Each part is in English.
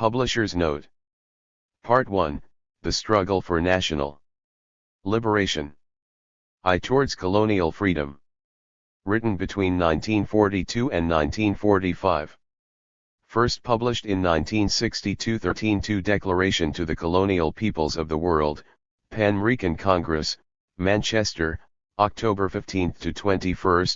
Publisher's Note. Part 1, The Struggle for National Liberation. Towards Colonial Freedom. Written between 1942 and 1945. First published in 1962. 13-2 Declaration to the Colonial Peoples of the World, Pan-American Congress, Manchester, October 15 to 21,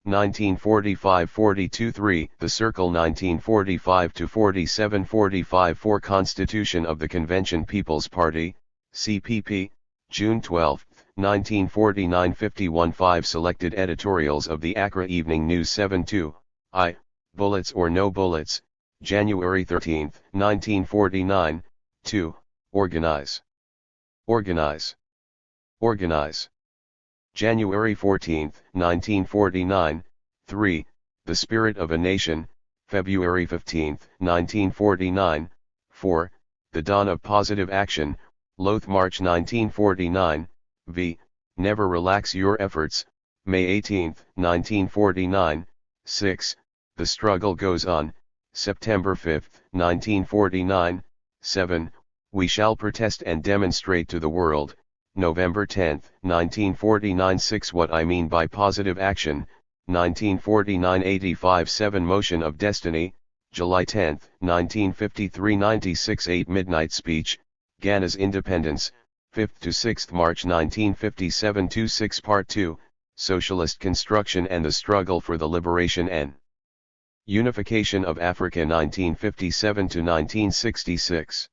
1945. 42-3 The Circle 1945 to 47. 45-4 Constitution of the Convention People's Party, CPP, June 12, 1949. 51-5 Selected editorials of the Accra Evening News. 7-2 Bullets or No Bullets, January 13, 1949. 2. Organize. Organize. Organize. January 14, 1949. 3. The Spirit of a Nation, February 15, 1949. 4. The Dawn of Positive Action, Loth March 1949. v. Never Relax Your Efforts, May 18, 1949. 6. The Struggle Goes On, September 5, 1949. 7. We Shall Protest and Demonstrate to the World, November 10, 1949. 6. What I Mean by Positive Action, 1949. 85. 7. Motion of Destiny, July 10, 1953. 96. 8. Midnight Speech, Ghana's Independence, 5th to 6th March 1957. 26. Part 2, Socialist Construction and the Struggle for the Liberation and Unification of Africa 1957 to 1966.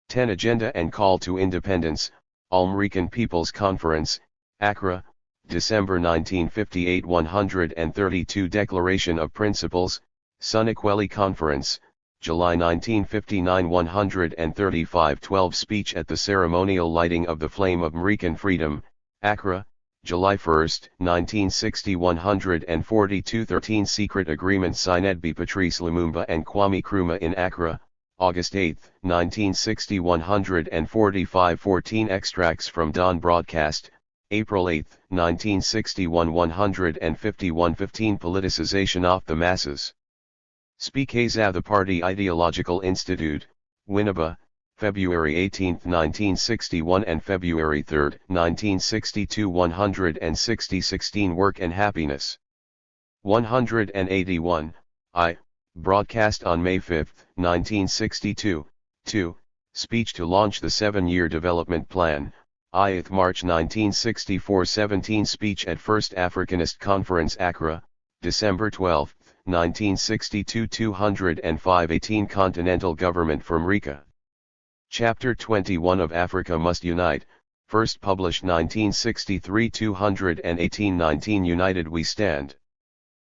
10. Agenda and Call to Independence, All-American People's Conference, Accra, December 1958. 132. Declaration of Principles, Sunniquellie Conference, July 1959. 135. 12. Speech at the Ceremonial Lighting of the Flame of American Freedom, Accra, July 1, 1960. 142. 13. Secret Agreement signed by Patrice Lumumba and Kwame Nkrumah in Accra, August 8, 1960. 145. 14. Extracts from Dawn Broadcast, April 8, 1961. 151. 15. Politicization of the Masses. Speakers at the Party Ideological Institute, Winneba, February 18, 1961 and February 3, 1962. 160. 16. Work and Happiness. 181. Broadcast on May 5, 1962. 2. Speech to launch the 7-year development plan, March 1964. 17. Speech at First Africanist Conference Accra, December 12, 1962. 205. 18. Continental Government for America. Chapter 21 of Africa Must Unite, first published 1963. 218. 19. United We Stand.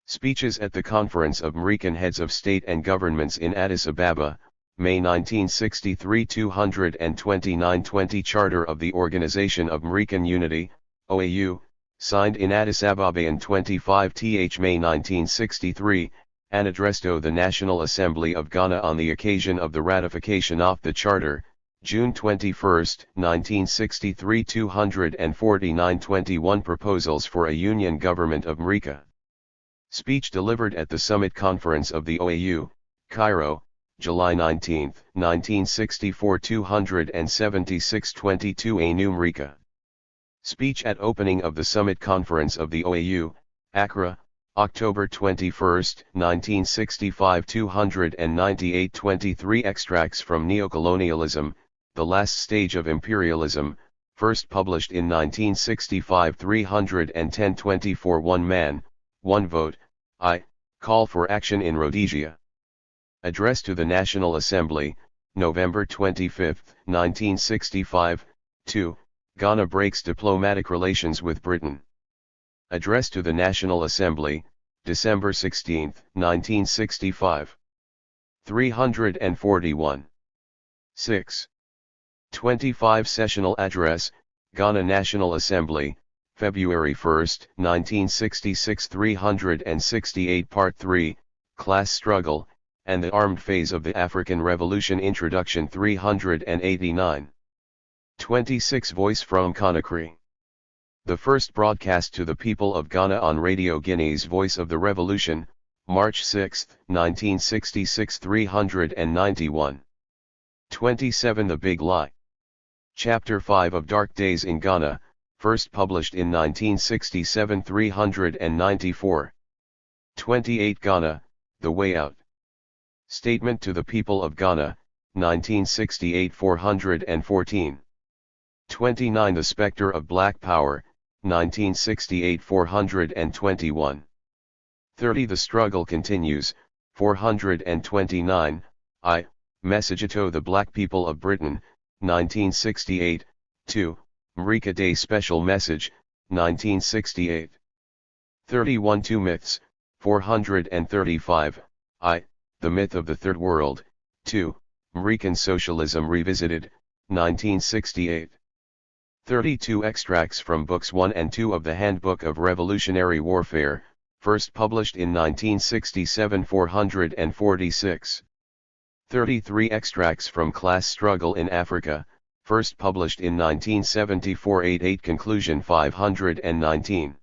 Speeches at the Conference of American Heads of State and Governments in Addis Ababa, May 1963. 229. 20. Charter of the Organization of American Unity, OAU, signed in Addis Ababa in 25 May 1963, and addressed to the National Assembly of Ghana on the occasion of the ratification of the Charter, June 21, 1963. 249. 21. Proposals for a Union Government of America. Speech delivered at the Summit Conference of the OAU, Cairo, July 19, 1964. 276. 22. A New America. Speech at opening of the Summit Conference of the OAU, Accra, October 21, 1965. 298. 23. Extracts from Neocolonialism, The Last Stage of Imperialism, first published in 1965. 310. 24. One Man, One Vote, Call for Action in Rhodesia. Address to the National Assembly, November 25, 1965. 2. Ghana breaks diplomatic relations with Britain. Address to the National Assembly, December 16, 1965. 341. 6. 25. Sessional Address, Ghana National Assembly, February 1, 1966. 368. Part 3, Class Struggle, and the Armed Phase of the African Revolution. Introduction. 389. 26. Voice from Conakry. The first broadcast to the people of Ghana on Radio Guinea's Voice of the Revolution, March 6, 1966. 391. 27 The Big Lie. Chapter 5 of Dark Days in Ghana, first published in 1967 394. 28 Ghana, The Way Out. Statement to the People of Ghana, 1968 414. 29 The Spectre of Black Power, 1968 421. 30 The Struggle Continues, 429, Message to the Black People of Britain, 1968, 2, Mrika Day Special Message, 1968. 31 Two Myths, 435, The Myth of the Third World, 2, Mrican Socialism Revisited, 1968. 32 Extracts from Books 1 and 2 of the Handbook of Revolutionary Warfare, first published in 1967 446. 33 Extracts from Class Struggle in Africa, first published in 1974 88 Conclusion 519.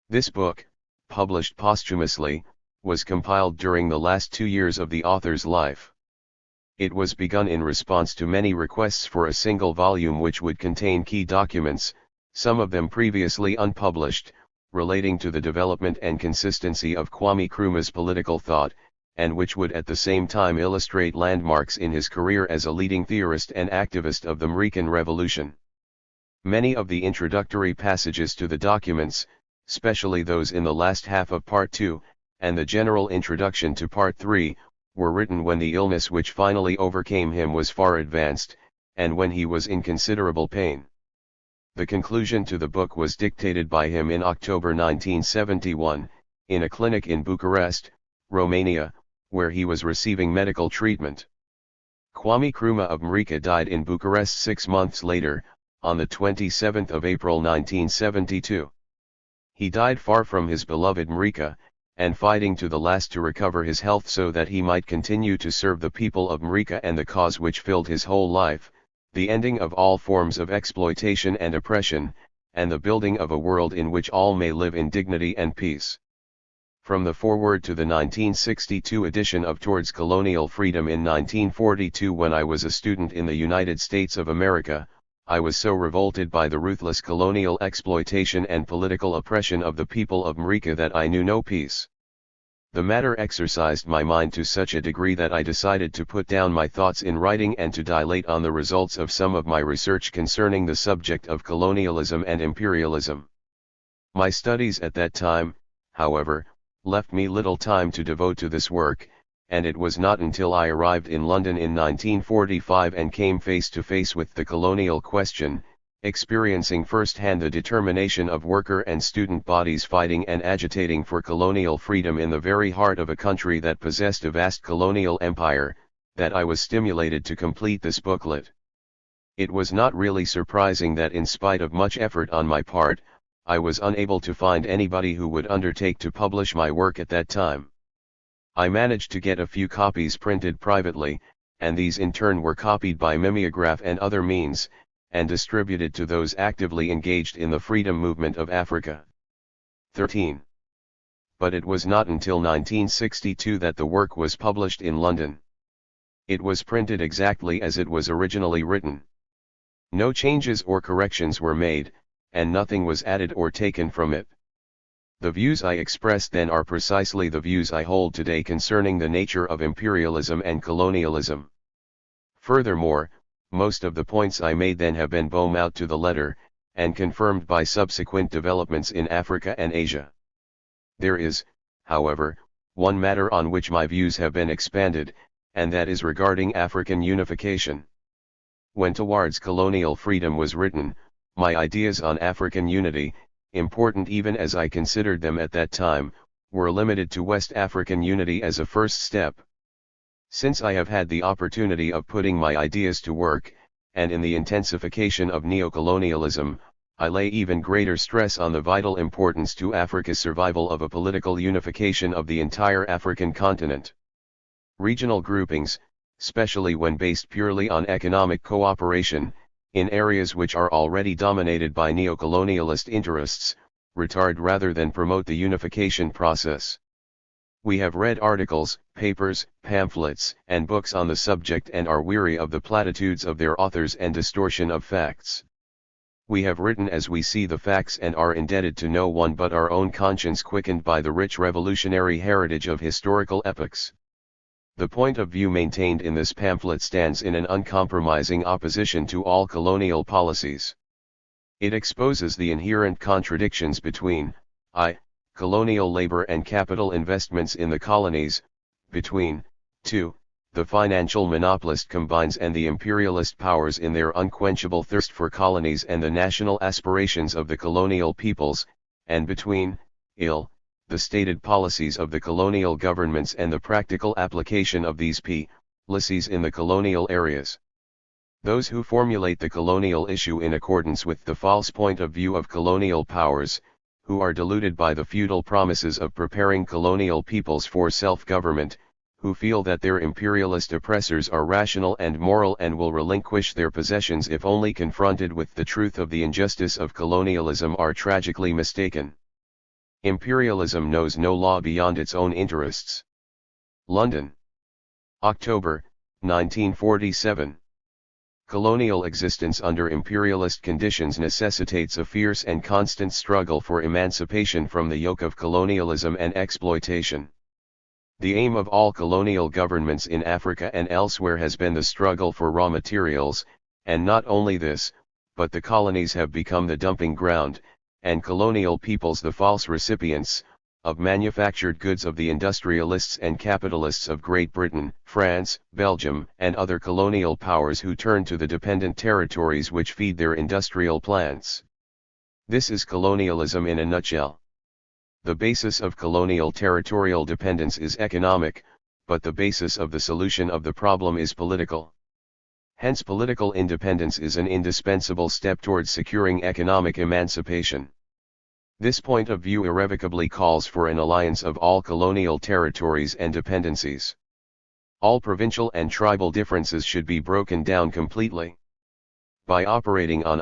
This book, published posthumously, was compiled during the last 2 years of the author's life. It was begun in response to many requests for a single volume which would contain key documents, some of them previously unpublished, relating to the development and consistency of Kwame Nkrumah's political thought, and which would at the same time illustrate landmarks in his career as a leading theorist and activist of the Mrican Revolution. Many of the introductory passages to the documents, especially those in the last half of Part 2, and the general introduction to Part 3, were written when the illness which finally overcame him was far advanced, and when he was in considerable pain. The conclusion to the book was dictated by him in October 1971, in a clinic in Bucharest, Romania, where he was receiving medical treatment. Kwame Nkrumah of Mrika died in Bucharest 6 months later, on the 27th of April 1972. He died far from his beloved Mrika, and fighting to the last to recover his health so that he might continue to serve the people of Mrika and the cause which filled his whole life, the ending of all forms of exploitation and oppression, and the building of a world in which all may live in dignity and peace. From the foreword to the 1962 edition of Towards Colonial Freedom in 1942, when I was a student in the United States of America, I was so revolted by the ruthless colonial exploitation and political oppression of the people of Mrika that I knew no peace. The matter exercised my mind to such a degree that I decided to put down my thoughts in writing and to dilate on the results of some of my research concerning the subject of colonialism and imperialism. My studies at that time, however, left me little time to devote to this work, and it was not until I arrived in London in 1945 and came face to face with the colonial question, experiencing firsthand the determination of worker and student bodies fighting and agitating for colonial freedom in the very heart of a country that possessed a vast colonial empire, that I was stimulated to complete this booklet. It was not really surprising that in spite of much effort on my part, I was unable to find anybody who would undertake to publish my work at that time. I managed to get a few copies printed privately, and these in turn were copied by mimeograph and other means, and distributed to those actively engaged in the freedom movement of Africa. 13. But it was not until 1962 that the work was published in London. It was printed exactly as it was originally written. No changes or corrections were made, and nothing was added or taken from it. The views I expressed then are precisely the views I hold today concerning the nature of imperialism and colonialism. Furthermore, most of the points I made then have been bomb out to the letter, and confirmed by subsequent developments in Africa and Asia. There is, however, one matter on which my views have been expanded, and that is regarding African unification. When Towards Colonial Freedom was written, my ideas on African unity, important even as I considered them at that time, were limited to West African unity as a first step. Since I have had the opportunity of putting my ideas to work, and in the intensification of neocolonialism, I lay even greater stress on the vital importance to Africa's survival of a political unification of the entire African continent. Regional groupings, especially when based purely on economic cooperation, in areas which are already dominated by neocolonialist interests, retard rather than promote the unification process. We have read articles, papers, pamphlets, and books on the subject and are weary of the platitudes of their authors and distortion of facts. We have written as we see the facts and are indebted to no one but our own conscience quickened by the rich revolutionary heritage of historical epochs. The point of view maintained in this pamphlet stands in an uncompromising opposition to all colonial policies. It exposes the inherent contradictions between colonial labor and capital investments in the colonies, between 2. The financial monopolist combines and the imperialist powers in their unquenchable thirst for colonies and the national aspirations of the colonial peoples, and between the stated policies of the colonial governments and the practical application of these policies in the colonial areas. Those who formulate the colonial issue in accordance with the false point of view of colonial powers, who are deluded by the feudal promises of preparing colonial peoples for self-government, who feel that their imperialist oppressors are rational and moral and will relinquish their possessions if only confronted with the truth of the injustice of colonialism, are tragically mistaken. Imperialism knows no law beyond its own interests. London, October, 1947. Colonial existence under imperialist conditions necessitates a fierce and constant struggle for emancipation from the yoke of colonialism and exploitation. The aim of all colonial governments in Africa and elsewhere has been the struggle for raw materials, and not only this, but the colonies have become the dumping ground, and colonial peoples the false recipients, of manufactured goods of the industrialists and capitalists of Great Britain, France, Belgium, and other colonial powers who turn to the dependent territories which feed their industrial plants. This is colonialism in a nutshell. The basis of colonial territorial dependence is economic, but the basis of the solution of the problem is political. Hence political independence is an indispensable step towards securing economic emancipation. This point of view irrevocably calls for an alliance of all colonial territories and dependencies. All provincial and tribal differences should be broken down completely. By operating on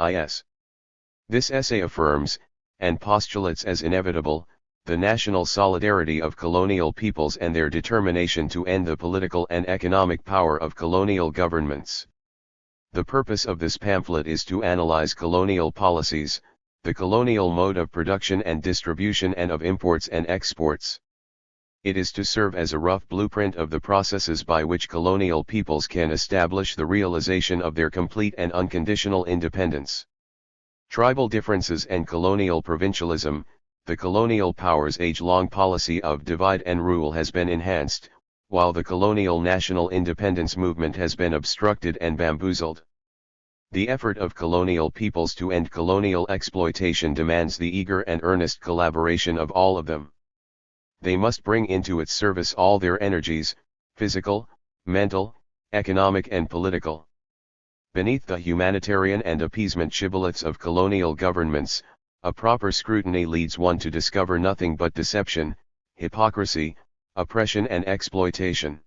this essay affirms, and postulates as inevitable, the national solidarity of colonial peoples and their determination to end the political and economic power of colonial governments. The purpose of this pamphlet is to analyze colonial policies, the colonial mode of production and distribution and of imports and exports. It is to serve as a rough blueprint of the processes by which colonial peoples can establish the realization of their complete and unconditional independence. Tribal differences and colonial provincialism. The colonial powers' age-long policy of divide and rule has been enhanced, while the colonial national independence movement has been obstructed and bamboozled. The effort of colonial peoples to end colonial exploitation demands the eager and earnest collaboration of all of them. They must bring into its service all their energies, physical, mental, economic and political. Beneath the humanitarian and appeasement shibboleths of colonial governments, a proper scrutiny leads one to discover nothing but deception, hypocrisy, oppression and exploitation.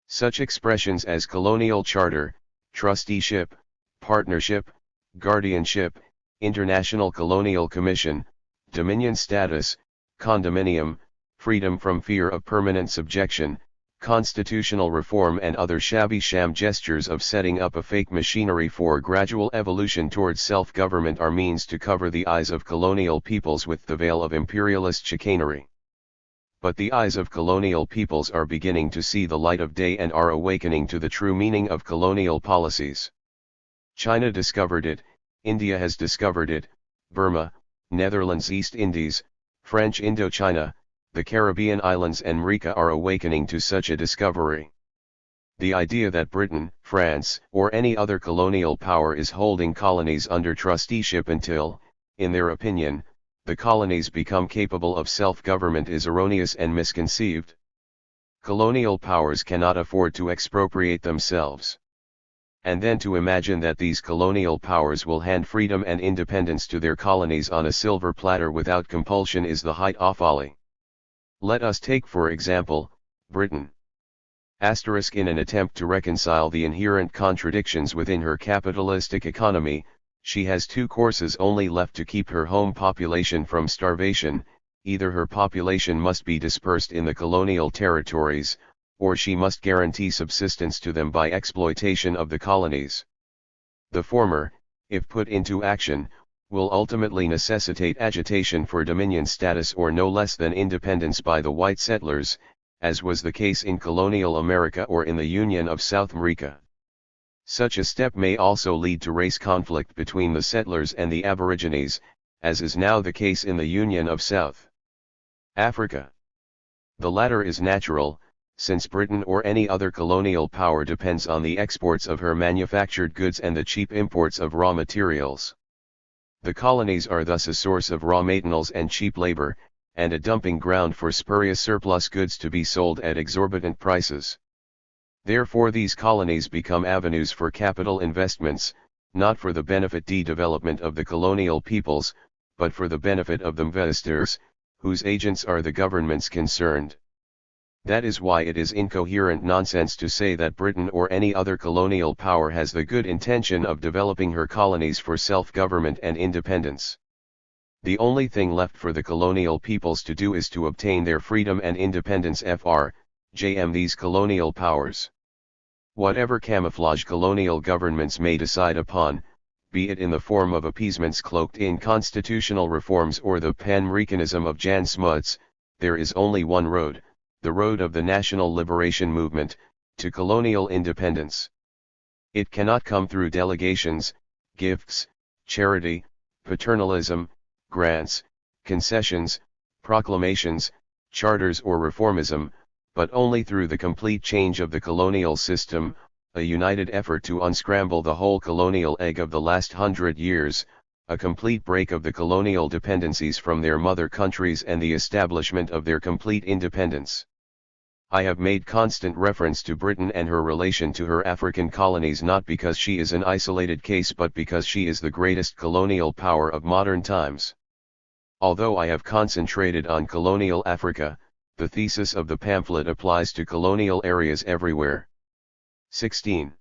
Such expressions as colonial charter, trusteeship, partnership, guardianship, international colonial commission, dominion status, condominium, freedom from fear of permanent subjection, constitutional reform and other shabby sham gestures of setting up a fake machinery for gradual evolution towards self-government are means to cover the eyes of colonial peoples with the veil of imperialist chicanery. But the eyes of colonial peoples are beginning to see the light of day and are awakening to the true meaning of colonial policies. China discovered it, India has discovered it, Burma, Netherlands East Indies, French Indochina, the Caribbean islands and America are awakening to such a discovery. The idea that Britain, France, or any other colonial power is holding colonies under trusteeship until, in their opinion, the colonies become capable of self-government is erroneous and misconceived. Colonial powers cannot afford to expropriate themselves. And then to imagine that these colonial powers will hand freedom and independence to their colonies on a silver platter without compulsion is the height of folly. Let us take for example, Britain. In an attempt to reconcile the inherent contradictions within her capitalistic economy, she has two courses only left to keep her home population from starvation, either her population must be dispersed in the colonial territories, or she must guarantee subsistence to them by exploitation of the colonies. The former, if put into action, will ultimately necessitate agitation for dominion status or no less than independence by the white settlers, as was the case in colonial America or in the Union of South America. Such a step may also lead to race conflict between the settlers and the Aborigines, as is now the case in the Union of South Africa. The latter is natural, since Britain or any other colonial power depends on the exports of her manufactured goods and the cheap imports of raw materials. The colonies are thus a source of raw materials and cheap labor, and a dumping ground for spurious surplus goods to be sold at exorbitant prices. Therefore these colonies become avenues for capital investments, not for the benefit development of the colonial peoples, but for the benefit of the investors, whose agents are the governments concerned. That is why it is incoherent nonsense to say that Britain or any other colonial power has the good intention of developing her colonies for self-government and independence. The only thing left for the colonial peoples to do is to obtain their freedom and independence from these colonial powers. Whatever camouflage colonial governments may decide upon, be it in the form of appeasements cloaked in constitutional reforms or the pan-Americanism of Jan Smuts, there is only one road, the road of the national liberation movement, to colonial independence. It cannot come through delegations, gifts, charity, paternalism, grants, concessions, proclamations, charters or reformism, but only through the complete change of the colonial system, a united effort to unscramble the whole colonial egg of the last 100 years, a complete break of the colonial dependencies from their mother countries and the establishment of their complete independence. I have made constant reference to Britain and her relation to her African colonies not because she is an isolated case but because she is the greatest colonial power of modern times. Although I have concentrated on colonial Africa, the thesis of the pamphlet applies to colonial areas everywhere. 16.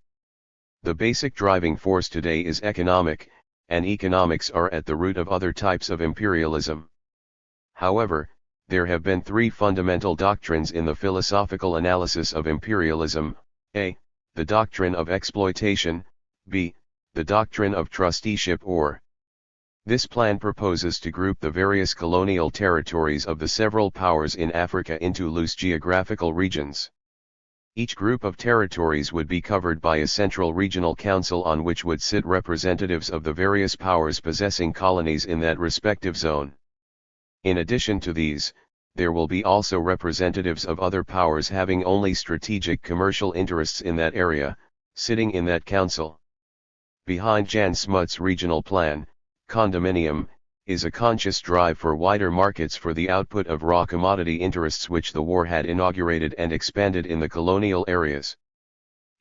The basic driving force today is economic, and economics are at the root of other types of imperialism. However, there have been three fundamental doctrines in the philosophical analysis of imperialism: a. the doctrine of exploitation, b. the doctrine of trusteeship or. This plan proposes to group the various colonial territories of the several powers in Africa into loose geographical regions. Each group of territories would be covered by a central regional council on which would sit representatives of the various powers possessing colonies in that respective zone. In addition to these, there will be also representatives of other powers having only strategic commercial interests in that area, sitting in that council. Behind Jan Smut's regional plan, condominium, is a conscious drive for wider markets for the output of raw commodity interests which the war had inaugurated and expanded in the colonial areas.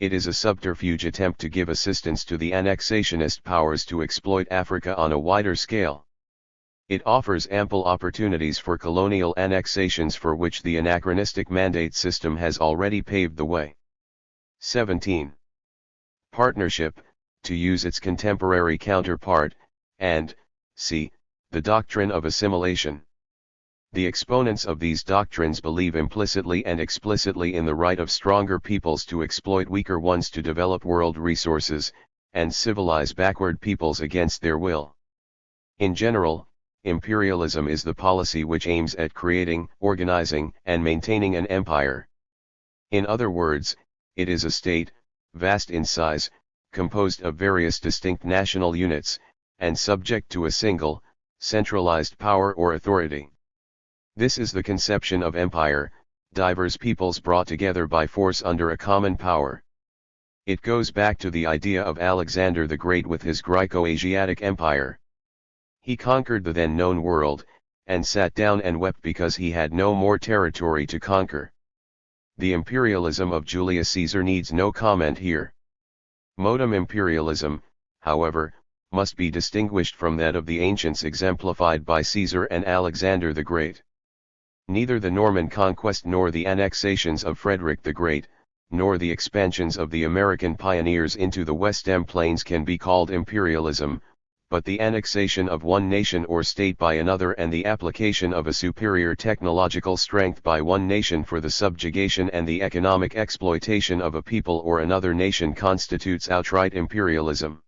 It is a subterfuge attempt to give assistance to the annexationist powers to exploit Africa on a wider scale. It offers ample opportunities for colonial annexations for which the anachronistic mandate system has already paved the way. 17. Partnership, to use its contemporary counterpart, and c. the doctrine of assimilation. The exponents of these doctrines believe implicitly and explicitly in the right of stronger peoples to exploit weaker ones to develop world resources, and civilize backward peoples against their will. In general, imperialism is the policy which aims at creating, organizing, and maintaining an empire. In other words, it is a state, vast in size, composed of various distinct national units, and subject to a single, centralized power or authority. This is the conception of empire, diverse peoples brought together by force under a common power. It goes back to the idea of Alexander the Great with his Greco-Asiatic Empire. He conquered the then known world, and sat down and wept because he had no more territory to conquer. The imperialism of Julius Caesar needs no comment here. Modern imperialism, however, must be distinguished from that of the ancients exemplified by Caesar and Alexander the Great. Neither the Norman conquest nor the annexations of Frederick the Great, nor the expansions of the American pioneers into the Western plains can be called imperialism, but the annexation of one nation or state by another and the application of a superior technological strength by one nation for the subjugation and the economic exploitation of a people or another nation constitutes outright imperialism.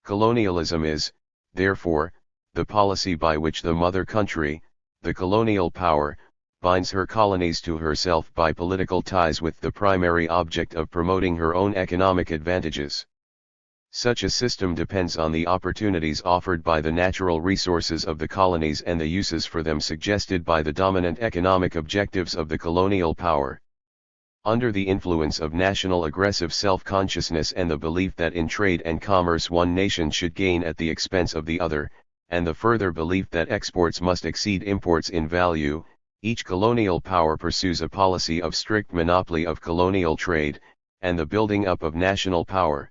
Colonialism is, therefore, the policy by which the mother country, the colonial power, binds her colonies to herself by political ties with the primary object of promoting her own economic advantages. Such a system depends on the opportunities offered by the natural resources of the colonies and the uses for them suggested by the dominant economic objectives of the colonial power. Under the influence of national aggressive self-consciousness and the belief that in trade and commerce one nation should gain at the expense of the other, and the further belief that exports must exceed imports in value, each colonial power pursues a policy of strict monopoly of colonial trade, and the building up of national power.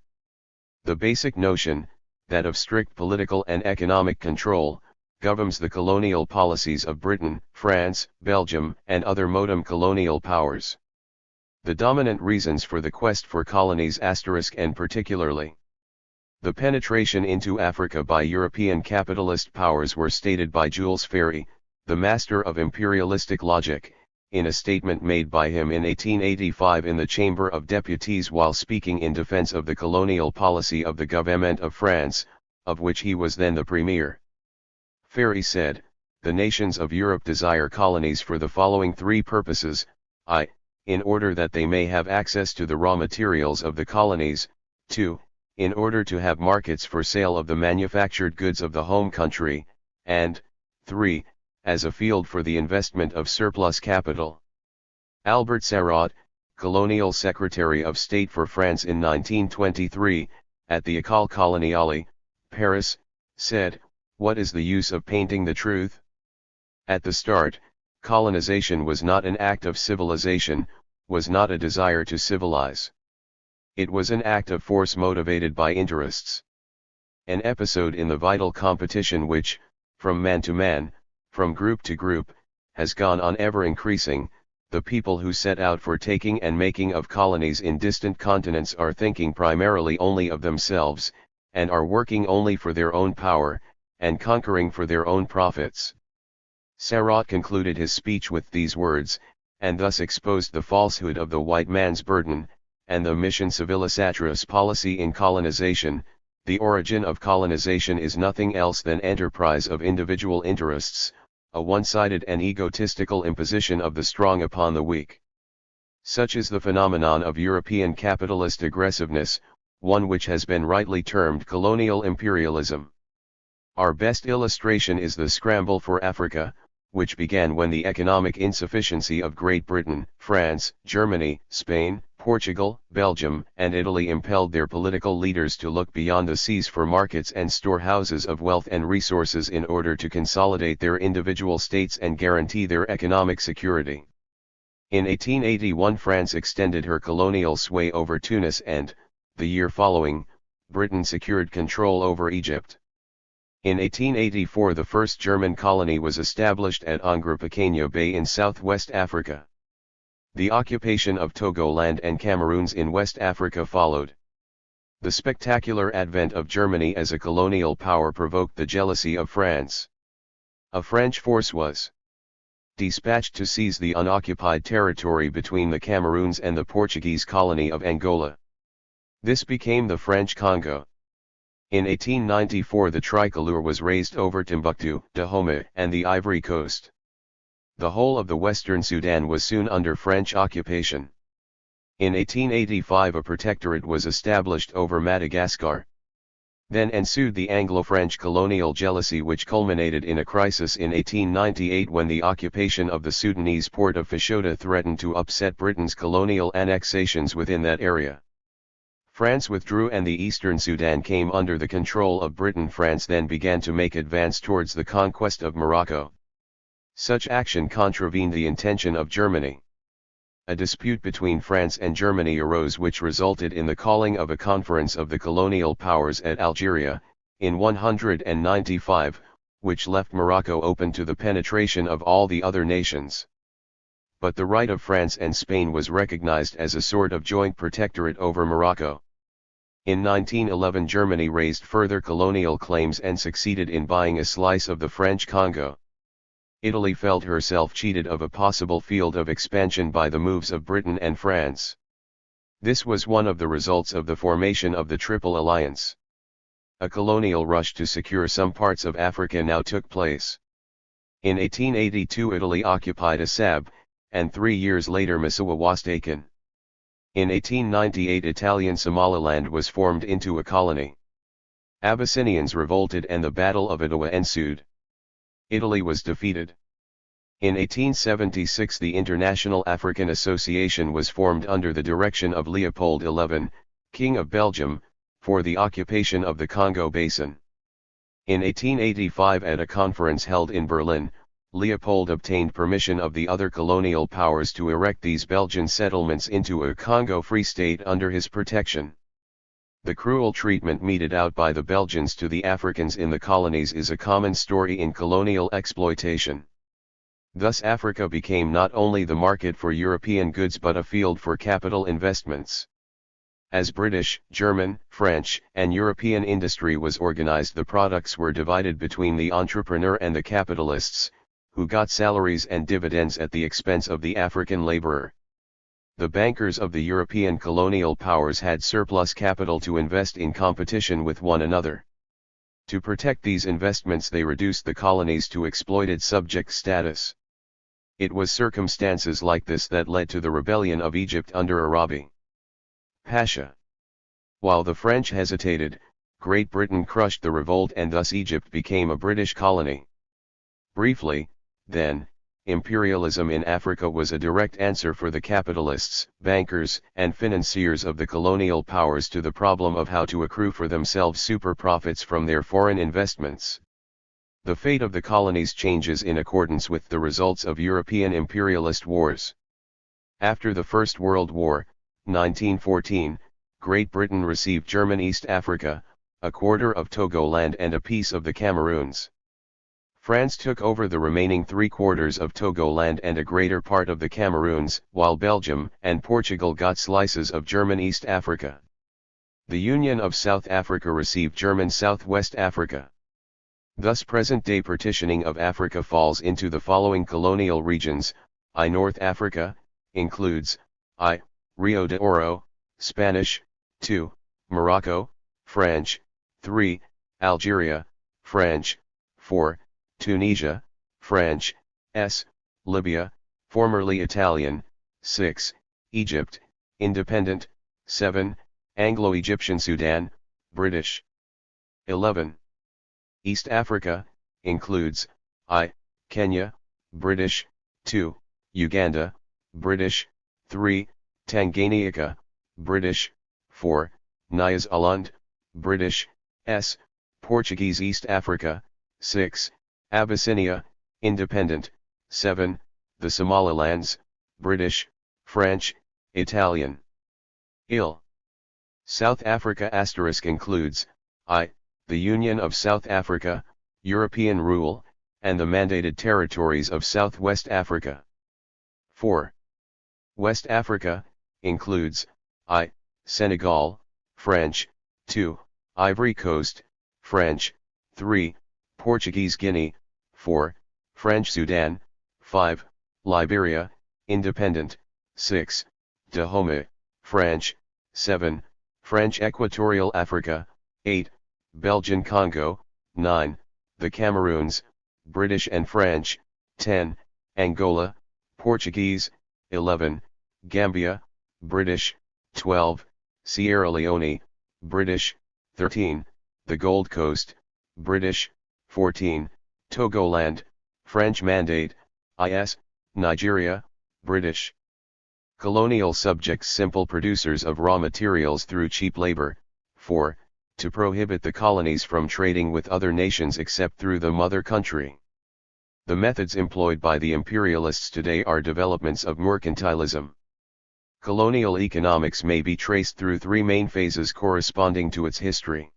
The basic notion, that of strict political and economic control, governs the colonial policies of Britain, France, Belgium, and other modern colonial powers. The dominant reasons for the quest for colonies and particularly the penetration into Africa by European capitalist powers were stated by Jules Ferry, the master of imperialistic logic, in a statement made by him in 1885 in the Chamber of Deputies while speaking in defense of the colonial policy of the government of France, of which he was then the premier. Ferry said, "The nations of Europe desire colonies for the following three purposes: I. In order that they may have access to the raw materials of the colonies; 2. In order to have markets for sale of the manufactured goods of the home country; and 3. As a field for the investment of surplus capital." Albert Sarraut, Colonial Secretary of State for France in 1923, at the École Coloniale, Paris, said, "What is the use of painting the truth? At the start, colonization was not an act of civilization, was not a desire to civilize. It was an act of force motivated by interests. An episode in the vital competition which, from man to man, from group to group, has gone on ever increasing. The people who set out for taking and making of colonies in distant continents are thinking primarily only of themselves, and are working only for their own power, and conquering for their own profits." Sarraut concluded his speech with these words, and thus exposed the falsehood of the white man's burden, and the mission civilisatrice policy in colonization. The origin of colonization is nothing else than enterprise of individual interests, a one-sided and egotistical imposition of the strong upon the weak. Such is the phenomenon of European capitalist aggressiveness, one which has been rightly termed colonial imperialism. Our best illustration is the scramble for Africa, which began when the economic insufficiency of Great Britain, France, Germany, Spain, Portugal, Belgium, and Italy impelled their political leaders to look beyond the seas for markets and storehouses of wealth and resources in order to consolidate their individual states and guarantee their economic security. In 1881 France extended her colonial sway over Tunis and, the year following, Britain secured control over Egypt. In 1884 the first German colony was established at Nkrumah Bay in southwest Africa. The occupation of Togoland and Cameroons in West Africa followed. The spectacular advent of Germany as a colonial power provoked the jealousy of France. A French force was dispatched to seize the unoccupied territory between the Cameroons and the Portuguese colony of Angola. This became the French Congo. In 1894 the tricolor was raised over Timbuktu, Dahomey, and the Ivory Coast. The whole of the western Sudan was soon under French occupation. In 1885 a protectorate was established over Madagascar. Then ensued the Anglo-French colonial jealousy which culminated in a crisis in 1898 when the occupation of the Sudanese port of Fashoda threatened to upset Britain's colonial annexations within that area. France withdrew and the eastern Sudan came under the control of Britain. France then began to make advance towards the conquest of Morocco. Such action contravened the intention of Germany. A dispute between France and Germany arose which resulted in the calling of a conference of the colonial powers at Algeria, in 195, which left Morocco open to the penetration of all the other nations. But the right of France and Spain was recognized as a sort of joint protectorate over Morocco. In 1911 Germany raised further colonial claims and succeeded in buying a slice of the French Congo. Italy felt herself cheated of a possible field of expansion by the moves of Britain and France. This was one of the results of the formation of the Triple Alliance. A colonial rush to secure some parts of Africa now took place. In 1882 Italy occupied Assab, and 3 years later Massawa was taken. In 1898 Italian Somaliland was formed into a colony. Abyssinians revolted and the Battle of Adwa ensued. Italy was defeated. In 1876 the International African Association was formed under the direction of Leopold XI, King of Belgium, for the occupation of the Congo Basin. In 1885 at a conference held in Berlin, Leopold obtained permission of the other colonial powers to erect these Belgian settlements into a Congo Free State under his protection. The cruel treatment meted out by the Belgians to the Africans in the colonies is a common story in colonial exploitation. Thus Africa became not only the market for European goods but a field for capital investments. As British, German, French, and European industry was organized, the products were divided between the entrepreneur and the capitalists, who got salaries and dividends at the expense of the African laborer. The bankers of the European colonial powers had surplus capital to invest in competition with one another. To protect these investments they reduced the colonies to exploited subject status. It was circumstances like this that led to the rebellion of Egypt under Arabi Pasha. While the French hesitated, Great Britain crushed the revolt and thus Egypt became a British colony. Briefly, then, imperialism in Africa was a direct answer for the capitalists, bankers, and financiers of the colonial powers to the problem of how to accrue for themselves super profits from their foreign investments. The fate of the colonies changes in accordance with the results of European imperialist wars. After the First World War, 1914, Great Britain received German East Africa, a quarter of Togoland and a piece of the Cameroons. France took over the remaining 3/4 of Togoland and a greater part of the Cameroons, while Belgium and Portugal got slices of German East Africa. The Union of South Africa received German Southwest Africa. Thus present-day partitioning of Africa falls into the following colonial regions: I. North Africa, includes, I. Rio de Oro, Spanish, 2. Morocco, French, 3. Algeria, French, 4. Tunisia, French, s. Libya, formerly Italian, 6. Egypt, independent, 7. Anglo-Egyptian Sudan, British. 11. East Africa, includes, I. Kenya, British, 2. Uganda, British, 3. Tanganyika, British, 4. Nyasaland, British, s. Portuguese East Africa, 6. Abyssinia, independent, 7. The Somalilands, British, French, Italian. Ill. South Africa * includes, I. The Union of South Africa, European rule, and the mandated territories of Southwest Africa. 4. West Africa, includes, I. Senegal, French, 2. Ivory Coast, French, 3. Portuguese Guinea, 4. French Sudan, 5. Liberia, independent, 6. Dahomey, French, 7. French Equatorial Africa, 8. Belgian Congo, 9. The Cameroons, British and French, 10. Angola, Portuguese, 11. Gambia, British, 12. Sierra Leone, British, 13. The Gold Coast, British, 14. Togoland, French Mandate, is. Nigeria, British. Colonial subjects simple producers of raw materials through cheap labor. 4. To prohibit the colonies from trading with other nations except through the mother country. The methods employed by the imperialists today are developments of mercantilism. Colonial economics may be traced through 3 main phases corresponding to its history: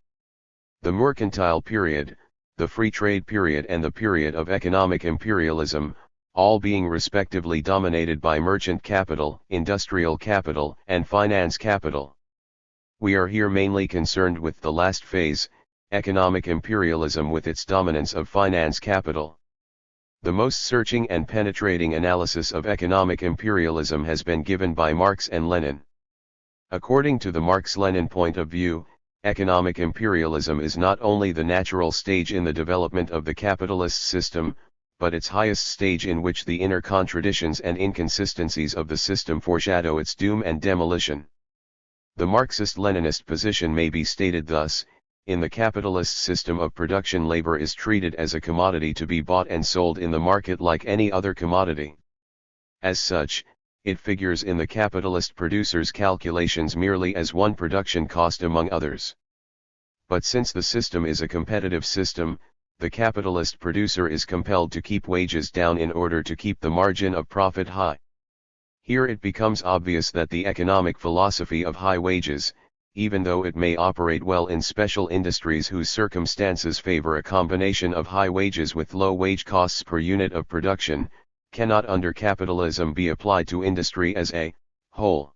the mercantile period, the free trade period, and the period of economic imperialism, all being respectively dominated by merchant capital, industrial capital, and finance capital. We are here mainly concerned with the last phase, economic imperialism with its dominance of finance capital. The most searching and penetrating analysis of economic imperialism has been given by Marx and Lenin. According to the Marx-Lenin point of view, economic imperialism is not only the natural stage in the development of the capitalist system, but its highest stage in which the inner contradictions and inconsistencies of the system foreshadow its doom and demolition. The Marxist-Leninist position may be stated thus: in the capitalist system of production, labor is treated as a commodity to be bought and sold in the market like any other commodity. As such, it figures in the capitalist producer's calculations merely as one production cost among others. But since the system is a competitive system, the capitalist producer is compelled to keep wages down in order to keep the margin of profit high. Here it becomes obvious that the economic philosophy of high wages, even though it may operate well in special industries whose circumstances favor a combination of high wages with low wage costs per unit of production, cannot under capitalism be applied to industry as a whole.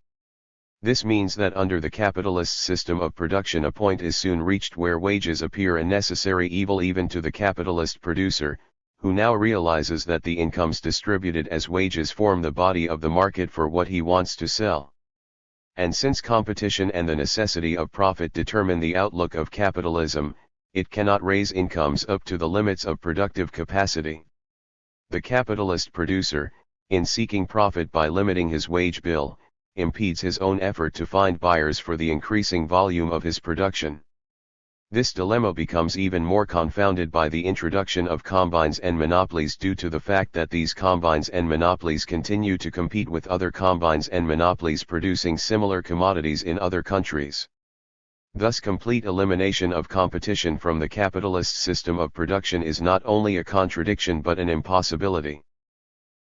This means that under the capitalist system of production a point is soon reached where wages appear a necessary evil even to the capitalist producer, who now realizes that the incomes distributed as wages form the body of the market for what he wants to sell. And since competition and the necessity of profit determine the outlook of capitalism, it cannot raise incomes up to the limits of productive capacity. The capitalist producer, in seeking profit by limiting his wage bill, impedes his own effort to find buyers for the increasing volume of his production. This dilemma becomes even more confounded by the introduction of combines and monopolies due to the fact that these combines and monopolies continue to compete with other combines and monopolies producing similar commodities in other countries. Thus, complete elimination of competition from the capitalist system of production is not only a contradiction but an impossibility.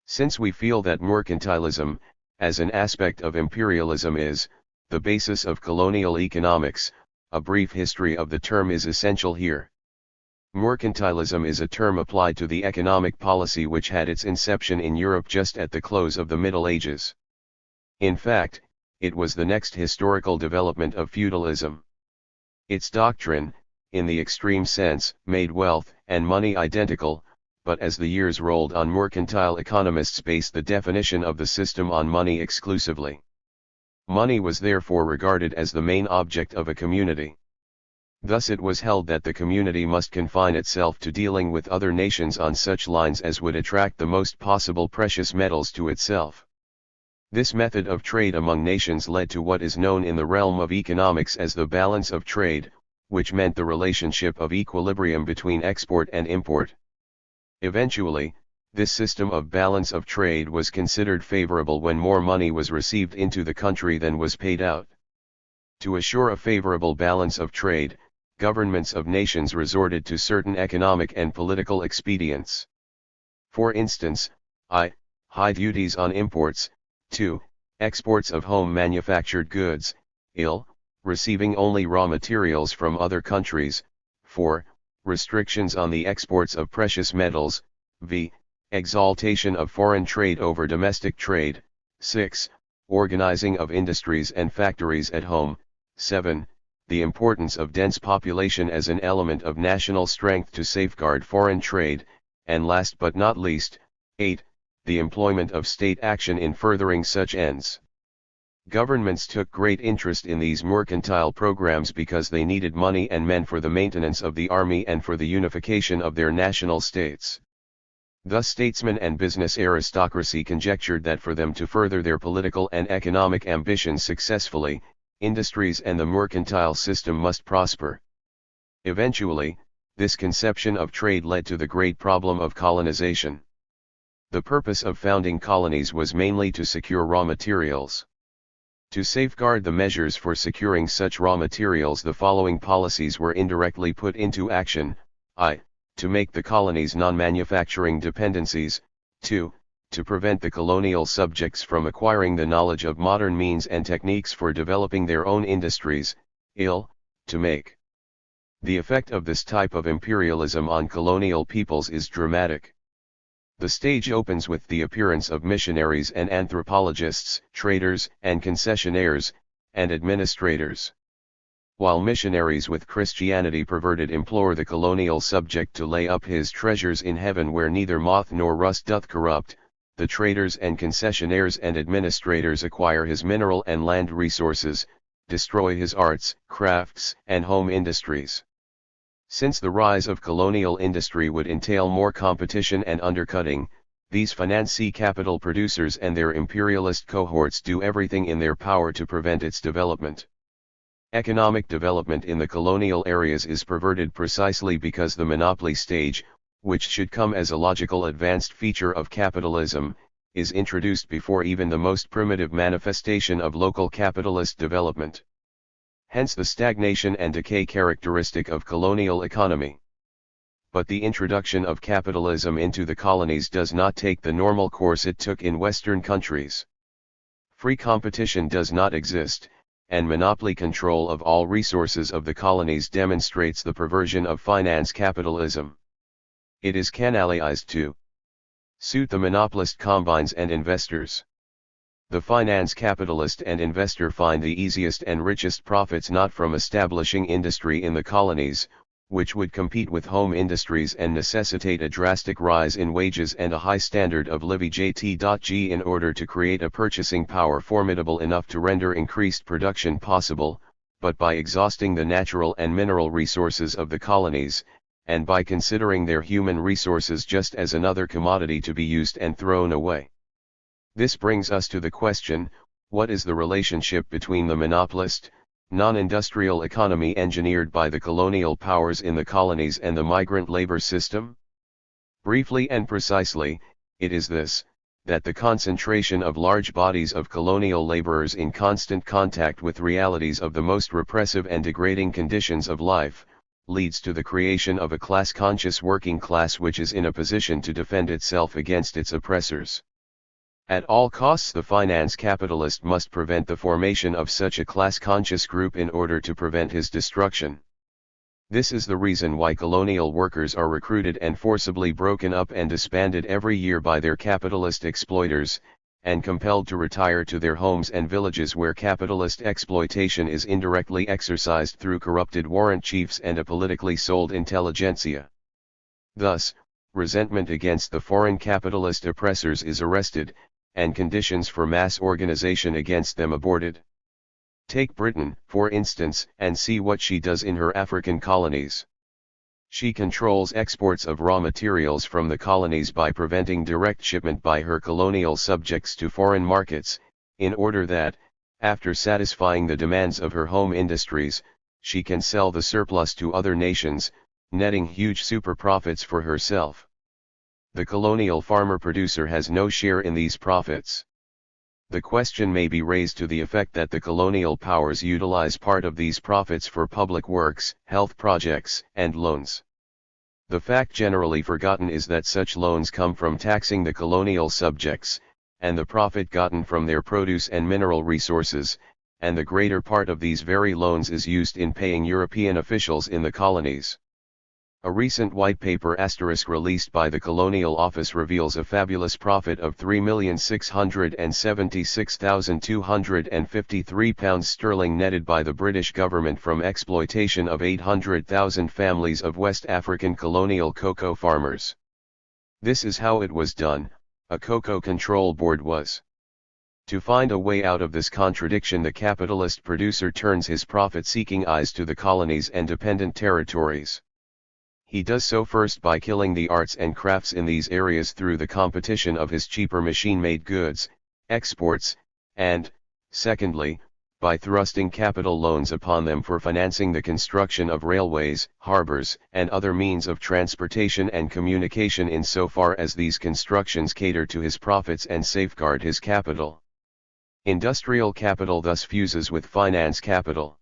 Since we feel that mercantilism, as an aspect of imperialism, is the basis of colonial economics, a brief history of the term is essential here. Mercantilism is a term applied to the economic policy which had its inception in Europe just at the close of the Middle Ages. In fact, it was the next historical development of feudalism. Its doctrine, in the extreme sense, made wealth and money identical, but as the years rolled on, mercantile economists based the definition of the system on money exclusively. Money was therefore regarded as the main object of a community. Thus it was held that the community must confine itself to dealing with other nations on such lines as would attract the most possible precious metals to itself. This method of trade among nations led to what is known in the realm of economics as the balance of trade, which meant the relationship of equilibrium between export and import. Eventually, this system of balance of trade was considered favorable when more money was received into the country than was paid out. To assure a favorable balance of trade, governments of nations resorted to certain economic and political expedients. For instance, high duties on imports, 2. Exports of home manufactured goods, receiving only raw materials from other countries, 4. Restrictions on the exports of precious metals, exaltation of foreign trade over domestic trade, 6. Organizing of industries and factories at home, 7. The importance of dense population as an element of national strength to safeguard foreign trade, and last but not least, 8. The employment of state action in furthering such ends. Governments took great interest in these mercantile programs because they needed money and men for the maintenance of the army and for the unification of their national states. Thus statesmen and business aristocracy conjectured that for them to further their political and economic ambitions successfully, industries and the mercantile system must prosper. Eventually, this conception of trade led to the great problem of colonization. The purpose of founding colonies was mainly to secure raw materials. To safeguard the measures for securing such raw materials, the following policies were indirectly put into action: to make the colonies non-manufacturing dependencies, 2. To prevent the colonial subjects from acquiring the knowledge of modern means and techniques for developing their own industries, to make. The effect of this type of imperialism on colonial peoples is dramatic. The stage opens with the appearance of missionaries and anthropologists, traders and concessionaires, and administrators. while missionaries with Christianity perverted implore the colonial subject to lay up his treasures in heaven where neither moth nor rust doth corrupt, the traders and concessionaires and administrators acquire his mineral and land resources, destroy his arts, crafts, and home industries. Since the rise of colonial industry would entail more competition and undercutting, these financier capital producers and their imperialist cohorts do everything in their power to prevent its development. Economic development in the colonial areas is perverted precisely because the monopoly stage, which should come as a logical advanced feature of capitalism, is introduced before even the most primitive manifestation of local capitalist development. Hence the stagnation and decay characteristic of colonial economy. But the introduction of capitalism into the colonies does not take the normal course it took in Western countries. Free competition does not exist, and monopoly control of all resources of the colonies demonstrates the perversion of finance capitalism. It is canalized to suit the monopolist combines and investors. The finance capitalist and investor find the easiest and richest profits not from establishing industry in the colonies, which would compete with home industries and necessitate a drastic rise in wages and a high standard of living in order to create a purchasing power formidable enough to render increased production possible, but by exhausting the natural and mineral resources of the colonies, and by considering their human resources just as another commodity to be used and thrown away. This brings us to the question, what is the relationship between the monopolist, non-industrial economy engineered by the colonial powers in the colonies and the migrant labor system? Briefly and precisely, it is this, that the concentration of large bodies of colonial laborers in constant contact with realities of the most repressive and degrading conditions of life, leads to the creation of a class-conscious working class which is in a position to defend itself against its oppressors. At all costs the finance capitalist must prevent the formation of such a class-conscious group in order to prevent his destruction. This is the reason why colonial workers are recruited and forcibly broken up and disbanded every year by their capitalist exploiters, and compelled to retire to their homes and villages where capitalist exploitation is indirectly exercised through corrupted warrant chiefs and a politically sold intelligentsia. Thus, resentment against the foreign capitalist oppressors is arrested, and conditions for mass organization against them aborted. Take Britain, for instance, and see what she does in her African colonies. She controls exports of raw materials from the colonies by preventing direct shipment by her colonial subjects to foreign markets, in order that, after satisfying the demands of her home industries, she can sell the surplus to other nations, netting huge super profits for herself. The colonial farmer-producer has no share in these profits. The question may be raised to the effect that the colonial powers utilize part of these profits for public works, health projects, and loans. The fact generally forgotten is that such loans come from taxing the colonial subjects, and the profit gotten from their produce and mineral resources, and the greater part of these very loans is used in paying European officials in the colonies. A recent white paper * released by the Colonial Office reveals a fabulous profit of £3,676,253 netted by the British government from exploitation of 800,000 families of West African colonial cocoa farmers. This is how it was done. A cocoa control board was. To find a way out of this contradiction, the capitalist producer turns his profit-seeking eyes to the colonies and dependent territories. He does so first by killing the arts and crafts in these areas through the competition of his cheaper machine-made goods, exports, and, secondly, by thrusting capital loans upon them for financing the construction of railways, harbors, and other means of transportation and communication insofar as these constructions cater to his profits and safeguard his capital. Industrial capital thus fuses with finance capital.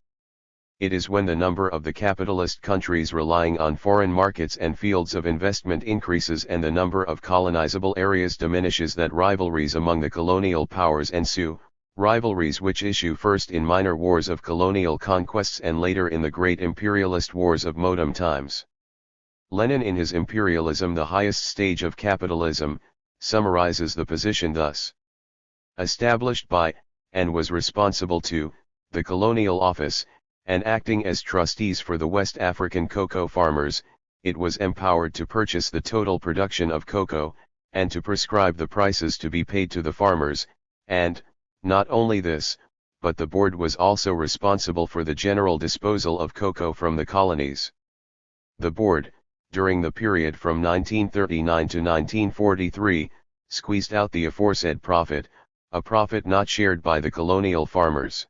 It is when the number of the capitalist countries relying on foreign markets and fields of investment increases and the number of colonizable areas diminishes that rivalries among the colonial powers ensue, rivalries which issue first in minor wars of colonial conquests and later in the great imperialist wars of modern times. Lenin, in his Imperialism, the highest stage of capitalism, summarizes the position thus: established by, and was responsible to, the Colonial Office, and acting as trustees for the West African cocoa farmers, it was empowered to purchase the total production of cocoa, and to prescribe the prices to be paid to the farmers, and, not only this, but the board was also responsible for the general disposal of cocoa from the colonies. The board, during the period from 1939 to 1943, squeezed out the aforesaid profit, a profit not shared by the colonial farmers.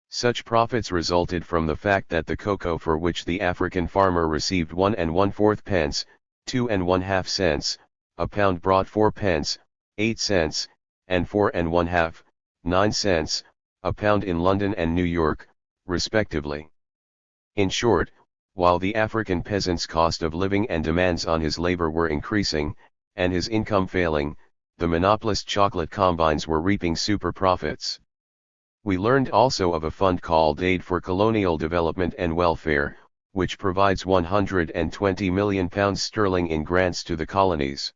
Such profits resulted from the fact that the cocoa for which the African farmer received 1 1/4 pence, 2 1/2 cents, a pound brought 4 pence, 8 cents, and 4 1/2, 9 cents, a pound in London and New York, respectively. In short, while the African peasant's cost of living and demands on his labor were increasing, and his income failing, the monopolist chocolate combines were reaping super profits. We learned also of a fund called Aid for Colonial Development and Welfare, which provides £120 million in grants to the colonies.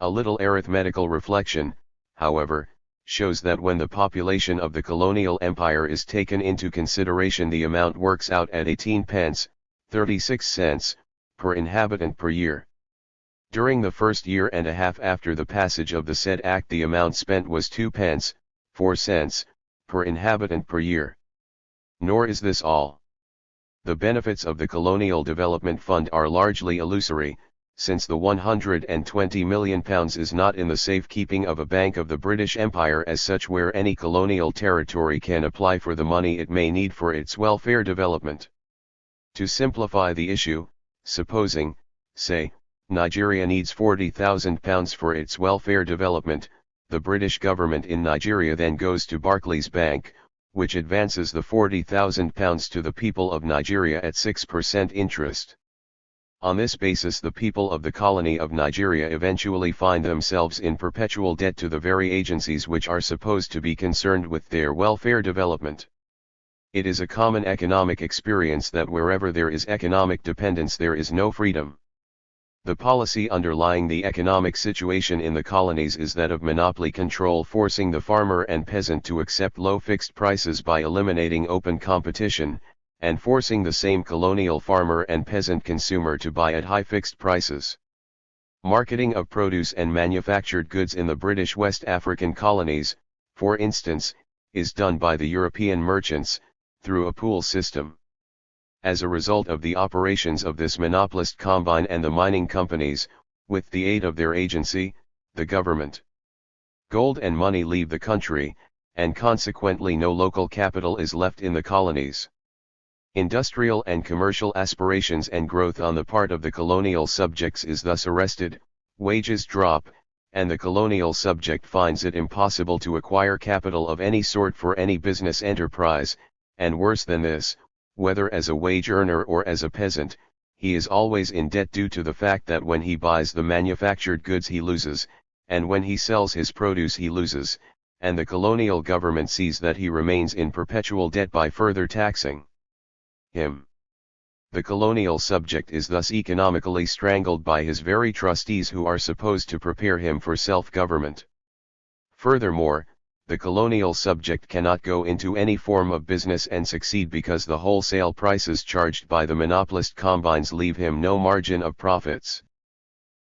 A little arithmetical reflection, however, shows that when the population of the colonial empire is taken into consideration, the amount works out at 18 pence, 36 cents, per inhabitant per year. During the first year and a half after the passage of the said act, the amount spent was 2 pence, 4 cents, per inhabitant per year. Nor is this all. The benefits of the Colonial Development Fund are largely illusory, since the £120 million is not in the safekeeping of a bank of the British Empire as such, where any colonial territory can apply for the money it may need for its welfare development. To simplify the issue, supposing, say, Nigeria needs £40,000 for its welfare development, the British government in Nigeria then goes to Barclays Bank, which advances the £40,000 to the people of Nigeria at 6% interest. On this basis, the people of the colony of Nigeria eventually find themselves in perpetual debt to the very agencies which are supposed to be concerned with their welfare development. It is a common economic experience that wherever there is economic dependence, there is no freedom. The policy underlying the economic situation in the colonies is that of monopoly control, forcing the farmer and peasant to accept low fixed prices by eliminating open competition, and forcing the same colonial farmer and peasant consumer to buy at high fixed prices. Marketing of produce and manufactured goods in the British West African colonies, for instance, is done by the European merchants, through a pool system. As a result of the operations of this monopolist combine and the mining companies, with the aid of their agency, the government, gold and money leave the country, and consequently no local capital is left in the colonies. Industrial and commercial aspirations and growth on the part of the colonial subjects is thus arrested, wages drop, and the colonial subject finds it impossible to acquire capital of any sort for any business enterprise, and worse than this, whether as a wage earner or as a peasant, he is always in debt due to the fact that when he buys the manufactured goods he loses, and when he sells his produce he loses, and the colonial government sees that he remains in perpetual debt by further taxing him. The colonial subject is thus economically strangled by his very trustees, who are supposed to prepare him for self-government. Furthermore, the colonial subject cannot go into any form of business and succeed because the wholesale prices charged by the monopolist combines leave him no margin of profits.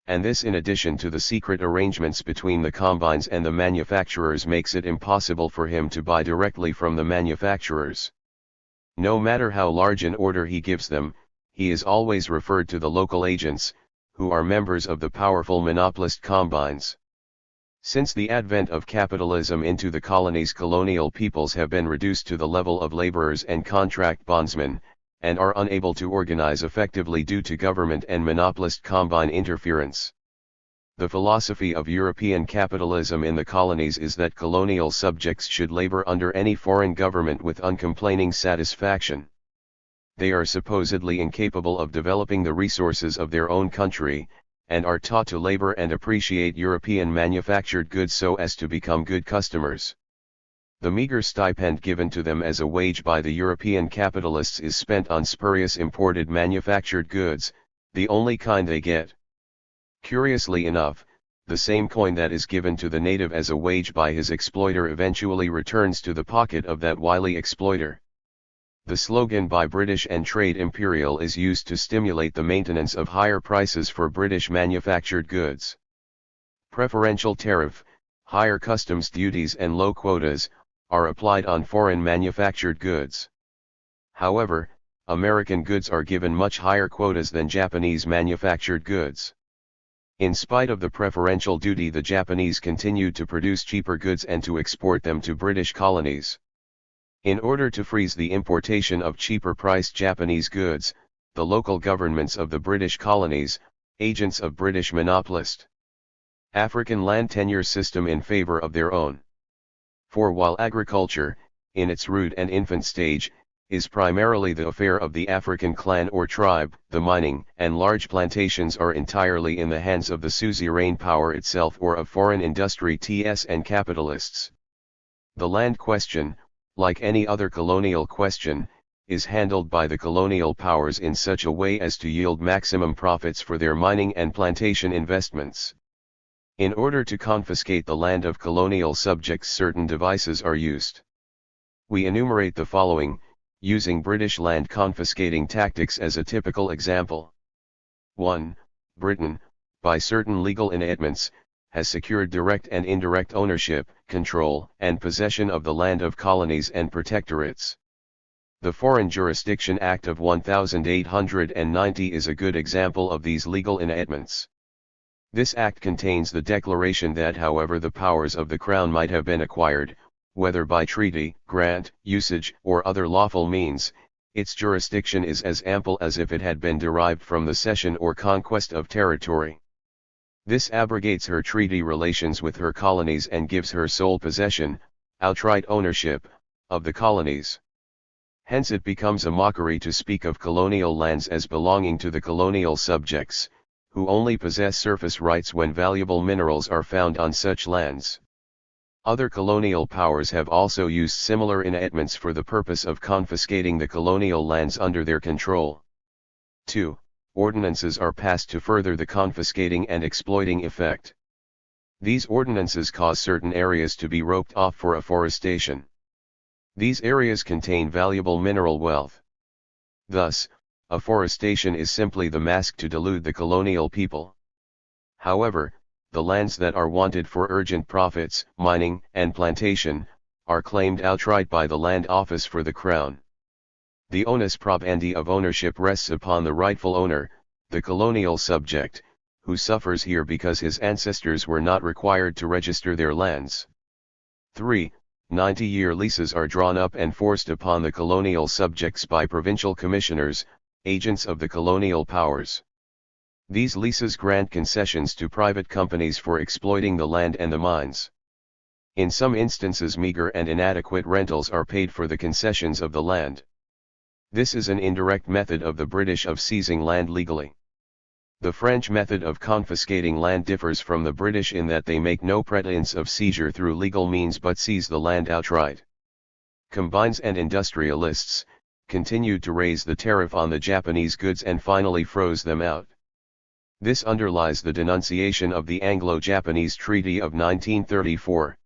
And this, in addition to the secret arrangements between the combines and the manufacturers, makes it impossible for him to buy directly from the manufacturers. No matter how large an order he gives them, he is always referred to the local agents, who are members of the powerful monopolist combines. Since the advent of capitalism into the colonies, colonial peoples have been reduced to the level of laborers and contract bondsmen, and are unable to organize effectively due to government and monopolist combine interference. The philosophy of European capitalism in the colonies is that colonial subjects should labor under any foreign government with uncomplaining satisfaction. They are supposedly incapable of developing the resources of their own country, and are taught to labor and appreciate European manufactured goods so as to become good customers. The meager stipend given to them as a wage by the European capitalists is spent on spurious imported manufactured goods, the only kind they get. Curiously enough, the same coin that is given to the native as a wage by his exploiter eventually returns to the pocket of that wily exploiter. The slogan "Buy British and Trade Imperial" is used to stimulate the maintenance of higher prices for British manufactured goods. Preferential tariff, higher customs duties and low quotas, are applied on foreign manufactured goods. However, American goods are given much higher quotas than Japanese manufactured goods. In spite of the preferential duty, the Japanese continued to produce cheaper goods and to export them to British colonies. In order to freeze the importation of cheaper-priced Japanese goods, the local governments of the British colonies, agents of British monopolist African land tenure system in favor of their own. For while agriculture, in its rude and infant stage, is primarily the affair of the African clan or tribe, the mining and large plantations are entirely in the hands of the suzerain power itself or of foreign industries and capitalists. The land question, like any other colonial question, is handled by the colonial powers in such a way as to yield maximum profits for their mining and plantation investments. In order to confiscate the land of colonial subjects, certain devices are used. We enumerate the following, using British land confiscating tactics as a typical example. 1. Britain, by certain legal enactments, has secured direct and indirect ownership, control, and possession of the land of colonies and protectorates. The Foreign Jurisdiction Act of 1890 is a good example of these legal enactments. This act contains the declaration that however the powers of the Crown might have been acquired, whether by treaty, grant, usage, or other lawful means, its jurisdiction is as ample as if it had been derived from the cession or conquest of territory. This abrogates her treaty relations with her colonies and gives her sole possession, outright ownership, of the colonies. Hence it becomes a mockery to speak of colonial lands as belonging to the colonial subjects, who only possess surface rights when valuable minerals are found on such lands. Other colonial powers have also used similar enactments for the purpose of confiscating the colonial lands under their control. 2. Ordinances are passed to further the confiscating and exploiting effect. These ordinances cause certain areas to be roped off for afforestation. These areas contain valuable mineral wealth. Thus, afforestation is simply the mask to delude the colonial people. However, the lands that are wanted for urgent profits, mining and plantation, are claimed outright by the Land Office for the Crown. The onus probandi of ownership rests upon the rightful owner, the colonial subject, who suffers here because his ancestors were not required to register their lands. 3. 90-year leases are drawn up and forced upon the colonial subjects by provincial commissioners, agents of the colonial powers. These leases grant concessions to private companies for exploiting the land and the mines. In some instances meager and inadequate rentals are paid for the concessions of the land. This is an indirect method of the British of seizing land legally. The French method of confiscating land differs from the British in that they make no pretense of seizure through legal means but seize the land outright. Combines and industrialists continued to raise the tariff on the Japanese goods and finally froze them out. This underlies the denunciation of the Anglo-Japanese Treaty of 1934.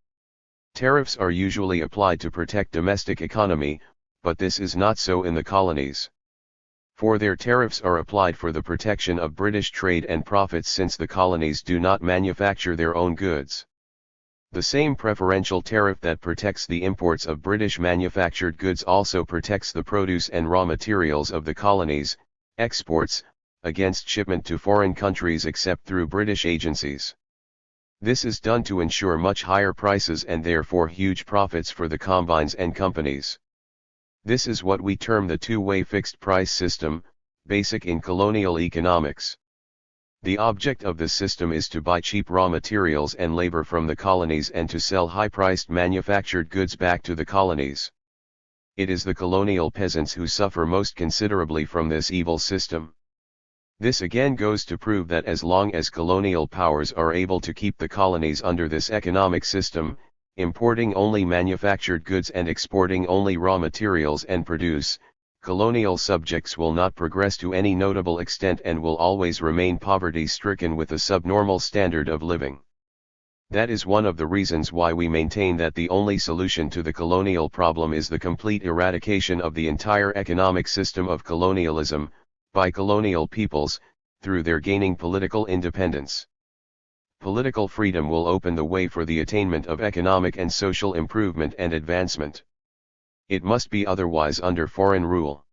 Tariffs are usually applied to protect domestic economy, but this is not so in the colonies. For their tariffs are applied for the protection of British trade and profits since the colonies do not manufacture their own goods. The same preferential tariff that protects the imports of British manufactured goods also protects the produce and raw materials of the colonies, exports, against shipment to foreign countries except through British agencies. This is done to ensure much higher prices and therefore huge profits for the combines and companies. This is what we term the two-way fixed price system, basic in colonial economics. The object of this system is to buy cheap raw materials and labor from the colonies and to sell high-priced manufactured goods back to the colonies. It is the colonial peasants who suffer most considerably from this evil system. This again goes to prove that as long as colonial powers are able to keep the colonies under this economic system, importing only manufactured goods and exporting only raw materials and produce, colonial subjects will not progress to any notable extent and will always remain poverty-stricken with a subnormal standard of living. That is one of the reasons why we maintain that the only solution to the colonial problem is the complete eradication of the entire economic system of colonialism, by colonial peoples, through their gaining political independence. Political freedom will open the way for the attainment of economic and social improvement and advancement. It must be otherwise under foreign rule.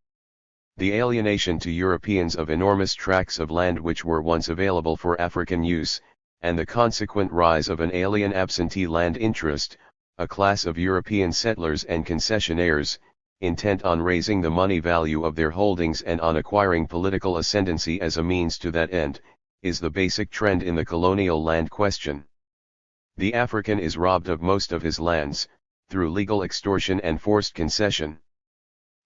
The alienation to Europeans of enormous tracts of land which were once available for African use, and the consequent rise of an alien absentee land interest, a class of European settlers and concessionaires, intent on raising the money value of their holdings and on acquiring political ascendancy as a means to that end, is the basic trend in the colonial land question. The African is robbed of most of his lands, through legal extortion and forced concession.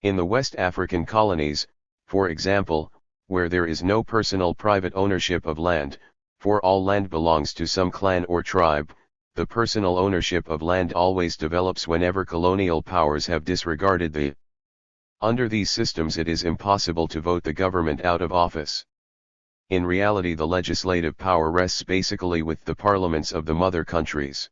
In the West African colonies, for example, where there is no personal private ownership of land, for all land belongs to some clan or tribe, the personal ownership of land always develops whenever colonial powers have disregarded the. Under these systems it is impossible to vote the government out of office. In reality the legislative power rests basically with the parliaments of the mother countries.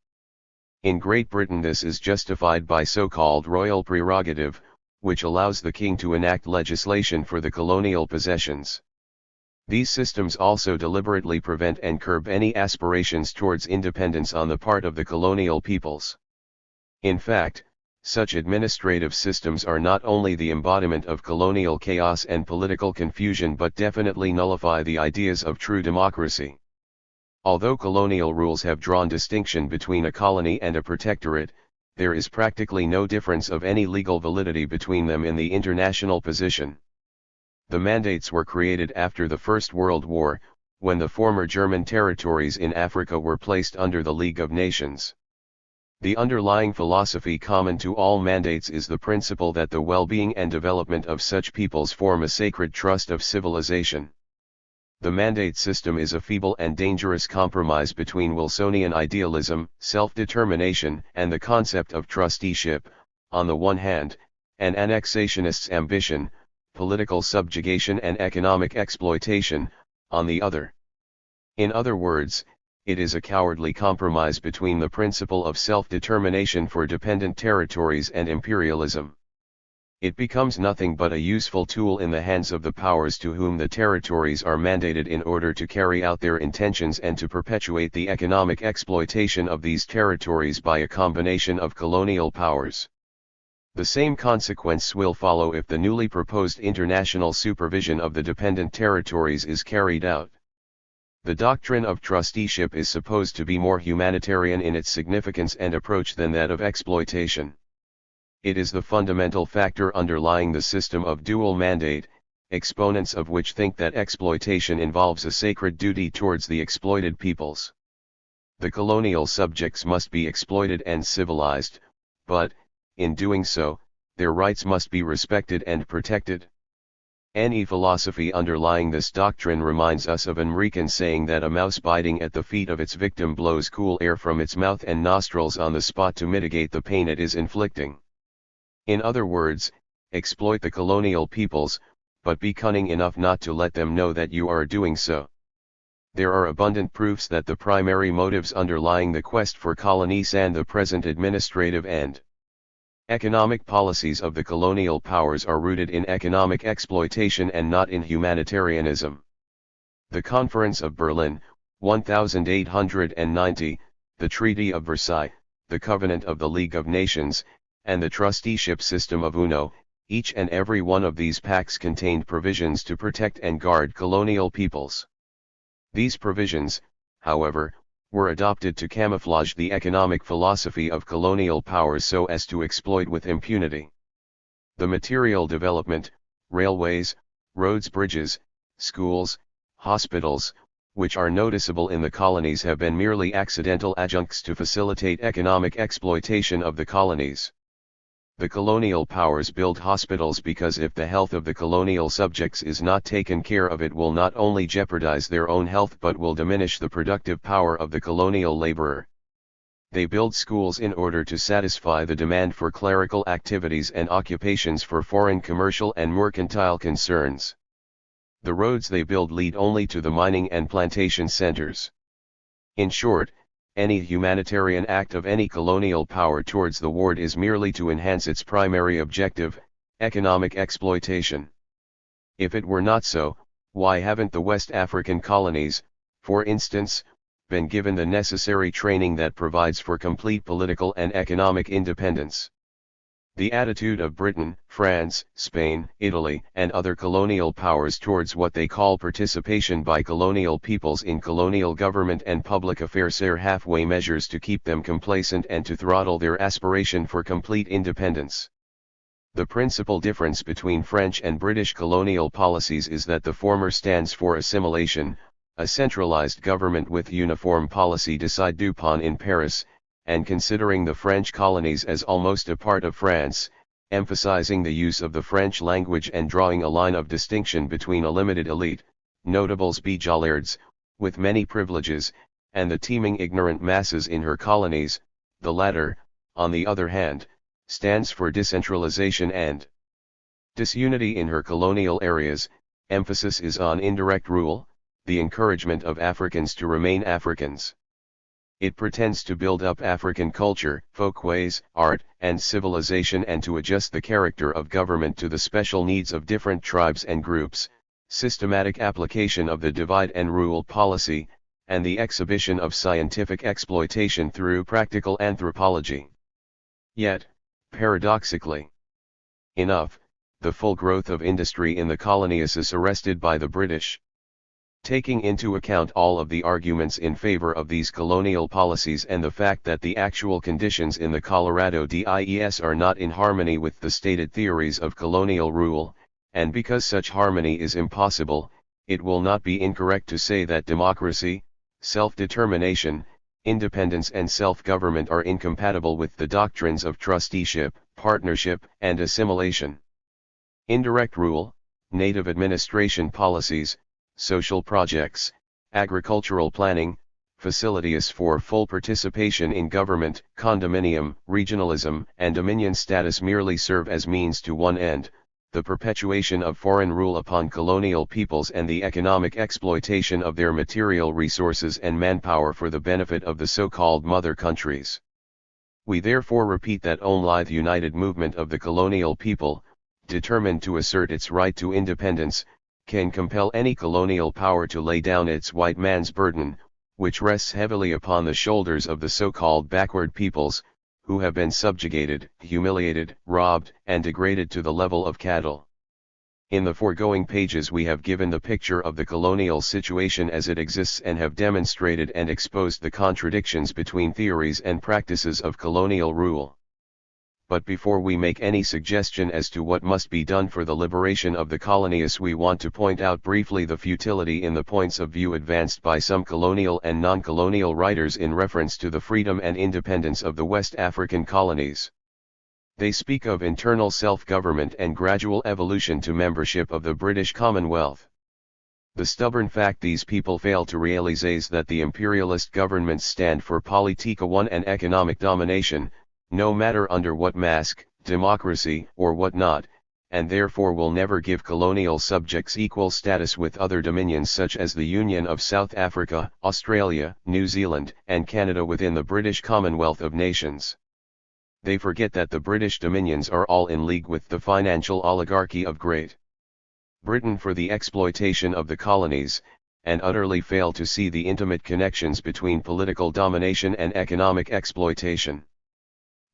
In Great Britain this is justified by so-called royal prerogative, which allows the king to enact legislation for the colonial possessions. These systems also deliberately prevent and curb any aspirations towards independence on the part of the colonial peoples. In fact, such administrative systems are not only the embodiment of colonial chaos and political confusion but definitely nullify the ideas of true democracy. Although colonial rules have drawn distinction between a colony and a protectorate, there is practically no difference of any legal validity between them in the international position. The mandates were created after the First World War, when the former German territories in Africa were placed under the League of Nations. The underlying philosophy common to all mandates is the principle that the well-being and development of such peoples form a sacred trust of civilization. The mandate system is a feeble and dangerous compromise between Wilsonian idealism, self-determination, and the concept of trusteeship, on the one hand, and annexationist's ambition, political subjugation and economic exploitation, on the other. In other words, it is a cowardly compromise between the principle of self-determination for dependent territories and imperialism. It becomes nothing but a useful tool in the hands of the powers to whom the territories are mandated in order to carry out their intentions and to perpetuate the economic exploitation of these territories by a combination of colonial powers. The same consequence will follow if the newly proposed international supervision of the dependent territories is carried out. The doctrine of trusteeship is supposed to be more humanitarian in its significance and approach than that of exploitation. It is the fundamental factor underlying the system of dual mandate, exponents of which think that exploitation involves a sacred duty towards the exploited peoples. The colonial subjects must be exploited and civilized, but, in doing so, their rights must be respected and protected. Any philosophy underlying this doctrine reminds us of Enrique's saying that a mouse biting at the feet of its victim blows cool air from its mouth and nostrils on the spot to mitigate the pain it is inflicting. In other words, exploit the colonial peoples, but be cunning enough not to let them know that you are doing so. There are abundant proofs that the primary motives underlying the quest for colonies and the present administrative and economic policies of the colonial powers are rooted in economic exploitation and not in humanitarianism. The Conference of Berlin, 1890, the Treaty of Versailles, the Covenant of the League of Nations, and the trusteeship system of UNO, each and every one of these pacts contained provisions to protect and guard colonial peoples. These provisions, however, were adopted to camouflage the economic philosophy of colonial powers so as to exploit with impunity. The material development, railways, roads, bridges, schools, hospitals, which are noticeable in the colonies have been merely accidental adjuncts to facilitate economic exploitation of the colonies. The colonial powers build hospitals because if the health of the colonial subjects is not taken care of, it will not only jeopardize their own health but will diminish the productive power of the colonial laborer. They build schools in order to satisfy the demand for clerical activities and occupations for foreign commercial and mercantile concerns. The roads they build lead only to the mining and plantation centers. In short, any humanitarian act of any colonial power towards the world is merely to enhance its primary objective, economic exploitation. If it were not so, why haven't the West African colonies, for instance, been given the necessary training that provides for complete political and economic independence? The attitude of Britain, France, Spain, Italy, and other colonial powers towards what they call participation by colonial peoples in colonial government and public affairs are halfway measures to keep them complacent and to throttle their aspiration for complete independence. The principal difference between French and British colonial policies is that the former stands for assimilation, a centralized government with uniform policy decided upon in Paris, and considering the French colonies as almost a part of France, emphasizing the use of the French language and drawing a line of distinction between a limited elite, notables bejollards, with many privileges, and the teeming ignorant masses in her colonies. The latter, on the other hand, stands for decentralization and disunity in her colonial areas. Emphasis is on indirect rule, the encouragement of Africans to remain Africans. It pretends to build up African culture, folkways, art, and civilization and to adjust the character of government to the special needs of different tribes and groups, systematic application of the divide and rule policy, and the exhibition of scientific exploitation through practical anthropology. Yet, paradoxically enough, the full growth of industry in the colonies is arrested by the British. Taking into account all of the arguments in favor of these colonial policies and the fact that the actual conditions in the Colorado DIES are not in harmony with the stated theories of colonial rule, and because such harmony is impossible, it will not be incorrect to say that democracy, self-determination, independence and self-government are incompatible with the doctrines of trusteeship, partnership, and assimilation. Indirect rule, native administration policies, social projects, agricultural planning, facilities for full participation in government, condominium, regionalism, and dominion status merely serve as means to one end, the perpetuation of foreign rule upon colonial peoples and the economic exploitation of their material resources and manpower for the benefit of the so-called mother countries. We therefore repeat that only the united movement of the colonial people, determined to assert its right to independence, can compel any colonial power to lay down its white man's burden, which rests heavily upon the shoulders of the so-called backward peoples, who have been subjugated, humiliated, robbed, and degraded to the level of cattle. In the foregoing pages we have given the picture of the colonial situation as it exists and have demonstrated and exposed the contradictions between theories and practices of colonial rule. But before we make any suggestion as to what must be done for the liberation of the colonies, we want to point out briefly the futility in the points of view advanced by some colonial and non-colonial writers in reference to the freedom and independence of the West African colonies. They speak of internal self-government and gradual evolution to membership of the British Commonwealth. The stubborn fact these people fail to realize is that the imperialist governments stand for politica one and economic domination, no matter under what mask, democracy or what not, and therefore will never give colonial subjects equal status with other dominions such as the Union of South Africa, Australia, New Zealand, and Canada within the British Commonwealth of Nations. They forget that the British dominions are all in league with the financial oligarchy of Great Britain for the exploitation of the colonies, and utterly fail to see the intimate connections between political domination and economic exploitation.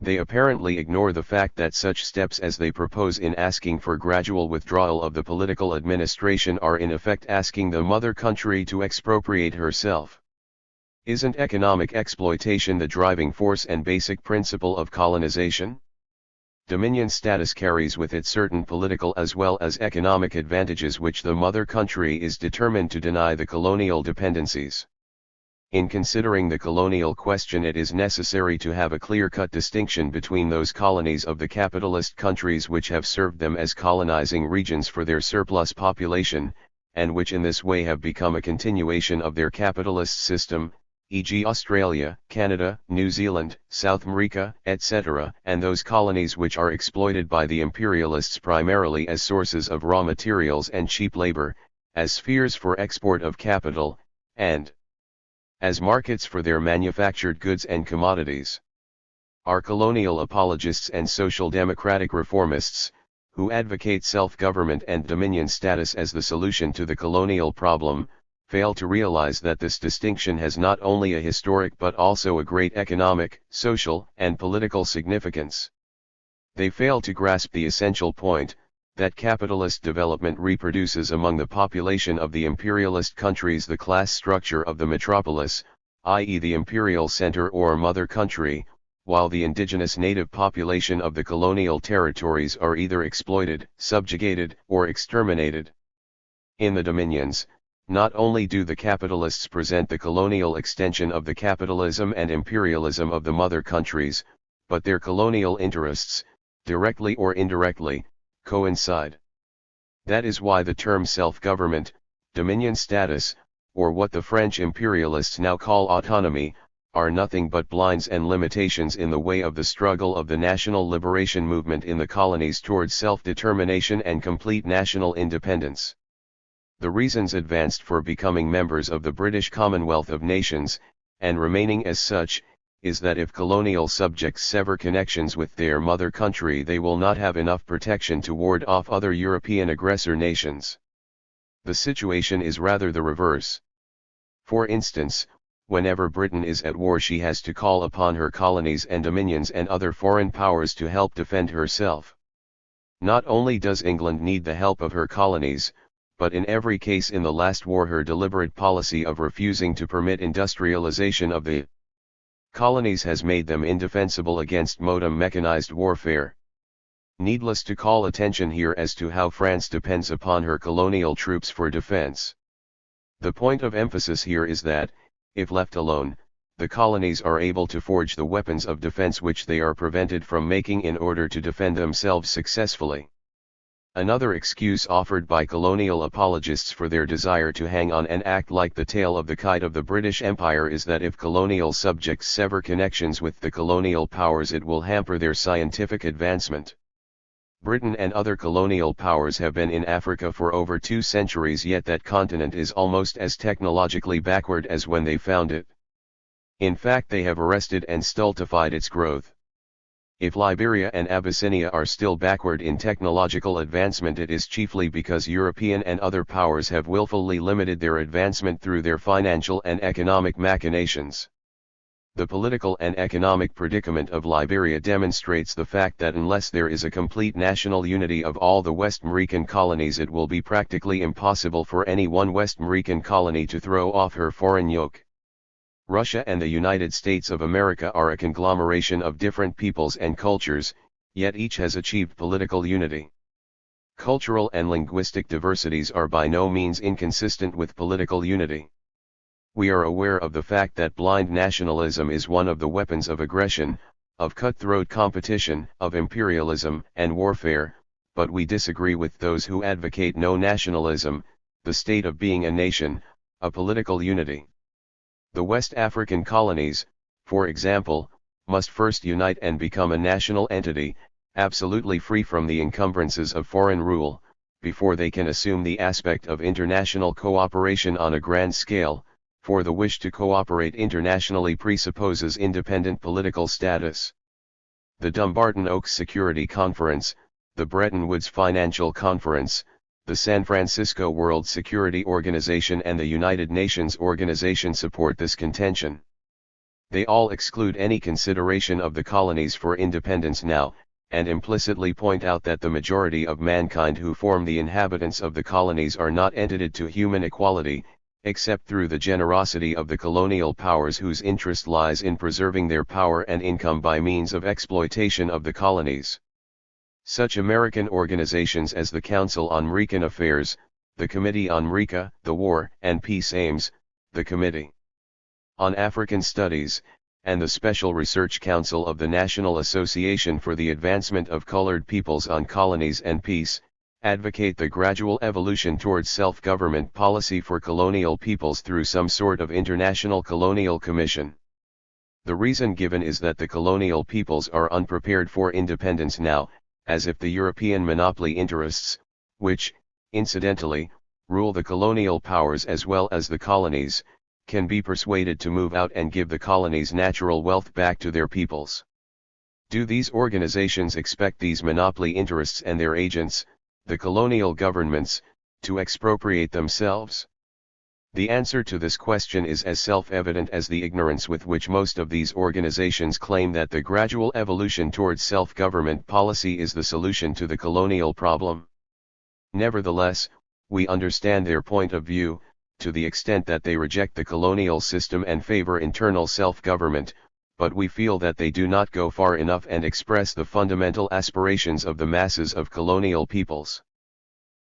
They apparently ignore the fact that such steps as they propose in asking for gradual withdrawal of the political administration are in effect asking the mother country to expropriate herself. Isn't economic exploitation the driving force and basic principle of colonization? Dominion status carries with it certain political as well as economic advantages which the mother country is determined to deny the colonial dependencies. In considering the colonial question, it is necessary to have a clear-cut distinction between those colonies of the capitalist countries which have served them as colonizing regions for their surplus population, and which in this way have become a continuation of their capitalist system, e.g. Australia, Canada, New Zealand, South America, etc., and those colonies which are exploited by the imperialists primarily as sources of raw materials and cheap labor, as spheres for export of capital, and as markets for their manufactured goods and commodities. Are colonial apologists and social democratic reformists, who advocate self-government and dominion status as the solution to the colonial problem, fail to realize that this distinction has not only a historic but also a great economic, social, and political significance. They fail to grasp the essential point, that capitalist development reproduces among the population of the imperialist countries the class structure of the metropolis, i.e. the imperial center or mother country, while the indigenous native population of the colonial territories are either exploited, subjugated, or exterminated. In the dominions, not only do the capitalists present the colonial extension of the capitalism and imperialism of the mother countries, but their colonial interests, directly or indirectly, coincide. That is why the term self-government, dominion status, or what the French imperialists now call autonomy, are nothing but blinds and limitations in the way of the struggle of the national liberation movement in the colonies towards self-determination and complete national independence. The reasons advanced for becoming members of the British Commonwealth of Nations, and remaining as such, is that if colonial subjects sever connections with their mother country, they will not have enough protection to ward off other European aggressor nations. The situation is rather the reverse. For instance, whenever Britain is at war, she has to call upon her colonies and dominions and other foreign powers to help defend herself. Not only does England need the help of her colonies, but in every case in the last war her deliberate policy of refusing to permit industrialization of the colonies has made them indefensible against modern mechanized warfare. Needless to call attention here as to how France depends upon her colonial troops for defense. The point of emphasis here is that, if left alone, the colonies are able to forge the weapons of defense which they are prevented from making in order to defend themselves successfully. Another excuse offered by colonial apologists for their desire to hang on and act like the tail of the kite of the British Empire is that if colonial subjects sever connections with the colonial powers, it will hamper their scientific advancement. Britain and other colonial powers have been in Africa for over 2 centuries, yet that continent is almost as technologically backward as when they found it. In fact, they have arrested and stultified its growth. If Liberia and Abyssinia are still backward in technological advancement, it is chiefly because European and other powers have willfully limited their advancement through their financial and economic machinations. The political and economic predicament of Liberia demonstrates the fact that unless there is a complete national unity of all the West American colonies, it will be practically impossible for any one West American colony to throw off her foreign yoke. Russia and the United States of America are a conglomeration of different peoples and cultures, yet each has achieved political unity. Cultural and linguistic diversities are by no means inconsistent with political unity. We are aware of the fact that blind nationalism is one of the weapons of aggression, of cutthroat competition, of imperialism and warfare, but we disagree with those who advocate no nationalism, the state of being a nation, a political unity. The West African colonies, for example, must first unite and become a national entity, absolutely free from the encumbrances of foreign rule, before they can assume the aspect of international cooperation on a grand scale, for the wish to cooperate internationally presupposes independent political status. The Dumbarton Oaks Security Conference, the Bretton Woods Financial Conference, the San Francisco World Security Organization and the United Nations Organization support this contention. They all exclude any consideration of the colonies for independence now, and implicitly point out that the majority of mankind who form the inhabitants of the colonies are not entitled to human equality, except through the generosity of the colonial powers whose interest lies in preserving their power and income by means of exploitation of the colonies. Such American organizations as the Council on American Affairs, the Committee on America, the War and Peace Aims, the Committee on African Studies, and the Special Research Council of the National Association for the Advancement of Colored Peoples on Colonies and Peace, advocate the gradual evolution towards self-government policy for colonial peoples through some sort of international colonial commission. The reason given is that the colonial peoples are unprepared for independence now, as if the European monopoly interests, which, incidentally, rule the colonial powers as well as the colonies, can be persuaded to move out and give the colony's natural wealth back to their peoples. Do these organizations expect these monopoly interests and their agents, the colonial governments, to expropriate themselves? The answer to this question is as self-evident as the ignorance with which most of these organizations claim that the gradual evolution towards self-government policy is the solution to the colonial problem. Nevertheless, we understand their point of view, to the extent that they reject the colonial system and favor internal self-government, but we feel that they do not go far enough and express the fundamental aspirations of the masses of colonial peoples.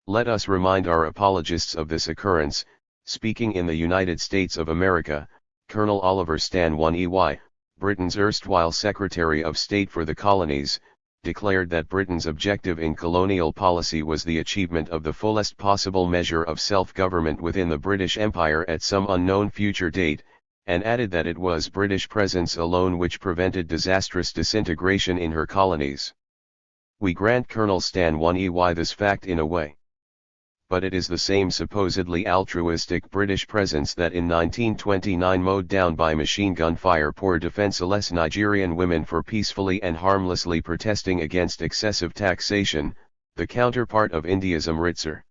Let us remind our apologists of this occurrence. Speaking in the United States of America, Colonel Oliver Stanton EY, Britain's erstwhile Secretary of State for the Colonies, declared that Britain's objective in colonial policy was the achievement of the fullest possible measure of self-government within the British Empire at some unknown future date, and added that it was British presence alone which prevented disastrous disintegration in her colonies. We grant Colonel Stanton EY this fact in a way. But it is the same supposedly altruistic British presence that in 1929 mowed down by machine gun fire poor defenseless Nigerian women for peacefully and harmlessly protesting against excessive taxation, the counterpart of India's Amritsar.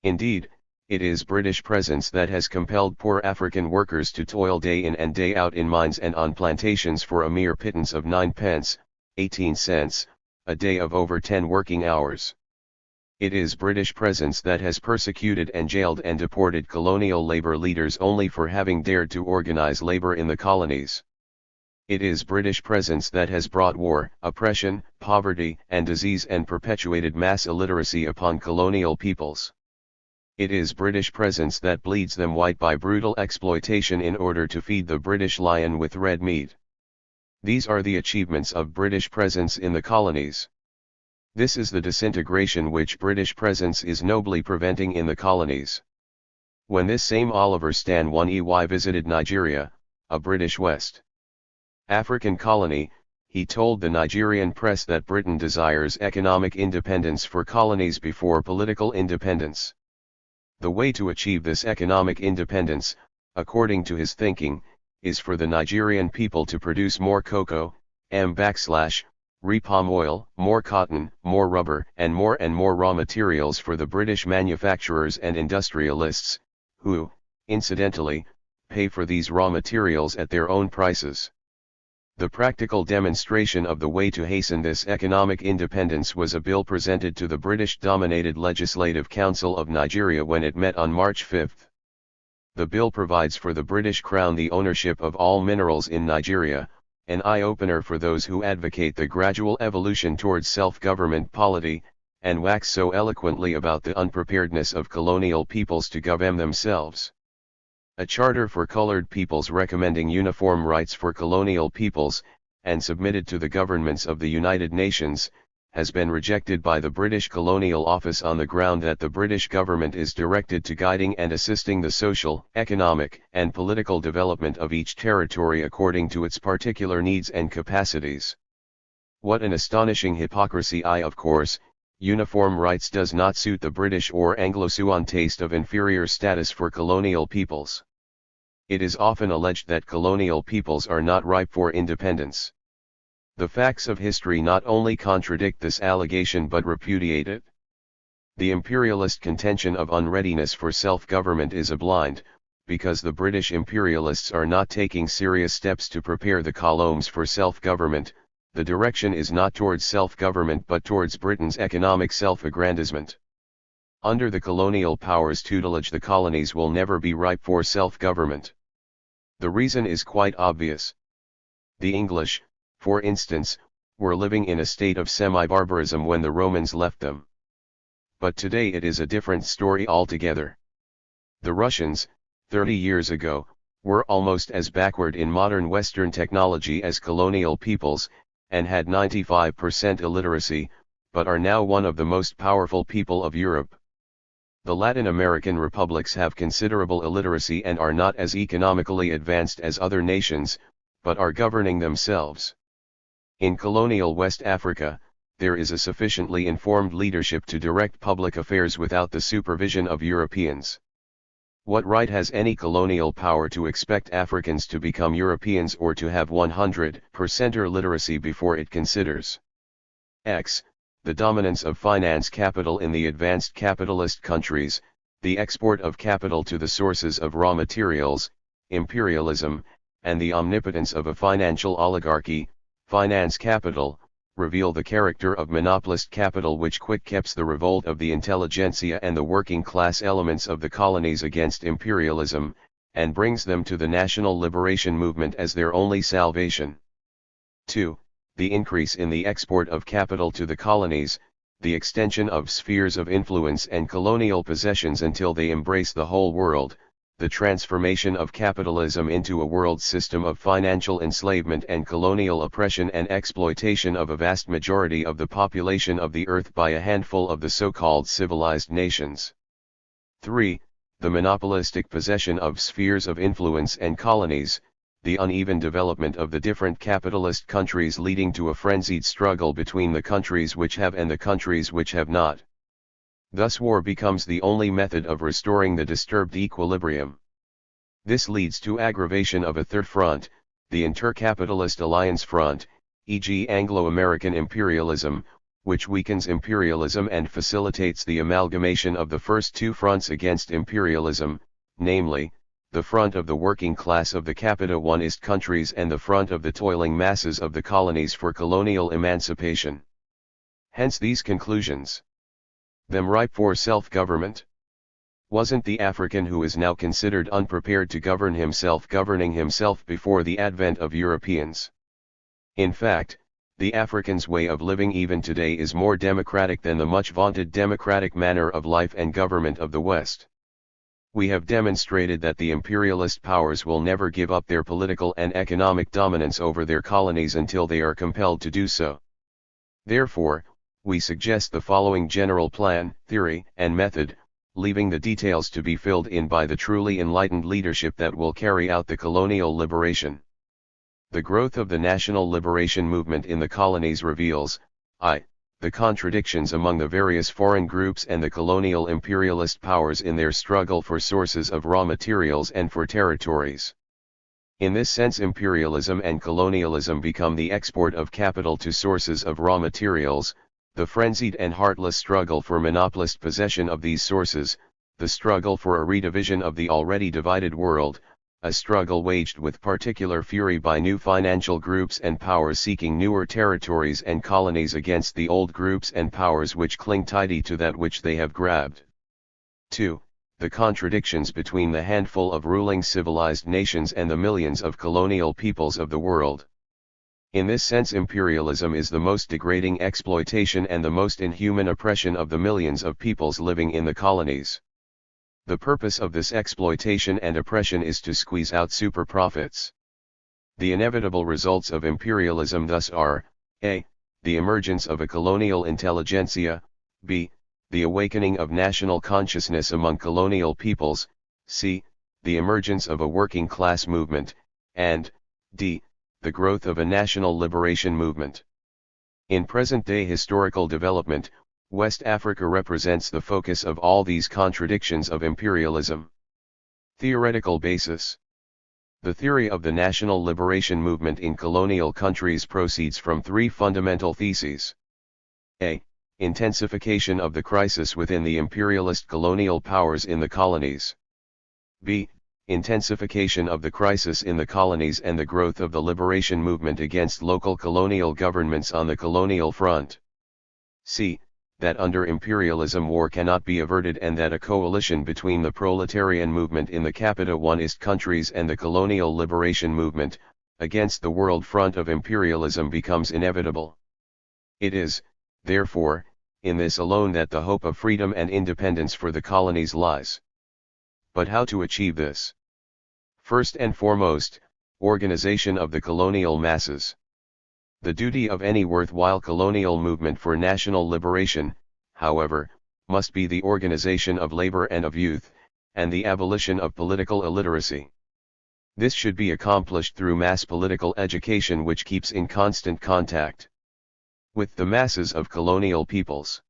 Indeed, it is British presence that has compelled poor African workers to toil day in and day out in mines and on plantations for a mere pittance of 9 pence, 18 cents, a day of over 10 working hours. It is British presence that has persecuted and jailed and deported colonial labor leaders only for having dared to organize labor in the colonies. It is British presence that has brought war, oppression, poverty, and disease and perpetuated mass illiteracy upon colonial peoples. It is British presence that bleeds them white by brutal exploitation in order to feed the British lion with red meat. These are the achievements of British presence in the colonies. This is the disintegration which British presence is nobly preventing in the colonies. When this same Oliver Stanton EY visited Nigeria, a British West African colony, he told the Nigerian press that Britain desires economic independence for colonies before political independence. The way to achieve this economic independence, according to his thinking, is for the Nigerian people to produce more cocoa, palm oil, more cotton, more rubber, and more raw materials for the British manufacturers and industrialists, who, incidentally, pay for these raw materials at their own prices. The practical demonstration of the way to hasten this economic independence was a bill presented to the British-dominated Legislative Council of Nigeria when it met on March 5. The bill provides for the British Crown the ownership of all minerals in Nigeria, an eye-opener for those who advocate the gradual evolution towards self-government polity, and wax so eloquently about the unpreparedness of colonial peoples to govern themselves. A charter for colored peoples recommending uniform rights for colonial peoples, and submitted to the governments of the United Nations, has been rejected by the British Colonial Office on the ground that the British government is directed to guiding and assisting the social, economic, and political development of each territory according to its particular needs and capacities. What an astonishing hypocrisy! Of course, uniform rights does not suit the British or Anglo-Saxon taste of inferior status for colonial peoples. It is often alleged that colonial peoples are not ripe for independence. The facts of history not only contradict this allegation but repudiate it. The imperialist contention of unreadiness for self-government is a blind, because the British imperialists are not taking serious steps to prepare the colonies for self-government. The direction is not towards self-government but towards Britain's economic self-aggrandizement. Under the colonial powers' tutelage the colonies will never be ripe for self-government. The reason is quite obvious. The English, for instance, were living in a state of semi-barbarism when the Romans left them. But today it is a different story altogether. The Russians, 30 years ago, were almost as backward in modern Western technology as colonial peoples, and had 95% illiteracy, but are now one of the most powerful people of Europe. The Latin American republics have considerable illiteracy and are not as economically advanced as other nations, but are governing themselves. In colonial West Africa, there is a sufficiently informed leadership to direct public affairs without the supervision of Europeans. What right has any colonial power to expect Africans to become Europeans or to have 100% literacy before it considers x. The dominance of finance capital in the advanced capitalist countries, the export of capital to the sources of raw materials, imperialism, and the omnipotence of a financial oligarchy, finance capital, reveal the character of monopolist capital which quick-keeps the revolt of the intelligentsia and the working class elements of the colonies against imperialism, and brings them to the national liberation movement as their only salvation. 2. The increase in the export of capital to the colonies, the extension of spheres of influence and colonial possessions until they embrace the whole world, the transformation of capitalism into a world system of financial enslavement and colonial oppression and exploitation of a vast majority of the population of the earth by a handful of the so-called civilized nations. 3. The monopolistic possession of spheres of influence and colonies, the uneven development of the different capitalist countries leading to a frenzied struggle between the countries which have and the countries which have not. Thus war becomes the only method of restoring the disturbed equilibrium. This leads to aggravation of a third front, the inter-capitalist alliance front, e.g. Anglo-American imperialism, which weakens imperialism and facilitates the amalgamation of the first two fronts against imperialism, namely, the front of the working class of the capitalist countries and the front of the toiling masses of the colonies for colonial emancipation. Hence these conclusions. Them ripe for self-government? Wasn't the African who is now considered unprepared to govern himself governing himself before the advent of Europeans? In fact, the African's way of living even today is more democratic than the much vaunted democratic manner of life and government of the West. We have demonstrated that the imperialist powers will never give up their political and economic dominance over their colonies until they are compelled to do so. Therefore, we suggest the following general plan, theory, and method, leaving the details to be filled in by the truly enlightened leadership that will carry out the colonial liberation. The growth of the national liberation movement in the colonies reveals, I. The contradictions among the various foreign groups and the colonial imperialist powers in their struggle for sources of raw materials and for territories. In this sense, imperialism and colonialism become the export of capital to sources of raw materials, the frenzied and heartless struggle for monopolist possession of these sources, the struggle for a redivision of the already divided world, a struggle waged with particular fury by new financial groups and powers seeking newer territories and colonies against the old groups and powers which cling tightly to that which they have grabbed. 2. The contradictions between the handful of ruling civilized nations and the millions of colonial peoples of the world. In this sense, imperialism is the most degrading exploitation and the most inhuman oppression of the millions of peoples living in the colonies. The purpose of this exploitation and oppression is to squeeze out super profits. The inevitable results of imperialism thus are, a. The emergence of a colonial intelligentsia, b. The awakening of national consciousness among colonial peoples, c. The emergence of a working class movement, and d. The growth of a national liberation movement. In present-day historical development, West Africa represents the focus of all these contradictions of imperialism. Theoretical basis. The theory of the national liberation movement in colonial countries proceeds from three fundamental theses. A. Intensification of the crisis within the imperialist colonial powers in the colonies. B. Intensification of the crisis in the colonies and the growth of the liberation movement against local colonial governments on the colonial front. C. That under imperialism war cannot be averted and that a coalition between the proletarian movement in the capitalist countries and the colonial liberation movement, against the world front of imperialism becomes inevitable. It is, therefore, in this alone that the hope of freedom and independence for the colonies lies. But how to achieve this? First and foremost, organization of the colonial masses. The duty of any worthwhile colonial movement for national liberation, however, must be the organization of labor and of youth, and the abolition of political illiteracy. This should be accomplished through mass political education which keeps in constant contact with the masses of colonial peoples.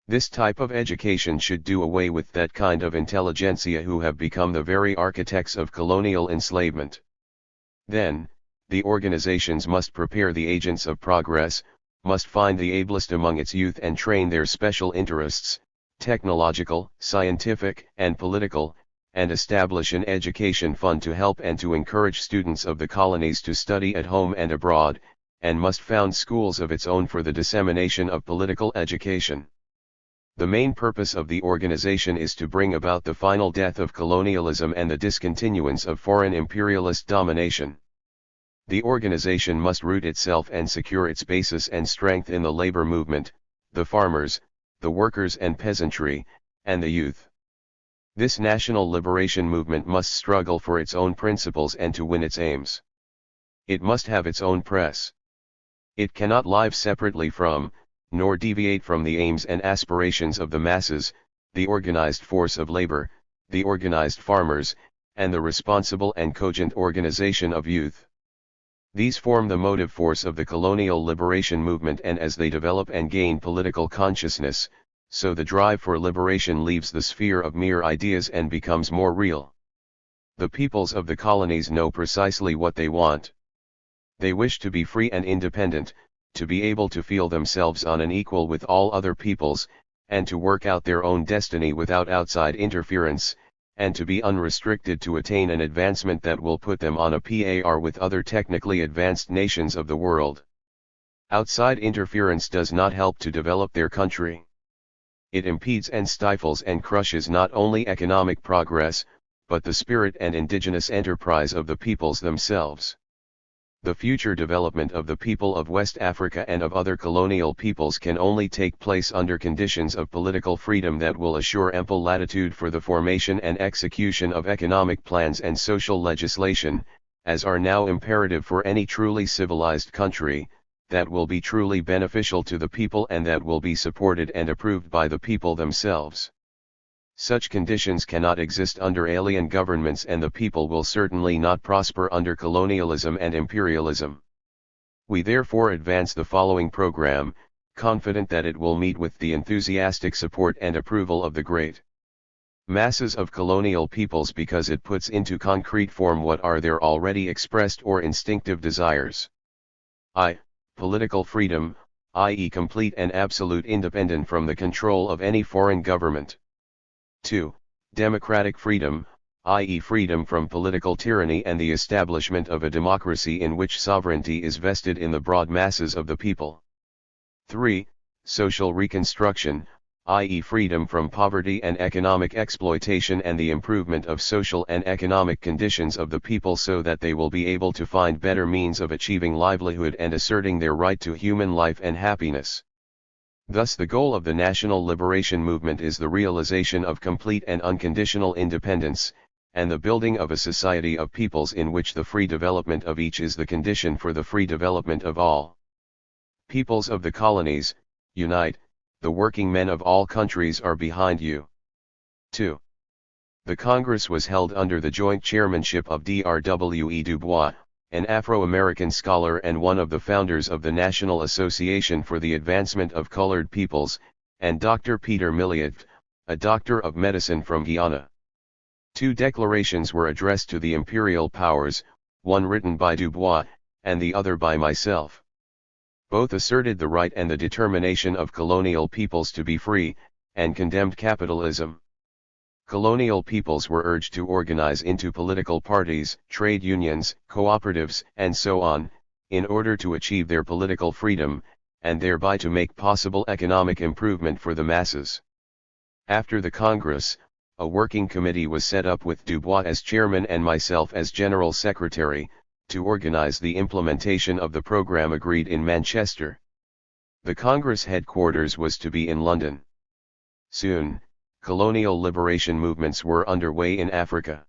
This type of education should do away with that kind of intelligentsia who have become the very architects of colonial enslavement. Then, the organizations must prepare the agents of progress, must find the ablest among its youth and train their special interests, technological, scientific, and political, and establish an education fund to help and to encourage students of the colonies to study at home and abroad, and must found schools of its own for the dissemination of political education. The main purpose of the organization is to bring about the final death of colonialism and the discontinuance of foreign imperialist domination. The organization must root itself and secure its basis and strength in the labor movement, the farmers, the workers and peasantry, and the youth. This national liberation movement must struggle for its own principles and to win its aims. It must have its own press. It cannot live separately from, nor deviate from the aims and aspirations of the masses, the organized force of labor, the organized farmers, and the responsible and cogent organization of youth. These form the motive force of the colonial liberation movement, and as they develop and gain political consciousness, so the drive for liberation leaves the sphere of mere ideas and becomes more real. The peoples of the colonies know precisely what they want. They wish to be free and independent, to be able to feel themselves on an equal with all other peoples, and to work out their own destiny without outside interference, and to be unrestricted to attain an advancement that will put them on a par with other technically advanced nations of the world. Outside interference does not help to develop their country. It impedes and stifles and crushes not only economic progress, but the spirit and indigenous enterprise of the peoples themselves. The future development of the people of West Africa and of other colonial peoples can only take place under conditions of political freedom that will assure ample latitude for the formation and execution of economic plans and social legislation, as are now imperative for any truly civilized country, that will be truly beneficial to the people and that will be supported and approved by the people themselves. Such conditions cannot exist under alien governments, and the people will certainly not prosper under colonialism and imperialism. We therefore advance the following program, confident that it will meet with the enthusiastic support and approval of the great masses of colonial peoples, because it puts into concrete form what are their already expressed or instinctive desires. I. Political freedom, i.e. complete and absolute independence from the control of any foreign government. 2. Democratic freedom, i.e. freedom from political tyranny and the establishment of a democracy in which sovereignty is vested in the broad masses of the people. 3. Social reconstruction, i.e. freedom from poverty and economic exploitation and the improvement of social and economic conditions of the people so that they will be able to find better means of achieving livelihood and asserting their right to human life and happiness. Thus the goal of the national liberation movement is the realization of complete and unconditional independence, and the building of a society of peoples in which the free development of each is the condition for the free development of all. Peoples of the colonies, unite, the working men of all countries are behind you. 2. The Congress was held under the joint chairmanship of Dr. W. E. Du Bois, an Afro-American scholar and one of the founders of the National Association for the Advancement of Colored Peoples, and Dr. Peter Milliot, a doctor of medicine from Guyana. 2 declarations were addressed to the imperial powers, one written by Du Bois, and the other by myself. Both asserted the right and the determination of colonial peoples to be free, and condemned capitalism. Colonial peoples were urged to organize into political parties, trade unions, cooperatives, and so on, in order to achieve their political freedom, and thereby to make possible economic improvement for the masses. After the Congress, a working committee was set up with Du Bois as chairman and myself as general secretary, to organize the implementation of the program agreed in Manchester. The Congress headquarters was to be in London. Soon, colonial liberation movements were underway in Africa.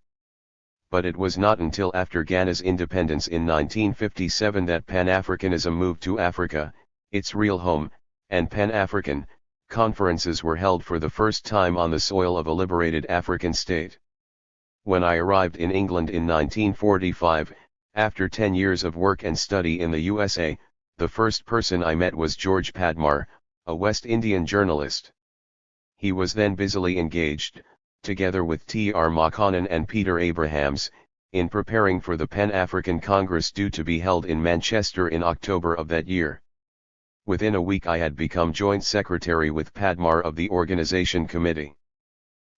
But it was not until after Ghana's independence in 1957 that Pan-Africanism moved to Africa, its real home, and Pan-African conferences were held for the first time on the soil of a liberated African state. When I arrived in England in 1945, after 10 years of work and study in the USA, the first person I met was George Padmar, a West Indian journalist. He was then busily engaged, together with T.R. Makanan and Peter Abrahams, in preparing for the Pan-African Congress due to be held in Manchester in October of that year. Within a week I had become joint secretary with Padmar of the organization committee.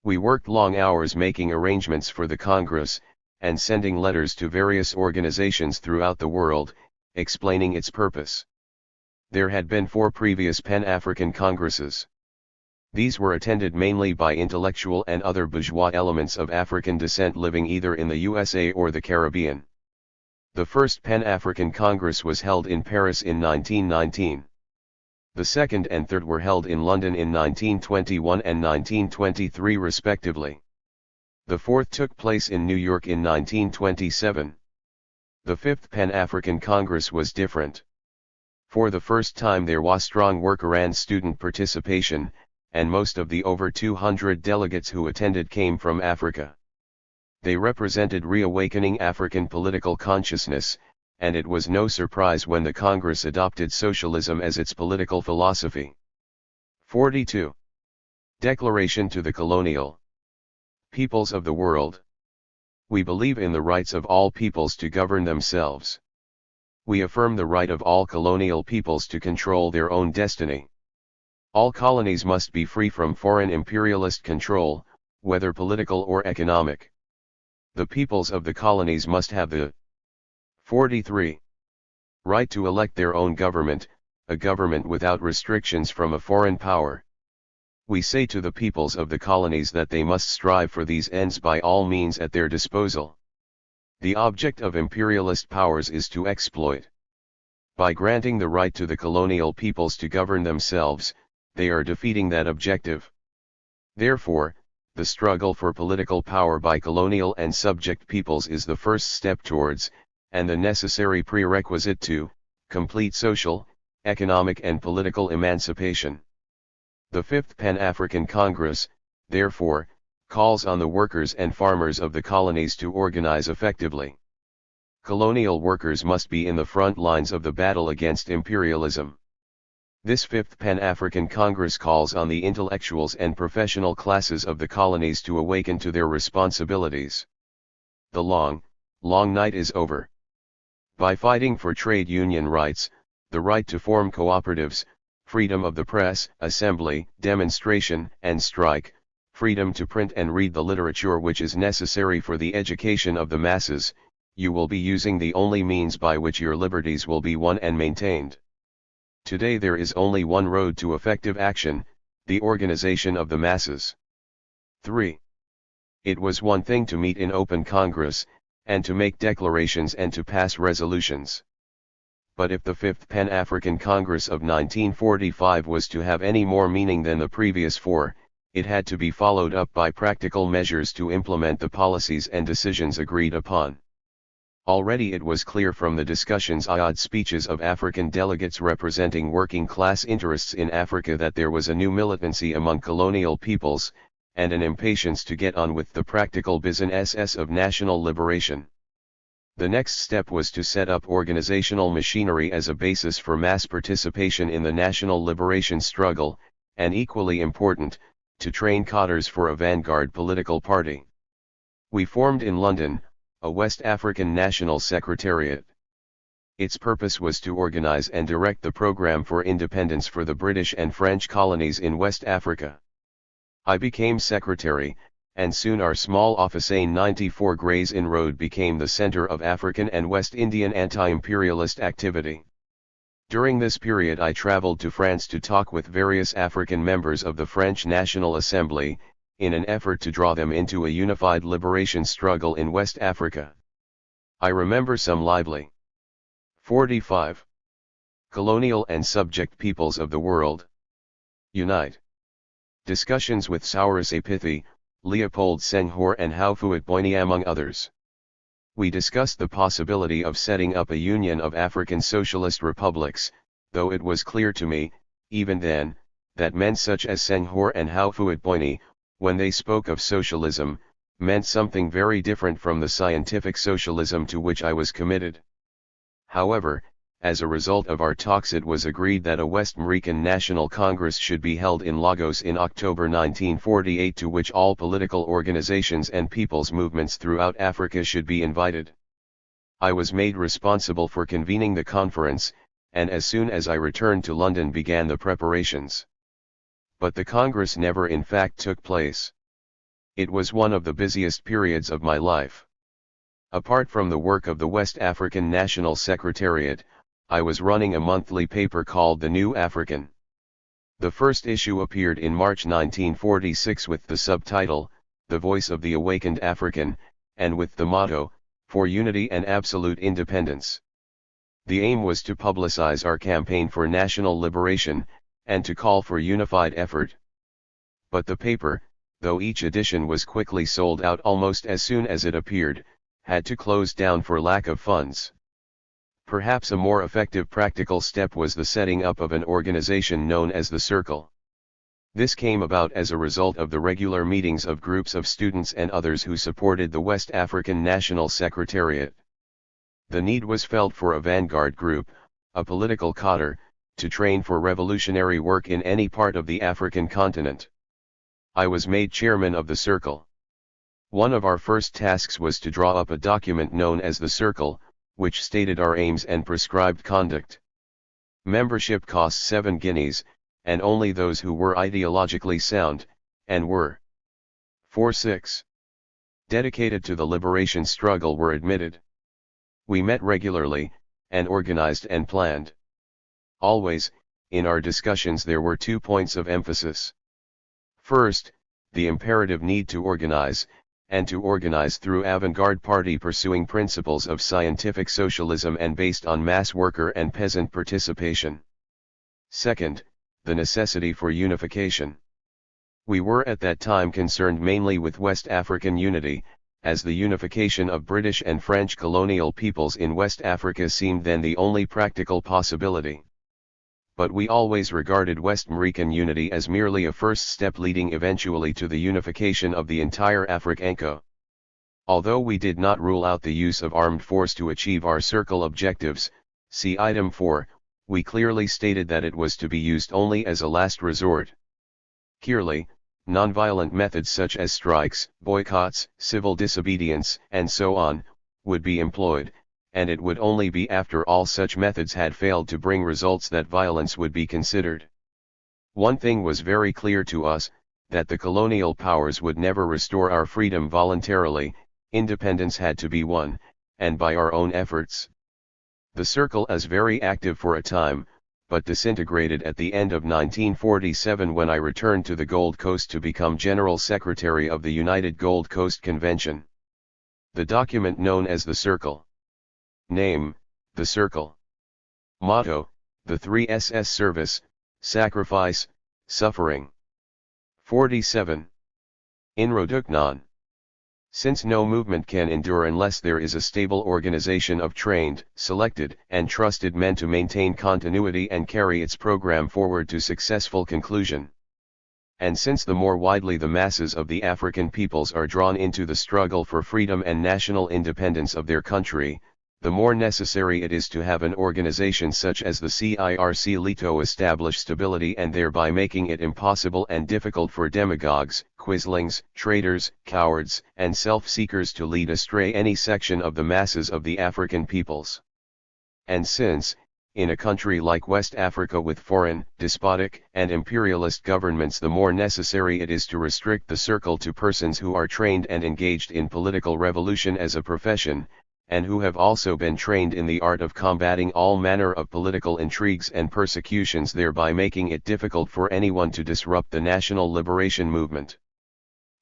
We worked long hours making arrangements for the Congress, and sending letters to various organizations throughout the world, explaining its purpose. There had been 4 previous Pan-African Congresses. These were attended mainly by intellectual and other bourgeois elements of African descent living either in the USA or the Caribbean. The first Pan-African Congress was held in Paris in 1919. The second and third were held in London in 1921 and 1923 respectively. The fourth took place in New York in 1927. The fifth Pan-African Congress was different. For the first time there was strong worker and student participation, and most of the over 200 delegates who attended came from Africa. They represented reawakening African political consciousness, and it was no surprise when the Congress adopted socialism as its political philosophy. 42. Declaration to the Colonial Peoples of the World. We believe in the rights of all peoples to govern themselves. We affirm the right of all colonial peoples to control their own destiny. All colonies must be free from foreign imperialist control, whether political or economic. The peoples of the colonies must have the 43. Right to elect their own government, a government without restrictions from a foreign power. We say to the peoples of the colonies that they must strive for these ends by all means at their disposal. The object of imperialist powers is to exploit. By granting the right to the colonial peoples to govern themselves, they are defeating that objective. Therefore, the struggle for political power by colonial and subject peoples is the first step towards, and the necessary prerequisite to, complete social, economic and political emancipation. The Fifth Pan-African Congress, therefore, calls on the workers and farmers of the colonies to organize effectively. Colonial workers must be in the front lines of the battle against imperialism. This Fifth Pan-African Congress calls on the intellectuals and professional classes of the colonies to awaken to their responsibilities. The long night is over. By fighting for trade union rights, the right to form cooperatives, freedom of the press, assembly, demonstration, and strike, freedom to print and read the literature which is necessary for the education of the masses, you will be using the only means by which your liberties will be won and maintained. Today there is only one road to effective action, the organization of the masses. 3. It was one thing to meet in open Congress, and to make declarations and to pass resolutions. But if the Fifth Pan-African Congress of 1945 was to have any more meaning than the previous 4, it had to be followed up by practical measures to implement the policies and decisions agreed upon. Already it was clear from the discussions and speeches of African delegates representing working-class interests in Africa that there was a new militancy among colonial peoples, and an impatience to get on with the practical business of national liberation. The next step was to set up organizational machinery as a basis for mass participation in the national liberation struggle, and equally important, to train cadres for a vanguard political party. We formed in London, a West African National Secretariat. Its purpose was to organize and direct the program for independence for the British and French colonies in West Africa. I became secretary, and soon our small office in 94 Gray's Inn Road became the center of African and West Indian anti-imperialist activity. During this period I traveled to France to talk with various African members of the French National Assembly, in an effort to draw them into a unified liberation struggle in West Africa. I remember some lively 45. Colonial and subject peoples of the world. Unite. Discussions with Cyrus Apithy, Leopold Senghor and Houphouët Boigny among others. We discussed the possibility of setting up a union of African socialist republics, though it was clear to me, even then, that men such as Senghor and Houphouët Boigny, when they spoke of socialism, meant something very different from the scientific socialism to which I was committed. However, as a result of our talks it was agreed that a West African National Congress should be held in Lagos in October 1948, to which all political organizations and people's movements throughout Africa should be invited. I was made responsible for convening the conference, and as soon as I returned to London began the preparations. But the Congress never in fact took place. It was one of the busiest periods of my life. Apart from the work of the West African National Secretariat, I was running a monthly paper called The New African. The first issue appeared in March 1946 with the subtitle, The Voice of the Awakened African, and with the motto, For Unity and Absolute Independence. The aim was to publicize our campaign for national liberation, and to call for unified effort. But the paper, though each edition was quickly sold out almost as soon as it appeared, had to close down for lack of funds. Perhaps a more effective practical step was the setting up of an organization known as the Circle. This came about as a result of the regular meetings of groups of students and others who supported the West African National Secretariat. The need was felt for a vanguard group, a political cadre, to train for revolutionary work in any part of the African continent. I was made chairman of the Circle. One of our first tasks was to draw up a document known as the Circle, which stated our aims and prescribed conduct. Membership cost 7 guineas, and only those who were ideologically sound, and were 4-6 dedicated to the liberation struggle were admitted. We met regularly, and organized and planned. Always, in our discussions there were 2 points of emphasis. First, the imperative need to organize, and to organize through avant-garde party pursuing principles of scientific socialism and based on mass worker and peasant participation. Second, the necessity for unification. We were at that time concerned mainly with West African unity, as the unification of British and French colonial peoples in West Africa seemed then the only practical possibility. But we always regarded West African unity as merely a first step leading eventually to the unification of the entire Africanco. Although we did not rule out the use of armed force to achieve our Circle objectives, see item 4, we clearly stated that it was to be used only as a last resort. Clearly, nonviolent methods such as strikes, boycotts, civil disobedience, and so on, would be employed, and it would only be after all such methods had failed to bring results that violence would be considered. One thing was very clear to us, that the colonial powers would never restore our freedom voluntarily. Independence had to be won, and by our own efforts. The Circle is very active for a time, but disintegrated at the end of 1947 when I returned to the Gold Coast to become General Secretary of the United Gold Coast Convention. The document known as the Circle. Name, the Circle. Motto, the 3SS service, sacrifice, suffering. 47. Introduction. Since no movement can endure unless there is a stable organization of trained, selected, and trusted men to maintain continuity and carry its program forward to successful conclusion. And since the more widely the masses of the African peoples are drawn into the struggle for freedom and national independence of their country, the more necessary it is to have an organization such as the CIRC to establish stability and thereby making it impossible and difficult for demagogues, quislings, traitors, cowards, and self-seekers to lead astray any section of the masses of the African peoples. And since, in a country like West Africa with foreign, despotic, and imperialist governments, the more necessary it is to restrict the Circle to persons who are trained and engaged in political revolution as a profession, and who have also been trained in the art of combating all manner of political intrigues and persecutions, thereby making it difficult for anyone to disrupt the national liberation movement.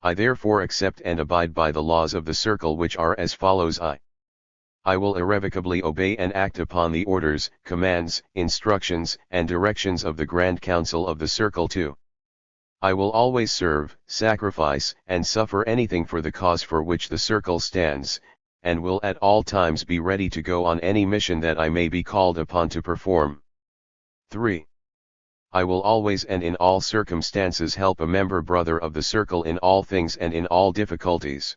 I therefore accept and abide by the laws of the Circle, which are as follows. I will irrevocably obey and act upon the orders, commands, instructions, and directions of the Grand Council of the Circle too. I will always serve, sacrifice, and suffer anything for the cause for which the Circle stands, and will at all times be ready to go on any mission that I may be called upon to perform. 3. I will always and in all circumstances help a member brother of the Circle in all things and in all difficulties.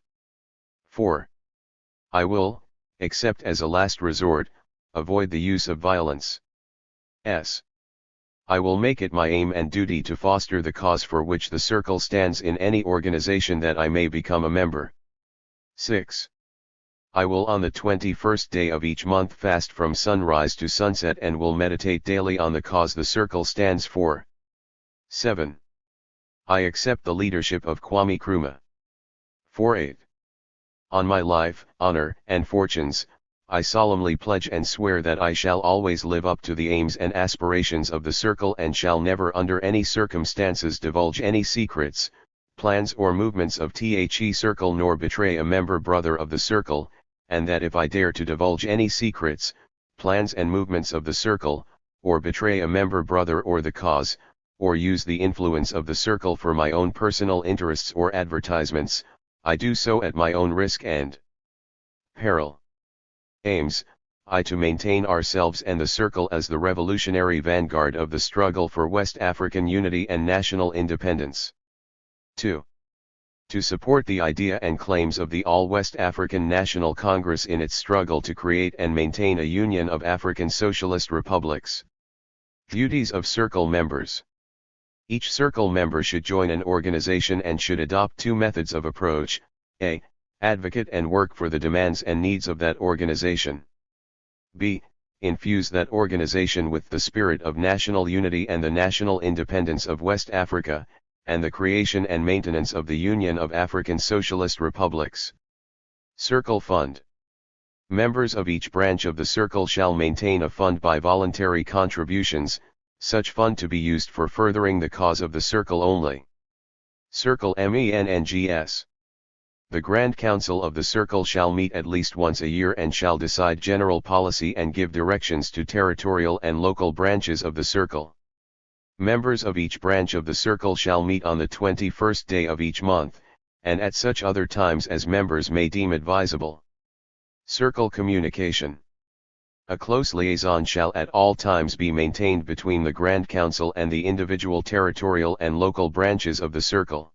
4. I will, except as a last resort, avoid the use of violence. S. I will make it my aim and duty to foster the cause for which the circle stands in any organization that I may become a member. 6. I will on the 21st day of each month fast from sunrise to sunset and will meditate daily on the cause the circle stands for. 7. I accept the leadership of Kwame Nkrumah. 4. On my life, honor, and fortunes, I solemnly pledge and swear that I shall always live up to the aims and aspirations of the circle and shall never under any circumstances divulge any secrets, plans or movements of the circle nor betray a member brother of the circle, and that if I dare to divulge any secrets, plans and movements of the circle, or betray a member brother or the cause, or use the influence of the circle for my own personal interests or advertisements, I do so at my own risk and peril. Aims, I to maintain ourselves and the circle as the revolutionary vanguard of the struggle for West African unity and national independence. 2. To support the idea and claims of the All-West African National Congress in its struggle to create and maintain a union of African Socialist Republics. Duties of Circle members. Each Circle member should join an organization and should adopt two methods of approach: a. Advocate and work for the demands and needs of that organization. b. Infuse that organization with the spirit of national unity and the national independence of West Africa, and the creation and maintenance of the Union of African Socialist Republics. Circle Fund. Members of each branch of the Circle shall maintain a fund by voluntary contributions, such fund to be used for furthering the cause of the Circle only. Circle MENNGS. The Grand Council of the Circle shall meet at least once a year and shall decide general policy and give directions to territorial and local branches of the Circle. Members of each branch of the Circle shall meet on the 21st day of each month, and at such other times as members may deem advisable. Circle Communication. A close liaison shall at all times be maintained between the Grand Council and the individual territorial and local branches of the Circle.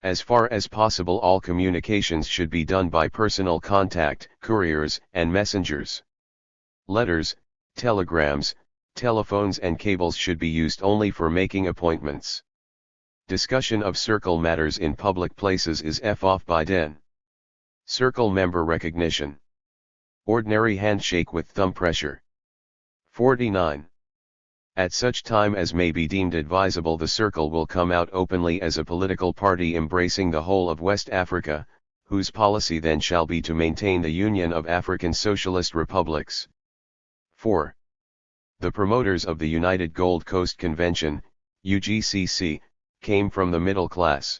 As far as possible, all communications should be done by personal contact, couriers, and messengers. Letters, telegrams, telephones and cables should be used only for making appointments. Discussion of Circle matters in public places is forbidden. Circle member recognition. Ordinary handshake with thumb pressure. 49. At such time as may be deemed advisable, the Circle will come out openly as a political party embracing the whole of West Africa, whose policy then shall be to maintain the Union of African Socialist Republics. 4. The promoters of the United Gold Coast Convention, UGCC, came from the middle class.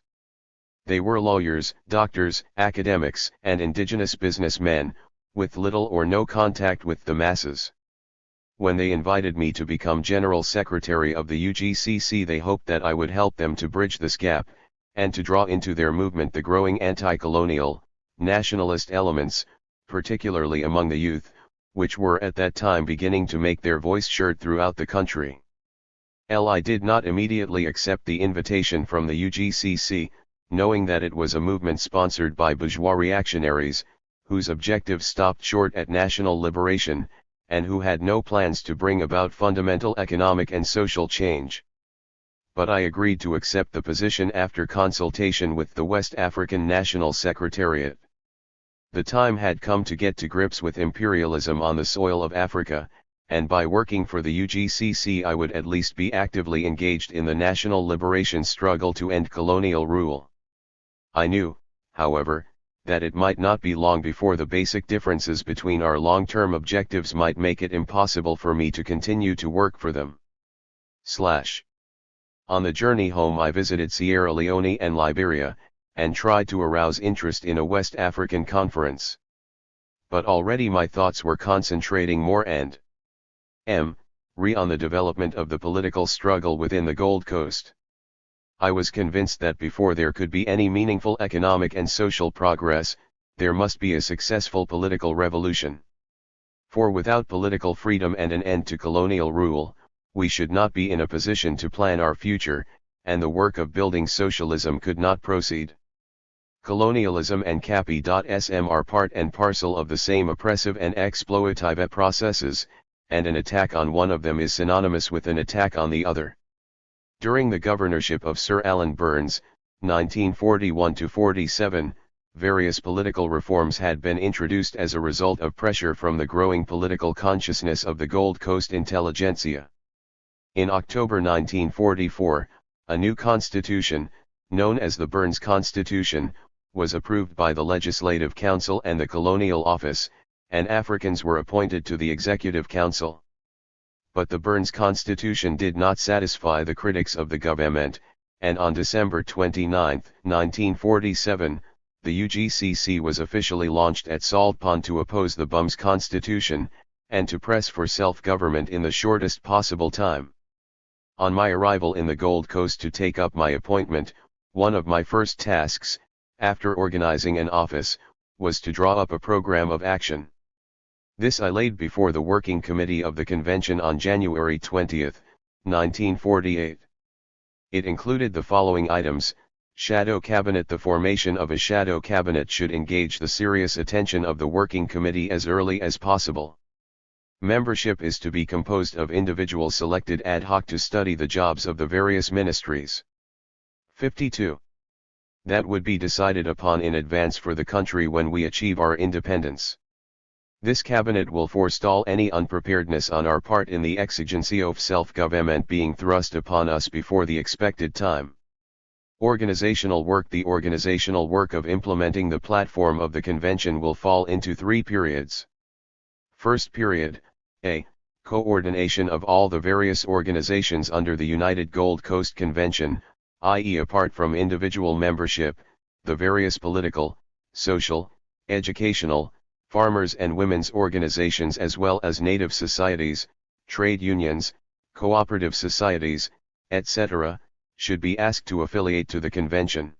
They were lawyers, doctors, academics, and indigenous businessmen, with little or no contact with the masses. When they invited me to become General Secretary of the UGCC, they hoped that I would help them to bridge this gap, and to draw into their movement the growing anti-colonial, nationalist elements, particularly among the youth, which were at that time beginning to make their voice heard throughout the country. I did not immediately accept the invitation from the UGCC, knowing that it was a movement sponsored by bourgeois reactionaries, whose objective stopped short at national liberation, and who had no plans to bring about fundamental economic and social change. But I agreed to accept the position after consultation with the West African National Secretariat. The time had come to get to grips with imperialism on the soil of Africa, and by working for the UGCC I would at least be actively engaged in the national liberation struggle to end colonial rule. I knew, however, that it might not be long before the basic differences between our long-term objectives might make it impossible for me to continue to work for them. On the journey home I visited Sierra Leone and Liberia, and tried to arouse interest in a West African conference. But already my thoughts were concentrating more and on the development of the political struggle within the Gold Coast. I was convinced that before there could be any meaningful economic and social progress, there must be a successful political revolution. For without political freedom and an end to colonial rule, we should not be in a position to plan our future, and the work of building socialism could not proceed. Colonialism and Capi.sm are part and parcel of the same oppressive and exploitative processes, and an attack on one of them is synonymous with an attack on the other. During the governorship of Sir Alan Burns, 1941–47, various political reforms had been introduced as a result of pressure from the growing political consciousness of the Gold Coast intelligentsia. In October 1944, a new constitution, known as the Burns Constitution, was approved by the Legislative Council and the Colonial Office, and Africans were appointed to the Executive Council. But the Burns Constitution did not satisfy the critics of the government, and on December 29, 1947, the UGCC was officially launched at Salt Pond to oppose the Bums Constitution, and to press for self-government in the shortest possible time. On my arrival in the Gold Coast to take up my appointment, one of my first tasks, after organizing an office, was to draw up a program of action. This I laid before the Working Committee of the Convention on January 20, 1948. It included the following items: Shadow Cabinet. The formation of a Shadow Cabinet should engage the serious attention of the Working Committee as early as possible. Membership is to be composed of individuals selected ad hoc to study the jobs of the various ministries. 52. That would be decided upon in advance for the country when we achieve our independence. This cabinet will forestall any unpreparedness on our part in the exigency of self-government being thrust upon us before the expected time. Organizational work. The organizational work of implementing the platform of the convention will fall into 3 periods. First period, A. Coordination of all the various organizations under the United Gold Coast Convention, i.e. apart from individual membership, the various political, social, educational, farmers and women's organizations as well as native societies, trade unions, cooperative societies, etc., should be asked to affiliate to the convention.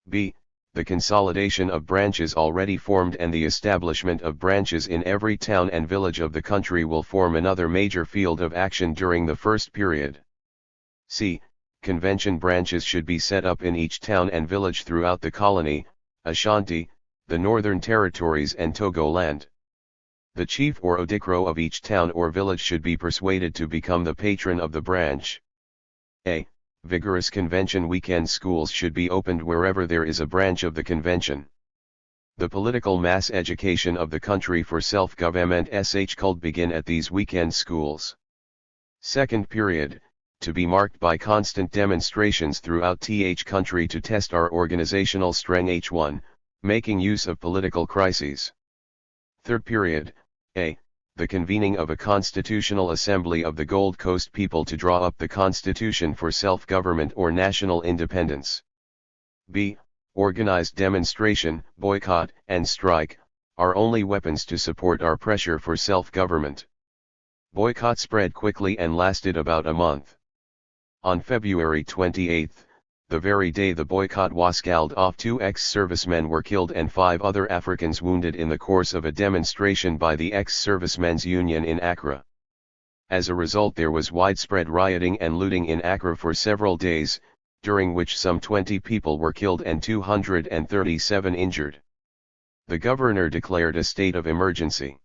B. The consolidation of branches already formed and the establishment of branches in every town and village of the country will form another major field of action during the first period. C. Convention branches should be set up in each town and village throughout the colony, Ashanti, the Northern Territories and Togoland. The chief or odikro of each town or village should be persuaded to become the patron of the branch. A. Vigorous convention weekend schools should be opened wherever there is a branch of the convention. The political mass education of the country for self-government should begin at these weekend schools. Second period, to be marked by constant demonstrations throughout the country to test our organizational strength. 1. Making use of political crises. Third period, A. The convening of a constitutional assembly of the Gold Coast people to draw up the constitution for self-government or national independence. B. Organized demonstration, boycott, and strike, are only weapons to support our pressure for self-government. Boycott spread quickly and lasted about a month. On February 28, the very day the boycott was called off, 2 ex-servicemen were killed and 5 other Africans wounded in the course of a demonstration by the ex-servicemen's union in Accra. As a result, there was widespread rioting and looting in Accra for several days, during which some 20 people were killed and 237 injured. The governor declared a state of emergency.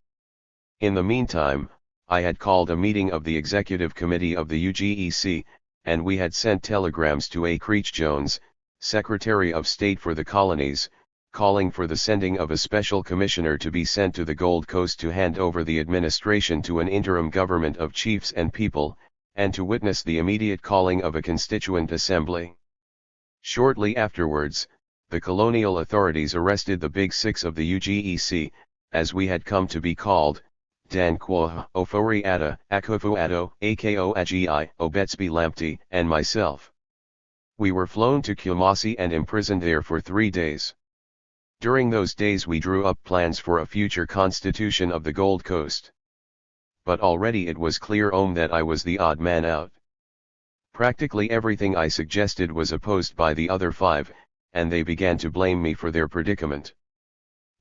In the meantime, I had called a meeting of the Executive Committee of the UGEC, and we had sent telegrams to A. Creech Jones, Secretary of State for the Colonies, calling for the sending of a special commissioner to be sent to the Gold Coast to hand over the administration to an interim government of chiefs and people, and to witness the immediate calling of a constituent assembly. Shortly afterwards, the colonial authorities arrested the Big Six of the UGEC, as we had come to be called, Dankwa, Ofori Ada, Akufo Addo, Ako Agi, Obetsby Lamptey, and myself. We were flown to Kumasi and imprisoned there for 3 days. During those days we drew up plans for a future constitution of the Gold Coast. But already it was clear that I was the odd man out. Practically everything I suggested was opposed by the other 5, and they began to blame me for their predicament.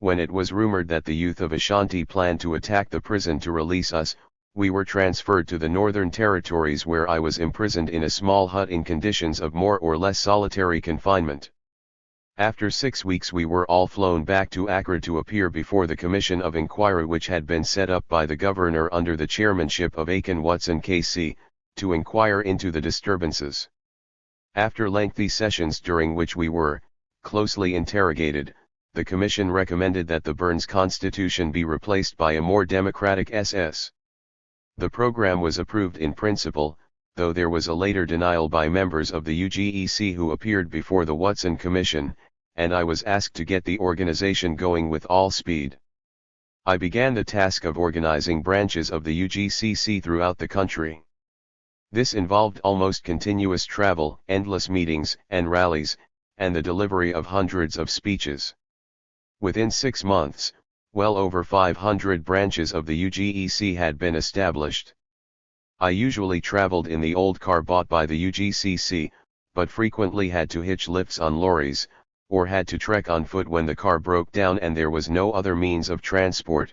When it was rumored that the youth of Ashanti planned to attack the prison to release us, we were transferred to the Northern Territories, where I was imprisoned in a small hut in conditions of more or less solitary confinement. After 6 weeks we were all flown back to Accra to appear before the Commission of Inquiry which had been set up by the Governor under the chairmanship of Aiken Watson KC, to inquire into the disturbances. After lengthy sessions during which we were closely interrogated, the Commission recommended that the Burns Constitution be replaced by a more democratic SS. The program was approved in principle, though there was a later denial by members of the UGEC who appeared before the Watson Commission, and I was asked to get the organization going with all speed. I began the task of organizing branches of the UGCC throughout the country. This involved almost continuous travel, endless meetings and rallies, and the delivery of hundreds of speeches. Within 6 months, well over 500 branches of the UGEC had been established. I usually traveled in the old car bought by the UGCC, but frequently had to hitch lifts on lorries, or had to trek on foot when the car broke down and there was no other means of transport.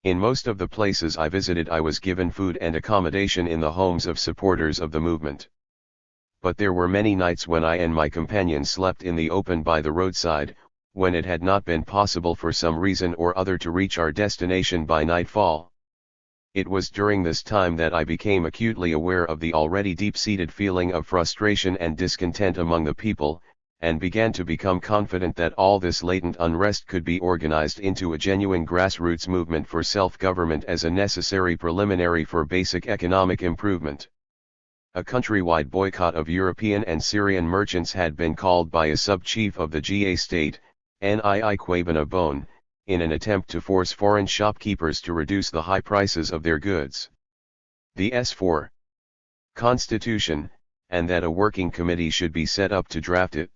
In most of the places I visited I was given food and accommodation in the homes of supporters of the movement. But there were many nights when I and my companions slept in the open by the roadside, when it had not been possible for some reason or other to reach our destination by nightfall. It was during this time that I became acutely aware of the already deep-seated feeling of frustration and discontent among the people, and began to become confident that all this latent unrest could be organized into a genuine grassroots movement for self-government as a necessary preliminary for basic economic improvement. A countrywide boycott of European and Syrian merchants had been called by a sub-chief of the GA state, NII kwame, in an attempt to force foreign shopkeepers to reduce the high prices of their goods. The S4 Constitution, and that a working committee should be set up to draft it.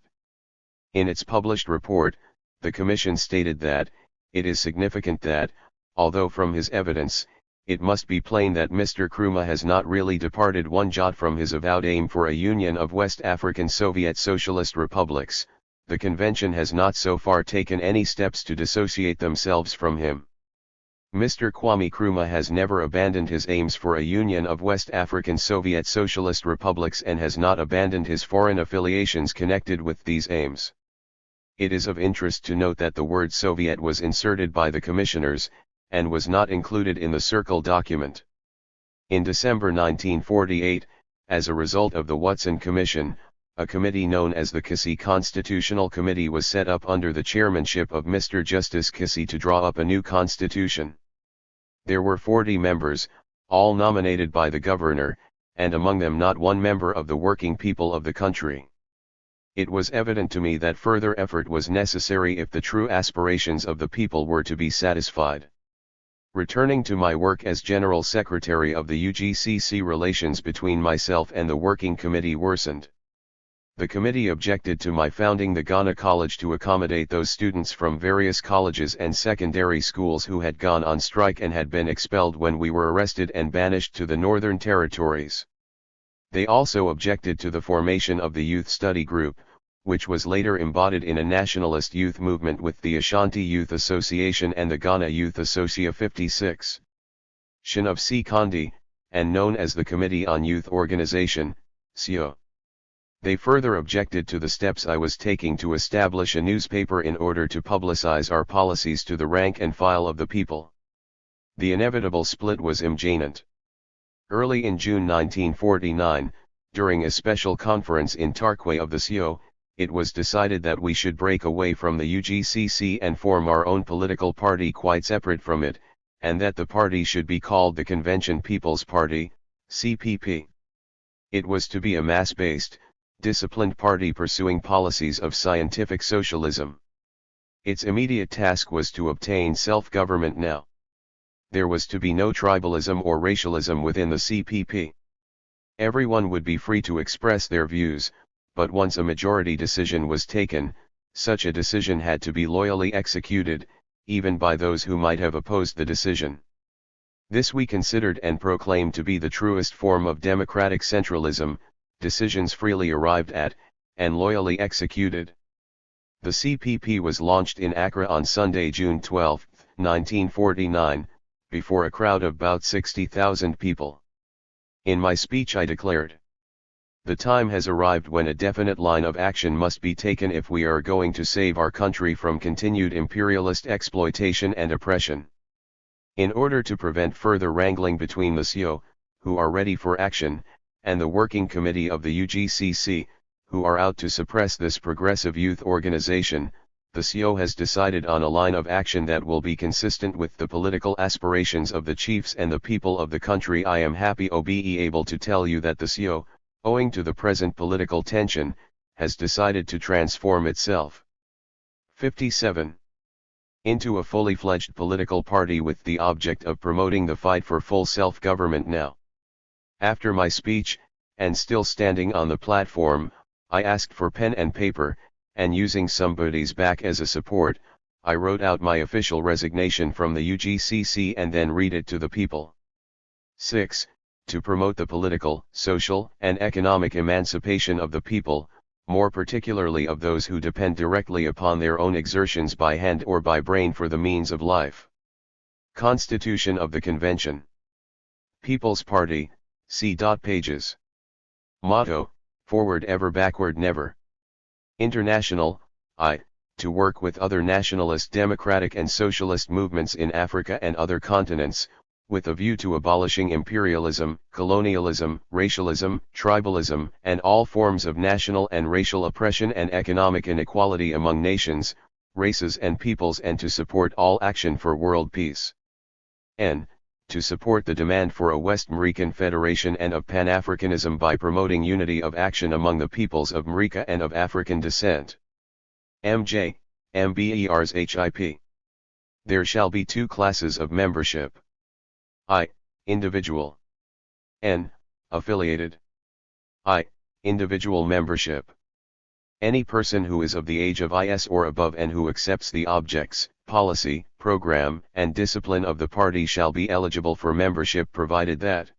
In its published report, the Commission stated that, it is significant that, although from his evidence, it must be plain that Mr. Nkrumah has not really departed one jot from his avowed aim for a union of West African Soviet Socialist republics, the Convention has not so far taken any steps to dissociate themselves from him. Mr. Kwame Nkrumah has never abandoned his aims for a union of West African Soviet Socialist republics and has not abandoned his foreign affiliations connected with these aims. It is of interest to note that the word Soviet was inserted by the commissioners, and was not included in the Circle document. In December 1948, as a result of the Watson Commission, a committee known as the Kissi Constitutional Committee was set up under the chairmanship of Mr. Justice Kissi to draw up a new constitution. There were 40 members, all nominated by the governor, and among them not one member of the working people of the country. It was evident to me that further effort was necessary if the true aspirations of the people were to be satisfied. Returning to my work as General Secretary of the UGCC, relations between myself and the Working Committee worsened. The committee objected to my founding the Ghana College to accommodate those students from various colleges and secondary schools who had gone on strike and had been expelled when we were arrested and banished to the Northern Territories. They also objected to the formation of the Youth Study Group, which was later embodied in a nationalist youth movement with the Ashanti Youth Association and the Ghana Youth Associa 56. Shin of C. Kondi, and known as the Committee on Youth Organization, CO. They further objected to the steps I was taking to establish a newspaper in order to publicize our policies to the rank and file of the people. The inevitable split was imminent. Early in June 1949, during a special conference in Tarkwa of the CO, it was decided that we should break away from the UGCC and form our own political party quite separate from it, and that the party should be called the Convention People's Party, CPP. It was to be a mass-based, disciplined party pursuing policies of scientific socialism. Its immediate task was to obtain self-government now. There was to be no tribalism or racialism within the CPP. Everyone would be free to express their views, but once a majority decision was taken, such a decision had to be loyally executed, even by those who might have opposed the decision. This we considered and proclaimed to be the truest form of democratic centralism, decisions freely arrived at, and loyally executed. The CPP was launched in Accra on Sunday, June 12, 1949, before a crowd of about 60,000 people. In my speech I declared, The time has arrived when a definite line of action must be taken if we are going to save our country from continued imperialist exploitation and oppression. In order to prevent further wrangling between the CO, who are ready for action, and the Working Committee of the UGCC, who are out to suppress this progressive youth organization, the CO has decided on a line of action that will be consistent with the political aspirations of the chiefs and the people of the country. I am happy to be able to tell you that the CO, owing to the present political tension, has decided to transform itself. 57. Into a fully fledged political party with the object of promoting the fight for full self-government now. After my speech, and still standing on the platform, I asked for pen and paper, and using somebody's back as a support, I wrote out my official resignation from the UGCC and then read it to the people. 6. To promote the political, social, and economic emancipation of the people, more particularly of those who depend directly upon their own exertions by hand or by brain for the means of life. Constitution of the Convention. People's Party, see pages. Motto, forward ever, backward never. International, to work with other nationalist democratic and socialist movements in Africa and other continents, with a view to abolishing imperialism, colonialism, racialism, tribalism, and all forms of national and racial oppression and economic inequality among nations, races and peoples, and to support all action for world peace. N. To support the demand for a West American Federation and of Pan-Africanism by promoting unity of action among the peoples of America and of African descent. MJ, MBER's HIP. There shall be two classes of membership. I. Individual. N. Affiliated. I. Individual membership. Any person who is of the age of IS or above and who accepts the objects, policy, program, and discipline of the party shall be eligible for membership provided that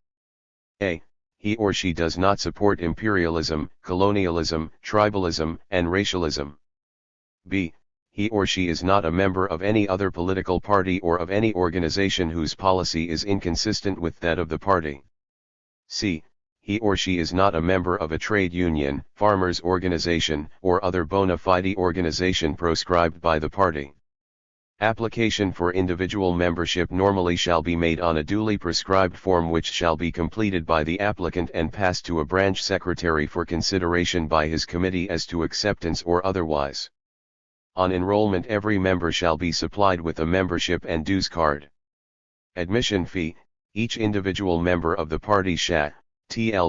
a. He or she does not support imperialism, colonialism, tribalism, and racialism. b. He or she is not a member of any other political party or of any organization whose policy is inconsistent with that of the party. c. He or she is not a member of a trade union, farmers' organization, or other bona fide organization proscribed by the party. Application for individual membership normally shall be made on a duly prescribed form which shall be completed by the applicant and passed to a branch secretary for consideration by his committee as to acceptance or otherwise. On enrollment, every member shall be supplied with a membership and dues card. Admission fee: each individual member of the party shall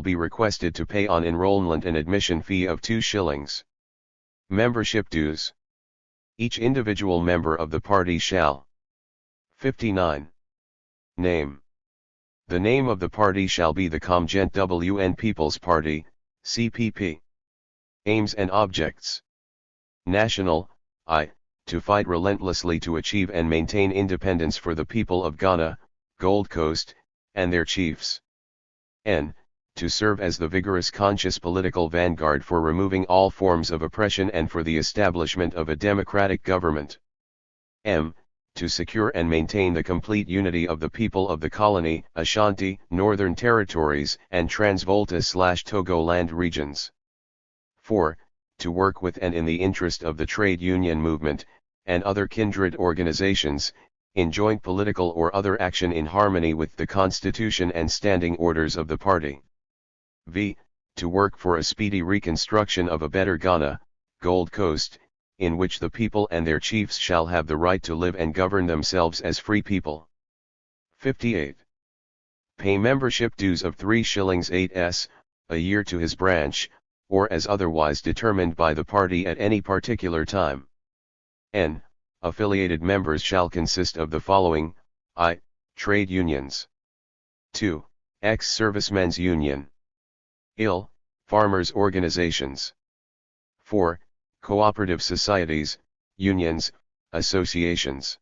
be requested to pay on enrollment an admission fee of 2 shillings. Membership dues: each individual member of the party shall. 59. Name: the name of the party shall be the Comgent WN People's Party, CPP. Aims and objects: national, to fight relentlessly to achieve and maintain independence for the people of Ghana, Gold Coast, and their chiefs. N. To serve as the vigorous conscious political vanguard for removing all forms of oppression and for the establishment of a democratic government. M. To secure and maintain the complete unity of the people of the colony, Ashanti, Northern Territories, and Transvolta/Togoland regions. 4. To work with and in the interest of the trade union movement, and other kindred organizations, in joint political or other action in harmony with the Constitution and standing orders of the party. V. To work for a speedy reconstruction of a better Ghana, Gold Coast, in which the people and their chiefs shall have the right to live and govern themselves as free people. 58. Pay membership dues of 3 shillings 8s a year to his branch, or as otherwise determined by the party at any particular time. N. Affiliated members shall consist of the following: I. Trade unions. 2. Ex-servicemen's union. IL. Farmers' organizations. 4. Cooperative societies, unions, associations.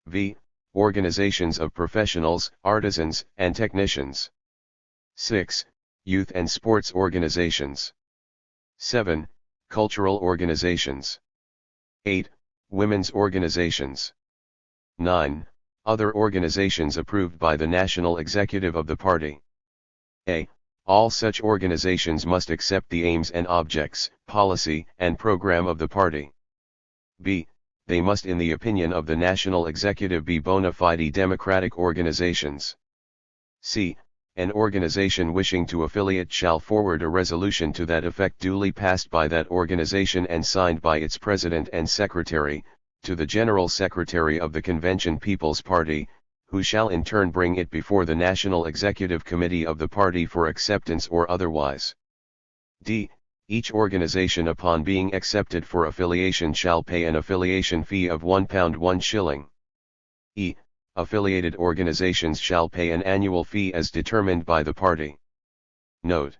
V. Organizations of professionals, artisans, and technicians. 6. Youth and sports organizations. 7. Cultural organizations. 8. Women's organizations. 9. Other organizations approved by the national executive of the party. A. All such organizations must accept the aims and objects, policy, and program of the party. b. They must, in the opinion of the national executive, be bona fide democratic organizations. c. An organization wishing to affiliate shall forward a resolution to that effect duly passed by that organization and signed by its president and secretary, to the General Secretary of the Convention People's Party, who shall in turn bring it before the National Executive Committee of the party for acceptance or otherwise. d. Each organization upon being accepted for affiliation shall pay an affiliation fee of £1 1 shilling. e. Affiliated organizations shall pay an annual fee as determined by the party. Note: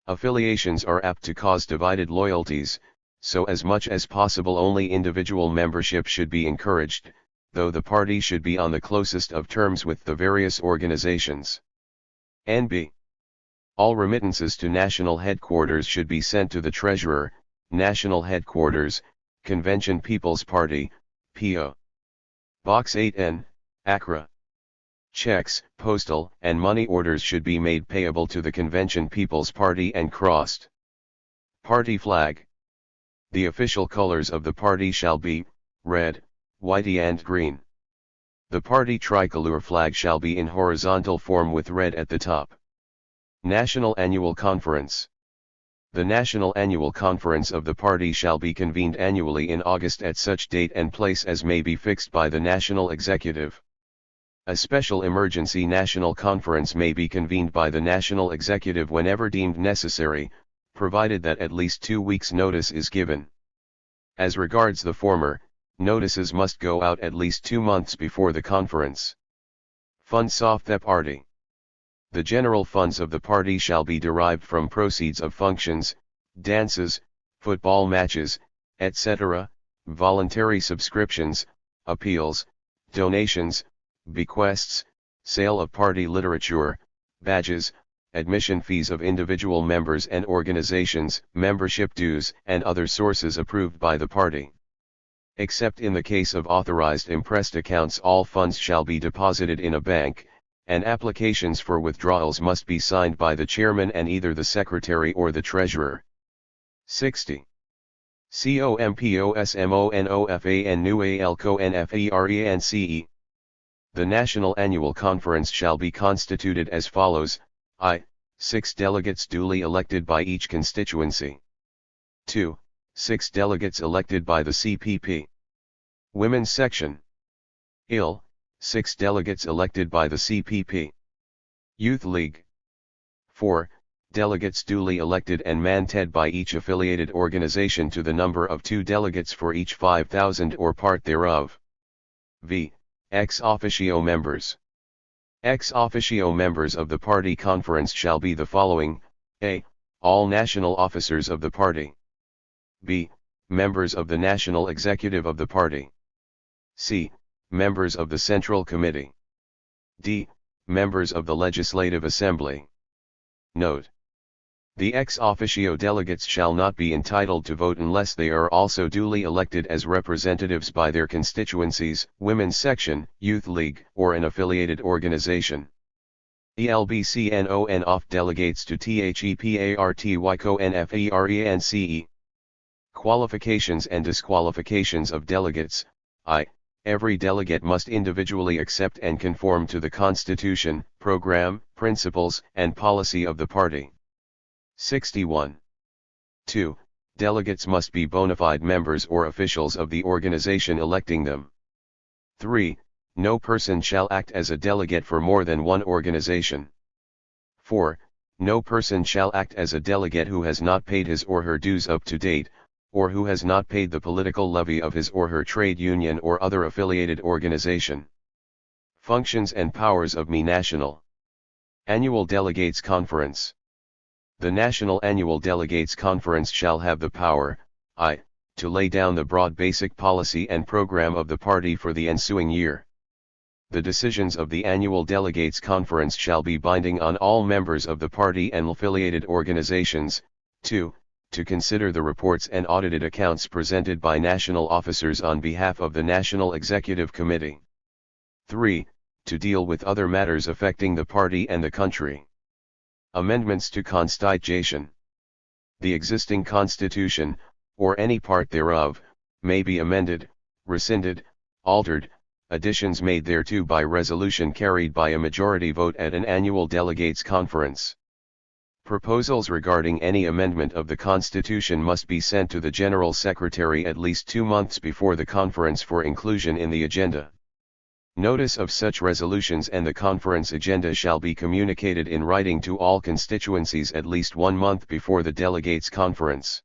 affiliations are apt to cause divided loyalties, so as much as possible only individual membership should be encouraged, though the party should be on the closest of terms with the various organizations. N.B. All remittances to national headquarters should be sent to the Treasurer, National Headquarters, Convention People's Party, P.O. Box 8N, Accra. Checks, postal, and money orders should be made payable to the Convention People's Party and crossed. Party flag. The official colors of the party shall be red, white and green. The party tricolor flag shall be in horizontal form with red at the top. National Annual Conference. The National Annual Conference of the party shall be convened annually in August at such date and place as may be fixed by the National Executive. A special emergency national conference may be convened by the National Executive whenever deemed necessary, provided that at least 2 weeks' notice is given. As regards the former, notices must go out at least 2 months before the conference. Funds of the party. The general funds of the party shall be derived from proceeds of functions, dances, football matches, etc., voluntary subscriptions, appeals, donations, bequests, sale of party literature, badges, admission fees of individual members and organizations, membership dues, and other sources approved by the party. Except in the case of authorized impressed accounts, all funds shall be deposited in a bank, and applications for withdrawals must be signed by the chairman and either the secretary or the treasurer. 60. COMPOSMONOFAN NU ALCONFERENCE. The National Annual Conference shall be constituted as follows: I. 6 delegates duly elected by each constituency. 2. 6 delegates elected by the CPP. Women's Section. IL. 6 delegates elected by the CPP. Youth League. 4. Delegates duly elected and mandated by each affiliated organization to the number of 2 delegates for each 5,000 or part thereof. V. Ex officio members. Ex officio members of the party conference shall be the following: A. All national officers of the party. B. Members of the national executive of the party. C. Members of the Central Committee. D. Members of the Legislative Assembly. Note: the ex officio delegates shall not be entitled to vote unless they are also duly elected as representatives by their constituencies, Women's Section, Youth League, or an affiliated organization. ELBCNON off delegates to THEPARTY-CONFERENCE. Qualifications and disqualifications of delegates. I. Every delegate must individually accept and conform to the constitution, program, principles, and policy of the party. 61. 2. Delegates must be bona fide members or officials of the organization electing them. 3. No person shall act as a delegate for more than one organization. 4. No person shall act as a delegate who has not paid his or her dues up to date, or who has not paid the political levy of his or her trade union or other affiliated organization. Functions and powers of ME National Annual Delegates Conference. The National Annual Delegates Conference shall have the power, I. To lay down the broad basic policy and program of the party for the ensuing year. The decisions of the Annual Delegates Conference shall be binding on all members of the party and affiliated organizations. 2. To consider the reports and audited accounts presented by national officers on behalf of the National Executive Committee. 3. To deal with other matters affecting the party and the country. Amendments to Constitution. The existing Constitution, or any part thereof, may be amended, rescinded, altered, additions made thereto by resolution carried by a majority vote at an annual delegates' conference. Proposals regarding any amendment of the Constitution must be sent to the General Secretary at least 2 months before the conference for inclusion in the agenda. Notice of such resolutions and the conference agenda shall be communicated in writing to all constituencies at least 1 month before the delegates' conference.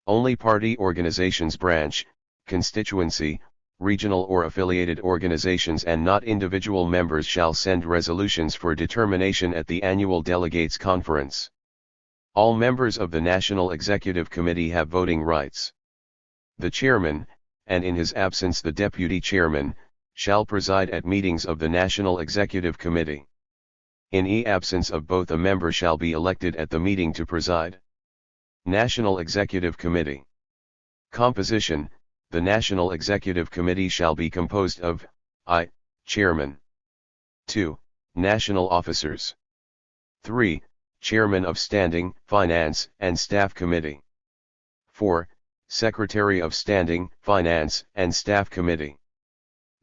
Only party organizations, branch, constituency, regional or affiliated organizations and not individual members shall send resolutions for determination at the annual delegates' conference. All members of the National Executive Committee have voting rights. The chairman, and in his absence the deputy chairman, shall preside at meetings of the National Executive Committee. In absence of both, a member shall be elected at the meeting to preside. National Executive Committee. Composition. The National Executive Committee shall be composed of I. Chairman. 2. National Officers. 3. Chairman of Standing, Finance, and Staff Committee. 4. Secretary of Standing, Finance, and Staff Committee.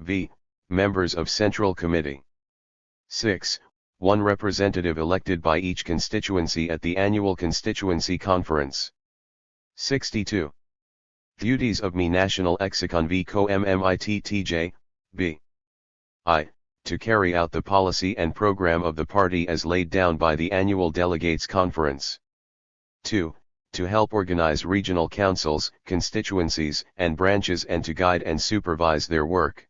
V. Members of Central Committee. 6. One representative elected by each constituency at the annual constituency conference. 62. Duties of me National Execon v Co MMITTJ, b. I. To carry out the policy and program of the party as laid down by the annual delegates conference. 2. To help organize regional councils, constituencies, and branches and to guide and supervise their work.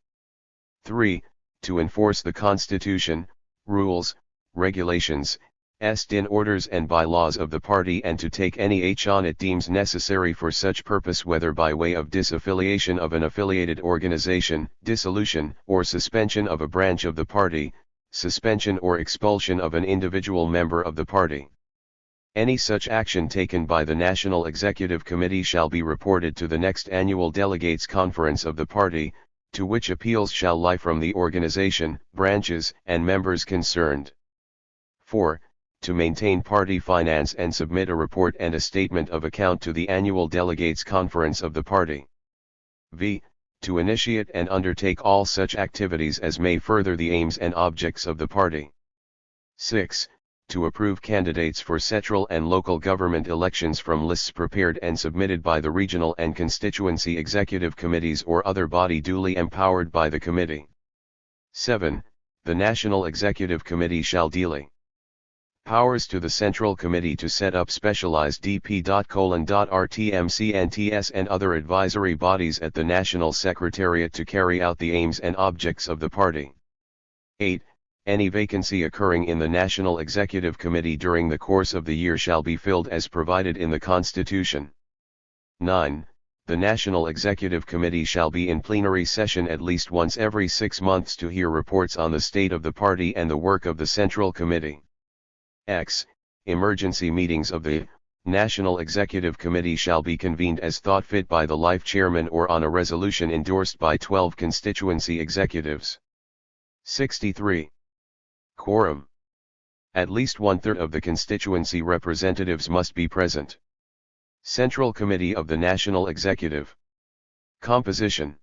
3. To enforce the Constitution, rules, regulations, st orders and bylaws of the party and to take any action it deems necessary for such purpose, whether by way of disaffiliation of an affiliated organization, dissolution or suspension of a branch of the party, suspension or expulsion of an individual member of the party. Any such action taken by the National Executive Committee shall be reported to the next annual delegates conference of the party, to which appeals shall lie from the organization, branches, and members concerned. 4. To maintain party finance and submit a report and a statement of account to the annual delegates conference of the party. V. To initiate and undertake all such activities as may further the aims and objects of the party. 6. To approve candidates for central and local government elections from lists prepared and submitted by the regional and constituency executive committees or other body duly empowered by the committee. 7. The National Executive Committee shall delegate powers to the Central Committee to set up specialized DP::RTMCNTS and other advisory bodies at the National Secretariat to carry out the aims and objects of the party. 8. Any vacancy occurring in the National Executive Committee during the course of the year shall be filled as provided in the Constitution. 9. The National Executive Committee shall be in plenary session at least once every 6 months to hear reports on the state of the party and the work of the Central Committee. X. Emergency meetings of the National Executive Committee shall be convened as thought fit by the life chairman or on a resolution endorsed by 12 constituency executives. 63. Quorum. At least 1/3 of the constituency representatives must be present. Central Committee of the National Executive. Composition.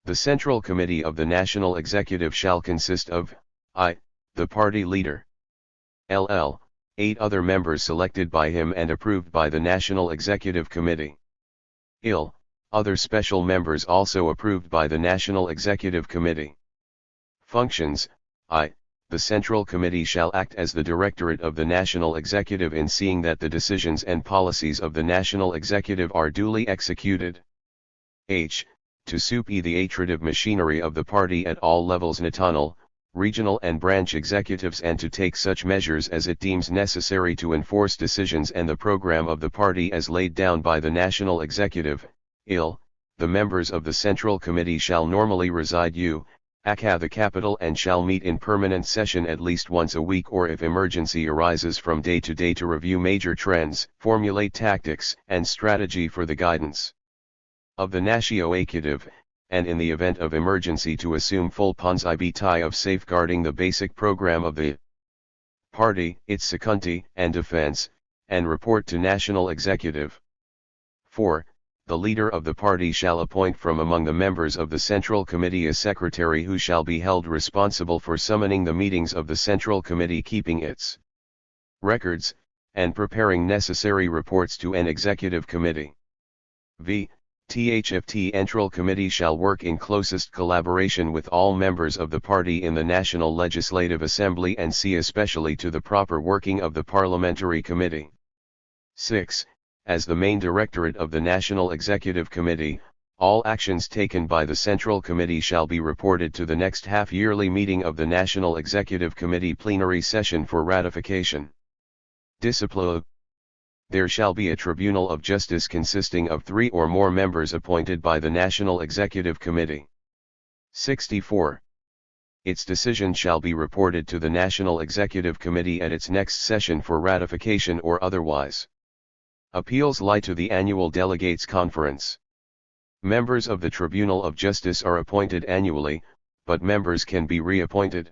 The Central Committee of the National Executive shall consist of I. The party leader. LL. 8 other members selected by him and approved by the National Executive Committee. IL. Other special members also approved by the National Executive Committee. Functions. I. The Central Committee shall act as the Directorate of the National Executive in seeing that the decisions and policies of the National Executive are duly executed. H. To supervise the administrative machinery of the party at all levels national, regional and branch executives and to take such measures as it deems necessary to enforce decisions and the program of the party as laid down by the National Executive. IL. The members of the Central Committee shall normally reside at the capital and shall meet in permanent session at least once a week or if emergency arises from day to day to review major trends, formulate tactics and strategy for the guidance of the National Executive, and in the event of emergency to assume full responsibility of safeguarding the basic program of the party, its secondary and defense, and report to National Executive. 4. The leader of the party shall appoint from among the members of the Central Committee a secretary who shall be held responsible for summoning the meetings of the Central Committee, keeping its records, and preparing necessary reports to an executive committee. V. THFT Central Committee shall work in closest collaboration with all members of the party in the National Legislative Assembly and see especially to the proper working of the Parliamentary Committee. 6. As the main directorate of the National Executive Committee, all actions taken by the Central Committee shall be reported to the next half-yearly meeting of the National Executive Committee plenary session for ratification. Discipline. There shall be a tribunal of justice consisting of 3 or more members appointed by the National Executive Committee. 64. Its decision shall be reported to the National Executive Committee at its next session for ratification or otherwise. Appeals lie to the Annual Delegates Conference. Members of the Tribunal of Justice are appointed annually, but members can be reappointed.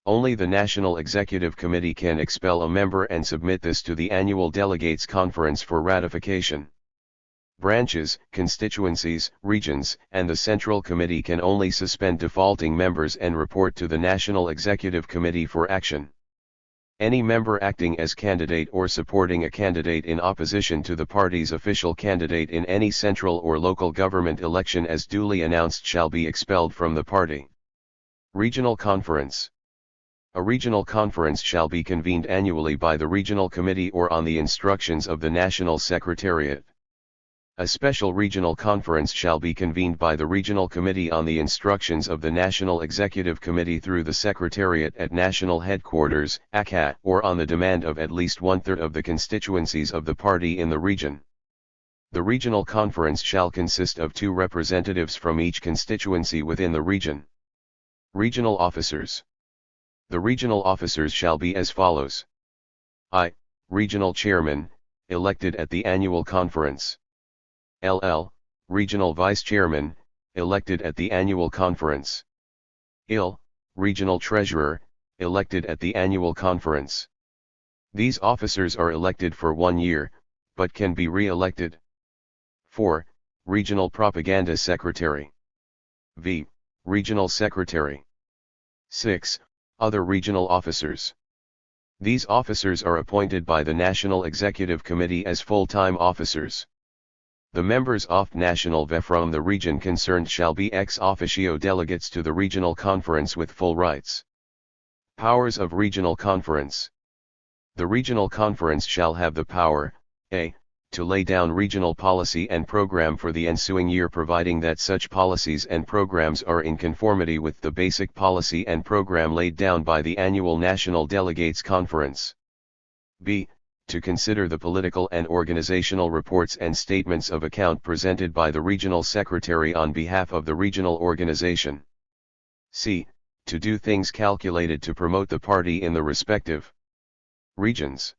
Only the National Executive Committee can expel a member and submit this to the Annual Delegates Conference for ratification. Branches, constituencies, regions, and the Central Committee can only suspend defaulting members and report to the National Executive Committee for action. Any member acting as candidate or supporting a candidate in opposition to the party's official candidate in any central or local government election as duly announced shall be expelled from the party. Regional Conference. A regional conference shall be convened annually by the Regional Committee or on the instructions of the National Secretariat. A special regional conference shall be convened by the Regional Committee on the instructions of the National Executive Committee through the Secretariat at National Headquarters, ACA, or on the demand of at least 1/3 of the constituencies of the party in the region. The regional conference shall consist of 2 representatives from each constituency within the region. Regional officers. The regional officers shall be as follows. I. Regional Chairman, elected at the annual conference. LL. Regional Vice Chairman, elected at the annual conference. IL. Regional Treasurer, elected at the annual conference. These officers are elected for 1 year, but can be re-elected. 4. Regional Propaganda Secretary. V. Regional Secretary. 6. Other regional officers. These officers are appointed by the National Executive Committee as full-time officers. The members of National VE from the region concerned shall be ex officio delegates to the regional conference with full rights. Powers of Regional Conference. The regional conference shall have the power, a. to lay down regional policy and program for the ensuing year providing that such policies and programs are in conformity with the basic policy and program laid down by the annual National Delegates Conference. b. to consider the political and organizational reports and statements of account presented by the regional secretary on behalf of the regional organization. c. to do things calculated to promote the party in the respective regions.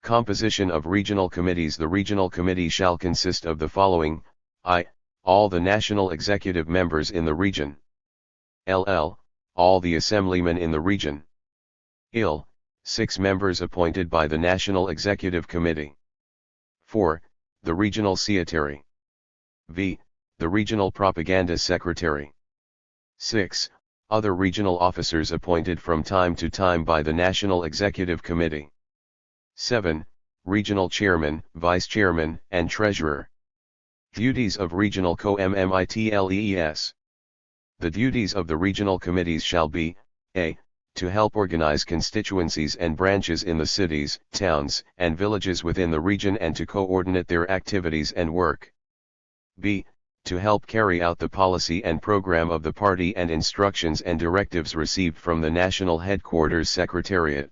Composition of regional committees. The regional committee shall consist of the following: I. all the national executive members in the region. LL. all the assemblymen in the region. IL. 6 members appointed by the National Executive Committee. 4. The Regional Secretary. V. The Regional Propaganda Secretary. 6. Other regional officers appointed from time to time by the National Executive Committee. 7. Regional Chairman, Vice Chairman, and Treasurer. Duties of Regional Committees. The duties of the regional committees shall be, a. to help organize constituencies and branches in the cities, towns, and villages within the region and to coordinate their activities and work. b. to help carry out the policy and program of the party and instructions and directives received from the National Headquarters Secretariat.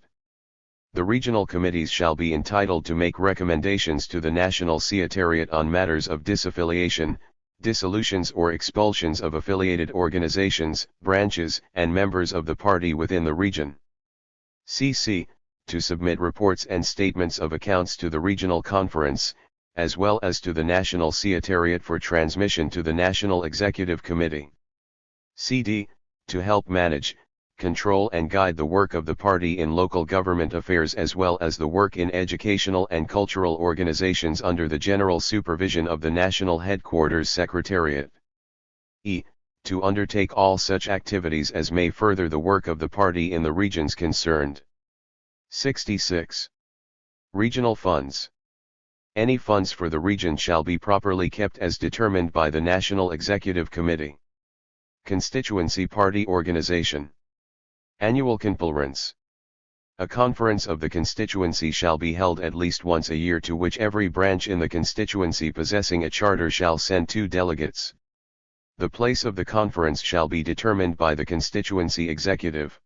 The regional committees shall be entitled to make recommendations to the National Secretariat on matters of disaffiliation, dissolutions or expulsions of affiliated organizations, branches, and members of the party within the region. cc. to submit reports and statements of accounts to the regional conference, as well as to the National Secretariat for transmission to the National Executive Committee. cd. to help manage, control and guide the work of the party in local government affairs as well as the work in educational and cultural organizations under the general supervision of the National Headquarters Secretariat. E. To undertake all such activities as may further the work of the party in the regions concerned. 66. Regional funds. Any funds for the region shall be properly kept as determined by the National Executive Committee. Constituency Party Organization. Annual Conference. A conference of the constituency shall be held at least once a year to which every branch in the constituency possessing a charter shall send 2 delegates. The place of the conference shall be determined by the constituency executive.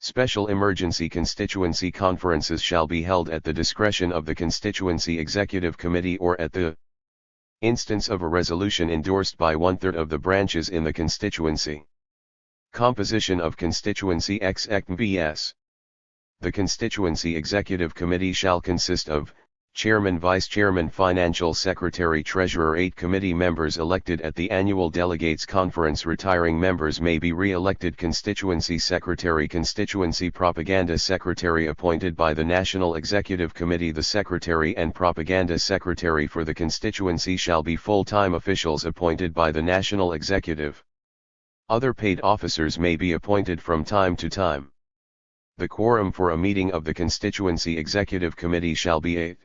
Special emergency constituency conferences shall be held at the discretion of the constituency executive committee or at the instance of a resolution endorsed by 1/3 of the branches in the constituency. Composition of Constituency XXBS. The Constituency Executive Committee shall consist of Chairman, Vice Chairman, Financial Secretary, Treasurer, 8 committee members elected at the annual delegates conference. Retiring members may be re-elected. Constituency Secretary, Constituency Propaganda Secretary appointed by the National Executive Committee. The Secretary and Propaganda Secretary for the constituency shall be full-time officials appointed by the National Executive. Other paid officers may be appointed from time to time. The quorum for a meeting of the Constituency Executive Committee shall be 8.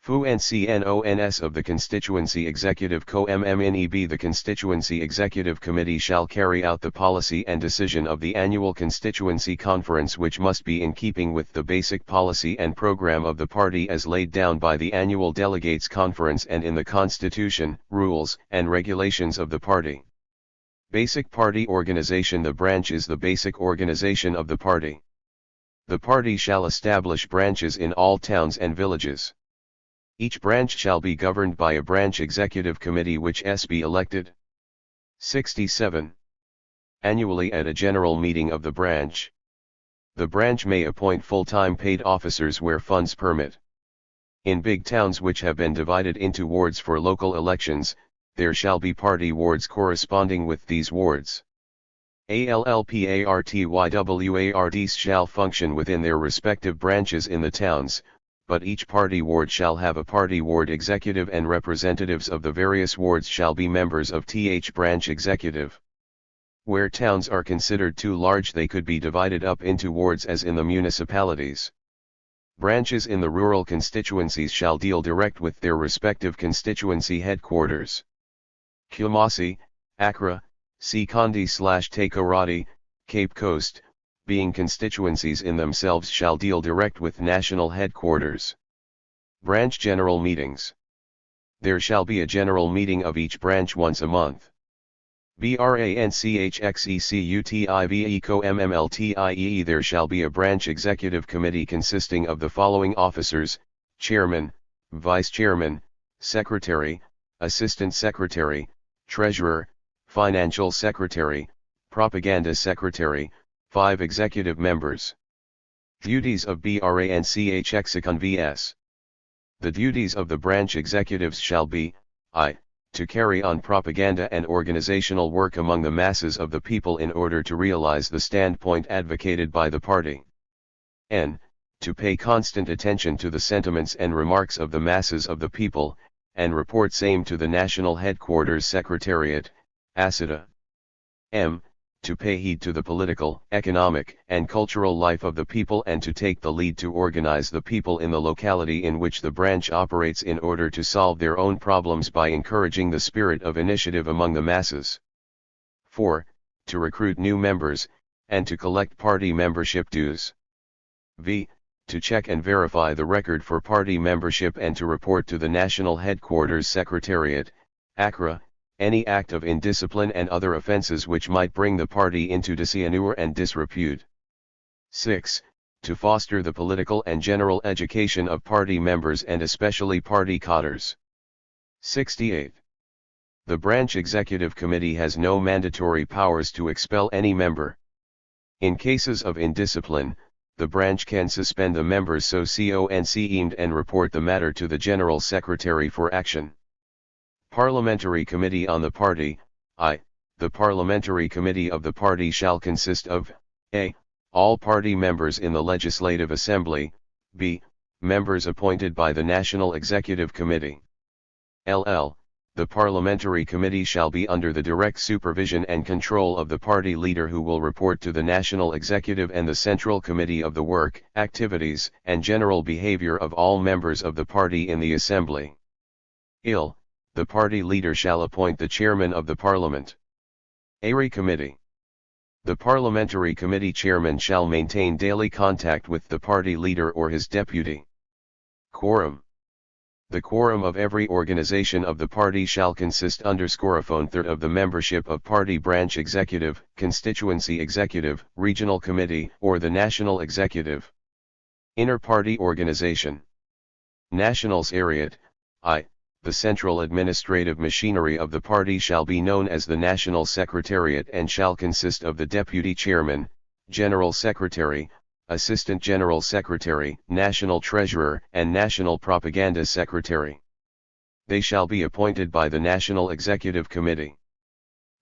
Fu and CNONS of the Constituency Executive Co-MMNEB. The Constituency Executive Committee shall carry out the policy and decision of the annual constituency conference, which must be in keeping with the basic policy and program of the party as laid down by the annual delegates conference and in the constitution, rules, and regulations of the party. Basic party organization. The branch is the basic organization of the party. The party shall establish branches in all towns and villages. Each branch shall be governed by a branch executive committee which be elected. 67. Annually at a general meeting of the branch. The branch may appoint full-time paid officers where funds permit. In big towns which have been divided into wards for local elections, there shall be party wards corresponding with these wards. ALLPARTYWARDs shall function within their respective branches in the towns, but each party ward shall have a party ward executive and representatives of the various wards shall be members of branch executive. Where towns are considered too large, they could be divided up into wards as in the municipalities. Branches in the rural constituencies shall deal direct with their respective constituency headquarters. Kumasi, Accra, Sekondi/Takoradi, Cape Coast, being constituencies in themselves, shall deal direct with national headquarters. Branch general meetings. There shall be a general meeting of each branch once a month. BRANCHXECUTIVECOMMLTIEE. There shall be a branch executive committee consisting of the following officers: Chairman, Vice Chairman, Secretary, Assistant Secretary, Treasurer, Financial Secretary, Propaganda Secretary, 5 executive members. Duties of BRANCHXECONVS. The duties of the branch executives shall be, I. To carry on propaganda and organizational work among the masses of the people in order to realize the standpoint advocated by the party. N. To pay constant attention to the sentiments and remarks of the masses of the people, and report same to the National Headquarters Secretariat, ASIDA. M. To pay heed to the political, economic, and cultural life of the people and to take the lead to organize the people in the locality in which the branch operates in order to solve their own problems by encouraging the spirit of initiative among the masses. 4. To recruit new members, and to collect party membership dues. V. To check and verify the record for party membership and to report to the National Headquarters Secretariat, Accra, any act of indiscipline and other offences which might bring the party into dishonor and disrepute. 6. To foster the political and general education of party members and especially party cadres. 68. The Branch Executive Committee has no mandatory powers to expel any member. In cases of indiscipline, the branch can suspend the members so conceived and report the matter to the General Secretary for action. Parliamentary Committee on the Party. I. The Parliamentary Committee of the party shall consist of A. All party members in the Legislative Assembly. B. Members appointed by the National Executive Committee. LL. The Parliamentary Committee shall be under the direct supervision and control of the party leader, who will report to the National Executive and the Central Committee of the work, activities, and general behavior of all members of the party in the Assembly. IL. The party leader shall appoint the chairman of the Parliament. ARI Committee. The Parliamentary Committee chairman shall maintain daily contact with the party leader or his deputy. Quorum. The quorum of every organization of the party shall consist _1/3 of the membership of party branch executive, constituency executive, regional committee, or the national executive. Inter-party organization. National Secretariat. I. The central administrative machinery of the party shall be known as the National Secretariat and shall consist of the Deputy Chairman, General Secretary, Assistant General Secretary, National Treasurer, and National Propaganda Secretary. They shall be appointed by the National Executive Committee.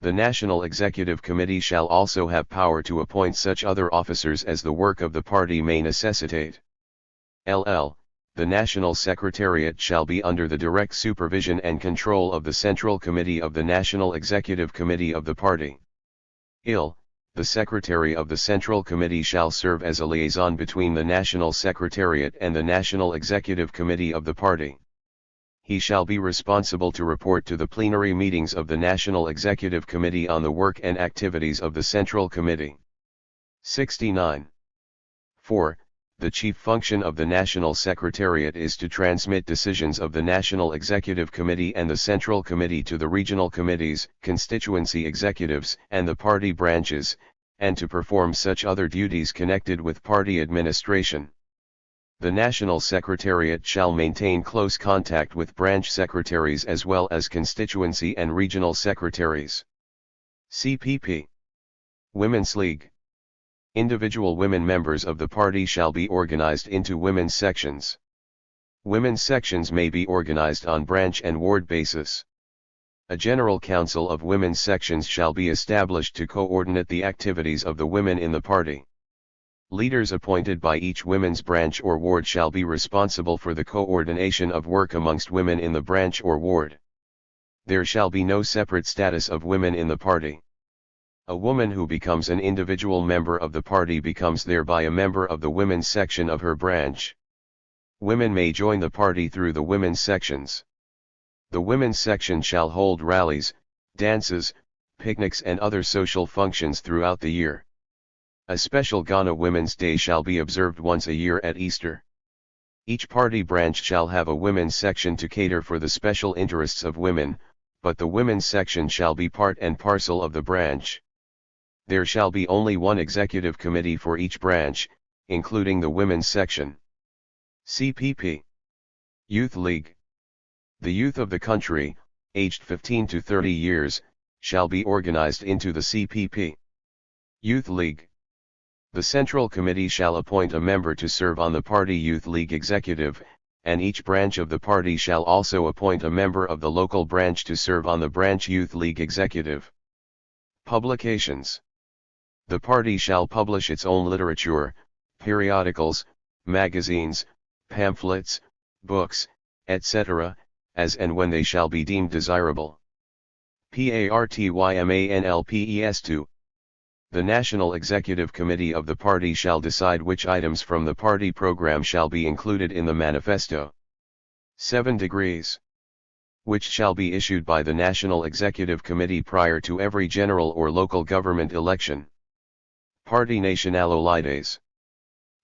The National Executive Committee shall also have power to appoint such other officers as the work of the party may necessitate. LL. The National Secretariat shall be under the direct supervision and control of the Central Committee of the National Executive Committee of the party. IL. The Secretary of the Central Committee shall serve as a liaison between the National Secretariat and the National Executive Committee of the party. He shall be responsible to report to the plenary meetings of the National Executive Committee on the work and activities of the Central Committee. 69. 4. The chief function of the National Secretariat is to transmit decisions of the National Executive Committee and the Central Committee to the regional committees, constituency executives, and the party branches, and to perform such other duties connected with party administration. The National Secretariat shall maintain close contact with branch secretaries as well as constituency and regional secretaries. CPP. Women's League. Individual women members of the party shall be organized into women's sections. Women's sections may be organized on branch and ward basis. A general council of women's sections shall be established to coordinate the activities of the women in the party. Leaders appointed by each women's branch or ward shall be responsible for the coordination of work amongst women in the branch or ward. There shall be no separate status of women in the party. A woman who becomes an individual member of the party becomes thereby a member of the women's section of her branch. Women may join the party through the women's sections. The women's section shall hold rallies, dances, picnics and other social functions throughout the year. A special Ghana Women's Day shall be observed once a year at Easter. Each party branch shall have a women's section to cater for the special interests of women, but the women's section shall be part and parcel of the branch. There shall be only one executive committee for each branch, including the women's section. CPP. Youth League. The youth of the country, aged 15 to 30 years, shall be organized into the CPP. Youth League. The Central Committee shall appoint a member to serve on the Party Youth League Executive, and each branch of the party shall also appoint a member of the local branch to serve on the Branch Youth League Executive. Publications. The party shall publish its own literature, periodicals, magazines, pamphlets, books, etc., as and when they shall be deemed desirable. PARTYMANLPES2. The National Executive Committee of the party shall decide which items from the party program shall be included in the manifesto. 7 degrees. Which shall be issued by the National Executive Committee prior to every general or local government election. Party Nationalides.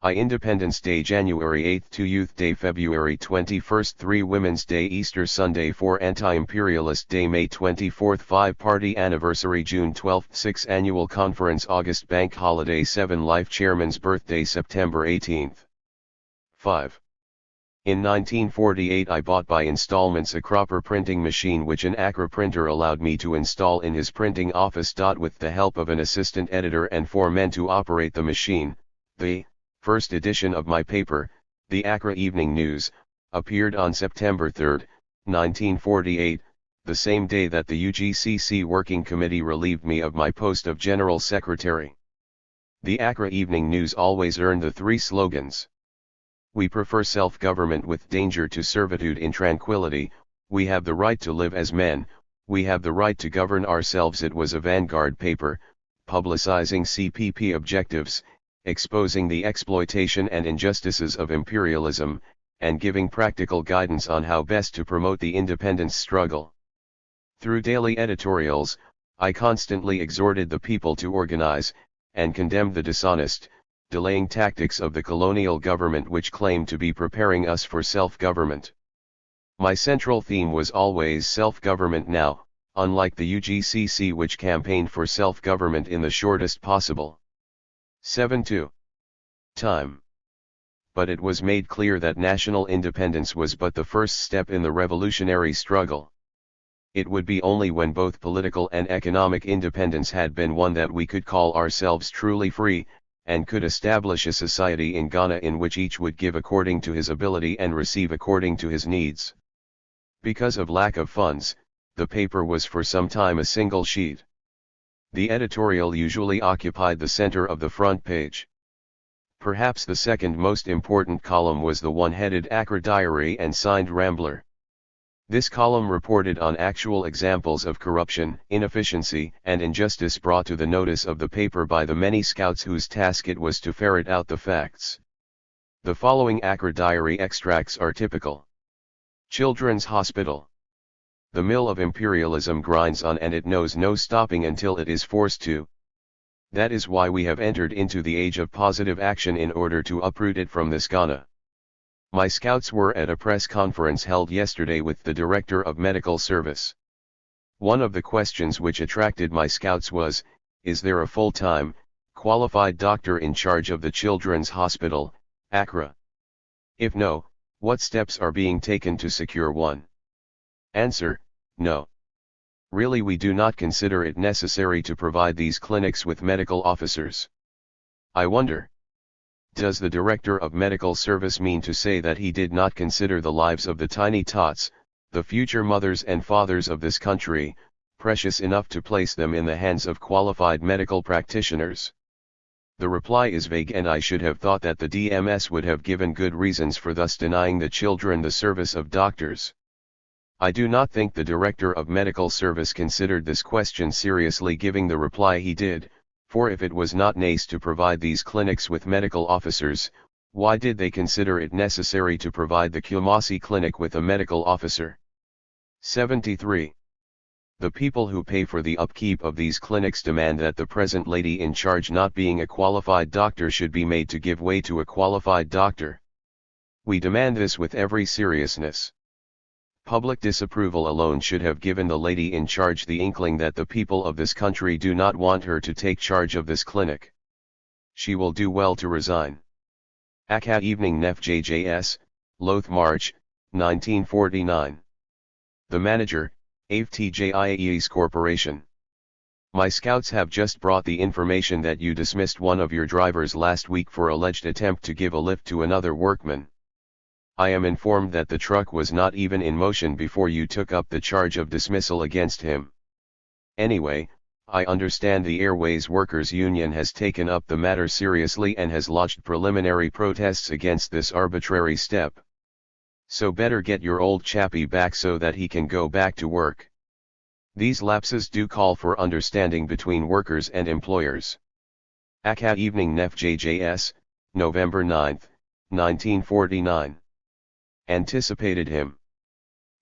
I Independence Day January 8 2 Youth Day February 21 3 Women's Day Easter Sunday 4 Anti-Imperialist Day May 24 5 Party Anniversary June 12 6 Annual Conference August Bank Holiday 7 Life Chairman's Birthday September 18 5. In 1948 I bought by installments a Cropper printing machine which an Accra printer allowed me to install in his printing office. With the help of an assistant editor and 4 men to operate the machine, the first edition of my paper, the Accra Evening News, appeared on September 3, 1948, the same day that the UGCC Working Committee relieved me of my post of General Secretary. The Accra Evening News always earned the three slogans. We prefer self-government with danger to servitude in tranquility, we have the right to live as men, we have the right to govern ourselves. It was a vanguard paper, publicizing CPP objectives, exposing the exploitation and injustices of imperialism, and giving practical guidance on how best to promote the independence struggle. Through daily editorials, I constantly exhorted the people to organize, and condemned the dishonest, delaying tactics of the colonial government which claimed to be preparing us for self-government. My central theme was always self-government now, unlike the UGCC which campaigned for self-government in the shortest possible 7-2 time. But it was made clear that national independence was but the first step in the revolutionary struggle. It would be only when both political and economic independence had been won that we could call ourselves truly free, and could establish a society in Ghana in which each would give according to his ability and receive according to his needs. Because of lack of funds, the paper was for some time a single sheet. The editorial usually occupied the center of the front page. Perhaps the second most important column was the one headed Accra Diary and signed Rambler. This column reported on actual examples of corruption, inefficiency, and injustice brought to the notice of the paper by the many scouts whose task it was to ferret out the facts. The following Accra Diary extracts are typical. Children's Hospital. The mill of imperialism grinds on and it knows no stopping until it is forced to. That is why we have entered into the age of positive action in order to uproot it from this Ghana. My scouts were at a press conference held yesterday with the Director of Medical Service. One of the questions which attracted my scouts was, is there a full-time, qualified doctor in charge of the Children's Hospital, Accra? If no, what steps are being taken to secure one? Answer, no. Really, we do not consider it necessary to provide these clinics with medical officers. I wonder. Does the Director of Medical Service mean to say that he did not consider the lives of the tiny tots, the future mothers and fathers of this country, precious enough to place them in the hands of qualified medical practitioners? The reply is vague, and I should have thought that the DMS would have given good reasons for thus denying the children the service of doctors. I do not think the Director of Medical Service considered this question seriously, giving the reply he did. For if it was not nice to provide these clinics with medical officers, why did they consider it necessary to provide the Kumasi clinic with a medical officer? 73. The people who pay for the upkeep of these clinics demand that the present lady in charge, not being a qualified doctor, should be made to give way to a qualified doctor. We demand this with every seriousness. Public disapproval alone should have given the lady in charge the inkling that the people of this country do not want her to take charge of this clinic. She will do well to resign. Accra Evening NFJJS, Loth March, 1949. The Manager, AFTJIES Corporation. My scouts have just brought the information that you dismissed one of your drivers last week for alleged attempt to give a lift to another workman. I am informed that the truck was not even in motion before you took up the charge of dismissal against him. Anyway, I understand the Airways Workers Union has taken up the matter seriously and has lodged preliminary protests against this arbitrary step. So better get your old chappie back so that he can go back to work. These lapses do call for understanding between workers and employers. Accra Evening NFJJS, November 9, 1949. Anticipated him.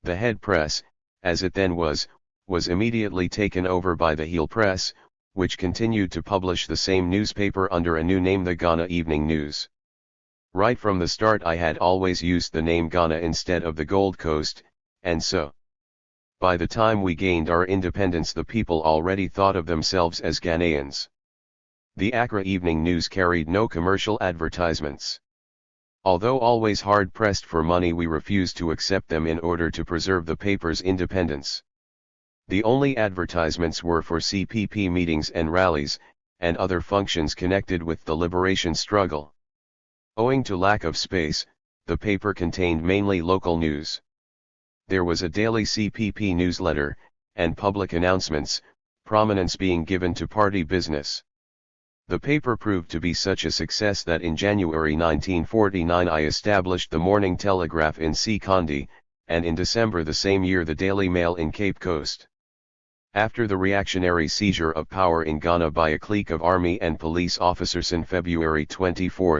The head press, as it then was immediately taken over by the heel press, which continued to publish the same newspaper under a new name, the Ghana Evening News. Right from the start I had always used the name Ghana instead of the Gold Coast, and so, by the time we gained our independence, the people already thought of themselves as Ghanaians. The Accra Evening News carried no commercial advertisements. Although always hard-pressed for money, we refused to accept them in order to preserve the paper's independence. The only advertisements were for CPP meetings and rallies, and other functions connected with the liberation struggle. Owing to lack of space, the paper contained mainly local news. There was a daily CPP newsletter, and public announcements, prominence being given to party business. The paper proved to be such a success that in January 1949 I established the Morning Telegraph in Sekondi, and in December the same year the Daily Mail in Cape Coast. After the reactionary seizure of power in Ghana by a clique of army and police officers in February 24,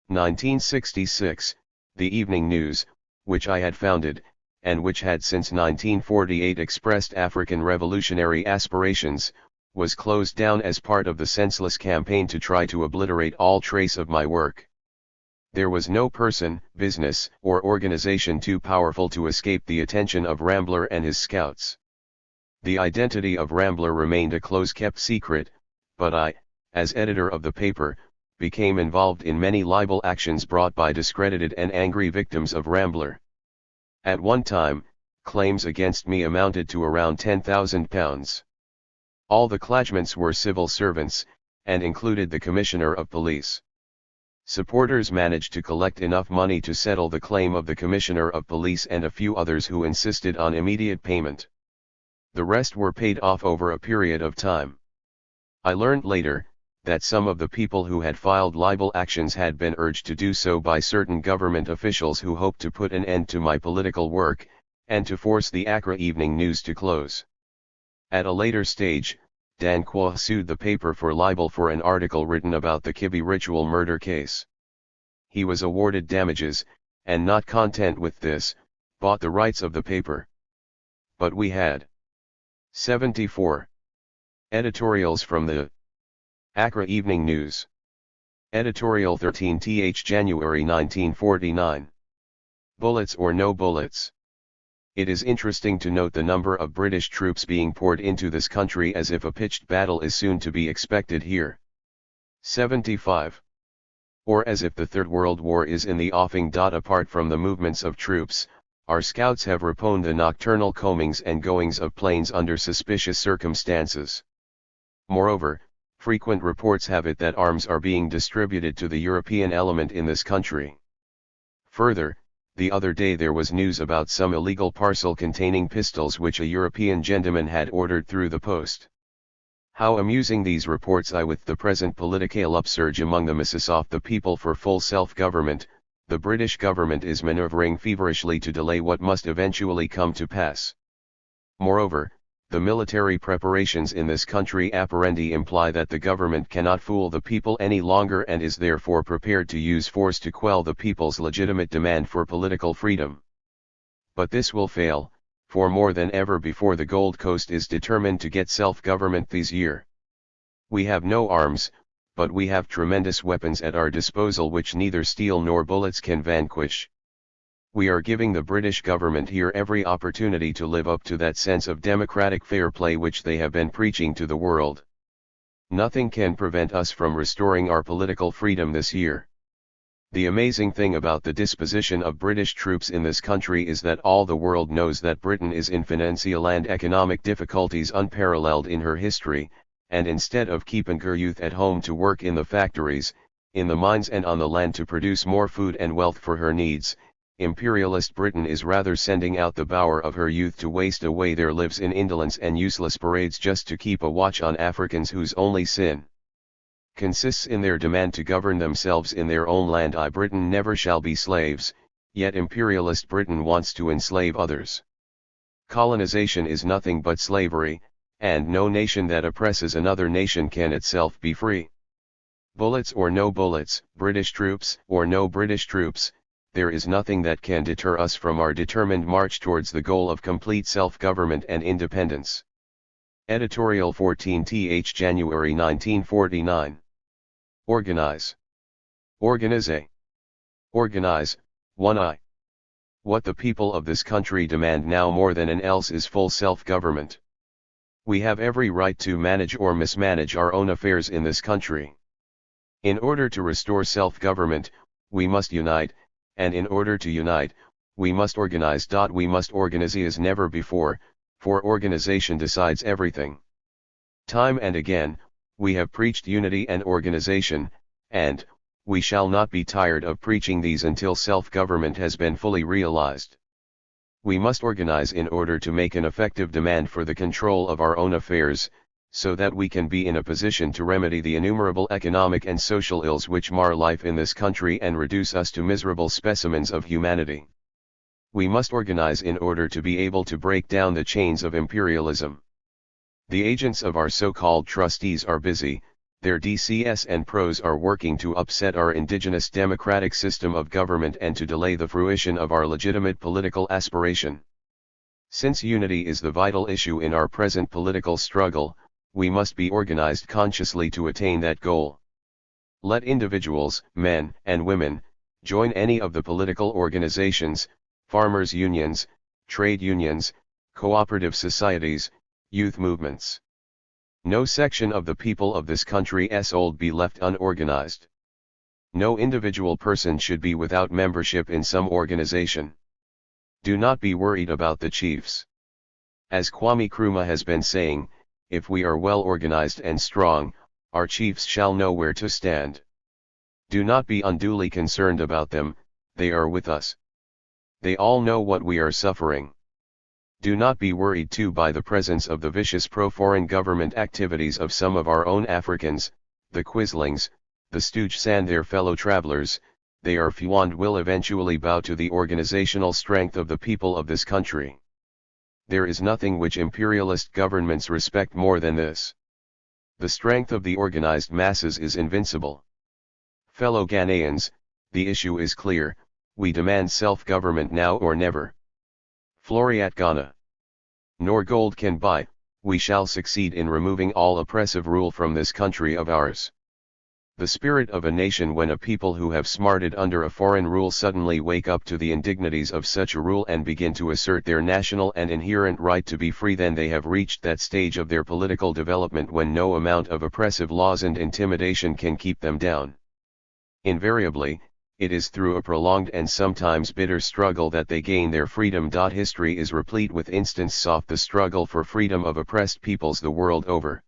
1966, the Evening News, which I had founded, and which had since 1948 expressed African revolutionary aspirations, was closed down as part of the senseless campaign to try to obliterate all trace of my work. There was no person, business, or organization too powerful to escape the attention of Rambler and his scouts. The identity of Rambler remained a close-kept secret, but I, as editor of the paper, became involved in many libel actions brought by discredited and angry victims of Rambler. At one time, claims against me amounted to around £10,000. All the claimants were civil servants, and included the Commissioner of Police. Supporters managed to collect enough money to settle the claim of the Commissioner of Police and a few others who insisted on immediate payment. The rest were paid off over a period of time. I learned later, that some of the people who had filed libel actions had been urged to do so by certain government officials who hoped to put an end to my political work, and to force the Accra Evening News to close. At a later stage, Dan Quah sued the paper for libel for an article written about the Kibi ritual murder case. He was awarded damages, and not content with this, bought the rights of the paper. But we had 74 editorials from the Accra Evening News. Editorial 13th January 1949. Bullets or no bullets. It is interesting to note the number of British troops being poured into this country as if a pitched battle is soon to be expected here. 75. Or as if the Third World War is in the offing. Apart from the movements of troops, our scouts have reponed the nocturnal comings and goings of planes under suspicious circumstances. Moreover, frequent reports have it that arms are being distributed to the European element in this country. Further, the other day there was news about some illegal parcel containing pistols which a European gentleman had ordered through the post. How amusing these reports are! With the present political upsurge among the masses of the people for full self-government, the British government is maneuvering feverishly to delay what must eventually come to pass. Moreover, the military preparations in this country apparently imply that the government cannot fool the people any longer and is therefore prepared to use force to quell the people's legitimate demand for political freedom. But this will fail, for more than ever before the Gold Coast is determined to get self-government this year. We have no arms, but we have tremendous weapons at our disposal which neither steel nor bullets can vanquish. We are giving the British government here every opportunity to live up to that sense of democratic fair play which they have been preaching to the world. Nothing can prevent us from restoring our political freedom this year. The amazing thing about the disposition of British troops in this country is that all the world knows that Britain is in financial and economic difficulties unparalleled in her history, and instead of keeping her youth at home to work in the factories, in the mines and on the land to produce more food and wealth for her needs, imperialist Britain is rather sending out the bower of her youth to waste away their lives in indolence and useless parades just to keep a watch on Africans whose only sin consists in their demand to govern themselves in their own land. Britain never shall be slaves, yet imperialist Britain wants to enslave others. Colonization is nothing but slavery, and no nation that oppresses another nation can itself be free. Bullets or no bullets, British troops or no British troops, there is nothing that can deter us from our determined march towards the goal of complete self-government and independence. Editorial 14th January 1949. Organize. Organize. Organize, 1I. What the people of this country demand now more than else is full self-government. We have every right to manage or mismanage our own affairs in this country. In order to restore self-government, we must unite, and in order to unite, we must organize. We must organize as never before, for organization decides everything. Time and again, we have preached unity and organization, and we shall not be tired of preaching these until self-government has been fully realized. We must organize in order to make an effective demand for the control of our own affairs, so that we can be in a position to remedy the innumerable economic and social ills which mar life in this country and reduce us to miserable specimens of humanity. We must organize in order to be able to break down the chains of imperialism. The agents of our so-called trustees are busy, their DCS and pros are working to upset our indigenous democratic system of government and to delay the fruition of our legitimate political aspiration. Since unity is the vital issue in our present political struggle, we must be organized consciously to attain that goal. Let individuals, men and women, join any of the political organizations, farmers' unions, trade unions, cooperative societies, youth movements. No section of the people of this country's old be left unorganized. No individual person should be without membership in some organization. Do not be worried about the chiefs. As Kwame Nkrumah has been saying, if we are well organized and strong, our chiefs shall know where to stand. Do not be unduly concerned about them, they are with us. They all know what we are suffering. Do not be worried too by the presence of the vicious pro-foreign government activities of some of our own Africans, the Quislings, the Stooges and their fellow travelers. They are few and will eventually bow to the organizational strength of the people of this country. There is nothing which imperialist governments respect more than this. The strength of the organized masses is invincible. Fellow Ghanaians, the issue is clear, we demand self-government now or never. Floriat Ghana. Nor gold can buy, we shall succeed in removing all oppressive rule from this country of ours. The spirit of a nation when a people who have smarted under a foreign rule suddenly wake up to the indignities of such a rule and begin to assert their national and inherent right to be free, then they have reached that stage of their political development when no amount of oppressive laws and intimidation can keep them down. Invariably, it is through a prolonged and sometimes bitter struggle that they gain their freedom. History is replete with instances of the struggle for freedom of oppressed peoples the world over.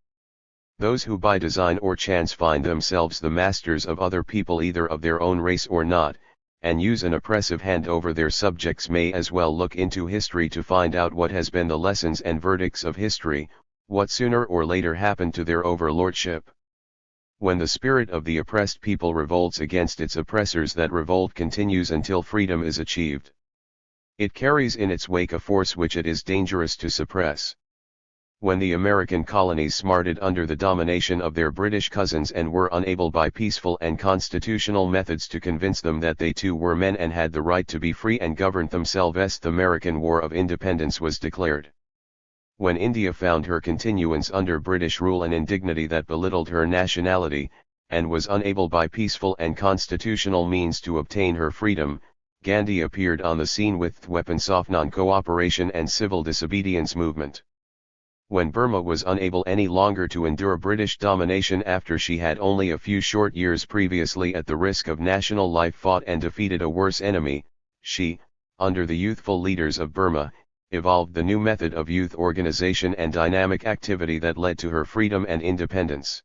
Those who by design or chance find themselves the masters of other people either of their own race or not, and use an oppressive hand over their subjects may as well look into history to find out what has been the lessons and verdicts of history, what sooner or later happened to their overlordship. When the spirit of the oppressed people revolts against its oppressors, that revolt continues until freedom is achieved. It carries in its wake a force which it is dangerous to suppress. When the American colonies smarted under the domination of their British cousins and were unable by peaceful and constitutional methods to convince them that they too were men and had the right to be free and govern themselves, the American War of Independence was declared. When India found her continuance under British rule an indignity that belittled her nationality, and was unable by peaceful and constitutional means to obtain her freedom, Gandhi appeared on the scene with weapons of non-cooperation and civil disobedience movement. When Burma was unable any longer to endure British domination after she had only a few short years previously at the risk of national life fought and defeated a worse enemy, she, under the youthful leaders of Burma, evolved the new method of youth organization and dynamic activity that led to her freedom and independence.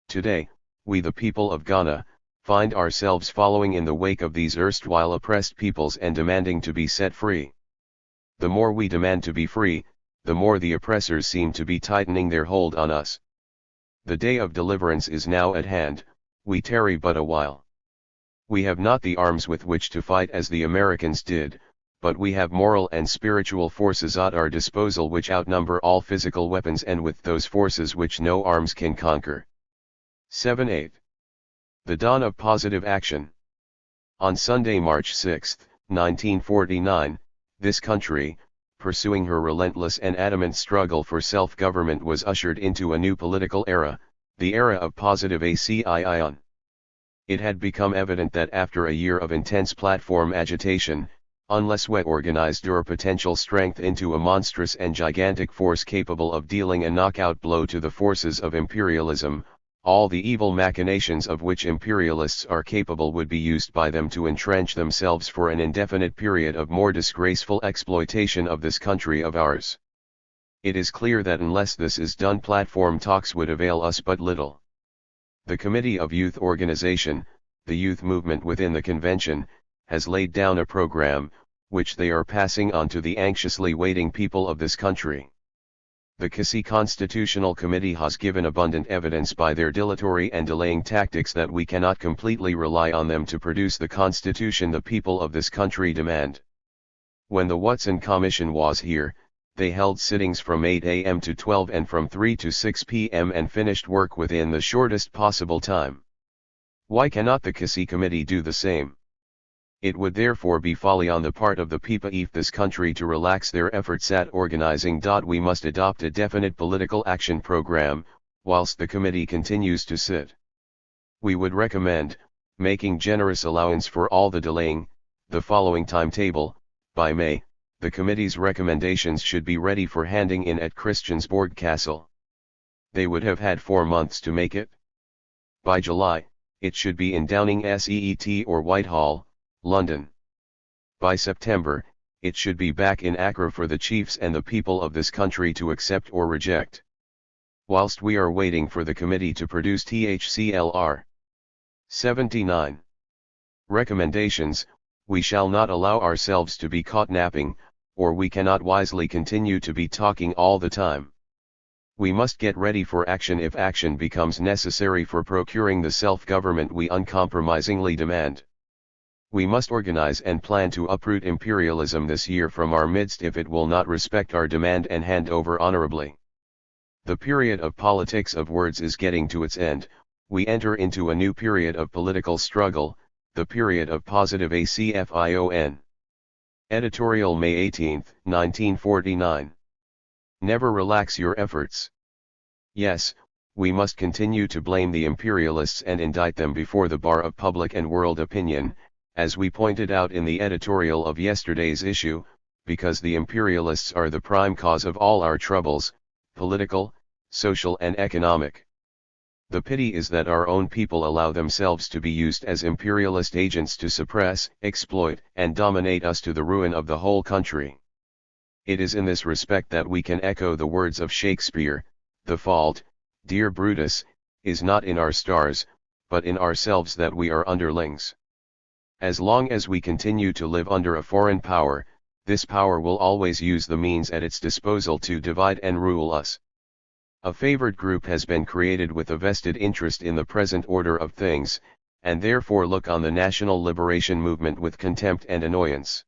Today, we the people of Ghana, find ourselves following in the wake of these erstwhile oppressed peoples and demanding to be set free. The more we demand to be free, the more the oppressors seem to be tightening their hold on us. The day of deliverance is now at hand, we tarry but a while. We have not the arms with which to fight as the Americans did, but we have moral and spiritual forces at our disposal which outnumber all physical weapons, and with those forces which no arms can conquer. 7/8. The dawn of positive action. On Sunday, March 6, 1949, this country, pursuing her relentless and adamant struggle for self-government, was ushered into a new political era, the era of positive action. It had become evident that after a year of intense platform agitation, unless we organized our potential strength into a monstrous and gigantic force capable of dealing a knockout blow to the forces of imperialism, all the evil machinations of which imperialists are capable would be used by them to entrench themselves for an indefinite period of more disgraceful exploitation of this country of ours. It is clear that unless this is done, platform talks would avail us but little. The Committee of Youth Organization, the youth movement within the convention, has laid down a program, which they are passing on to the anxiously waiting people of this country. The Kisi Constitutional Committee has given abundant evidence by their dilatory and delaying tactics that we cannot completely rely on them to produce the constitution the people of this country demand. When the Watson Commission was here, they held sittings from 8 a.m. to 12 and from 3 to 6 p.m. and finished work within the shortest possible time. Why cannot the Kisi Committee do the same? It would therefore be folly on the part of the people of this country to relax their efforts at organizing. We must adopt a definite political action program, whilst the committee continues to sit. We would recommend, making generous allowance for all the delaying, the following timetable. By May, the committee's recommendations should be ready for handing in at Christiansborg Castle. They would have had 4 months to make it. By July, it should be in Downing Street or Whitehall, London. By September, it should be back in Accra for the chiefs and the people of this country to accept or reject. Whilst we are waiting for the committee to produce THCLR 79 recommendations, we shall not allow ourselves to be caught napping, or we cannot wisely continue to be talking all the time. We must get ready for action if action becomes necessary for procuring the self-government we uncompromisingly demand. We must organize and plan to uproot imperialism this year from our midst if it will not respect our demand and hand over honorably. The period of politics of words is getting to its end. We enter into a new period of political struggle, the period of positive action. Editorial May 18, 1949. Never relax your efforts. Yes, we must continue to blame the imperialists and indict them before the bar of public and world opinion, as we pointed out in the editorial of yesterday's issue, because the imperialists are the prime cause of all our troubles, political, social and economic. The pity is that our own people allow themselves to be used as imperialist agents to suppress, exploit, and dominate us to the ruin of the whole country. It is in this respect that we can echo the words of Shakespeare: "The fault, dear Brutus, is not in our stars, but in ourselves that we are underlings." As long as we continue to live under a foreign power, this power will always use the means at its disposal to divide and rule us. A favored group has been created with a vested interest in the present order of things, and therefore look on the national liberation movement with contempt and annoyance.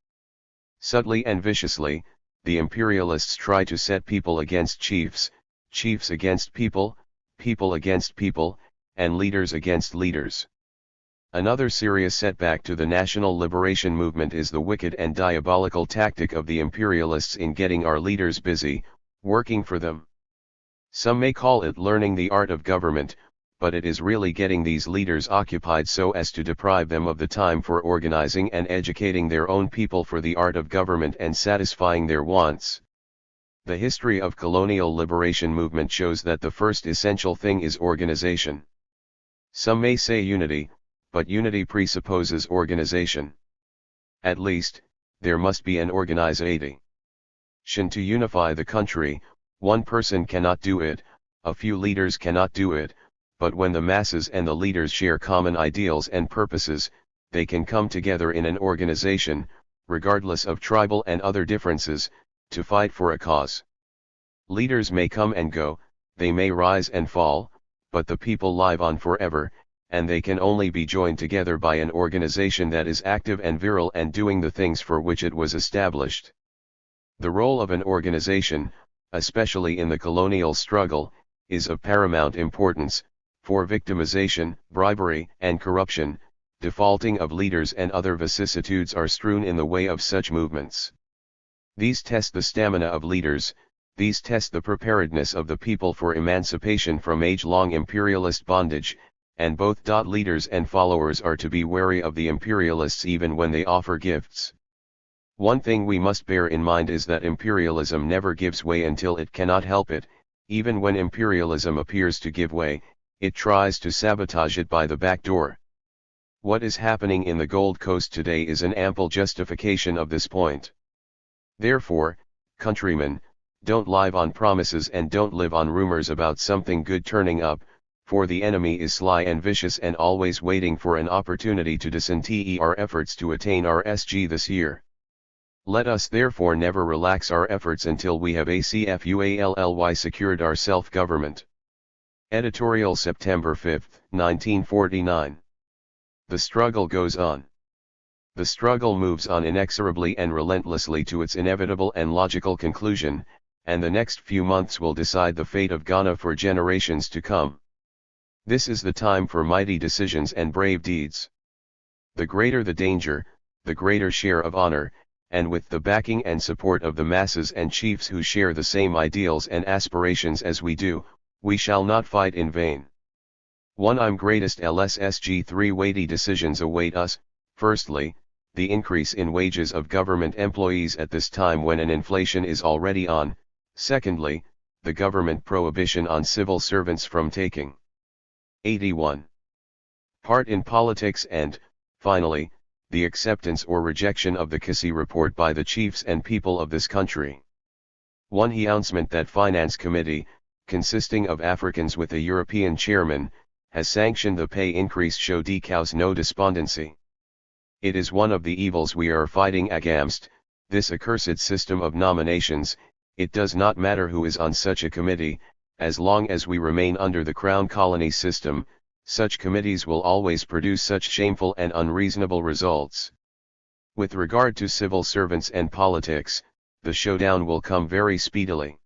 Subtly and viciously, the imperialists try to set people against chiefs, chiefs against people, people against people, and leaders against leaders. Another serious setback to the national liberation movement is the wicked and diabolical tactic of the imperialists in getting our leaders busy, working for them. Some may call it learning the art of government, but it is really getting these leaders occupied so as to deprive them of the time for organizing and educating their own people for the art of government and satisfying their wants. The history of colonial liberation movement shows that the first essential thing is organization. Some may say unity, but unity presupposes organization. At least, there must be an organization to unify the country. One person cannot do it, a few leaders cannot do it, but when the masses and the leaders share common ideals and purposes, they can come together in an organization, regardless of tribal and other differences, to fight for a cause. Leaders may come and go, they may rise and fall, but the people live on forever, and they can only be joined together by an organization that is active and virile and doing the things for which it was established. The role of an organization, especially in the colonial struggle, is of paramount importance, for victimization, bribery, and corruption, defaulting of leaders and other vicissitudes are strewn in the way of such movements. These test the stamina of leaders, these test the preparedness of the people for emancipation from age-long imperialist bondage, and both leaders and followers are to be wary of the imperialists even when they offer gifts. One thing we must bear in mind is that imperialism never gives way until it cannot help it. Even when imperialism appears to give way, it tries to sabotage it by the back door. What is happening in the Gold Coast today is an ample justification of this point. Therefore, countrymen, don't live on promises and don't live on rumors about something good turning up, for the enemy is sly and vicious and always waiting for an opportunity to disinter our efforts to attain our SG this year. Let us therefore never relax our efforts until we have ACFUALLY secured our self-government. Editorial September 5, 1949. The struggle goes on. The struggle moves on inexorably and relentlessly to its inevitable and logical conclusion, and the next few months will decide the fate of Ghana for generations to come. This is the time for mighty decisions and brave deeds. The greater the danger, the greater share of honor, and with the backing and support of the masses and chiefs who share the same ideals and aspirations as we do, we shall not fight in vain. 1. I'm greatest LSSG 3 weighty decisions await us. Firstly, the increase in wages of government employees at this time when an inflation is already on. Secondly, the government prohibition on civil servants from taking 81 part in politics and, finally, the acceptance or rejection of the Kissy report by the chiefs and people of this country. 1. Announcement that Finance Committee, consisting of Africans with a European chairman, has sanctioned the pay increase. Show decals no despondency. It is one of the evils we are fighting against, this accursed system of nominations. It does not matter who is on such a committee, as long as we remain under the Crown Colony system, such committees will always produce such shameful and unreasonable results. With regard to civil servants and politics, the showdown will come very speedily.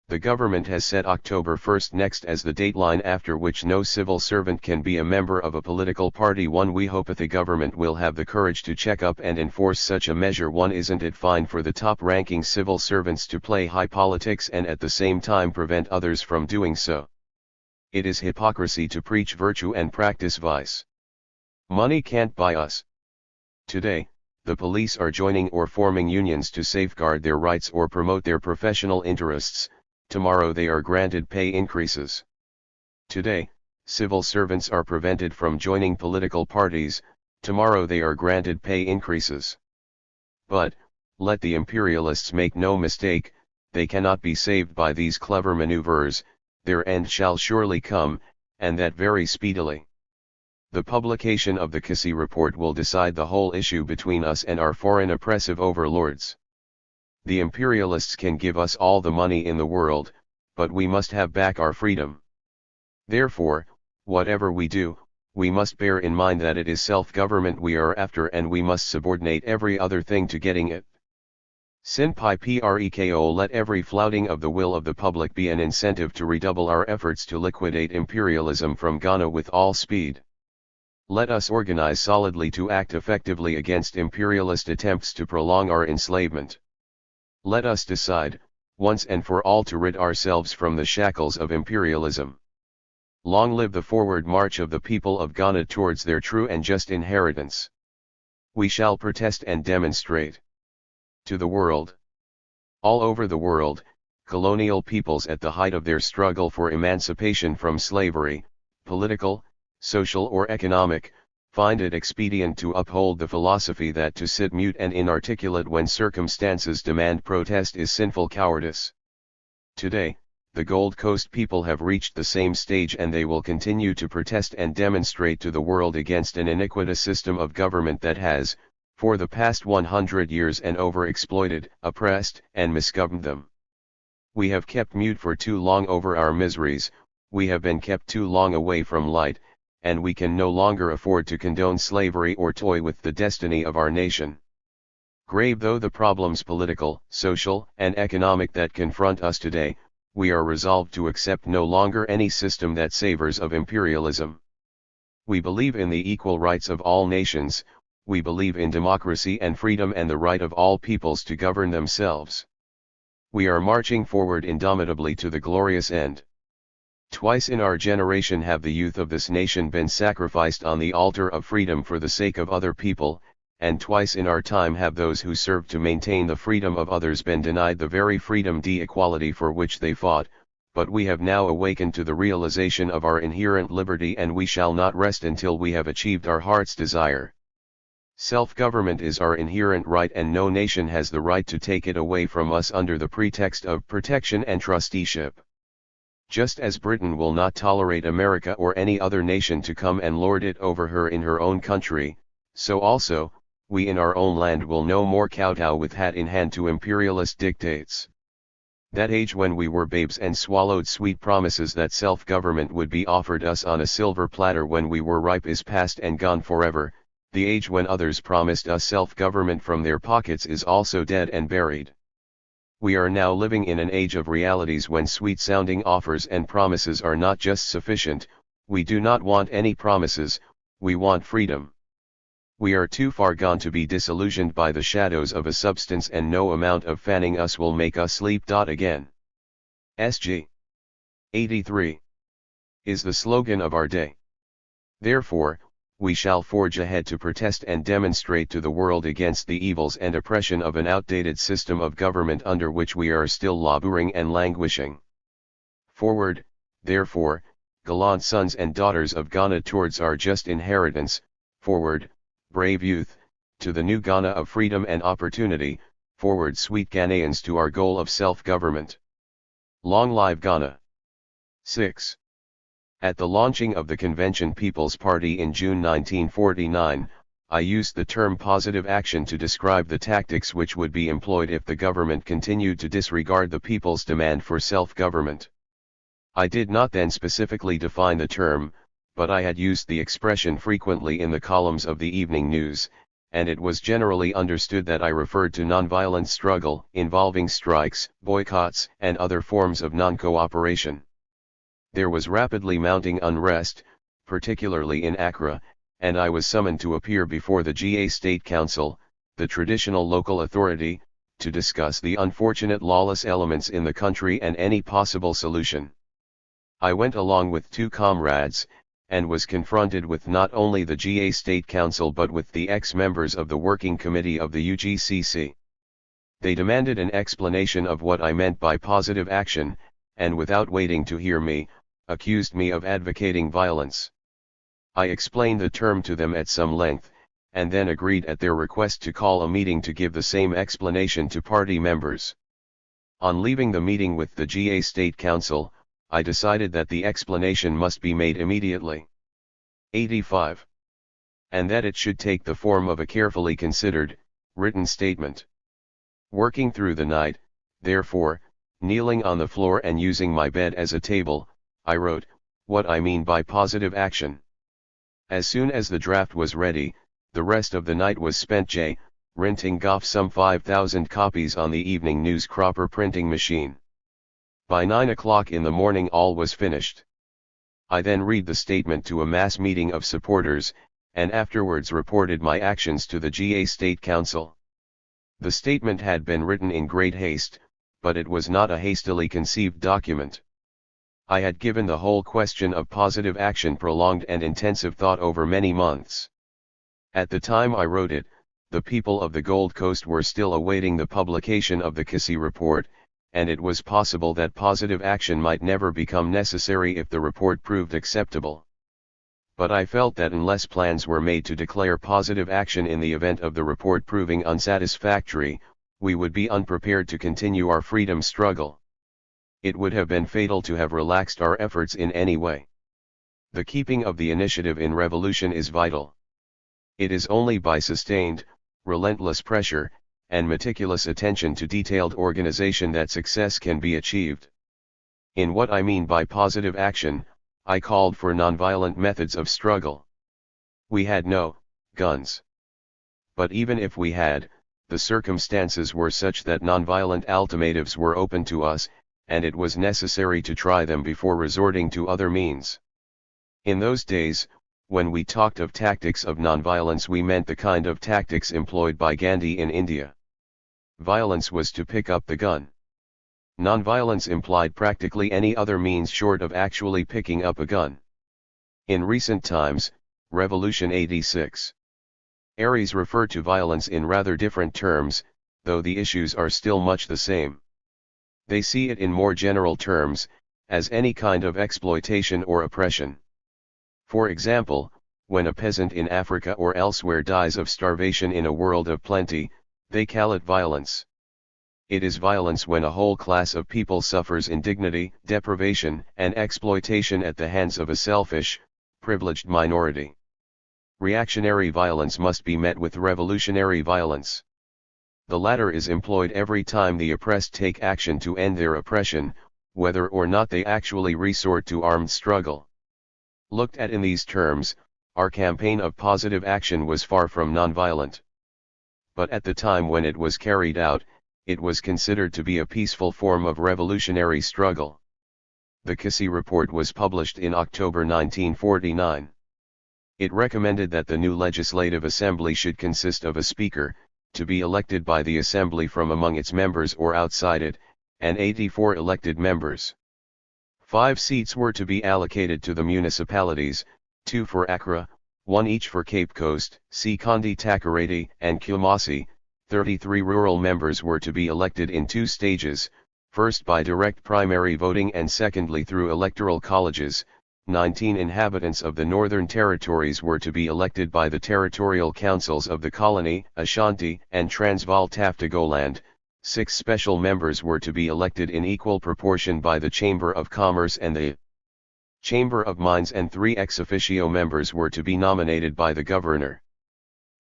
The government has set October 1st next as the dateline after which no civil servant can be a member of a political party. 1. We hope that the government will have the courage to check up and enforce such a measure. 1. Isn't it fine for the top-ranking civil servants to play high politics and at the same time prevent others from doing so? It is hypocrisy to preach virtue and practice vice. Money can't buy us. Today, the police are joining or forming unions to safeguard their rights or promote their professional interests. Tomorrow they are granted pay increases. Today, civil servants are prevented from joining political parties. Tomorrow they are granted pay increases. But, let the imperialists make no mistake, they cannot be saved by these clever maneuvers. Their end shall surely come, and that very speedily. The publication of the Kissy report will decide the whole issue between us and our foreign oppressive overlords. The imperialists can give us all the money in the world, but we must have back our freedom. Therefore, whatever we do, we must bear in mind that it is self-government we are after, and we must subordinate every other thing to getting it. Sin pi preko. Let every flouting of the will of the public be an incentive to redouble our efforts to liquidate imperialism from Ghana with all speed. Let us organize solidly to act effectively against imperialist attempts to prolong our enslavement. Let us decide, once and for all, to rid ourselves from the shackles of imperialism. Long live the forward march of the people of Ghana towards their true and just inheritance. We shall protest and demonstrate. To the world. All over the world, colonial peoples at the height of their struggle for emancipation from slavery, political, social or economic, find it expedient to uphold the philosophy that to sit mute and inarticulate when circumstances demand protest is sinful cowardice. Today, the Gold Coast people have reached the same stage, and they will continue to protest and demonstrate to the world against an iniquitous system of government that has, for the past 100 years, and over-exploited, oppressed, and misgoverned them. We have kept mute for too long over our miseries, we have been kept too long away from light, and we can no longer afford to condone slavery or toy with the destiny of our nation. Grave though the problems political, social, and economic that confront us today, we are resolved to accept no longer any system that savors of imperialism. We believe in the equal rights of all nations, we believe in democracy and freedom and the right of all peoples to govern themselves. We are marching forward indomitably to the glorious end. Twice in our generation have the youth of this nation been sacrificed on the altar of freedom for the sake of other people, and twice in our time have those who served to maintain the freedom of others been denied the very freedom equality for which they fought, but we have now awakened to the realization of our inherent liberty, and we shall not rest until we have achieved our heart's desire. Self-government is our inherent right, and no nation has the right to take it away from us under the pretext of protection and trusteeship. Just as Britain will not tolerate America or any other nation to come and lord it over her in her own country, so also, we in our own land will no more kowtow with hat in hand to imperialist dictates. That age when we were babes and swallowed sweet promises that self-government would be offered us on a silver platter when we were ripe is past and gone forever. The age when others promised us self-government from their pockets is also dead and buried. We are now living in an age of realities when sweet-sounding offers and promises are not just sufficient. We do not want any promises, we want freedom. We are too far gone to be disillusioned by the shadows of a substance, and no amount of fanning us will make us sleep. Again. SG 83 is the slogan of our day. Therefore, we shall forge ahead to protest and demonstrate to the world against the evils and oppression of an outdated system of government under which we are still laboring and languishing. Forward, therefore, gallant sons and daughters of Ghana, towards our just inheritance. Forward, brave youth, to the new Ghana of freedom and opportunity. Forward, sweet Ghanaians, to our goal of self-government. Long live Ghana. 6. At the launching of the Convention People's Party in June 1949, I used the term positive action to describe the tactics which would be employed if the government continued to disregard the people's demand for self-government. I did not then specifically define the term, but I had used the expression frequently in the columns of the evening news, and it was generally understood that I referred to nonviolent struggle involving strikes, boycotts, and other forms of non-cooperation. There was rapidly mounting unrest, particularly in Accra, and I was summoned to appear before the GA State Council, the traditional local authority, to discuss the unfortunate lawless elements in the country and any possible solution. I went along with 2 comrades, and was confronted with not only the GA State Council but with the ex-members of the Working Committee of the UGCC. They demanded an explanation of what I meant by positive action, and without waiting to hear me, accused me of advocating violence. I explained the term to them at some length, and then agreed at their request to call a meeting to give the same explanation to party members. On leaving the meeting with the GA State Council, I decided that the explanation must be made immediately. 85. And that it should take the form of a carefully considered, written statement. Working through the night, therefore, kneeling on the floor and using my bed as a table, I wrote what I mean by positive action. As soon as the draft was ready, the rest of the night was spent renting off some 5,000 copies on the evening news cropper printing machine. By 9 o'clock in the morning all was finished. I then read the statement to a mass meeting of supporters, and afterwards reported my actions to the GA State Council. The statement had been written in great haste, but it was not a hastily conceived document. I had given the whole question of positive action prolonged and intensive thought over many months. At the time I wrote it, the people of the Gold Coast were still awaiting the publication of the Kissi report, and it was possible that positive action might never become necessary if the report proved acceptable. But I felt that unless plans were made to declare positive action in the event of the report proving unsatisfactory, we would be unprepared to continue our freedom struggle. It would have been fatal to have relaxed our efforts in any way. The keeping of the initiative in revolution is vital. It is only by sustained, relentless pressure, and meticulous attention to detailed organization that success can be achieved. In what I mean by positive action, I called for nonviolent methods of struggle. We had no guns. But even if we had, the circumstances were such that nonviolent ultimatums were open to us, and it was necessary to try them before resorting to other means. In those days, when we talked of tactics of nonviolence, we meant the kind of tactics employed by Gandhi in India. Violence was to pick up the gun. Nonviolence implied practically any other means short of actually picking up a gun. In recent times, Revolution 86. Aries refer to violence in rather different terms, though the issues are still much the same. They see it in more general terms, as any kind of exploitation or oppression. For example, when a peasant in Africa or elsewhere dies of starvation in a world of plenty, they call it violence. It is violence when a whole class of people suffers indignity, deprivation, and exploitation at the hands of a selfish, privileged minority. Reactionary violence must be met with revolutionary violence. The latter is employed every time the oppressed take action to end their oppression, whether or not they actually resort to armed struggle. Looked at in these terms, our campaign of positive action was far from nonviolent. But at the time when it was carried out, it was considered to be a peaceful form of revolutionary struggle. The Kissy Report was published in October 1949. It recommended that the new Legislative Assembly should consist of a Speaker, to be elected by the Assembly from among its members or outside it, and 84 elected members. 5 seats were to be allocated to the municipalities, 2 for Accra, 1 each for Cape Coast, Sekondi Takoradi, and Kumasi. 33 rural members were to be elected in 2 stages, first by direct primary voting and secondly through electoral colleges. 19 inhabitants of the Northern Territories were to be elected by the territorial councils of the Colony, Ashanti, and Transvaal Taftagolaland. 6 special members were to be elected in equal proportion by the Chamber of Commerce and the Chamber of Mines, and 3 ex officio members were to be nominated by the Governor.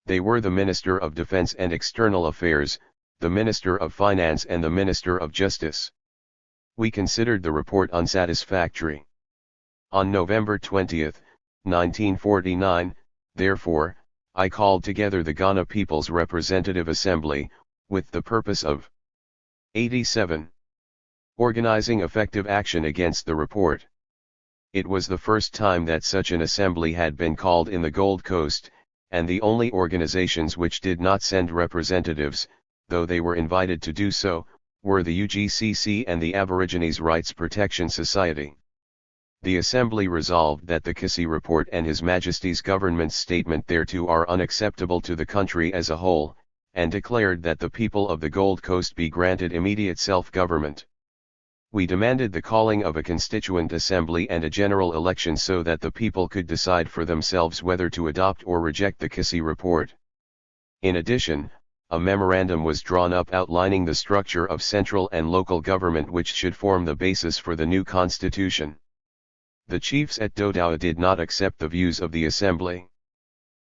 They were the Minister of Defense and External Affairs, the Minister of Finance and the Minister of Justice. We considered the report unsatisfactory. On November 20, 1949, therefore, I called together the Ghana People's Representative Assembly, with the purpose of 87. Organizing effective action against the report. It was the first time that such an assembly had been called in the Gold Coast, and the only organizations which did not send representatives, though they were invited to do so, were the UGCC and the Aborigines Rights Protection Society. The Assembly resolved that the Kissy Report and His Majesty's government's statement thereto are unacceptable to the country as a whole, and declared that the people of the Gold Coast be granted immediate self-government. We demanded the calling of a constituent assembly and a general election so that the people could decide for themselves whether to adopt or reject the Kissy Report. In addition, a memorandum was drawn up outlining the structure of central and local government which should form the basis for the new constitution. The chiefs at Dodowa did not accept the views of the assembly.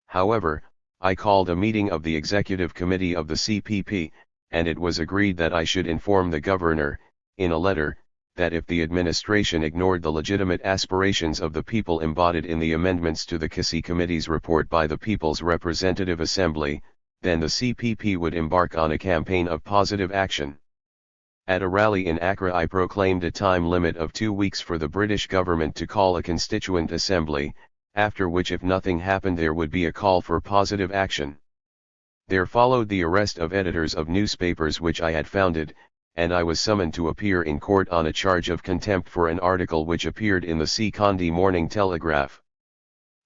However, I called a meeting of the executive committee of the CPP, and it was agreed that I should inform the governor, in a letter, that if the administration ignored the legitimate aspirations of the people embodied in the amendments to the Kissy Committee's report by the People's Representative Assembly, then the CPP would embark on a campaign of positive action. At a rally in Accra I proclaimed a time limit of 2 weeks for the British government to call a constituent assembly, after which if nothing happened there would be a call for positive action. There followed the arrest of editors of newspapers which I had founded, and I was summoned to appear in court on a charge of contempt for an article which appeared in the Sekondi Morning Telegraph.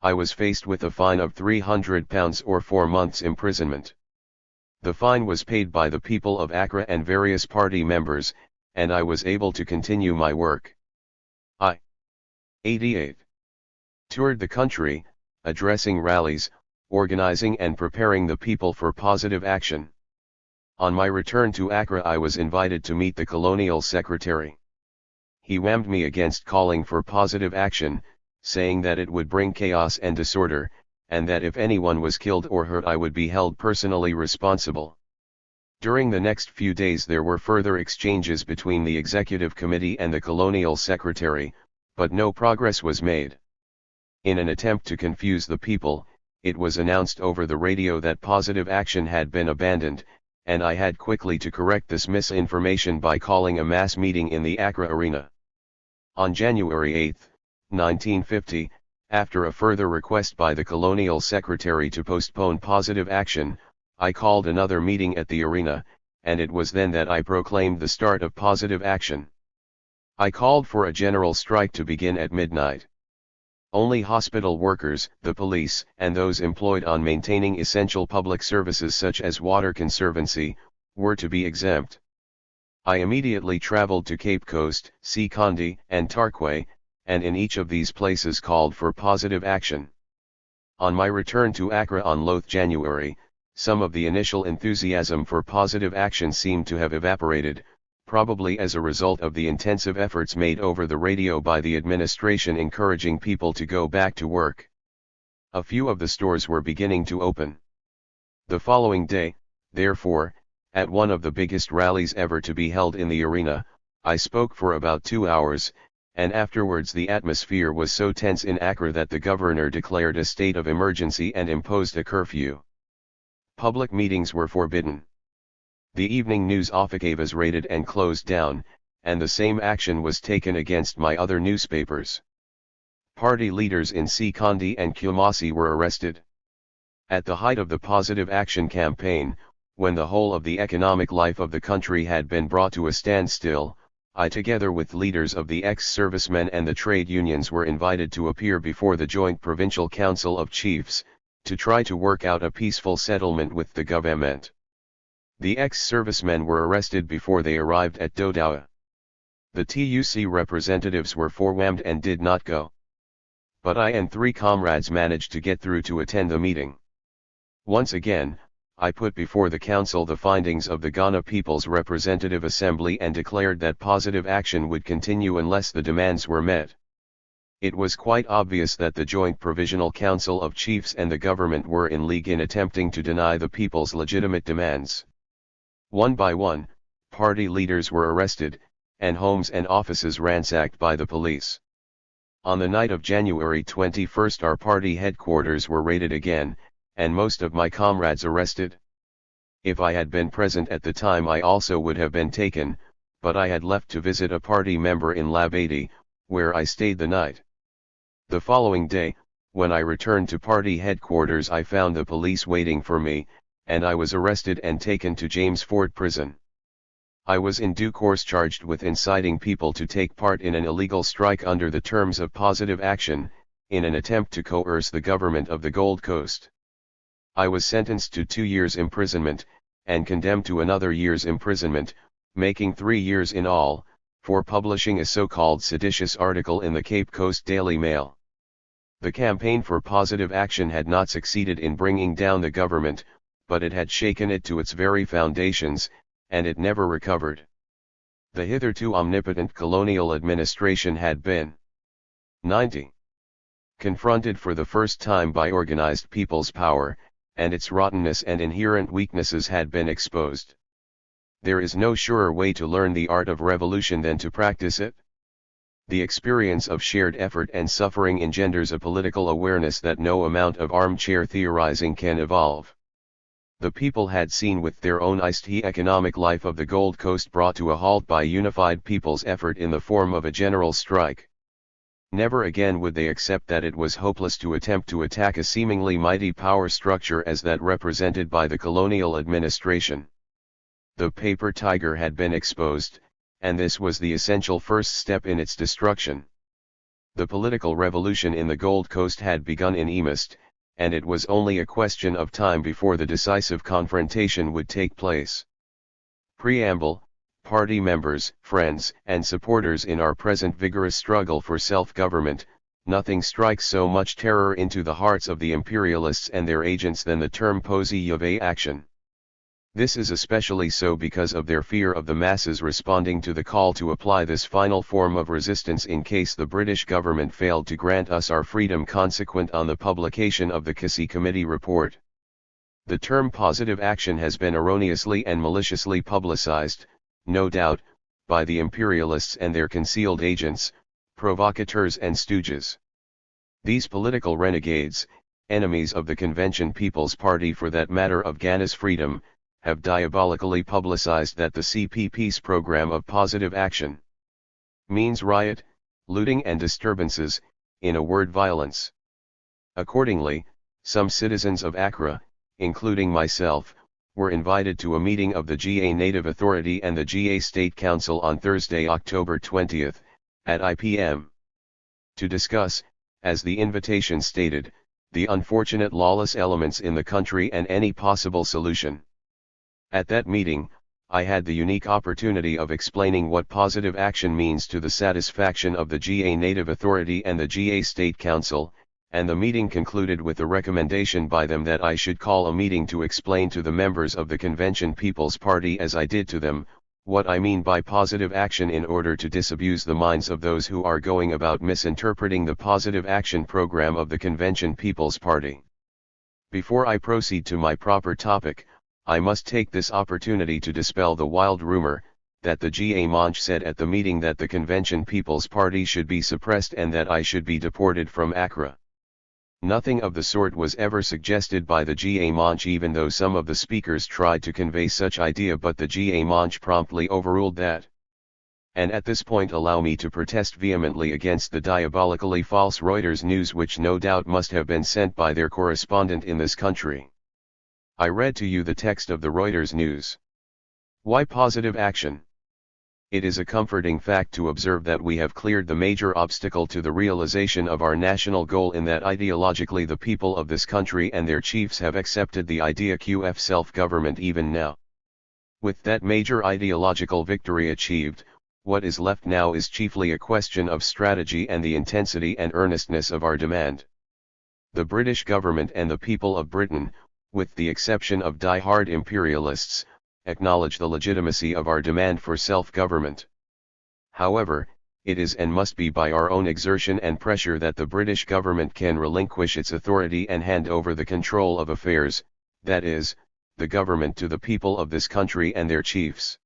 I was faced with a fine of £300 or 4 months' imprisonment. The fine was paid by the people of Accra and various party members, and I was able to continue my work. I 88. Toured the country, addressing rallies, organizing and preparing the people for positive action. On my return to Accra I was invited to meet the Colonial Secretary. He whammed me against calling for positive action, saying that it would bring chaos and disorder, and that if anyone was killed or hurt I would be held personally responsible. During the next few days there were further exchanges between the Executive Committee and the Colonial Secretary, but no progress was made. In an attempt to confuse the people, it was announced over the radio that positive action had been abandoned, and I had quickly to correct this misinformation by calling a mass meeting in the Accra Arena. On January 8, 1950, after a further request by the Colonial Secretary to postpone positive action, I called another meeting at the arena, and it was then that I proclaimed the start of positive action. I called for a general strike to begin at midnight. Only hospital workers, the police, and those employed on maintaining essential public services such as water conservancy, were to be exempt. I immediately traveled to Cape Coast, Sekondi, and Tarkwa, and in each of these places called for positive action. On my return to Accra on Loth January, some of the initial enthusiasm for positive action seemed to have evaporated, probably as a result of the intensive efforts made over the radio by the administration encouraging people to go back to work. A few of the stores were beginning to open. The following day, therefore, at one of the biggest rallies ever to be held in the arena, I spoke for about 2 hours, and afterwards the atmosphere was so tense in Accra that the governor declared a state of emergency and imposed a curfew. Public meetings were forbidden. The evening news office was raided and closed down, and the same action was taken against my other newspapers. Party leaders in Sekondi and Kumasi were arrested. At the height of the Positive Action campaign, when the whole of the economic life of the country had been brought to a standstill, I together with leaders of the ex-servicemen and the trade unions were invited to appear before the Joint Provincial Council of Chiefs, to try to work out a peaceful settlement with the government. The ex-servicemen were arrested before they arrived at Dodawa. The TUC representatives were forewarned and did not go. But I and 3 comrades managed to get through to attend the meeting. Once again, I put before the council the findings of the Ghana People's Representative Assembly and declared that positive action would continue unless the demands were met. It was quite obvious that the Joint Provisional Council of Chiefs and the government were in league in attempting to deny the people's legitimate demands. One by one, party leaders were arrested, and homes and offices ransacked by the police. On the night of January 21 our party headquarters were raided again, and most of my comrades arrested. If I had been present at the time I also would have been taken, but I had left to visit a party member in Labadi, where I stayed the night. The following day, when I returned to party headquarters I found the police waiting for me, and I was arrested and taken to James Ford Prison. I was in due course charged with inciting people to take part in an illegal strike under the terms of positive action, in an attempt to coerce the government of the Gold Coast. I was sentenced to 2 years imprisonment, and condemned to another year's imprisonment, making 3 years in all, for publishing a so-called seditious article in the Cape Coast Daily Mail. The campaign for positive action had not succeeded in bringing down the government, but it had shaken it to its very foundations, and it never recovered. The hitherto omnipotent colonial administration had been 90. Confronted for the first time by organized people's power, and its rottenness and inherent weaknesses had been exposed. There is no surer way to learn the art of revolution than to practice it. The experience of shared effort and suffering engenders a political awareness that no amount of armchair theorizing can evolve. The people had seen with their own eyes the economic life of the Gold Coast brought to a halt by unified people's effort in the form of a general strike. Never again would they accept that it was hopeless to attempt to attack a seemingly mighty power structure as that represented by the colonial administration. The paper tiger had been exposed, and this was the essential first step in its destruction. The political revolution in the Gold Coast had begun in East, and it was only a question of time before the decisive confrontation would take place. Preamble: Party members, friends, and supporters in our present vigorous struggle for self-government, nothing strikes so much terror into the hearts of the imperialists and their agents than the term positive action. This is especially so because of their fear of the masses responding to the call to apply this final form of resistance in case the British government failed to grant us our freedom consequent on the publication of the Kissy Committee report. The term positive action has been erroneously and maliciously publicized, no doubt, by the imperialists and their concealed agents, provocateurs and stooges. These political renegades, enemies of the Convention People's Party for that matter of Ghana's freedom, have diabolically publicized that the CPP's program of positive action means riot, looting and disturbances, in a word violence. Accordingly, some citizens of Accra, including myself, were invited to a meeting of the GA Native Authority and the GA State Council on Thursday, October 20, at IPM. To discuss, as the invitation stated, the unfortunate lawless elements in the country and any possible solution. At that meeting, I had the unique opportunity of explaining what positive action means to the satisfaction of the GA Native Authority and the GA State Council, and the meeting concluded with a recommendation by them that I should call a meeting to explain to the members of the Convention People's Party as I did to them, What I mean by positive action in order to disabuse the minds of those who are going about misinterpreting the positive action program of the Convention People's Party. Before I proceed to my proper topic, I must take this opportunity to dispel the wild rumor, that the GA Monch said at the meeting that the Convention People's Party should be suppressed and that I should be deported from Accra. Nothing of the sort was ever suggested by the GA Monch, even though some of the speakers tried to convey such idea, but the GA Monch promptly overruled that. And at this point allow me to protest vehemently against the diabolically false Reuters news, which no doubt must have been sent by their correspondent in this country. I read to you the text of the Reuters news. Why positive action? It is a comforting fact to observe that we have cleared the major obstacle to the realization of our national goal, in that ideologically the people of this country and their chiefs have accepted the idea of self-government even now. With that major ideological victory achieved, what is left now is chiefly a question of strategy and the intensity and earnestness of our demand. The British government and the people of Britain, with the exception of die-hard imperialists, acknowledge the legitimacy of our demand for self-government. However, it is and must be by our own exertion and pressure that the British government can relinquish its authority and hand over the control of affairs, that is, the government, to the people of this country and their chiefs.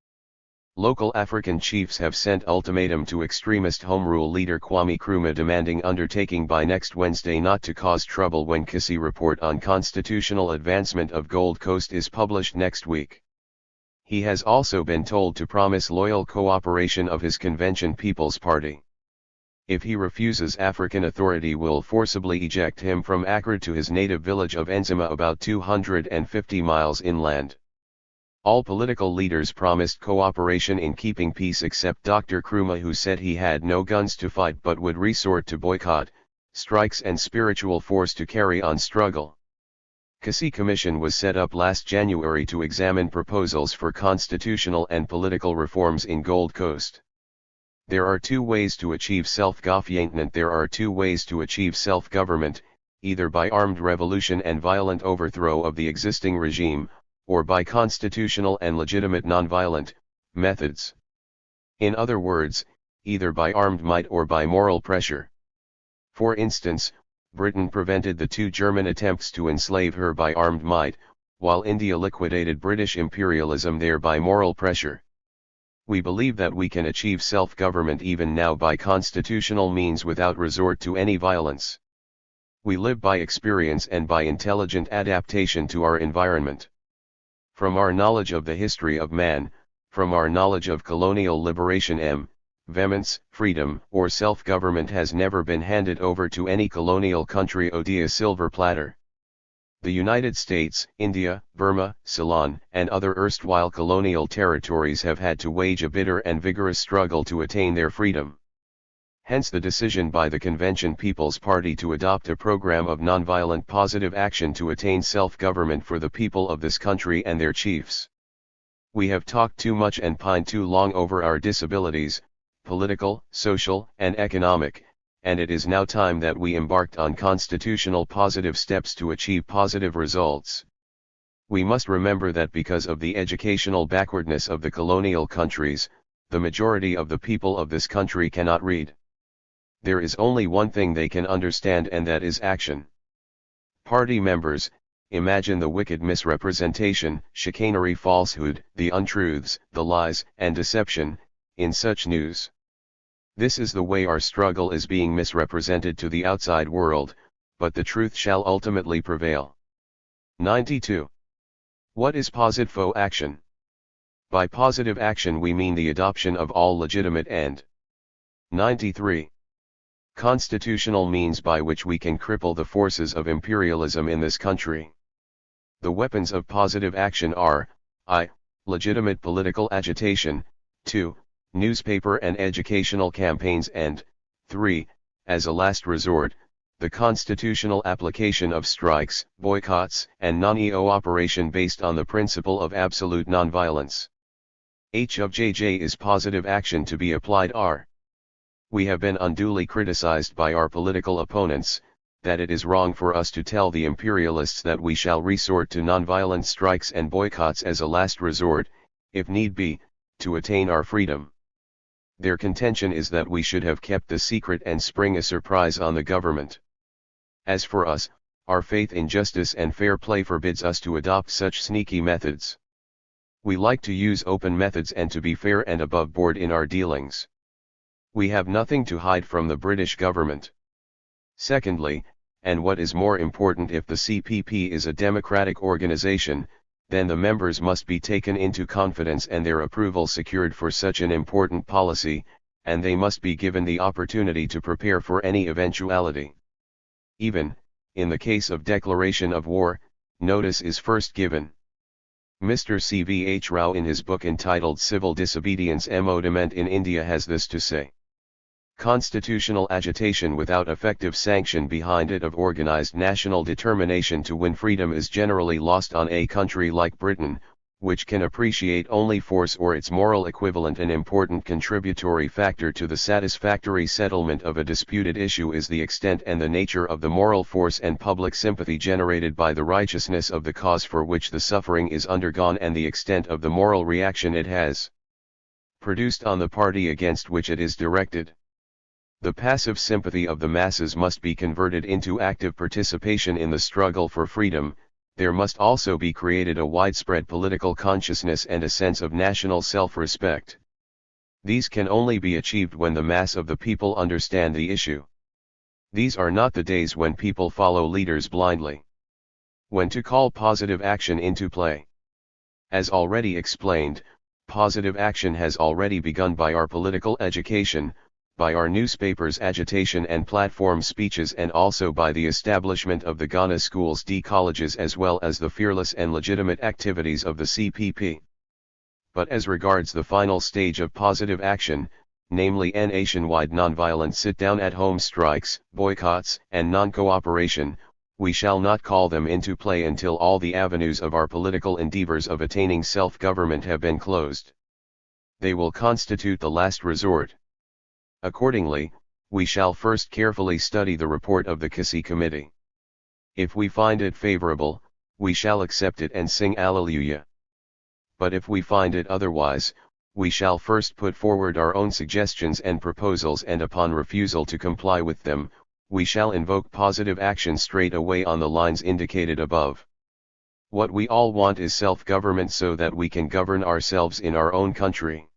Local African chiefs have sent ultimatum to extremist Home Rule leader Kwame Nkrumah, demanding undertaking by next Wednesday not to cause trouble when Kisi report on constitutional advancement of Gold Coast is published next week. He has also been told to promise loyal cooperation of his Convention People's Party. If he refuses, African authority will forcibly eject him from Accra to his native village of Enzima, about 250 miles inland. All political leaders promised cooperation in keeping peace except Dr. Nkrumah, who said he had no guns to fight but would resort to boycott, strikes and spiritual force to carry on struggle. Kisi Commission was set up last January to examine proposals for constitutional and political reforms in Gold Coast. There are two ways to achieve self-government. There are two ways to achieve self-government, either by armed revolution and violent overthrow of the existing regime, or by constitutional and legitimate nonviolent methods. In other words, either by armed might or by moral pressure. For instance, Britain prevented the two German attempts to enslave her by armed might, while India liquidated British imperialism there by moral pressure. We believe that we can achieve self-government even now by constitutional means without resort to any violence. We live by experience and by intelligent adaptation to our environment. From our knowledge of the history of man, from our knowledge of colonial liberation, vehemence, freedom, or self-government has never been handed over to any colonial country via silver platter. The United States, India, Burma, Ceylon, and other erstwhile colonial territories have had to wage a bitter and vigorous struggle to attain their freedom. Hence the decision by the Convention People's Party to adopt a program of nonviolent positive action to attain self-government for the people of this country and their chiefs. We have talked too much and pined too long over our disabilities, political, social, and economic, and it is now time that we embarked on constitutional positive steps to achieve positive results. We must remember that because of the educational backwardness of the colonial countries, the majority of the people of this country cannot read. There is only one thing they can understand, and that is action. Party members, imagine the wicked misrepresentation, chicanery, falsehood, the untruths, the lies, and deception, in such news. This is the way our struggle is being misrepresented to the outside world, but the truth shall ultimately prevail. 92. What is positive action? By positive action we mean the adoption of all legitimate and 93. Constitutional means by which we can cripple the forces of imperialism in this country. The weapons of positive action are, I. Legitimate political agitation, 2. Newspaper and educational campaigns, and 3. As a last resort, the constitutional application of strikes, boycotts, and non-EO operation based on the principle of absolute nonviolence. H of JJ is positive action to be applied R. We have been unduly criticized by our political opponents, that it is wrong for us to tell the imperialists that we shall resort to nonviolent strikes and boycotts as a last resort, if need be, to attain our freedom. Their contention is that we should have kept the secret and spring a surprise on the government. As for us, our faith in justice and fair play forbids us to adopt such sneaky methods. We like to use open methods and to be fair and above board in our dealings. We have nothing to hide from the British government. Secondly, and what is more important, if the CPP is a democratic organization, then the members must be taken into confidence and their approval secured for such an important policy, and they must be given the opportunity to prepare for any eventuality. Even, in the case of declaration of war, notice is first given. Mr. C.V.H. Rao in his book entitled Civil Disobedience Movement in India has this to say. Constitutional agitation without effective sanction behind it of organized national determination to win freedom is generally lost on a country like Britain, which can appreciate only force or its moral equivalent. An important contributory factor to the satisfactory settlement of a disputed issue is the extent and the nature of the moral force and public sympathy generated by the righteousness of the cause for which the suffering is undergone and the extent of the moral reaction it has produced on the party against which it is directed. The passive sympathy of the masses must be converted into active participation in the struggle for freedom. There must also be created a widespread political consciousness and a sense of national self-respect. These can only be achieved when the mass of the people understand the issue. These are not the days when people follow leaders blindly. When to call positive action into play. As already explained, positive action has already begun by our political education, by our newspapers' agitation and platform speeches, and also by the establishment of the Ghana schools D colleges, as well as the fearless and legitimate activities of the CPP. But as regards the final stage of positive action, namely nationwide nonviolent sit-down-at-home strikes, boycotts, and non-cooperation, we shall not call them into play until all the avenues of our political endeavors of attaining self-government have been closed. They will constitute the last resort. Accordingly, we shall first carefully study the report of the Kisi Committee. If we find it favorable, we shall accept it and sing Alleluia. But if we find it otherwise, we shall first put forward our own suggestions and proposals, and upon refusal to comply with them, we shall invoke positive action straight away on the lines indicated above. What we all want is self-government so that we can govern ourselves in our own country.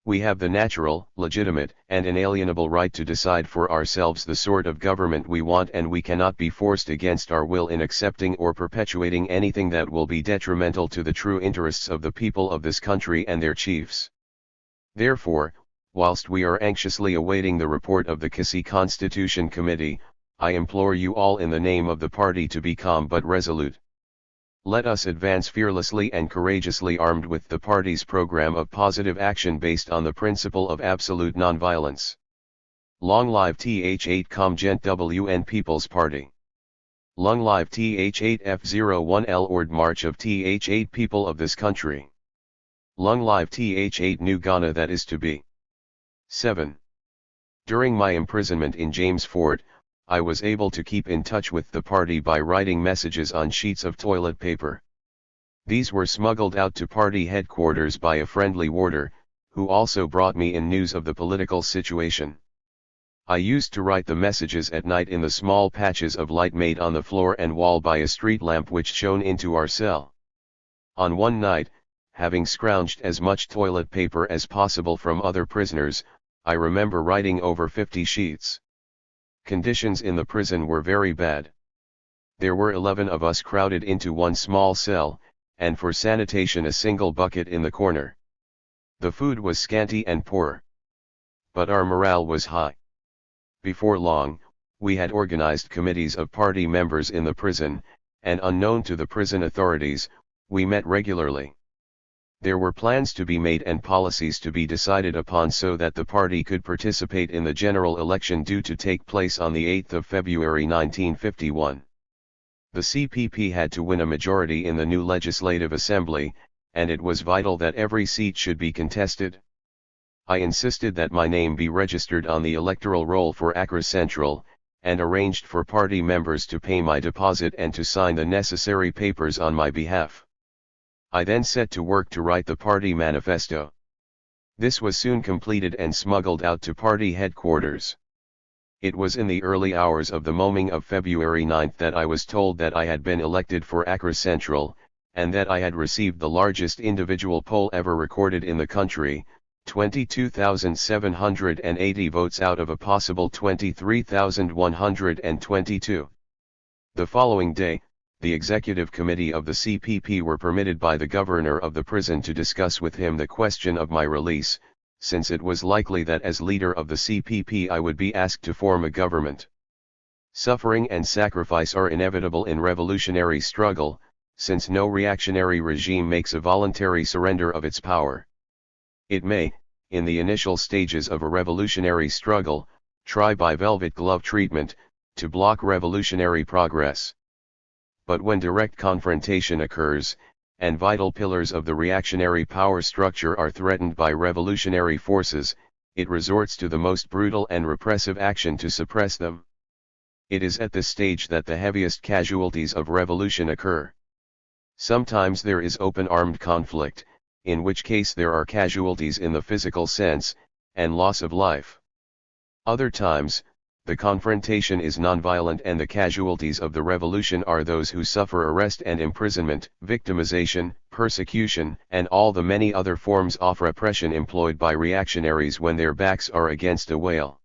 We have the natural, legitimate, and inalienable right to decide for ourselves the sort of government we want, and we cannot be forced against our will in accepting or perpetuating anything that will be detrimental to the true interests of the people of this country and their chiefs. Therefore, whilst we are anxiously awaiting the report of the Kisi Constitution Committee, I implore you all in the name of the party to be calm but resolute. Let us advance fearlessly and courageously, armed with the party's program of positive action based on the principle of absolute nonviolence. Long live TH8 Comgent WN People's Party. Long live TH8F01L Ord March of TH8 people of this country. Long live TH8 New Ghana that is to be. 7. During my imprisonment in James Fort, I was able to keep in touch with the party by writing messages on sheets of toilet paper. These were smuggled out to party headquarters by a friendly warder, who also brought me in news of the political situation. I used to write the messages at night in the small patches of light made on the floor and wall by a street lamp which shone into our cell. On one night, having scrounged as much toilet paper as possible from other prisoners, I remember writing over 50 sheets. Conditions in the prison were very bad. There were 11 of us crowded into one small cell, and for sanitation a single bucket in the corner. The food was scanty and poor. But our morale was high. Before long, we had organized committees of party members in the prison, and unknown to the prison authorities, we met regularly. There were plans to be made and policies to be decided upon so that the party could participate in the general election due to take place on the 8th of February 1951. The CPP had to win a majority in the new Legislative Assembly, and it was vital that every seat should be contested. I insisted that my name be registered on the electoral roll for Accra Central, and arranged for party members to pay my deposit and to sign the necessary papers on my behalf. I then set to work to write the party manifesto. This was soon completed and smuggled out to party headquarters. It was in the early hours of the morning of February 9 that I was told that I had been elected for Accra Central, and that I had received the largest individual poll ever recorded in the country, 22,780 votes out of a possible 23,122. The following day, the executive committee of the CPP were permitted by the governor of the prison to discuss with him the question of my release, since it was likely that as leader of the CPP I would be asked to form a government. Suffering and sacrifice are inevitable in revolutionary struggle, since no reactionary regime makes a voluntary surrender of its power. It may, in the initial stages of a revolutionary struggle, try by velvet glove treatment, to block revolutionary progress. But when direct confrontation occurs, and vital pillars of the reactionary power structure are threatened by revolutionary forces, it resorts to the most brutal and repressive action to suppress them. It is at this stage that the heaviest casualties of revolution occur. Sometimes there is open armed conflict, in which case there are casualties in the physical sense, and loss of life. Other times, the confrontation is nonviolent and the casualties of the revolution are those who suffer arrest and imprisonment, victimization, persecution, and all the many other forms of repression employed by reactionaries when their backs are against a wall.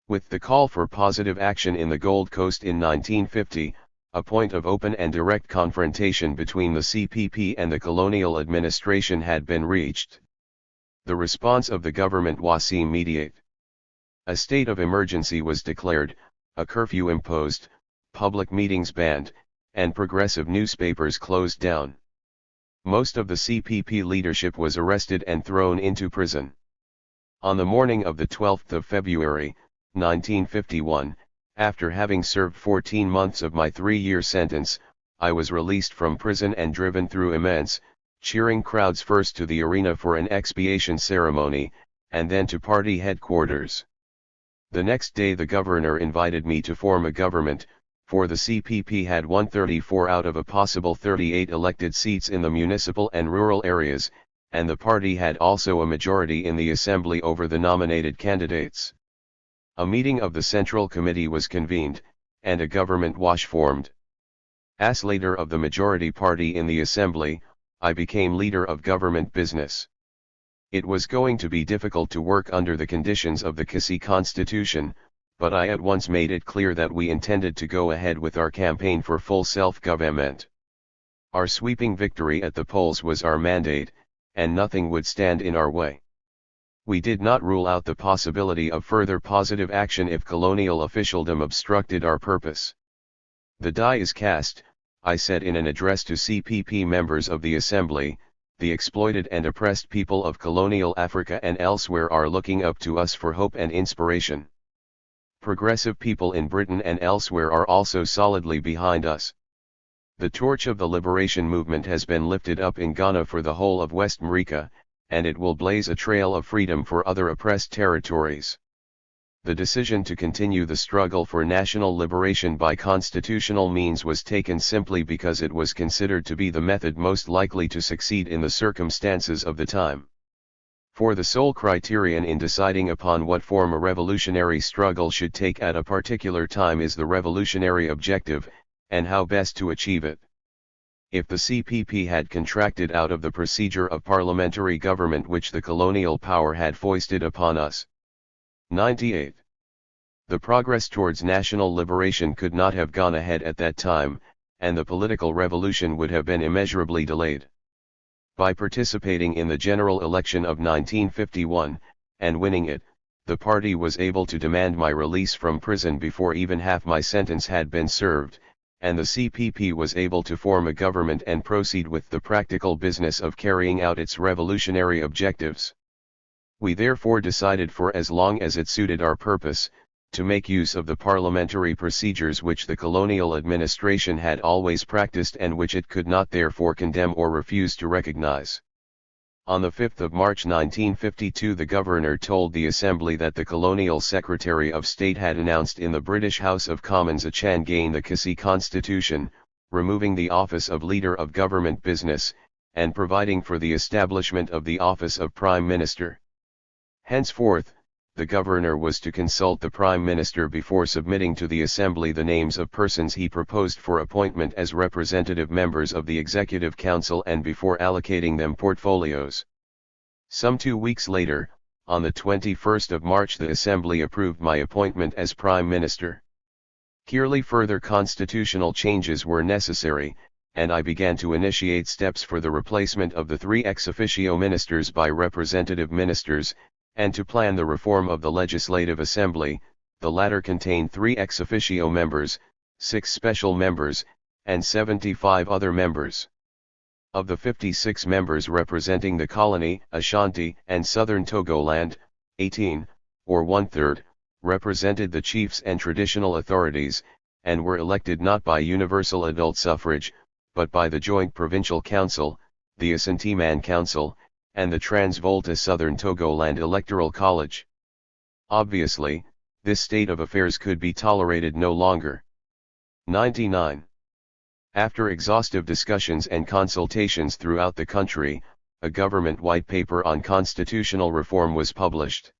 With the call for positive action in the Gold Coast in 1950, a point of open and direct confrontation between the CPP and the colonial administration had been reached. The response of the government was immediate. A state of emergency was declared, a curfew imposed, public meetings banned, and progressive newspapers closed down. Most of the CPP leadership was arrested and thrown into prison. On the morning of the 12th of February, 1951, after having served 14 months of my 3-year sentence, I was released from prison and driven through immense, cheering crowds first to the arena for an expiation ceremony, and then to party headquarters. The next day the governor invited me to form a government, for the CPP had 134 out of a possible 38 elected seats in the municipal and rural areas, and the party had also a majority in the assembly over the nominated candidates. A meeting of the Central Committee was convened, and a government was formed. As leader of the majority party in the assembly, I became leader of government business. It was going to be difficult to work under the conditions of the Kisi Constitution, but I at once made it clear that we intended to go ahead with our campaign for full self-government. Our sweeping victory at the polls was our mandate, and nothing would stand in our way. We did not rule out the possibility of further positive action if colonial officialdom obstructed our purpose. The die is cast, I said in an address to CPP members of the Assembly. The exploited and oppressed people of colonial Africa and elsewhere are looking up to us for hope and inspiration. Progressive people in Britain and elsewhere are also solidly behind us. The torch of the liberation movement has been lifted up in Ghana for the whole of West Africa, and it will blaze a trail of freedom for other oppressed territories. The decision to continue the struggle for national liberation by constitutional means was taken simply because it was considered to be the method most likely to succeed in the circumstances of the time. For the sole criterion in deciding upon what form a revolutionary struggle should take at a particular time is the revolutionary objective, and how best to achieve it. If the CPP had contracted out of the procedure of parliamentary government which the colonial power had foisted upon us. 98. The progress towards national liberation could not have gone ahead at that time, and the political revolution would have been immeasurably delayed. By participating in the general election of 1951, and winning it, the party was able to demand my release from prison before even half my sentence had been served, and the CPP was able to form a government and proceed with the practical business of carrying out its revolutionary objectives. We therefore decided, for as long as it suited our purpose, to make use of the parliamentary procedures which the colonial administration had always practiced and which it could not therefore condemn or refuse to recognize. On the 5th of March 1952 the governor told the Assembly that the colonial Secretary of State had announced in the British House of Commons a change the Kisi Constitution, removing the office of Leader of Government Business, and providing for the establishment of the office of Prime Minister. Henceforth, the governor was to consult the Prime Minister before submitting to the Assembly the names of persons he proposed for appointment as representative members of the Executive Council and before allocating them portfolios. Some 2 weeks later, on the 21st of March, the Assembly approved my appointment as Prime Minister. Clearly further constitutional changes were necessary, and I began to initiate steps for the replacement of the 3 ex officio ministers by representative ministers, and to plan the reform of the Legislative Assembly. The latter contained 3 ex officio members, 6 special members, and 75 other members. Of the 56 members representing the colony, Ashanti, and southern Togoland, 18, or 1/3, represented the chiefs and traditional authorities, and were elected not by universal adult suffrage, but by the Joint Provincial Council, the Ashanti-Man Council, and the Transvolta Southern Togoland Electoral College. Obviously, this state of affairs could be tolerated no longer. 99. After exhaustive discussions and consultations throughout the country, a government white paper on constitutional reform was published.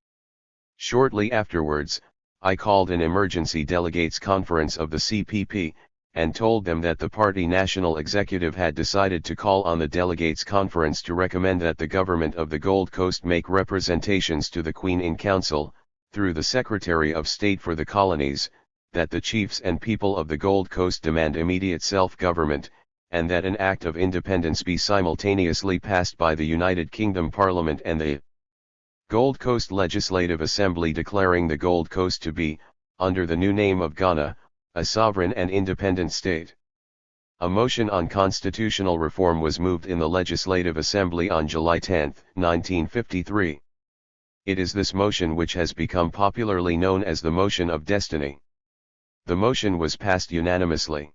Shortly afterwards, I called an emergency delegates conference of the CPP, and told them that the party national executive had decided to call on the delegates conference to recommend that the government of the Gold Coast make representations to the Queen in Council, through the Secretary of State for the Colonies, that the chiefs and people of the Gold Coast demand immediate self-government, and that an Act of Independence be simultaneously passed by the United Kingdom Parliament and the Gold Coast Legislative Assembly, declaring the Gold Coast to be, under the new name of Ghana, a sovereign and independent state. A motion on constitutional reform was moved in the Legislative Assembly on July 10, 1953. It is this motion which has become popularly known as the Motion of Destiny. The motion was passed unanimously.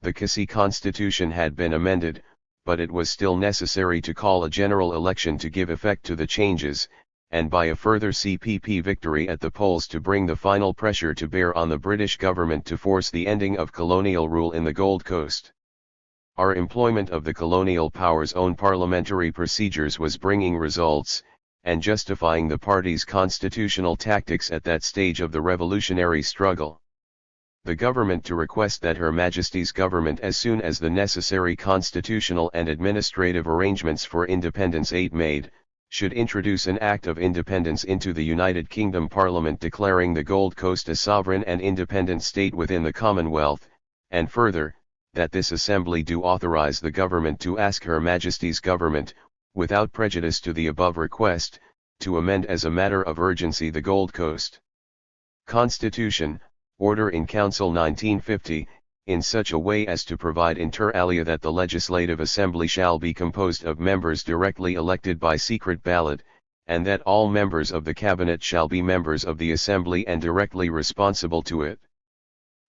The Kisii Constitution had been amended, but it was still necessary to call a general election to give effect to the changes, and by a further CPP victory at the polls to bring the final pressure to bear on the British government to force the ending of colonial rule in the Gold Coast. Our employment of the colonial power's own parliamentary procedures was bringing results, and justifying the party's constitutional tactics at that stage of the revolutionary struggle. The government to request that Her Majesty's government, as soon as the necessary constitutional and administrative arrangements for independence are made, should introduce an Act of Independence into the United Kingdom Parliament declaring the Gold Coast a sovereign and independent state within the Commonwealth, and further, that this Assembly do authorize the government to ask Her Majesty's government, without prejudice to the above request, to amend as a matter of urgency the Gold Coast Constitution, Order in Council 1950, in such a way as to provide inter alia that the Legislative Assembly shall be composed of members directly elected by secret ballot, and that all members of the Cabinet shall be members of the Assembly and directly responsible to it.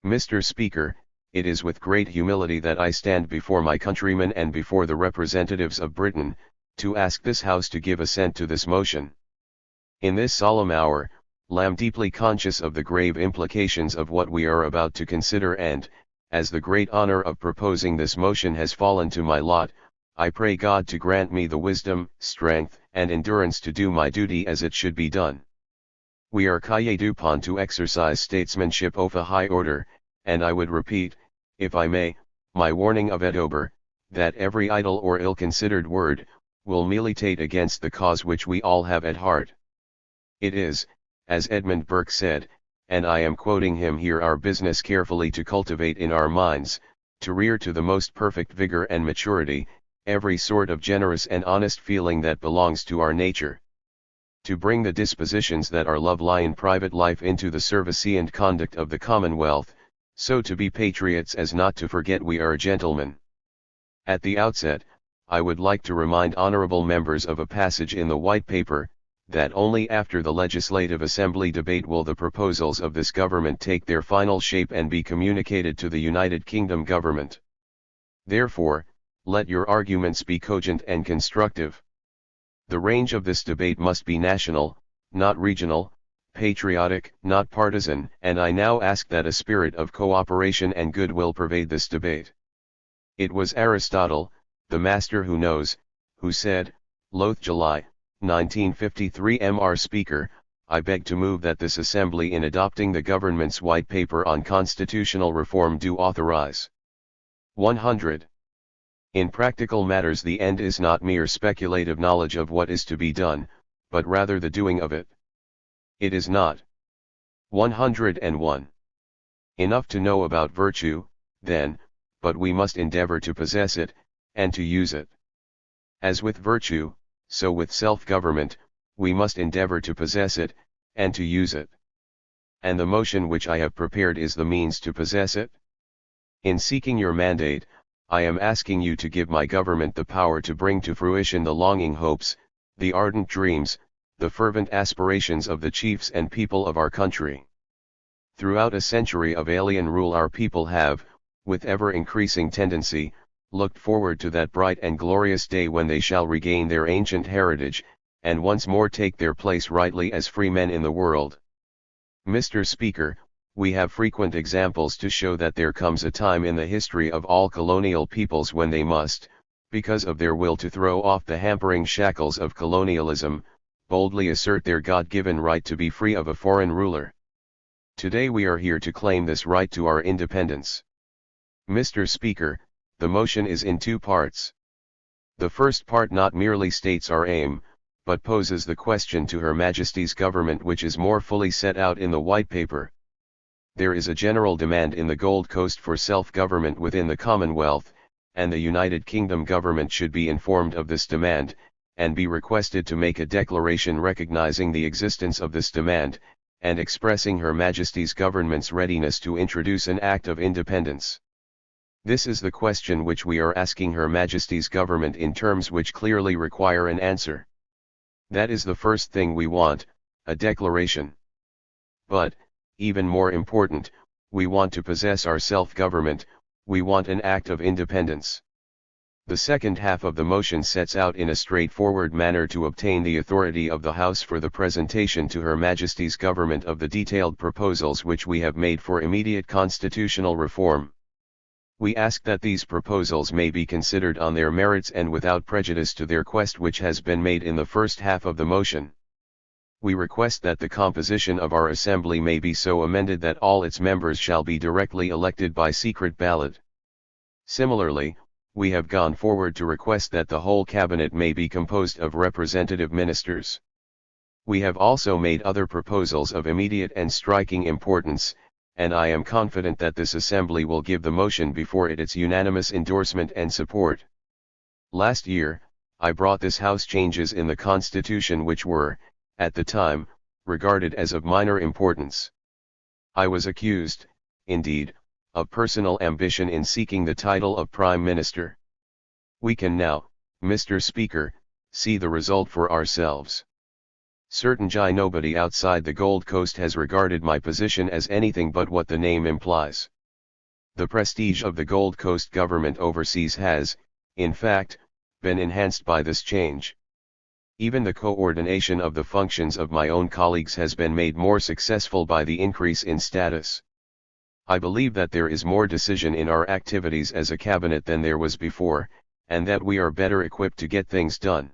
Mr. Speaker, it is with great humility that I stand before my countrymen and before the representatives of Britain, to ask this House to give assent to this motion. In this solemn hour, I am deeply conscious of the grave implications of what we are about to consider, and, as the great honor of proposing this motion has fallen to my lot, I pray God to grant me the wisdom, strength, and endurance to do my duty as it should be done. We are called upon to exercise statesmanship of a high order, and I would repeat, if I may, my warning of October, that every idle or ill-considered word will militate against the cause which we all have at heart. It is, as Edmund Burke said, and I am quoting him here, our business carefully to cultivate in our minds, to rear to the most perfect vigor and maturity, every sort of generous and honest feeling that belongs to our nature. To bring the dispositions that are love lie in private life into the service and conduct of the Commonwealth, so to be patriots as not to forget we are gentlemen. At the outset, I would like to remind honorable members of a passage in the White Paper, that only after the Legislative Assembly debate will the proposals of this government take their final shape and be communicated to the United Kingdom government. Therefore, let your arguments be cogent and constructive. The range of this debate must be national, not regional, patriotic, not partisan, and I now ask that a spirit of cooperation and goodwill pervade this debate. It was Aristotle, the master who knows, who said, Loth July, 1953 Mr. Speaker, I beg to move that this Assembly in adopting the Government's White Paper on Constitutional Reform do authorize. 100. In practical matters the end is not mere speculative knowledge of what is to be done, but rather the doing of it. It is not. 101. Enough to know about virtue, then, but we must endeavor to possess it, and to use it. As with virtue, so with self-government, we must endeavor to possess it, and to use it. And the motion which I have prepared is the means to possess it. In seeking your mandate, I am asking you to give my government the power to bring to fruition the longing hopes, the ardent dreams, the fervent aspirations of the chiefs and people of our country. Throughout a century of alien rule our people have, with ever-increasing tendency, looked forward to that bright and glorious day when they shall regain their ancient heritage, and once more take their place rightly as free men in the world. Mr. Speaker, we have frequent examples to show that there comes a time in the history of all colonial peoples when they must, because of their will to throw off the hampering shackles of colonialism, boldly assert their God-given right to be free of a foreign ruler. Today we are here to claim this right to our independence. Mr. Speaker, the motion is in two parts. The first part not merely states our aim, but poses the question to Her Majesty's government which is more fully set out in the White Paper. There is a general demand in the Gold Coast for self-government within the Commonwealth, and the United Kingdom government should be informed of this demand, and be requested to make a declaration recognizing the existence of this demand, and expressing Her Majesty's government's readiness to introduce an Act of Independence. This is the question which we are asking Her Majesty's government in terms which clearly require an answer. That is the first thing we want, a declaration. But, even more important, we want to possess our self-government, we want an Act of Independence. The second half of the motion sets out in a straightforward manner to obtain the authority of the House for the presentation to Her Majesty's government of the detailed proposals which we have made for immediate constitutional reform. We ask that these proposals may be considered on their merits and without prejudice to the request which has been made in the first half of the motion. We request that the composition of our Assembly may be so amended that all its members shall be directly elected by secret ballot. Similarly, we have gone forward to request that the whole Cabinet may be composed of representative ministers. We have also made other proposals of immediate and striking importance, and I am confident that this Assembly will give the motion before it its unanimous endorsement and support. Last year, I brought this House changes in the Constitution which were, at the time, regarded as of minor importance. I was accused, indeed, of personal ambition in seeking the title of Prime Minister. We can now, Mr. Speaker, see the result for ourselves. Certainly nobody outside the Gold Coast has regarded my position as anything but what the name implies. The prestige of the Gold Coast government overseas has, in fact, been enhanced by this change. Even the coordination of the functions of my own colleagues has been made more successful by the increase in status. I believe that there is more decision in our activities as a cabinet than there was before, and that we are better equipped to get things done.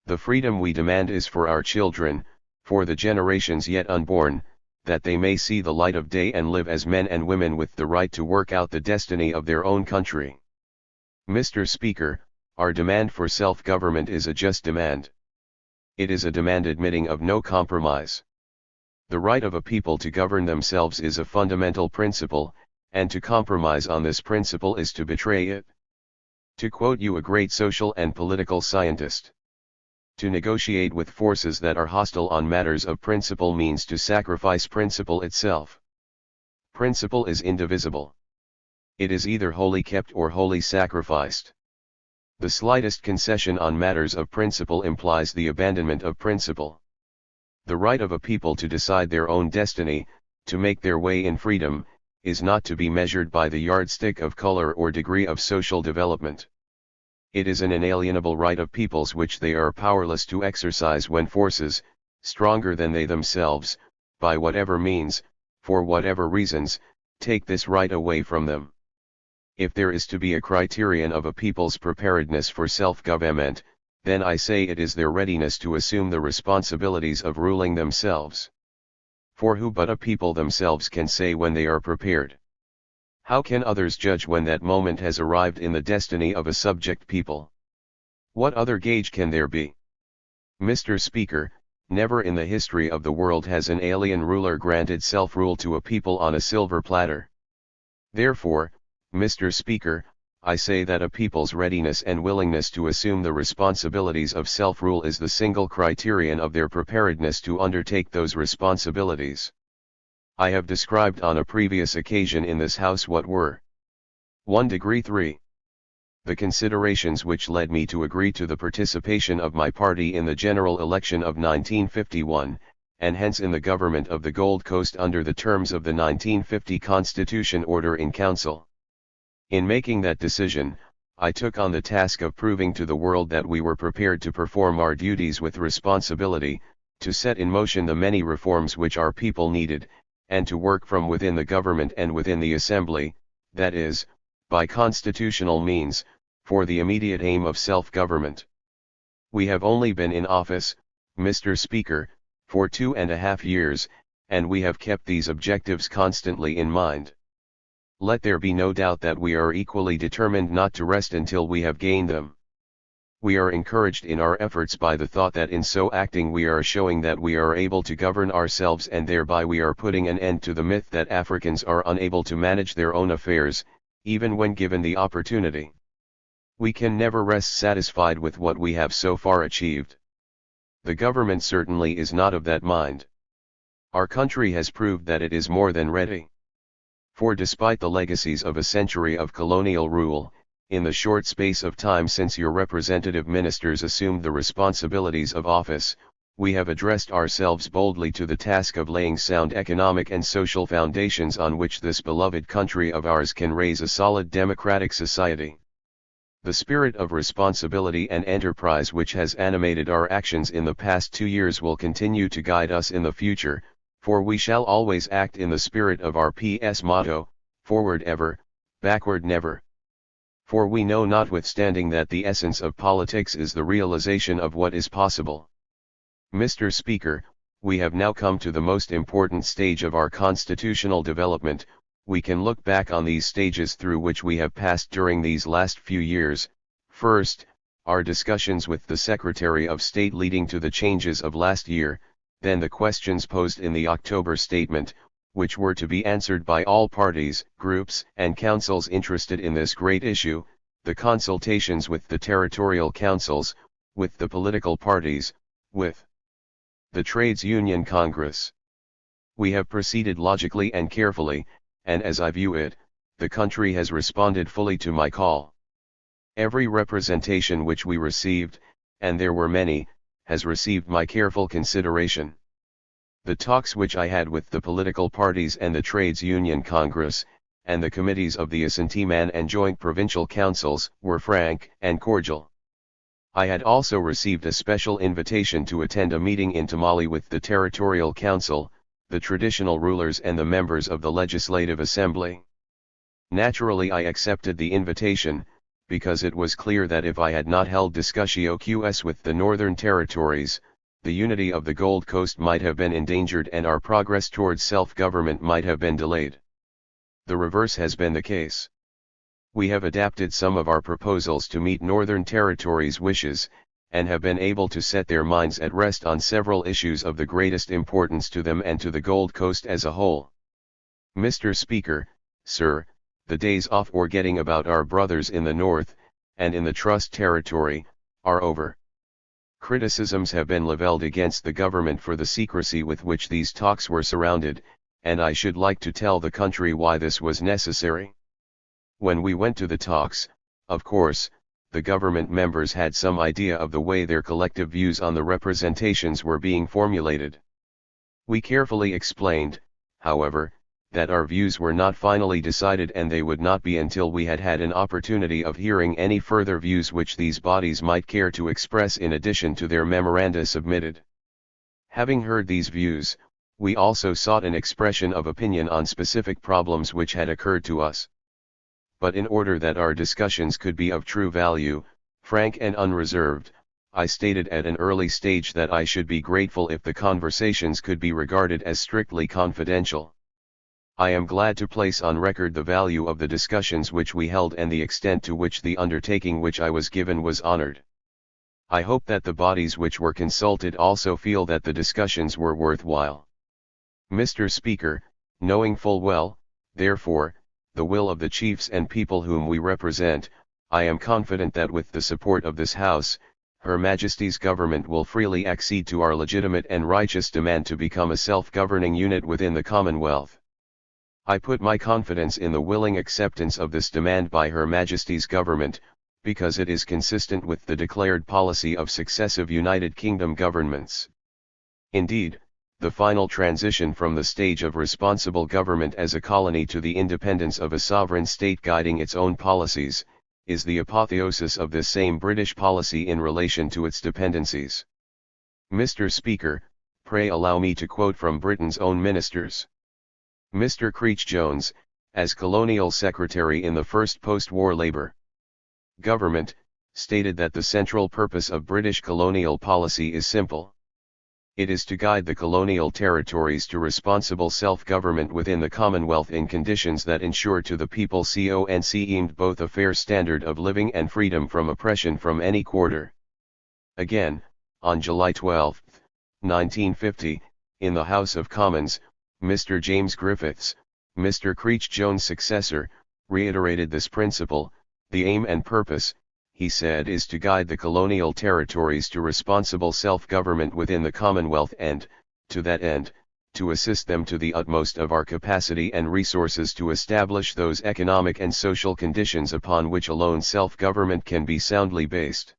The freedom we demand is for our children, for the generations yet unborn, that they may see the light of day and live as men and women with the right to work out the destiny of their own country. Mr. Speaker, our demand for self-government is a just demand. It is a demand admitting of no compromise. The right of a people to govern themselves is a fundamental principle, and to compromise on this principle is to betray it. To quote you a great social and political scientist, to negotiate with forces that are hostile on matters of principle means to sacrifice principle itself. Principle is indivisible. It is either wholly kept or wholly sacrificed. The slightest concession on matters of principle implies the abandonment of principle. The right of a people to decide their own destiny, to make their way in freedom, is not to be measured by the yardstick of color or degree of social development. It is an inalienable right of peoples which they are powerless to exercise when forces, stronger than they themselves, by whatever means, for whatever reasons, take this right away from them. If there is to be a criterion of a people's preparedness for self-government, then I say it is their readiness to assume the responsibilities of ruling themselves. For who but a people themselves can say when they are prepared? How can others judge when that moment has arrived in the destiny of a subject people? What other gauge can there be? Mr. Speaker, never in the history of the world has an alien ruler granted self-rule to a people on a silver platter. Therefore, Mr. Speaker, I say that a people's readiness and willingness to assume the responsibilities of self-rule is the single criterion of their preparedness to undertake those responsibilities. I have described on a previous occasion in this House what were 1°3. The considerations which led me to agree to the participation of my party in the general election of 1951, and hence in the government of the Gold Coast under the terms of the 1950 Constitution Order in Council. In making that decision, I took on the task of proving to the world that we were prepared to perform our duties with responsibility, to set in motion the many reforms which our people needed, and to work from within the government and within the Assembly, that is, by constitutional means, for the immediate aim of self-government. We have only been in office, Mr. Speaker, for 2.5 years, and we have kept these objectives constantly in mind. Let there be no doubt that we are equally determined not to rest until we have gained them. We are encouraged in our efforts by the thought that in so acting we are showing that we are able to govern ourselves, and thereby we are putting an end to the myth that Africans are unable to manage their own affairs, even when given the opportunity. We can never rest satisfied with what we have so far achieved. The government certainly is not of that mind. Our country has proved that it is more than ready. For despite the legacies of a century of colonial rule, in the short space of time since your representative ministers assumed the responsibilities of office, we have addressed ourselves boldly to the task of laying sound economic and social foundations on which this beloved country of ours can raise a solid democratic society. The spirit of responsibility and enterprise which has animated our actions in the past 2 years will continue to guide us in the future, for we shall always act in the spirit of our PS motto, forward ever, backward never. For we know notwithstanding that the essence of politics is the realization of what is possible. Mr. Speaker, we have now come to the most important stage of our constitutional development. We can look back on these stages through which we have passed during these last few years. First, our discussions with the Secretary of State leading to the changes of last year, then the questions posed in the October statement, which were to be answered by all parties, groups, and councils interested in this great issue, the consultations with the territorial councils, with the political parties, with the Trades Union Congress. We have proceeded logically and carefully, and as I view it, the country has responded fully to my call. Every representation which we received, and there were many, has received my careful consideration. The talks which I had with the political parties and the Trades Union Congress, and the committees of the Assemblyman and Joint Provincial Councils, were frank and cordial. I had also received a special invitation to attend a meeting in Tamale with the Territorial Council, the traditional rulers and the members of the Legislative Assembly. Naturally I accepted the invitation, because it was clear that if I had not held discussions with the Northern Territories, the unity of the Gold Coast might have been endangered and our progress towards self-government might have been delayed. The reverse has been the case. We have adapted some of our proposals to meet Northern Territories' wishes, and have been able to set their minds at rest on several issues of the greatest importance to them and to the Gold Coast as a whole. Mr. Speaker, sir, the days of forgetting about our brothers in the North, and in the Trust Territory, are over. Criticisms have been leveled against the government for the secrecy with which these talks were surrounded, and I should like to tell the country why this was necessary. When we went to the talks, of course, the government members had some idea of the way their collective views on the representations were being formulated. We carefully explained, however, that our views were not finally decided and they would not be until we had had an opportunity of hearing any further views which these bodies might care to express in addition to their memoranda submitted. Having heard these views, we also sought an expression of opinion on specific problems which had occurred to us. But in order that our discussions could be of true value, frank and unreserved, I stated at an early stage that I should be grateful if the conversations could be regarded as strictly confidential. I am glad to place on record the value of the discussions which we held and the extent to which the undertaking which I was given was honored. I hope that the bodies which were consulted also feel that the discussions were worthwhile. Mr. Speaker, knowing full well, therefore, the will of the chiefs and people whom we represent, I am confident that with the support of this House, Her Majesty's government will freely accede to our legitimate and righteous demand to become a self-governing unit within the Commonwealth. I put my confidence in the willing acceptance of this demand by Her Majesty's government, because it is consistent with the declared policy of successive United Kingdom governments. Indeed, the final transition from the stage of responsible government as a colony to the independence of a sovereign state guiding its own policies, is the apotheosis of this same British policy in relation to its dependencies. Mr. Speaker, pray allow me to quote from Britain's own ministers. Mr. Creech Jones, as Colonial Secretary in the first post-war Labour government, stated that the central purpose of British colonial policy is simple. It is to guide the colonial territories to responsible self-government within the Commonwealth in conditions that ensure to the people conceived both a fair standard of living and freedom from oppression from any quarter. Again, on July 12, 1950, in the House of Commons, Mr. James Griffiths, Mr. Creech Jones' successor, reiterated this principle. The aim and purpose, he said, is to guide the colonial territories to responsible self-government within the Commonwealth and, to that end, to assist them to the utmost of our capacity and resources to establish those economic and social conditions upon which alone self-government can be soundly based.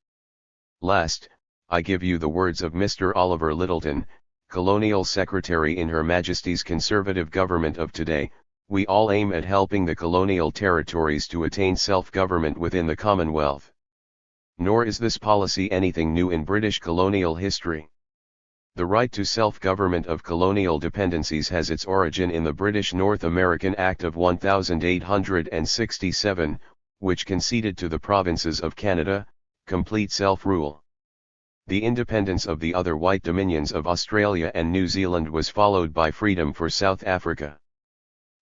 Last, I give you the words of Mr. Oliver Littleton, Colonial Secretary in Her Majesty's Conservative Government of today. We all aim at helping the colonial territories to attain self-government within the Commonwealth. Nor is this policy anything new in British colonial history. The right to self-government of colonial dependencies has its origin in the British North American Act of 1867, which conceded to the provinces of Canada complete self-rule. The independence of the other white dominions of Australia and New Zealand was followed by freedom for South Africa.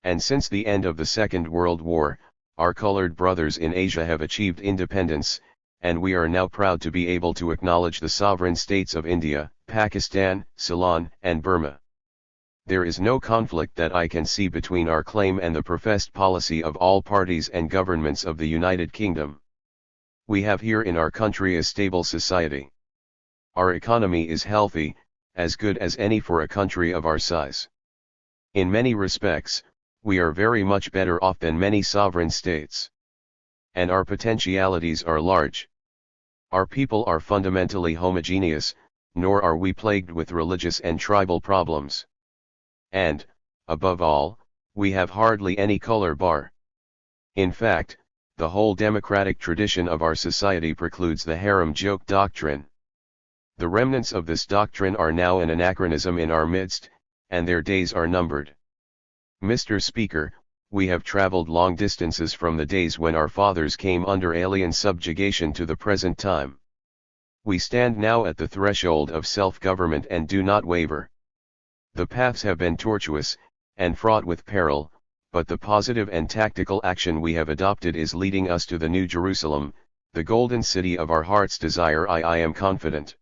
And since the end of the Second World War, our colored brothers in Asia have achieved independence, and we are now proud to be able to acknowledge the sovereign states of India, Pakistan, Ceylon, and Burma. There is no conflict that I can see between our claim and the professed policy of all parties and governments of the United Kingdom. We have here in our country a stable society. Our economy is healthy, as good as any for a country of our size. In many respects, we are very much better off than many sovereign states. And our potentialities are large. Our people are fundamentally homogeneous, nor are we plagued with religious and tribal problems. And, above all, we have hardly any color bar. In fact, the whole democratic tradition of our society precludes the harem joke doctrine. The remnants of this doctrine are now an anachronism in our midst, and their days are numbered. Mr. Speaker, we have traveled long distances from the days when our fathers came under alien subjugation to the present time. We stand now at the threshold of self-government and do not waver. The paths have been tortuous, and fraught with peril, but the positive and tactical action we have adopted is leading us to the New Jerusalem, the golden city of our heart's desire. I am confident,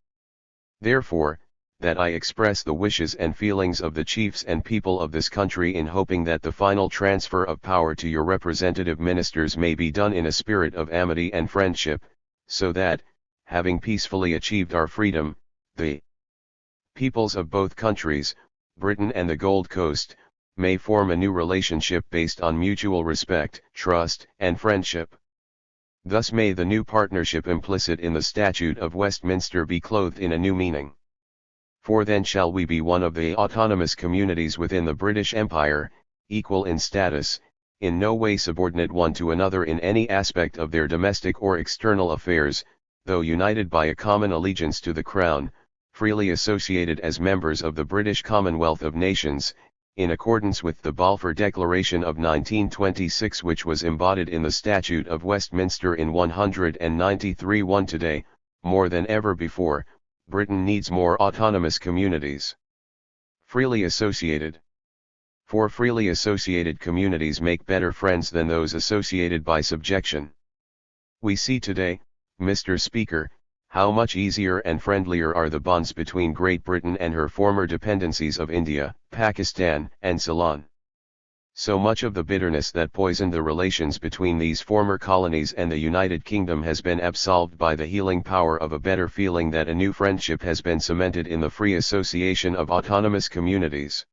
therefore, that I express the wishes and feelings of the chiefs and people of this country in hoping that the final transfer of power to your representative ministers may be done in a spirit of amity and friendship, so that, having peacefully achieved our freedom, the peoples of both countries, Britain and the Gold Coast, may form a new relationship based on mutual respect, trust, and friendship. Thus may the new partnership implicit in the Statute of Westminster be clothed in a new meaning. For then shall we be one of the autonomous communities within the British Empire, equal in status, in no way subordinate one to another in any aspect of their domestic or external affairs, though united by a common allegiance to the Crown, freely associated as members of the British Commonwealth of Nations, in accordance with the Balfour Declaration of 1926, which was embodied in the Statute of Westminster in 193(1). Today, more than ever before, Britain needs more autonomous communities. Freely associated. For freely associated communities make better friends than those associated by subjection. We see today, Mr. Speaker, how much easier and friendlier are the bonds between Great Britain and her former dependencies of India, Pakistan, and Ceylon. So much of the bitterness that poisoned the relations between these former colonies and the United Kingdom has been absolved by the healing power of a better feeling that a new friendship has been cemented in the free association of autonomous communities.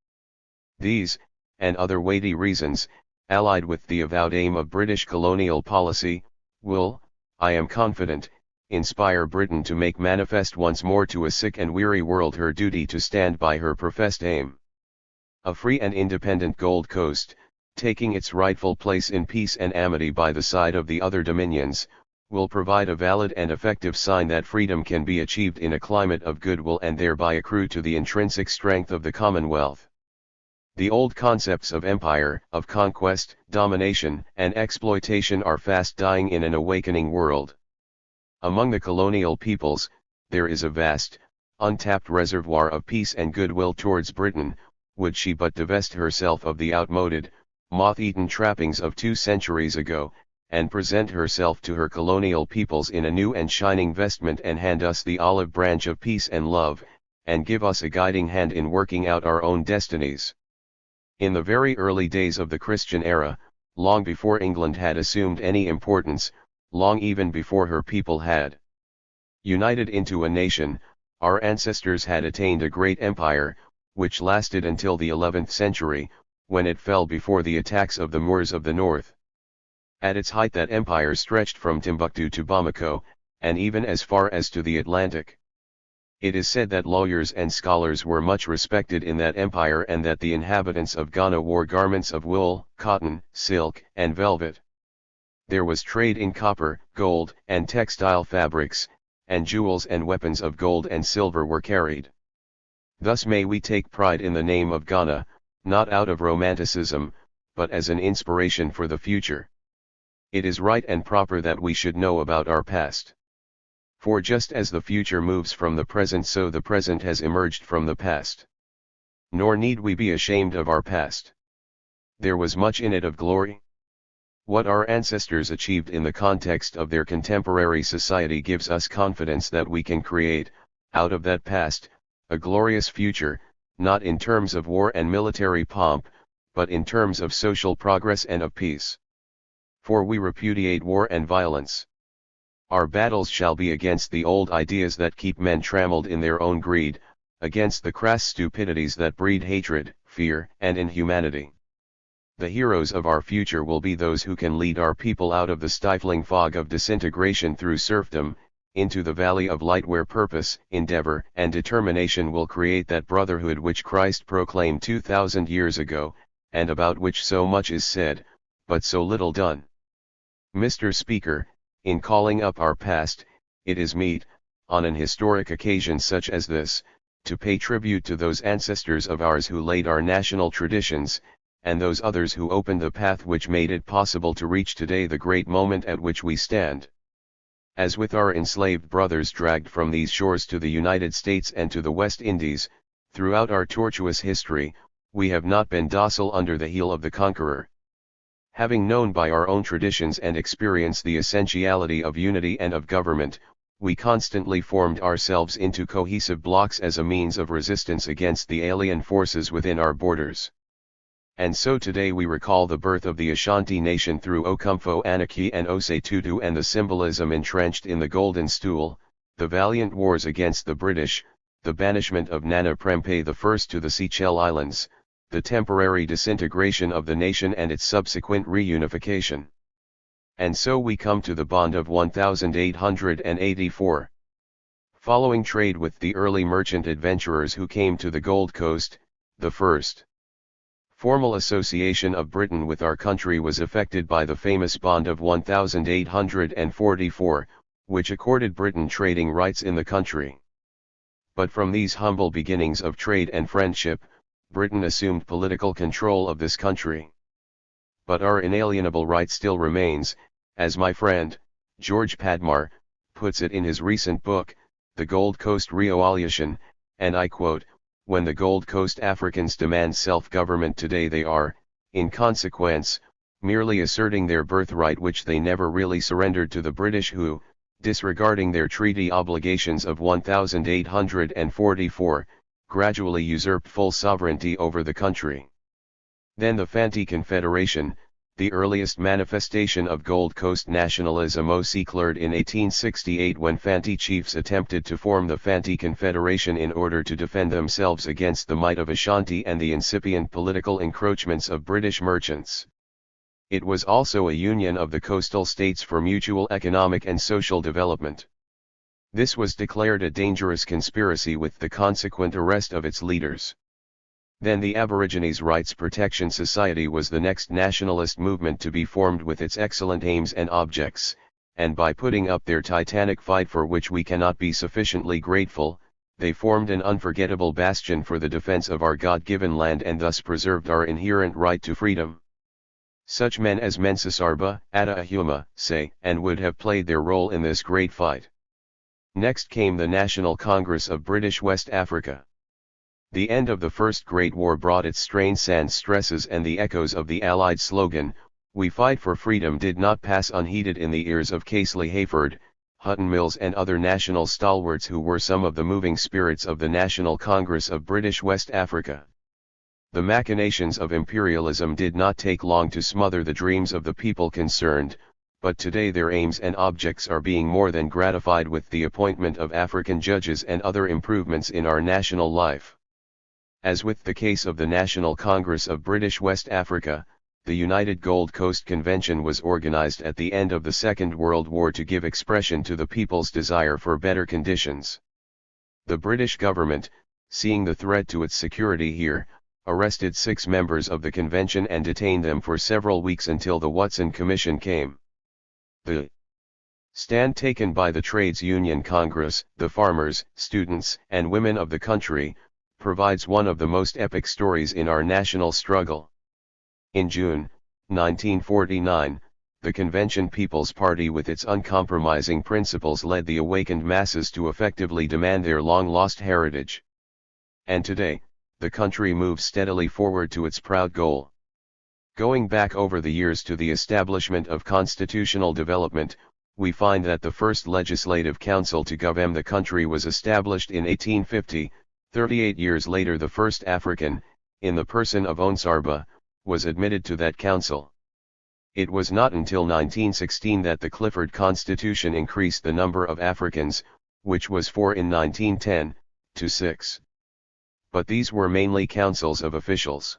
These, and other weighty reasons, allied with the avowed aim of British colonial policy, will, I am confident, inspire Britain to make manifest once more to a sick and weary world her duty to stand by her professed aim. A free and independent Gold Coast, taking its rightful place in peace and amity by the side of the other dominions, will provide a valid and effective sign that freedom can be achieved in a climate of goodwill and thereby accrue to the intrinsic strength of the Commonwealth. The old concepts of empire, of conquest, domination, and exploitation are fast dying in an awakening world. Among the colonial peoples, there is a vast, untapped reservoir of peace and goodwill towards Britain, would she but divest herself of the outmoded, moth-eaten trappings of 2 centuries ago, and present herself to her colonial peoples in a new and shining vestment and hand us the olive branch of peace and love, and give us a guiding hand in working out our own destinies. In the very early days of the Christian era, long before England had assumed any importance, long even before her people had united into a nation, our ancestors had attained a great empire, which lasted until the 11th century, when it fell before the attacks of the Moors of the north. At its height that empire stretched from Timbuktu to Bamako, and even as far as to the Atlantic. It is said that lawyers and scholars were much respected in that empire and that the inhabitants of Ghana wore garments of wool, cotton, silk, and velvet. There was trade in copper, gold, and textile fabrics, and jewels and weapons of gold and silver were carried. Thus may we take pride in the name of Ghana, not out of romanticism, but as an inspiration for the future. It is right and proper that we should know about our past. For just as the future moves from the present, so the present has emerged from the past. Nor need we be ashamed of our past. There was much in it of glory. What our ancestors achieved in the context of their contemporary society gives us confidence that we can create, out of that past, a glorious future, not in terms of war and military pomp, but in terms of social progress and of peace. For we repudiate war and violence. Our battles shall be against the old ideas that keep men trammeled in their own greed, against the crass stupidities that breed hatred, fear, and inhumanity. The heroes of our future will be those who can lead our people out of the stifling fog of disintegration through serfdom, into the valley of light where purpose, endeavor, and determination will create that brotherhood which Christ proclaimed 2,000 years ago, and about which so much is said, but so little done. Mr. Speaker, in calling up our past, it is meet, on an historic occasion such as this, to pay tribute to those ancestors of ours who laid our national traditions, and those others who opened the path which made it possible to reach today the great moment at which we stand. As with our enslaved brothers dragged from these shores to the United States and to the West Indies, throughout our tortuous history, we have not been docile under the heel of the conqueror. Having known by our own traditions and experience the essentiality of unity and of government, we constantly formed ourselves into cohesive blocks as a means of resistance against the alien forces within our borders. And so today we recall the birth of the Ashanti nation through Okomfo Anokye and Osei Tutu and the symbolism entrenched in the Golden Stool, the valiant wars against the British, the banishment of Nana Prempeh I to the Seychelles Islands, the temporary disintegration of the nation and its subsequent reunification. And so we come to the bond of 1884. Following trade with the early merchant adventurers who came to the Gold Coast, the first formal association of Britain with our country was effected by the famous bond of 1844, which accorded Britain trading rights in the country. But from these humble beginnings of trade and friendship, Britain assumed political control of this country. But our inalienable right still remains, as my friend, George Padmar, puts it in his recent book, The Gold Coast Revolution, and I quote, "When the Gold Coast Africans demand self-government today, they are, in consequence, merely asserting their birthright, which they never really surrendered to the British, who, disregarding their treaty obligations of 1844, gradually usurped full sovereignty over the country." Then the Fanti Confederation, the earliest manifestation of Gold Coast nationalism, occurred in 1868 when Fanti chiefs attempted to form the Fanti Confederation in order to defend themselves against the might of Ashanti and the incipient political encroachments of British merchants. It was also a union of the coastal states for mutual economic and social development. This was declared a dangerous conspiracy with the consequent arrest of its leaders. Then the Aborigines Rights Protection Society was the next nationalist movement to be formed with its excellent aims and objects, and by putting up their titanic fight for which we cannot be sufficiently grateful, they formed an unforgettable bastion for the defense of our God-given land and thus preserved our inherent right to freedom. Such men as Mensasarba, Atta Ahuma, Say, and Wood have played their role in this great fight. Next came the National Congress of British West Africa. The end of the First Great War brought its strains and stresses, and the echoes of the Allied slogan, "We fight for freedom," did not pass unheeded in the ears of Casely Hayford, Hutton Mills and other national stalwarts who were some of the moving spirits of the National Congress of British West Africa. The machinations of imperialism did not take long to smother the dreams of the people concerned, but today their aims and objects are being more than gratified with the appointment of African judges and other improvements in our national life. As with the case of the National Congress of British West Africa, the United Gold Coast Convention was organized at the end of the Second World War to give expression to the people's desire for better conditions. The British government, seeing the threat to its security here, arrested 6 members of the convention and detained them for several weeks until the Watson Commission came. The stand taken by the Trades Union Congress, the farmers, students, and women of the country, provides one of the most epic stories in our national struggle. In June 1949, the Convention People's Party with its uncompromising principles led the awakened masses to effectively demand their long-lost heritage. And today, the country moves steadily forward to its proud goal. Going back over the years to the establishment of constitutional development, we find that the first legislative council to govern the country was established in 1850. 38 years later, the first African, in the person of Onsarba, was admitted to that council. It was not until 1916 that the Clifford Constitution increased the number of Africans, which was 4 in 1910, to 6. But these were mainly councils of officials.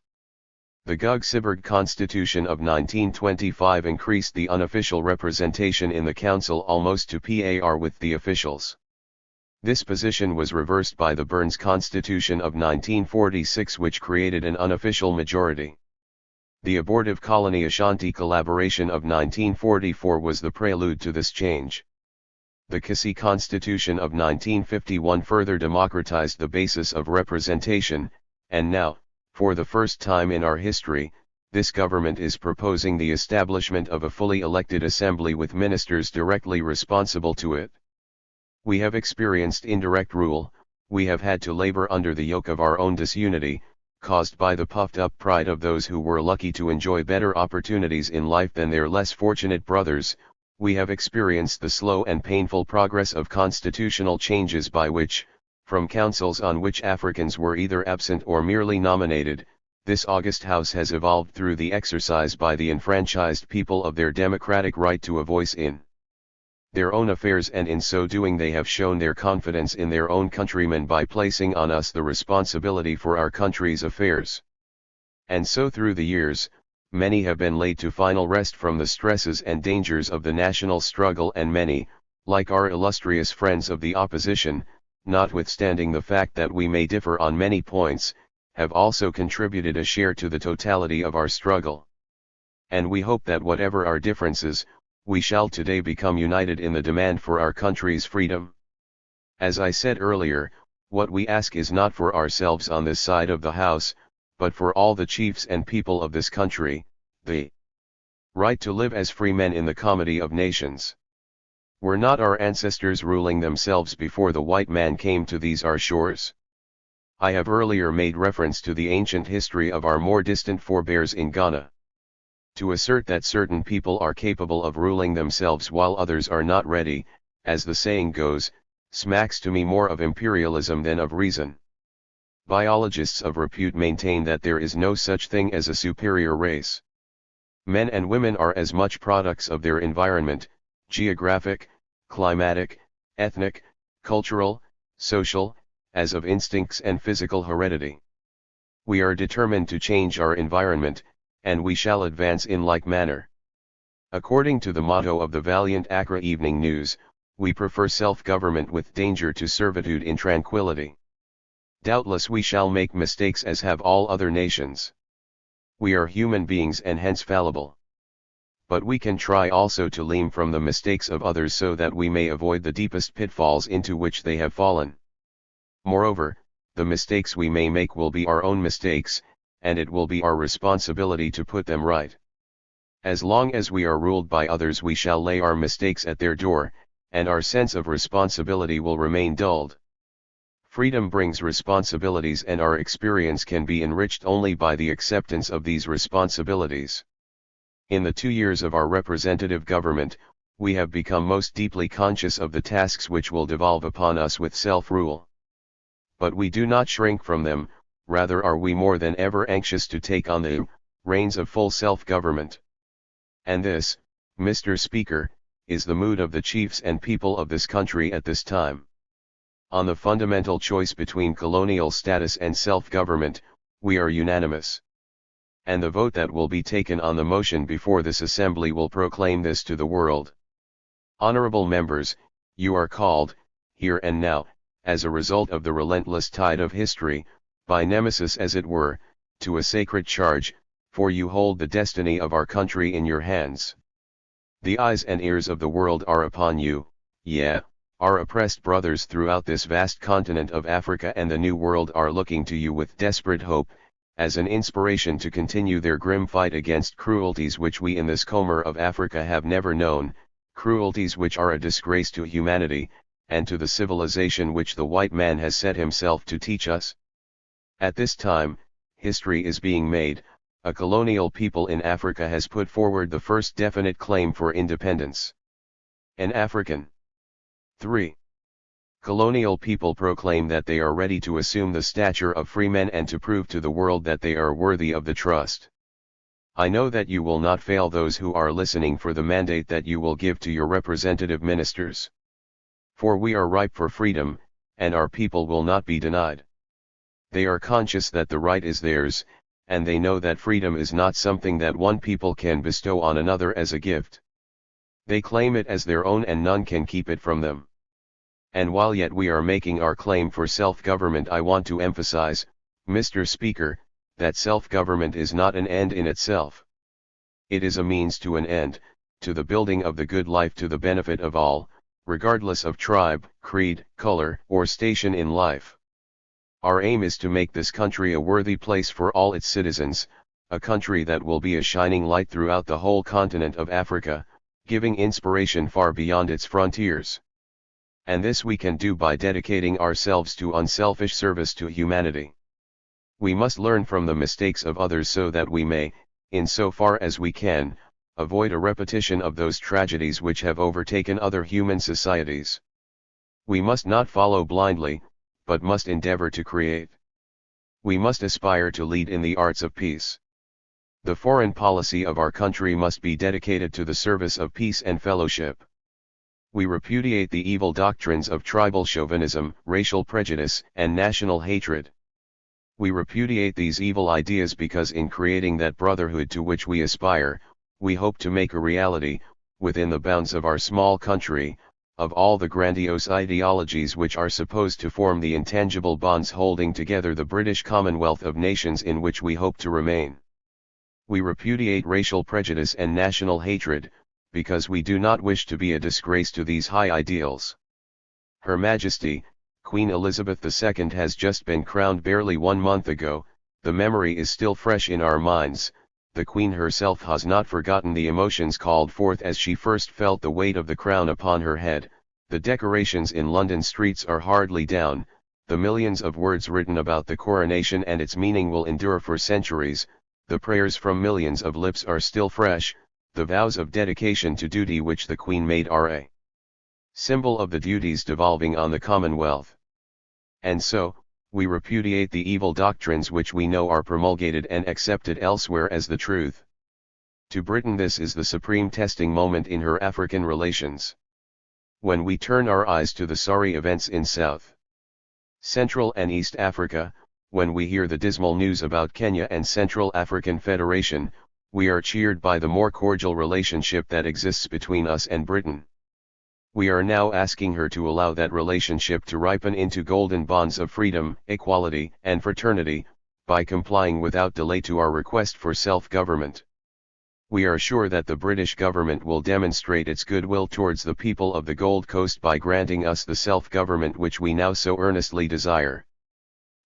The Gug-Siberg Constitution of 1925 increased the unofficial representation in the council almost to par with the officials. This position was reversed by the Burns Constitution of 1946, which created an unofficial majority. The abortive colony Ashanti Collaboration of 1944 was the prelude to this change. The Kissi Constitution of 1951 further democratized the basis of representation, and now, for the first time in our history, this government is proposing the establishment of a fully elected assembly with ministers directly responsible to it. We have experienced indirect rule, we have had to labor under the yoke of our own disunity, caused by the puffed-up pride of those who were lucky to enjoy better opportunities in life than their less fortunate brothers. We have experienced the slow and painful progress of constitutional changes by which, from councils on which Africans were either absent or merely nominated, this august house has evolved through the exercise by the enfranchised people of their democratic right to a voice in their own affairs, and in so doing they have shown their confidence in their own countrymen by placing on us the responsibility for our country's affairs. And so through the years, many have been laid to final rest from the stresses and dangers of the national struggle, and many, like our illustrious friends of the opposition, notwithstanding the fact that we may differ on many points, have also contributed a share to the totality of our struggle. And we hope that whatever our differences, we shall today become united in the demand for our country's freedom. As I said earlier, what we ask is not for ourselves on this side of the house, but for all the chiefs and people of this country, the right to live as free men in the comity of nations. Were not our ancestors ruling themselves before the white man came to these our shores? I have earlier made reference to the ancient history of our more distant forebears in Ghana. To assert that certain people are capable of ruling themselves while others are not ready, as the saying goes, smacks to me more of imperialism than of reason. Biologists of repute maintain that there is no such thing as a superior race. Men and women are as much products of their environment, geographic, climatic, ethnic, cultural, social, as of instincts and physical heredity. We are determined to change our environment, and we shall advance in like manner. According to the motto of the valiant Accra Evening News, we prefer self-government with danger to servitude in tranquility. Doubtless we shall make mistakes as have all other nations. We are human beings and hence fallible. But we can try also to learn from the mistakes of others so that we may avoid the deepest pitfalls into which they have fallen. Moreover, the mistakes we may make will be our own mistakes, and it will be our responsibility to put them right. As long as we are ruled by others we shall lay our mistakes at their door, and our sense of responsibility will remain dulled. Freedom brings responsibilities and our experience can be enriched only by the acceptance of these responsibilities. In the 2 years of our representative government, we have become most deeply conscious of the tasks which will devolve upon us with self-rule. But we do not shrink from them, rather are we more than ever anxious to take on the reins of full self-government. And this, Mr. Speaker, is the mood of the chiefs and people of this country at this time. On the fundamental choice between colonial status and self-government, we are unanimous. And the vote that will be taken on the motion before this assembly will proclaim this to the world. Honorable members, you are called, here and now, as a result of the relentless tide of history, by nemesis as it were, to a sacred charge, for you hold the destiny of our country in your hands. The eyes and ears of the world are upon you, our oppressed brothers throughout this vast continent of Africa and the New World are looking to you with desperate hope, as an inspiration to continue their grim fight against cruelties which we in this comber of Africa have never known, cruelties which are a disgrace to humanity, and to the civilization which the white man has set himself to teach us. At this time, history is being made. A colonial people in Africa has put forward the first definite claim for independence. An African. 3. Colonial people proclaim that they are ready to assume the stature of free men and to prove to the world that they are worthy of the trust. I know that you will not fail those who are listening for the mandate that you will give to your representative ministers. For we are ripe for freedom, and our people will not be denied. They are conscious that the right is theirs, and they know that freedom is not something that one people can bestow on another as a gift. They claim it as their own and none can keep it from them. And while yet we are making our claim for self-government, I want to emphasize, Mr. Speaker, that self-government is not an end in itself. It is a means to an end, to the building of the good life to the benefit of all, regardless of tribe, creed, color, or station in life. Our aim is to make this country a worthy place for all its citizens, a country that will be a shining light throughout the whole continent of Africa, giving inspiration far beyond its frontiers. And this we can do by dedicating ourselves to unselfish service to humanity. We must learn from the mistakes of others so that we may, in so far as we can, avoid a repetition of those tragedies which have overtaken other human societies. We must not follow blindly, but must endeavor to create. We must aspire to lead in the arts of peace. The foreign policy of our country must be dedicated to the service of peace and fellowship. We repudiate the evil doctrines of tribal chauvinism, racial prejudice, and national hatred. We repudiate these evil ideas because in creating that brotherhood to which we aspire, we hope to make a reality, within the bounds of our small country, of all the grandiose ideologies which are supposed to form the intangible bonds holding together the British Commonwealth of nations in which we hope to remain. We repudiate racial prejudice and national hatred, because we do not wish to be a disgrace to these high ideals. Her Majesty, Queen Elizabeth II has just been crowned barely 1 month ago. The memory is still fresh in our minds, the Queen herself has not forgotten the emotions called forth as she first felt the weight of the crown upon her head. The decorations in London streets are hardly down, the millions of words written about the coronation and its meaning will endure for centuries, the prayers from millions of lips are still fresh, the vows of dedication to duty which the Queen made are a symbol of the duties devolving on the Commonwealth. And so, we repudiate the evil doctrines which we know are promulgated and accepted elsewhere as the truth. To Britain this is the supreme testing moment in her African relations. When we turn our eyes to the sorry events in South, Central and East Africa, when we hear the dismal news about Kenya and Central African Federation, we are cheered by the more cordial relationship that exists between us and Britain. We are now asking her to allow that relationship to ripen into golden bonds of freedom, equality, and fraternity, by complying without delay to our request for self-government. We are sure that the British government will demonstrate its goodwill towards the people of the Gold Coast by granting us the self-government which we now so earnestly desire.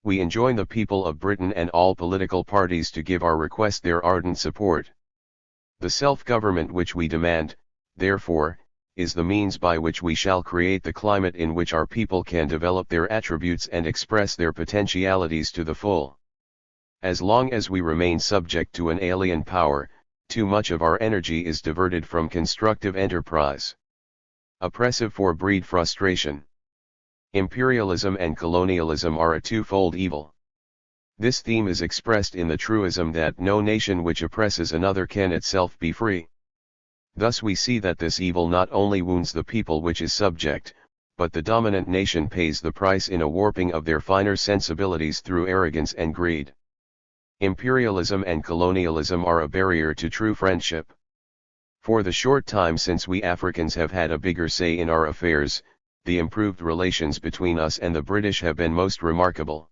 We enjoin the people of Britain and all political parties to give our request their ardent support. The self-government which we demand, therefore, is the means by which we shall create the climate in which our people can develop their attributes and express their potentialities to the full. As long as we remain subject to an alien power, too much of our energy is diverted from constructive enterprise. Oppressive for breed frustration. Imperialism and colonialism are a twofold evil. This theme is expressed in the truism that no nation which oppresses another can itself be free. Thus we see that this evil not only wounds the people which is subject, but the dominant nation pays the price in a warping of their finer sensibilities through arrogance and greed. Imperialism and colonialism are a barrier to true friendship. For the short time since we Africans have had a bigger say in our affairs, the improved relations between us and the British have been most remarkable.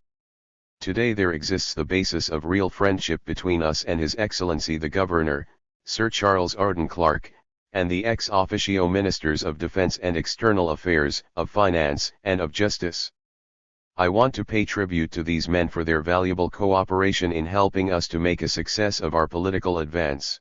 Today there exists the basis of real friendship between us and His Excellency the Governor, Sir Charles Arden Clarke, and the ex officio Ministers of Defence and External Affairs, of Finance, and of Justice. I want to pay tribute to these men for their valuable cooperation in helping us to make a success of our political advance.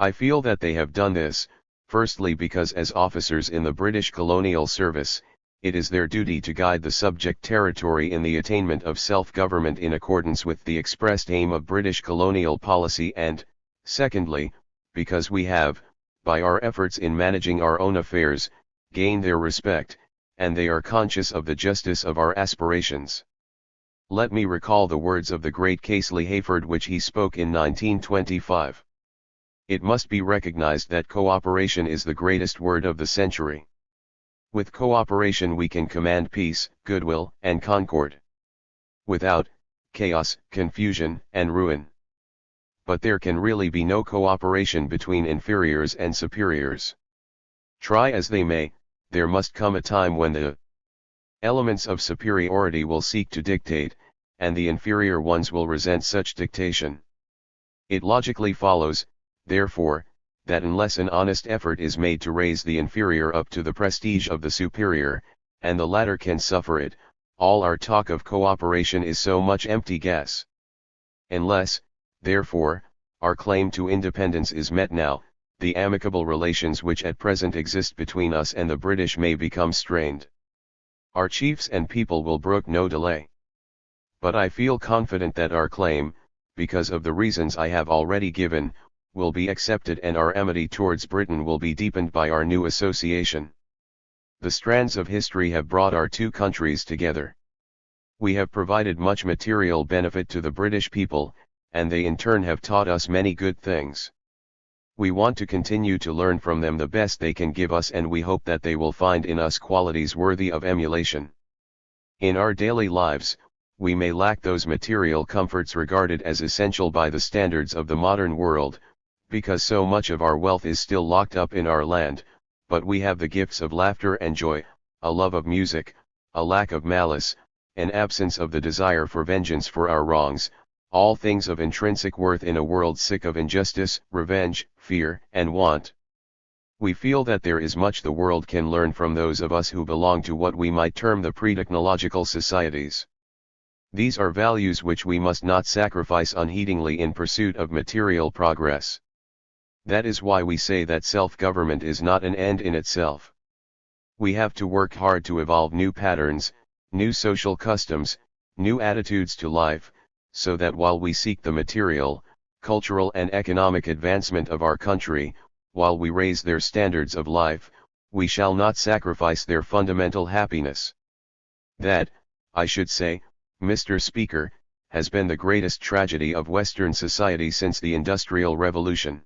I feel that they have done this, firstly because as officers in the British colonial service, it is their duty to guide the subject territory in the attainment of self-government in accordance with the expressed aim of British colonial policy and, secondly, because we have, by our efforts in managing our own affairs, gained their respect, and they are conscious of the justice of our aspirations. Let me recall the words of the great Casely Hayford which he spoke in 1925. It must be recognized that cooperation is the greatest word of the century. With cooperation we can command peace, goodwill, and concord. Without, chaos, confusion, and ruin. But there can really be no cooperation between inferiors and superiors. Try as they may, there must come a time when the elements of superiority will seek to dictate, and the inferior ones will resent such dictation. It logically follows, therefore, that unless an honest effort is made to raise the inferior up to the prestige of the superior, and the latter can suffer it, all our talk of cooperation is so much empty gas. Unless, therefore, our claim to independence is met now, the amicable relations which at present exist between us and the British may become strained. Our chiefs and people will brook no delay. But I feel confident that our claim, because of the reasons I have already given, will be accepted and our amity towards Britain will be deepened by our new association. The strands of history have brought our two countries together. We have provided much material benefit to the British people, and they in turn have taught us many good things. We want to continue to learn from them the best they can give us, and we hope that they will find in us qualities worthy of emulation. In our daily lives, we may lack those material comforts regarded as essential by the standards of the modern world, because so much of our wealth is still locked up in our land, but we have the gifts of laughter and joy, a love of music, a lack of malice, an absence of the desire for vengeance for our wrongs, all things of intrinsic worth in a world sick of injustice, revenge, fear, and want. We feel that there is much the world can learn from those of us who belong to what we might term the pre-technological societies. These are values which we must not sacrifice unheedingly in pursuit of material progress. That is why we say that self-government is not an end in itself. We have to work hard to evolve new patterns, new social customs, new attitudes to life, so that while we seek the material, cultural and economic advancement of our country, while we raise their standards of life, we shall not sacrifice their fundamental happiness. That, I should say, Mr. Speaker, has been the greatest tragedy of Western society since the Industrial Revolution.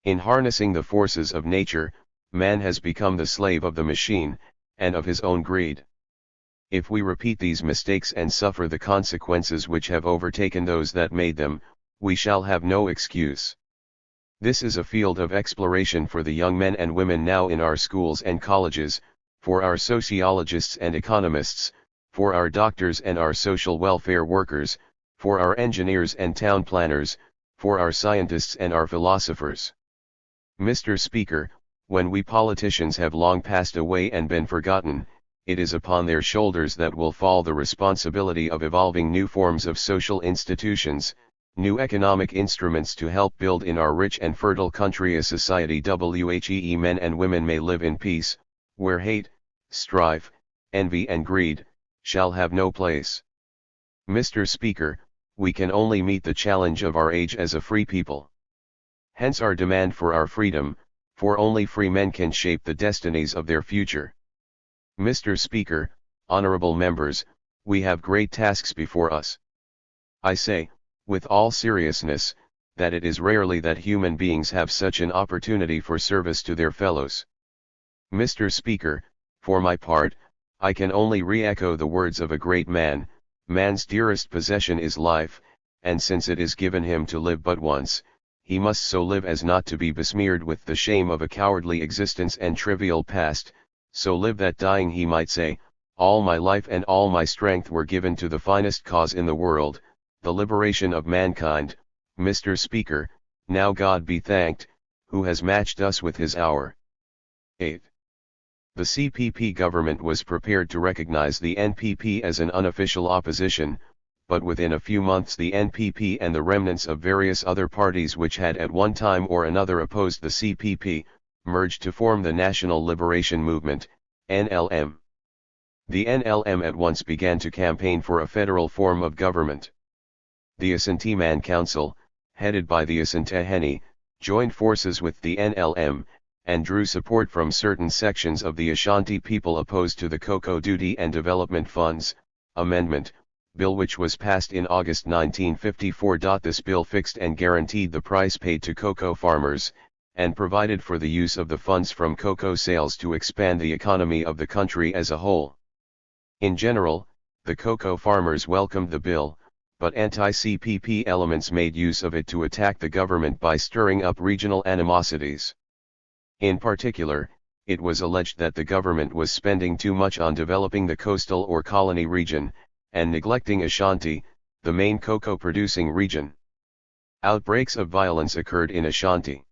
In harnessing the forces of nature, man has become the slave of the machine, and of his own greed. If we repeat these mistakes and suffer the consequences which have overtaken those that made them, we shall have no excuse. This is a field of exploration for the young men and women now in our schools and colleges, for our sociologists and economists, for our doctors and our social welfare workers, for our engineers and town planners, for our scientists and our philosophers. Mr. Speaker, when we politicians have long passed away and been forgotten, it is upon their shoulders that will fall the responsibility of evolving new forms of social institutions, new economic instruments to help build in our rich and fertile country a society where men and women may live in peace, where hate, strife, envy and greed, shall have no place. Mr. Speaker, we can only meet the challenge of our age as a free people. Hence our demand for our freedom, for only free men can shape the destinies of their future. Mr. Speaker, honorable members, we have great tasks before us. I say, with all seriousness, that it is rarely that human beings have such an opportunity for service to their fellows. Mr. Speaker, for my part, I can only re-echo the words of a great man, man's dearest possession is life, and since it is given him to live but once, he must so live as not to be besmeared with the shame of a cowardly existence and trivial past, so live that dying he might say, all my life and all my strength were given to the finest cause in the world, the liberation of mankind. Mr. Speaker, now God be thanked, who has matched us with his hour. 8. The CPP government was prepared to recognize the NPP as an unofficial opposition, but within a few months the NPP and the remnants of various other parties which had at one time or another opposed the CPP, merged to form the National Liberation Movement, NLM. The NLM at once began to campaign for a federal form of government. The Ashanti Council, headed by the Asantehene, joined forces with the NLM, and drew support from certain sections of the Ashanti people opposed to the Cocoa Duty and Development Funds Amendment Bill, which was passed in August 1954. This bill fixed and guaranteed the price paid to cocoa farmers, and provided for the use of the funds from cocoa sales to expand the economy of the country as a whole. In general, the cocoa farmers welcomed the bill, but anti-CPP elements made use of it to attack the government by stirring up regional animosities. In particular, it was alleged that the government was spending too much on developing the coastal or colony region, and neglecting Ashanti, the main cocoa-producing region. Outbreaks of violence occurred in Ashanti.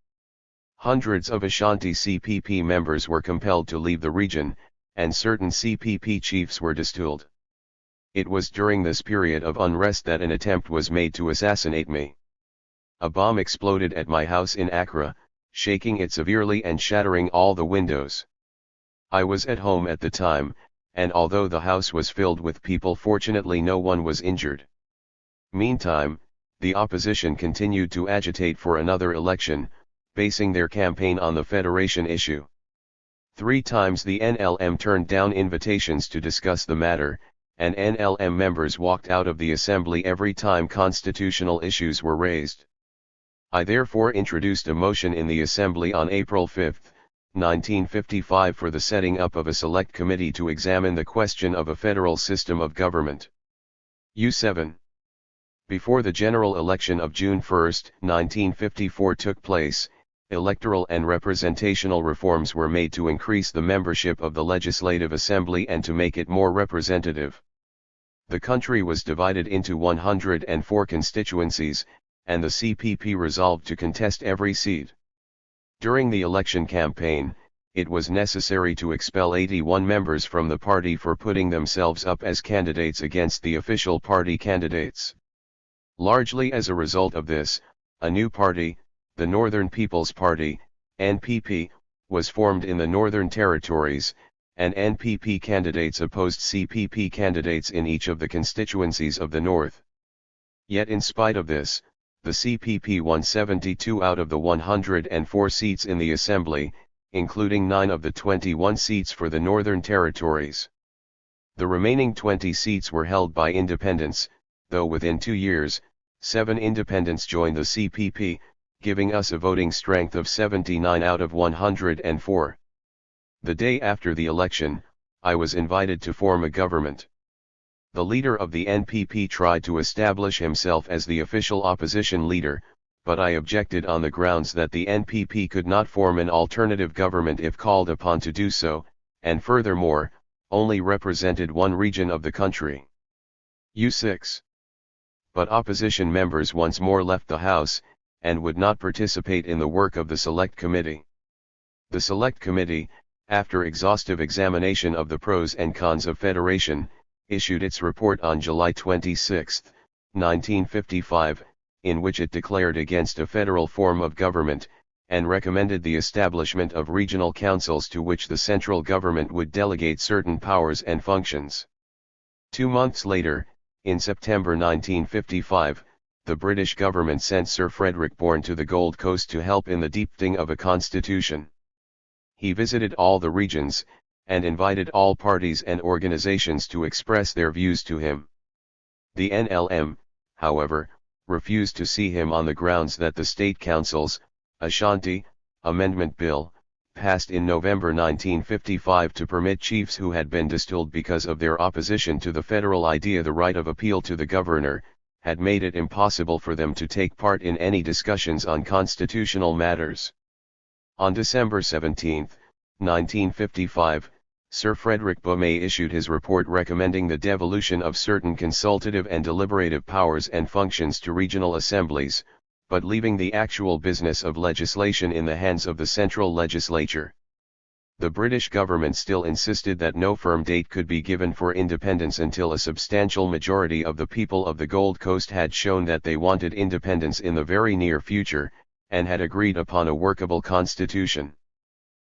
Hundreds of Ashanti CPP members were compelled to leave the region, and certain CPP chiefs were destooled. It was during this period of unrest that an attempt was made to assassinate me. A bomb exploded at my house in Accra, shaking it severely and shattering all the windows. I was at home at the time, and although the house was filled with people, fortunately no one was injured. Meantime, the opposition continued to agitate for another election, basing their campaign on the federation issue. 3 times the NLM turned down invitations to discuss the matter, and NLM members walked out of the assembly every time constitutional issues were raised. I therefore introduced a motion in the Assembly on April 5, 1955 for the setting up of a select committee to examine the question of a federal system of government. U7. Before the general election of June 1, 1954 took place, electoral and representational reforms were made to increase the membership of the Legislative Assembly and to make it more representative. The country was divided into 104 constituencies, and the CPP resolved to contest every seat. During the election campaign, it was necessary to expel 81 members from the party for putting themselves up as candidates against the official party candidates. Largely as a result of this, a new party, the Northern People's Party, NPP, was formed in the Northern Territories, and NPP candidates opposed CPP candidates in each of the constituencies of the North. Yet in spite of this, the CPP won 72 out of the 104 seats in the Assembly, including 9 of the 21 seats for the Northern Territories. The remaining 20 seats were held by independents, though within 2 years, 7 independents joined the CPP, giving us a voting strength of 79 out of 104. The day after the election, I was invited to form a government. The leader of the NPP tried to establish himself as the official opposition leader, but I objected on the grounds that the NPP could not form an alternative government if called upon to do so, and furthermore, only represented one region of the country. U6. But opposition members once more left the House, and would not participate in the work of the Select Committee. The Select Committee, after exhaustive examination of the pros and cons of federation, issued its report on July 26, 1955, in which it declared against a federal form of government, and recommended the establishment of regional councils to which the central government would delegate certain powers and functions. 2 months later, in September 1955, the British government sent Sir Frederick Bourne to the Gold Coast to help in the drafting of a constitution. He visited all the regions, and invited all parties and organizations to express their views to him. The NLM, however, refused to see him on the grounds that the State Council's Ashanti Amendment Bill, passed in November 1955 to permit chiefs who had been distilled because of their opposition to the federal idea the right of appeal to the governor, had made it impossible for them to take part in any discussions on constitutional matters. On December 17, 1955, Sir Frederick Bourne issued his report recommending the devolution of certain consultative and deliberative powers and functions to regional assemblies, but leaving the actual business of legislation in the hands of the central legislature. The British government still insisted that no firm date could be given for independence until a substantial majority of the people of the Gold Coast had shown that they wanted independence in the very near future, and had agreed upon a workable constitution.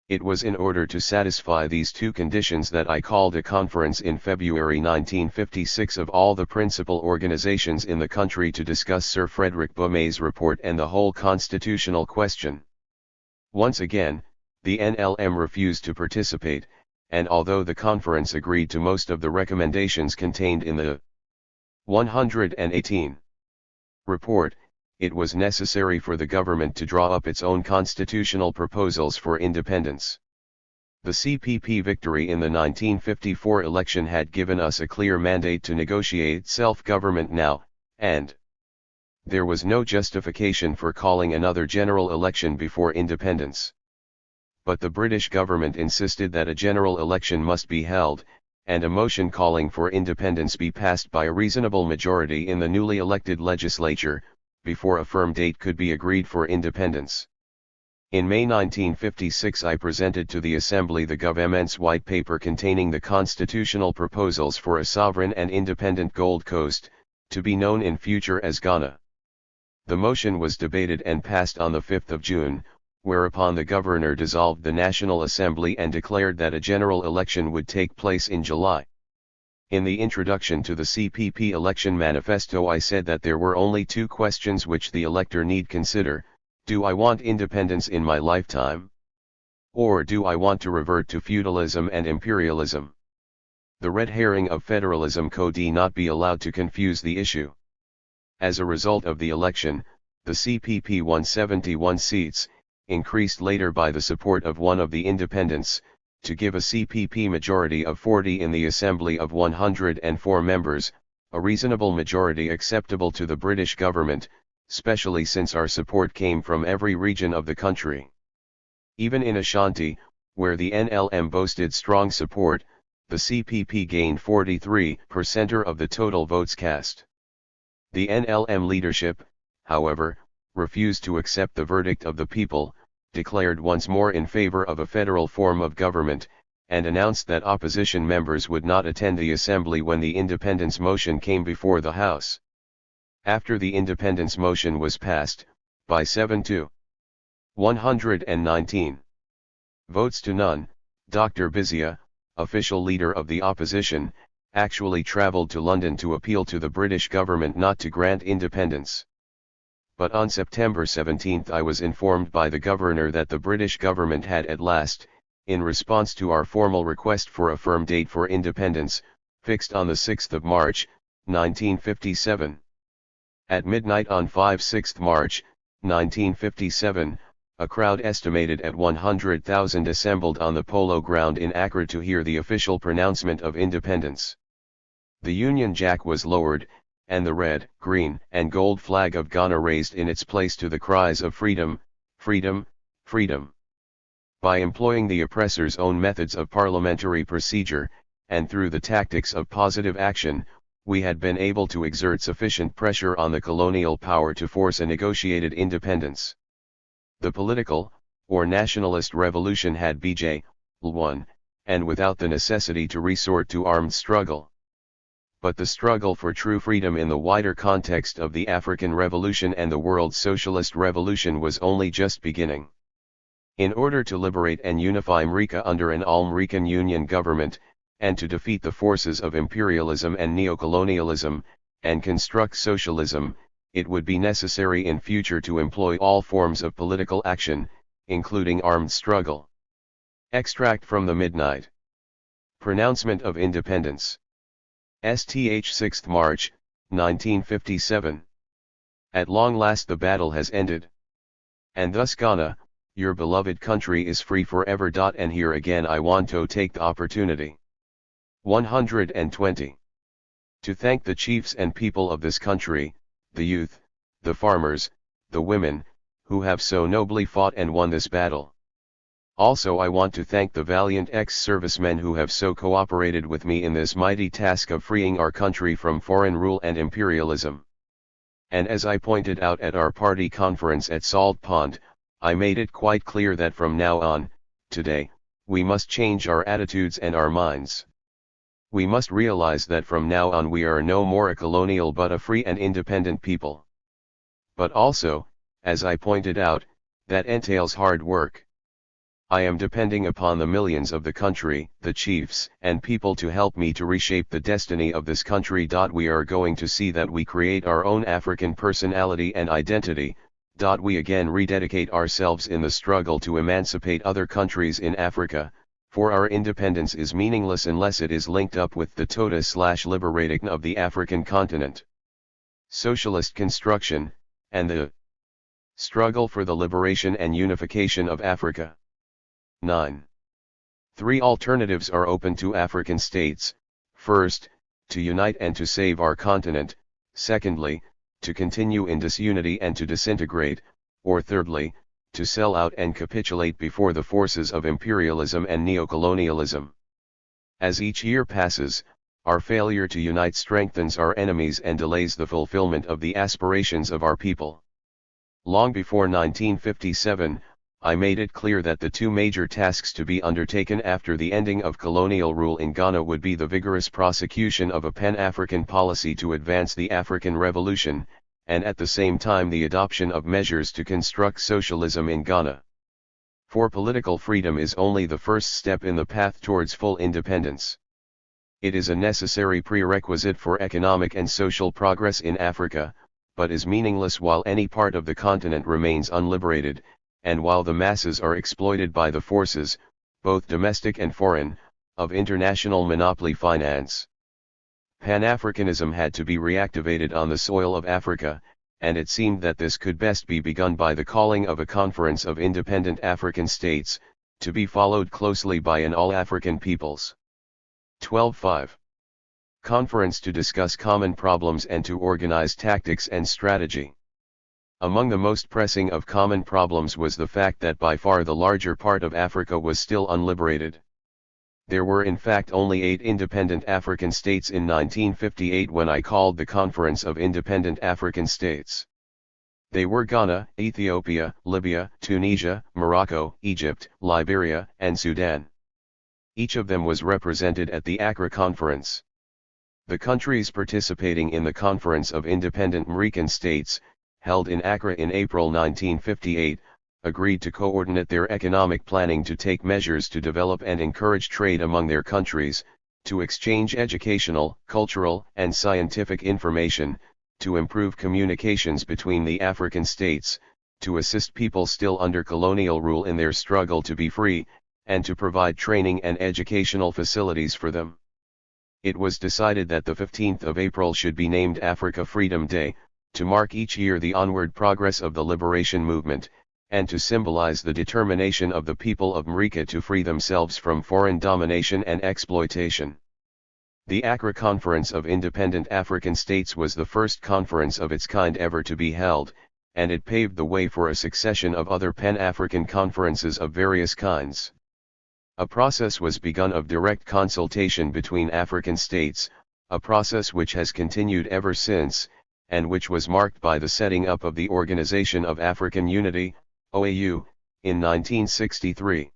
It was in order to satisfy these two conditions that I called a conference in February 1956 of all the principal organizations in the country to discuss Sir Frederick Bourne's report and the whole constitutional question. Once again, the NLM refused to participate, and although the conference agreed to most of the recommendations contained in the 118 report, it was necessary for the government to draw up its own constitutional proposals for independence. The CPP victory in the 1954 election had given us a clear mandate to negotiate self-government now, and there was no justification for calling another general election before independence. But the British government insisted that a general election must be held, and a motion calling for independence be passed by a reasonable majority in the newly elected legislature, before a firm date could be agreed for independence. In May 1956 I presented to the Assembly the government's white paper containing the constitutional proposals for a sovereign and independent Gold Coast, to be known in future as Ghana. The motion was debated and passed on the 5th of June, whereupon the governor dissolved the National Assembly and declared that a general election would take place in July. In the introduction to the CPP election manifesto I said that there were only 2 questions which the elector need consider: do I want independence in my lifetime? Or do I want to revert to feudalism and imperialism? The red herring of federalism could not be allowed to confuse the issue. As a result of the election, the CPP won 71 seats, increased later by the support of one of the independents, to give a CPP majority of 40 in the Assembly of 104 members, a reasonable majority acceptable to the British government, especially since our support came from every region of the country. Even in Ashanti, where the NLM boasted strong support, the CPP gained 43% of the total votes cast. The NLM leadership, however, refused to accept the verdict of the people, declared once more in favor of a federal form of government, and announced that opposition members would not attend the assembly when the independence motion came before the House. After the independence motion was passed, by 7 to 119 votes to none, Dr. Bizia, official leader of the opposition, actually travelled to London to appeal to the British government not to grant independence. But on September 17 I was informed by the governor that the British government had at last, in response to our formal request for a firm date for independence, fixed on the 6th of March, 1957. At midnight on 5-6 March, 1957, a crowd estimated at 100,000 assembled on the Polo Ground in Accra to hear the official pronouncement of independence. The Union Jack was lowered, and the red, green, and gold flag of Ghana raised in its place to the cries of freedom, freedom, freedom. By employing the oppressor's own methods of parliamentary procedure, and through the tactics of positive action, we had been able to exert sufficient pressure on the colonial power to force a negotiated independence. The political, or nationalist revolution had won, and without the necessity to resort to armed struggle. But the struggle for true freedom in the wider context of the African Revolution and the World Socialist Revolution was only just beginning. In order to liberate and unify Mrika under an all-Mrican Union government, and to defeat the forces of imperialism and neocolonialism, and construct socialism, it would be necessary in future to employ all forms of political action, including armed struggle. Extract from the Midnight Pronouncement of Independence. Sth 6 March, 1957. At long last the battle has ended. And thus Ghana, your beloved country, is free forever. And here again I want to take the opportunity. 120. To thank the chiefs and people of this country, the youth, the farmers, the women, who have so nobly fought and won this battle. Also I want to thank the valiant ex-servicemen who have so cooperated with me in this mighty task of freeing our country from foreign rule and imperialism. And as I pointed out at our party conference at Salt Pond, I made it quite clear that from now on, today, we must change our attitudes and our minds. We must realize that from now on we are no more a colonial but a free and independent people. But also, as I pointed out, that entails hard work. I am depending upon the millions of the country, the chiefs and people to help me to reshape the destiny of this country. We are going to see that we create our own African personality and identity. We again rededicate ourselves in the struggle to emancipate other countries in Africa, for our independence is meaningless unless it is linked up with the total/liberating of the African continent. Socialist construction, and the struggle for the liberation and unification of Africa. 9. 3 alternatives are open to African states: first, to unite and to save our continent; secondly, to continue in disunity and to disintegrate; or thirdly, to sell out and capitulate before the forces of imperialism and neocolonialism. As each year passes, our failure to unite strengthens our enemies and delays the fulfillment of the aspirations of our people. Long before 1957, I made it clear that the two major tasks to be undertaken after the ending of colonial rule in Ghana would be the vigorous prosecution of a Pan-African policy to advance the African Revolution, and at the same time the adoption of measures to construct socialism in Ghana. For political freedom is only the first step in the path towards full independence. It is a necessary prerequisite for economic and social progress in Africa, but is meaningless while any part of the continent remains unliberated, and while the masses are exploited by the forces, both domestic and foreign, of international monopoly finance. Pan-Africanism had to be reactivated on the soil of Africa, and it seemed that this could best be begun by the calling of a Conference of Independent African States, to be followed closely by an All-African Peoples. 12.5. Conference to discuss common problems and to organize tactics and strategy. Among the most pressing of common problems was the fact that by far the larger part of Africa was still unliberated. There were in fact only 8 independent African states in 1958 when I called the Conference of Independent African States. They were Ghana, Ethiopia, Libya, Tunisia, Morocco, Egypt, Liberia, and Sudan. Each of them was represented at the Accra Conference. The countries participating in the Conference of Independent African States, held in Accra in April 1958, agreed to coordinate their economic planning to take measures to develop and encourage trade among their countries, to exchange educational, cultural, and scientific information, to improve communications between the African states, to assist people still under colonial rule in their struggle to be free, and to provide training and educational facilities for them. It was decided that the 15th of April should be named Africa Freedom Day, to mark each year the onward progress of the liberation movement, and to symbolize the determination of the people of Africa to free themselves from foreign domination and exploitation. The Accra Conference of Independent African States was the first conference of its kind ever to be held, and it paved the way for a succession of other Pan-African conferences of various kinds. A process was begun of direct consultation between African states, a process which has continued ever since, and which was marked by the setting up of the Organization of African Unity, OAU, in 1963.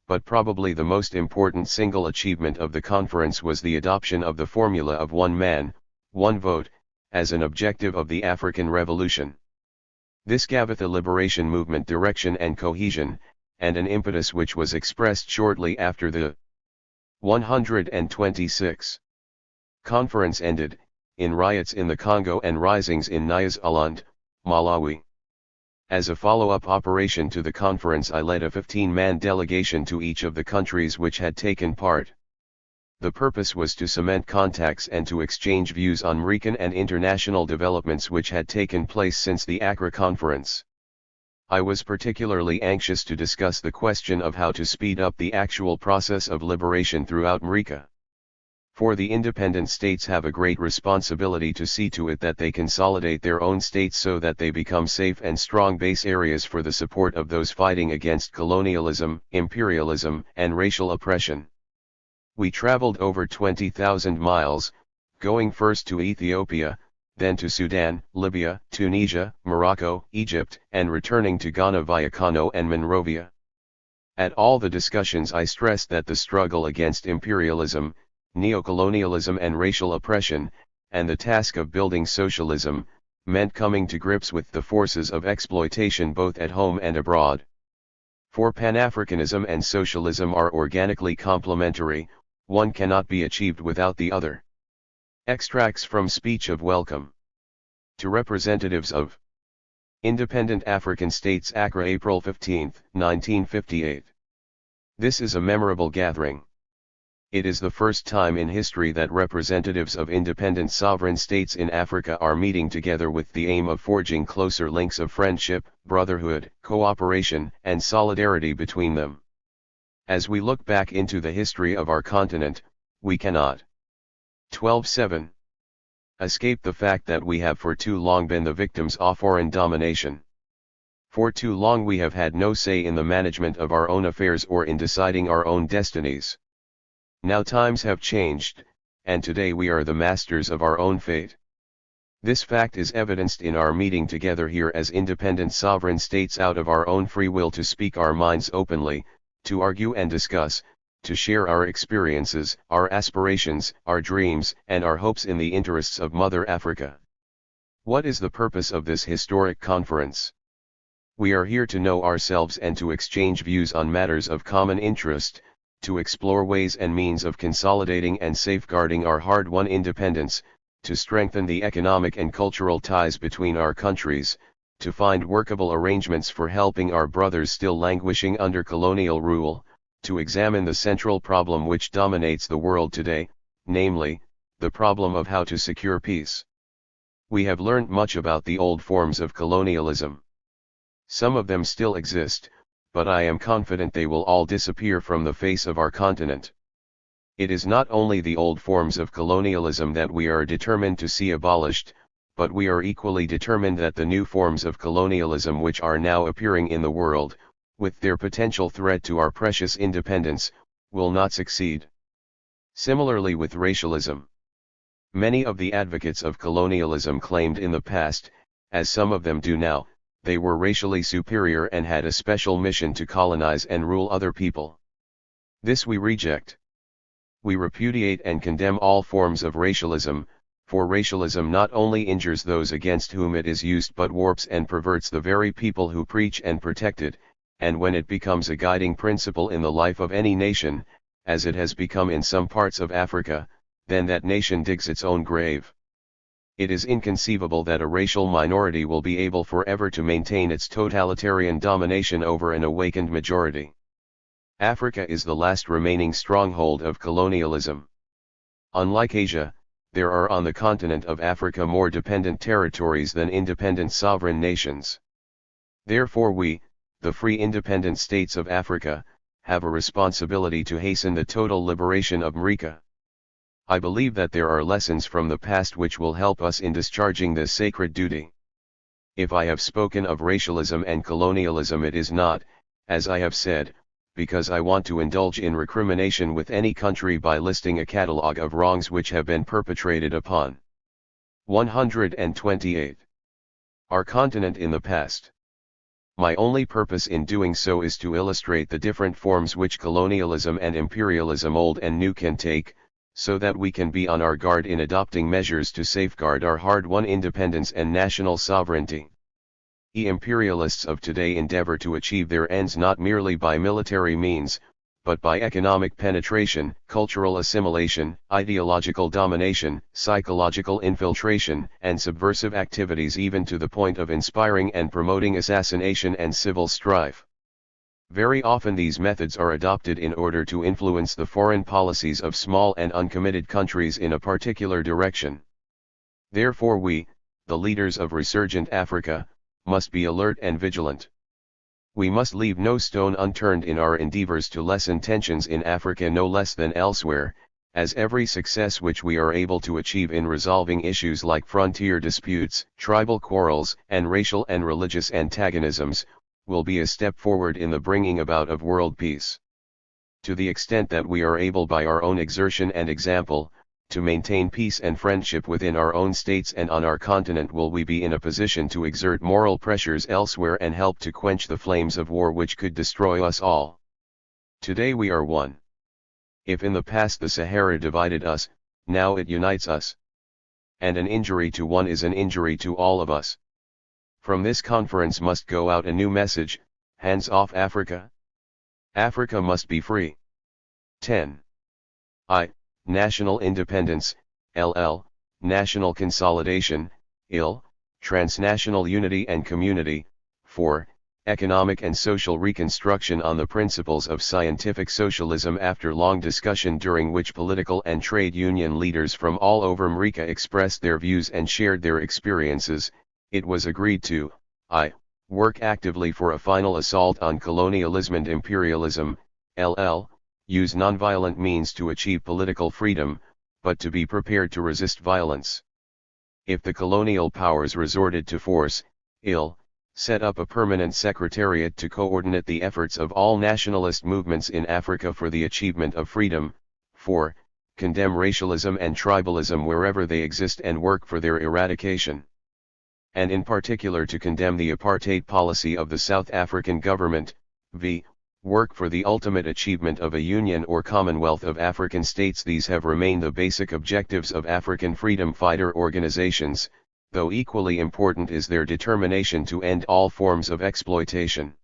But probably the most important single achievement of the conference was the adoption of the formula of one man, one vote, as an objective of the African Revolution. This gave the liberation movement direction and cohesion, and an impetus which was expressed shortly after the 126th conference ended, in riots in the Congo and risings in Nyasaland, Malawi. As a follow-up operation to the conference, I led a 15-man delegation to each of the countries which had taken part. The purpose was to cement contacts and to exchange views on African and international developments which had taken place since the Accra Conference. I was particularly anxious to discuss the question of how to speed up the actual process of liberation throughout Africa. For the independent states have a great responsibility to see to it that they consolidate their own states so that they become safe and strong base areas for the support of those fighting against colonialism, imperialism, and racial oppression. We traveled over 20,000 miles, going first to Ethiopia, then to Sudan, Libya, Tunisia, Morocco, Egypt, and returning to Ghana via Kano and Monrovia. At all the discussions I stressed that the struggle against imperialism, neocolonialism and racial oppression, and the task of building socialism, meant coming to grips with the forces of exploitation both at home and abroad. For Pan-Africanism and socialism are organically complementary, one cannot be achieved without the other. Extracts from Speech of Welcome. To representatives of Independent African States, Accra, April 15, 1958. This is a memorable gathering. It is the first time in history that representatives of independent sovereign states in Africa are meeting together with the aim of forging closer links of friendship, brotherhood, cooperation, and solidarity between them. As we look back into the history of our continent, we cannot 12-7. Escape the fact that we have for too long been the victims of foreign domination. For too long we have had no say in the management of our own affairs or in deciding our own destinies. Now times have changed, and today we are the masters of our own fate. This fact is evidenced in our meeting together here as independent sovereign states out of our own free will to speak our minds openly, to argue and discuss, to share our experiences, our aspirations, our dreams, and our hopes in the interests of Mother Africa. What is the purpose of this historic conference? We are here to know ourselves and to exchange views on matters of common interest, to explore ways and means of consolidating and safeguarding our hard-won independence, to strengthen the economic and cultural ties between our countries, to find workable arrangements for helping our brothers still languishing under colonial rule, to examine the central problem which dominates the world today, namely, the problem of how to secure peace. We have learned much about the old forms of colonialism. Some of them still exist, but I am confident they will all disappear from the face of our continent. It is not only the old forms of colonialism that we are determined to see abolished, but we are equally determined that the new forms of colonialism which are now appearing in the world, with their potential threat to our precious independence, will not succeed. Similarly with racialism. Many of the advocates of colonialism claimed in the past, as some of them do now, they were racially superior and had a special mission to colonize and rule other people. This we reject. We repudiate and condemn all forms of racialism, for racialism not only injures those against whom it is used but warps and perverts the very people who preach and protect it, and when it becomes a guiding principle in the life of any nation, as it has become in some parts of Africa, then that nation digs its own grave. It is inconceivable that a racial minority will be able forever to maintain its totalitarian domination over an awakened majority. Africa is the last remaining stronghold of colonialism. Unlike Asia, there are on the continent of Africa more dependent territories than independent sovereign nations. Therefore we, the free independent states of Africa, have a responsibility to hasten the total liberation of Africa. I believe that there are lessons from the past which will help us in discharging this sacred duty. If I have spoken of racialism and colonialism, it is not, as I have said, because I want to indulge in recrimination with any country by listing a catalogue of wrongs which have been perpetrated upon 128. Our continent in the past. My only purpose in doing so is to illustrate the different forms which colonialism and imperialism old and new can take, so that we can be on our guard in adopting measures to safeguard our hard-won independence and national sovereignty. The imperialists of today endeavor to achieve their ends not merely by military means, but by economic penetration, cultural assimilation, ideological domination, psychological infiltration, and subversive activities, even to the point of inspiring and promoting assassination and civil strife. Very often these methods are adopted in order to influence the foreign policies of small and uncommitted countries in a particular direction. Therefore we, the leaders of resurgent Africa, must be alert and vigilant. We must leave no stone unturned in our endeavors to lessen tensions in Africa no less than elsewhere, as every success which we are able to achieve in resolving issues like frontier disputes, tribal quarrels, and racial and religious antagonisms, will be a step forward in the bringing about of world peace. To the extent that we are able by our own exertion and example, to maintain peace and friendship within our own states and on our continent, will we be in a position to exert moral pressures elsewhere and help to quench the flames of war which could destroy us all. Today we are one. If in the past the Sahara divided us, now it unites us. And an injury to one is an injury to all of us. From this conference must go out a new message: hands off Africa. Africa must be free. 10. National independence, LL, national consolidation, IL, transnational unity and community, 4, economic and social reconstruction on the principles of scientific socialism. After long discussion during which political and trade union leaders from all over Africa expressed their views and shared their experiences, it was agreed to, work actively for a final assault on colonialism and imperialism, LL, use nonviolent means to achieve political freedom, but to be prepared to resist violence. If the colonial powers resorted to force, IL, set up a permanent secretariat to coordinate the efforts of all nationalist movements in Africa for the achievement of freedom. 4. Condemn racialism and tribalism wherever they exist and work for their eradication. And in particular to condemn the apartheid policy of the South African government. v. Work for the ultimate achievement of a union or commonwealth of African states. These have remained the basic objectives of African freedom fighter organizations, though equally important is their determination to end all forms of exploitation.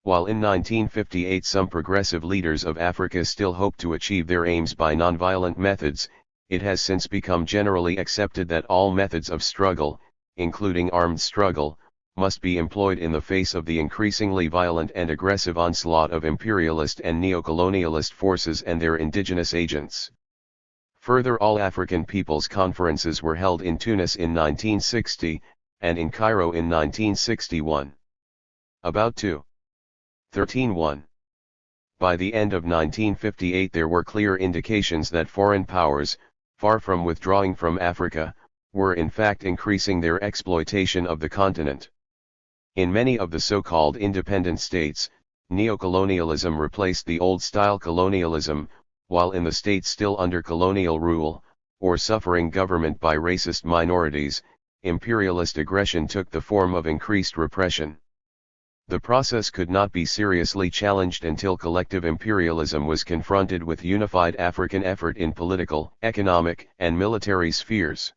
While in 1958 some progressive leaders of Africa still hope to achieve their aims by nonviolent methods, it has since become generally accepted that all methods of struggle, including armed struggle, must be employed in the face of the increasingly violent and aggressive onslaught of imperialist and neocolonialist forces and their indigenous agents. Further, all African peoples' conferences were held in Tunis in 1960, and in Cairo in 1961. About 13:1. By the end of 1958 there were clear indications that foreign powers, far from withdrawing from Africa, were in fact increasing their exploitation of the continent. In many of the so-called independent states, neocolonialism replaced the old-style colonialism, while in the states still under colonial rule, or suffering government by racist minorities, imperialist aggression took the form of increased repression. The process could not be seriously challenged until collective imperialism was confronted with unified African effort in political, economic, and military spheres.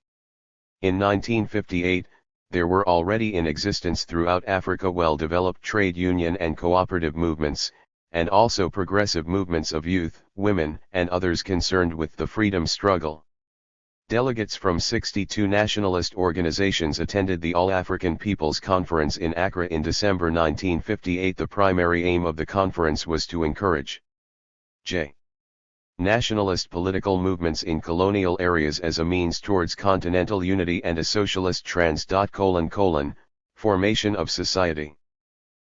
In 1958, there were already in existence throughout Africa well-developed trade union and cooperative movements, and also progressive movements of youth, women, and others concerned with the freedom struggle. Delegates from 62 nationalist organizations attended the All-African People's Conference in Accra in December 1958. The primary aim of the conference was to encourage nationalist political movements in colonial areas as a means towards continental unity and a socialist formation of society.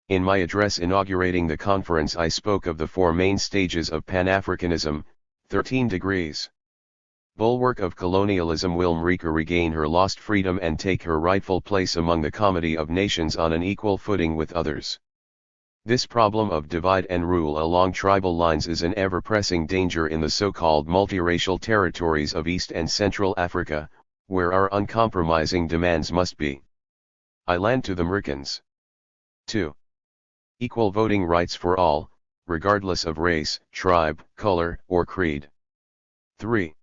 In my address inaugurating the conference, I spoke of the four main stages of Pan-Africanism, 13 degrees. Bulwark of colonialism will Mrika regain her lost freedom and take her rightful place among the comity of nations on an equal footing with others. This problem of divide and rule along tribal lines is an ever-pressing danger in the so-called multiracial territories of East and Central Africa, where our uncompromising demands must be: I land to the Mrikans. 2. Equal voting rights for all, regardless of race, tribe, color, or creed. 3.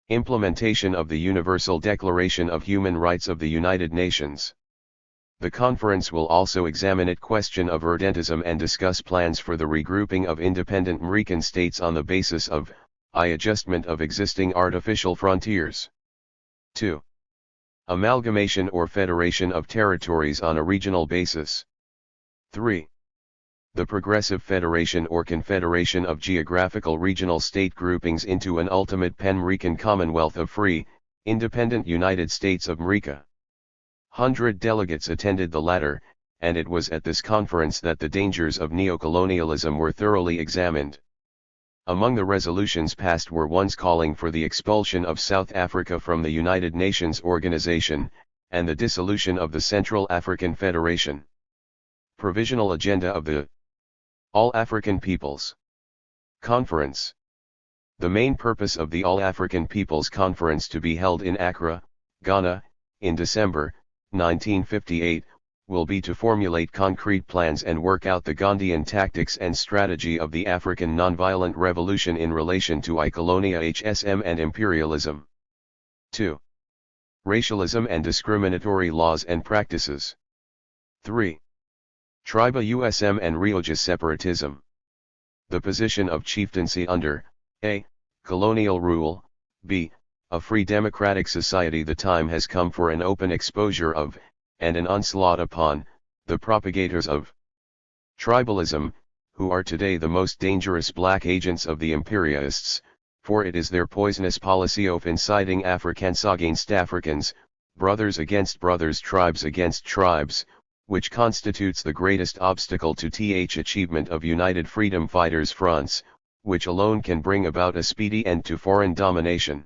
Implementation of the Universal Declaration of Human Rights of the United Nations. The conference will also examine the question of irredentism and discuss plans for the regrouping of independent Mrikan states on the basis of adjustment of existing artificial frontiers. 2. Amalgamation or federation of territories on a regional basis. 3. The progressive federation or confederation of geographical regional state groupings into an ultimate Pan-Mrikan Commonwealth of free, independent United States of Mrika. 100 delegates attended the latter, and it was at this conference that the dangers of neocolonialism were thoroughly examined. Among the resolutions passed were ones calling for the expulsion of South Africa from the United Nations Organization, and the dissolution of the Central African Federation. Provisional agenda of the All-African Peoples Conference. The main purpose of the All-African Peoples Conference, to be held in Accra, Ghana, in December 1958, will be to formulate concrete plans and work out the Gandhian tactics and strategy of the African nonviolent revolution in relation to colonialism and imperialism. 2. Racialism and discriminatory laws and practices. 3. Tribalism and religious separatism. The position of chieftaincy under a. colonial rule, b. a free democratic society. The time has come for an open exposure of, and an onslaught upon, the propagators of tribalism, who are today the most dangerous black agents of the imperialists, for it is their poisonous policy of inciting Africans against Africans, brothers against brothers, tribes against tribes, which constitutes the greatest obstacle to the achievement of united freedom fighters' fronts, which alone can bring about a speedy end to foreign domination.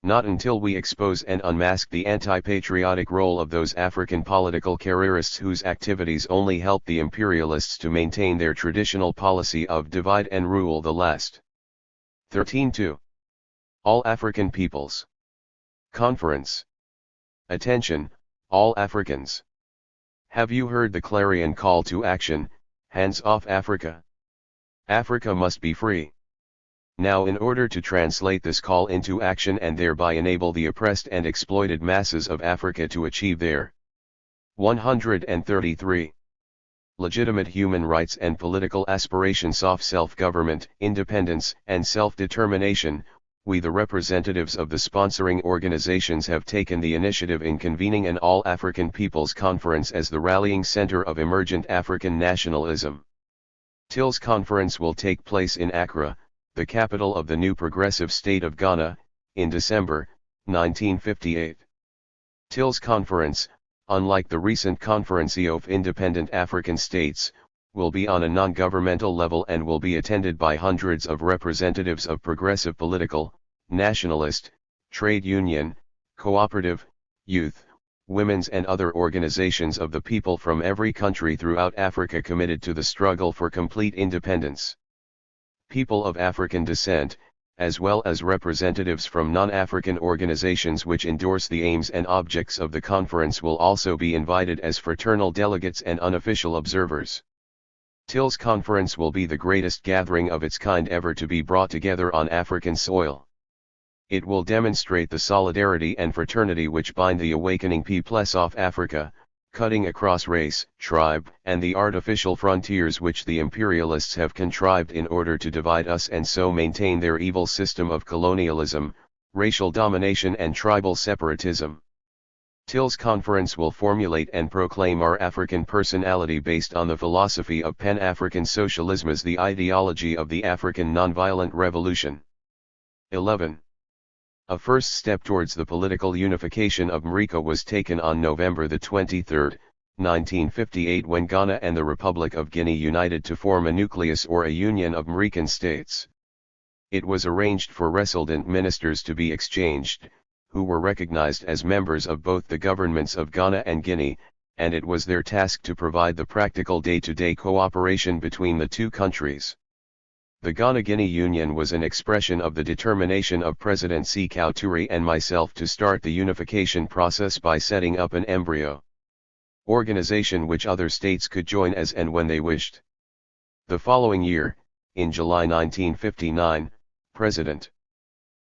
Not until we expose and unmask the anti-patriotic role of those African political careerists whose activities only help the imperialists to maintain their traditional policy of divide and rule the last. 13.2. All African Peoples Conference. Attention, all Africans. Have you heard the clarion call to action, hands off Africa? Africa must be free. Now, in order to translate this call into action and thereby enable the oppressed and exploited masses of Africa to achieve their 133 legitimate human rights and political aspirations of self-government, independence, and self-determination, we, the representatives of the sponsoring organizations, have taken the initiative in convening an All-African Peoples Conference as the rallying center of emergent African nationalism. THIRD Conference will take place in Accra, the capital of the new progressive state of Ghana, in December 1958. THIRD Conference, unlike the recent Conference of Independent African States, will be on a non-governmental level and will be attended by hundreds of representatives of progressive political, nationalist, trade union, cooperative, youth, women's and other organizations of the people from every country throughout Africa committed to the struggle for complete independence. People of African descent, as well as representatives from non-African organizations which endorse the aims and objects of the conference will also be invited as fraternal delegates and unofficial observers. THIRD's conference will be the greatest gathering of its kind ever to be brought together on African soil. It will demonstrate the solidarity and fraternity which bind the awakening peoples of Africa, cutting across race, tribe, and the artificial frontiers which the imperialists have contrived in order to divide us and so maintain their evil system of colonialism, racial domination and tribal separatism. THIRD's conference will formulate and proclaim our African personality based on the philosophy of Pan-African socialism as the ideology of the African nonviolent revolution. 11. A first step towards the political unification of Mrika was taken on November 23, 1958 when Ghana and the Republic of Guinea united to form a nucleus or a union of Mrican states. It was arranged for resident ministers to be exchanged, who were recognized as members of both the governments of Ghana and Guinea, and it was their task to provide the practical day-to-day cooperation between the two countries. The Ghana-Guinea Union was an expression of the determination of President Sékou Touré and myself to start the unification process by setting up an embryo organization which other states could join as and when they wished. The following year, in July 1959, President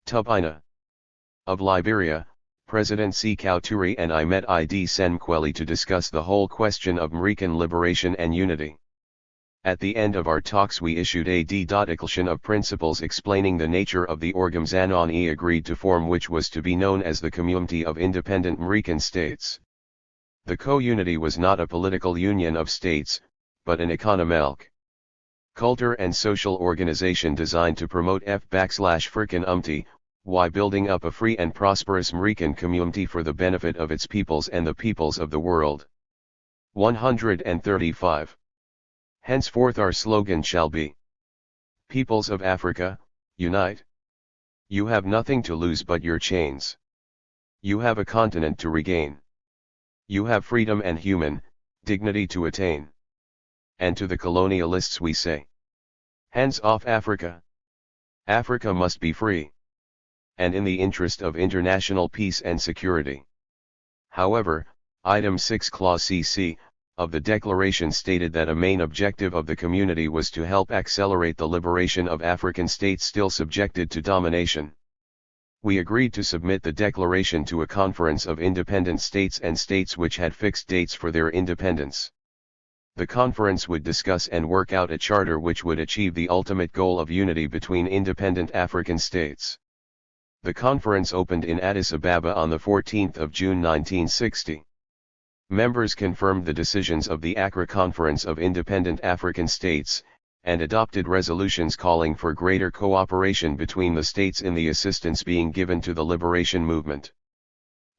Tubina of Liberia, President Sékou Touré and I met Idi Senkweli to discuss the whole question of Mrican liberation and unity. At the end of our talks we issued a declaration of principles explaining the nature of the organization we agreed to form, which was to be known as the Community of Independent Mrican States. The co-unity was not a political union of states, but an economic, culture and social organization designed to promote F/African while building up a free and prosperous Mrican community for the benefit of its peoples and the peoples of the world. 135. Henceforth our slogan shall be, Peoples of Africa, unite. You have nothing to lose but your chains. You have a continent to regain. You have freedom and human dignity to attain. And to the colonialists we say, hands off Africa. Africa must be free. And in the interest of international peace and security. However, Item 6 Clause CC of the declaration stated that a main objective of the community was to help accelerate the liberation of African states still subjected to domination. We agreed to submit the declaration to a conference of independent states and states which had fixed dates for their independence. The conference would discuss and work out a charter which would achieve the ultimate goal of unity between independent African states. The conference opened in Addis Ababa on the 14th of June 1960. Members confirmed the decisions of the Accra Conference of Independent African States, and adopted resolutions calling for greater cooperation between the states in the assistance being given to the liberation movement.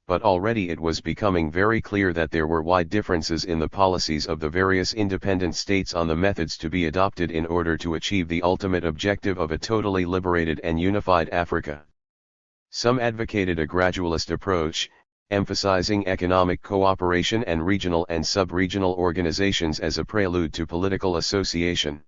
But already it was becoming very clear that there were wide differences in the policies of the various independent states on the methods to be adopted in order to achieve the ultimate objective of a totally liberated and unified Africa. Some advocated a gradualist approach, emphasizing economic cooperation and regional and sub-regional organizations as a prelude to political association.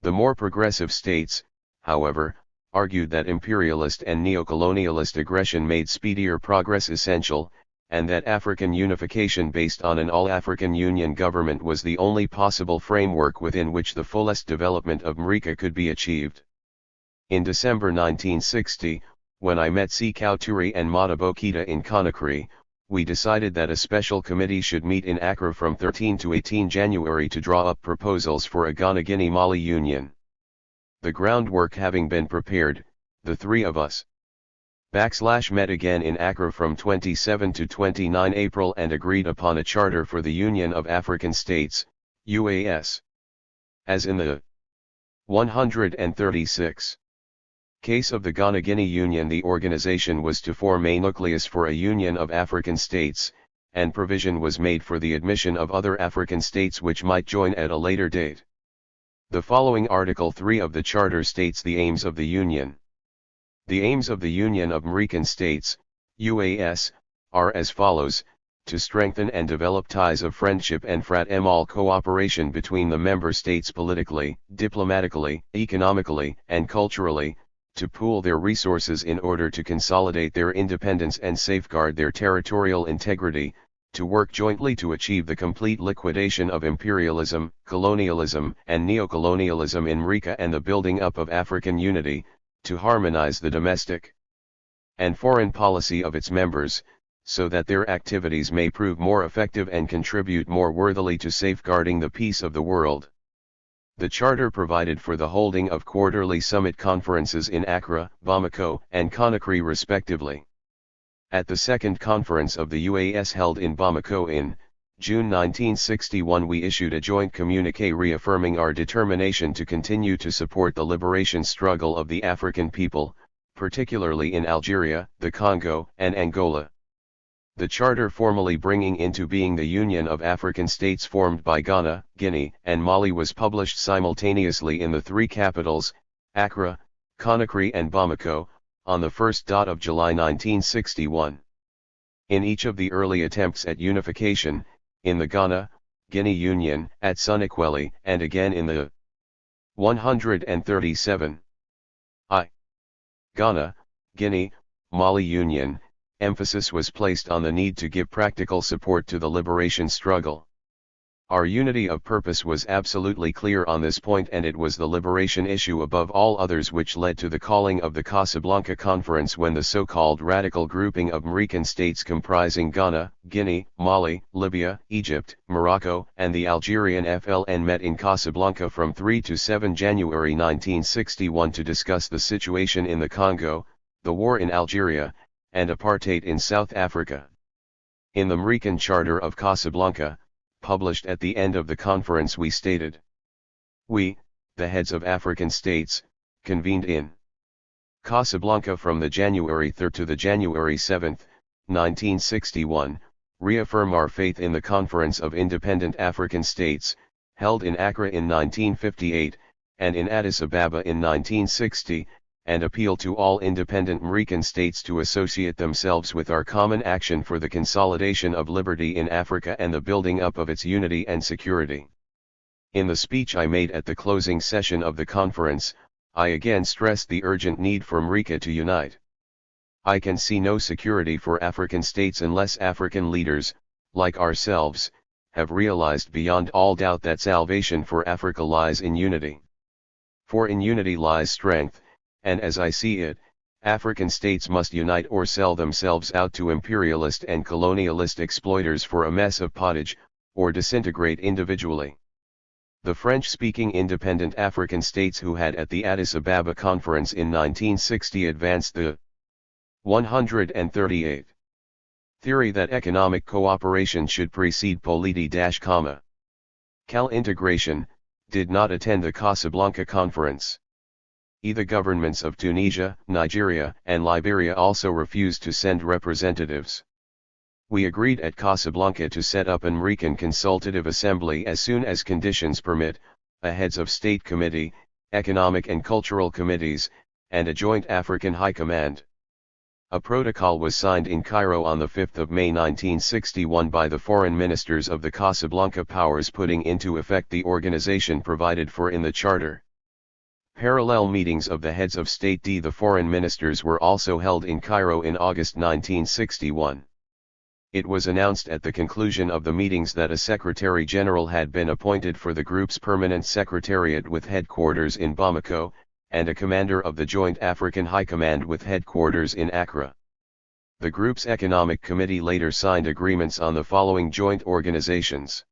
The more progressive states, however, argued that imperialist and neocolonialist aggression made speedier progress essential, and that African unification based on an all-African Union government was the only possible framework within which the fullest development of Mrika could be achieved. In December 1960, when I met Sékou Touré and Modibo Keïta in Conakry, we decided that a special committee should meet in Accra from 13 to 18 January to draw up proposals for a Ghana-Guinea-Mali union. The groundwork having been prepared, the three of us met again in Accra from 27 to 29 April and agreed upon a charter for the Union of African States, UAS. As in the 136 case of the Ghana-Guinea Union, the organization was to form a nucleus for a Union of African States, and provision was made for the admission of other African states which might join at a later date. The following Article 3 of the Charter states the aims of the Union. The aims of the Union of Mrican States, UAS, are as follows: to strengthen and develop ties of friendship and fraternal cooperation between the member states politically, diplomatically, economically, and culturally, to pool their resources in order to consolidate their independence and safeguard their territorial integrity, to work jointly to achieve the complete liquidation of imperialism, colonialism, and neocolonialism in America and the building up of African unity, to harmonize the domestic and foreign policy of its members, so that their activities may prove more effective and contribute more worthily to safeguarding the peace of the world. The Charter provided for the holding of quarterly summit conferences in Accra, Bamako, and Conakry respectively. At the second conference of the UAS held in Bamako in June 1961, we issued a joint communiqué reaffirming our determination to continue to support the liberation struggle of the African people, particularly in Algeria, the Congo, and Angola. The Charter formally bringing into being the Union of African States formed by Ghana, Guinea, and Mali was published simultaneously in the three capitals, Accra, Conakry and Bamako, on the 1st of July 1961. In each of the early attempts at unification, in the Ghana, Guinea Union, at Sonakweli, and again in the 137 Ghana, Guinea, Mali Union, emphasis was placed on the need to give practical support to the liberation struggle. Our unity of purpose was absolutely clear on this point, and it was the liberation issue above all others which led to the calling of the Casablanca Conference, when the so-called radical grouping of American states comprising Ghana, Guinea, Mali, Libya, Egypt, Morocco, and the Algerian FLN met in Casablanca from 3 to 7 January 1961 to discuss the situation in the Congo, the war in Algeria, and apartheid in South Africa. In the American Charter of Casablanca, published at the end of the conference, we stated, "We, the heads of African states, convened in Casablanca from the January 3 to the January 7, 1961, reaffirm our faith in the Conference of Independent African States, held in Accra in 1958, and in Addis Ababa in 1960, and appeal to all independent American states to associate themselves with our common action for the consolidation of liberty in Africa and the building up of its unity and security." In the speech I made at the closing session of the conference, I again stressed the urgent need for America to unite. I can see no security for African states unless African leaders, like ourselves, have realized beyond all doubt that salvation for Africa lies in unity. For in unity lies strength, and as I see it, African states must unite or sell themselves out to imperialist and colonialist exploiters for a mess of pottage, or disintegrate individually. The French-speaking independent African states who had at the Addis Ababa Conference in 1960 advanced the 138th theory that economic cooperation should precede politi-, integration, did not attend the Casablanca Conference. The governments of Tunisia, Nigeria, and Liberia also refused to send representatives. We agreed at Casablanca to set up an American Consultative Assembly as soon as conditions permit, a Heads of State Committee, Economic and Cultural Committees, and a joint African High Command. A protocol was signed in Cairo on 5 May 1961 by the foreign ministers of the Casablanca powers, putting into effect the organization provided for in the Charter. Parallel meetings of the heads of state the foreign ministers were also held in Cairo in August 1961. It was announced at the conclusion of the meetings that a Secretary General had been appointed for the group's permanent secretariat with headquarters in Bamako, and a commander of the Joint African High Command with headquarters in Accra. The group's Economic Committee later signed agreements on the following joint organizations: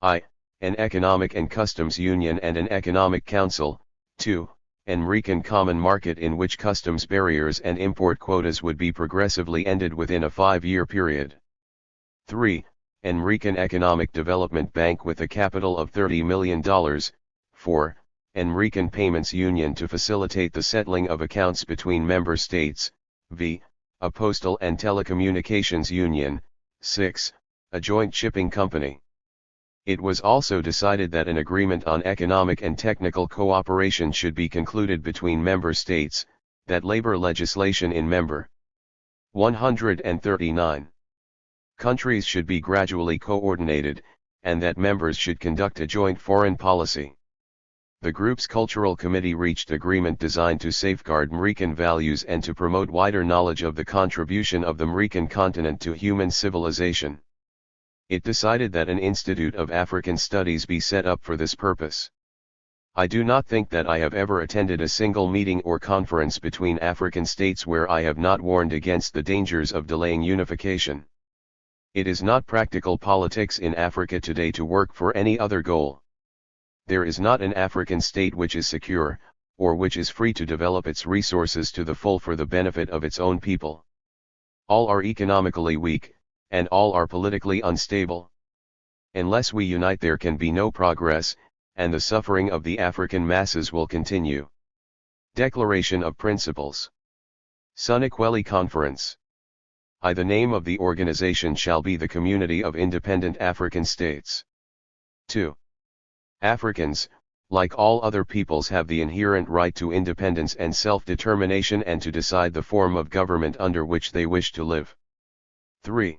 an Economic and Customs Union and an Economic Council. 2. An American Common Market in which customs barriers and import quotas would be progressively ended within a 5-year period. 3. An American Economic Development Bank with a capital of $30 million. 4. An American Payments Union to facilitate the settling of accounts between member states. A Postal and Telecommunications Union. 6. A joint shipping company. It was also decided that an agreement on economic and technical cooperation should be concluded between member states, that labor legislation in member 139 countries should be gradually coordinated, and that members should conduct a joint foreign policy. The group's cultural committee reached agreement designed to safeguard American values and to promote wider knowledge of the contribution of the American continent to human civilization. It decided that an Institute of African Studies be set up for this purpose. I do not think that I have ever attended a single meeting or conference between African states where I have not warned against the dangers of delaying unification. It is not practical politics in Africa today to work for any other goal. There is not an African state which is secure, or which is free to develop its resources to the full for the benefit of its own people. All are economically weak, and all are politically unstable. Unless we unite, there can be no progress, and the suffering of the African masses will continue. Declaration of Principles. Sonequeli Conference. The name of the organization shall be the Community of Independent African States. 2. Africans, like all other peoples, have the inherent right to independence and self-determination and to decide the form of government under which they wish to live. 3.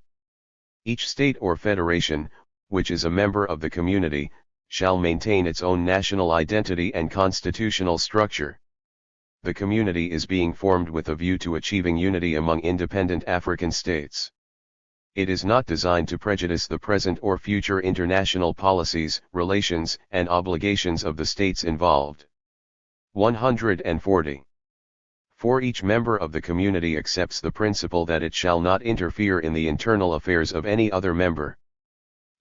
Each state or federation, which is a member of the community, shall maintain its own national identity and constitutional structure. The community is being formed with a view to achieving unity among independent African states. It is not designed to prejudice the present or future international policies, relations, and obligations of the states involved. 140. For each member of the community accepts the principle that it shall not interfere in the internal affairs of any other member.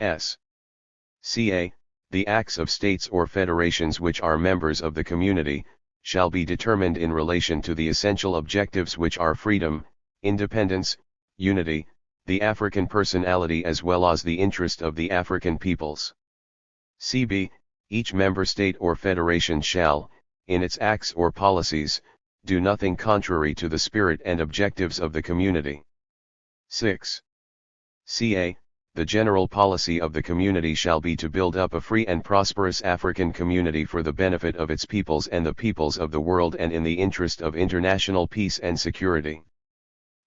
Ca. The acts of states or federations which are members of the community, shall be determined in relation to the essential objectives which are freedom, independence, unity, the African personality as well as the interest of the African peoples. Cb. Each member state or federation shall, in its acts or policies, do nothing contrary to the spirit and objectives of the community. 6. Ca. The general policy of the community shall be to build up a free and prosperous African community for the benefit of its peoples and the peoples of the world and in the interest of international peace and security.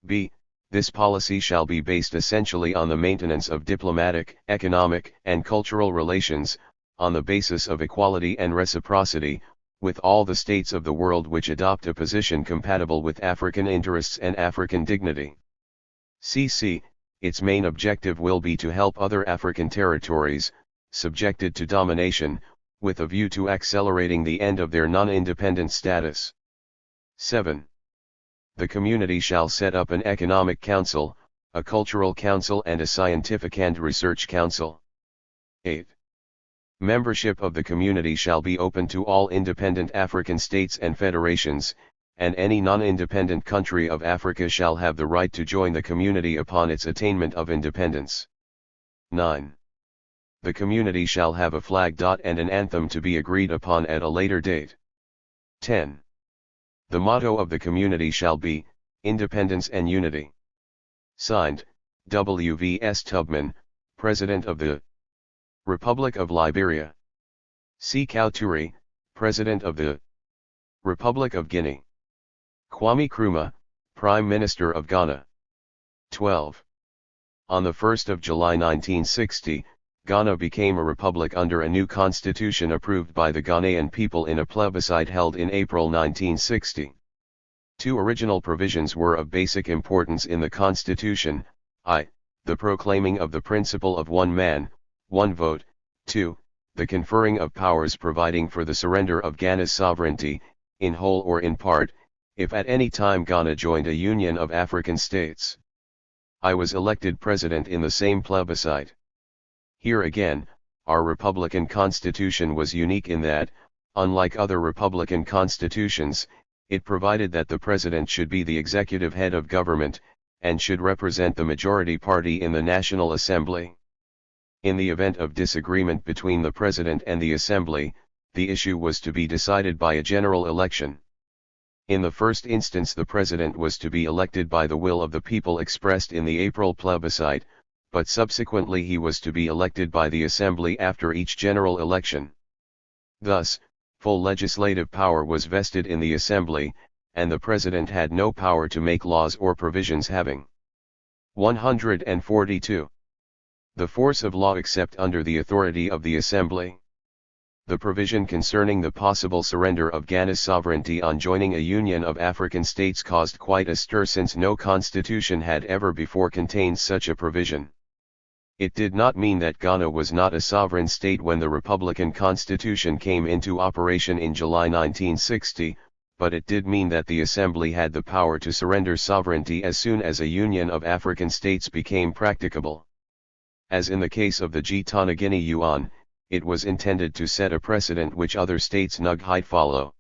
B. This policy shall be based essentially on the maintenance of diplomatic, economic, and cultural relations, on the basis of equality and reciprocity, with all the states of the world which adopt a position compatible with African interests and African dignity. Cc. Its main objective will be to help other African territories, subjected to domination, with a view to accelerating the end of their non-independent status. 7. The community shall set up an economic council, a cultural council and a scientific and research council. 8. Membership of the community shall be open to all independent African states and federations, and any non-independent country of Africa shall have the right to join the community upon its attainment of independence. 9. The community shall have a flag. And an anthem to be agreed upon at a later date. 10. The motto of the community shall be, Independence and Unity. Signed, W.V.S. Tubman, President of the Republic of Liberia. C. Kauturi, President of the Republic of Guinea. Kwame Nkrumah, Prime Minister of Ghana. 12. On the 1st of July 1960, Ghana became a republic under a new constitution approved by the Ghanaian people in a plebiscite held in April 1960. Two original provisions were of basic importance in the constitution, the proclaiming of the principle of one man, one vote, 2, the conferring of powers providing for the surrender of Ghana's sovereignty, in whole or in part, if at any time Ghana joined a union of African states. I was elected president in the same plebiscite. Here again, our Republican Constitution was unique in that, unlike other Republican constitutions, it provided that the president should be the executive head of government, and should represent the majority party in the National Assembly. In the event of disagreement between the president and the Assembly, the issue was to be decided by a general election. In the first instance, the president was to be elected by the will of the people expressed in the April plebiscite, but subsequently he was to be elected by the Assembly after each general election. Thus, full legislative power was vested in the Assembly, and the president had no power to make laws or provisions having 142. The force of law except under the authority of the Assembly. The provision concerning the possible surrender of Ghana's sovereignty on joining a union of African states caused quite a stir, since no constitution had ever before contained such a provision. It did not mean that Ghana was not a sovereign state when the Republican Constitution came into operation in July 1960, but it did mean that the Assembly had the power to surrender sovereignty as soon as a union of African states became practicable. As in the case of the G-Tana-Guinea yuan, it was intended to set a precedent which other states might follow.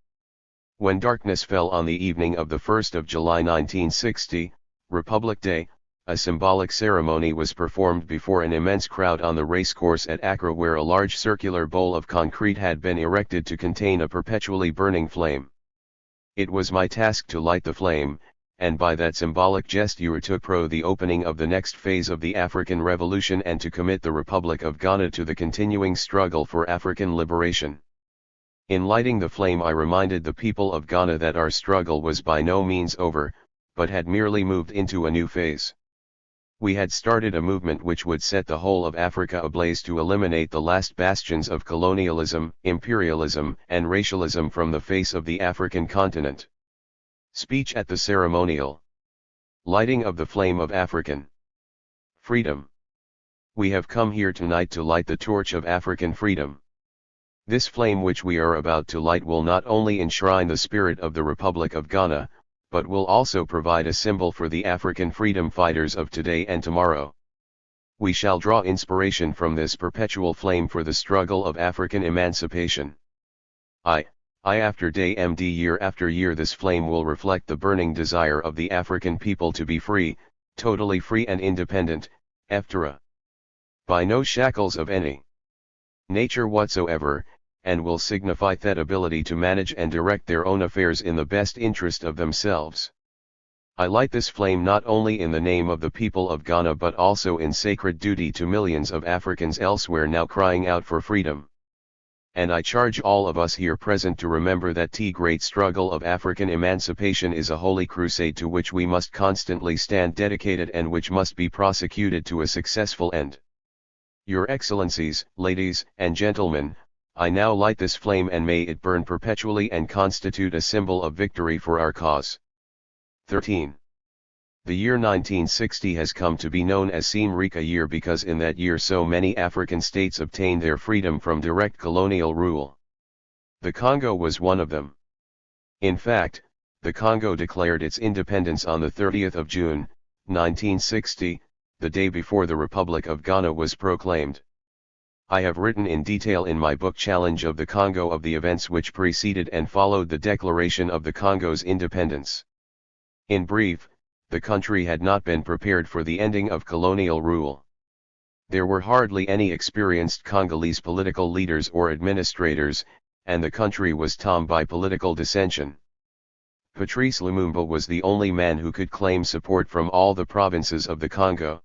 When darkness fell on the evening of the 1st of July 1960, Republic Day, a symbolic ceremony was performed before an immense crowd on the racecourse at Accra, where a large circular bowl of concrete had been erected to contain a perpetually burning flame. It was my task to light the flame, and by that symbolic gesture to pro the opening of the next phase of the African Revolution and to commit the Republic of Ghana to the continuing struggle for African liberation. In lighting the flame, I reminded the people of Ghana that our struggle was by no means over, but had merely moved into a new phase. We had started a movement which would set the whole of Africa ablaze to eliminate the last bastions of colonialism, imperialism, and racialism from the face of the African continent. Speech at the ceremonial. Lighting of the flame of African freedom. We have come here tonight to light the torch of African freedom. This flame which we are about to light will not only enshrine the spirit of the Republic of Ghana, but will also provide a symbol for the African freedom fighters of today and tomorrow. We shall draw inspiration from this perpetual flame for the struggle of African emancipation. After day and year after year, this flame will reflect the burning desire of the African people to be free, totally free and independent, by no shackles of any nature whatsoever, and will signify that ability to manage and direct their own affairs in the best interest of themselves. I light this flame not only in the name of the people of Ghana but also in sacred duty to millions of Africans elsewhere now crying out for freedom. And I charge all of us here present to remember that the great struggle of African emancipation is a holy crusade to which we must constantly stand dedicated and which must be prosecuted to a successful end. Your Excellencies, ladies and gentlemen, I now light this flame, and may it burn perpetually and constitute a symbol of victory for our cause. 13. The year 1960 has come to be known as Simrika year because in that year so many African states obtained their freedom from direct colonial rule. The Congo was one of them. In fact, the Congo declared its independence on the 30th of June, 1960, the day before the Republic of Ghana was proclaimed. I have written in detail in my book Challenge of the Congo of the events which preceded and followed the declaration of the Congo's independence. In brief, the country had not been prepared for the ending of colonial rule. There were hardly any experienced Congolese political leaders or administrators, and the country was torn by political dissension. Patrice Lumumba was the only man who could claim support from all the provinces of the Congo.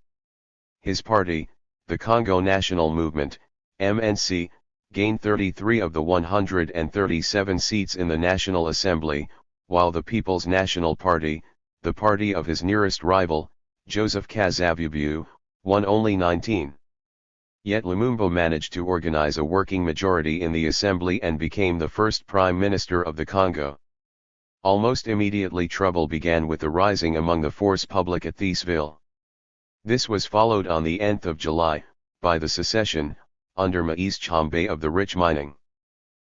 His party, the Congo National Movement, MNC, gained 33 of the 137 seats in the National Assembly, while the People's National Party, the party of his nearest rival, Joseph Kasavubu, won only 19. Yet Lumumba managed to organize a working majority in the assembly and became the first prime minister of the Congo. Almost immediately trouble began with the rising among the force publique at Thiesville. This was followed on the 10th of July, by the secession, under Moise Tshombe of the rich mining.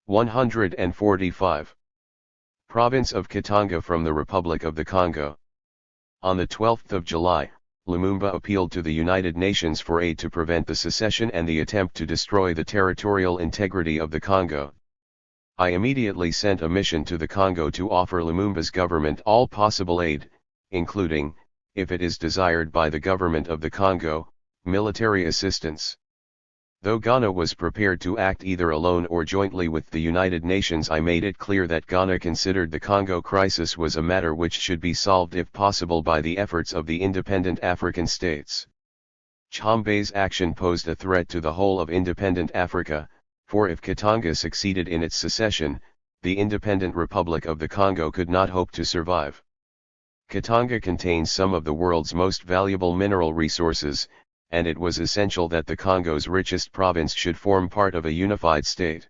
145. Province of Katanga from the Republic of the Congo. On the 12th of July, Lumumba appealed to the United Nations for aid to prevent the secession and the attempt to destroy the territorial integrity of the Congo. I immediately sent a mission to the Congo to offer Lumumba's government all possible aid, including, if it is desired by the government of the Congo, military assistance. Though Ghana was prepared to act either alone or jointly with the United Nations, I made it clear that Ghana considered the Congo crisis was a matter which should be solved if possible by the efforts of the independent African states. Tshombe's action posed a threat to the whole of independent Africa, for if Katanga succeeded in its secession, the independent Republic of the Congo could not hope to survive. Katanga contains some of the world's most valuable mineral resources, and it was essential that the Congo's richest province should form part of a unified state.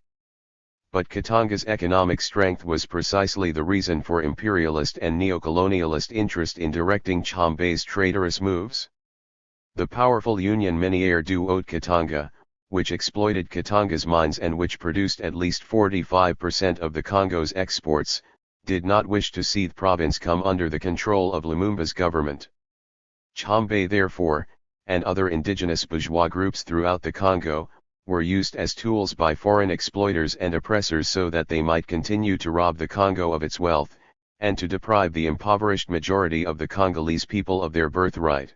But Katanga's economic strength was precisely the reason for imperialist and neocolonialist interest in directing Chambe's traitorous moves. The powerful Union Miniere du Haut-Katanga, which exploited Katanga's mines and which produced at least 45% of the Congo's exports, did not wish to see the province come under the control of Lumumba's government. Chambe therefore, and other indigenous bourgeois groups throughout the Congo, were used as tools by foreign exploiters and oppressors so that they might continue to rob the Congo of its wealth, and to deprive the impoverished majority of the Congolese people of their birthright.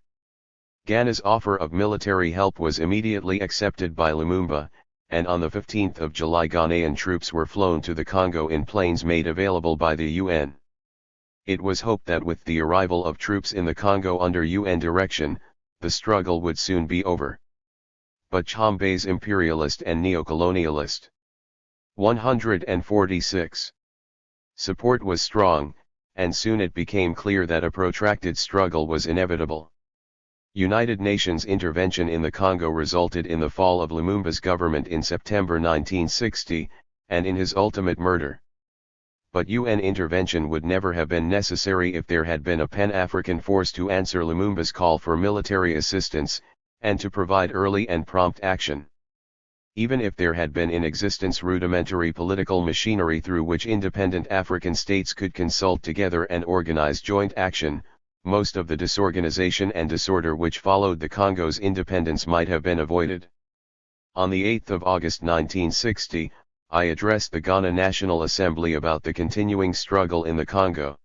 Ghana's offer of military help was immediately accepted by Lumumba, and on the 15th of July Ghanaian troops were flown to the Congo in planes made available by the UN. It was hoped that with the arrival of troops in the Congo under UN direction, the struggle would soon be over. But Chambe's imperialist and neocolonialist 146 support was strong, and soon it became clear that a protracted struggle was inevitable. United Nations intervention in the Congo resulted in the fall of Lumumba's government in September 1960, and in his ultimate murder. But UN intervention would never have been necessary if there had been a Pan-African force to answer Lumumba's call for military assistance, and to provide early and prompt action. Even if there had been in existence rudimentary political machinery through which independent African states could consult together and organize joint action, most of the disorganization and disorder which followed the Congo's independence might have been avoided. On the 8th of August 1960, I addressed the Ghana National Assembly about the continuing struggle in the Congo.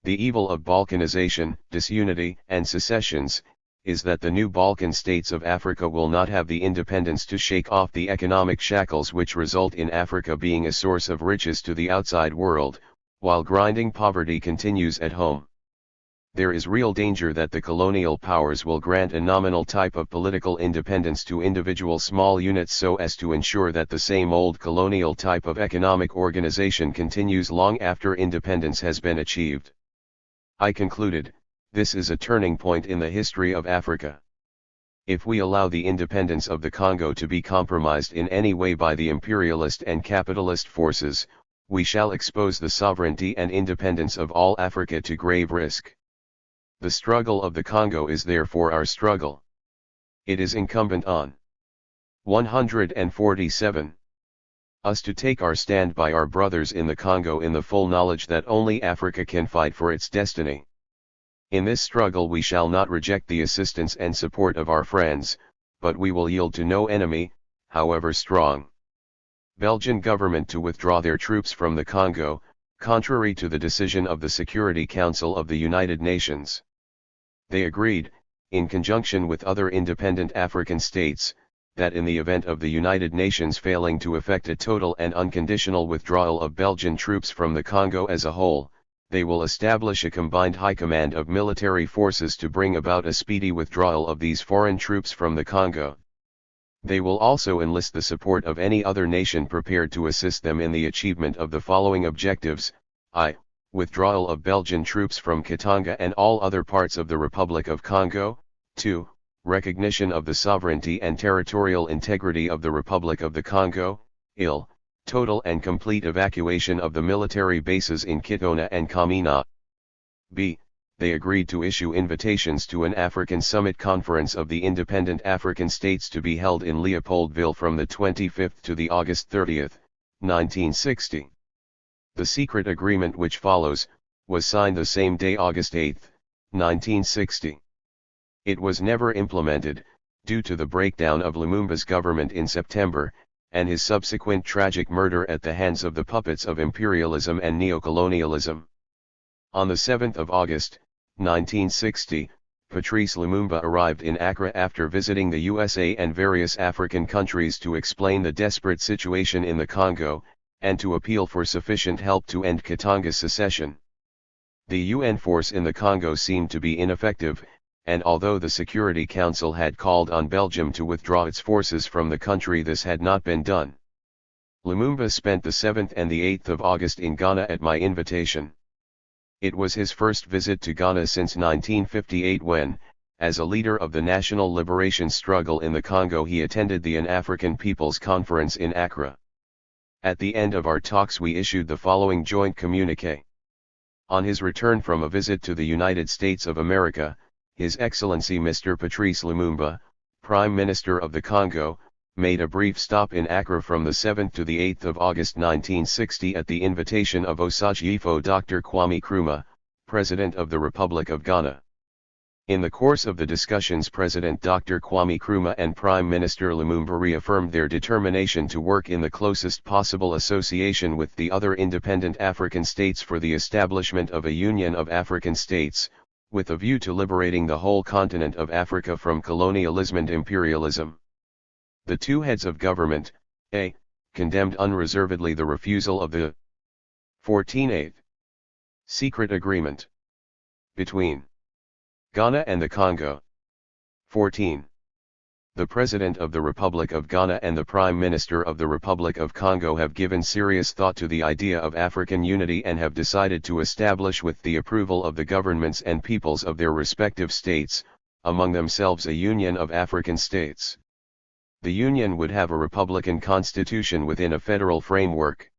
The evil of balkanization, disunity, and secessions, is that the new Balkan states of Africa will not have the independence to shake off the economic shackles which result in Africa being a source of riches to the outside world, while grinding poverty continues at home. There is real danger that the colonial powers will grant a nominal type of political independence to individual small units so as to ensure that the same old colonial type of economic organization continues long after independence has been achieved. I concluded, this is a turning point in the history of Africa. If we allow the independence of the Congo to be compromised in any way by the imperialist and capitalist forces, we shall expose the sovereignty and independence of all Africa to grave risk. The struggle of the Congo is therefore our struggle. It is incumbent on 147 us to take our stand by our brothers in the Congo in the full knowledge that only Africa can fight for its destiny. In this struggle we shall not reject the assistance and support of our friends, but we will yield to no enemy, however strong. Belgian government to withdraw their troops from the Congo, contrary to the decision of the Security Council of the United Nations. They agreed, in conjunction with other independent African states, that in the event of the United Nations failing to effect a total and unconditional withdrawal of Belgian troops from the Congo as a whole, they will establish a combined high command of military forces to bring about a speedy withdrawal of these foreign troops from the Congo. They will also enlist the support of any other nation prepared to assist them in the achievement of the following objectives: I. Withdrawal of Belgian troops from Katanga and all other parts of the Republic of Congo. 2. Recognition of the sovereignty and territorial integrity of the Republic of the Congo. IL. Total and complete evacuation of the military bases in Kitona and Kamina. B. They agreed to issue invitations to an African Summit Conference of the Independent African States to be held in Leopoldville from the 25th to the August 30th, 1960. The secret agreement which follows, was signed the same day, August 8, 1960. It was never implemented, due to the breakdown of Lumumba's government in September, and his subsequent tragic murder at the hands of the puppets of imperialism and neocolonialism. On the 7th of August, 1960, Patrice Lumumba arrived in Accra after visiting the USA and various African countries to explain the desperate situation in the Congo, and to appeal for sufficient help to end Katanga's secession. The UN force in the Congo seemed to be ineffective, and although the Security Council had called on Belgium to withdraw its forces from the country, this had not been done. Lumumba spent the 7th and the 8th of August in Ghana at my invitation. It was his first visit to Ghana since 1958 when, as a leader of the national liberation struggle in the Congo, he attended the An African People's Conference in Accra. At the end of our talks we issued the following joint communiqué. On his return from a visit to the United States of America, His Excellency Mr. Patrice Lumumba, Prime Minister of the Congo, made a brief stop in Accra from the 7th to the 8th of August 1960 at the invitation of Osagyefo Dr. Kwame Nkrumah, President of the Republic of Ghana. In the course of the discussions, President Dr. Kwame Nkrumah and Prime Minister Lumumba reaffirmed their determination to work in the closest possible association with the other independent African states for the establishment of a Union of African States, with a view to liberating the whole continent of Africa from colonialism and imperialism. The two heads of government, a. condemned unreservedly the refusal of the 14th secret agreement between Ghana and the Congo. 14. The President of the Republic of Ghana and the Prime Minister of the Republic of Congo have given serious thought to the idea of African unity and have decided to establish, with the approval of the governments and peoples of their respective states, among themselves a Union of African States. The Union would have a republican constitution within a federal framework.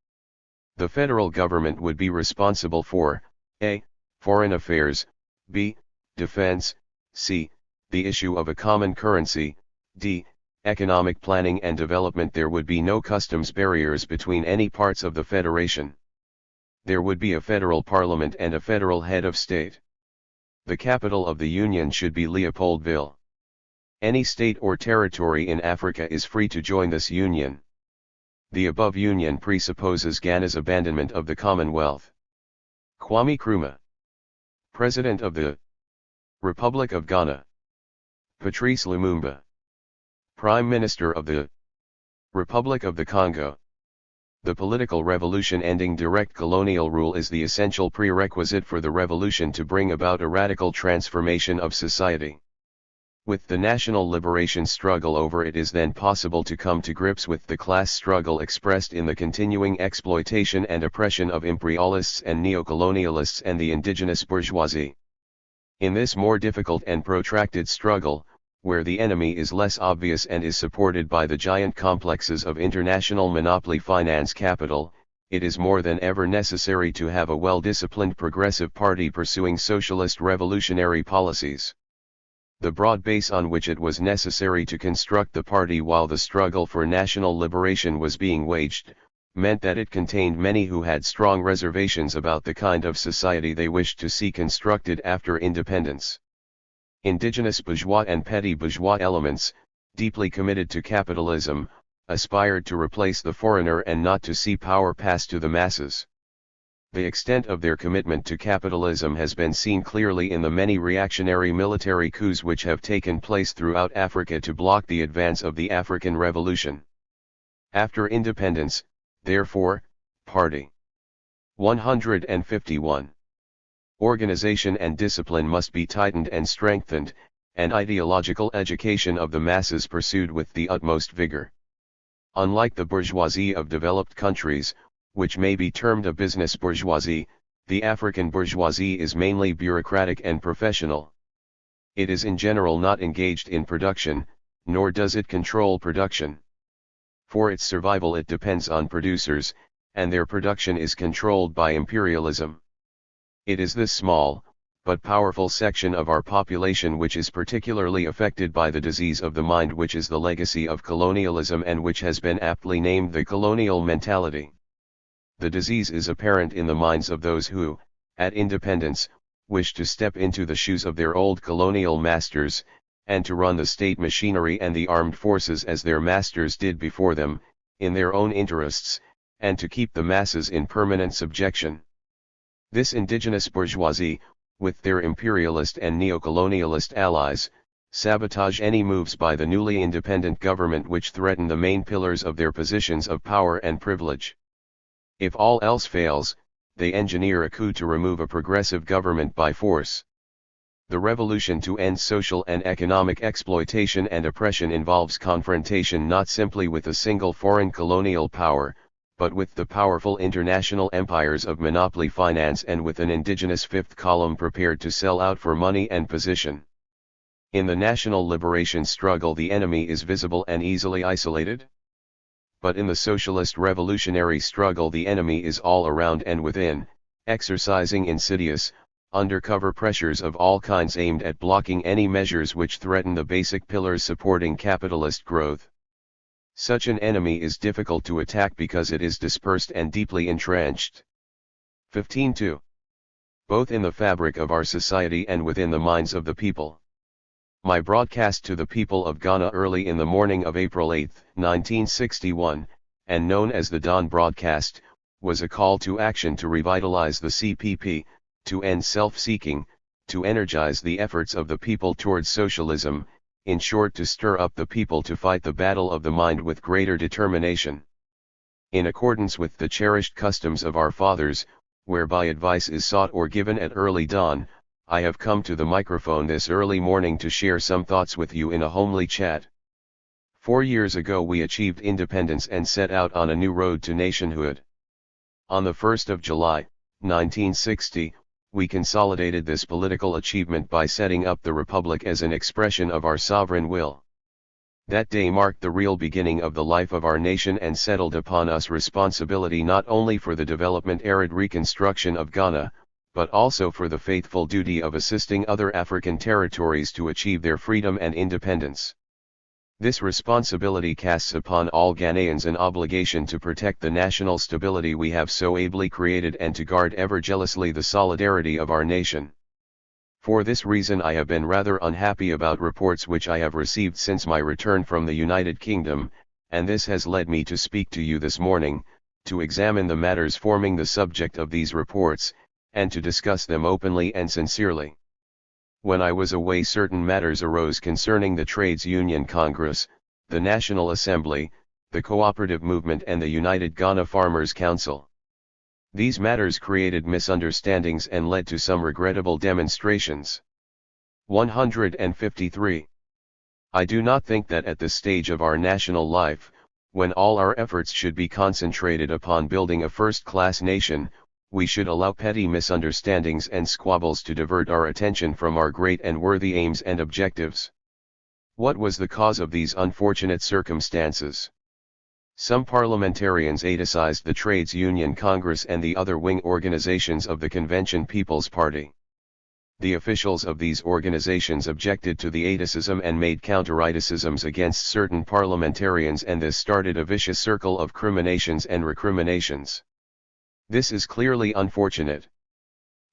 The federal government would be responsible for a. foreign affairs, b. defense, c. the issue of a common currency, d. economic planning and development. There would be no customs barriers between any parts of the federation. There would be a federal parliament and a federal head of state. The capital of the Union should be Leopoldville. Any state or territory in Africa is free to join this union. The above union presupposes Ghana's abandonment of the Commonwealth. Kwame Nkrumah, President of the Republic of Ghana. Patrice Lumumba, Prime Minister of the Republic of the Congo. The political revolution ending direct colonial rule is the essential prerequisite for the revolution to bring about a radical transformation of society. With the national liberation struggle over, it is then possible to come to grips with the class struggle expressed in the continuing exploitation and oppression of imperialists and neocolonialists and the indigenous bourgeoisie. In this more difficult and protracted struggle, where the enemy is less obvious and is supported by the giant complexes of international monopoly finance capital, it is more than ever necessary to have a well-disciplined progressive party pursuing socialist revolutionary policies. The broad base on which it was necessary to construct the party while the struggle for national liberation was being waged, meant that it contained many who had strong reservations about the kind of society they wished to see constructed after independence. Indigenous bourgeois and petty bourgeois elements, deeply committed to capitalism, aspired to replace the foreigner and not to see power pass to the masses. The extent of their commitment to capitalism has been seen clearly in the many reactionary military coups which have taken place throughout Africa to block the advance of the African Revolution. After independence, therefore, Party 151. Organization and discipline must be tightened and strengthened, and ideological education of the masses pursued with the utmost vigor. Unlike the bourgeoisie of developed countries, which may be termed a business bourgeoisie, the African bourgeoisie is mainly bureaucratic and professional. It is in general not engaged in production, nor does it control production. For its survival it depends on producers, and their production is controlled by imperialism. It is this small, but powerful section of our population which is particularly affected by the disease of the mind, which is the legacy of colonialism and which has been aptly named the colonial mentality. The disease is apparent in the minds of those who, at independence, wish to step into the shoes of their old colonial masters, and to run the state machinery and the armed forces as their masters did before them, in their own interests, and to keep the masses in permanent subjection. This indigenous bourgeoisie, with their imperialist and neocolonialist allies, sabotage any moves by the newly independent government which threaten the main pillars of their positions of power and privilege. If all else fails, they engineer a coup to remove a progressive government by force. The revolution to end social and economic exploitation and oppression involves confrontation not simply with a single foreign colonial power, but with the powerful international empires of monopoly finance and with an indigenous fifth column prepared to sell out for money and position. In the national liberation struggle the enemy is visible and easily isolated. but in the socialist revolutionary struggle the enemy is all around and within, exercising insidious, undercover pressures of all kinds aimed at blocking any measures which threaten the basic pillars supporting capitalist growth. Such an enemy is difficult to attack because it is dispersed and deeply entrenched. 15.2. Both in the fabric of our society and within the minds of the people. My broadcast to the people of Ghana early in the morning of April 8, 1961, and known as the Dawn broadcast, was a call to action to revitalize the CPP, to end self-seeking, to energize the efforts of the people towards socialism, in short to stir up the people to fight the battle of the mind with greater determination. In accordance with the cherished customs of our fathers, whereby advice is sought or given at early dawn, I have come to the microphone this early morning to share some thoughts with you in a homely chat. 4 years ago we achieved independence and set out on a new road to nationhood. On the 1st of July, 1960, we consolidated this political achievement by setting up the Republic as an expression of our sovereign will. That day marked the real beginning of the life of our nation and settled upon us responsibility not only for the development arid reconstruction of Ghana, but also for the faithful duty of assisting other African territories to achieve their freedom and independence. This responsibility casts upon all Ghanaians an obligation to protect the national stability we have so ably created and to guard ever jealously the solidarity of our nation. For this reason I have been rather unhappy about reports which I have received since my return from the United Kingdom, and this has led me to speak to you this morning, to examine the matters forming the subject of these reports, and to discuss them openly and sincerely. When I was away certain matters arose concerning the Trades Union Congress, the National Assembly, the Cooperative Movement and the United Ghana Farmers' Council. These matters created misunderstandings and led to some regrettable demonstrations. 153. I do not think that at this stage of our national life, when all our efforts should be concentrated upon building a first-class nation, we should allow petty misunderstandings and squabbles to divert our attention from our great and worthy aims and objectives. What was the cause of these unfortunate circumstances? Some parliamentarians atomized the Trades Union Congress and the other wing organizations of the Convention People's Party. The officials of these organizations objected to the atomism and made counter-atomisms against certain parliamentarians, and this started a vicious circle of criminations and recriminations. This is clearly unfortunate.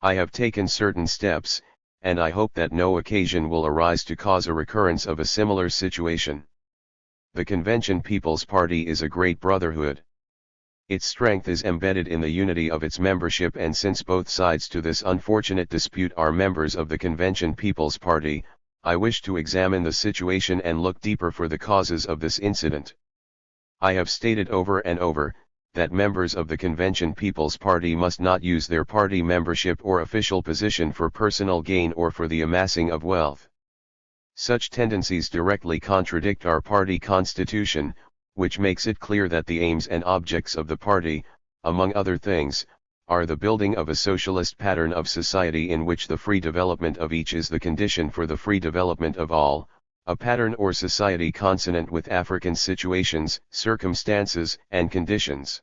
I have taken certain steps, and I hope that no occasion will arise to cause a recurrence of a similar situation. The Convention People's Party is a great brotherhood. Its strength is embedded in the unity of its membership, and since both sides to this unfortunate dispute are members of the Convention People's Party, I wish to examine the situation and look deeper for the causes of this incident. I have stated over and over, that members of the Convention People's Party must not use their party membership or official position for personal gain or for the amassing of wealth. Such tendencies directly contradict our party constitution, which makes it clear that the aims and objects of the party, among other things, are the building of a socialist pattern of society in which the free development of each is the condition for the free development of all, a pattern or society consonant with African situations, circumstances, and conditions.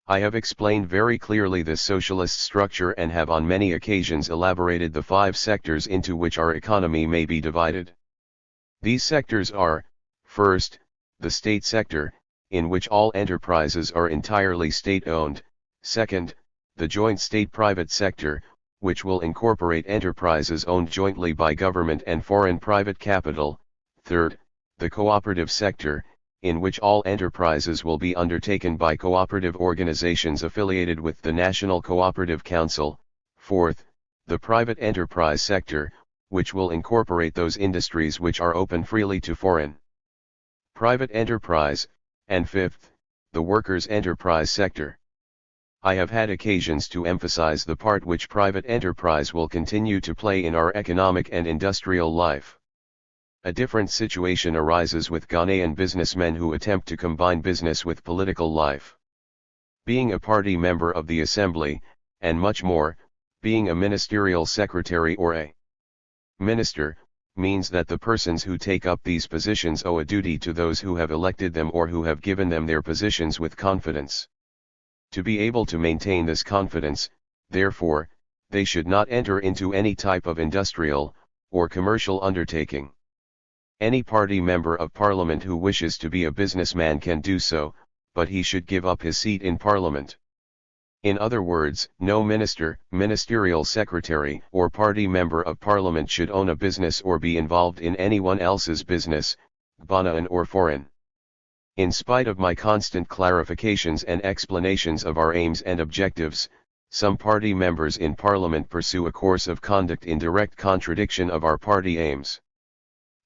I have explained very clearly this socialist structure and have on many occasions elaborated the 5 sectors into which our economy may be divided. These sectors are, first, the state sector, in which all enterprises are entirely state-owned; second, the joint state-private sector, which will incorporate enterprises owned jointly by government and foreign private capital; third, the cooperative sector, in which all enterprises will be undertaken by cooperative organizations affiliated with the National Cooperative Council; fourth, the private enterprise sector, which will incorporate those industries which are open freely to foreign private enterprise; and fifth, the workers' enterprise sector. I have had occasions to emphasize the part which private enterprise will continue to play in our economic and industrial life. A different situation arises with Ghanaian businessmen who attempt to combine business with political life. Being a party member of the Assembly, and much more, being a ministerial secretary or a minister, means that the persons who take up these positions owe a duty to those who have elected them or who have given them their positions with confidence. To be able to maintain this confidence, therefore, they should not enter into any type of industrial or commercial undertaking. Any party member of Parliament who wishes to be a businessman can do so, but he should give up his seat in Parliament. In other words, no minister, ministerial secretary, or party member of Parliament should own a business or be involved in anyone else's business, Ghanaian or foreign. In spite of my constant clarifications and explanations of our aims and objectives, some party members in Parliament pursue a course of conduct in direct contradiction of our party aims.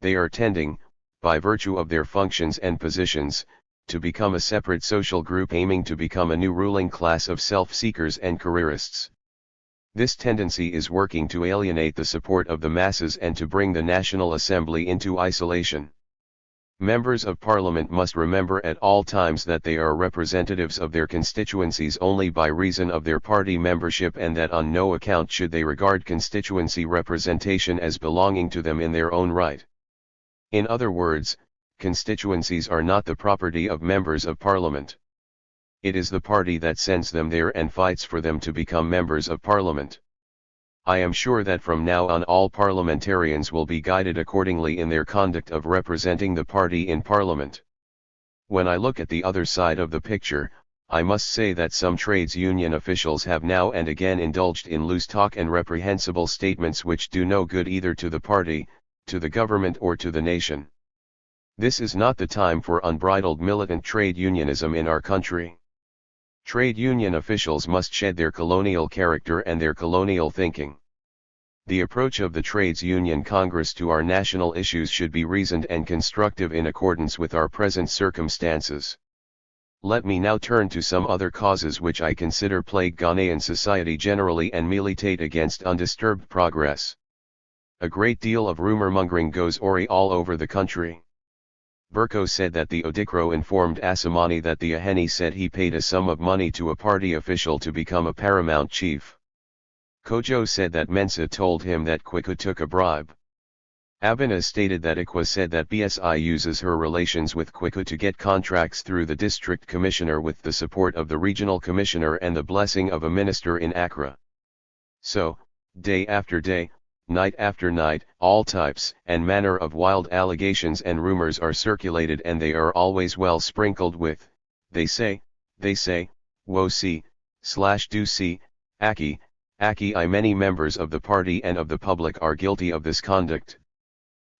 They are tending, by virtue of their functions and positions, to become a separate social group aiming to become a new ruling class of self-seekers and careerists. This tendency is working to alienate the support of the masses and to bring the National Assembly into isolation. Members of Parliament must remember at all times that they are representatives of their constituencies only by reason of their party membership, and that on no account should they regard constituency representation as belonging to them in their own right. In other words, constituencies are not the property of members of Parliament. It is the party that sends them there and fights for them to become members of Parliament. I am sure that from now on all parliamentarians will be guided accordingly in their conduct of representing the party in Parliament. When I look at the other side of the picture, I must say that some trades union officials have now and again indulged in loose talk and reprehensible statements which do no good either to the party, to the government, or to the nation. This is not the time for unbridled militant trade unionism in our country. Trade union officials must shed their colonial character and their colonial thinking. The approach of the Trades Union Congress to our national issues should be reasoned and constructive in accordance with our present circumstances. Let me now turn to some other causes which I consider plague Ghanaian society generally and militate against undisturbed progress. A great deal of rumor-mongering goes all over the country. Burko said that the Odikro informed Asamani that the Aheni said he paid a sum of money to a party official to become a paramount chief. Kojo said that Mensa told him that Kwiku took a bribe. Abina stated that Ikwa said that BSI uses her relations with Kwiku to get contracts through the district commissioner with the support of the regional commissioner and the blessing of a minister in Accra. So, day after day, night after night, all types and manner of wild allegations and rumors are circulated, and they are always well sprinkled with, they say, wo see, /do see, aki. Many members of the party and of the public are guilty of this conduct.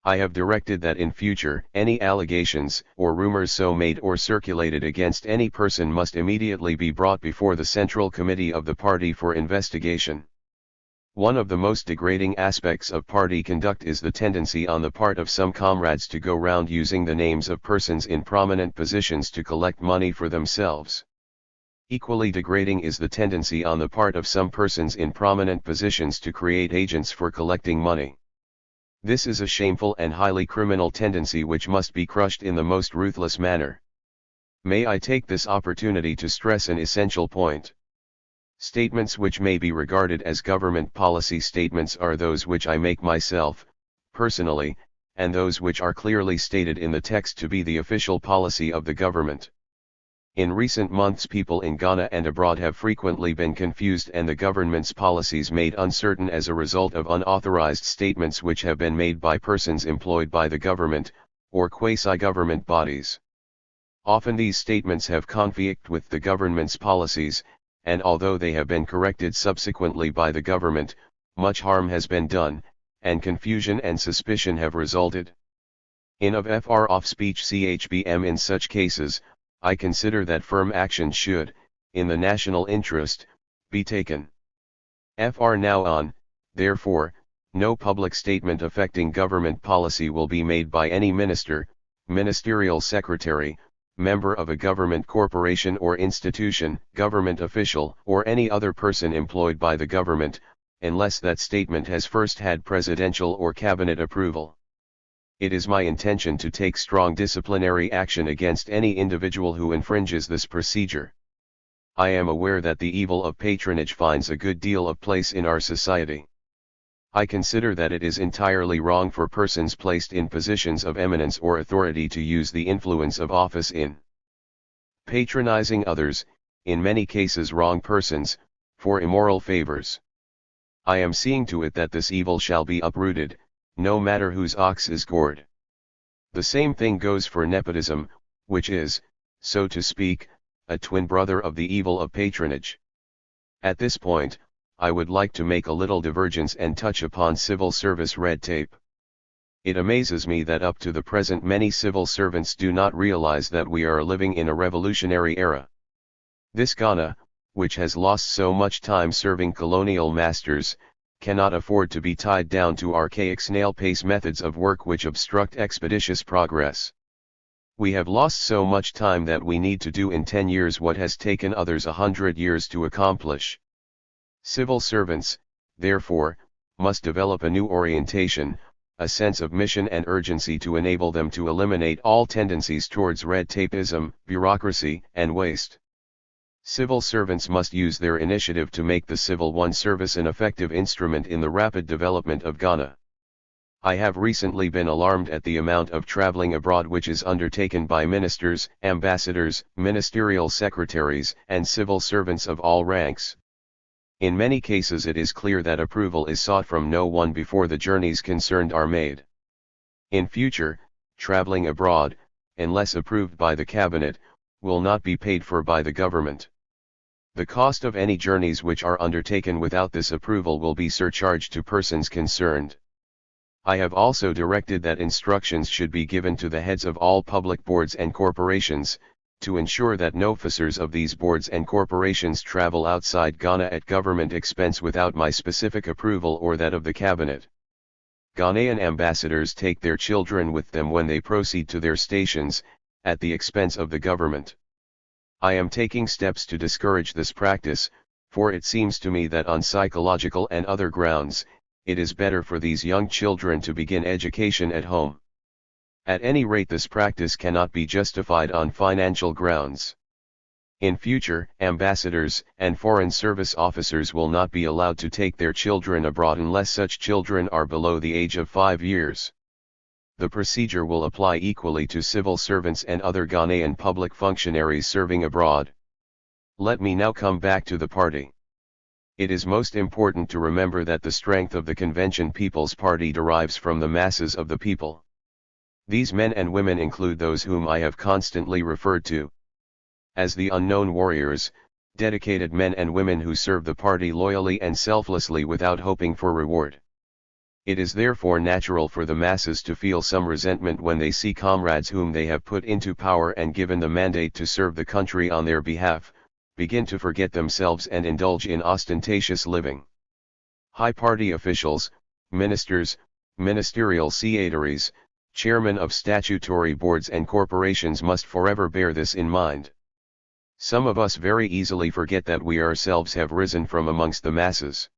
I have directed that in future, any allegations or rumors so made or circulated against any person must immediately be brought before the Central Committee of the party for investigation. One of the most degrading aspects of party conduct is the tendency on the part of some comrades to go round using the names of persons in prominent positions to collect money for themselves. Equally degrading is the tendency on the part of some persons in prominent positions to create agents for collecting money. This is a shameful and highly criminal tendency which must be crushed in the most ruthless manner. May I take this opportunity to stress an essential point. Statements which may be regarded as government policy statements are those which I make myself, personally, and those which are clearly stated in the text to be the official policy of the government. In recent months, people in Ghana and abroad have frequently been confused and the government's policies made uncertain as a result of unauthorized statements which have been made by persons employed by the government, or quasi-government bodies. Often these statements have conflict with the government's policies, and although they have been corrected subsequently by the government, much harm has been done, and confusion and suspicion have resulted. In of fr off speech chbm in such cases, I consider that firm action should, in the national interest, be taken. Fr now on, therefore, no public statement affecting government policy will be made by any minister, ministerial secretary, member of a government corporation or institution, government official, or any other person employed by the government, unless that statement has first had presidential or cabinet approval. It is my intention to take strong disciplinary action against any individual who infringes this procedure. I am aware that the evil of patronage finds a good deal of place in our society. I consider that it is entirely wrong for persons placed in positions of eminence or authority to use the influence of office in patronizing others, in many cases wrong persons, for immoral favors. I am seeing to it that this evil shall be uprooted, no matter whose ox is gored. The same thing goes for nepotism, which is, so to speak, a twin brother of the evil of patronage. At this point, I would like to make a little divergence and touch upon civil service red tape. It amazes me that up to the present many civil servants do not realize that we are living in a revolutionary era. This Ghana, which has lost so much time serving colonial masters, cannot afford to be tied down to archaic snail-pace methods of work which obstruct expeditious progress. We have lost so much time that we need to do in 10 years what has taken others 100 years to accomplish. Civil servants, therefore, must develop a new orientation, a sense of mission and urgency to enable them to eliminate all tendencies towards red tapeism, bureaucracy, and waste. Civil servants must use their initiative to make the Civil One service an effective instrument in the rapid development of Ghana. I have recently been alarmed at the amount of traveling abroad which is undertaken by ministers, ambassadors, ministerial secretaries, and civil servants of all ranks. In many cases it is clear that approval is sought from no one before the journeys concerned are made. In future, traveling abroad, unless approved by the cabinet, will not be paid for by the government. The cost of any journeys which are undertaken without this approval will be surcharged to persons concerned. I have also directed that instructions should be given to the heads of all public boards and corporations, to ensure that no officers of these boards and corporations travel outside Ghana at government expense without my specific approval or that of the cabinet. Ghanaian ambassadors take their children with them when they proceed to their stations, at the expense of the government. I am taking steps to discourage this practice, for it seems to me that on psychological and other grounds, it is better for these young children to begin education at home. At any rate, this practice cannot be justified on financial grounds. In future, ambassadors and foreign service officers will not be allowed to take their children abroad unless such children are below the age of 5 years. The procedure will apply equally to civil servants and other Ghanaian public functionaries serving abroad. Let me now come back to the party. It is most important to remember that the strength of the Convention People's Party derives from the masses of the people. These men and women include those whom I have constantly referred to as the unknown warriors, dedicated men and women who serve the party loyally and selflessly without hoping for reward. It is therefore natural for the masses to feel some resentment when they see comrades whom they have put into power and given the mandate to serve the country on their behalf, begin to forget themselves and indulge in ostentatious living. High party officials, ministers, ministerial secretaries, chairmen of statutory boards and corporations must forever bear this in mind. Some of us very easily forget that we ourselves have risen from amongst the masses.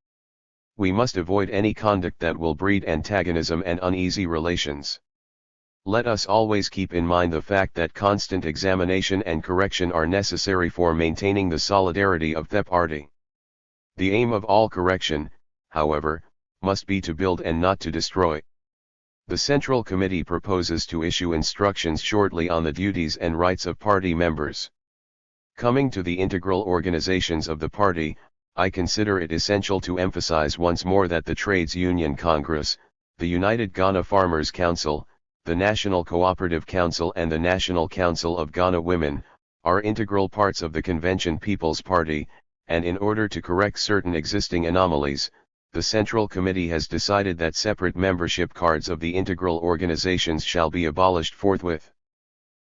We must avoid any conduct that will breed antagonism and uneasy relations. Let us always keep in mind the fact that constant examination and correction are necessary for maintaining the solidarity of the party. The aim of all correction, however, must be to build and not to destroy. The Central Committee proposes to issue instructions shortly on the duties and rights of party members. Coming to the integral organizations of the party, I consider it essential to emphasize once more that the Trades Union Congress, the United Ghana Farmers Council, the National Cooperative Council and the National Council of Ghana Women, are integral parts of the Convention People's Party, and in order to correct certain existing anomalies, the Central Committee has decided that separate membership cards of the integral organizations shall be abolished forthwith.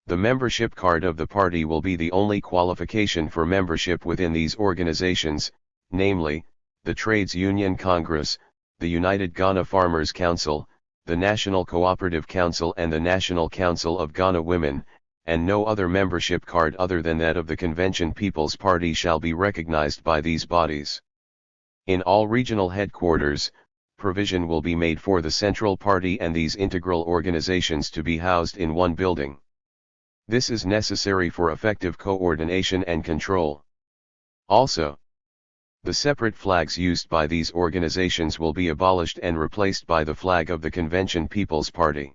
The membership card of the party will be the only qualification for membership within these organizations, namely, the Trades Union Congress, the United Ghana Farmers Council, the National Cooperative Council and the National Council of Ghana Women, and no other membership card other than that of the Convention People's Party shall be recognized by these bodies. In all regional headquarters, provision will be made for the Central Party and these integral organizations to be housed in one building. This is necessary for effective coordination and control. Also, The separate flags used by these organizations will be abolished and replaced by the flag of the Convention People's Party.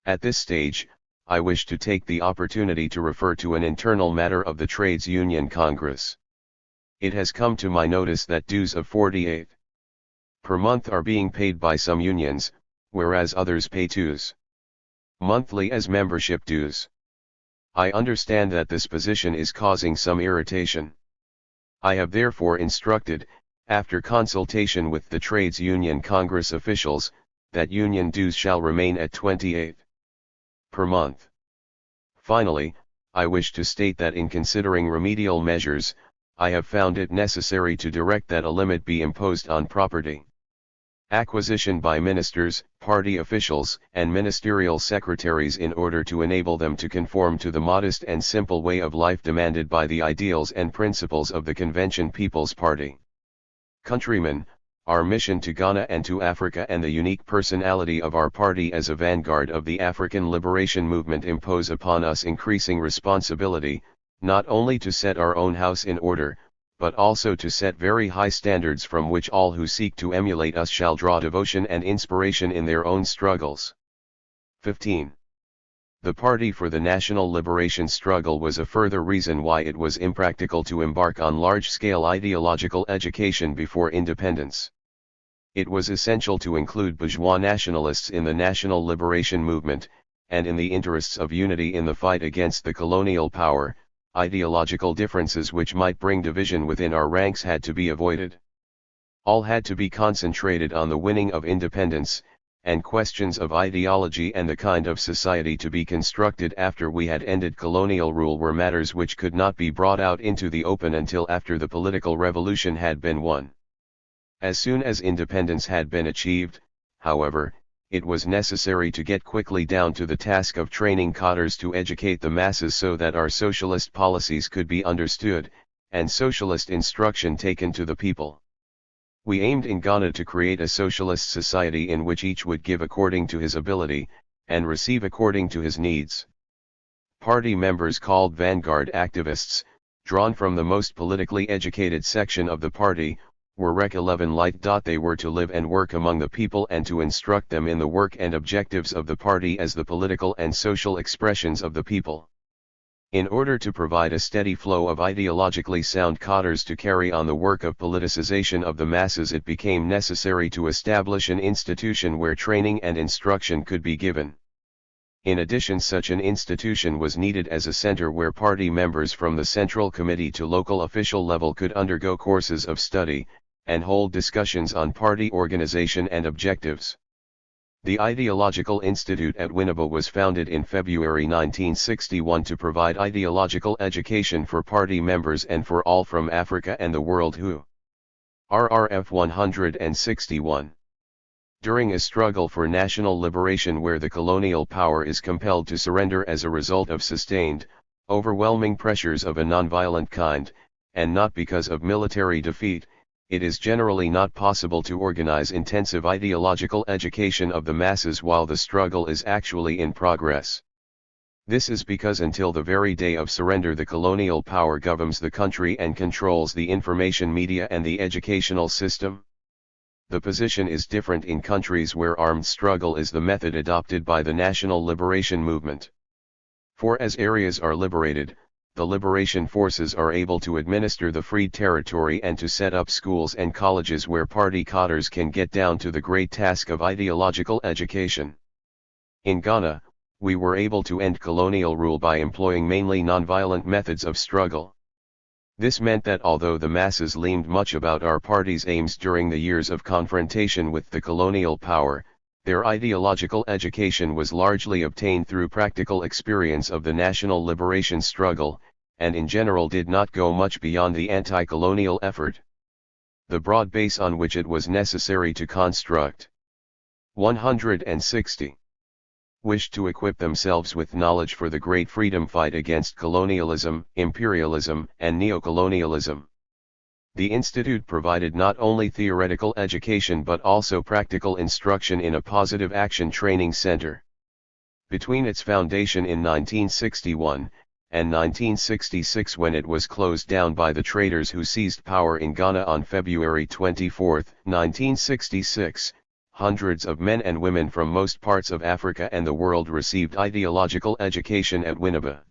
At this stage, I wish to take the opportunity to refer to an internal matter of the Trades Union Congress. It has come to my notice that dues of 48 per month are being paid by some unions, whereas others pay 2s monthly as membership dues. I understand that this position is causing some irritation. I have therefore instructed, after consultation with the Trades Union Congress officials, that union dues shall remain at 28 per month. Finally, I wish to state that in considering remedial measures, I have found it necessary to direct that a limit be imposed on property acquisition by ministers, party officials, and ministerial secretaries in order to enable them to conform to the modest and simple way of life demanded by the ideals and principles of the Convention People's Party. Countrymen, our mission to Ghana and to Africa and the unique personality of our party as a vanguard of the African liberation movement impose upon us increasing responsibility, not only to set our own house in order, but also to set very high standards from which all who seek to emulate us shall draw devotion and inspiration in their own struggles. 15. The Party for the National Liberation Struggle was a further reason why it was impractical to embark on large-scale ideological education before independence. It was essential to include bourgeois nationalists in the national liberation movement, and in the interests of unity in the fight against the colonial power, ideological differences which might bring division within our ranks had to be avoided. All had to be concentrated on the winning of independence, and questions of ideology and the kind of society to be constructed after we had ended colonial rule were matters which could not be brought out into the open until after the political revolution had been won. As soon as independence had been achieved, however, it was necessary to get quickly down to the task of training cadres to educate the masses so that our socialist policies could be understood, and socialist instruction taken to the people. We aimed in Ghana to create a socialist society in which each would give according to his ability, and receive according to his needs. Party members called vanguard activists, drawn from the most politically educated section of the party, were Rec 11 light. They were to live and work among the people and to instruct them in the work and objectives of the party as the political and social expressions of the people. In order to provide a steady flow of ideologically sound cadres to carry on the work of politicization of the masses, it became necessary to establish an institution where training and instruction could be given. In addition, such an institution was needed as a center where party members from the Central Committee to local official level could undergo courses of study, and hold discussions on party organization and objectives. The Ideological Institute at Winneba was founded in February 1961 to provide ideological education for party members and for all from Africa and the world who RRF 161. During a struggle for national liberation where the colonial power is compelled to surrender as a result of sustained, overwhelming pressures of a nonviolent kind, and not because of military defeat, it is generally not possible to organize intensive ideological education of the masses while the struggle is actually in progress. This is because until the very day of surrender the colonial power governs the country and controls the information media and the educational system. The position is different in countries where armed struggle is the method adopted by the national liberation movement. For as areas are liberated, the liberation forces are able to administer the freed territory and to set up schools and colleges where party cadres can get down to the great task of ideological education. In Ghana, we were able to end colonial rule by employing mainly nonviolent methods of struggle. This meant that although the masses learned much about our party's aims during the years of confrontation with the colonial power, their ideological education was largely obtained through practical experience of the national liberation struggle, and in general did not go much beyond the anti-colonial effort. The broad base on which it was necessary to construct 160. Wished to equip themselves with knowledge for the great freedom fight against colonialism, imperialism, and neocolonialism. The Institute provided not only theoretical education but also practical instruction in a positive action training center. Between its foundation in 1961, and 1966 when it was closed down by the traitors who seized power in Ghana on February 24, 1966, hundreds of men and women from most parts of Africa and the world received ideological education at Winneba.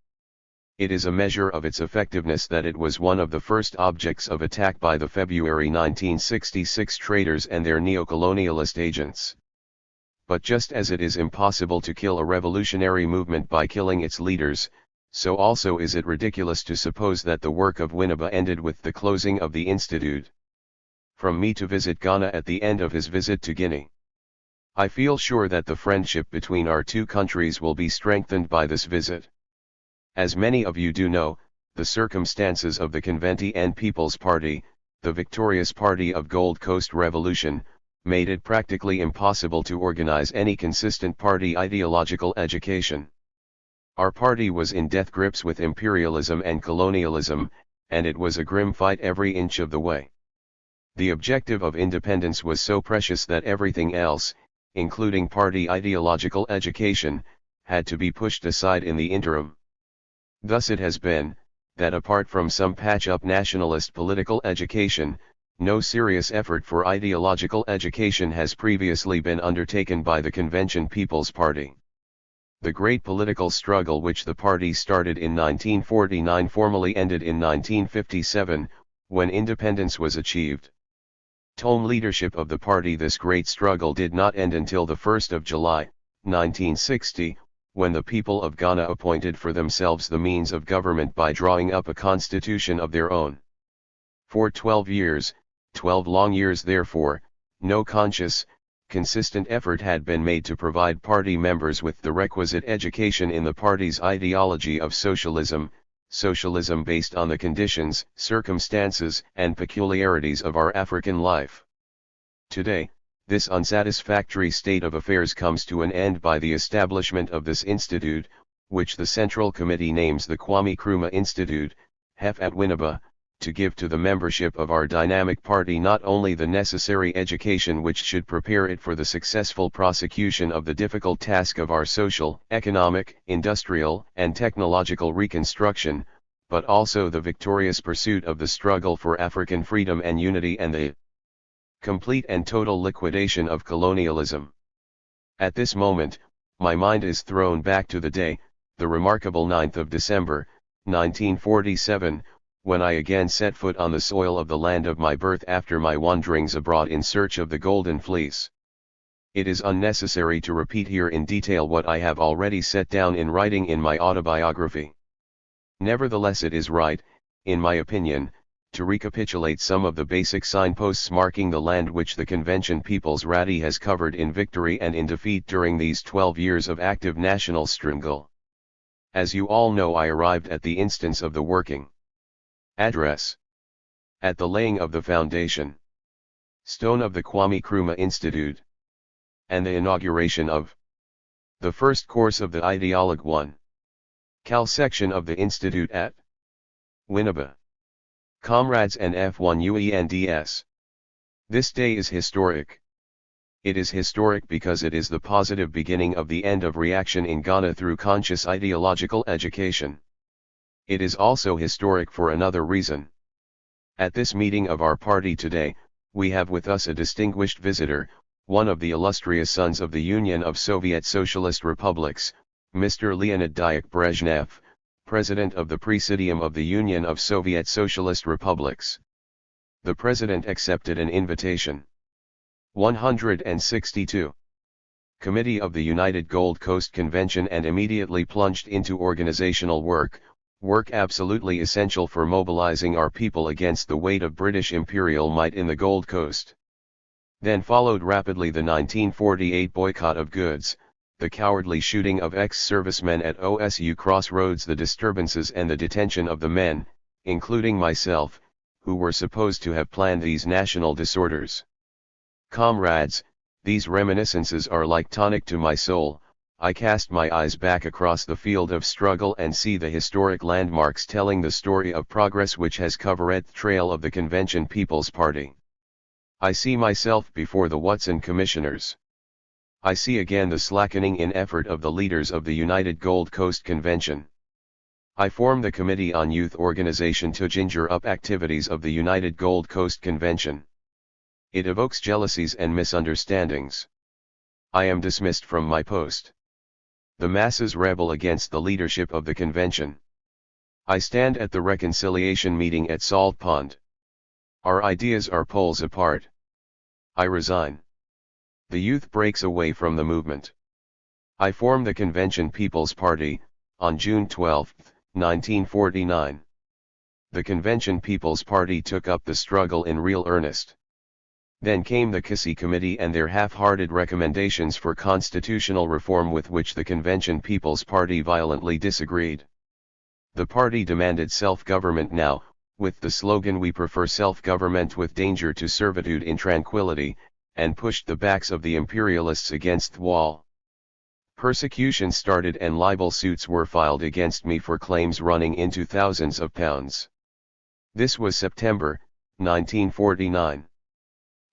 It is a measure of its effectiveness that it was one of the first objects of attack by the February 1966 traitors and their neo-colonialist agents. But just as it is impossible to kill a revolutionary movement by killing its leaders, so also is it ridiculous to suppose that the work of Winneba ended with the closing of the institute. From me to visit Ghana at the end of his visit to Guinea. I feel sure that the friendship between our two countries will be strengthened by this visit. As many of you do know, the circumstances of the Conventi and People's Party, the victorious party of Gold Coast Revolution, made it practically impossible to organize any consistent party ideological education. Our party was in death grips with imperialism and colonialism, and it was a grim fight every inch of the way. The objective of independence was so precious that everything else, including party ideological education, had to be pushed aside in the interim. Thus it has been, that apart from some patch-up nationalist political education, no serious effort for ideological education has previously been undertaken by the Convention People's Party. The great political struggle which the party started in 1949 formally ended in 1957, when independence was achieved. Tome leadership of the party. This great struggle did not end until the 1st of July, 1960, when the people of Ghana appointed for themselves the means of government by drawing up a constitution of their own. For 12 years, 12 long years therefore, no conscious, consistent effort had been made to provide party members with the requisite education in the party's ideology of socialism, socialism based on the conditions, circumstances, and peculiarities of our African life. Today, this unsatisfactory state of affairs comes to an end by the establishment of this institute, which the Central Committee names the Kwame Nkrumah Institute, HEF at Winneba, to give to the membership of our dynamic party not only the necessary education which should prepare it for the successful prosecution of the difficult task of our social, economic, industrial, and technological reconstruction, but also the victorious pursuit of the struggle for African freedom and unity and the complete and total liquidation of colonialism. At this moment, my mind is thrown back to the day, the remarkable 9th of December, 1947, when I again set foot on the soil of the land of my birth after my wanderings abroad in search of the Golden Fleece. It is unnecessary to repeat here in detail what I have already set down in writing in my autobiography. Nevertheless, it is right, in my opinion, to recapitulate some of the basic signposts marking the land which the Convention People's Party has covered in victory and in defeat during these 12 years of active national struggle. As you all know, I arrived at the instance of the working address, at the laying of the foundation stone of the Kwame Nkrumah Institute, and the inauguration of the first course of the Ideologue 1 Cal section of the Institute at Winneba. Comrades and F1UENDS. This day is historic. It is historic because it is the positive beginning of the end of reaction in Ghana through conscious ideological education. It is also historic for another reason. At this meeting of our party today, we have with us a distinguished visitor, one of the illustrious sons of the Union of Soviet Socialist Republics, Mr. Leonid Ilyich Brezhnev, President of the Presidium of the Union of Soviet Socialist Republics. The President accepted an invitation. 162. Committee of the United Gold Coast Convention and immediately plunged into organizational work absolutely essential for mobilizing our people against the weight of British imperial might in the Gold Coast. Then followed rapidly the 1948 boycott of goods, the cowardly shooting of ex-servicemen at OSU Crossroads, the disturbances and the detention of the men, including myself, who were supposed to have planned these national disorders. Comrades, these reminiscences are like tonic to my soul. I cast my eyes back across the field of struggle and see the historic landmarks telling the story of progress which has covered the trail of the Convention People's Party. I see myself before the Watson Commissioners. I see again the slackening in effort of the leaders of the United Gold Coast Convention. I formed the Committee on Youth Organization to ginger up activities of the United Gold Coast Convention. It evokes jealousies and misunderstandings. I am dismissed from my post. The masses rebel against the leadership of the convention. I stand at the reconciliation meeting at Salt Pond. Our ideas are poles apart. I resign. The youth breaks away from the movement. I form the Convention People's Party, on June 12, 1949. The Convention People's Party took up the struggle in real earnest. Then came the Kissy Committee and their half-hearted recommendations for constitutional reform with which the Convention People's Party violently disagreed. The party demanded self-government now, with the slogan "We prefer self-government with danger to servitude in tranquility," and pushed the backs of the imperialists against the wall. Persecution started and libel suits were filed against me for claims running into thousands of pounds. This was September, 1949.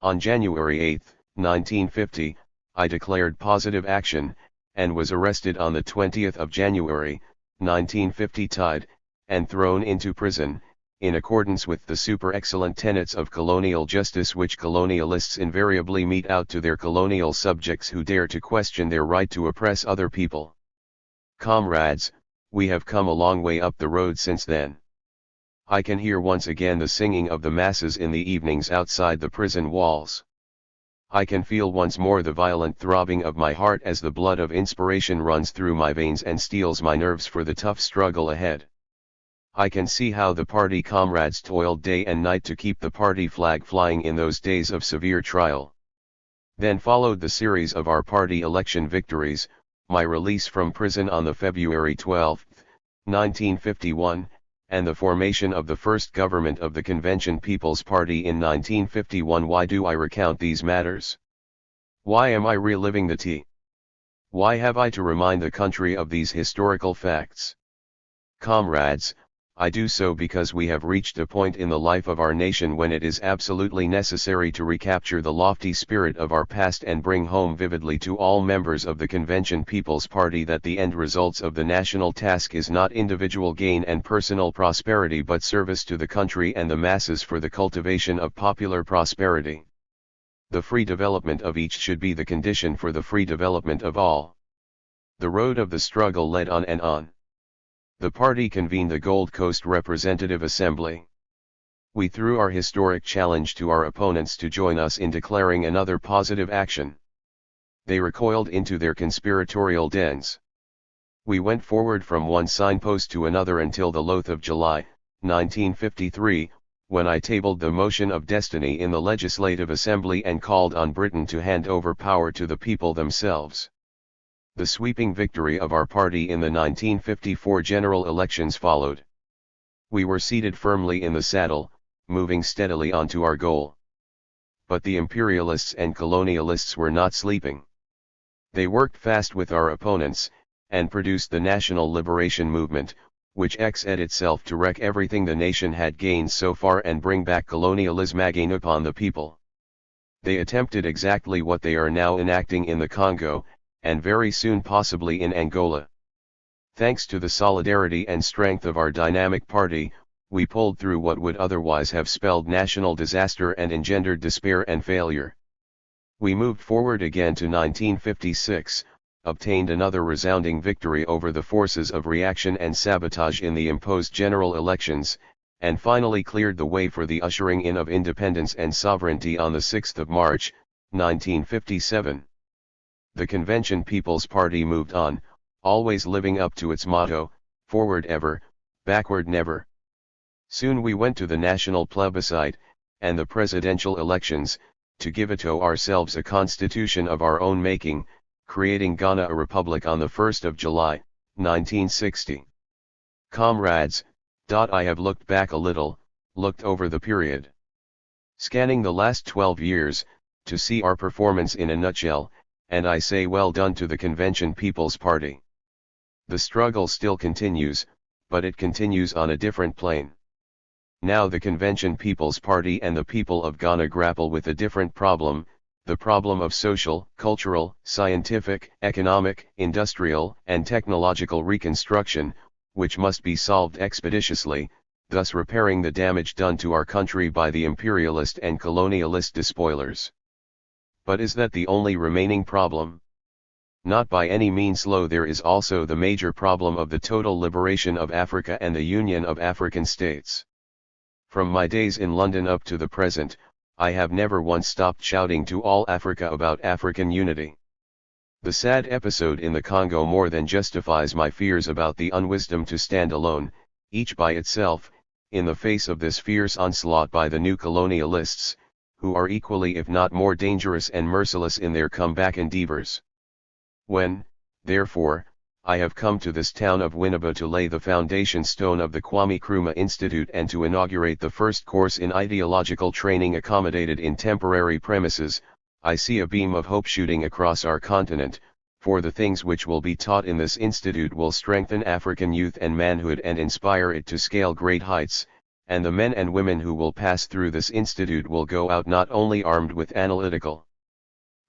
On January 8, 1950, I declared positive action, and was arrested on the 20th of January, 1950 tied, and thrown into prison, in accordance with the super-excellent tenets of colonial justice which colonialists invariably mete out to their colonial subjects who dare to question their right to oppress other people. Comrades, we have come a long way up the road since then. I can hear once again the singing of the masses in the evenings outside the prison walls. I can feel once more the violent throbbing of my heart as the blood of inspiration runs through my veins and steels my nerves for the tough struggle ahead. I can see how the party comrades toiled day and night to keep the party flag flying in those days of severe trial. Then followed the series of our party election victories, my release from prison on the February 12, 1951, and the formation of the first government of the Convention People's Party in 1951. Why do I recount these matters? Why am I reliving the tea? Why have I to remind the country of these historical facts? Comrades, I do so because we have reached a point in the life of our nation when it is absolutely necessary to recapture the lofty spirit of our past and bring home vividly to all members of the Convention People's Party that the end results of the national task is not individual gain and personal prosperity but service to the country and the masses for the cultivation of popular prosperity. The free development of each should be the condition for the free development of all. The road of the struggle led on and on. The party convened the Gold Coast Representative Assembly. We threw our historic challenge to our opponents to join us in declaring another positive action. They recoiled into their conspiratorial dens. We went forward from one signpost to another until the loath of July, 1953, when I tabled the motion of destiny in the Legislative Assembly and called on Britain to hand over power to the people themselves. The sweeping victory of our party in the 1954 general elections followed. We were seated firmly in the saddle, moving steadily on to our goal. But the imperialists and colonialists were not sleeping. They worked fast with our opponents, and produced the National Liberation Movement, which set itself to wreck everything the nation had gained so far and bring back colonialism again upon the people. They attempted exactly what they are now enacting in the Congo, and very soon possibly in Angola. Thanks to the solidarity and strength of our dynamic party, we pulled through what would otherwise have spelled national disaster and engendered despair and failure. We moved forward again to 1956, obtained another resounding victory over the forces of reaction and sabotage in the imposed general elections, and finally cleared the way for the ushering in of independence and sovereignty on the 6th of March, 1957. The Convention People's Party moved on, always living up to its motto, forward ever, backward never. Soon we went to the national plebiscite, and the presidential elections, to give to ourselves a constitution of our own making, creating Ghana a republic on the 1st of July, 1960. Comrades, I have looked back a little, looked over the period. Scanning the last 12 years, to see our performance in a nutshell, and I say well done to the Convention People's Party. The struggle still continues, but it continues on a different plane. Now the Convention People's Party and the people of Ghana grapple with a different problem, the problem of social, cultural, scientific, economic, industrial, and technological reconstruction, which must be solved expeditiously, thus repairing the damage done to our country by the imperialist and colonialist despoilers. But is that the only remaining problem? Not by any means. There is also the major problem of the total liberation of Africa and the union of African states. From my days in London up to the present, I have never once stopped shouting to all Africa about African unity. The sad episode in the Congo more than justifies my fears about the unwisdom to stand alone, each by itself, in the face of this fierce onslaught by the new colonialists, who are equally if not more dangerous and merciless in their comeback endeavors. When, therefore, I have come to this town of Winneba to lay the foundation stone of the Kwame Nkrumah Institute and to inaugurate the first course in ideological training accommodated in temporary premises, I see a beam of hope shooting across our continent, for the things which will be taught in this institute will strengthen African youth and manhood and inspire it to scale great heights, and the men and women who will pass through this institute will go out not only armed with analytical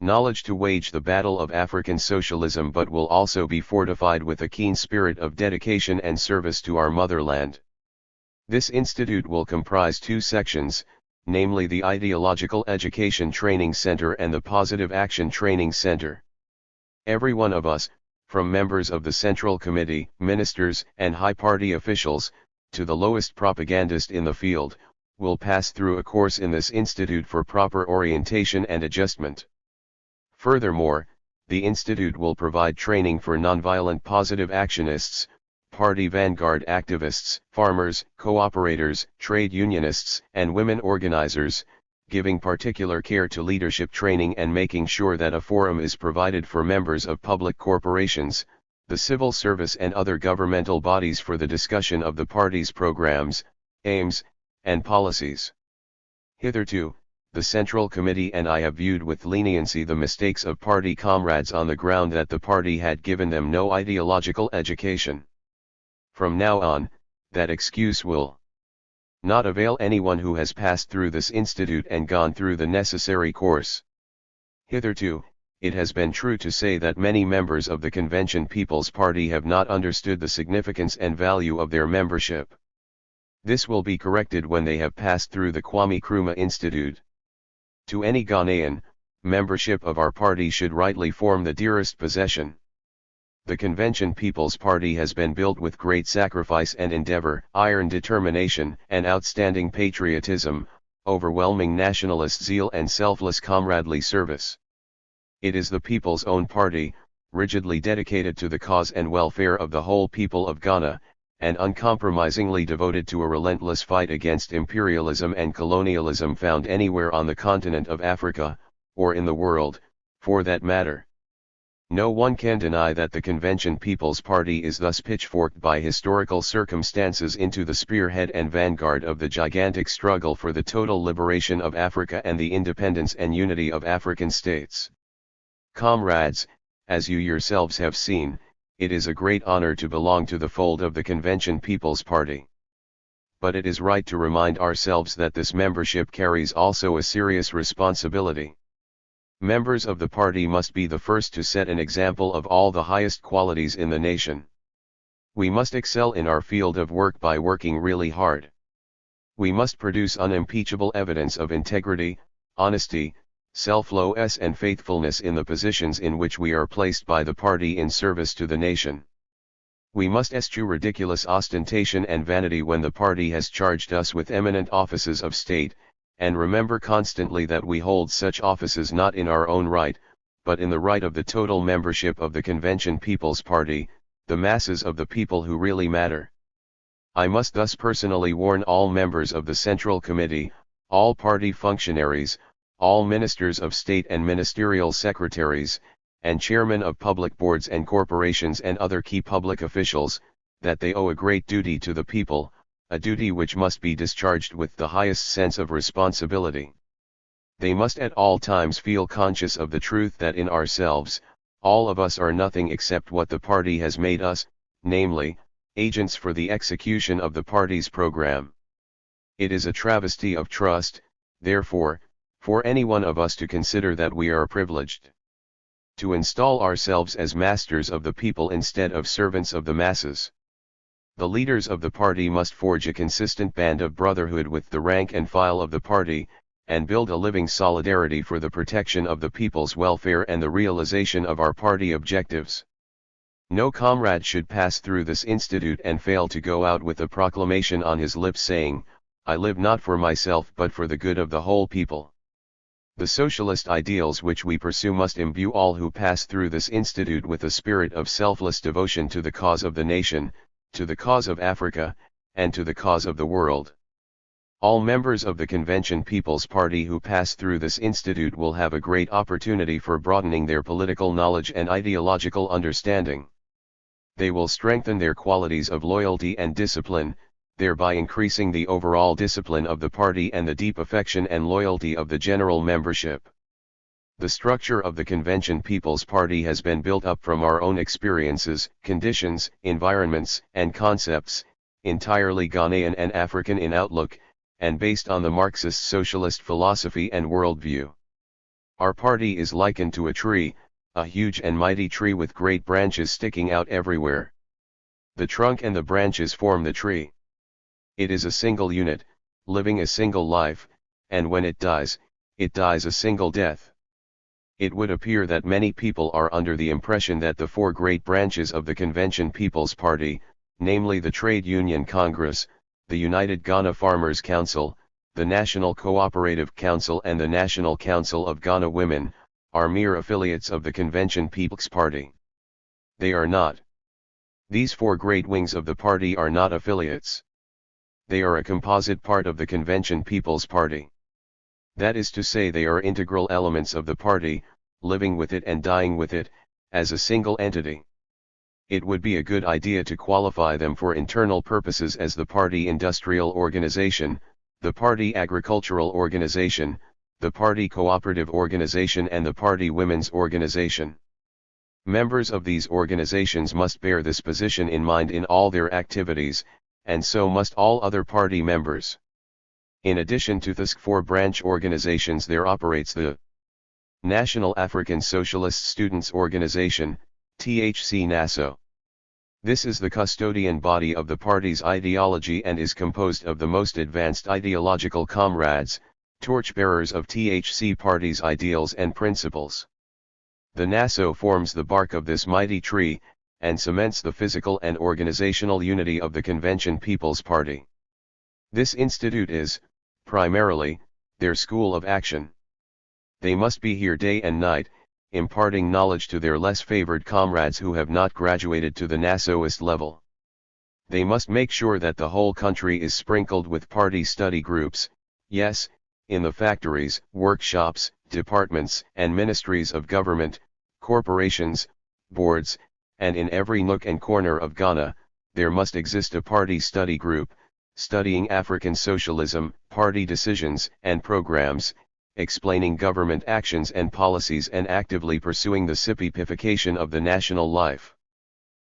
knowledge to wage the battle of African socialism but will also be fortified with a keen spirit of dedication and service to our motherland. This institute will comprise two sections, namely the Ideological Education Training Center and the Positive Action Training Center. Every one of us, from members of the Central Committee, ministers and high party officials, to the lowest propagandist in the field, will pass through a course in this institute for proper orientation and adjustment. Furthermore, the institute will provide training for nonviolent positive actionists, party vanguard activists, farmers, cooperators, trade unionists, and women organizers, giving particular care to leadership training and making sure that a forum is provided for members of public corporations, the civil service and other governmental bodies for the discussion of the party's programs, aims, and policies. Hitherto, the Central Committee and I have viewed with leniency the mistakes of party comrades on the ground that the party had given them no ideological education. From now on, that excuse will not avail anyone who has passed through this institute and gone through the necessary course. Hitherto, it has been true to say that many members of the Convention People's Party have not understood the significance and value of their membership. This will be corrected when they have passed through the Kwame Nkrumah Institute. To any Ghanaian, membership of our party should rightly form the dearest possession. The Convention People's Party has been built with great sacrifice and endeavor, iron determination and outstanding patriotism, overwhelming nationalist zeal and selfless comradely service. It is the people's own party, rigidly dedicated to the cause and welfare of the whole people of Ghana, and uncompromisingly devoted to a relentless fight against imperialism and colonialism found anywhere on the continent of Africa, or in the world, for that matter. No one can deny that the Convention People's Party is thus pitchforked by historical circumstances into the spearhead and vanguard of the gigantic struggle for the total liberation of Africa and the independence and unity of African states. Comrades, as you yourselves have seen, it is a great honor to belong to the fold of the Convention People's Party. But it is right to remind ourselves that this membership carries also a serious responsibility. Members of the party must be the first to set an example of all the highest qualities in the nation. We must excel in our field of work by working really hard. We must produce unimpeachable evidence of integrity, honesty, selflessness and faithfulness in the positions in which we are placed by the party in service to the nation. We must eschew ridiculous ostentation and vanity when the party has charged us with eminent offices of state, and remember constantly that we hold such offices not in our own right, but in the right of the total membership of the Convention People's Party, the masses of the people who really matter. I must thus personally warn all members of the Central Committee, all party functionaries, all ministers of state and ministerial secretaries, and chairmen of public boards and corporations and other key public officials, that they owe a great duty to the people, a duty which must be discharged with the highest sense of responsibility. They must at all times feel conscious of the truth that in ourselves, all of us are nothing except what the party has made us, namely, agents for the execution of the party's program. It is a travesty of trust, therefore, for any one of us to consider that we are privileged to install ourselves as masters of the people instead of servants of the masses. The leaders of the party must forge a consistent band of brotherhood with the rank and file of the party, and build a living solidarity for the protection of the people's welfare and the realization of our party objectives. No comrade should pass through this institute and fail to go out with a proclamation on his lips saying, "I live not for myself but for the good of the whole people." The socialist ideals which we pursue must imbue all who pass through this institute with a spirit of selfless devotion to the cause of the nation, to the cause of Africa, and to the cause of the world. All members of the Convention People's Party who pass through this institute will have a great opportunity for broadening their political knowledge and ideological understanding. They will strengthen their qualities of loyalty and discipline, thereby increasing the overall discipline of the party and the deep affection and loyalty of the general membership. The structure of the Convention People's Party has been built up from our own experiences, conditions, environments, and concepts, entirely Ghanaian and African in outlook, and based on the Marxist socialist philosophy and worldview. Our party is likened to a tree, a huge and mighty tree with great branches sticking out everywhere. The trunk and the branches form the tree. It is a single unit, living a single life, and when it dies a single death. It would appear that many people are under the impression that the four great branches of the Convention People's Party, namely the Trade Union Congress, the United Ghana Farmers Council, the National Cooperative Council and the National Council of Ghana Women, are mere affiliates of the Convention People's Party. They are not. These four great wings of the party are not affiliates. They are a composite part of the Convention People's Party. That is to say, they are integral elements of the party, living with it and dying with it, as a single entity. It would be a good idea to qualify them for internal purposes as the Party Industrial Organization, the Party Agricultural Organization, the Party Cooperative Organization and the Party Women's Organization. Members of these organizations must bear this position in mind in all their activities, and so must all other party members. In addition to these four branch organizations, there operates the National African Socialist Students Organization, THC-NASO. This is the custodian body of the party's ideology and is composed of the most advanced ideological comrades, torchbearers of THC party's ideals and principles. The NASO forms the bark of this mighty tree, and cements the physical and organizational unity of the Convention People's Party. This institute is, primarily, their school of action. They must be here day and night, imparting knowledge to their less favored comrades who have not graduated to the NASOist level. They must make sure that the whole country is sprinkled with party study groups, yes, in the factories, workshops, departments and ministries of government, corporations, boards, and in every nook and corner of Ghana, there must exist a party study group, studying African socialism, party decisions and programs, explaining government actions and policies and actively pursuing the sipipification of the national life.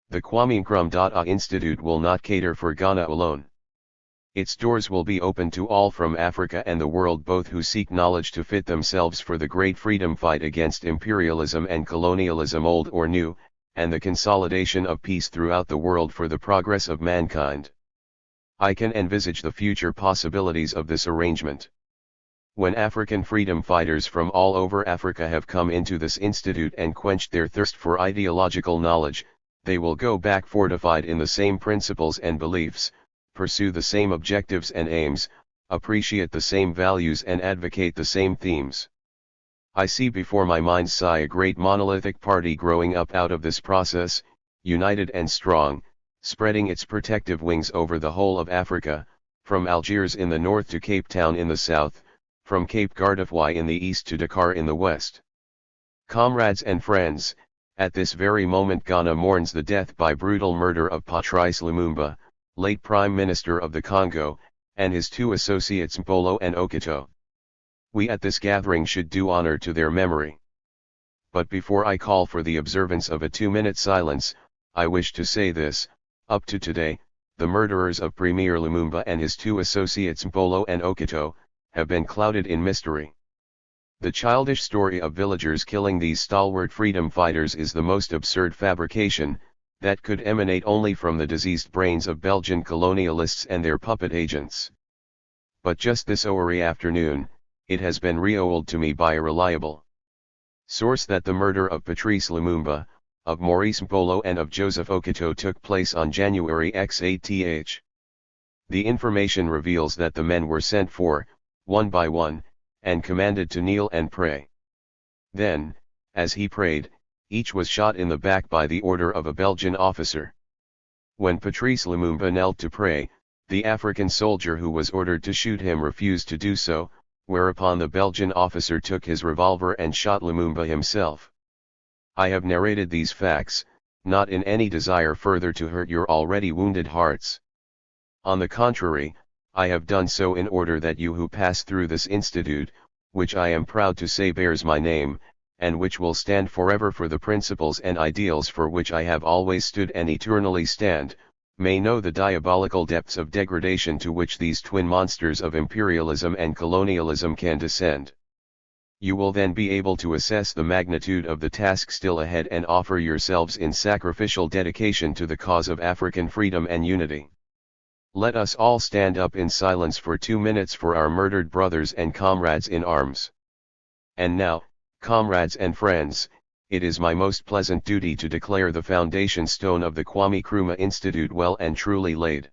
The Kwame Nkrumah Institute will not cater for Ghana alone. Its doors will be open to all from Africa and the world, both who seek knowledge to fit themselves for the great freedom fight against imperialism and colonialism, old or new, and the consolidation of peace throughout the world for the progress of mankind. I can envisage the future possibilities of this arrangement. When African freedom fighters from all over Africa have come into this institute and quenched their thirst for ideological knowledge, they will go back fortified in the same principles and beliefs, pursue the same objectives and aims, appreciate the same values and advocate the same themes. I see before my mind's eye a great monolithic party growing up out of this process, united and strong, spreading its protective wings over the whole of Africa, from Algiers in the north to Cape Town in the south, from Cape Gardefwy in the east to Dakar in the west. Comrades and friends, at this very moment Ghana mourns the death by brutal murder of Patrice Lumumba, late Prime Minister of the Congo, and his two associates Mpolo and Okito. We at this gathering should do honor to their memory. But before I call for the observance of a 2-minute silence, I wish to say this: up to today, the murderers of Premier Lumumba and his two associates Mpolo and Okito, have been clouded in mystery. The childish story of villagers killing these stalwart freedom fighters is the most absurd fabrication, that could emanate only from the diseased brains of Belgian colonialists and their puppet agents. But just this hoary afternoon, it has been revealed to me by a reliable source that the murder of Patrice Lumumba, of Maurice Mpolo and of Joseph Okito took place on January 8th. The information reveals that the men were sent for, one by one, and commanded to kneel and pray. Then, as he prayed, each was shot in the back by the order of a Belgian officer. When Patrice Lumumba knelt to pray, the African soldier who was ordered to shoot him refused to do so, whereupon the Belgian officer took his revolver and shot Lumumba himself. I have narrated these facts, not in any desire further to hurt your already wounded hearts. On the contrary, I have done so in order that you who pass through this institute, which I am proud to say bears my name, and which will stand forever for the principles and ideals for which I have always stood and eternally stand, may know the diabolical depths of degradation to which these twin monsters of imperialism and colonialism can descend. You will then be able to assess the magnitude of the task still ahead and offer yourselves in sacrificial dedication to the cause of African freedom and unity. Let us all stand up in silence for 2 minutes for our murdered brothers and comrades in arms. And now, comrades and friends, it is my most pleasant duty to declare the foundation stone of the Kwame Nkrumah Institute well and truly laid.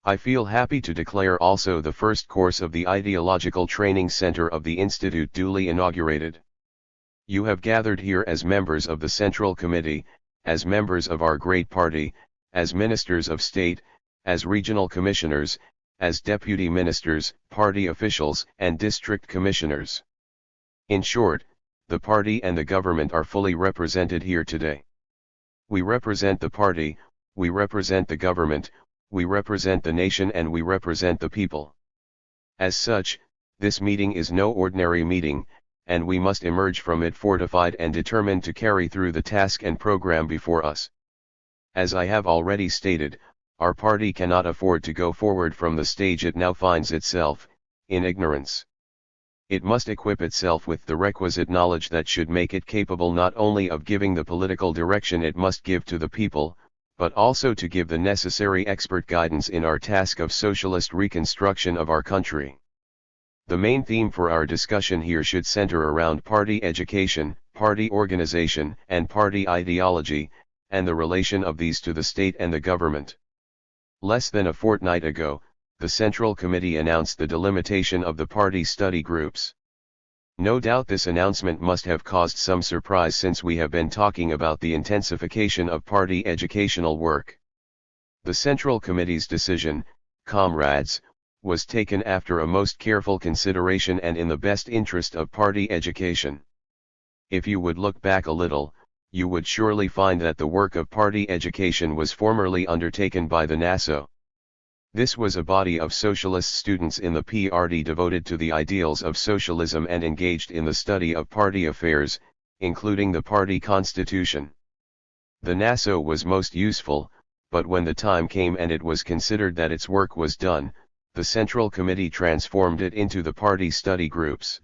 I feel happy to declare also the first course of the Ideological Training Center of the Institute duly inaugurated. You have gathered here as members of the Central Committee, as members of our great party, as ministers of state, as regional commissioners, as deputy ministers, party officials, and district commissioners. In short, the party and the government are fully represented here today. We represent the party, we represent the government, we represent the nation, and we represent the people. As such, this meeting is no ordinary meeting, and we must emerge from it fortified and determined to carry through the task and program before us. As I have already stated, our party cannot afford to go forward from the stage it now finds itself, in ignorance. It must equip itself with the requisite knowledge that should make it capable not only of giving the political direction it must give to the people, but also to give the necessary expert guidance in our task of socialist reconstruction of our country. The main theme for our discussion here should center around party education, party organization, and party ideology, and the relation of these to the state and the government. Less than a fortnight ago, the Central Committee announced the delimitation of the party study groups. No doubt this announcement must have caused some surprise since we have been talking about the intensification of party educational work. The Central Committee's decision, comrades, was taken after a most careful consideration and in the best interest of party education. If you would look back a little, you would surely find that the work of party education was formerly undertaken by the NASO. This was a body of socialist students in the PRD devoted to the ideals of socialism and engaged in the study of party affairs, including the party constitution. The NASO was most useful, but when the time came and it was considered that its work was done, the Central Committee transformed it into the party study groups.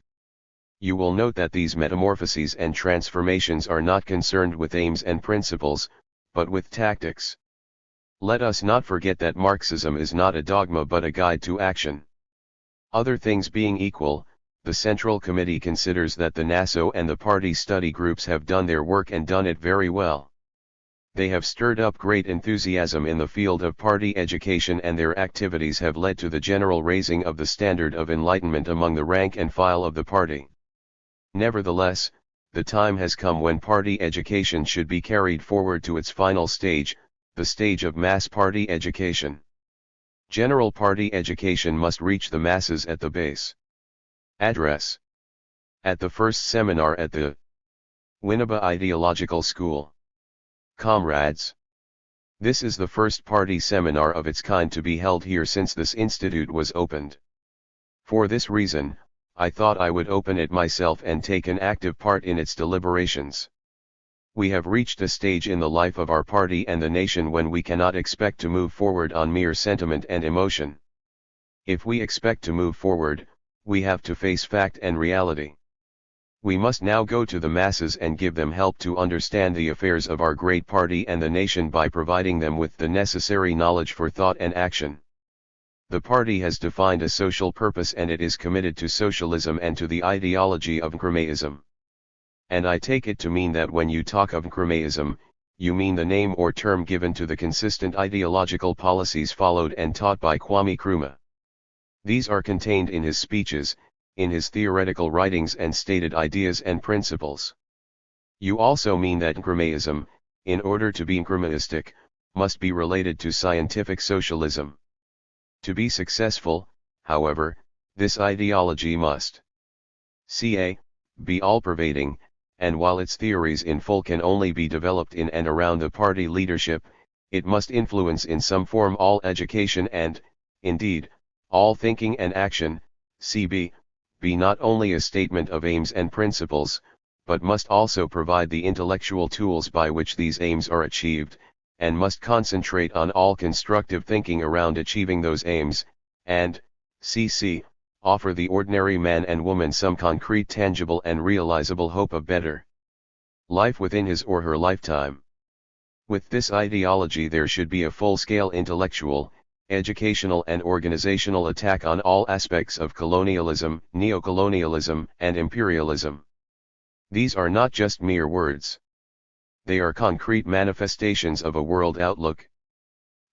You will note that these metamorphoses and transformations are not concerned with aims and principles, but with tactics. Let us not forget that Marxism is not a dogma but a guide to action. Other things being equal, the Central Committee considers that the NASO and the party study groups have done their work and done it very well. They have stirred up great enthusiasm in the field of party education, and their activities have led to the general raising of the standard of enlightenment among the rank and file of the party. Nevertheless, the time has come when party education should be carried forward to its final stage, the stage of mass party education. General party education must reach the masses at the base. Address. At the first seminar at the Winneba Ideological School. Comrades. This is the first party seminar of its kind to be held here since this institute was opened. For this reason, I thought I would open it myself and take an active part in its deliberations. We have reached a stage in the life of our party and the nation when we cannot expect to move forward on mere sentiment and emotion. If we expect to move forward, we have to face fact and reality. We must now go to the masses and give them help to understand the affairs of our great party and the nation by providing them with the necessary knowledge for thought and action. The party has defined a social purpose and it is committed to socialism and to the ideology of nkrumahism. And I take it to mean that when you talk of nkrumahism, you mean the name or term given to the consistent ideological policies followed and taught by Kwame Nkrumah. These are contained in his speeches, in his theoretical writings and stated ideas and principles. You also mean that nkrumahism, in order to be nkrumahistic, must be related to scientific socialism. To be successful, however, this ideology must be all-pervading, and while its theories in full can only be developed in and around the party leadership, it must influence in some form all education and, indeed, all thinking and action. Be not only a statement of aims and principles, but must also provide the intellectual tools by which these aims are achieved, and must concentrate on all constructive thinking around achieving those aims, and, offer the ordinary man and woman some concrete, tangible and realizable hope of better life within his or her lifetime. With this ideology there should be a full-scale intellectual, educational and organizational attack on all aspects of colonialism, neocolonialism, and imperialism. These are not just mere words. They are concrete manifestations of a world outlook.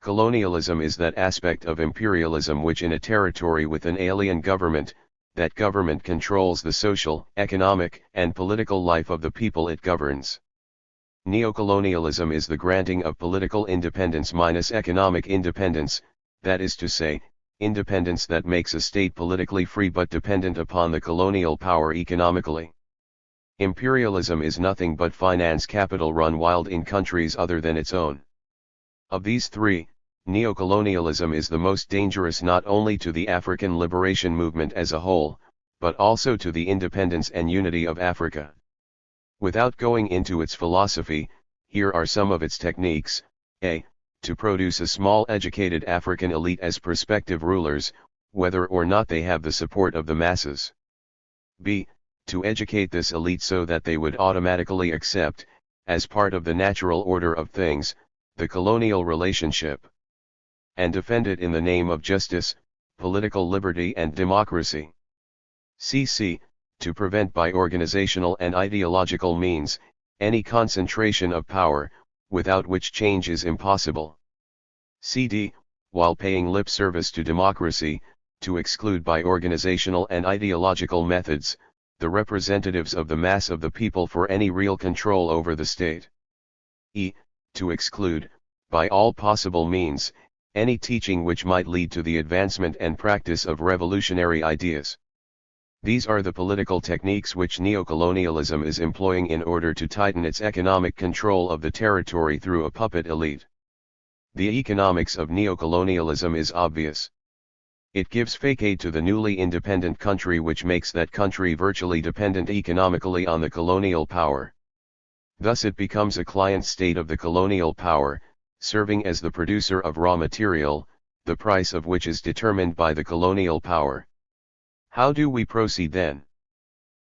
Colonialism is that aspect of imperialism which in a territory with an alien government, that government controls the social, economic, and political life of the people it governs. Neocolonialism is the granting of political independence minus economic independence, that is to say, independence that makes a state politically free but dependent upon the colonial power economically. Imperialism is nothing but finance capital run wild in countries other than its own. Of these three, neocolonialism is the most dangerous not only to the African liberation movement as a whole, but also to the independence and unity of Africa. Without going into its philosophy, here are some of its techniques. A. To produce a small educated African elite as prospective rulers, whether or not they have the support of the masses. B. To educate this elite so that they would automatically accept, as part of the natural order of things, the colonial relationship, and defend it in the name of justice, political liberty and democracy. C. To prevent by organizational and ideological means, any concentration of power, without which change is impossible. D. While paying lip service to democracy, to exclude by organizational and ideological methods, the representatives of the mass of the people for any real control over the state. E. To exclude, by all possible means, any teaching which might lead to the advancement and practice of revolutionary ideas. These are the political techniques which neocolonialism is employing in order to tighten its economic control of the territory through a puppet elite. The economics of neocolonialism is obvious. It gives fake aid to the newly independent country which makes that country virtually dependent economically on the colonial power. Thus it becomes a client state of the colonial power, serving as the producer of raw material, the price of which is determined by the colonial power. How do we proceed then?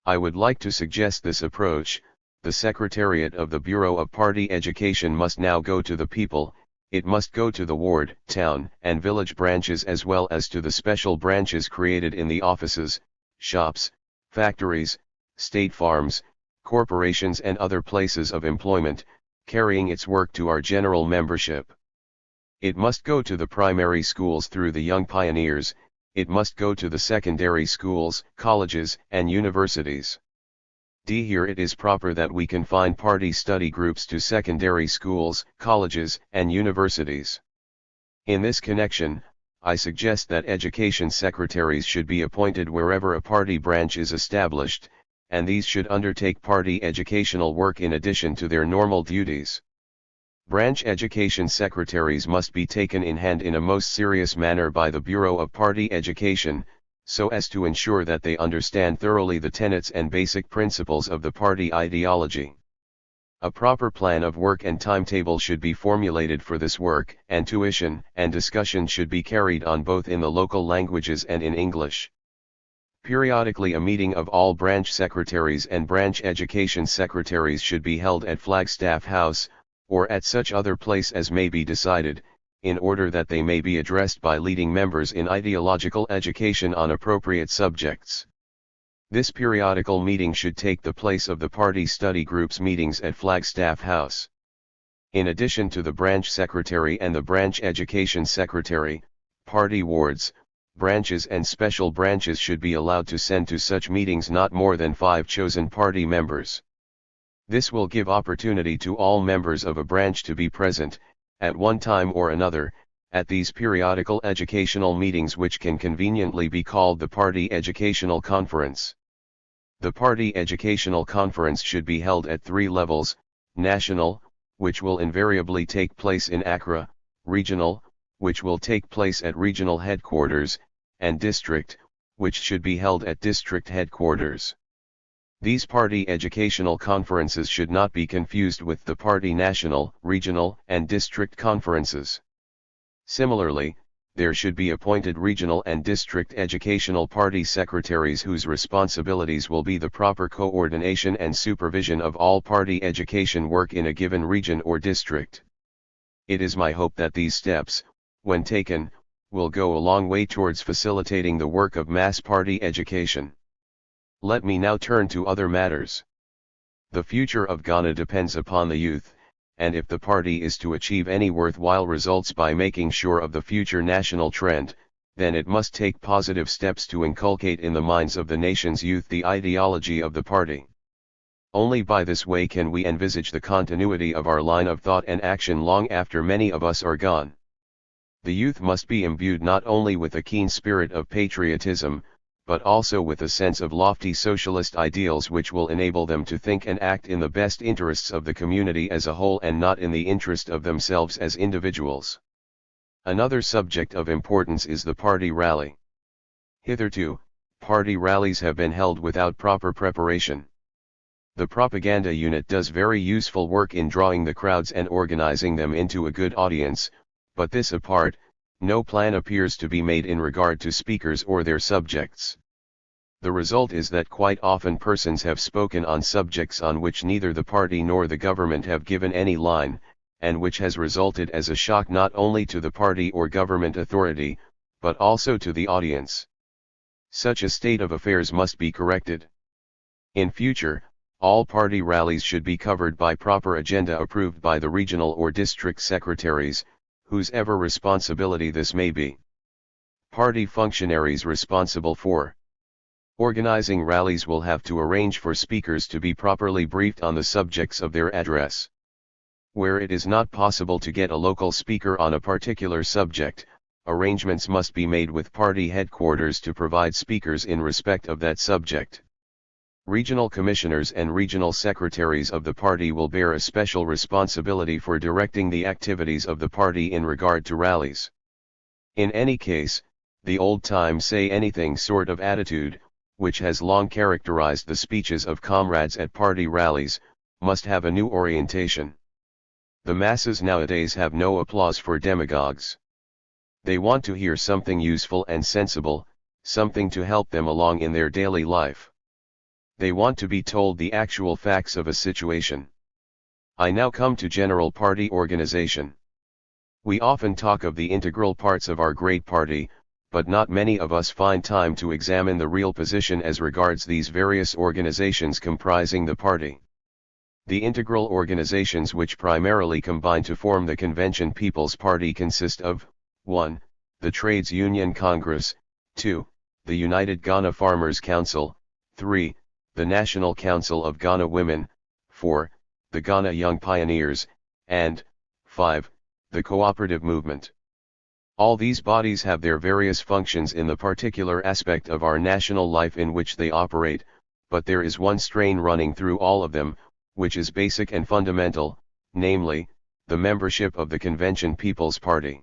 I would like to suggest this approach. The Secretariat of the Bureau of Party Education must now go to the people. It must go to the ward, town, and village branches as well as to the special branches created in the offices, shops, factories, state farms, corporations and other places of employment, carrying its work to our general membership. It must go to the primary schools through the young pioneers, it must go to the secondary schools, colleges, and universities. Here it is proper that we confine party study groups to secondary schools, colleges, and universities. In this connection, I suggest that education secretaries should be appointed wherever a party branch is established, and these should undertake party educational work in addition to their normal duties. Branch education secretaries must be taken in hand in a most serious manner by the Bureau of Party Education, so as to ensure that they understand thoroughly the tenets and basic principles of the party ideology. A proper plan of work and timetable should be formulated for this work, and tuition and discussion should be carried on both in the local languages and in English. Periodically a meeting of all branch secretaries and branch education secretaries should be held at Flagstaff House, or at such other place as may be decided, in order that they may be addressed by leading members in ideological education on appropriate subjects. This periodical meeting should take the place of the party study groups meetings at Flagstaff House. In addition to the branch secretary and the branch education secretary, party wards, branches and special branches should be allowed to send to such meetings not more than 5 chosen party members. This will give opportunity to all members of a branch to be present, at one time or another, at these periodical educational meetings, which can conveniently be called the Party Educational Conference. The Party Educational Conference should be held at 3 levels: national, which will invariably take place in Accra; regional, which will take place at regional headquarters; and district, which should be held at district headquarters. These party educational conferences should not be confused with the party national, regional, and district conferences. Similarly, there should be appointed regional and district educational party secretaries whose responsibilities will be the proper coordination and supervision of all party education work in a given region or district. It is my hope that these steps, when taken, will go a long way towards facilitating the work of mass party education. Let me now turn to other matters. The future of Ghana depends upon the youth, and if the party is to achieve any worthwhile results by making sure of the future national trend, then it must take positive steps to inculcate in the minds of the nation's youth the ideology of the party. Only by this way can we envisage the continuity of our line of thought and action long after many of us are gone. The youth must be imbued not only with a keen spirit of patriotism, but also with a sense of lofty socialist ideals which will enable them to think and act in the best interests of the community as a whole and not in the interest of themselves as individuals. Another subject of importance is the party rally. Hitherto, party rallies have been held without proper preparation. The propaganda unit does very useful work in drawing the crowds and organizing them into a good audience, but this apart, no plan appears to be made in regard to speakers or their subjects. The result is that quite often persons have spoken on subjects on which neither the party nor the government have given any line, and which has resulted as a shock not only to the party or government authority, but also to the audience. Such a state of affairs must be corrected. In future, all party rallies should be covered by proper agenda approved by the regional or district secretaries, whose ever responsibility this may be. Party functionaries responsible for organizing rallies will have to arrange for speakers to be properly briefed on the subjects of their address. Where it is not possible to get a local speaker on a particular subject, arrangements must be made with party headquarters to provide speakers in respect of that subject. Regional commissioners and regional secretaries of the party will bear a special responsibility for directing the activities of the party in regard to rallies. In any case, the old-time say-anything sort of attitude, which has long characterized the speeches of comrades at party rallies, must have a new orientation. The masses nowadays have no applause for demagogues. They want to hear something useful and sensible, something to help them along in their daily life. They want to be told the actual facts of a situation. I now come to general party organization. We often talk of the integral parts of our great party, but not many of us find time to examine the real position as regards these various organizations comprising the party. The integral organizations which primarily combine to form the Convention People's Party consist of 1. The Trades Union Congress, 2. The United Ghana Farmers Council, 3. The National Council of Ghana Women, 4. The Ghana Young Pioneers, and 5. The Cooperative Movement. All these bodies have their various functions in the particular aspect of our national life in which they operate, but there is one strain running through all of them, which is basic and fundamental, namely, the membership of the Convention People's Party.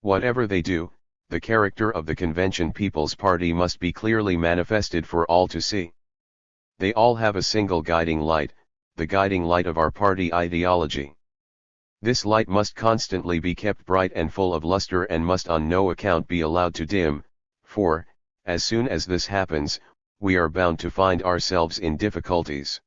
Whatever they do, the character of the Convention People's Party must be clearly manifested for all to see. They all have a single guiding light, the guiding light of our party ideology. This light must constantly be kept bright and full of luster and must on no account be allowed to dim, for, As soon as this happens, we are bound to find ourselves in difficulties.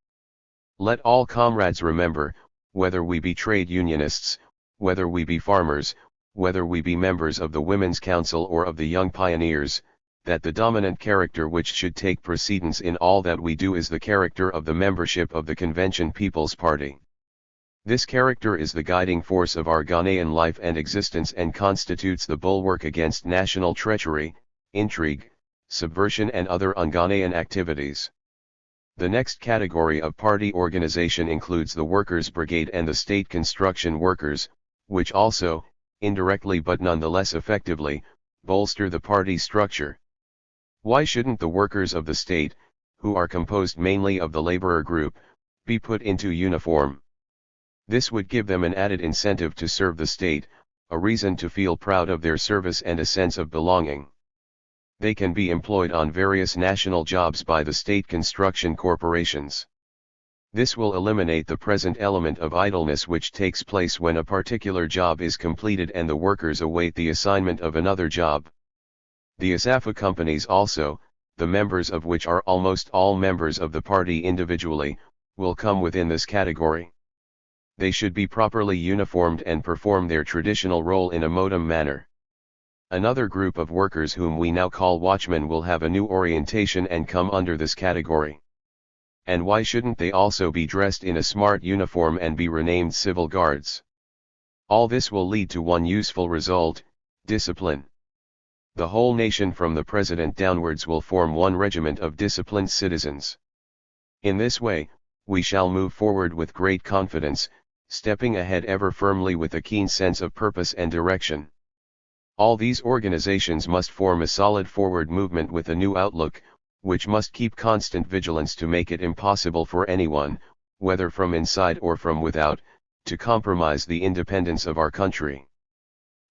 Let all comrades remember, whether we be trade unionists, whether we be farmers, whether we be members of the Women's Council or of the Young Pioneers, that the dominant character which should take precedence in all that we do is the character of the membership of the Convention People's Party. This character is the guiding force of our Ghanaian life and existence and constitutes the bulwark against national treachery, intrigue, subversion and other un-Ghanaian activities. The next category of party organization includes the Workers' Brigade and the State Construction Workers, which also, indirectly but nonetheless effectively, bolster the party structure. Why shouldn't the workers of the state, who are composed mainly of the laborer group, be put into uniform? This would give them an added incentive to serve the state, a reason to feel proud of their service and a sense of belonging. They can be employed on various national jobs by the state construction corporations. This will eliminate the present element of idleness which takes place when a particular job is completed and the workers await the assignment of another job. The Asafa companies also, the members of which are almost all members of the party individually, will come within this category. They should be properly uniformed and perform their traditional role in a modem manner. Another group of workers whom we now call watchmen will have a new orientation and come under this category. And why shouldn't they also be dressed in a smart uniform and be renamed civil guards? All this will lead to one useful result: discipline. The whole nation from the president downwards will form one regiment of disciplined citizens. In this way, we shall move forward with great confidence, stepping ahead ever firmly with a keen sense of purpose and direction. All these organizations must form a solid forward movement with a new outlook, which must keep constant vigilance to make it impossible for anyone, whether from inside or from without, to compromise the independence of our country.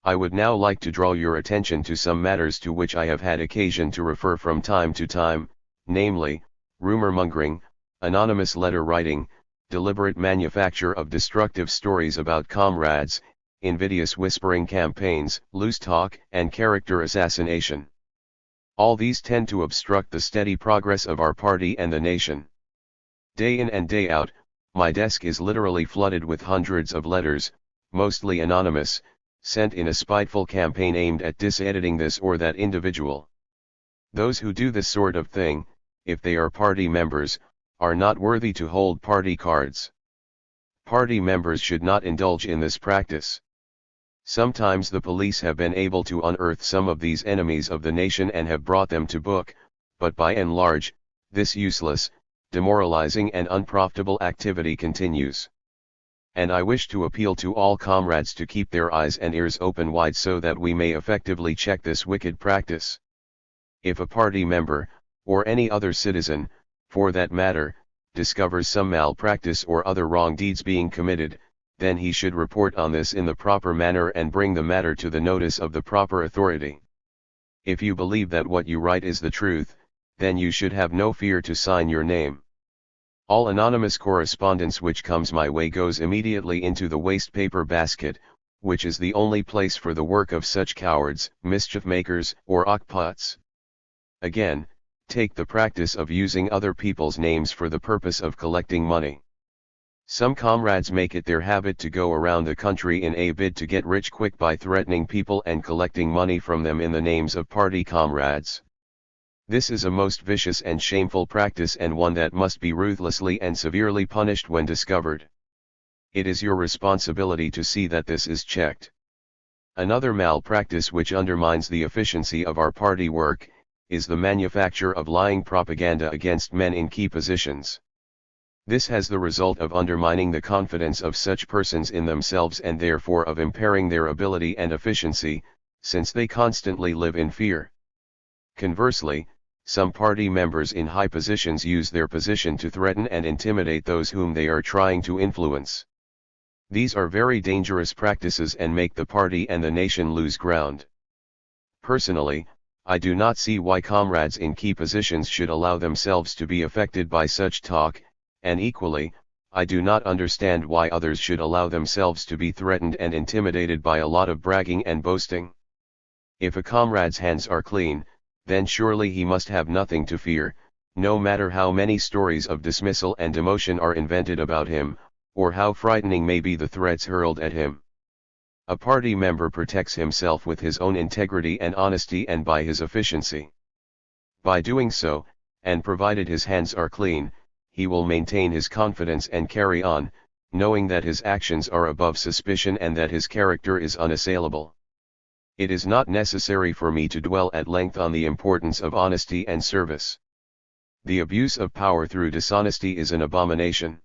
I would now like to draw your attention to some matters to which I have had occasion to refer from time to time, namely, rumor-mongering, anonymous letter writing, deliberate manufacture of destructive stories about comrades, invidious whispering campaigns, loose talk, and character assassination. All these tend to obstruct the steady progress of our party and the nation. Day in and day out, my desk is literally flooded with hundreds of letters, mostly anonymous, sent in a spiteful campaign aimed at discrediting this or that individual. Those who do this sort of thing, if they are party members, are not worthy to hold party cards. Party members should not indulge in this practice. Sometimes the police have been able to unearth some of these enemies of the nation and have brought them to book, but by and large, this useless, demoralizing and unprofitable activity continues. And I wish to appeal to all comrades to keep their eyes and ears open wide so that we may effectively check this wicked practice. If a party member, or any other citizen, for that matter, discovers some malpractice or other wrong deeds being committed, then he should report on this in the proper manner and bring the matter to the notice of the proper authority. If you believe that what you write is the truth, then you should have no fear to sign your name. All anonymous correspondence which comes my way goes immediately into the waste paper basket, which is the only place for the work of such cowards, mischief makers, or ockpots. Again, take the practice of using other people's names for the purpose of collecting money. Some comrades make it their habit to go around the country in a bid to get rich quick by threatening people and collecting money from them in the names of party comrades. This is a most vicious and shameful practice and one that must be ruthlessly and severely punished when discovered. It is your responsibility to see that this is checked. Another malpractice which undermines the efficiency of our party work, is the manufacture of lying propaganda against men in key positions. This has the result of undermining the confidence of such persons in themselves and therefore of impairing their ability and efficiency, since they constantly live in fear. Conversely, some party members in high positions use their position to threaten and intimidate those whom they are trying to influence. These are very dangerous practices and make the party and the nation lose ground. Personally, I do not see why comrades in key positions should allow themselves to be affected by such talk, and equally, I do not understand why others should allow themselves to be threatened and intimidated by a lot of bragging and boasting. If a comrade's hands are clean, then surely he must have nothing to fear, no matter how many stories of dismissal and demotion are invented about him, or how frightening may be the threats hurled at him. A party member protects himself with his own integrity and honesty and by his efficiency. By doing so, and provided his hands are clean, he will maintain his confidence and carry on, knowing that his actions are above suspicion and that his character is unassailable. It is not necessary for me to dwell at length on the importance of honesty and service. The abuse of power through dishonesty is an abomination.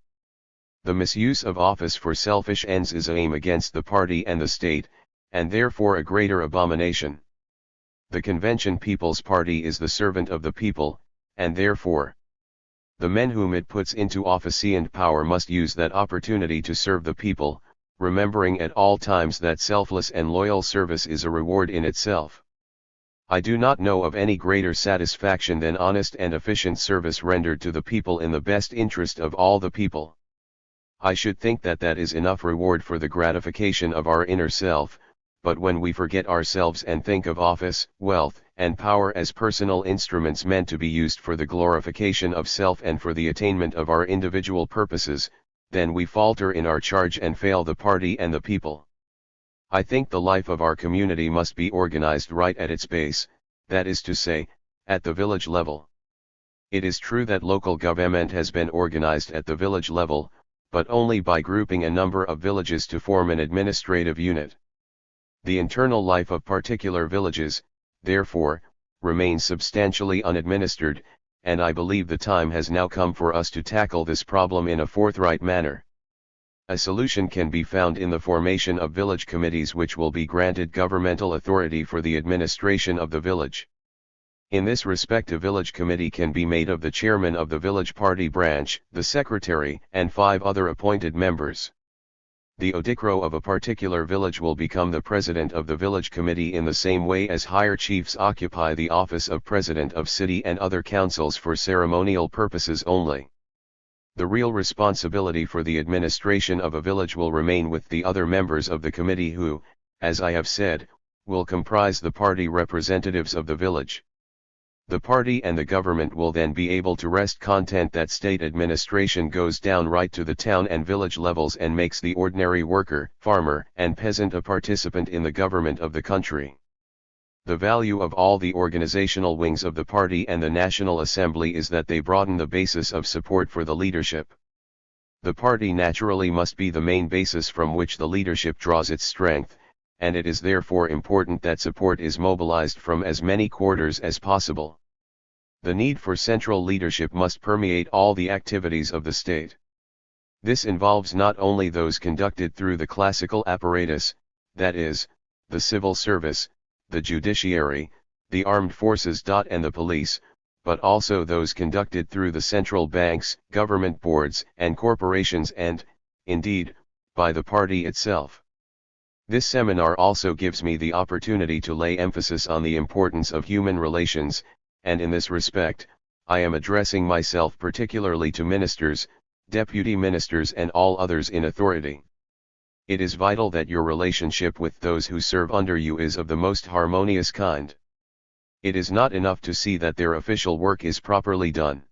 The misuse of office for selfish ends is an aim against the party and the state, and therefore a greater abomination. The Convention People's Party is the servant of the people, and therefore, the men whom it puts into office and power must use that opportunity to serve the people, remembering at all times that selfless and loyal service is a reward in itself. I do not know of any greater satisfaction than honest and efficient service rendered to the people in the best interest of all the people. I should think that that is enough reward for the gratification of our inner self, but when we forget ourselves and think of office, wealth, and power as personal instruments meant to be used for the glorification of self and for the attainment of our individual purposes, then we falter in our charge and fail the party and the people. I think the life of our community must be organized right at its base, that is to say, at the village level. It is true that local government has been organized at the village level, but only by grouping a number of villages to form an administrative unit. The internal life of particular villages, therefore, remains substantially unadministered, and I believe the time has now come for us to tackle this problem in a forthright manner. A solution can be found in the formation of village committees which will be granted governmental authority for the administration of the village. In this respect, a village committee can be made of the chairman of the village party branch, the secretary, and 5 other appointed members. The odikro of a particular village will become the president of the village committee in the same way as higher chiefs occupy the office of president of city and other councils for ceremonial purposes only. The real responsibility for the administration of a village will remain with the other members of the committee who, as I have said, will comprise the party representatives of the village. The party and the government will then be able to rest content that state administration goes down right to the town and village levels and makes the ordinary worker, farmer, and peasant a participant in the government of the country. The value of all the organizational wings of the party and the National Assembly is that they broaden the basis of support for the leadership. The party naturally must be the main basis from which the leadership draws its strength, and it is therefore important that support is mobilized from as many quarters as possible. The need for central leadership must permeate all the activities of the state. This involves not only those conducted through the classical apparatus, that is, the civil service, the judiciary, the armed forces, and the police, but also those conducted through the central banks, government boards, and corporations and, indeed, by the party itself. This seminar also gives me the opportunity to lay emphasis on the importance of human relations, and in this respect, I am addressing myself particularly to ministers, deputy ministers and all others in authority. It is vital that your relationship with those who serve under you is of the most harmonious kind. It is not enough to see that their official work is properly done.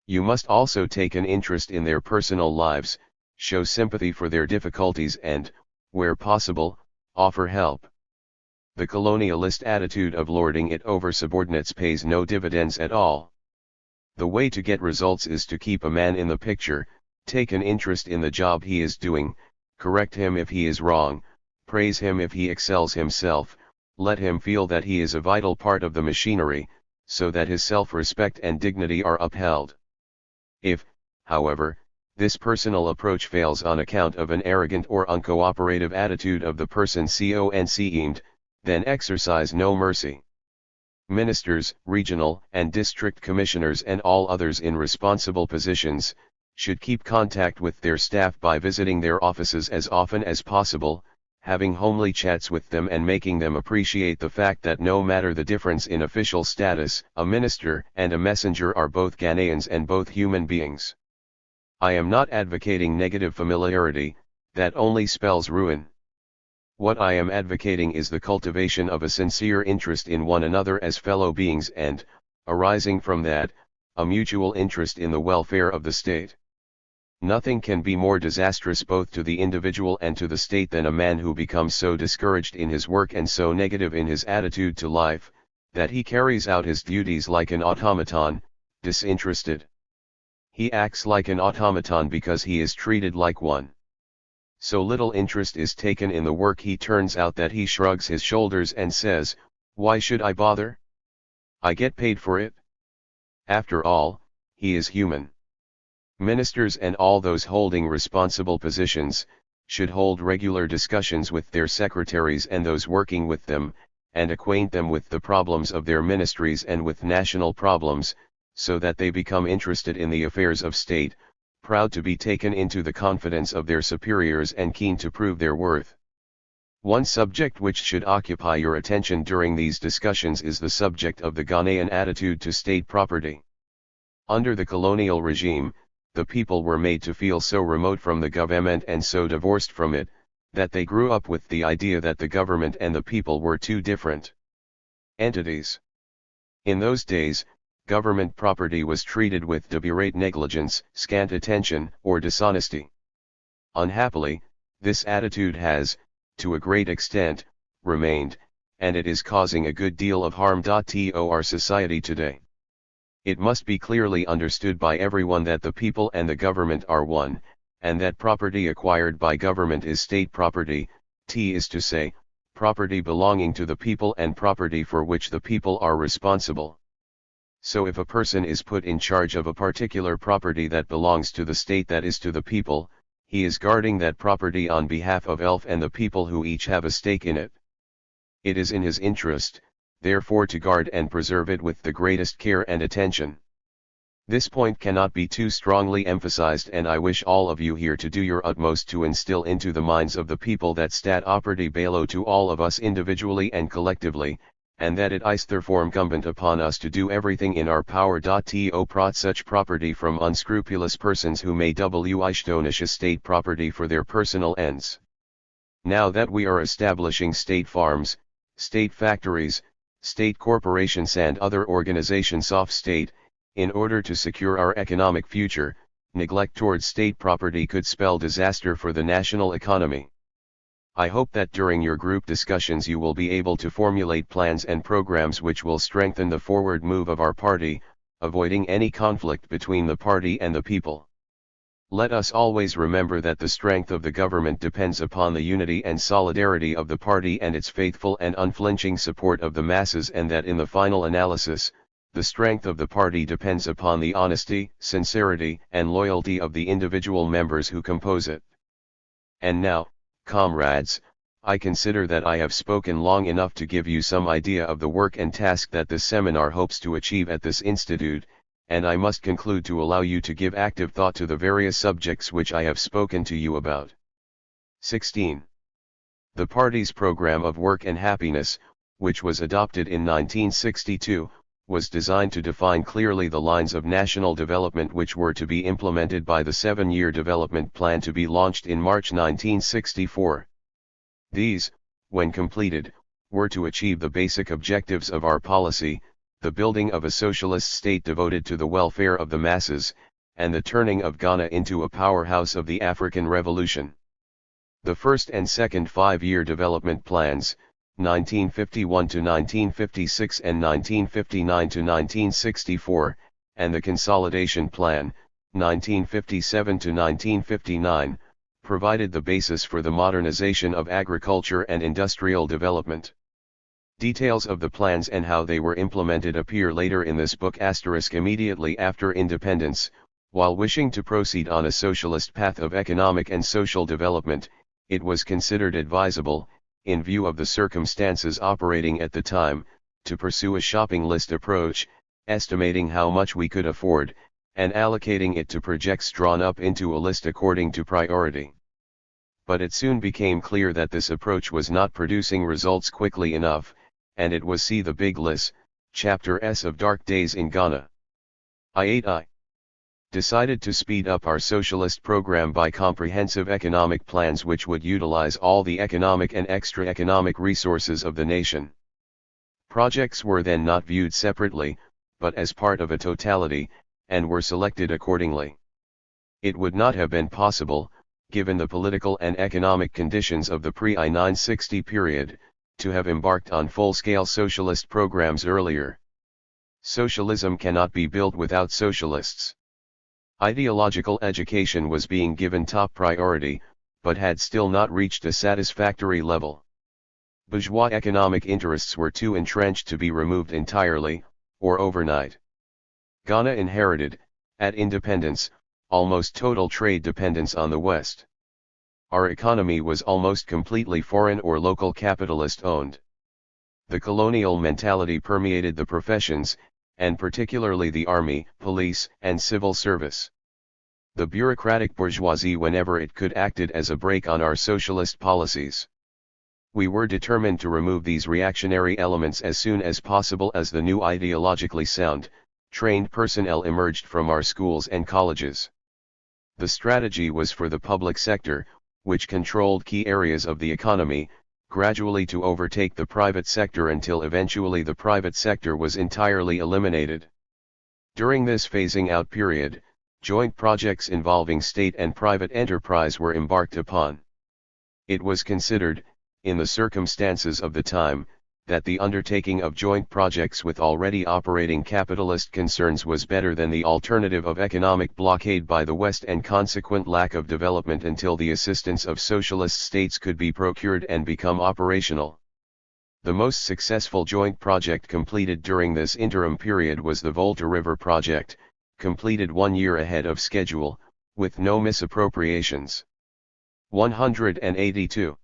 You must also take an interest in their personal lives, show sympathy for their difficulties and, where possible, offer help. The colonialist attitude of lording it over subordinates pays no dividends at all. The way to get results is to keep a man in the picture, take an interest in the job he is doing, correct him if he is wrong, praise him if he excels himself, let him feel that he is a vital part of the machinery, so that his self-respect and dignity are upheld. If, however, this personal approach fails on account of an arrogant or uncooperative attitude of the person concerned, then exercise no mercy. Ministers, regional and district commissioners and all others in responsible positions, should keep contact with their staff by visiting their offices as often as possible, having homely chats with them and making them appreciate the fact that no matter the difference in official status, a minister and a messenger are both Ghanaians and both human beings. I am not advocating negative familiarity, that only spells ruin. What I am advocating is the cultivation of a sincere interest in one another as fellow beings and, arising from that, a mutual interest in the welfare of the state. Nothing can be more disastrous both to the individual and to the state than a man who becomes so discouraged in his work and so negative in his attitude to life, that he carries out his duties like an automaton, disinterested. He acts like an automaton because he is treated like one. So little interest is taken in the work he turns out that he shrugs his shoulders and says, "Why should I bother? I get paid for it." After all, he is human. Ministers and all those holding responsible positions, should hold regular discussions with their secretaries and those working with them, and acquaint them with the problems of their ministries and with national problems, so that they become interested in the affairs of state, proud to be taken into the confidence of their superiors and keen to prove their worth. One subject which should occupy your attention during these discussions is the subject of the Ghanaian attitude to state property. Under the colonial regime, the people were made to feel so remote from the government and so divorced from it, that they grew up with the idea that the government and the people were two different entities. In those days, government property was treated with deliberate negligence, scant attention, or dishonesty. Unhappily, this attitude has, to a great extent, remained, and it is causing a good deal of harm to our society today. It must be clearly understood by everyone that the people and the government are one, and that property acquired by government is state property, is to say, property belonging to the people and property for which the people are responsible. So if a person is put in charge of a particular property that belongs to the state, that is to the people, he is guarding that property on behalf of ELF and the people who each have a stake in it. It is in his interest, therefore, to guard and preserve it with the greatest care and attention. This point cannot be too strongly emphasized, and I wish all of you here to do your utmost to instill into the minds of the people that stat operty belo to all of us individually and collectively, and that it is therefore incumbent upon us to do everything in our power to prot such property from unscrupulous persons who may astonish state property for their personal ends. Now that we are establishing state farms, state factories, state corporations and other organizations of state, in order to secure our economic future, neglect towards state property could spell disaster for the national economy. I hope that during your group discussions you will be able to formulate plans and programs which will strengthen the forward move of our party, avoiding any conflict between the party and the people. Let us always remember that the strength of the government depends upon the unity and solidarity of the party and its faithful and unflinching support of the masses, and that in the final analysis, the strength of the party depends upon the honesty, sincerity, and loyalty of the individual members who compose it. And now, comrades, I consider that I have spoken long enough to give you some idea of the work and task that this seminar hopes to achieve at this institute, and I must conclude to allow you to give active thought to the various subjects which I have spoken to you about. 16. The party's program of work and happiness, which was adopted in 1962, was designed to define clearly the lines of national development which were to be implemented by the 7-year development plan to be launched in March 1964. These, when completed, were to achieve the basic objectives of our policy: the building of a socialist state devoted to the welfare of the masses, and the turning of Ghana into a powerhouse of the African Revolution. The first and second 5-year development plans, 1951 to 1956 and 1959 to 1964, and the Consolidation Plan, 1957 to 1959, provided the basis for the modernization of agriculture and industrial development. Details of the plans and how they were implemented appear later in this book immediately after independence. While wishing to proceed on a socialist path of economic and social development, it was considered advisable, in view of the circumstances operating at the time, to pursue a shopping list approach, estimating how much we could afford, and allocating it to projects drawn up into a list according to priority. But it soon became clear that this approach was not producing results quickly enough, and it was See the Big List, Chapter S of Dark Days in Ghana. I. decided to speed up our socialist program by comprehensive economic plans which would utilize all the economic and extra-economic resources of the nation. Projects were then not viewed separately, but as part of a totality, and were selected accordingly. It would not have been possible, given the political and economic conditions of the pre-I-960 period, to have embarked on full-scale socialist programs earlier. Socialism cannot be built without socialists. Ideological education was being given top priority, but had still not reached a satisfactory level. Bourgeois economic interests were too entrenched to be removed entirely, or overnight. Ghana inherited, at independence, almost total trade dependence on the West. Our economy was almost completely foreign or local capitalist owned. The colonial mentality permeated the professions, and particularly the army, police, and civil service. The bureaucratic bourgeoisie, whenever it could, acted as a brake on our socialist policies. We were determined to remove these reactionary elements as soon as possible as the new ideologically sound, trained personnel emerged from our schools and colleges. The strategy was for the public sector, which controlled key areas of the economy, gradually to overtake the private sector until eventually the private sector was entirely eliminated. During this phasing out period, joint projects involving state and private enterprise were embarked upon. It was considered, in the circumstances of the time, that the undertaking of joint projects with already operating capitalist concerns was better than the alternative of economic blockade by the West and consequent lack of development until the assistance of socialist states could be procured and become operational. The most successful joint project completed during this interim period was the Volta River project, completed 1 year ahead of schedule, with no misappropriations. 182.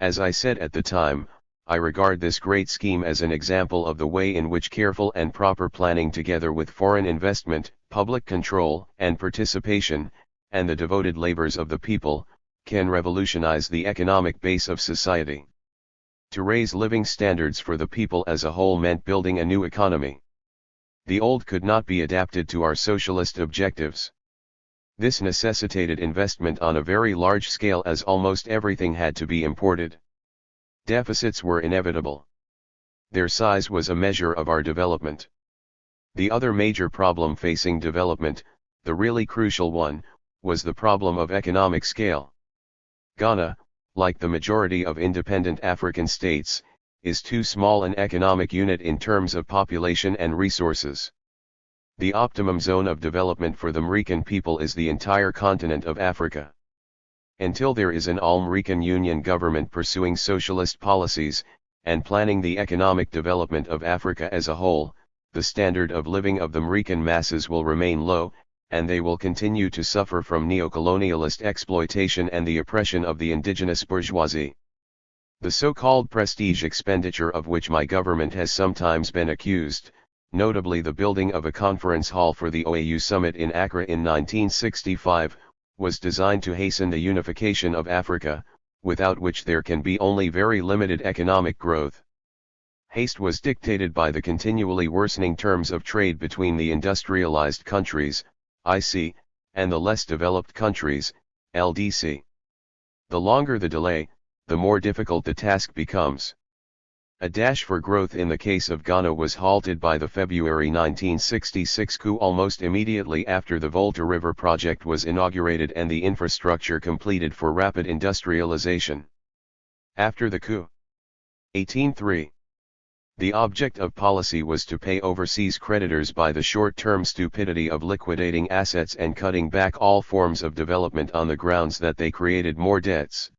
As I said at the time, I regard this great scheme as an example of the way in which careful and proper planning together with foreign investment, public control and participation, and the devoted labors of the people, can revolutionize the economic base of society. To raise living standards for the people as a whole meant building a new economy. The old could not be adapted to our socialist objectives. This necessitated investment on a very large scale, as almost everything had to be imported. Deficits were inevitable. Their size was a measure of our development. The other major problem facing development, the really crucial one, was the problem of economic scale. Ghana, like the majority of independent African states, is too small an economic unit in terms of population and resources. The optimum zone of development for the Mrican people is the entire continent of Africa. Until there is an all-Mrican Union government pursuing socialist policies, and planning the economic development of Africa as a whole, the standard of living of the Mrican masses will remain low, and they will continue to suffer from neo-colonialist exploitation and the oppression of the indigenous bourgeoisie. The so-called prestige expenditure of which my government has sometimes been accused, notably the building of a conference hall for the OAU summit in Accra in 1965, was designed to hasten the unification of Africa, without which there can be only very limited economic growth. Haste was dictated by the continually worsening terms of trade between the industrialized countries, IC, and the less developed countries, LDC. The longer the delay, the more difficult the task becomes. A dash for growth in the case of Ghana was halted by the February 1966 coup almost immediately after the Volta River project was inaugurated and the infrastructure completed for rapid industrialization. After the coup, 1803, the object of policy was to pay overseas creditors by the short-term stupidity of liquidating assets and cutting back all forms of development on the grounds that they created more debts.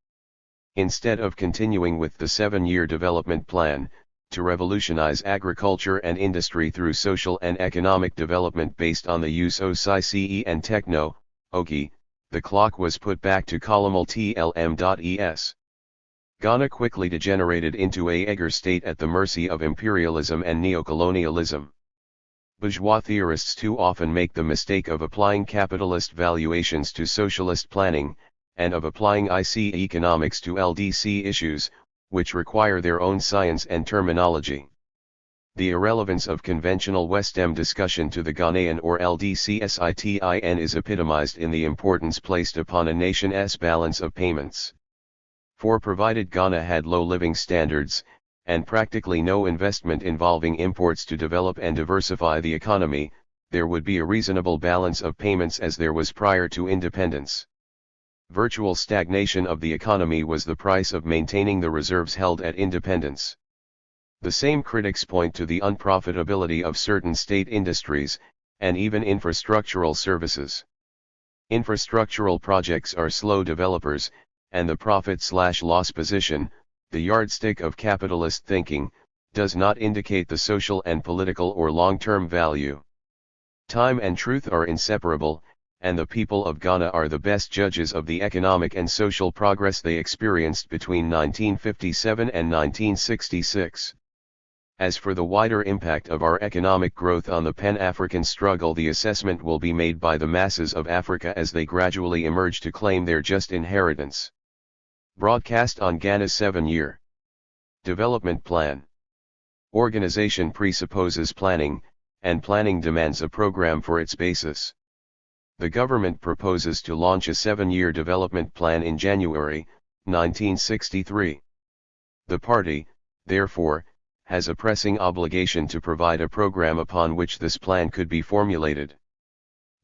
Instead of continuing with the 7-year development plan, to revolutionize agriculture and industry through social and economic development based on the use of SciCE and Techno-Oki, the clock was put back to column TLM.es. Ghana quickly degenerated into a eager state at the mercy of imperialism and neocolonialism. Bourgeois theorists too often make the mistake of applying capitalist valuations to socialist planning, and of applying IC economics to LDC issues, which require their own science and terminology. The irrelevance of conventional West-Em discussion to the Ghanaian or LDCSITIN is epitomized in the importance placed upon a nation's balance of payments. For provided Ghana had low living standards, and practically no investment involving imports to develop and diversify the economy, there would be a reasonable balance of payments as there was prior to independence. Virtual stagnation of the economy was the price of maintaining the reserves held at independence. The same critics point to the unprofitability of certain state industries, and even infrastructural services. Infrastructural projects are slow developers, and the profit/loss position, the yardstick of capitalist thinking, does not indicate the social and political or long-term value. Time and truth are inseparable, and the people of Ghana are the best judges of the economic and social progress they experienced between 1957 and 1966. As for the wider impact of our economic growth on the Pan-African struggle, the assessment will be made by the masses of Africa as they gradually emerge to claim their just inheritance. Broadcast on Ghana's 7-year development plan. Organization presupposes planning, and planning demands a program for its basis. The government proposes to launch a 7-year development plan in January 1963. The party, therefore, has a pressing obligation to provide a program upon which this plan could be formulated.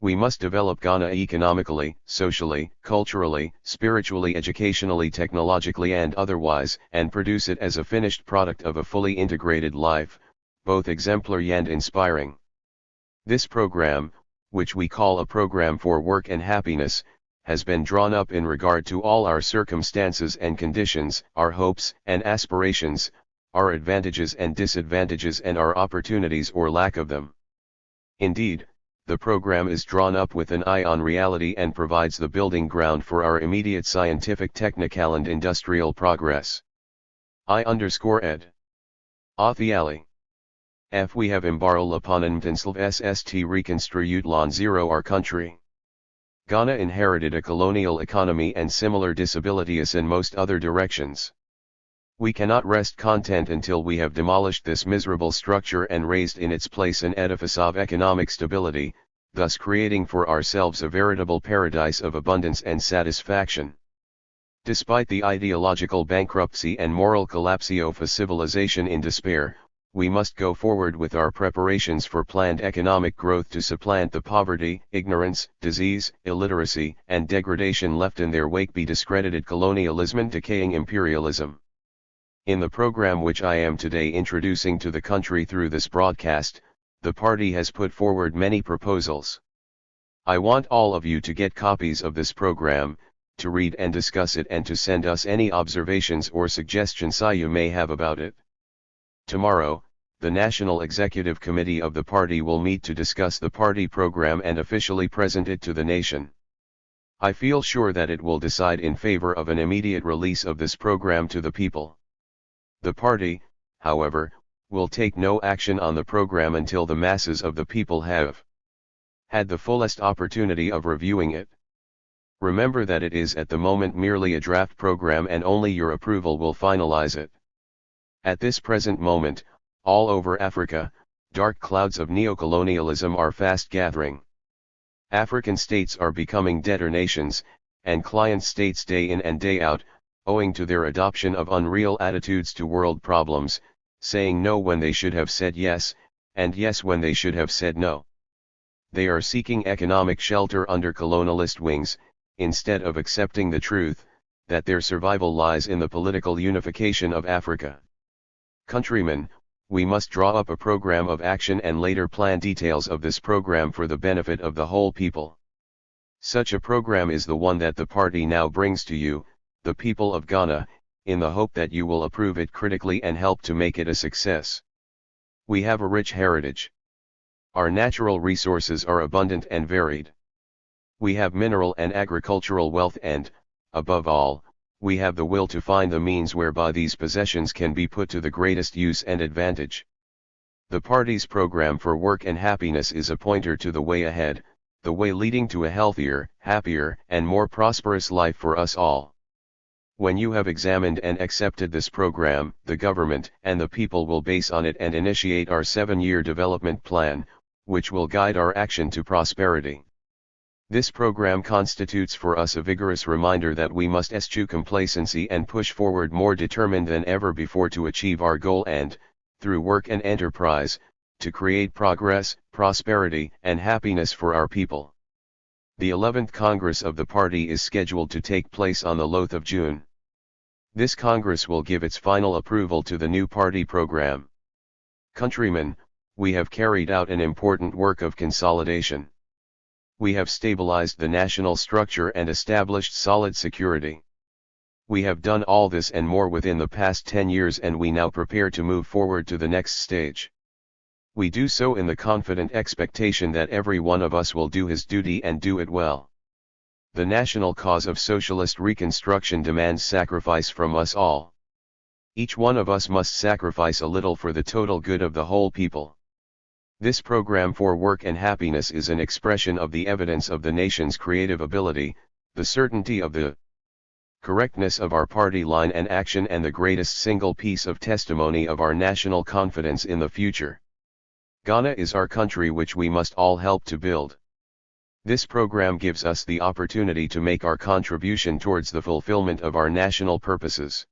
We must develop Ghana economically, socially, culturally, spiritually, educationally, technologically and otherwise, and produce it as a finished product of a fully integrated life, both exemplary and inspiring. This program, which we call a program for work and happiness, has been drawn up in regard to all our circumstances and conditions, our hopes and aspirations, our advantages and disadvantages and our opportunities or lack of them. Indeed, the program is drawn up with an eye on reality and provides the building ground for our immediate scientific, technical and industrial progress. I_ed. Othiali. F. We have embarrel upon intensive SST reconstruct lon zero our country. Ghana inherited a colonial economy and similar disabilities in most other directions. We cannot rest content until we have demolished this miserable structure and raised in its place an edifice of economic stability, thus creating for ourselves a veritable paradise of abundance and satisfaction. Despite the ideological bankruptcy and moral collapse of a civilization in despair, we must go forward with our preparations for planned economic growth to supplant the poverty, ignorance, disease, illiteracy, and degradation left in their wake by discredited colonialism and decaying imperialism. In the program which I am today introducing to the country through this broadcast, the party has put forward many proposals. I want all of you to get copies of this program, to read and discuss it and to send us any observations or suggestions you may have about it. Tomorrow, the National Executive Committee of the party will meet to discuss the party program and officially present it to the nation. I feel sure that it will decide in favor of an immediate release of this program to the people. The party, however, will take no action on the program until the masses of the people have had the fullest opportunity of reviewing it. Remember that it is at the moment merely a draft program and only your approval will finalize it. At this present moment, all over Africa, dark clouds of neocolonialism are fast gathering. African states are becoming debtor nations, and client states day in and day out, owing to their adoption of unreal attitudes to world problems, saying no when they should have said yes, and yes when they should have said no. They are seeking economic shelter under colonialist wings, instead of accepting the truth, that their survival lies in the political unification of Africa. Countrymen, we must draw up a program of action and later plan details of this program for the benefit of the whole people. Such a program is the one that the party now brings to you, the people of Ghana, in the hope that you will approve it critically and help to make it a success. We have a rich heritage. Our natural resources are abundant and varied. We have mineral and agricultural wealth and, above all, we have the will to find the means whereby these possessions can be put to the greatest use and advantage. The party's program for work and happiness is a pointer to the way ahead, the way leading to a healthier, happier, and more prosperous life for us all. When you have examined and accepted this program, the government and the people will base on it and initiate our 7-year development plan, which will guide our action to prosperity. This program constitutes for us a vigorous reminder that we must eschew complacency and push forward more determined than ever before to achieve our goal and, through work and enterprise, to create progress, prosperity, and happiness for our people. The 11th Congress of the party is scheduled to take place on the 11th of June. This Congress will give its final approval to the new party program. Countrymen, we have carried out an important work of consolidation. We have stabilized the national structure and established solid security. We have done all this and more within the past 10 years, and we now prepare to move forward to the next stage. We do so in the confident expectation that every one of us will do his duty and do it well. The national cause of socialist reconstruction demands sacrifice from us all. Each one of us must sacrifice a little for the total good of the whole people. This program for work and happiness is an expression of the evidence of the nation's creative ability, the certainty of the correctness of our party line and action, and the greatest single piece of testimony of our national confidence in the future. Ghana is our country which we must all help to build. This program gives us the opportunity to make our contribution towards the fulfillment of our national purposes.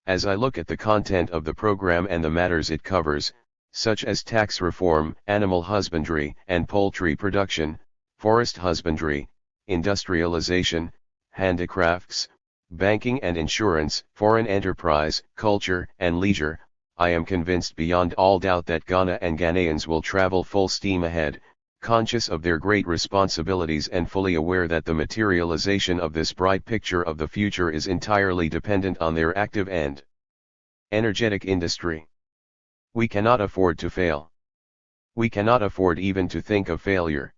As I look at the content of the program and the matters it covers, such as tax reform, animal husbandry and poultry production, forest husbandry, industrialization, handicrafts, banking and insurance, foreign enterprise, culture and leisure, I am convinced beyond all doubt that Ghana and Ghanaians will travel full steam ahead, conscious of their great responsibilities and fully aware that the materialization of this bright picture of the future is entirely dependent on their active and energetic industry. We cannot afford to fail. We cannot afford even to think of failure.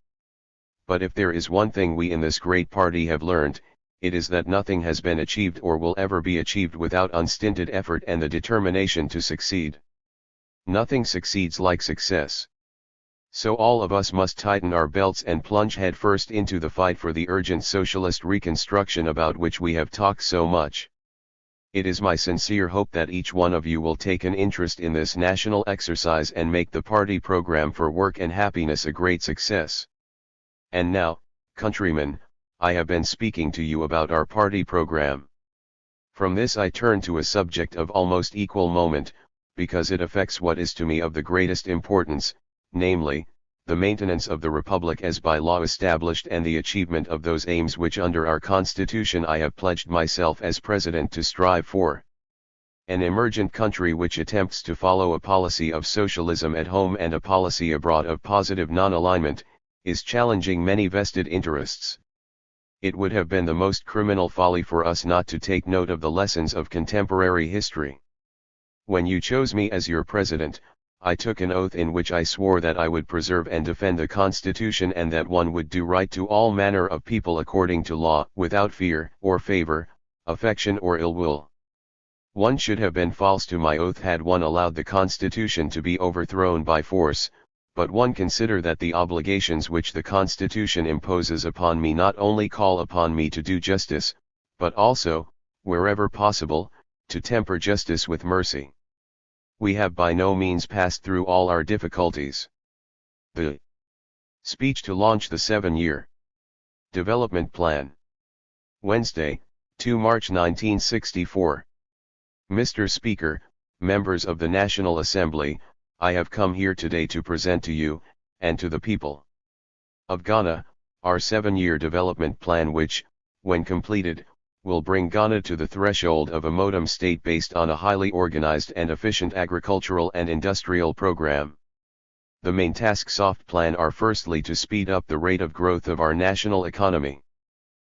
But if there is one thing we in this great party have learned, it is that nothing has been achieved or will ever be achieved without unstinted effort and the determination to succeed. Nothing succeeds like success. So all of us must tighten our belts and plunge headfirst into the fight for the urgent socialist reconstruction about which we have talked so much. It is my sincere hope that each one of you will take an interest in this national exercise and make the party program for work and happiness a great success. And now, countrymen, I have been speaking to you about our party program. From this I turn to a subject of almost equal moment, because it affects what is to me of the greatest importance, namely, the maintenance of the Republic as by law established and the achievement of those aims which under our Constitution I have pledged myself as President to strive for. An emergent country which attempts to follow a policy of socialism at home and a policy abroad of positive non-alignment, is challenging many vested interests. It would have been the most criminal folly for us not to take note of the lessons of contemporary history. When you chose me as your President, I took an oath in which I swore that I would preserve and defend the Constitution and that one would do right to all manner of people according to law, without fear, or favor, affection or ill will. One should have been false to my oath had one allowed the Constitution to be overthrown by force, but one consider that the obligations which the Constitution imposes upon me not only call upon me to do justice, but also, wherever possible, to temper justice with mercy. We have by no means passed through all our difficulties. The speech to launch the 7-year development plan. Wednesday, 2 March 1964. Mr. Speaker, members of the National Assembly, I have come here today to present to you, and to the people of Ghana, our 7-year development plan which, when completed, will bring Ghana to the threshold of a modern state based on a highly organized and efficient agricultural and industrial program. The main tasks of the plan are firstly to speed up the rate of growth of our national economy.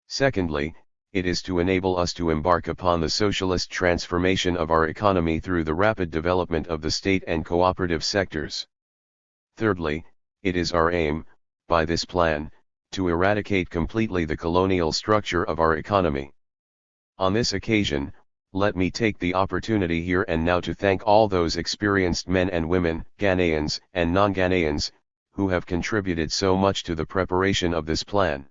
Secondly, it is to enable us to embark upon the socialist transformation of our economy through the rapid development of the state and cooperative sectors. Thirdly, it is our aim, by this plan, to eradicate completely the colonial structure of our economy. On this occasion, let me take the opportunity here and now to thank all those experienced men and women, Ghanaians and non-Ghanaians, who have contributed so much to the preparation of this plan.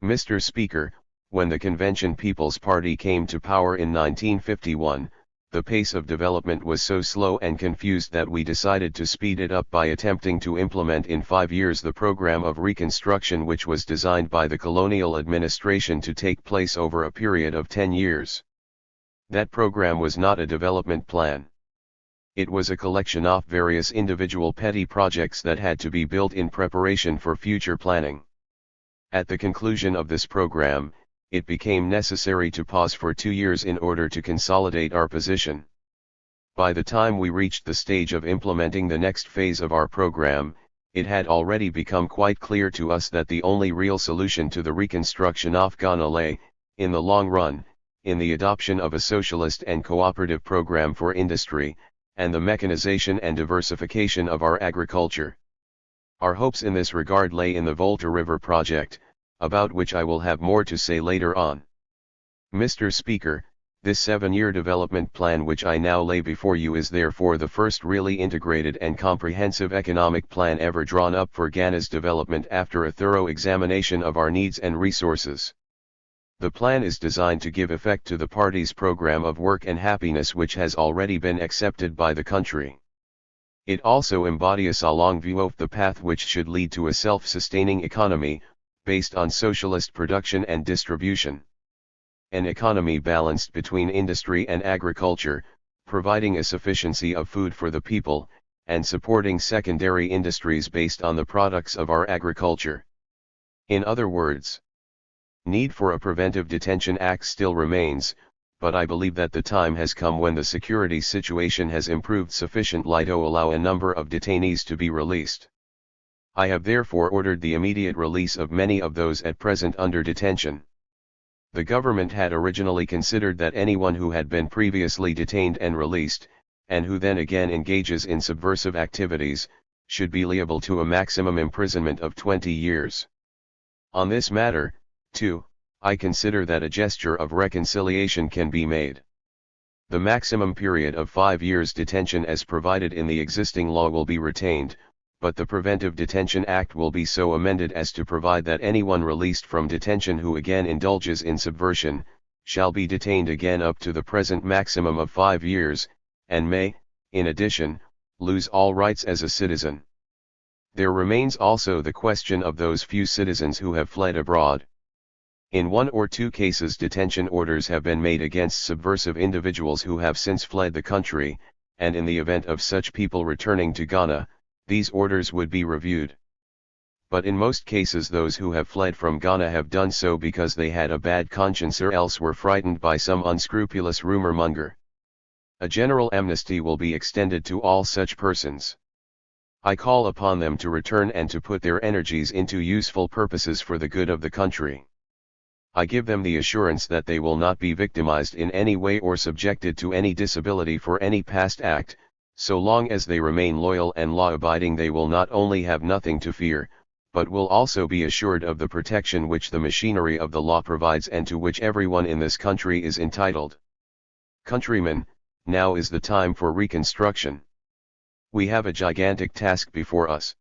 Mr. Speaker, When the Convention People's Party came to power in 1951, the pace of development was so slow and confused that we decided to speed it up by attempting to implement in 5 years the program of reconstruction which was designed by the colonial administration to take place over a period of 10 years. That program was not a development plan. It was a collection of various individual petty projects that had to be built in preparation for future planning. At the conclusion of this program, it became necessary to pause for 2 years in order to consolidate our position. By the time we reached the stage of implementing the next phase of our program, it had already become quite clear to us that the only real solution to the reconstruction of Ghana lay, in the long run, in the adoption of a socialist and cooperative program for industry, and the mechanization and diversification of our agriculture. Our hopes in this regard lay in the Volta River project, about which I will have more to say later on. Mr. Speaker, this 7-year development plan which I now lay before you is therefore the first really integrated and comprehensive economic plan ever drawn up for Ghana's development after a thorough examination of our needs and resources. The plan is designed to give effect to the party's program of work and happiness which has already been accepted by the country. It also embodies a long view of the path which should lead to a self-sustaining economy, based on socialist production and distribution. An economy balanced between industry and agriculture, providing a sufficiency of food for the people, and supporting secondary industries based on the products of our agriculture. In other words, need for a preventive detention act still remains, but I believe that the time has come when the security situation has improved sufficiently to allow a number of detainees to be released. I have therefore ordered the immediate release of many of those at present under detention. The government had originally considered that anyone who had been previously detained and released, and who then again engages in subversive activities, should be liable to a maximum imprisonment of 20 years. On this matter, too, I consider that a gesture of reconciliation can be made. The maximum period of 5 years detention as provided in the existing law will be retained, but the Preventive Detention Act will be so amended as to provide that anyone released from detention who again indulges in subversion, shall be detained again up to the present maximum of 5 years, and may, in addition, lose all rights as a citizen. There remains also the question of those few citizens who have fled abroad. In 1 or 2 cases detention orders have been made against subversive individuals who have since fled the country, and in the event of such people returning to Ghana, these orders would be reviewed. But in most cases those who have fled from Ghana have done so because they had a bad conscience or else were frightened by some unscrupulous rumor monger. A general amnesty will be extended to all such persons. I call upon them to return and to put their energies into useful purposes for the good of the country. I give them the assurance that they will not be victimized in any way or subjected to any disability for any past act. So long as they remain loyal and law-abiding they will not only have nothing to fear, but will also be assured of the protection which the machinery of the law provides and to which everyone in this country is entitled. Countrymen, now is the time for reconstruction. We have a gigantic task before us.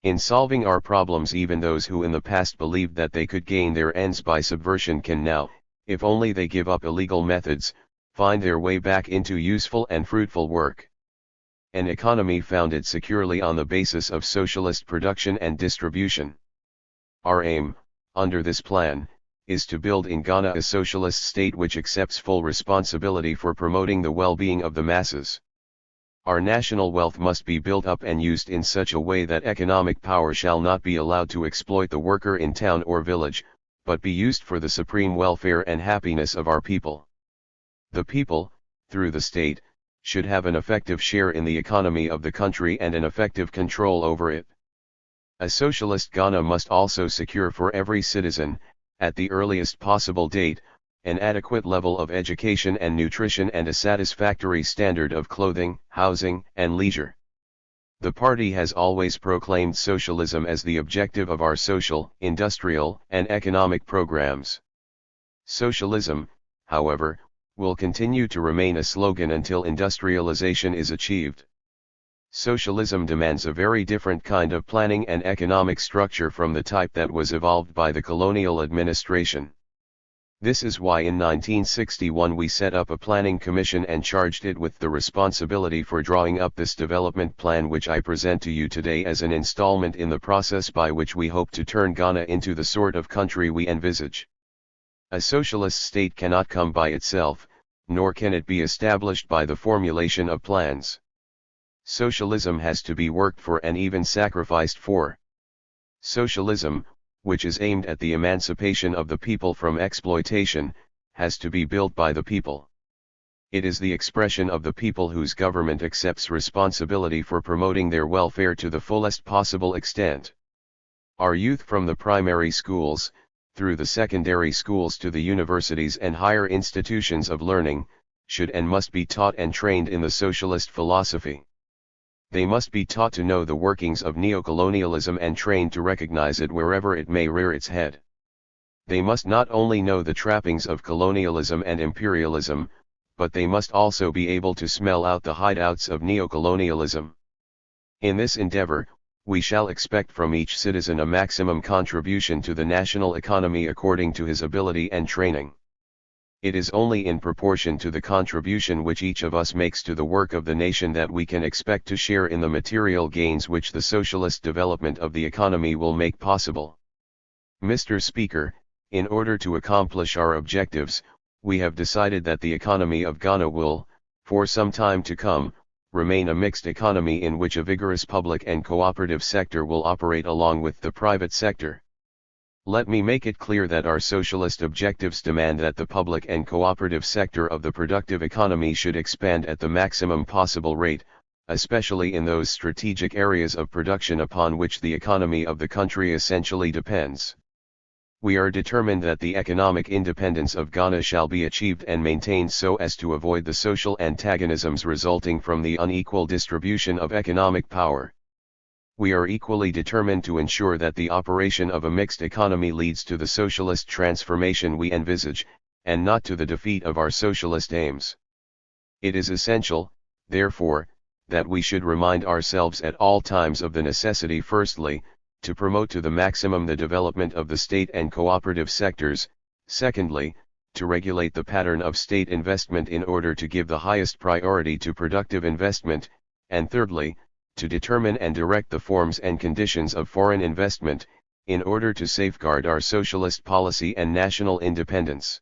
In solving our problems even those who in the past believed that they could gain their ends by subversion can now, if only they give up illegal methods, find their way back into useful and fruitful work. An economy founded securely on the basis of socialist production and distribution. Our aim, under this plan, is to build in Ghana a socialist state which accepts full responsibility for promoting the well-being of the masses. Our national wealth must be built up and used in such a way that economic power shall not be allowed to exploit the worker in town or village, but be used for the supreme welfare and happiness of our people. The people, through the state, should have an effective share in the economy of the country and an effective control over it. A socialist Ghana must also secure for every citizen, at the earliest possible date, an adequate level of education and nutrition and a satisfactory standard of clothing, housing, and leisure. The party has always proclaimed socialism as the objective of our social, industrial, and economic programs. Socialism, however, will continue to remain a slogan until industrialization is achieved. Socialism demands a very different kind of planning and economic structure from the type that was evolved by the colonial administration. This is why in 1961 we set up a planning commission and charged it with the responsibility for drawing up this development plan, which I present to you today as an installment in the process by which we hope to turn Ghana into the sort of country we envisage. A socialist state cannot come by itself, nor can it be established by the formulation of plans. Socialism has to be worked for and even sacrificed for. Socialism, which is aimed at the emancipation of the people from exploitation, has to be built by the people. It is the expression of the people whose government accepts responsibility for promoting their welfare to the fullest possible extent. Our youth from the primary schools, through the secondary schools to the universities and higher institutions of learning, should and must be taught and trained in the socialist philosophy. They must be taught to know the workings of neocolonialism and trained to recognize it wherever it may rear its head. They must not only know the trappings of colonialism and imperialism, but they must also be able to smell out the hideouts of neocolonialism. In this endeavor, we shall expect from each citizen a maximum contribution to the national economy according to his ability and training. It is only in proportion to the contribution which each of us makes to the work of the nation that we can expect to share in the material gains which the socialist development of the economy will make possible. Mr. Speaker, in order to accomplish our objectives, we have decided that the economy of Ghana will, for some time to come, remain a mixed economy in which a vigorous public and cooperative sector will operate along with the private sector. Let me make it clear that our socialist objectives demand that the public and cooperative sector of the productive economy should expand at the maximum possible rate, especially in those strategic areas of production upon which the economy of the country essentially depends. We are determined that the economic independence of Ghana shall be achieved and maintained so as to avoid the social antagonisms resulting from the unequal distribution of economic power. We are equally determined to ensure that the operation of a mixed economy leads to the socialist transformation we envisage, and not to the defeat of our socialist aims. It is essential, therefore, that we should remind ourselves at all times of the necessity, firstly, to promote to the maximum the development of the state and cooperative sectors, secondly, to regulate the pattern of state investment in order to give the highest priority to productive investment, and thirdly, to determine and direct the forms and conditions of foreign investment, in order to safeguard our socialist policy and national independence.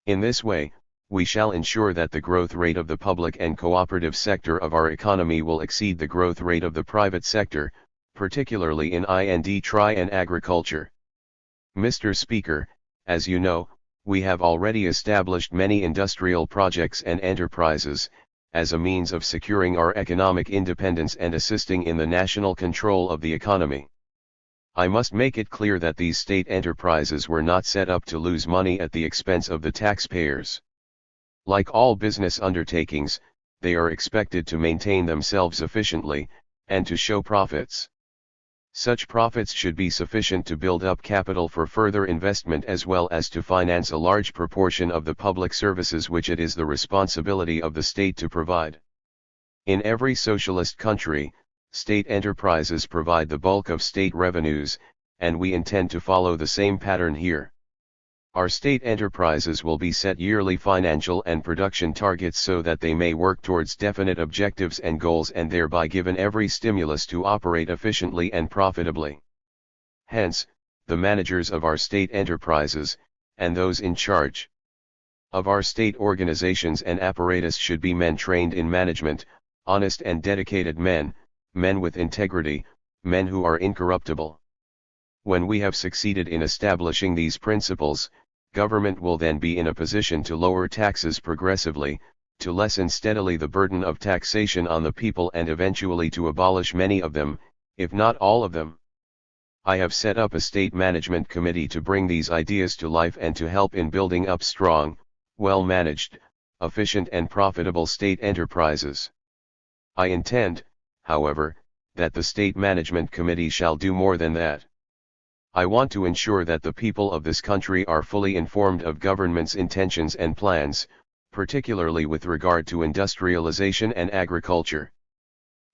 In this way, we shall ensure that the growth rate of the public and cooperative sector of our economy will exceed the growth rate of the private sector, particularly in industry and agriculture. Mr. Speaker, as you know, we have already established many industrial projects and enterprises, as a means of securing our economic independence and assisting in the national control of the economy. I must make it clear that these state enterprises were not set up to lose money at the expense of the taxpayers. Like all business undertakings, they are expected to maintain themselves efficiently, and to show profits. Such profits should be sufficient to build up capital for further investment as well as to finance a large proportion of the public services which it is the responsibility of the state to provide. In every socialist country, state enterprises provide the bulk of state revenues, and we intend to follow the same pattern here. Our state enterprises will be set yearly financial and production targets so that they may work towards definite objectives and goals and thereby given every stimulus to operate efficiently and profitably. Hence, the managers of our state enterprises, and those in charge of our state organizations and apparatus should be men trained in management, honest and dedicated men, men with integrity, men who are incorruptible. When we have succeeded in establishing these principles, government will then be in a position to lower taxes progressively, to lessen steadily the burden of taxation on the people and eventually to abolish many of them, if not all of them. I have set up a state management committee to bring these ideas to life and to help in building up strong, well-managed, efficient and profitable state enterprises. I intend, however, that the state management committee shall do more than that. I want to ensure that the people of this country are fully informed of government's intentions and plans, particularly with regard to industrialization and agriculture.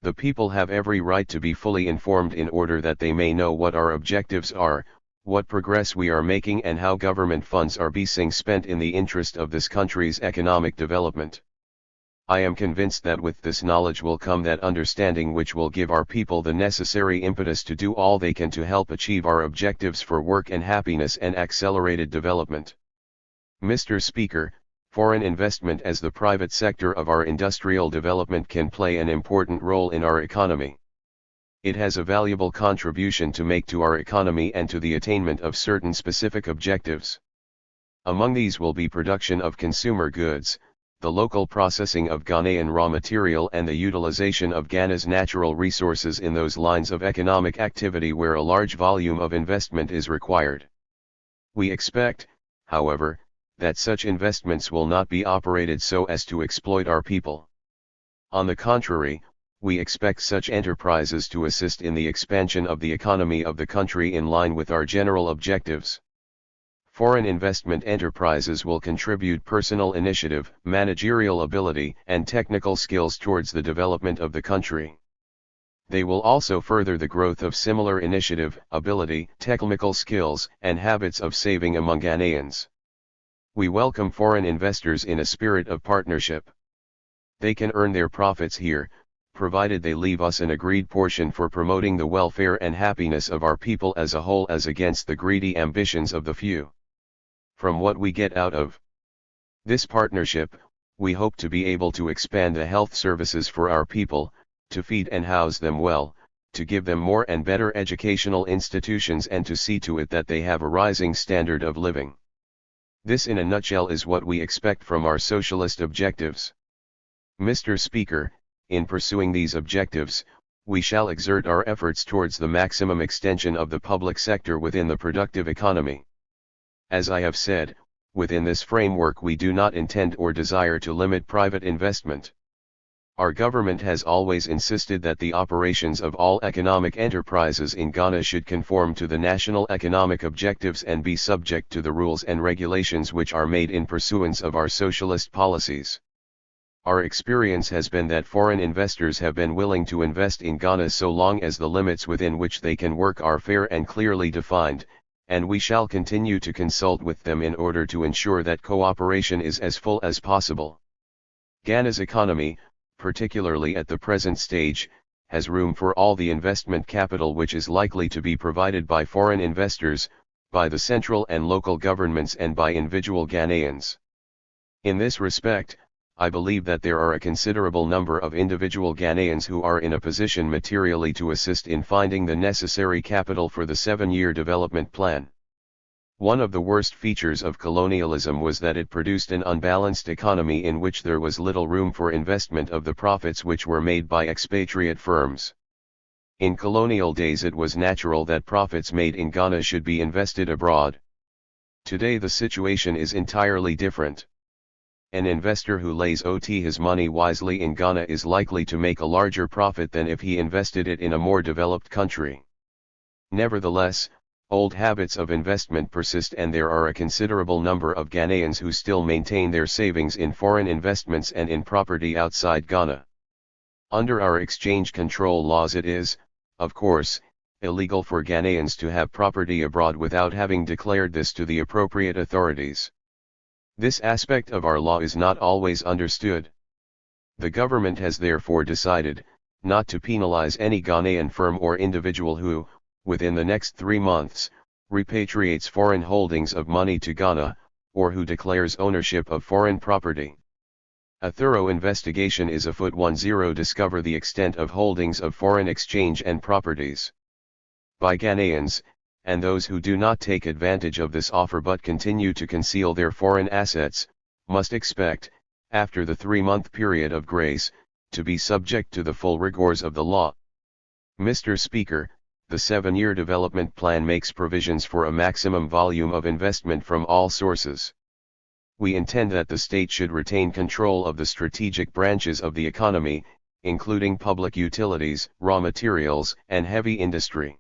The people have every right to be fully informed in order that they may know what our objectives are, what progress we are making and how government funds are being spent in the interest of this country's economic development. I am convinced that with this knowledge will come that understanding which will give our people the necessary impetus to do all they can to help achieve our objectives for work and happiness and accelerated development. Mr. Speaker, foreign investment as the private sector of our industrial development can play an important role in our economy. It has a valuable contribution to make to our economy and to the attainment of certain specific objectives. Among these will be production of consumer goods, the local processing of Ghanaian raw material and the utilization of Ghana's natural resources in those lines of economic activity where a large volume of investment is required. We expect, however, that such investments will not be operated so as to exploit our people. On the contrary, we expect such enterprises to assist in the expansion of the economy of the country in line with our general objectives. Foreign investment enterprises will contribute personal initiative, managerial ability, and technical skills towards the development of the country. They will also further the growth of similar initiative, ability, technical skills, and habits of saving among Ghanaians. We welcome foreign investors in a spirit of partnership. They can earn their profits here, provided they leave us an agreed portion for promoting the welfare and happiness of our people as a whole as against the greedy ambitions of the few. From what we get out of this partnership, we hope to be able to expand the health services for our people, to feed and house them well, to give them more and better educational institutions and to see to it that they have a rising standard of living. This in a nutshell is what we expect from our socialist objectives. Mr. Speaker, in pursuing these objectives, we shall exert our efforts towards the maximum extension of the public sector within the productive economy. As I have said, within this framework we do not intend or desire to limit private investment. Our government has always insisted that the operations of all economic enterprises in Ghana should conform to the national economic objectives and be subject to the rules and regulations which are made in pursuance of our socialist policies. Our experience has been that foreign investors have been willing to invest in Ghana so long as the limits within which they can work are fair and clearly defined, and we shall continue to consult with them in order to ensure that cooperation is as full as possible. Ghana's economy, particularly at the present stage, has room for all the investment capital which is likely to be provided by foreign investors, by the central and local governments and by individual Ghanaians. In this respect, I believe that there are a considerable number of individual Ghanaians who are in a position materially to assist in finding the necessary capital for the 7-year development plan. One of the worst features of colonialism was that it produced an unbalanced economy in which there was little room for investment of the profits which were made by expatriate firms. In colonial days it was natural that profits made in Ghana should be invested abroad. Today the situation is entirely different. An investor who lays his money wisely in Ghana is likely to make a larger profit than if he invested it in a more developed country. Nevertheless, old habits of investment persist and there are a considerable number of Ghanaians who still maintain their savings in foreign investments and in property outside Ghana. Under our exchange control laws it is, of course, illegal for Ghanaians to have property abroad without having declared this to the appropriate authorities. This aspect of our law is not always understood. The government has therefore decided not to penalize any Ghanaian firm or individual who, within the next 3 months, repatriates foreign holdings of money to Ghana, or who declares ownership of foreign property. A thorough investigation is afoot. 10 Discover the extent of holdings of foreign exchange and properties by Ghanaians, and those who do not take advantage of this offer but continue to conceal their foreign assets, must expect, after the 3-month period of grace, to be subject to the full rigors of the law. Mr. Speaker, the 7-year development plan makes provisions for a maximum volume of investment from all sources. We intend that the state should retain control of the strategic branches of the economy, including public utilities, raw materials, and heavy industry.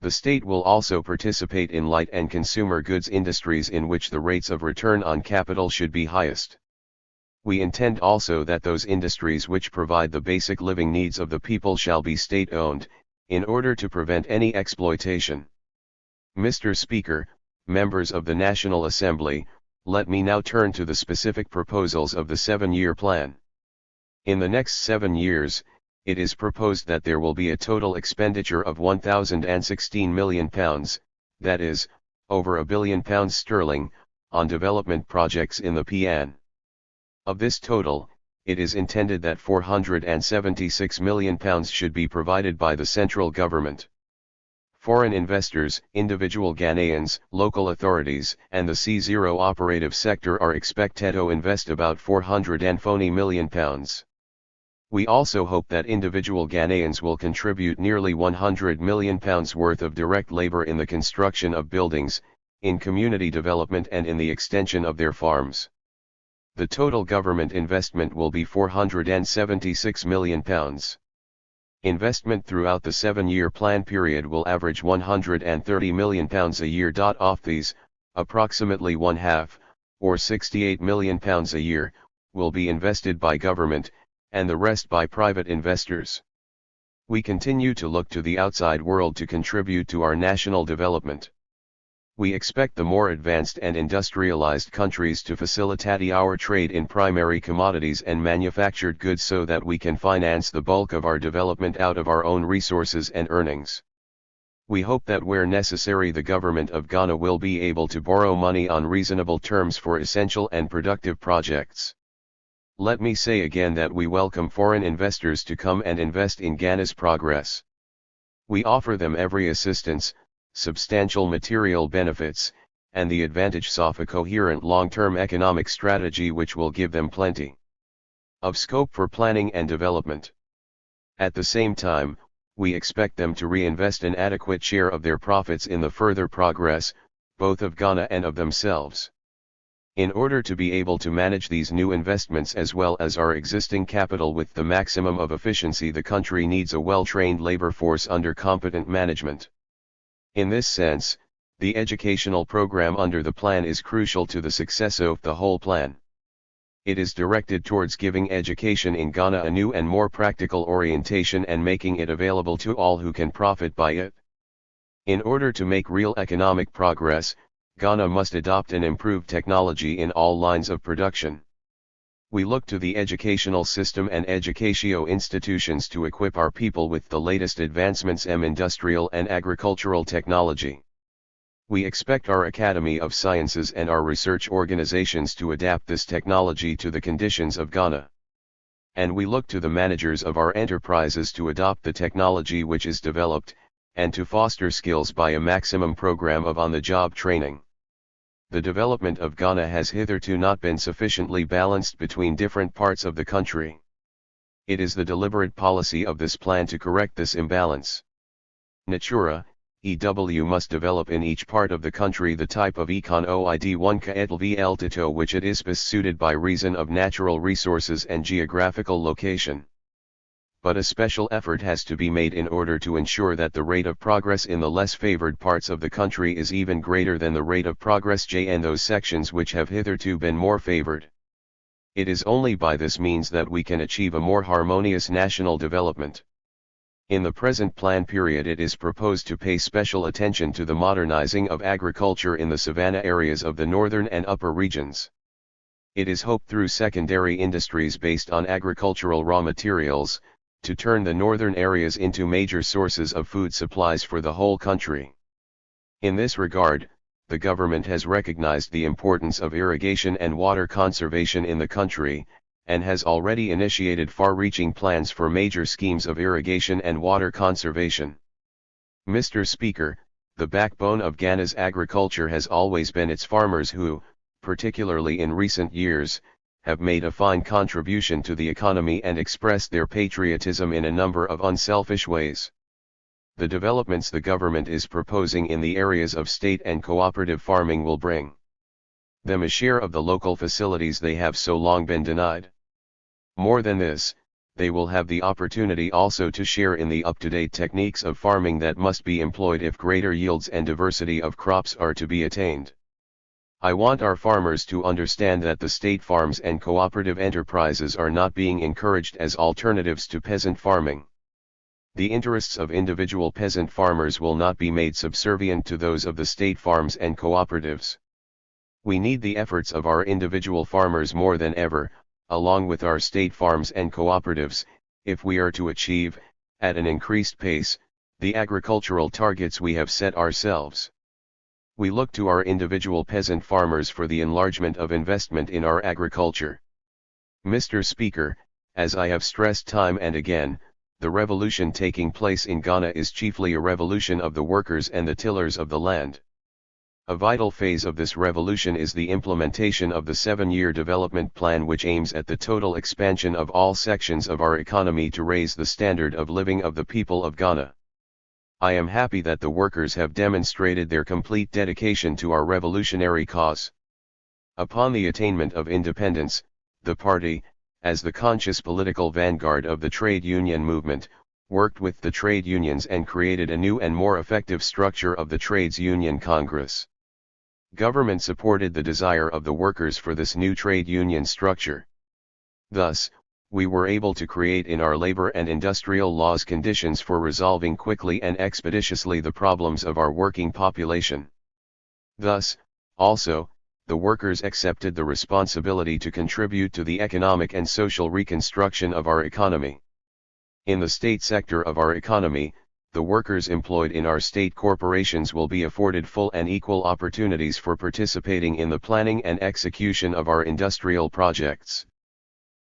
The state will also participate in light and consumer goods industries in which the rates of return on capital should be highest. We intend also that those industries which provide the basic living needs of the people shall be state-owned, in order to prevent any exploitation. Mr. Speaker, members of the National Assembly, let me now turn to the specific proposals of the 7-year plan. In the next 7 years, it is proposed that there will be a total expenditure of £1,016 million, that is, over £1 billion sterling, on development projects in the PN. Of this total, it is intended that £476 million should be provided by the central government. Foreign investors, individual Ghanaians, local authorities, and the C0 operative sector are expected to invest about £440 million. We also hope that individual Ghanaians will contribute nearly £100 million worth of direct labor in the construction of buildings, in community development and in the extension of their farms. The total government investment will be £476 million. Investment throughout the 7-year plan period will average £130 million a year. Of these, approximately one half, or £68 million a year, will be invested by government, and the rest by private investors. We continue to look to the outside world to contribute to our national development. We expect the more advanced and industrialized countries to facilitate our trade in primary commodities and manufactured goods so that we can finance the bulk of our development out of our own resources and earnings. We hope that where necessary the government of Ghana will be able to borrow money on reasonable terms for essential and productive projects. Let me say again that we welcome foreign investors to come and invest in Ghana's progress. We offer them every assistance, substantial material benefits, and the advantages of a coherent long-term economic strategy which will give them plenty of scope for planning and development. At the same time, we expect them to reinvest an adequate share of their profits in the further progress, both of Ghana and of themselves. In order to be able to manage these new investments as well as our existing capital with the maximum of efficiency, the country needs a well-trained labor force under competent management. In this sense, the educational program under the plan is crucial to the success of the whole plan. It is directed towards giving education in Ghana a new and more practical orientation and making it available to all who can profit by it. In order to make real economic progress, Ghana must adopt and improve technology in all lines of production. We look to the educational system and educational institutions to equip our people with the latest advancements in industrial and agricultural technology. We expect our Academy of Sciences and our research organizations to adapt this technology to the conditions of Ghana. And we look to the managers of our enterprises to adopt the technology which is developed, and to foster skills by a maximum program of on-the-job training. The development of Ghana has hitherto not been sufficiently balanced between different parts of the country. It is the deliberate policy of this plan to correct this imbalance. Natura, EW must develop in each part of the country the type of econ one kaetlv which it is best suited by reason of natural resources and geographical location. But a special effort has to be made in order to ensure that the rate of progress in the less favored parts of the country is even greater than the rate of progress in those sections which have hitherto been more favored. It is only by this means that we can achieve a more harmonious national development. In the present plan period, it is proposed to pay special attention to the modernizing of agriculture in the savanna areas of the northern and upper regions. It is hoped through secondary industries based on agricultural raw materials, to turn the northern areas into major sources of food supplies for the whole country. In this regard, the government has recognized the importance of irrigation and water conservation in the country, and has already initiated far-reaching plans for major schemes of irrigation and water conservation. Mr. Speaker, the backbone of Ghana's agriculture has always been its farmers who, particularly in recent years, have made a fine contribution to the economy and expressed their patriotism in a number of unselfish ways. The developments the government is proposing in the areas of state and cooperative farming will bring them a share of the local facilities they have so long been denied. More than this, they will have the opportunity also to share in the up-to-date techniques of farming that must be employed if greater yields and diversity of crops are to be attained. I want our farmers to understand that the state farms and cooperative enterprises are not being encouraged as alternatives to peasant farming. The interests of individual peasant farmers will not be made subservient to those of the state farms and cooperatives. We need the efforts of our individual farmers more than ever, along with our state farms and cooperatives, if we are to achieve, at an increased pace, the agricultural targets we have set ourselves. We look to our individual peasant farmers for the enlargement of investment in our agriculture. Mr. Speaker, as I have stressed time and again, the revolution taking place in Ghana is chiefly a revolution of the workers and the tillers of the land. A vital phase of this revolution is the implementation of the 7-year development plan, which aims at the total expansion of all sections of our economy to raise the standard of living of the people of Ghana. I am happy that the workers have demonstrated their complete dedication to our revolutionary cause. Upon the attainment of independence, the party, as the conscious political vanguard of the trade union movement, worked with the trade unions and created a new and more effective structure of the Trades Union Congress. Government supported the desire of the workers for this new trade union structure. Thus, we were able to create in our labor and industrial laws conditions for resolving quickly and expeditiously the problems of our working population. Thus, also, the workers accepted the responsibility to contribute to the economic and social reconstruction of our economy. In the state sector of our economy, the workers employed in our state corporations will be afforded full and equal opportunities for participating in the planning and execution of our industrial projects.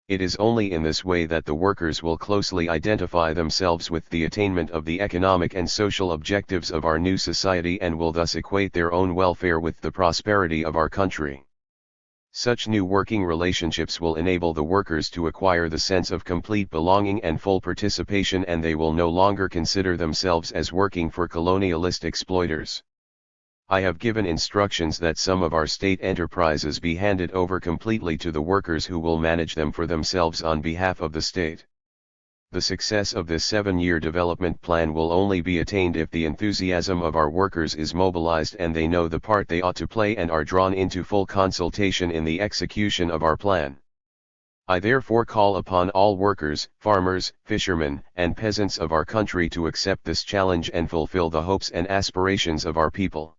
It is only in this way that the workers will closely identify themselves with the attainment of the economic and social objectives of our new society and will thus equate their own welfare with the prosperity of our country. Such new working relationships will enable the workers to acquire the sense of complete belonging and full participation, and they will no longer consider themselves as working for colonialist exploiters. I have given instructions that some of our state enterprises be handed over completely to the workers who will manage them for themselves on behalf of the state. The success of this 7-year development plan will only be attained if the enthusiasm of our workers is mobilized and they know the part they ought to play and are drawn into full consultation in the execution of our plan. I therefore call upon all workers, farmers, fishermen, and peasants of our country to accept this challenge and fulfill the hopes and aspirations of our people.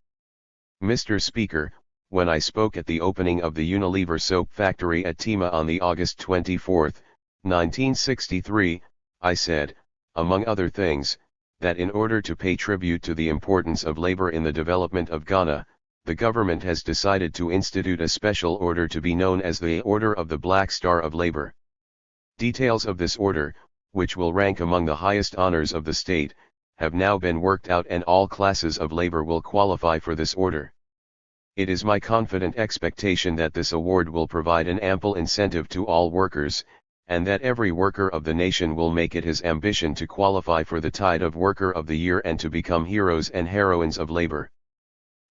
Mr. Speaker, when I spoke at the opening of the Unilever soap factory at Tema on the August 24, 1963, I said, among other things, that in order to pay tribute to the importance of labor in the development of Ghana, the government has decided to institute a special order to be known as the Order of the Black Star of Labor. Details of this order, which will rank among the highest honors of the state, have now been worked out, and all classes of labor will qualify for this order. It is my confident expectation that this award will provide an ample incentive to all workers, and that every worker of the nation will make it his ambition to qualify for the Tide of Worker of the Year and to become heroes and heroines of labor.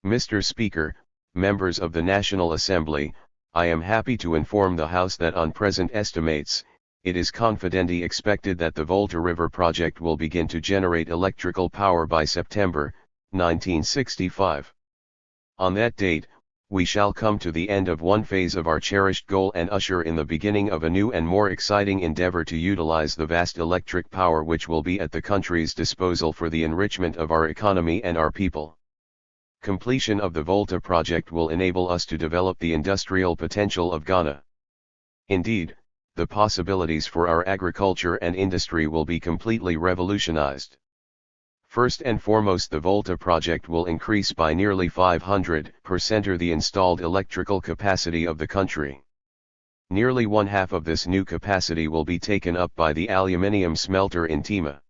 Mr. Speaker, members of the National Assembly, I am happy to inform the House that on present estimates, it is confidently expected that the Volta River project will begin to generate electrical power by September 1965. On that date, we shall come to the end of one phase of our cherished goal and usher in the beginning of a new and more exciting endeavor to utilize the vast electric power which will be at the country's disposal for the enrichment of our economy and our people. Completion of the Volta project will enable us to develop the industrial potential of Ghana. Indeed, the possibilities for our agriculture and industry will be completely revolutionized. First and foremost, the Volta project will increase by nearly 500% the installed electrical capacity of the country. Nearly one-half of this new capacity will be taken up by the aluminium smelter in Tema.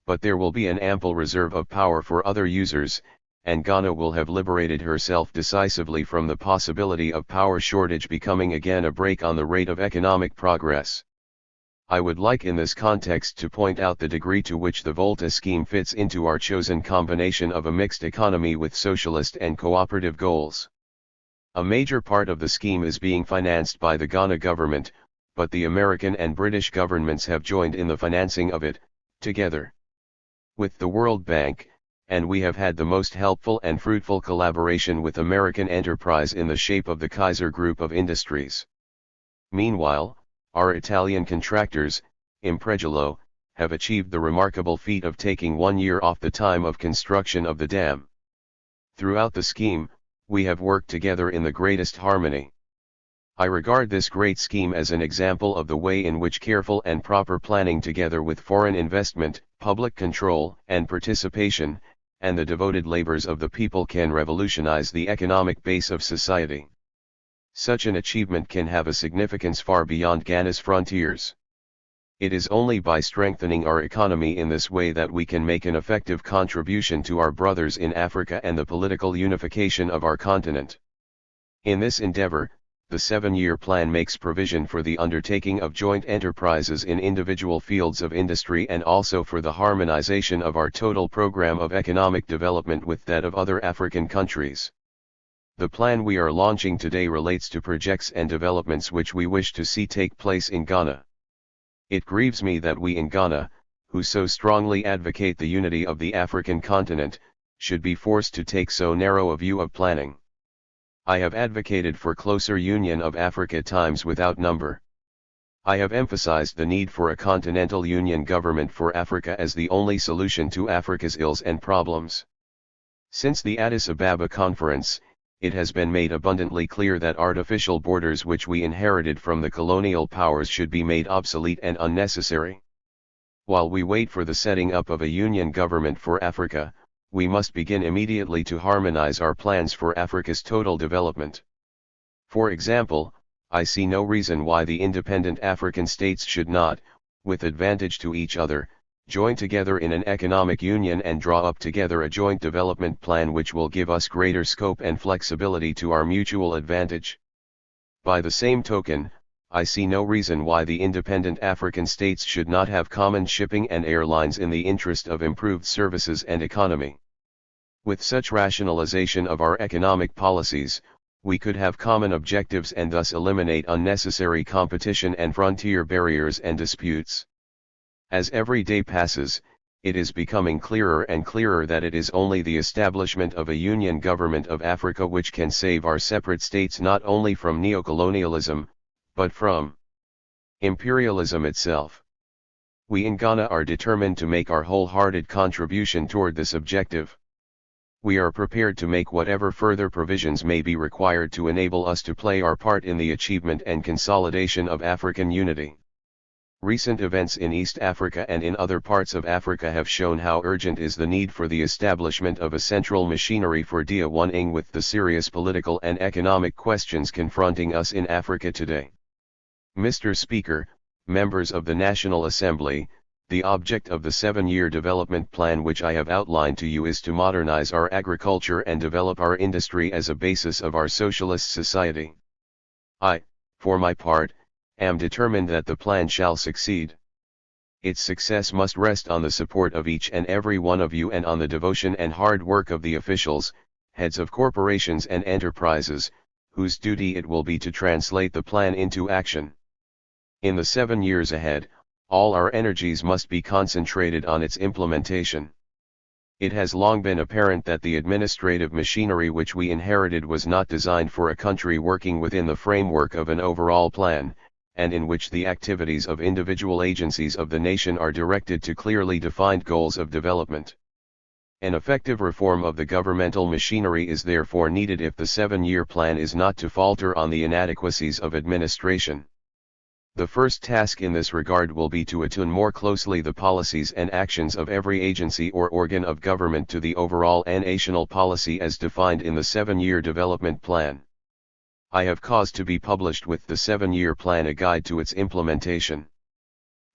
But there will be an ample reserve of power for other users, and Ghana will have liberated herself decisively from the possibility of power shortage becoming again a brake on the rate of economic progress. I would like in this context to point out the degree to which the Volta scheme fits into our chosen combination of a mixed economy with socialist and cooperative goals. A major part of the scheme is being financed by the Ghana government, but the American and British governments have joined in the financing of it, together with the World Bank, and we have had the most helpful and fruitful collaboration with American enterprise in the shape of the Kaiser Group of Industries. Meanwhile, our Italian contractors, Impregiolo, have achieved the remarkable feat of taking 1 year off the time of construction of the dam. Throughout the scheme, we have worked together in the greatest harmony. I regard this great scheme as an example of the way in which careful and proper planning together with foreign investment, public control and participation, and the devoted labors of the people can revolutionize the economic base of society. Such an achievement can have a significance far beyond Ghana's frontiers. It is only by strengthening our economy in this way that we can make an effective contribution to our brothers in Africa and the political unification of our continent. In this endeavor, the 7-year plan makes provision for the undertaking of joint enterprises in individual fields of industry and also for the harmonization of our total program of economic development with that of other African countries. The plan we are launching today relates to projects and developments which we wish to see take place in Ghana. It grieves me that we in Ghana, who so strongly advocate the unity of the African continent, should be forced to take so narrow a view of planning. I have advocated for closer union of Africa times without number. I have emphasized the need for a continental union government for Africa as the only solution to Africa's ills and problems. Since the Addis Ababa conference, it has been made abundantly clear that artificial borders which we inherited from the colonial powers should be made obsolete and unnecessary. While we wait for the setting up of a union government for Africa, we must begin immediately to harmonize our plans for Africa's total development. For example, I see no reason why the independent African states should not, with advantage to each other, join together in an economic union and draw up together a joint development plan which will give us greater scope and flexibility to our mutual advantage. By the same token, I see no reason why the independent African states should not have common shipping and airlines in the interest of improved services and economy. With such rationalization of our economic policies, we could have common objectives and thus eliminate unnecessary competition and frontier barriers and disputes. As every day passes, it is becoming clearer and clearer that it is only the establishment of a union government of Africa which can save our separate states not only from neocolonialism, but from imperialism itself. We in Ghana are determined to make our wholehearted contribution toward this objective. We are prepared to make whatever further provisions may be required to enable us to play our part in the achievement and consolidation of African unity. Recent events in East Africa and in other parts of Africa have shown how urgent is the need for the establishment of a central machinery for dealing with the serious political and economic questions confronting us in Africa today. Mr. Speaker, members of the National Assembly, the object of the 7-year development plan which I have outlined to you is to modernize our agriculture and develop our industry as a basis of our socialist society. I, for my part, am determined that the plan shall succeed. Its success must rest on the support of each and every one of you and on the devotion and hard work of the officials, heads of corporations and enterprises, whose duty it will be to translate the plan into action. In the 7 years ahead, all our energies must be concentrated on its implementation. It has long been apparent that the administrative machinery which we inherited was not designed for a country working within the framework of an overall plan, and in which the activities of individual agencies of the nation are directed to clearly defined goals of development. An effective reform of the governmental machinery is therefore needed if the 7-year plan is not to falter on the inadequacies of administration. The first task in this regard will be to attune more closely the policies and actions of every agency or organ of government to the overall national policy as defined in the 7-year development plan. I have caused to be published with the 7-year plan a guide to its implementation.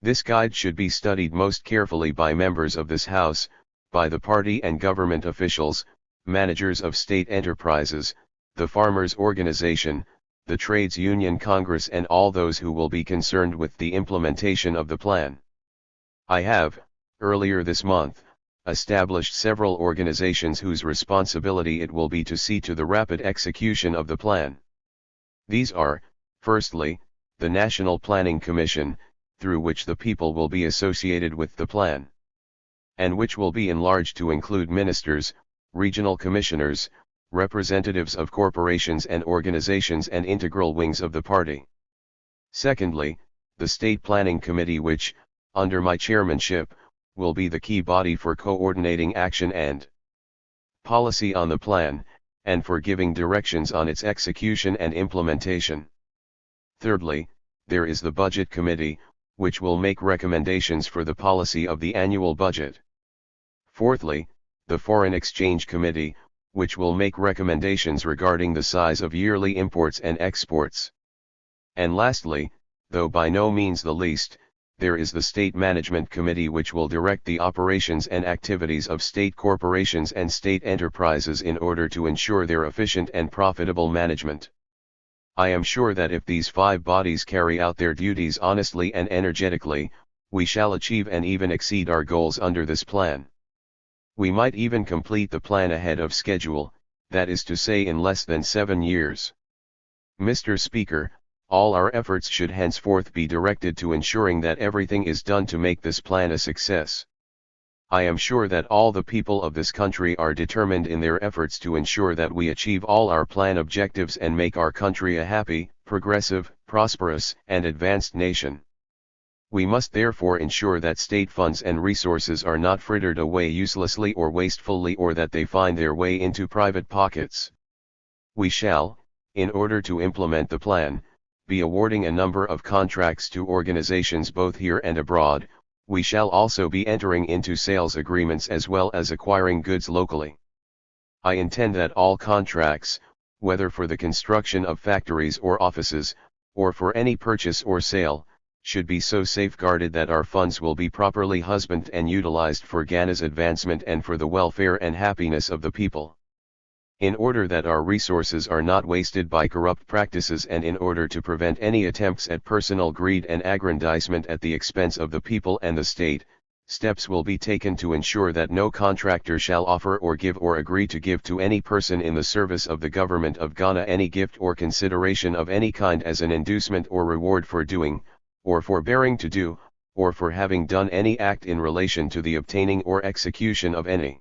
This guide should be studied most carefully by members of this House, by the party and government officials, managers of state enterprises, the farmers' organization, the Trades Union Congress and all those who will be concerned with the implementation of the plan. I have, earlier this month, established several organizations whose responsibility it will be to see to the rapid execution of the plan. These are, firstly, the National Planning Commission, through which the people will be associated with the plan, and which will be enlarged to include ministers, regional commissioners, representatives of corporations and organizations and integral wings of the party. Secondly, the State Planning Committee which, under my chairmanship, will be the key body for coordinating action and policy on the plan, and for giving directions on its execution and implementation. Thirdly, there is the Budget Committee, which will make recommendations for the policy of the annual budget. Fourthly, the Foreign Exchange Committee, which will make recommendations regarding the size of yearly imports and exports. And lastly, though by no means the least, there is the State Management Committee, which will direct the operations and activities of state corporations and state enterprises in order to ensure their efficient and profitable management. I am sure that if these 5 bodies carry out their duties honestly and energetically, we shall achieve and even exceed our goals under this plan. We might even complete the plan ahead of schedule, that is to say in less than 7 years. Mr. Speaker, all our efforts should henceforth be directed to ensuring that everything is done to make this plan a success. I am sure that all the people of this country are determined in their efforts to ensure that we achieve all our plan objectives and make our country a happy, progressive, prosperous, and advanced nation. We must therefore ensure that state funds and resources are not frittered away uselessly or wastefully, or that they find their way into private pockets. We shall, in order to implement the plan, be awarding a number of contracts to organizations both here and abroad. We shall also be entering into sales agreements as well as acquiring goods locally. I intend that all contracts, whether for the construction of factories or offices, or for any purchase or sale, should be so safeguarded that our funds will be properly husbanded and utilized for Ghana's advancement and for the welfare and happiness of the people. In order that our resources are not wasted by corrupt practices, and in order to prevent any attempts at personal greed and aggrandizement at the expense of the people and the state, steps will be taken to ensure that no contractor shall offer or give or agree to give to any person in the service of the government of Ghana any gift or consideration of any kind as an inducement or reward for doing, or forbearing to do, or for having done any act in relation to the obtaining or execution of any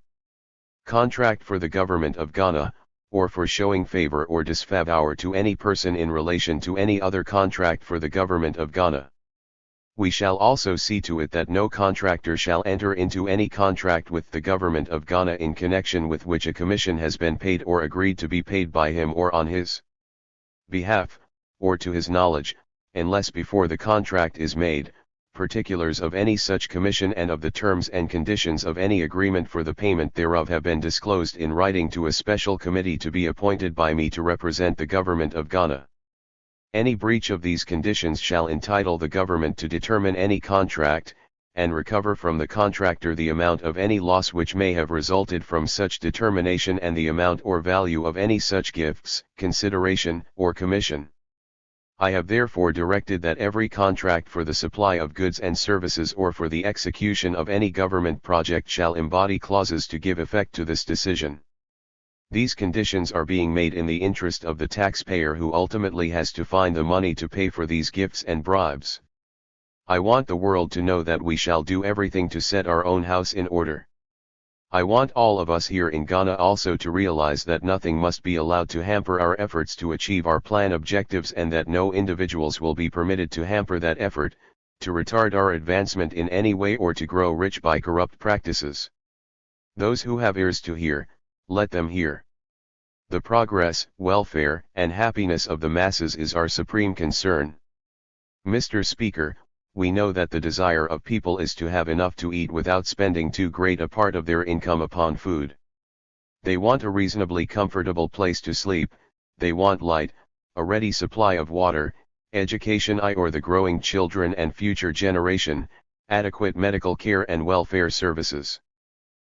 contract for the government of Ghana, or for showing favor or disfavor to any person in relation to any other contract for the government of Ghana. We shall also see to it that no contractor shall enter into any contract with the government of Ghana in connection with which a commission has been paid or agreed to be paid by him or on his behalf, or to his knowledge, unless before the contract is made, particulars of any such commission and of the terms and conditions of any agreement for the payment thereof have been disclosed in writing to a special committee to be appointed by me to represent the government of Ghana. Any breach of these conditions shall entitle the government to determine any contract, and recover from the contractor the amount of any loss which may have resulted from such determination and the amount or value of any such gifts, consideration, or commission. I have therefore directed that every contract for the supply of goods and services or for the execution of any government project shall embody clauses to give effect to this decision. These conditions are being made in the interest of the taxpayer, who ultimately has to find the money to pay for these gifts and bribes. I want the world to know that we shall do everything to set our own house in order. I want all of us here in Ghana also to realize that nothing must be allowed to hamper our efforts to achieve our plan objectives, and that no individuals will be permitted to hamper that effort, to retard our advancement in any way, or to grow rich by corrupt practices. Those who have ears to hear, let them hear. The progress, welfare, and happiness of the masses is our supreme concern. Mr. Speaker, we know that the desire of people is to have enough to eat without spending too great a part of their income upon food. They want a reasonably comfortable place to sleep, they want light, a ready supply of water, education or the growing children and future generation, adequate medical care and welfare services.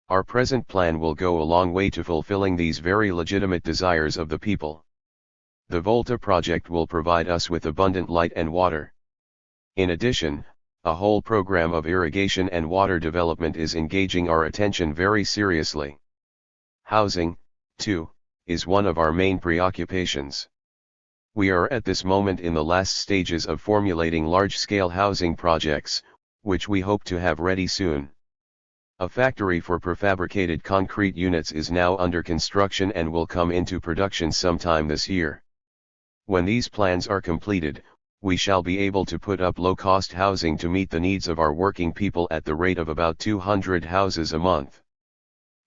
Our present plan will go a long way to fulfilling these very legitimate desires of the people. The Volta project will provide us with abundant light and water. In addition, a whole program of irrigation and water development is engaging our attention very seriously. Housing, too, is one of our main preoccupations. We are at this moment in the last stages of formulating large-scale housing projects, which we hope to have ready soon. A factory for prefabricated concrete units is now under construction and will come into production sometime this year. When these plans are completed, we shall be able to put up low-cost housing to meet the needs of our working people at the rate of about 200 houses a month.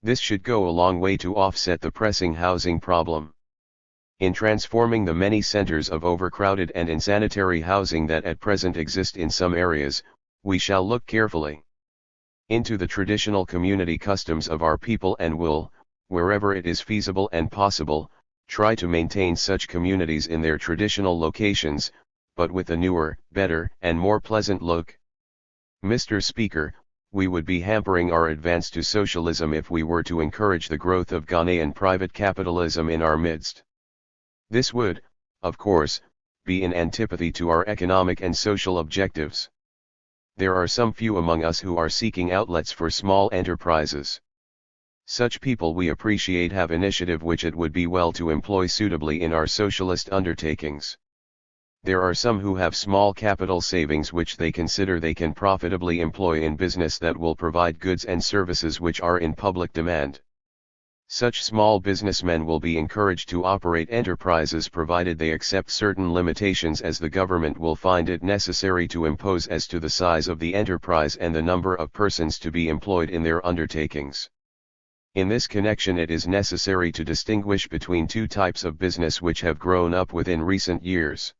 This should go a long way to offset the pressing housing problem. In transforming the many centers of overcrowded and insanitary housing that at present exist in some areas, we shall look carefully into the traditional community customs of our people and will, wherever it is feasible and possible, try to maintain such communities in their traditional locations, but with a newer, better, and more pleasant look. Mr. Speaker, we would be hampering our advance to socialism if we were to encourage the growth of Ghanaian private capitalism in our midst. This would, of course, be in antipathy to our economic and social objectives. There are some few among us who are seeking outlets for small enterprises. Such people we appreciate have initiative which it would be well to employ suitably in our socialist undertakings. There are some who have small capital savings which they consider they can profitably employ in business that will provide goods and services which are in public demand. Such small businessmen will be encouraged to operate enterprises provided they accept certain limitations as the government will find it necessary to impose as to the size of the enterprise and the number of persons to be employed in their undertakings. In this connection it is necessary to distinguish between two types of business which have grown up within recent years.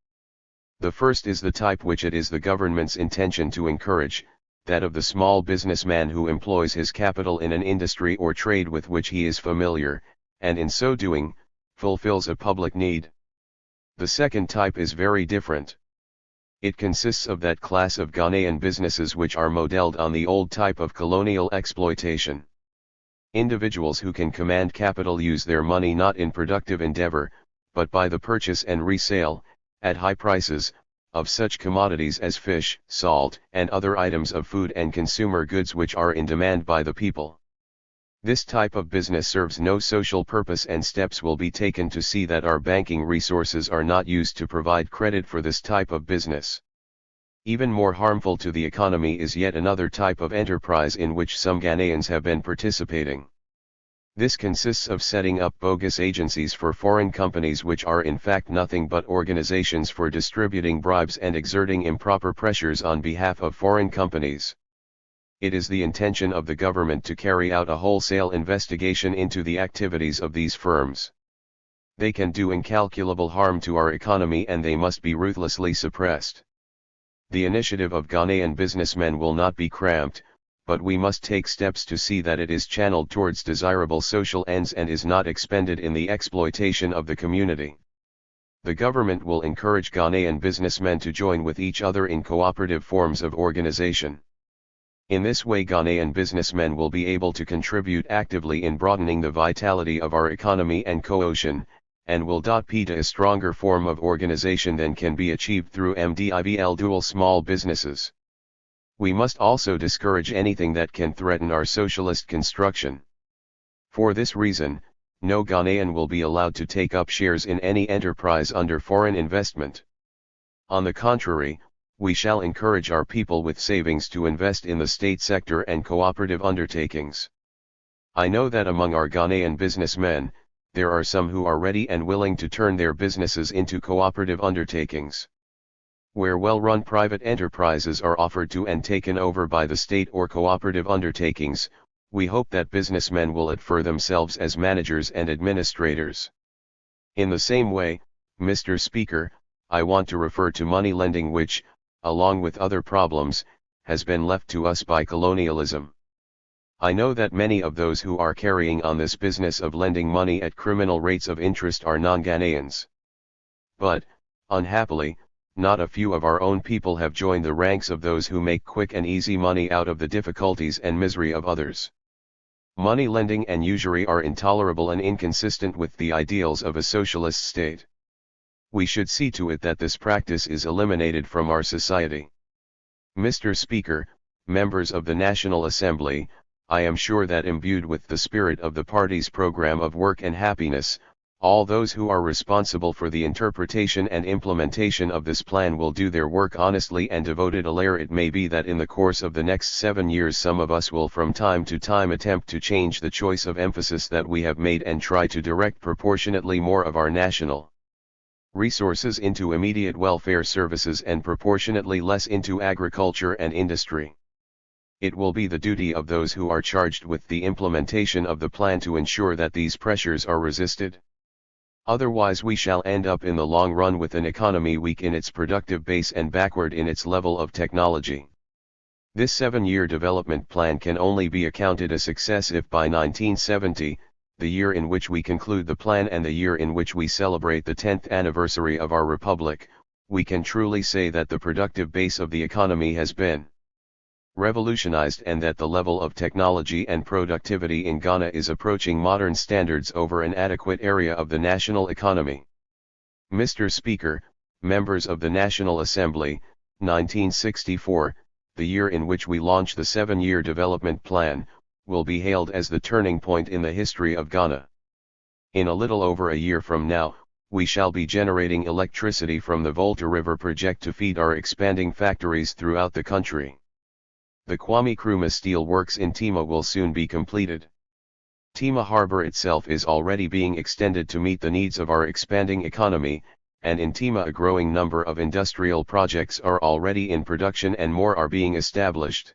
The first is the type which it is the government's intention to encourage, that of the small businessman who employs his capital in an industry or trade with which he is familiar, and in so doing, fulfills a public need. The second type is very different. It consists of that class of Ghanaian businesses which are modeled on the old type of colonial exploitation. Individuals who can command capital use their money not in productive endeavor, but by the purchase and resale, at high prices, of such commodities as fish, salt, and other items of food and consumer goods which are in demand by the people. This type of business serves no social purpose, and steps will be taken to see that our banking resources are not used to provide credit for this type of business. Even more harmful to the economy is yet another type of enterprise in which some Ghanaians have been participating. This consists of setting up bogus agencies for foreign companies which are in fact nothing but organizations for distributing bribes and exerting improper pressures on behalf of foreign companies. It is the intention of the government to carry out a wholesale investigation into the activities of these firms. They can do incalculable harm to our economy and they must be ruthlessly suppressed. The initiative of Ghanaian businessmen will not be cramped, but we must take steps to see that it is channeled towards desirable social ends and is not expended in the exploitation of the community. The government will encourage Ghanaian businessmen to join with each other in cooperative forms of organization. In this way Ghanaian businessmen will be able to contribute actively in broadening the vitality of our economy and cohesion, and will be to a stronger form of organization than can be achieved through MDIVL dual small businesses. We must also discourage anything that can threaten our socialist construction. For this reason, no Ghanaian will be allowed to take up shares in any enterprise under foreign investment. On the contrary, we shall encourage our people with savings to invest in the state sector and cooperative undertakings. I know that among our Ghanaian businessmen, there are some who are ready and willing to turn their businesses into cooperative undertakings. Where well-run private enterprises are offered to and taken over by the state or cooperative undertakings, we hope that businessmen will outfit themselves as managers and administrators. In the same way, Mr. Speaker, I want to refer to money lending which, along with other problems, has been left to us by colonialism. I know that many of those who are carrying on this business of lending money at criminal rates of interest are non-Ghanaians. But, unhappily, not a few of our own people have joined the ranks of those who make quick and easy money out of the difficulties and misery of others. Money lending and usury are intolerable and inconsistent with the ideals of a socialist state. We should see to it that this practice is eliminated from our society. Mr. Speaker, members of the National Assembly, I am sure that imbued with the spirit of the party's program of work and happiness, all those who are responsible for the interpretation and implementation of this plan will do their work honestly and devotedly. It may be that in the course of the next 7 years some of us will from time to time attempt to change the choice of emphasis that we have made and try to direct proportionately more of our national resources into immediate welfare services and proportionately less into agriculture and industry. It will be the duty of those who are charged with the implementation of the plan to ensure that these pressures are resisted. Otherwise we shall end up in the long run with an economy weak in its productive base and backward in its level of technology. This 7-year development plan can only be accounted a success if by 1970, the year in which we conclude the plan and the year in which we celebrate the 10th anniversary of our republic, we can truly say that the productive base of the economy has been revolutionized and that the level of technology and productivity in Ghana is approaching modern standards over an adequate area of the national economy. Mr. Speaker, members of the National Assembly, 1964, the year in which we launch the 7-year development plan, will be hailed as the turning point in the history of Ghana. In a little over a year from now, we shall be generating electricity from the Volta River project to feed our expanding factories throughout the country. The Kwame Nkrumah steel works in Tema will soon be completed. Tema Harbor itself is already being extended to meet the needs of our expanding economy, and in Tema a growing number of industrial projects are already in production and more are being established.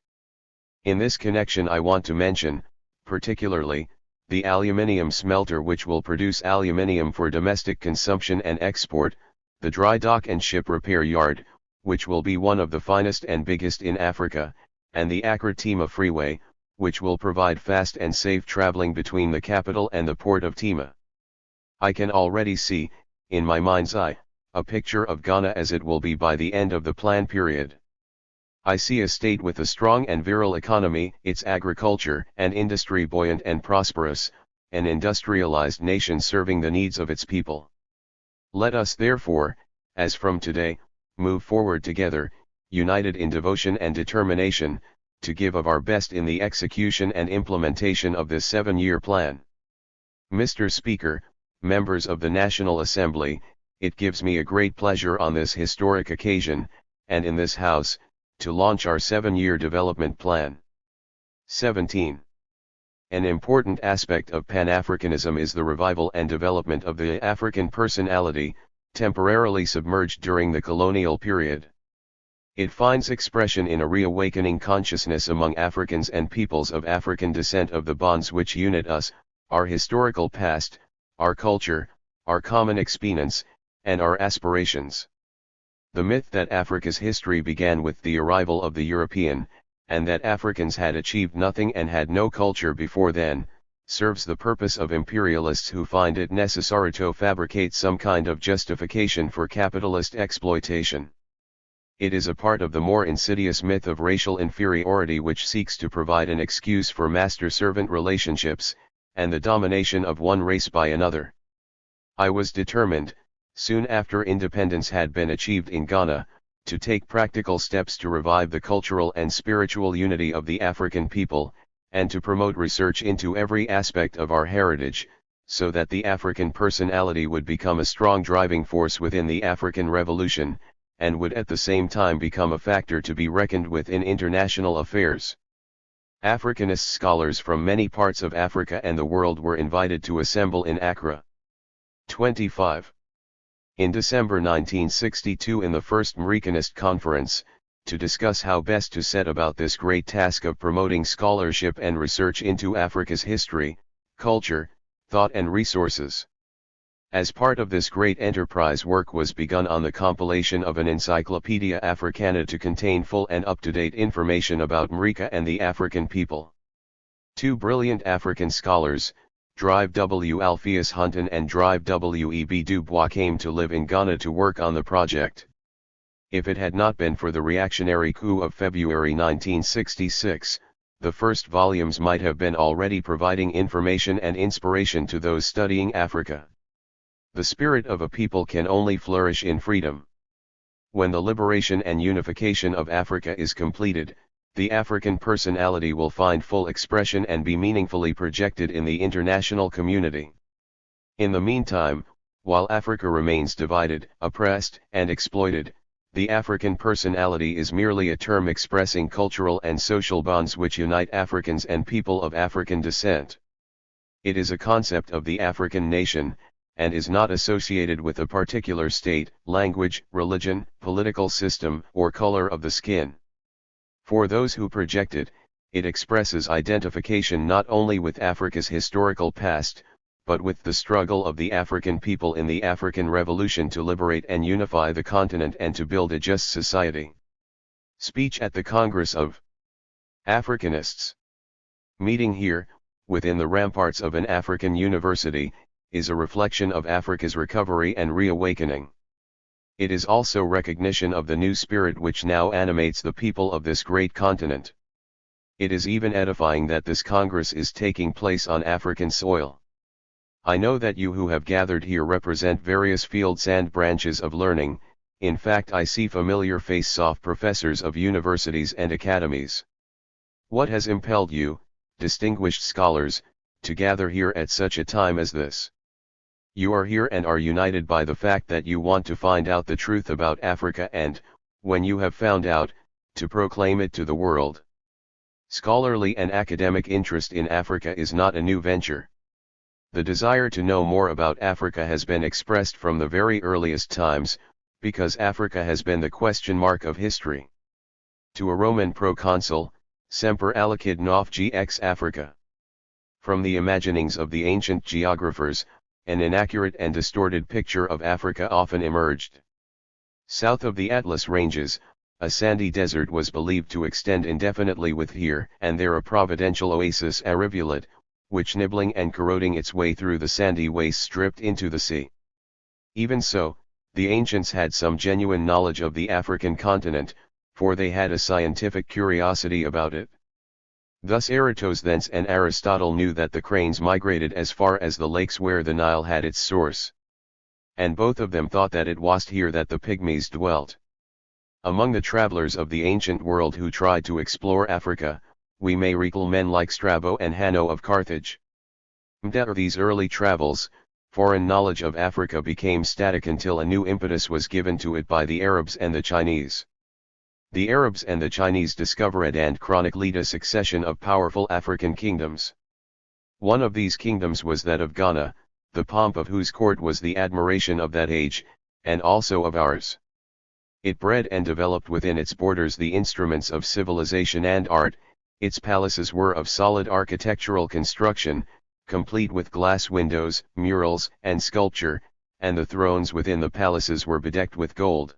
In this connection I want to mention, particularly, the aluminium smelter which will produce aluminium for domestic consumption and export, the dry dock and ship repair yard, which will be one of the finest and biggest in Africa, and the Accra-Tema Freeway, which will provide fast and safe traveling between the capital and the port of Tema. I can already see, in my mind's eye, a picture of Ghana as it will be by the end of the plan period. I see a state with a strong and virile economy, its agriculture and industry buoyant and prosperous, an industrialized nation serving the needs of its people. Let us therefore, as from today, move forward together, united in devotion and determination, to give of our best in the execution and implementation of this 7-year plan. Mr. Speaker, members of the National Assembly, it gives me a great pleasure on this historic occasion, and in this House, to launch our 7-year development plan. 17. An important aspect of Pan-Africanism is the revival and development of the African personality, temporarily submerged during the colonial period. It finds expression in a reawakening consciousness among Africans and peoples of African descent of the bonds which unite us, our historical past, our culture, our common experience, and our aspirations. The myth that Africa's history began with the arrival of the European, and that Africans had achieved nothing and had no culture before then, serves the purpose of imperialists who find it necessary to fabricate some kind of justification for capitalist exploitation. It is a part of the more insidious myth of racial inferiority which seeks to provide an excuse for master-servant relationships, and the domination of one race by another. I was determined, soon after independence had been achieved in Ghana, to take practical steps to revive the cultural and spiritual unity of the African people, and to promote research into every aspect of our heritage, so that the African personality would become a strong driving force within the African Revolution, and would at the same time become a factor to be reckoned with in international affairs. Africanist scholars from many parts of Africa and the world were invited to assemble in Accra. 25. In December 1962 in the first Americanist Conference, to discuss how best to set about this great task of promoting scholarship and research into Africa's history, culture, thought and resources. As part of this great enterprise, work was begun on the compilation of an Encyclopedia Africana to contain full and up-to-date information about America and the African people. Two brilliant African scholars, Drive W. Alpheus Hunton and Drive W. E. B. Dubois, came to live in Ghana to work on the project. If it had not been for the reactionary coup of February 1966, the first volumes might have been already providing information and inspiration to those studying Africa. The spirit of a people can only flourish in freedom. When the liberation and unification of Africa is completed, the African personality will find full expression and be meaningfully projected in the international community. In the meantime, while Africa remains divided, oppressed, and exploited, the African personality is merely a term expressing cultural and social bonds which unite Africans and people of African descent. It is a concept of the African nation, and is not associated with a particular state, language, religion, political system, or color of the skin. For those who project it, it expresses identification not only with Africa's historical past, but with the struggle of the African people in the African Revolution to liberate and unify the continent and to build a just society. Speech at the Congress of Africanists. Meeting here, within the ramparts of an African university, is a reflection of Africa's recovery and reawakening. It is also recognition of the new spirit which now animates the people of this great continent. It is even edifying that this Congress is taking place on African soil. I know that you who have gathered here represent various fields and branches of learning. In fact, I see familiar faces of professors of universities and academies. What has impelled you, distinguished scholars, to gather here at such a time as this? You are here and are united by the fact that you want to find out the truth about Africa and, when you have found out, to proclaim it to the world. Scholarly and academic interest in Africa is not a new venture. The desire to know more about Africa has been expressed from the very earliest times, because Africa has been the question mark of history. To a Roman proconsul, semper alicid nof gx Africa. From the imaginings of the ancient geographers, an inaccurate and distorted picture of Africa often emerged. South of the Atlas Ranges, a sandy desert was believed to extend indefinitely with here and there a providential oasis, a rivulet, which nibbling and corroding its way through the sandy wastes dripped into the sea. Even so, the ancients had some genuine knowledge of the African continent, for they had a scientific curiosity about it. Thus Eratosthenes and Aristotle knew that the cranes migrated as far as the lakes where the Nile had its source. And both of them thought that it was here that the pygmies dwelt. Among the travelers of the ancient world who tried to explore Africa, we may recall men like Strabo and Hanno of Carthage. During these early travels, foreign knowledge of Africa became static until a new impetus was given to it by the Arabs and the Chinese. The Arabs and the Chinese discovered and chronicled a succession of powerful African kingdoms. One of these kingdoms was that of Ghana, the pomp of whose court was the admiration of that age, and also of ours. It bred and developed within its borders the instruments of civilization and art. Its palaces were of solid architectural construction, complete with glass windows, murals, and sculpture, and the thrones within the palaces were bedecked with gold.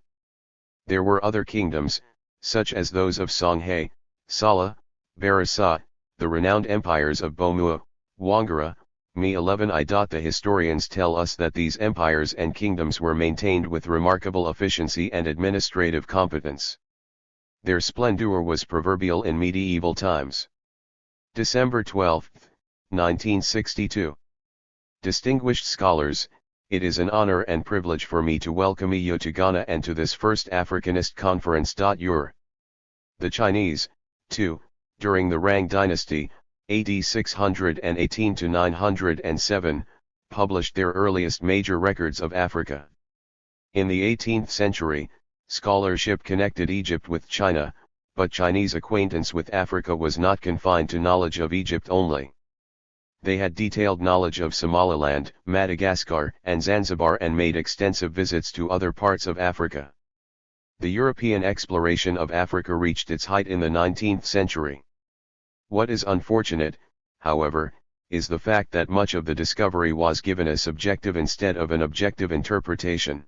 There were other kingdoms, such as those of Songhai, Sala, Barasa, the renowned empires of Bomua, Wangara, Me-11. The historians tell us that these empires and kingdoms were maintained with remarkable efficiency and administrative competence. Their splendor was proverbial in medieval times. December 12, 1962. Distinguished scholars, it is an honor and privilege for me to welcome you to Ghana and to this first Africanist conference. The Chinese, too, during the Rang dynasty, AD 618 to 907, published their earliest major records of Africa. In the 18th century, scholarship connected Egypt with China, but Chinese acquaintance with Africa was not confined to knowledge of Egypt only. They had detailed knowledge of Somaliland, Madagascar, and Zanzibar and made extensive visits to other parts of Africa. The European exploration of Africa reached its height in the 19th century. What is unfortunate, however, is the fact that much of the discovery was given a subjective instead of an objective interpretation.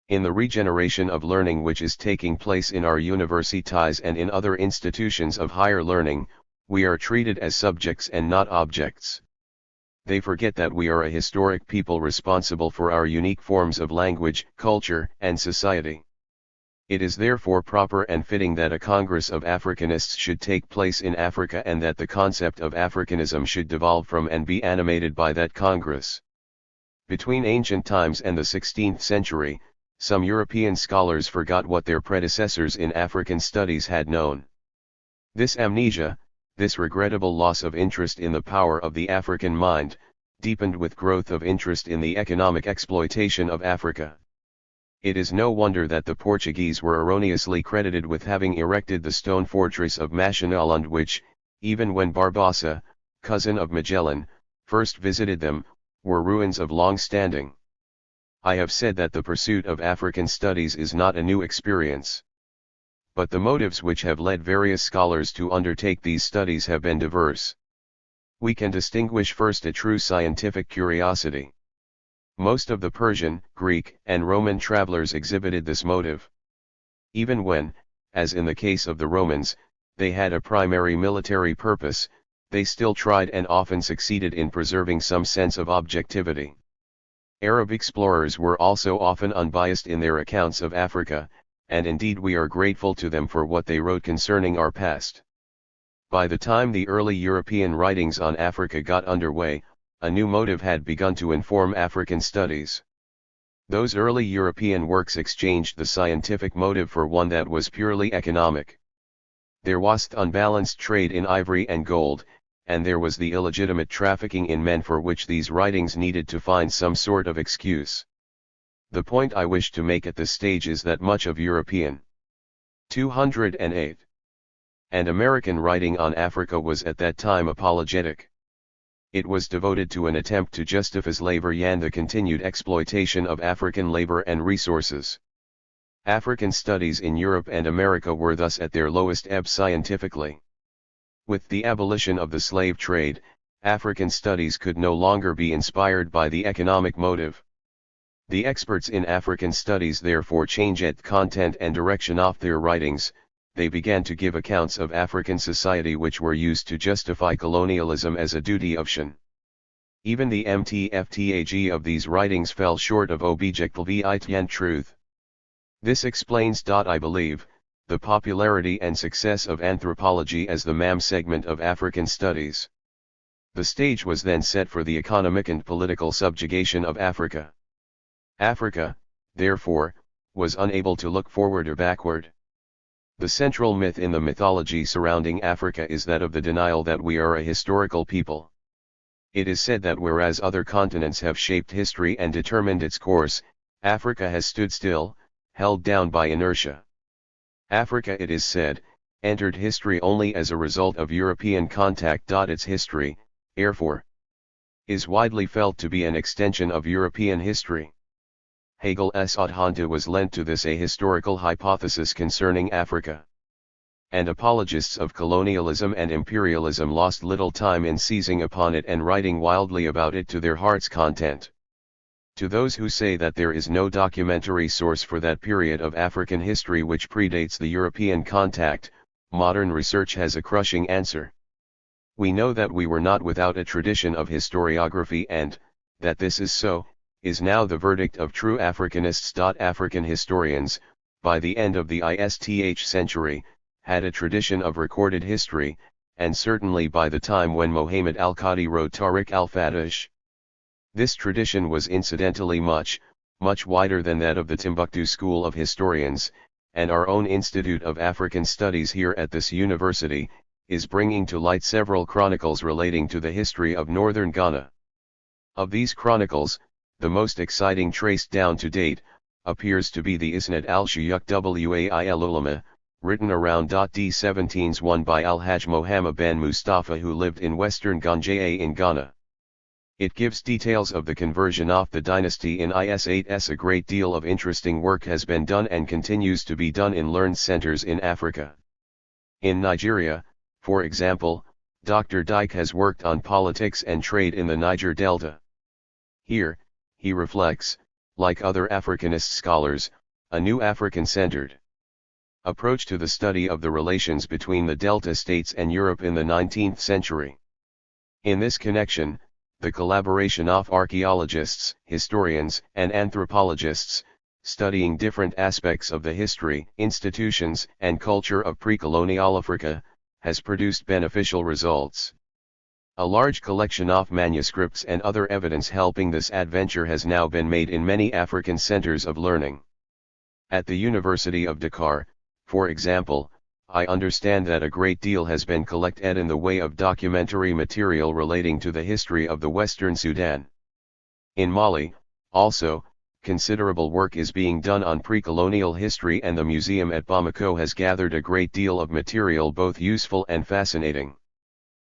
In the regeneration of learning which is taking place in our universities and in other institutions of higher learning, we are treated as subjects and not objects. They forget that we are a historic people responsible for our unique forms of language, culture, and society. It is therefore proper and fitting that a Congress of Africanists should take place in Africa and that the concept of Africanism should devolve from and be animated by that Congress. Between ancient times and the 16th century, some European scholars forgot what their predecessors in African studies had known. This amnesia, this regrettable loss of interest in the power of the African mind, deepened with growth of interest in the economic exploitation of Africa. It is no wonder that the Portuguese were erroneously credited with having erected the stone fortress of Machinalund which, even when Barbosa, cousin of Magellan, first visited them, were ruins of long standing. I have said that the pursuit of African studies is not a new experience. But the motives which have led various scholars to undertake these studies have been diverse. We can distinguish first a true scientific curiosity. Most of the Persian, Greek, and Roman travelers exhibited this motive. Even when, as in the case of the Romans, they had a primary military purpose, they still tried and often succeeded in preserving some sense of objectivity. Arab explorers were also often unbiased in their accounts of Africa, and indeed we are grateful to them for what they wrote concerning our past. By the time the early European writings on Africa got underway, a new motive had begun to inform African studies. Those early European works exchanged the scientific motive for one that was purely economic. There was the unbalanced trade in ivory and gold, and there was the illegitimate trafficking in men for which these writings needed to find some sort of excuse. The point I wish to make at this stage is that much of European 208 and American writing on Africa was at that time apologetic. It was devoted to an attempt to justify slavery and the continued exploitation of African labor and resources. African studies in Europe and America were thus at their lowest ebb scientifically. With the abolition of the slave trade, African studies could no longer be inspired by the economic motive. The experts in African studies therefore changed content and direction of their writings. They began to give accounts of African society which were used to justify colonialism as a duty of shin. Even the mtftag of these writings fell short of objectivity truth. This explains, I believe, the popularity and success of anthropology as the MAM segment of African studies. The stage was then set for the economic and political subjugation of Africa. Africa, therefore, was unable to look forward or backward. The central myth in the mythology surrounding Africa is that of the denial that we are a historical people. It is said that whereas other continents have shaped history and determined its course, Africa has stood still, held down by inertia. Africa, it is said, entered history only as a result of European contact. Its history, therefore, is widely felt to be an extension of European history. Hegel's Adhanta was lent to this ahistorical hypothesis concerning Africa. And apologists of colonialism and imperialism lost little time in seizing upon it and writing wildly about it to their heart's content. To those who say that there is no documentary source for that period of African history which predates the European contact, modern research has a crushing answer. We know that we were not without a tradition of historiography and, that this is so, is now the verdict of true Africanists. African historians, by the end of the ISTH century, had a tradition of recorded history, and certainly by the time when Mohammed al-Qadi wrote Tariq al-Fatish. This tradition was incidentally much wider than that of the Timbuktu School of Historians, and our own Institute of African Studies here at this university, is bringing to light several chronicles relating to the history of northern Ghana. Of these chronicles, the most exciting traced down to date, appears to be the Isnad al-Shuyuk Wail Ulama, written around D17s1 by Al-Hajj Mohammed ben Mustafa who lived in western Gonjae in Ghana. It gives details of the conversion of the dynasty in Is8s. A great deal of interesting work has been done and continues to be done in learned centers in Africa. In Nigeria, for example, Dr. Dyke has worked on politics and trade in the Niger Delta. Here, he reflects, like other Africanist scholars, a new African-centered approach to the study of the relations between the Delta states and Europe in the 19th century. In this connection, the collaboration of archaeologists, historians, and anthropologists, studying different aspects of the history, institutions, and culture of pre-colonial Africa, has produced beneficial results. A large collection of manuscripts and other evidence helping this adventure has now been made in many African centers of learning. At the University of Dakar, for example, I understand that a great deal has been collected in the way of documentary material relating to the history of the Western Sudan. In Mali, also, considerable work is being done on pre-colonial history, and the museum at Bamako has gathered a great deal of material both useful and fascinating.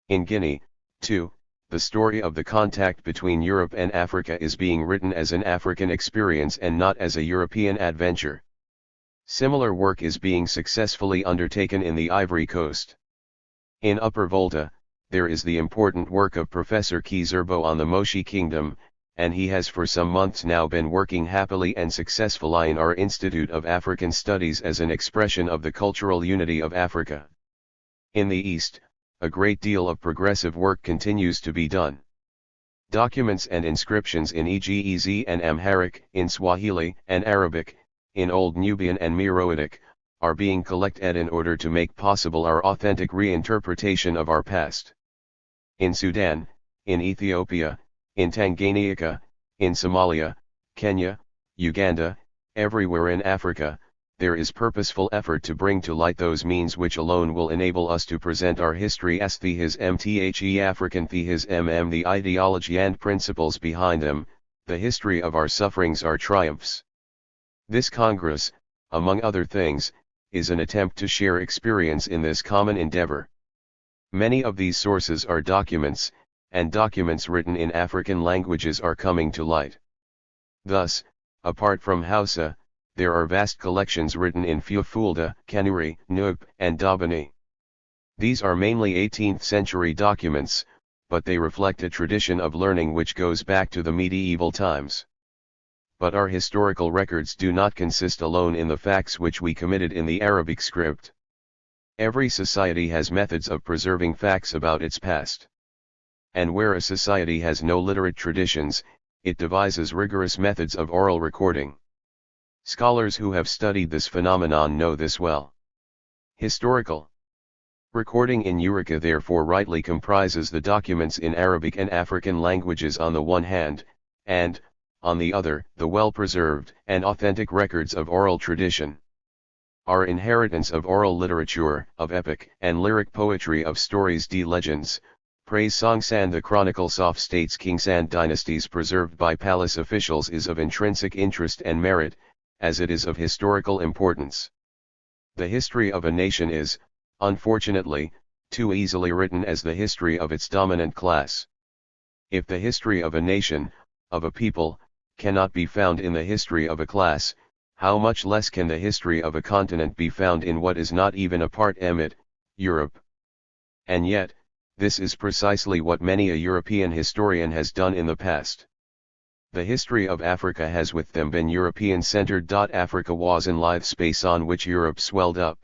In Guinea, too, the story of the contact between Europe and Africa is being written as an African experience and not as a European adventure. Similar work is being successfully undertaken in the Ivory Coast. In Upper Volta, there is the important work of Professor Kizerbo on the Moshi Kingdom, and he has for some months now been working happily and successfully in our Institute of African Studies as an expression of the cultural unity of Africa. In the East, a great deal of progressive work continues to be done. Documents and inscriptions in Ege'ez and Amharic, in Swahili and Arabic, in Old Nubian and Meroitic, are being collected in order to make possible our authentic reinterpretation of our past. In Sudan, in Ethiopia, in Tanganyika, in Somalia, Kenya, Uganda, everywhere in Africa, there is purposeful effort to bring to light those means which alone will enable us to present our history as the his mthe African the his the ideology and principles behind them, the history of our sufferings, our triumphs. This Congress, among other things, is an attempt to share experience in this common endeavor. Many of these sources are documents, and documents written in African languages are coming to light. Thus, apart from Hausa, there are vast collections written in Fufulde, Kanuri, Nupe, and Dabani. These are mainly 18th century documents, but they reflect a tradition of learning which goes back to the medieval times. But our historical records do not consist alone in the facts which we committed in the Arabic script. Every society has methods of preserving facts about its past. And where a society has no literate traditions, it devises rigorous methods of oral recording. Scholars who have studied this phenomenon know this well. Historical recording in Eureka therefore rightly comprises the documents in Arabic and African languages on the one hand, and, on the other, the well-preserved and authentic records of oral tradition. Our inheritance of oral literature, of epic and lyric poetry, of stories de legends, praise songs and the chronicles of states, kings and dynasties preserved by palace officials is of intrinsic interest and merit, as it is of historical importance. The history of a nation is, unfortunately, too easily written as the history of its dominant class. If the history of a nation, of a people, cannot be found in the history of a class, how much less can the history of a continent be found in what is not even a part of it, Europe? And yet, this is precisely what many a European historian has done in the past. The history of Africa has with them been European-centered. Africa was an lithe space on which Europe swelled up.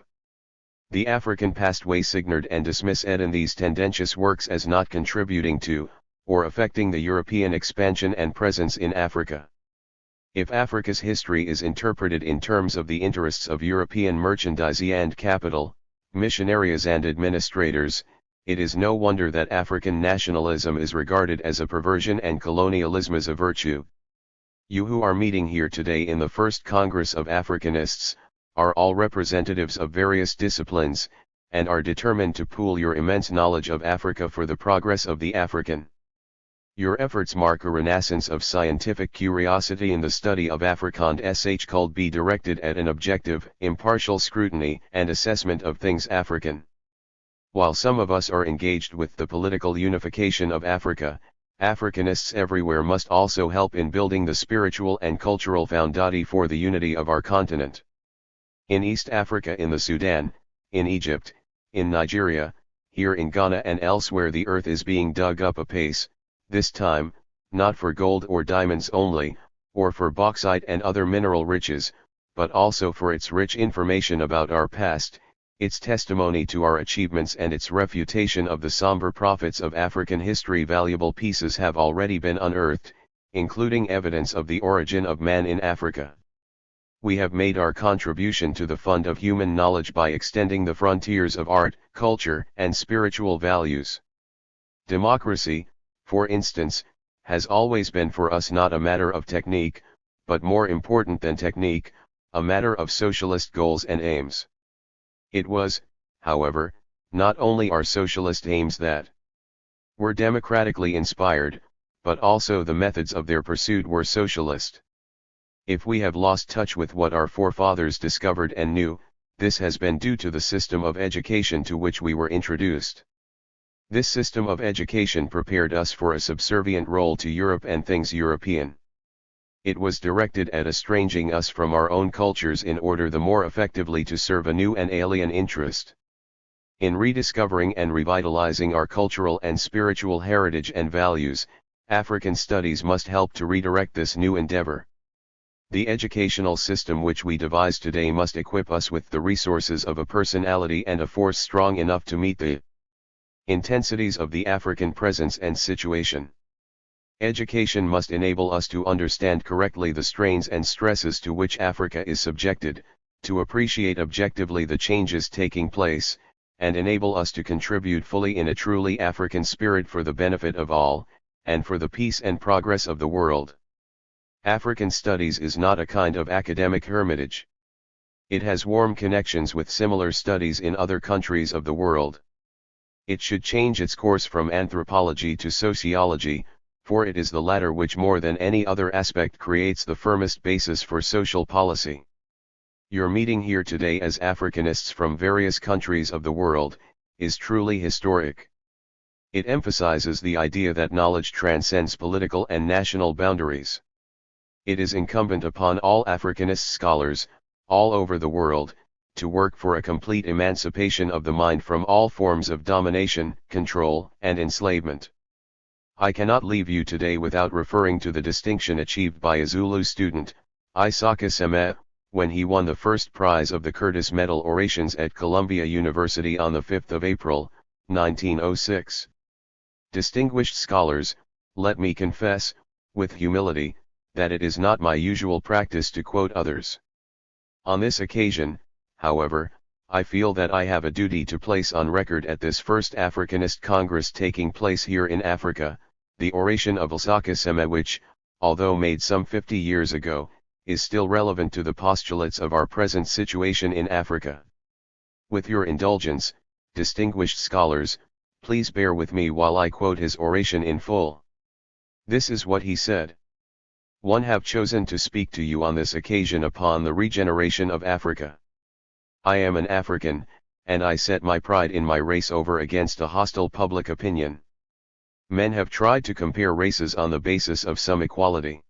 The African past way signared and dismissed in these tendentious works as not contributing to, or affecting the European expansion and presence in Africa. If Africa's history is interpreted in terms of the interests of European merchandise and capital, missionaries and administrators, it is no wonder that African nationalism is regarded as a perversion and colonialism as a virtue. You who are meeting here today in the First Congress of Africanists, are all representatives of various disciplines, and are determined to pool your immense knowledge of Africa for the progress of the African. Your efforts mark a renaissance of scientific curiosity in the study of African called be directed at an objective, impartial scrutiny and assessment of things African. While some of us are engaged with the political unification of Africa, Africanists everywhere must also help in building the spiritual and cultural foundation for the unity of our continent. In East Africa, in the Sudan, in Egypt, in Nigeria, here in Ghana and elsewhere, the earth is being dug up apace, this time, not for gold or diamonds only, or for bauxite and other mineral riches, but also for its rich information about our past, its testimony to our achievements and its refutation of the somber prophets of African history. Valuable pieces have already been unearthed, including evidence of the origin of man in Africa. We have made our contribution to the fund of human knowledge by extending the frontiers of art, culture, and spiritual values. Democracy, for instance, has always been for us not a matter of technique, but more important than technique, a matter of socialist goals and aims. It was, however, not only our socialist aims that were democratically inspired, but also the methods of their pursuit were socialist. If we have lost touch with what our forefathers discovered and knew, this has been due to the system of education to which we were introduced. This system of education prepared us for a subservient role to Europe and things European. It was directed at estranging us from our own cultures in order the more effectively to serve a new and alien interest. In rediscovering and revitalizing our cultural and spiritual heritage and values, African studies must help to redirect this new endeavor. The educational system which we devise today must equip us with the resources of a personality and a force strong enough to meet the intensities of the African presence and situation. Education must enable us to understand correctly the strains and stresses to which Africa is subjected, to appreciate objectively the changes taking place, and enable us to contribute fully in a truly African spirit for the benefit of all, and for the peace and progress of the world. African studies is not a kind of academic hermitage. It has warm connections with similar studies in other countries of the world. It should change its course from anthropology to sociology, for it is the latter which more than any other aspect creates the firmest basis for social policy. Your meeting here today as Africanists from various countries of the world, is truly historic. It emphasizes the idea that knowledge transcends political and national boundaries. It is incumbent upon all Africanist scholars, all over the world, to work for a complete emancipation of the mind from all forms of domination, control, and enslavement. I cannot leave you today without referring to the distinction achieved by a Zulu student, Isaka Seme, when he won the first prize of the Curtis Medal Orations at Columbia University on the 5th of April, 1906. Distinguished scholars, let me confess, with humility, that it is not my usual practice to quote others. On this occasion, however, I feel that I have a duty to place on record at this first Africanist Congress taking place here in Africa, the oration of Isaka Seme which, although made some 50 years ago, is still relevant to the postulates of our present situation in Africa. With your indulgence, distinguished scholars, please bear with me while I quote his oration in full. This is what he said. "One have chosen to speak to you on this occasion upon the regeneration of Africa. I am an African, and I set my pride in my race over against a hostile public opinion. Men have tried to compare races on the basis of some equality.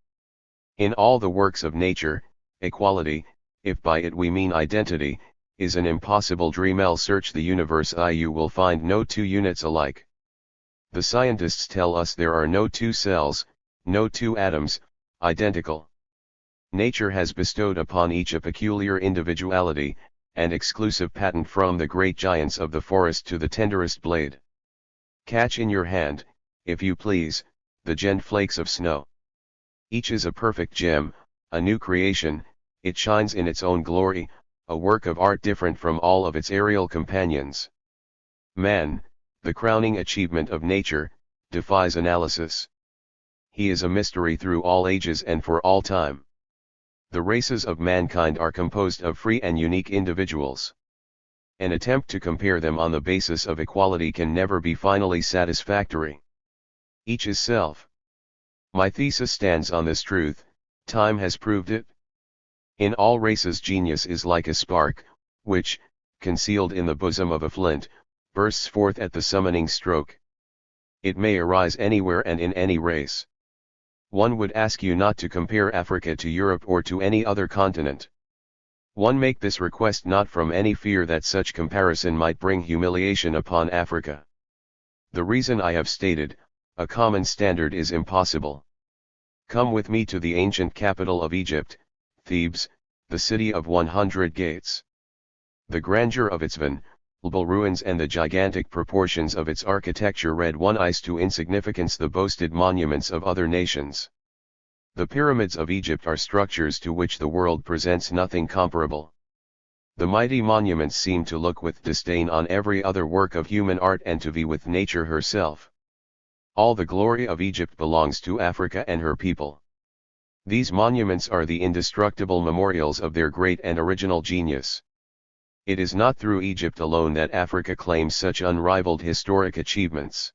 In all the works of nature, equality, if by it we mean identity, is an impossible dream. Search the universe, you will find no two units alike. The scientists tell us there are no two cells, no two atoms, identical. Nature has bestowed upon each a peculiar individuality, and exclusive patent from the great giants of the forest to the tenderest blade. Catch in your hand, if you please, the gem flakes of snow. Each is a perfect gem, a new creation, it shines in its own glory, a work of art different from all of its aerial companions. Man, the crowning achievement of nature, defies analysis. He is a mystery through all ages and for all time. The races of mankind are composed of free and unique individuals. An attempt to compare them on the basis of equality can never be finally satisfactory. Each is self. My thesis stands on this truth, time has proved it. In all races genius is like a spark, which, concealed in the bosom of a flint, bursts forth at the summoning stroke. It may arise anywhere and in any race. One would ask you not to compare Africa to Europe or to any other continent. One make this request not from any fear that such comparison might bring humiliation upon Africa. The reason I have stated, a common standard is impossible. Come with me to the ancient capital of Egypt, Thebes, the city of 100 gates. The grandeur of its venerable ruins and the gigantic proportions of its architecture reduce to insignificance the boasted monuments of other nations. The pyramids of Egypt are structures to which the world presents nothing comparable. The mighty monuments seem to look with disdain on every other work of human art and to vie with nature herself. All the glory of Egypt belongs to Africa and her people. These monuments are the indestructible memorials of their great and original genius. It is not through Egypt alone that Africa claims such unrivaled historic achievements.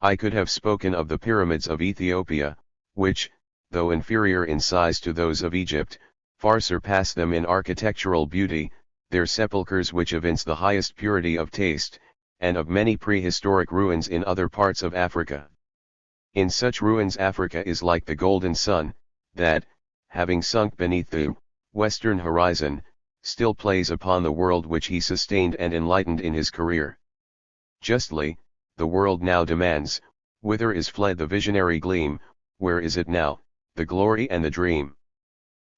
I could have spoken of the pyramids of Ethiopia, which, though inferior in size to those of Egypt, far surpass them in architectural beauty, their sepulchres which evince the highest purity of taste, and of many prehistoric ruins in other parts of Africa. In such ruins Africa is like the golden sun, that, having sunk beneath the western horizon, still plays upon the world which he sustained and enlightened in his career. Justly, the world now demands, whither is fled the visionary gleam, where is it now, the glory and the dream?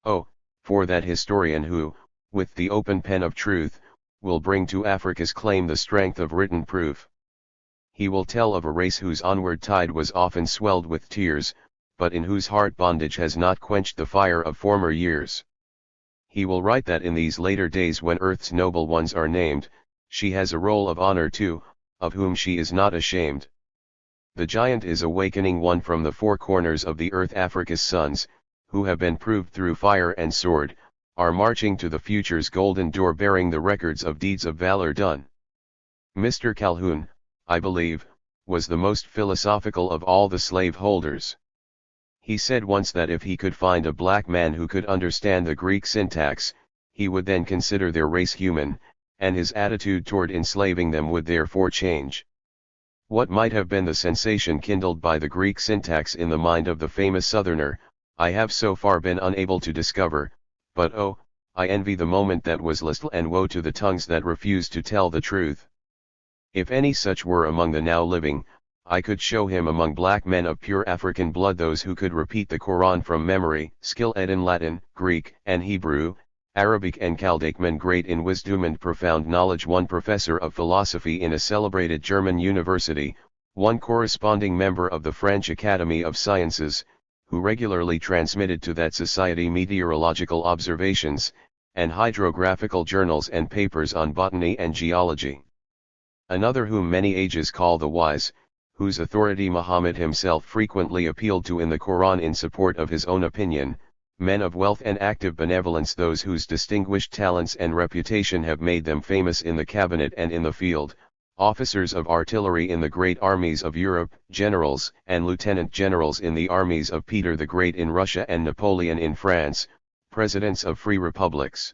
Oh, for that historian who, with the open pen of truth, will bring to Africa's claim the strength of written proof. He will tell of a race whose onward tide was often swelled with tears, but in whose heart bondage has not quenched the fire of former years. He will write that in these later days when earth's noble ones are named, she has a roll of honor too, of whom she is not ashamed. The giant is awakening one from the four corners of the earth. Africa's sons, who have been proved through fire and sword, are marching to the future's golden door bearing the records of deeds of valor done. Mr. Calhoun, I believe, was the most philosophical of all the slave holders. He said once that if he could find a black man who could understand the Greek syntax, he would then consider their race human, and his attitude toward enslaving them would therefore change. What might have been the sensation kindled by the Greek syntax in the mind of the famous Southerner, I have so far been unable to discover, but oh, I envy the moment that was list, and woe to the tongues that refused to tell the truth. If any such were among the now living, I could show him among black men of pure African blood those who could repeat the Koran from memory, skilled in Latin, Greek, and Hebrew, Arabic and Chaldaic, men great in wisdom and profound knowledge, one professor of philosophy in a celebrated German university, one corresponding member of the French Academy of Sciences, who regularly transmitted to that society meteorological observations, and hydrographical journals and papers on botany and geology. Another whom many ages call the wise, whose authority Muhammad himself frequently appealed to in the Quran in support of his own opinion, men of wealth and active benevolence, those whose distinguished talents and reputation have made them famous in the cabinet and in the field, officers of artillery in the great armies of Europe, generals and lieutenant generals in the armies of Peter the Great in Russia and Napoleon in France, presidents of free republics,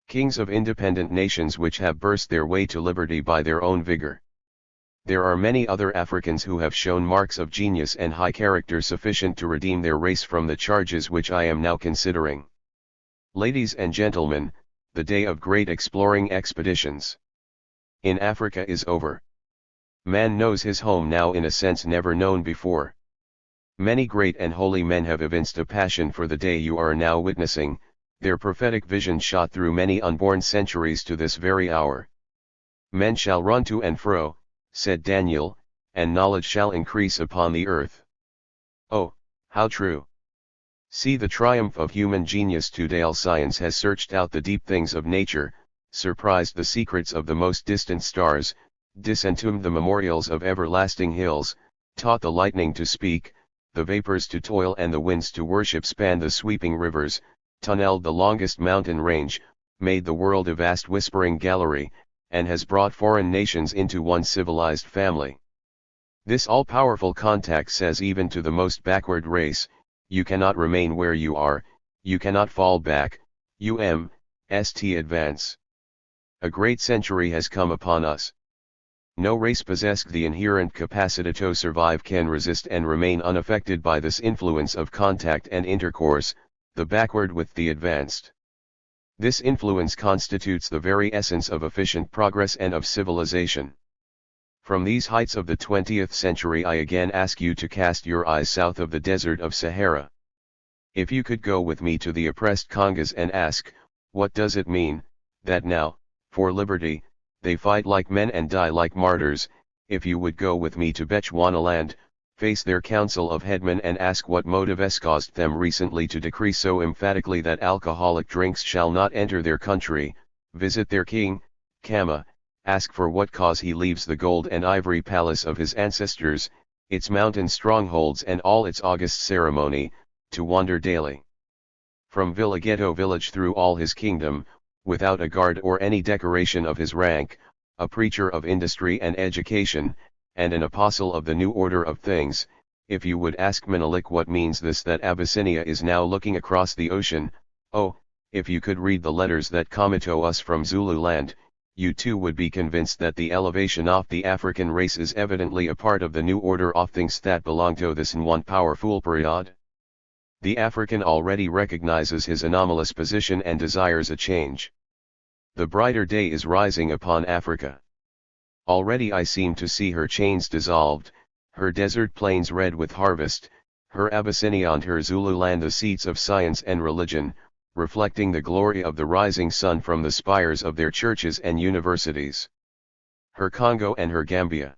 kings of independent nations which have burst their way to liberty by their own vigor. There are many other Africans who have shown marks of genius and high character sufficient to redeem their race from the charges which I am now considering. Ladies and gentlemen, the day of great exploring expeditions in Africa is over. Man knows his home now in a sense never known before. Many great and holy men have evinced a passion for the day you are now witnessing, their prophetic vision shot through many unborn centuries to this very hour. Men shall run to and fro, said Daniel, and knowledge shall increase upon the earth. Oh, how true! See the triumph of human genius today. Science has searched out the deep things of nature, surprised the secrets of the most distant stars, disentombed the memorials of everlasting hills, taught the lightning to speak, the vapors to toil and the winds to worship, spanned the sweeping rivers, tunneled the longest mountain range, made the world a vast whispering gallery, and has brought foreign nations into one civilized family. This all-powerful contact says even to the most backward race, you cannot remain where you are, you cannot fall back, you must advance. A great century has come upon us. No race possessed the inherent capacity to survive can resist and remain unaffected by this influence of contact and intercourse, the backward with the advanced. This influence constitutes the very essence of efficient progress and of civilization. From these heights of the 20th century I again ask you to cast your eyes south of the desert of Sahara. If you could go with me to the oppressed Congas and ask, what does it mean, that now, for liberty, they fight like men and die like martyrs? If you would go with me to Bechuanaland, face their council of headmen and ask what motive has caused them recently to decree so emphatically that alcoholic drinks shall not enter their country, visit their king, Kwame, ask for what cause he leaves the gold and ivory palace of his ancestors, its mountain strongholds and all its august ceremony, to wander daily from Villagetto village through all his kingdom, without a guard or any decoration of his rank, a preacher of industry and education, and an apostle of the new order of things. If you would ask Menelik what means this, that Abyssinia is now looking across the ocean, oh, if you could read the letters that come to us from Zululand, you too would be convinced that the elevation of the African race is evidently a part of the new order of things that belong to this in one powerful period. The African already recognizes his anomalous position and desires a change. The brighter day is rising upon Africa. Already I seem to see her chains dissolved, her desert plains red with harvest, her Abyssinia and her Zululand the seats of science and religion, reflecting the glory of the rising sun from the spires of their churches and universities. Her Congo and her Gambia,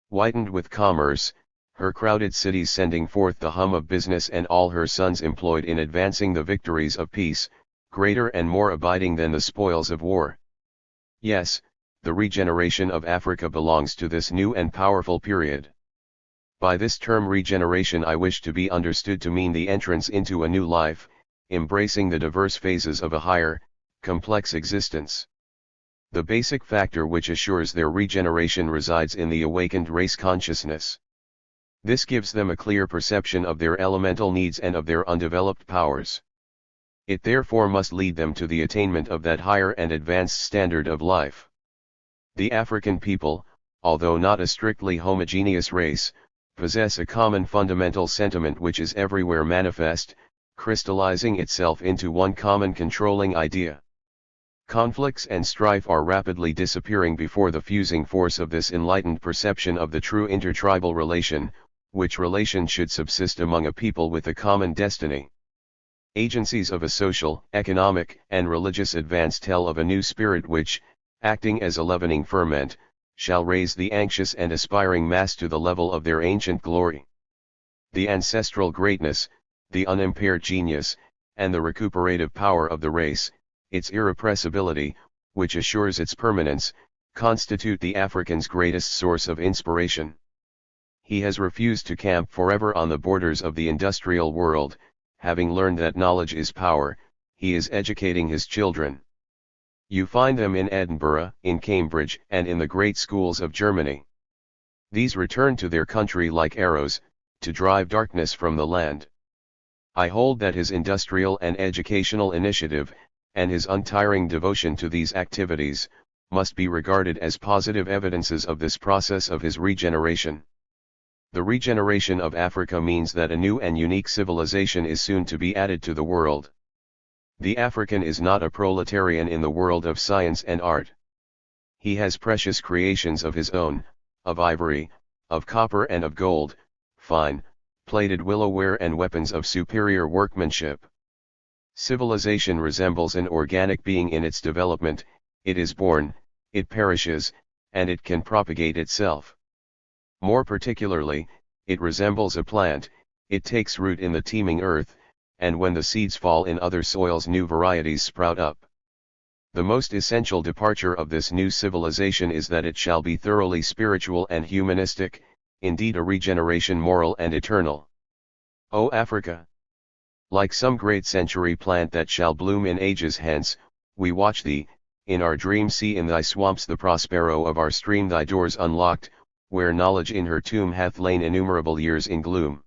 whitened with commerce, her crowded cities sending forth the hum of business and all her sons employed in advancing the victories of peace, greater and more abiding than the spoils of war. Yes, the regeneration of Africa belongs to this new and powerful period. By this term regeneration I wish to be understood to mean the entrance into a new life, embracing the diverse phases of a higher, complex existence. The basic factor which assures their regeneration resides in the awakened race consciousness. This gives them a clear perception of their elemental needs and of their undeveloped powers. It therefore must lead them to the attainment of that higher and advanced standard of life. The African people, although not a strictly homogeneous race, possess a common fundamental sentiment which is everywhere manifest, crystallizing itself into one common controlling idea. Conflicts and strife are rapidly disappearing before the fusing force of this enlightened perception of the true intertribal relation, which relation should subsist among a people with a common destiny. Agencies of a social, economic, and religious advance tell of a new spirit which, acting as a leavening ferment, shall raise the anxious and aspiring mass to the level of their ancient glory. The ancestral greatness, the unimpaired genius, and the recuperative power of the race, its irrepressibility, which assures its permanence, constitute the African's greatest source of inspiration. He has refused to camp forever on the borders of the industrial world. Having learned that knowledge is power, he is educating his children. You find them in Edinburgh, in Cambridge, and in the great schools of Germany. These return to their country like arrows, to drive darkness from the land. I hold that his industrial and educational initiative, and his untiring devotion to these activities, must be regarded as positive evidences of this process of his regeneration. The regeneration of Africa means that a new and unique civilization is soon to be added to the world. The African is not a proletarian in the world of science and art. He has precious creations of his own, of ivory, of copper and of gold, fine, plated willowware and weapons of superior workmanship. Civilization resembles an organic being in its development, it is born, it perishes, and it can propagate itself. More particularly, it resembles a plant, it takes root in the teeming earth, and when the seeds fall in other soils new varieties sprout up. The most essential departure of this new civilization is that it shall be thoroughly spiritual and humanistic, indeed a regeneration moral and eternal. O Africa! Like some great century plant that shall bloom in ages hence, we watch thee, in our dream see in thy swamps the prospero of our stream thy doors unlocked, where knowledge in her tomb hath lain innumerable years in gloom.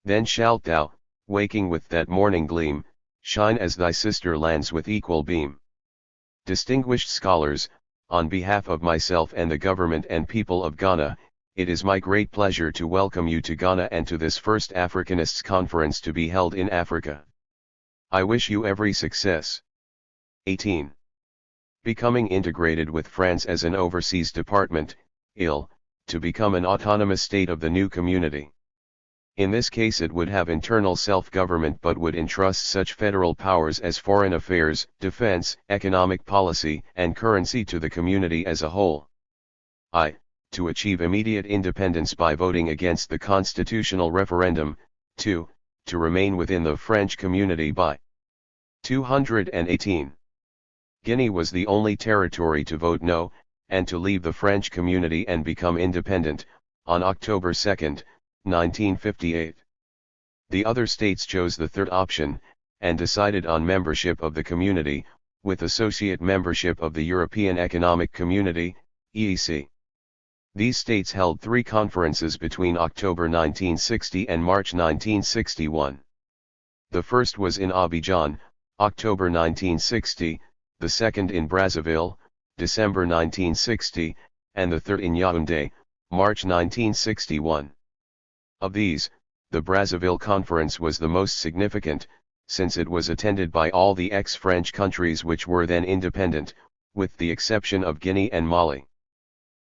Then shalt thou, waking with that morning gleam, shine as thy sister lands with equal beam. Distinguished scholars, on behalf of myself and the government and people of Ghana, it is my great pleasure to welcome you to Ghana and to this first Africanists Conference to be held in Africa. I wish you every success. 18. Becoming integrated with France as an overseas department, to become an autonomous state of the new community. In this case it would have internal self-government but would entrust such federal powers as foreign affairs, defense, economic policy, and currency to the community as a whole. To achieve immediate independence by voting against the constitutional referendum. 2. To remain within the French community by 218. Guinea was the only territory to vote no, and to leave the French community and become independent, on October 2, 1958. The other states chose the third option, and decided on membership of the community, with associate membership of the European Economic Community, EEC. These states held 3 conferences between October 1960 and March 1961. The first was in Abidjan, October 1960, the second in Brazzaville, December 1960, and the third in Yaoundé, March 1961. Of these, the Brazzaville Conference was the most significant, since it was attended by all the ex-French countries which were then independent, with the exception of Guinea and Mali.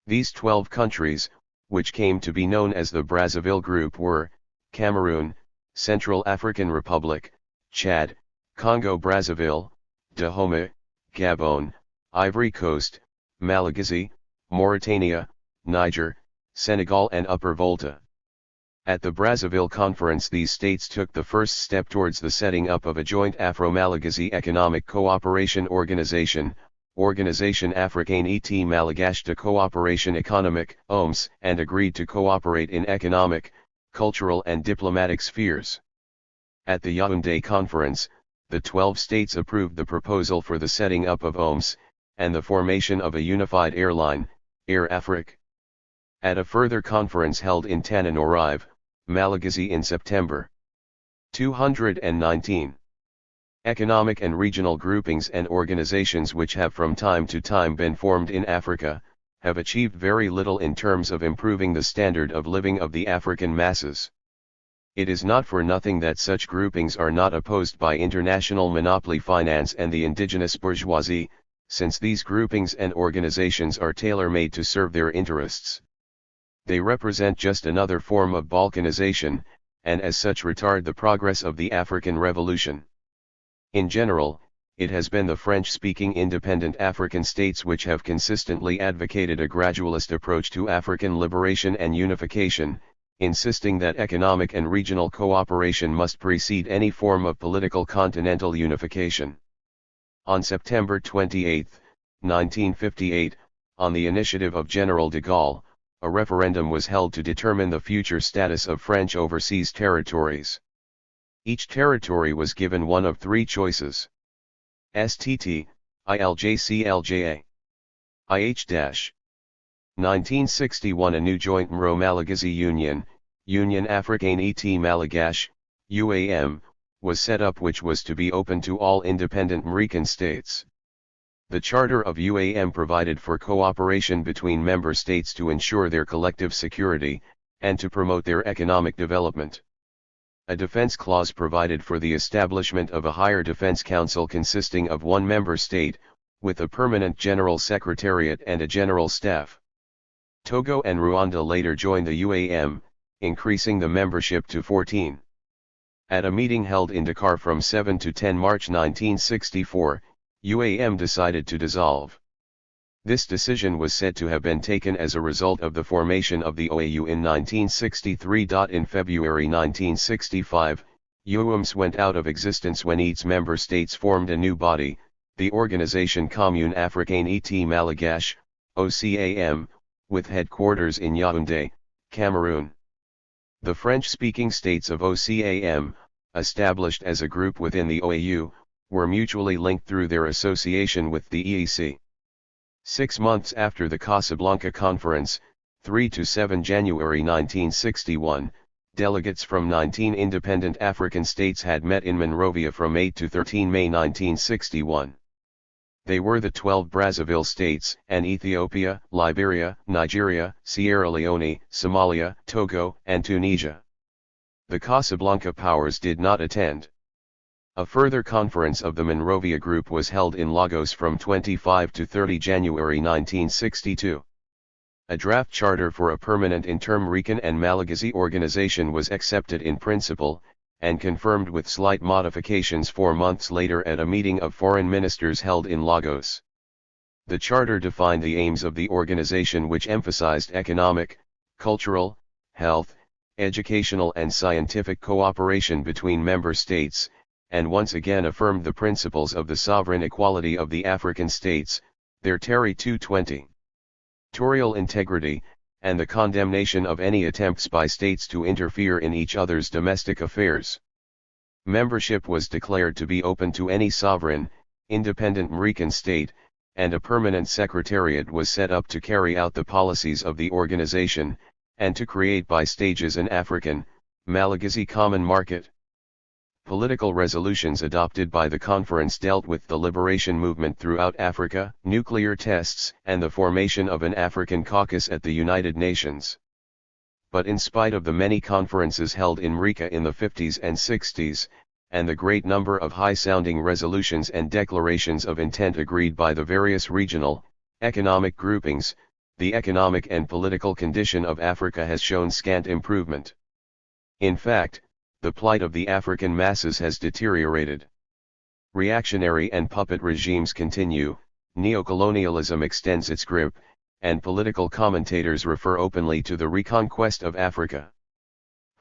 These 12 countries, which came to be known as the Brazzaville Group were, Cameroon, Central African Republic, Chad, Congo-Brazzaville, Dahomey, Gabon, Ivory Coast, Malagasy, Mauritania, Niger, Senegal and Upper Volta. At the Brazzaville Conference these states took the first step towards the setting up of a joint Afro-Malagasy Economic Cooperation Organization, Organisation Africaine et Malgache de Coopération Économique, OMS, and agreed to cooperate in economic, cultural and diplomatic spheres. At the Yaoundé Conference, the 12 states approved the proposal for the setting up of OMS, and the formation of a unified airline, Air Afrique. At a further conference held in Tananarive, Malagasy in September 219. Economic and regional groupings and organizations which have from time to time been formed in Africa, have achieved very little in terms of improving the standard of living of the African masses. It is not for nothing that such groupings are not opposed by international monopoly finance and the indigenous bourgeoisie, since these groupings and organizations are tailor-made to serve their interests. They represent just another form of balkanization, and as such retard the progress of the African Revolution. In general, it has been the French-speaking independent African states which have consistently advocated a gradualist approach to African liberation and unification, insisting that economic and regional cooperation must precede any form of political continental unification. On September 28, 1958, on the initiative of General de Gaulle, a referendum was held to determine the future status of French overseas territories. Each territory was given one of three choices: STT, ILJCLJA, IH-. 1961 a new joint Mro-Malagasy Union, Union Africaine et Malgache, UAM, was set up which was to be open to all independent Mrican states. The Charter of UAM provided for cooperation between member states to ensure their collective security, and to promote their economic development. A defense clause provided for the establishment of a higher defense council consisting of one member state, with a permanent general secretariat and a general staff. Togo and Rwanda later joined the UAM, increasing the membership to 14. At a meeting held in Dakar from 7 to 10 March 1964, UAM decided to dissolve. This decision was said to have been taken as a result of the formation of the OAU in 1963. In February 1965, UAMS went out of existence when its member states formed a new body, the Organisation Commune Africaine et Malgache, OCAM, with headquarters in Yaoundé, Cameroon. The French-speaking states of OCAM, established as a group within the OAU, were mutually linked through their association with the EEC. 6 months after the Casablanca Conference, 3 to 7 January 1961, delegates from 19 independent African states had met in Monrovia from 8 to 13 May 1961. They were the 12 Brazzaville states, and Ethiopia, Liberia, Nigeria, Sierra Leone, Somalia, Togo, and Tunisia. The Casablanca powers did not attend. A further conference of the Monrovia Group was held in Lagos from 25 to 30 January 1962. A draft charter for a permanent Inter-Mrican and Malagasy organization was accepted in principle, and confirmed with slight modifications 4 months later at a meeting of foreign ministers held in Lagos. The charter defined the aims of the organization, which emphasized economic, cultural, health, educational and scientific cooperation between member states, and once again affirmed the principles of the sovereign equality of the African states, their territorial integrity, and the condemnation of any attempts by states to interfere in each other's domestic affairs. Membership was declared to be open to any sovereign, independent Mrican state, and a permanent secretariat was set up to carry out the policies of the organization, and to create by stages an African, Malagasy common market. Political resolutions adopted by the conference dealt with the liberation movement throughout Africa, nuclear tests, and the formation of an African caucus at the United Nations. But in spite of the many conferences held in Mrika in the 50s and 60s, and the great number of high-sounding resolutions and declarations of intent agreed by the various regional, economic groupings, the economic and political condition of Africa has shown scant improvement. In fact, the plight of the African masses has deteriorated. Reactionary and puppet regimes continue, neocolonialism extends its grip, and political commentators refer openly to the reconquest of Africa.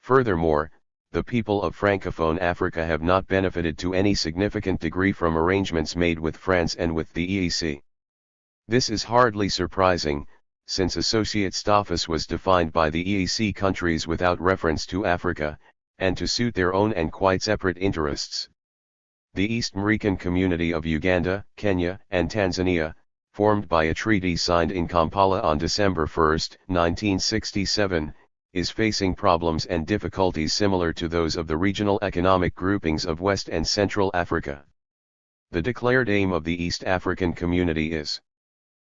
Furthermore, the people of Francophone Africa have not benefited to any significant degree from arrangements made with France and with the EEC. This is hardly surprising, since associate status was defined by the EEC countries without reference to Africa, and to suit their own and quite separate interests. The East African Community of Uganda, Kenya, and Tanzania, formed by a treaty signed in Kampala on December 1, 1967, is facing problems and difficulties similar to those of the regional economic groupings of West and Central Africa. The declared aim of the East African Community is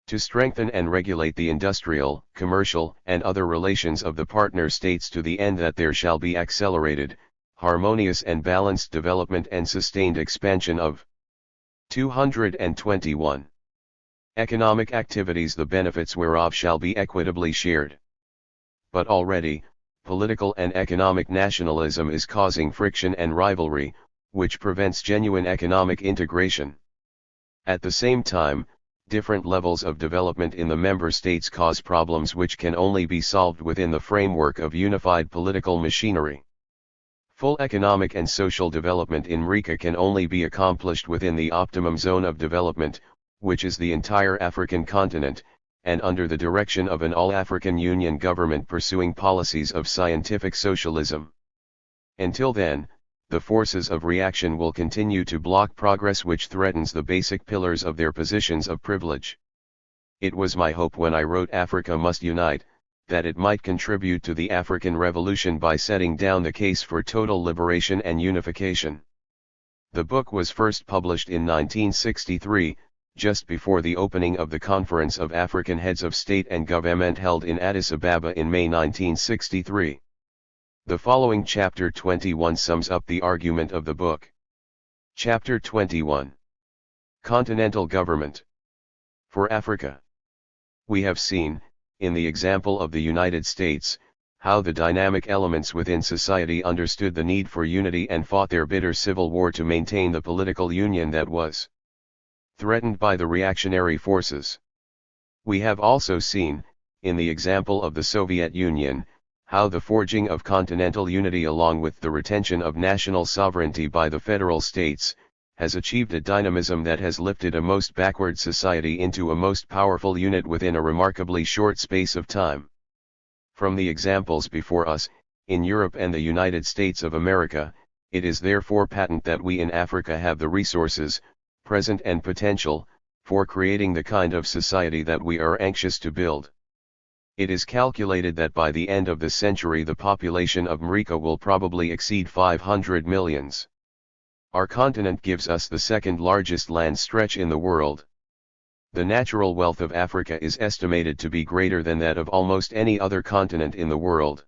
to strengthen and regulate the industrial, commercial, and other relations of the partner states to the end that there shall be accelerated, harmonious and balanced development and sustained expansion of 221 economic activities, the benefits whereof shall be equitably shared. But already, political and economic nationalism is causing friction and rivalry, which prevents genuine economic integration. At the same time, different levels of development in the member states cause problems which can only be solved within the framework of unified political machinery. Full economic and social development in Mrika can only be accomplished within the optimum zone of development, which is the entire African continent, and under the direction of an all-African Union government pursuing policies of scientific socialism. Until then, the forces of reaction will continue to block progress which threatens the basic pillars of their positions of privilege. It was my hope when I wrote Africa Must Unite, that it might contribute to the African Revolution by setting down the case for total liberation and unification. The book was first published in 1963, just before the opening of the Conference of African Heads of State and Government held in Addis Ababa in May 1963. The following Chapter 21 sums up the argument of the book. Chapter 21. Continental Government. For Africa. We have seen, in the example of the United States, how the dynamic elements within society understood the need for unity and fought their bitter civil war to maintain the political union that was threatened by the reactionary forces. We have also seen, in the example of the Soviet Union, how the forging of continental unity along with the retention of national sovereignty by the federal states, has achieved a dynamism that has lifted a most backward society into a most powerful unit within a remarkably short space of time. From the examples before us, in Europe and the United States of America, it is therefore patent that we in Africa have the resources, present and potential, for creating the kind of society that we are anxious to build. It is calculated that by the end of the century the population of Mrika will probably exceed 500 millions. Our continent gives us the second largest land stretch in the world. The natural wealth of Africa is estimated to be greater than that of almost any other continent in the world.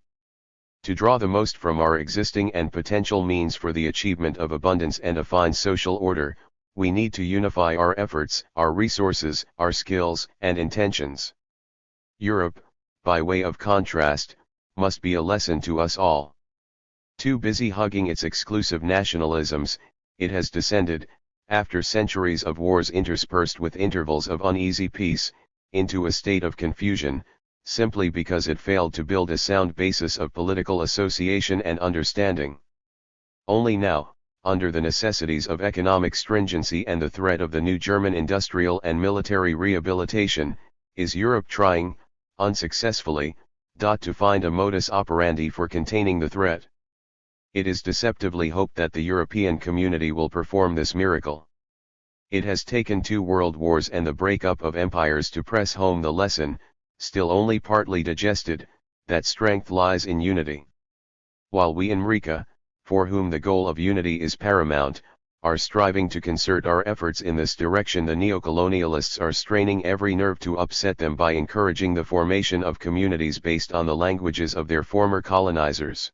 To draw the most from our existing and potential means for the achievement of abundance and a fine social order, we need to unify our efforts, our resources, our skills, and intentions. Europe, by way of contrast, must be a lesson to us all. Too busy hugging its exclusive nationalisms, it has descended, after centuries of wars interspersed with intervals of uneasy peace, into a state of confusion, simply because it failed to build a sound basis of political association and understanding. Only now, under the necessities of economic stringency and the threat of the new German industrial and military rehabilitation, is Europe trying, unsuccessfully, to find a modus operandi for containing the threat. It is deceptively hoped that the European community will perform this miracle. It has taken 2 world wars and the breakup of empires to press home the lesson, still only partly digested, that strength lies in unity. While we in Mrika, for whom the goal of unity is paramount, are striving to concert our efforts in this direction. The neocolonialists are straining every nerve to upset them by encouraging the formation of communities based on the languages of their former colonizers.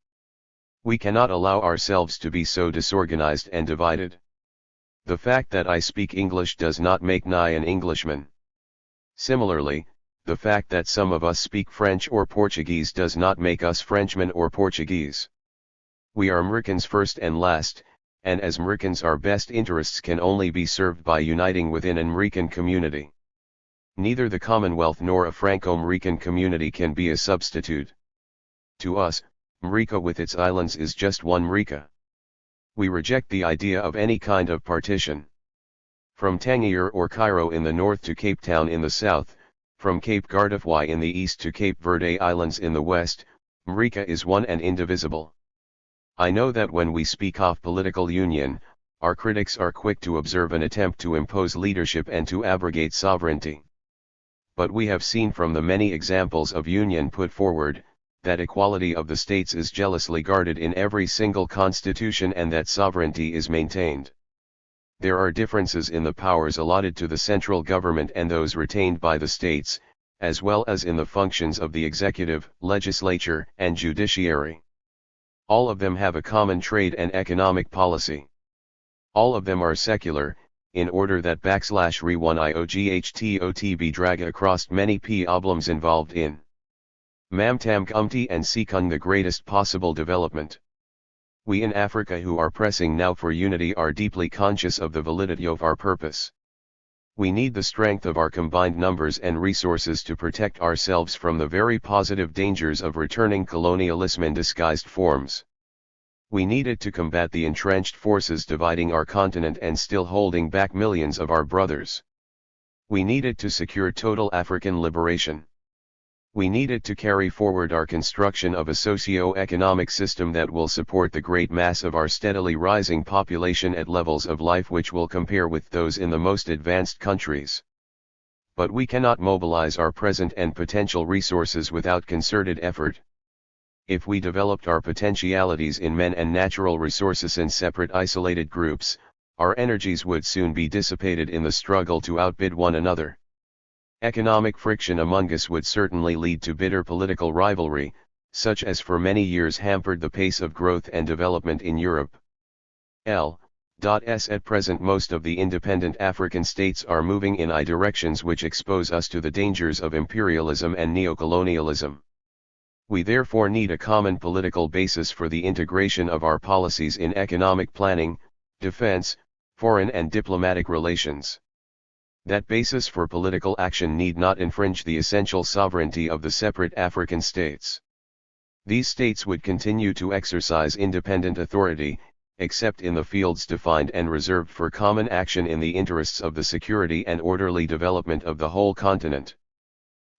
We cannot allow ourselves to be so disorganized and divided. The fact that I speak English does not make me an Englishman. Similarly, the fact that some of us speak French or Portuguese does not make us Frenchmen or Portuguese. We are Americans first and last, and as Americans our best interests can only be served by uniting within an American community. Neither the Commonwealth nor a Franco-American community can be a substitute. To us, America with its islands is just one America. We reject the idea of any kind of partition. From Tangier or Cairo in the north to Cape Town in the south, from Cape Gardefeuille in the east to Cape Verde Islands in the west, America is one and indivisible. I know that when we speak of political union, our critics are quick to observe an attempt to impose leadership and to abrogate sovereignty. But we have seen from the many examples of union put forward, that equality of the states is jealously guarded in every single constitution and that sovereignty is maintained. There are differences in the powers allotted to the central government and those retained by the states, as well as in the functions of the executive, legislature, and judiciary. All of them have a common trade and economic policy. All of them are secular, in order that /re1IOGHTOT be dragged across many problems involved in Mamtam Kumti and seeking the greatest possible development. We in Africa who are pressing now for unity are deeply conscious of the validity of our purpose. We need the strength of our combined numbers and resources to protect ourselves from the very positive dangers of returning colonialism in disguised forms. We need it to combat the entrenched forces dividing our continent and still holding back millions of our brothers. We need it to secure total African liberation. We need it to carry forward our construction of a socio-economic system that will support the great mass of our steadily rising population at levels of life which will compare with those in the most advanced countries. But we cannot mobilize our present and potential resources without concerted effort. If we developed our potentialities in men and natural resources in separate isolated groups, our energies would soon be dissipated in the struggle to outbid one another. Economic friction among us would certainly lead to bitter political rivalry, such as for many years hampered the pace of growth and development in Europe. At present most of the independent African states are moving in directions which expose us to the dangers of imperialism and neocolonialism. We therefore need a common political basis for the integration of our policies in economic planning, defense, foreign and diplomatic relations. That basis for political action need not infringe the essential sovereignty of the separate African states. These states would continue to exercise independent authority, except in the fields defined and reserved for common action in the interests of the security and orderly development of the whole continent.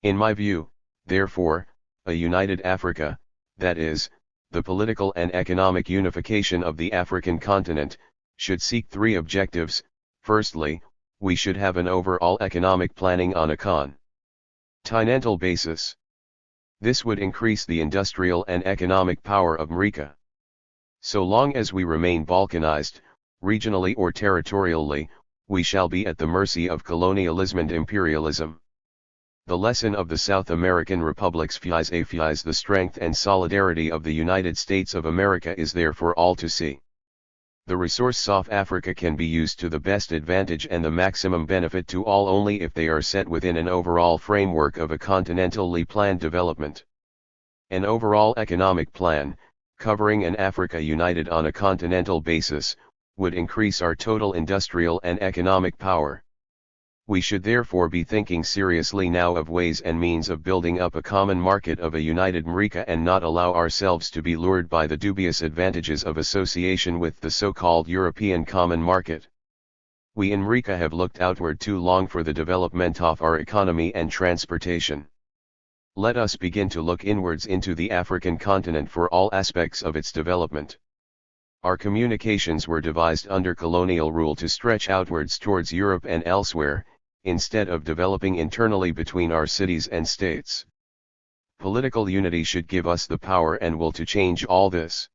In my view, therefore, a united Africa, that is, the political and economic unification of the African continent, should seek three objectives. Firstly, we should have an overall economic planning on a continental basis. This would increase the industrial and economic power of America. So long as we remain balkanized, regionally or territorially, we shall be at the mercy of colonialism and imperialism. The lesson of the South American republics is the strength and solidarity of the United States of America is there for all to see. The resources of Africa can be used to the best advantage and the maximum benefit to all only if they are set within an overall framework of a continentally planned development. An overall economic plan, covering an Africa united on a continental basis, would increase our total industrial and economic power. We should therefore be thinking seriously now of ways and means of building up a common market of a united America and not allow ourselves to be lured by the dubious advantages of association with the so-called European common market. We in America have looked outward too long for the development of our economy and transportation. Let us begin to look inwards into the African continent for all aspects of its development. Our communications were devised under colonial rule to stretch outwards towards Europe and elsewhere, instead of developing internally between our cities and states. Political unity should give us the power and will to change all this.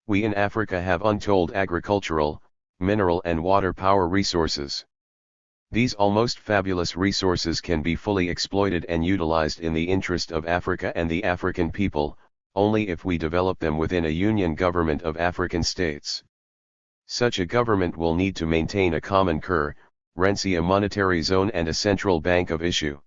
We in Africa have untold agricultural, mineral and water power resources. These almost fabulous resources can be fully exploited and utilized in the interest of Africa and the African people, only if we develop them within a union government of African states. Such a government will need to maintain a common currency, a monetary zone and a central bank of issue.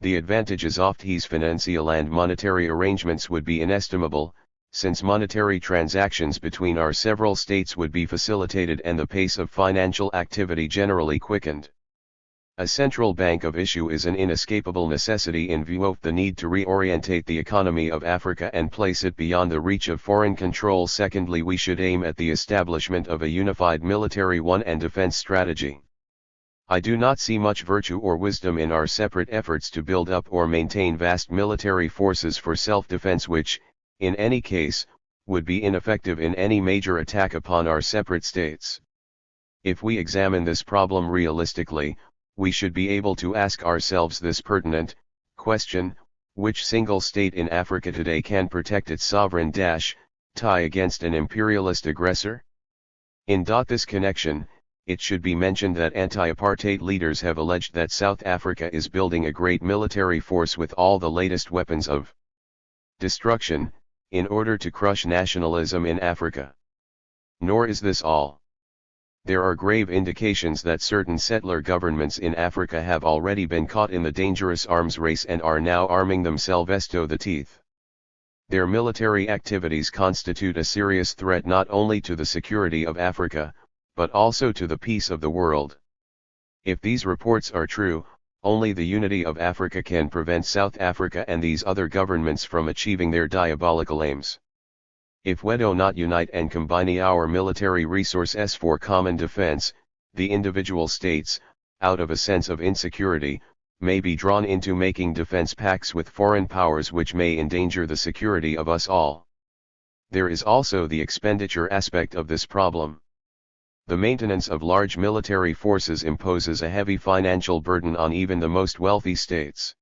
The advantages of these financial and monetary arrangements would be inestimable, since monetary transactions between our several states would be facilitated and the pace of financial activity generally quickened. A central bank of issue is an inescapable necessity in view of the need to reorientate the economy of Africa and place it beyond the reach of foreign control. Secondly, we should aim at the establishment of a unified military and defense strategy. I do not see much virtue or wisdom in our separate efforts to build up or maintain vast military forces for self-defense which, in any case, would be ineffective in any major attack upon our separate states. If we examine this problem realistically, we should be able to ask ourselves this pertinent question: which single state in Africa today can protect its sovereign tie against an imperialist aggressor? In this connection, it should be mentioned that anti-apartheid leaders have alleged that South Africa is building a great military force with all the latest weapons of destruction, in order to crush nationalism in Africa. Nor is this all. There are grave indications that certain settler governments in Africa have already been caught in the dangerous arms race and are now arming themselves to the teeth. Their military activities constitute a serious threat not only to the security of Africa, but also to the peace of the world. If these reports are true, only the unity of Africa can prevent South Africa and these other governments from achieving their diabolical aims. If we do not unite and combine our military resources for common defense, the individual states, out of a sense of insecurity, may be drawn into making defense pacts with foreign powers which may endanger the security of us all. There is also the expenditure aspect of this problem. The maintenance of large military forces imposes a heavy financial burden on even the most wealthy states.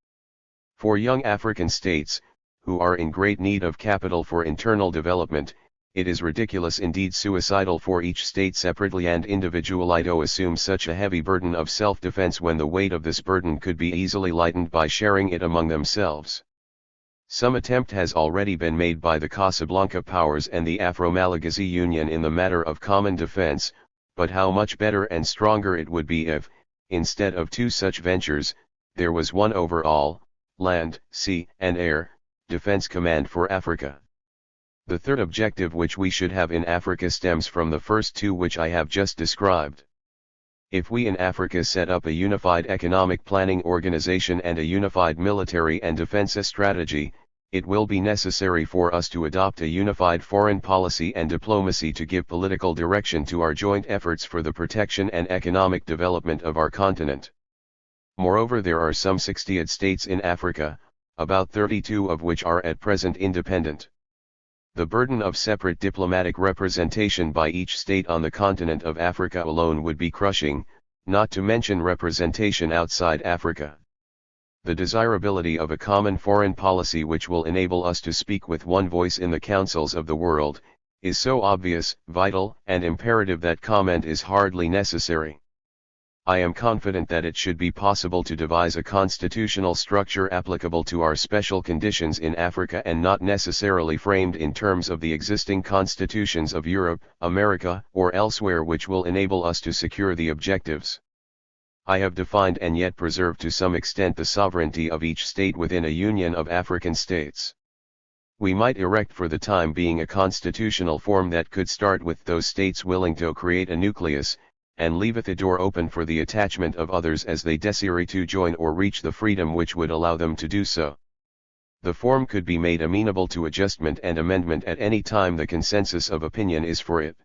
For young African states, who are in great need of capital for internal development, it is ridiculous, indeed suicidal, for each state separately and individually to assume such a heavy burden of self-defense when the weight of this burden could be easily lightened by sharing it among themselves. Some attempt has already been made by the Casablanca powers and the Afro-Malagasy Union in the matter of common defense, but how much better and stronger it would be if, instead of two such ventures, there was one overall, land, sea, and air, defense command for Africa. The third objective which we should have in Africa stems from the first two which I have just described. If we in Africa set up a unified economic planning organization and a unified military and defense strategy, it will be necessary for us to adopt a unified foreign policy and diplomacy to give political direction to our joint efforts for the protection and economic development of our continent. Moreover, there are some 68 states in Africa, about 32 of which are at present independent. The burden of separate diplomatic representation by each state on the continent of Africa alone would be crushing, not to mention representation outside Africa. The desirability of a common foreign policy which will enable us to speak with one voice in the councils of the world, is so obvious, vital, and imperative that comment is hardly necessary. I am confident that it should be possible to devise a constitutional structure applicable to our special conditions in Africa and not necessarily framed in terms of the existing constitutions of Europe, America, or elsewhere, which will enable us to secure the objectives I have defined and yet preserve to some extent the sovereignty of each state within a union of African states. We might erect for the time being a constitutional form that could start with those states willing to create a nucleus, and leaveth the door open for the attachment of others as they desire to join or reach the freedom which would allow them to do so. The form could be made amenable to adjustment and amendment at any time the consensus of opinion is for it.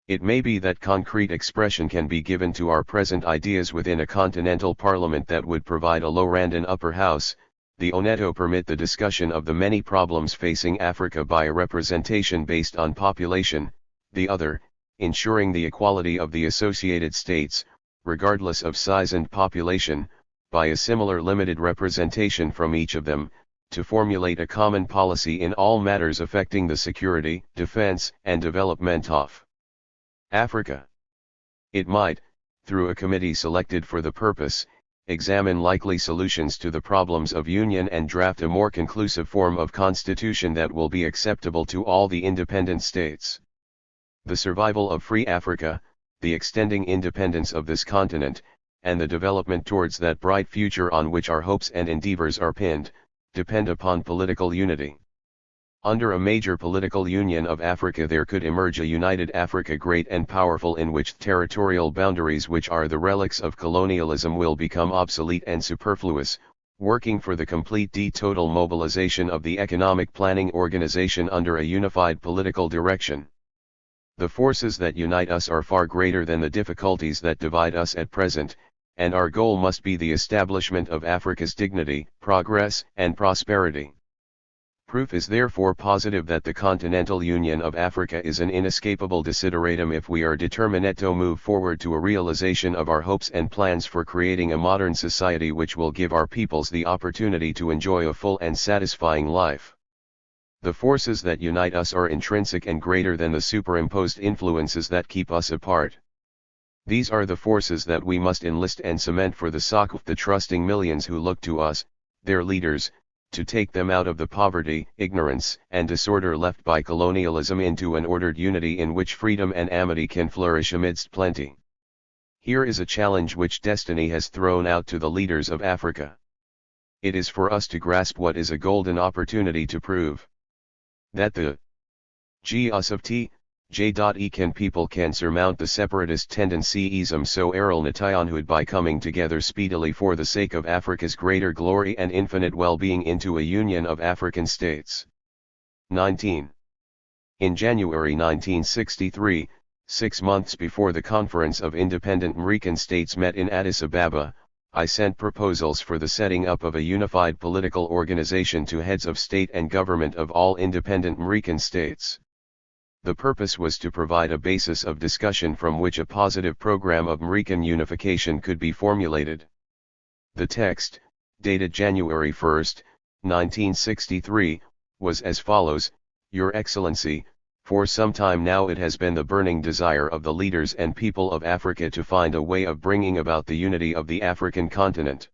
It may be that concrete expression can be given to our present ideas within a continental parliament that would provide a lower and an upper house, the one to permit the discussion of the many problems facing Africa by a representation based on population, the other, ensuring the equality of the associated states, regardless of size and population, by a similar limited representation from each of them, to formulate a common policy in all matters affecting the security, defense, and development of Africa. It might, through a committee selected for the purpose, examine likely solutions to the problems of union and draft a more conclusive form of constitution that will be acceptable to all the independent states. The survival of free Africa, the extending independence of this continent, and the development towards that bright future on which our hopes and endeavors are pinned, depend upon political unity. Under a major political union of Africa there could emerge a united Africa great and powerful in which territorial boundaries which are the relics of colonialism will become obsolete and superfluous, working for the complete total mobilization of the economic planning organization under a unified political direction. The forces that unite us are far greater than the difficulties that divide us at present, and our goal must be the establishment of Africa's dignity, progress, and prosperity. Proof is therefore positive that the continental union of Africa is an inescapable desideratum if we are determined to move forward to a realization of our hopes and plans for creating a modern society which will give our peoples the opportunity to enjoy a full and satisfying life. The forces that unite us are intrinsic and greater than the superimposed influences that keep us apart. These are the forces that we must enlist and cement for the sake of the trusting millions who look to us, their leaders, to take them out of the poverty, ignorance, and disorder left by colonialism into an ordered unity in which freedom and amity can flourish amidst plenty. Here is a challenge which destiny has thrown out to the leaders of Africa. It is for us to grasp what is a golden opportunity to prove that the G.us of T.J.E. people can surmount the separatist tendencyism so arrelnatianhood by coming together speedily for the sake of Africa's greater glory and infinite well-being into a union of African states. 19. In January 1963, 6 months before the Conference of Independent African States met in Addis Ababa, I sent proposals for the setting up of a unified political organization to heads of state and government of all independent African states. The purpose was to provide a basis of discussion from which a positive program of African unification could be formulated. The text, dated January 1, 1963, was as follows: Your Excellency, for some time now it has been the burning desire of the leaders and people of Africa to find a way of bringing about the unity of the African continent.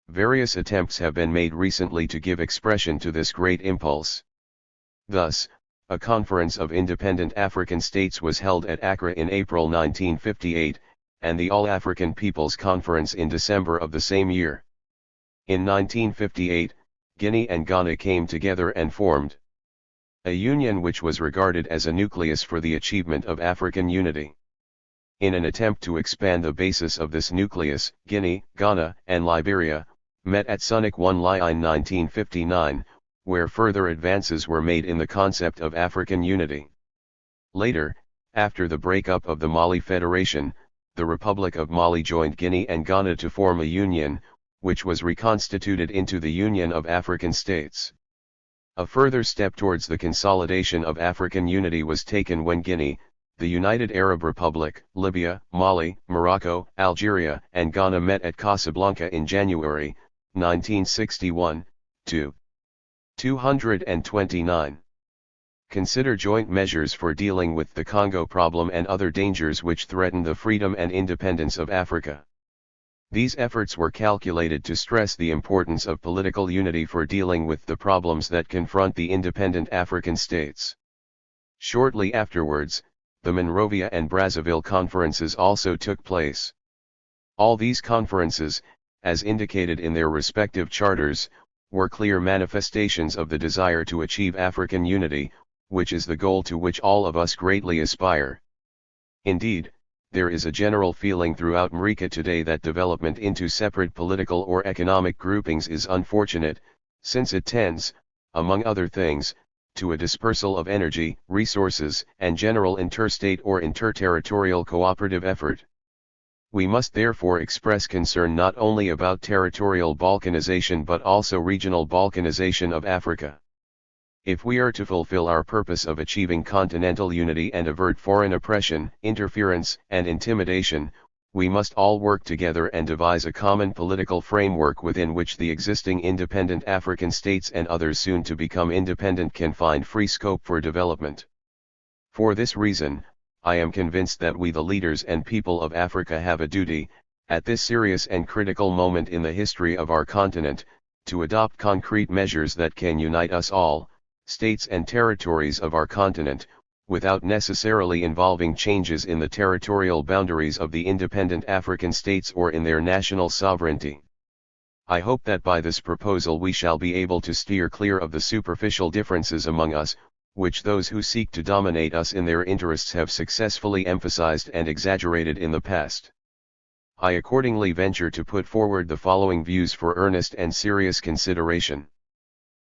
Various attempts have been made recently to give expression to this great impulse. Thus, a conference of independent African states was held at Accra in April 1958, and the All-African Peoples Conference in December of the same year. In 1958, Guinea and Ghana came together and formed a union which was regarded as a nucleus for the achievement of African unity. In an attempt to expand the basis of this nucleus, Guinea, Ghana, and Liberia met at Sonic 1 Line 1959, where further advances were made in the concept of African unity. Later, after the breakup of the Mali Federation, the Republic of Mali joined Guinea and Ghana to form a union, which was reconstituted into the Union of African States. A further step towards the consolidation of African unity was taken when Guinea, the United Arab Republic, Libya, Mali, Morocco, Algeria, and Ghana met at Casablanca in January 1961, to 229. Consider joint measures for dealing with the Congo problem and other dangers which threaten the freedom and independence of Africa. These efforts were calculated to stress the importance of political unity for dealing with the problems that confront the independent African states. Shortly afterwards, the Monrovia and Brazzaville conferences also took place. All these conferences, as indicated in their respective charters, were clear manifestations of the desire to achieve African unity, which is the goal to which all of us greatly aspire. Indeed, there is a general feeling throughout Africa today that development into separate political or economic groupings is unfortunate, since it tends, among other things, to a dispersal of energy, resources, and general interstate or interterritorial cooperative effort. We must therefore express concern not only about territorial balkanization but also regional balkanization of Africa. If we are to fulfill our purpose of achieving continental unity and avert foreign oppression, interference, and intimidation, We must all work together and devise a common political framework within which the existing independent African states and others soon to become independent can find free scope for development. For this reason, I am convinced that we the leaders and people of Africa have a duty, at this serious and critical moment in the history of our continent, to adopt concrete measures that can unite us all, states and territories of our continent, without necessarily involving changes in the territorial boundaries of the independent African states or in their national sovereignty. I hope that by this proposal we shall be able to steer clear of the superficial differences among us, which those who seek to dominate us in their interests have successfully emphasized and exaggerated in the past. I accordingly venture to put forward the following views for earnest and serious consideration.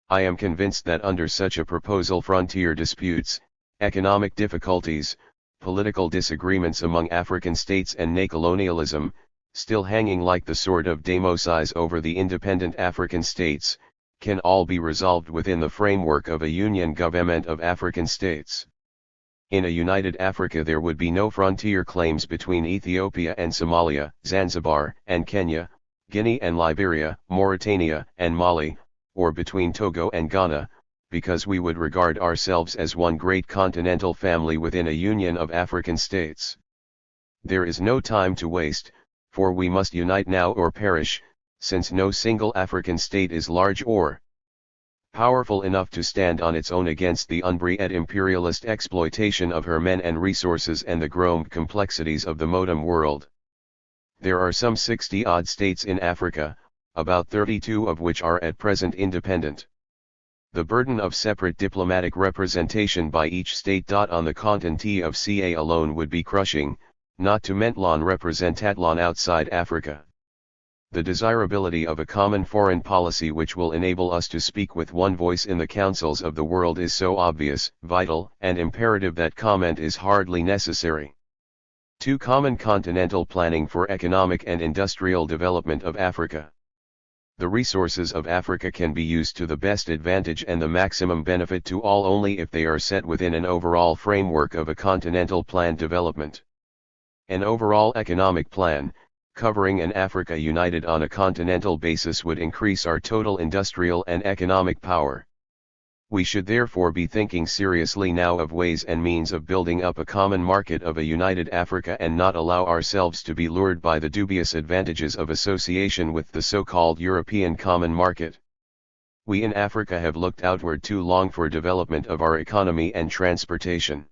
I am convinced that under such a proposal frontier disputes, economic difficulties, political disagreements among African states and neocolonialism, still hanging like the sword of Damocles over the independent African states, can all be resolved within the framework of a union government of African states. In a united Africa there would be no frontier claims between Ethiopia and Somalia, Zanzibar and Kenya, Guinea and Liberia, Mauritania and Mali, or between Togo and Ghana, because we would regard ourselves as one great continental family within a union of African states. There is no time to waste, for we must unite now or perish, since no single African state is large or powerful enough to stand on its own against the unbridled imperialist exploitation of her men and resources and the growing complexities of the modern world. There are some 60-odd states in Africa, about 32 of which are at present independent. The burden of separate diplomatic representation by each state on the continent of CA alone would be crushing, not to mention representation outside Africa. The desirability of a common foreign policy which will enable us to speak with one voice in the councils of the world is so obvious, vital, and imperative that comment is hardly necessary. 2. Common continental planning for economic and industrial development of Africa. The resources of Africa can be used to the best advantage and the maximum benefit to all only if they are set within an overall framework of a continental planned development. An overall economic plan, covering an Africa united on a continental basis would increase our total industrial and economic power. We should therefore be thinking seriously now of ways and means of building up a common market of a united Africa and not allow ourselves to be lured by the dubious advantages of association with the so-called European common market. We in Africa have looked outward too long for development of our economy and transportation.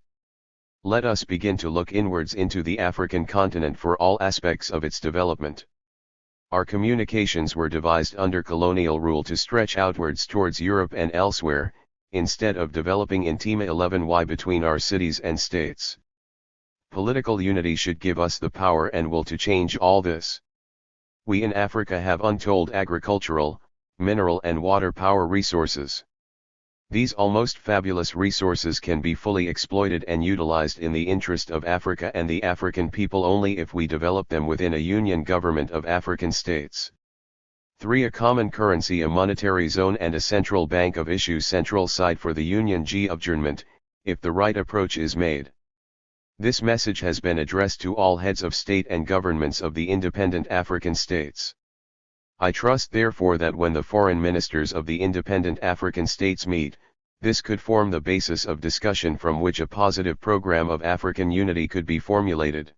Let us begin to look inwards into the African continent for all aspects of its development. Our communications were devised under colonial rule to stretch outwards towards Europe and elsewhere, instead of developing intima 11y between our cities and states. Political unity should give us the power and will to change all this. We in Africa have untold agricultural, mineral and water power resources. These almost fabulous resources can be fully exploited and utilized in the interest of Africa and the African people only if we develop them within a union government of African states. 3. A common currency, a monetary zone and a central bank of issue central side for the union government, if the right approach is made. This message has been addressed to all heads of state and governments of the independent African states. I trust therefore that when the foreign ministers of the independent African states meet, this could form the basis of discussion from which a positive program of African unity could be formulated.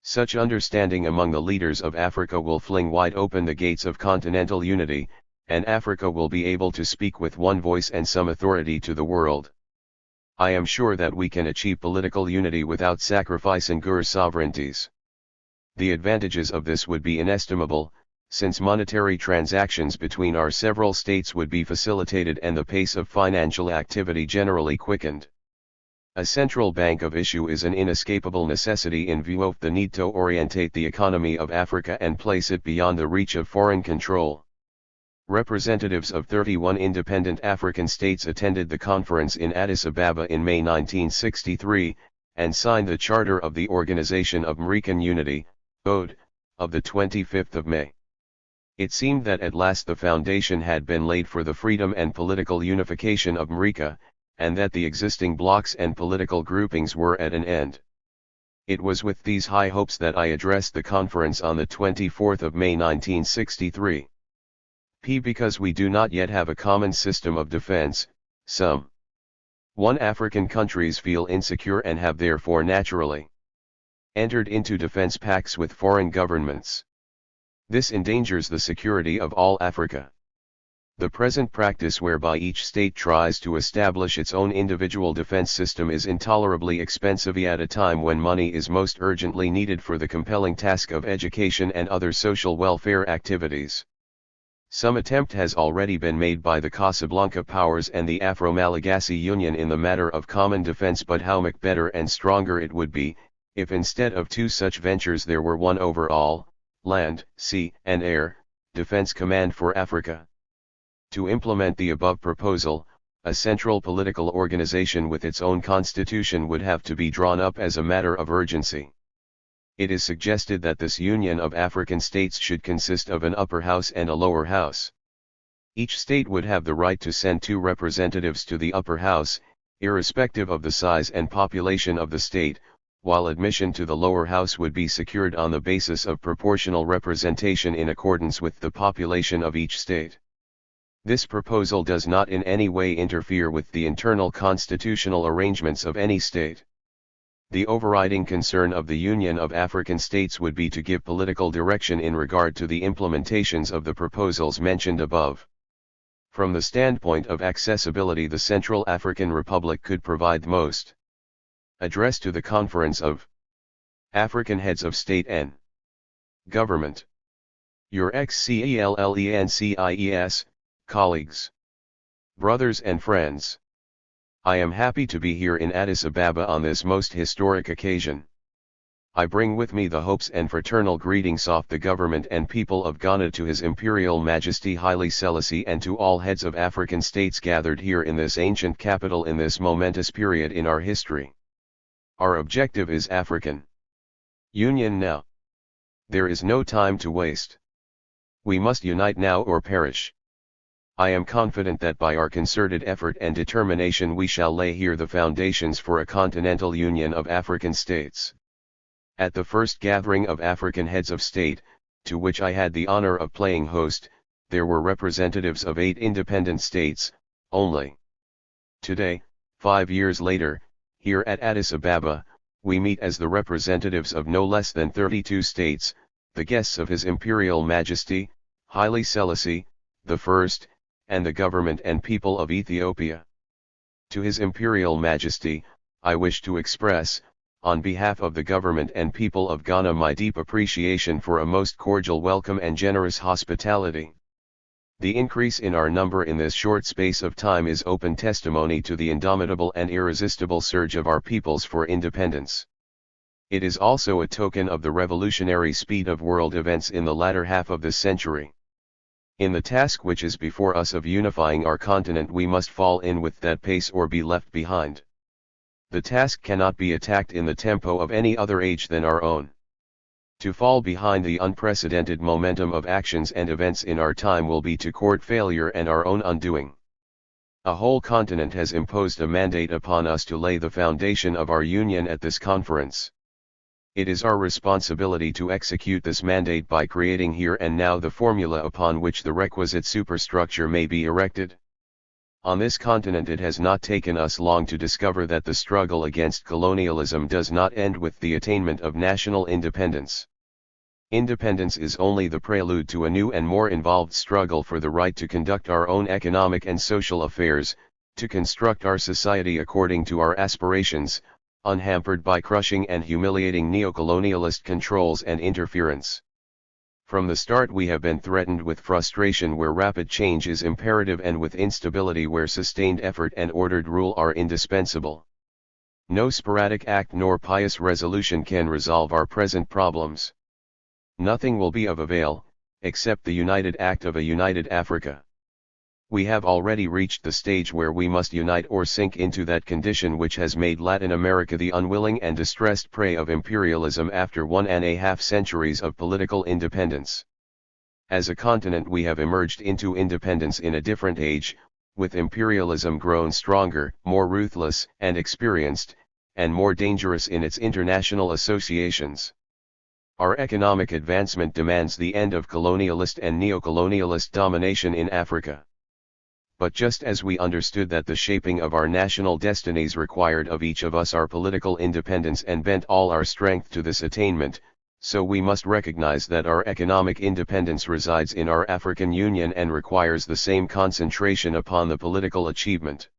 Such understanding among the leaders of Africa will fling wide open the gates of continental unity, and Africa will be able to speak with one voice and some authority to the world. I am sure that we can achieve political unity without sacrificing our sovereignties. The advantages of this would be inestimable, since monetary transactions between our several states would be facilitated and the pace of financial activity generally quickened. A central bank of issue is an inescapable necessity in view of the need to orientate the economy of Africa and place it beyond the reach of foreign control. Representatives of 31 independent African states attended the conference in Addis Ababa in May 1963, and signed the Charter of the Organization of African Unity, ODE, of the 25th of May. It seemed that at last the foundation had been laid for the freedom and political unification of Africa, and that the existing blocs and political groupings were at an end. It was with these high hopes that I addressed the conference on the 24th of May 1963. Because we do not yet have a common system of defense, some 1 African countries feel insecure and have therefore naturally entered into defense pacts with foreign governments. This endangers the security of all Africa. The present practice whereby each state tries to establish its own individual defense system is intolerably expensive at a time when money is most urgently needed for the compelling task of education and other social welfare activities. Some attempt has already been made by the Casablanca powers and the Afro-Malagasy Union in the matter of common defense, but how much better and stronger it would be, if instead of 2 such ventures there were one overall, land, sea, and air, defense command for Africa. To implement the above proposal, a central political organization with its own constitution would have to be drawn up as a matter of urgency. It is suggested that this Union of African States should consist of an upper house and a lower house. Each state would have the right to send 2 representatives to the upper house, irrespective of the size and population of the state, while admission to the lower house would be secured on the basis of proportional representation in accordance with the population of each state. This proposal does not in any way interfere with the internal constitutional arrangements of any state. The overriding concern of the Union of African States would be to give political direction in regard to the implementations of the proposals mentioned above. From the standpoint of accessibility, the Central African Republic could provide the most. Address to the Conference of African Heads of State and Government. Your excellencies, colleagues, brothers and friends. I am happy to be here in Addis Ababa on this most historic occasion. I bring with me the hopes and fraternal greetings of the government and people of Ghana to His Imperial Majesty Haile Selassie and to all heads of African states gathered here in this ancient capital in this momentous period in our history. Our objective is African union now. There is no time to waste. We must unite now or perish. I am confident that by our concerted effort and determination we shall lay here the foundations for a continental union of African states. At the first gathering of African heads of state, to which I had the honor of playing host, there were representatives of 8 independent states, only. Today, 5 years later, here at Addis Ababa, we meet as the representatives of no less than 32 states, the guests of His Imperial Majesty, Haile Selassie, the First, and the government and people of Ethiopia. To His Imperial Majesty, I wish to express, on behalf of the government and people of Ghana, my deep appreciation for a most cordial welcome and generous hospitality. The increase in our number in this short space of time is open testimony to the indomitable and irresistible surge of our peoples for independence. It is also a token of the revolutionary speed of world events in the latter half of this century. In the task which is before us of unifying our continent, we must fall in with that pace or be left behind. The task cannot be attacked in the tempo of any other age than our own. To fall behind the unprecedented momentum of actions and events in our time will be to court failure and our own undoing. A whole continent has imposed a mandate upon us to lay the foundation of our union at this conference. It is our responsibility to execute this mandate by creating here and now the formula upon which the requisite superstructure may be erected. On this continent it has not taken us long to discover that the struggle against colonialism does not end with the attainment of national independence. Independence is only the prelude to a new and more involved struggle for the right to conduct our own economic and social affairs, to construct our society according to our aspirations, unhampered by crushing and humiliating neocolonialist controls and interference. From the start we have been threatened with frustration where rapid change is imperative and with instability where sustained effort and ordered rule are indispensable. No sporadic act nor pious resolution can resolve our present problems. Nothing will be of avail, except the united act of a united Africa. We have already reached the stage where we must unite or sink into that condition which has made Latin America the unwilling and distressed prey of imperialism after 1.5 centuries of political independence. As a continent we have emerged into independence in a different age, with imperialism grown stronger, more ruthless and experienced, and more dangerous in its international associations. Our economic advancement demands the end of colonialist and neo-colonialist domination in Africa. But just as we understood that the shaping of our national destinies required of each of us our political independence and bent all our strength to this attainment, so we must recognize that our economic independence resides in our African Union and requires the same concentration upon the political achievement.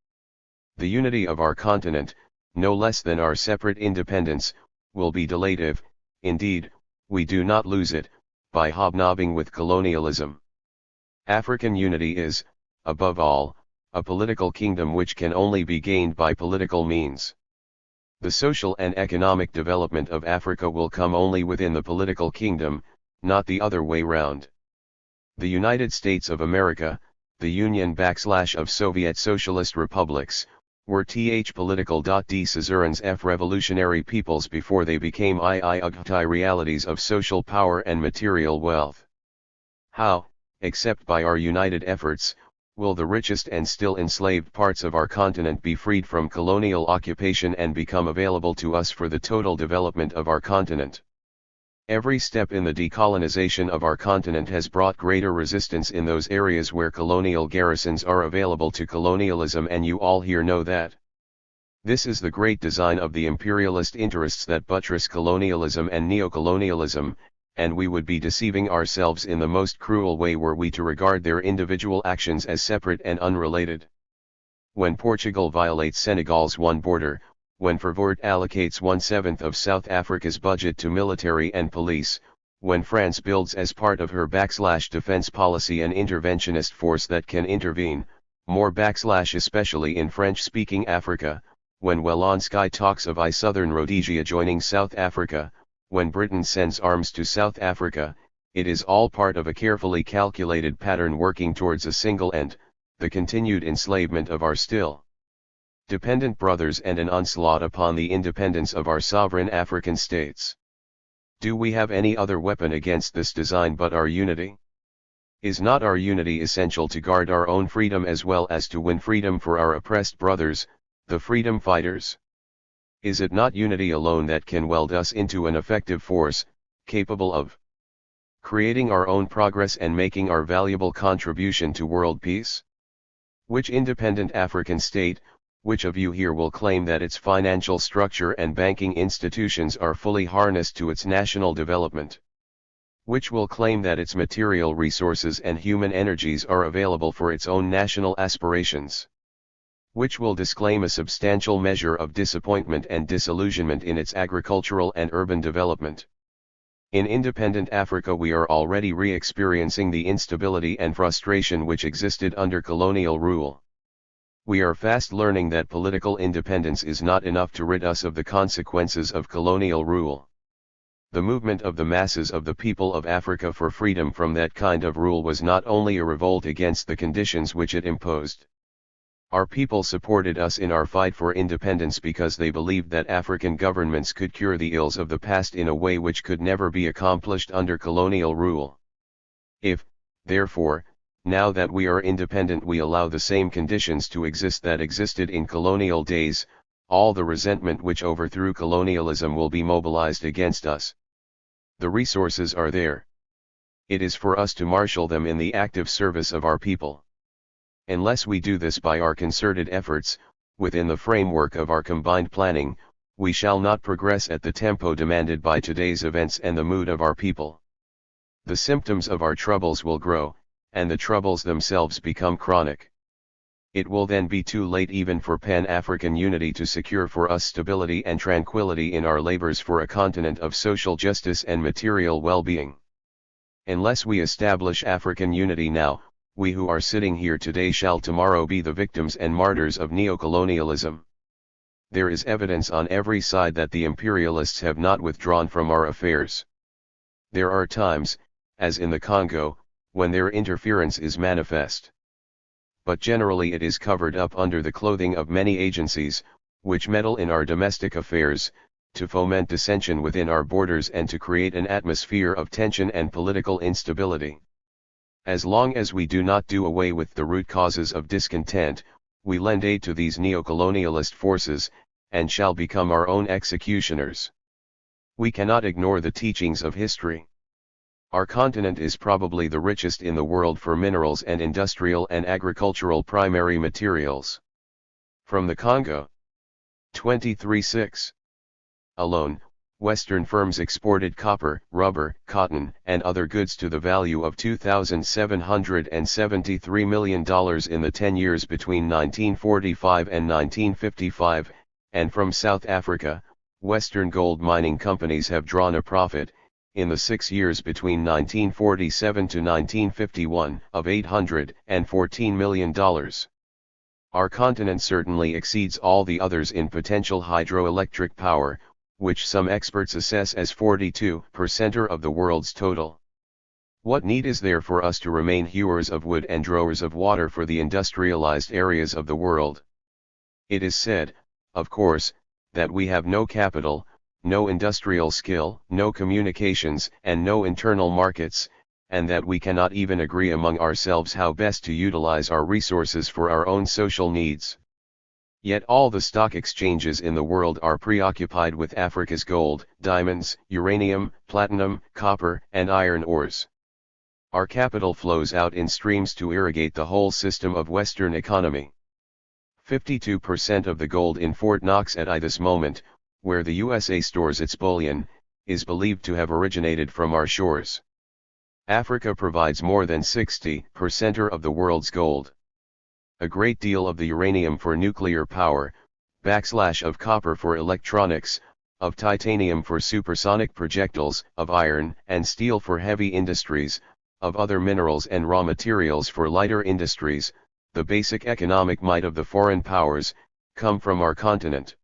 The unity of our continent, no less than our separate independence, will be delayed if, indeed, we do not lose it, by hobnobbing with colonialism. African unity is, above all, a political kingdom which can only be gained by political means. The social and economic development of Africa will come only within the political kingdom, not the other way round. The United States of America, the Union of Soviet Socialist Republics, were political.d suzerains f revolutionary peoples before they became realities of social power and material wealth. How, except by our united efforts, will the richest and still enslaved parts of our continent be freed from colonial occupation and become available to us for the total development of our continent? Every step in the decolonization of our continent has brought greater resistance in those areas where colonial garrisons are available to colonialism, and you all here know that. This is the great design of the imperialist interests that buttress colonialism and neocolonialism, and we would be deceiving ourselves in the most cruel way were we to regard their individual actions as separate and unrelated. When Portugal violates Senegal's one border, when Vervoort allocates 1/7 of South Africa's budget to military and police, when France builds as part of her defense policy an interventionist force that can intervene, more especially in French-speaking Africa, when Welensky talks of Southern Rhodesia joining South Africa, when Britain sends arms to South Africa, it is all part of a carefully calculated pattern working towards a single end, the continued enslavement of our still dependent brothers and an onslaught upon the independence of our sovereign African states. Do we have any other weapon against this design but our unity? Is not our unity essential to guard our own freedom as well as to win freedom for our oppressed brothers, the freedom fighters? Is it not unity alone that can weld us into an effective force, capable of creating our own progress and making our valuable contribution to world peace? Which independent African state, which of you here will claim that its financial structure and banking institutions are fully harnessed to its national development? Which will claim that its material resources and human energies are available for its own national aspirations? Which will disclaim a substantial measure of disappointment and disillusionment in its agricultural and urban development? In independent Africa we are already re-experiencing the instability and frustration which existed under colonial rule. We are fast learning that political independence is not enough to rid us of the consequences of colonial rule. The movement of the masses of the people of Africa for freedom from that kind of rule was not only a revolt against the conditions which it imposed. Our people supported us in our fight for independence because they believed that African governments could cure the ills of the past in a way which could never be accomplished under colonial rule. If, therefore, now that we are independent we allow the same conditions to exist that existed in colonial days, all the resentment which overthrew colonialism will be mobilized against us. The resources are there. It is for us to marshal them in the active service of our people. Unless we do this by our concerted efforts, within the framework of our combined planning, we shall not progress at the tempo demanded by today's events and the mood of our people. The symptoms of our troubles will grow, and the troubles themselves become chronic. It will then be too late even for Pan-African unity to secure for us stability and tranquility in our labors for a continent of social justice and material well-being. Unless we establish African unity now, we who are sitting here today shall tomorrow be the victims and martyrs of neocolonialism. There is evidence on every side that the imperialists have not withdrawn from our affairs. There are times, as in the Congo, when their interference is manifest. But generally it is covered up under the clothing of many agencies, which meddle in our domestic affairs, to foment dissension within our borders and to create an atmosphere of tension and political instability. As long as we do not do away with the root causes of discontent, we lend aid to these neocolonialist forces, and shall become our own executioners. We cannot ignore the teachings of history. Our continent is probably the richest in the world for minerals and industrial and agricultural primary materials. From the Congo 23/6 alone, Western firms exported copper, rubber, cotton, and other goods to the value of $2,773 million in the 10 years between 1945 and 1955, and from South Africa, Western gold mining companies have drawn a profit, in the 6 years between 1947 to 1951, of $814 million. Our continent certainly exceeds all the others in potential hydroelectric power, which some experts assess as 42% of the world's total. What need is there for us to remain hewers of wood and drawers of water for the industrialized areas of the world? It is said, of course, that we have no capital, no industrial skill, no communications, and no internal markets, and that we cannot even agree among ourselves how best to utilize our resources for our own social needs. Yet all the stock exchanges in the world are preoccupied with Africa's gold, diamonds, uranium, platinum, copper, and iron ores. Our capital flows out in streams to irrigate the whole system of Western economy. 52% of the gold in Fort Knox at this moment, where the USA stores its bullion, is believed to have originated from our shores. Africa provides more than 60% of the world's gold. A great deal of the uranium for nuclear power, of copper for electronics, of titanium for supersonic projectiles, of iron and steel for heavy industries, of other minerals and raw materials for lighter industries, the basic economic might of the foreign powers, come from our continent.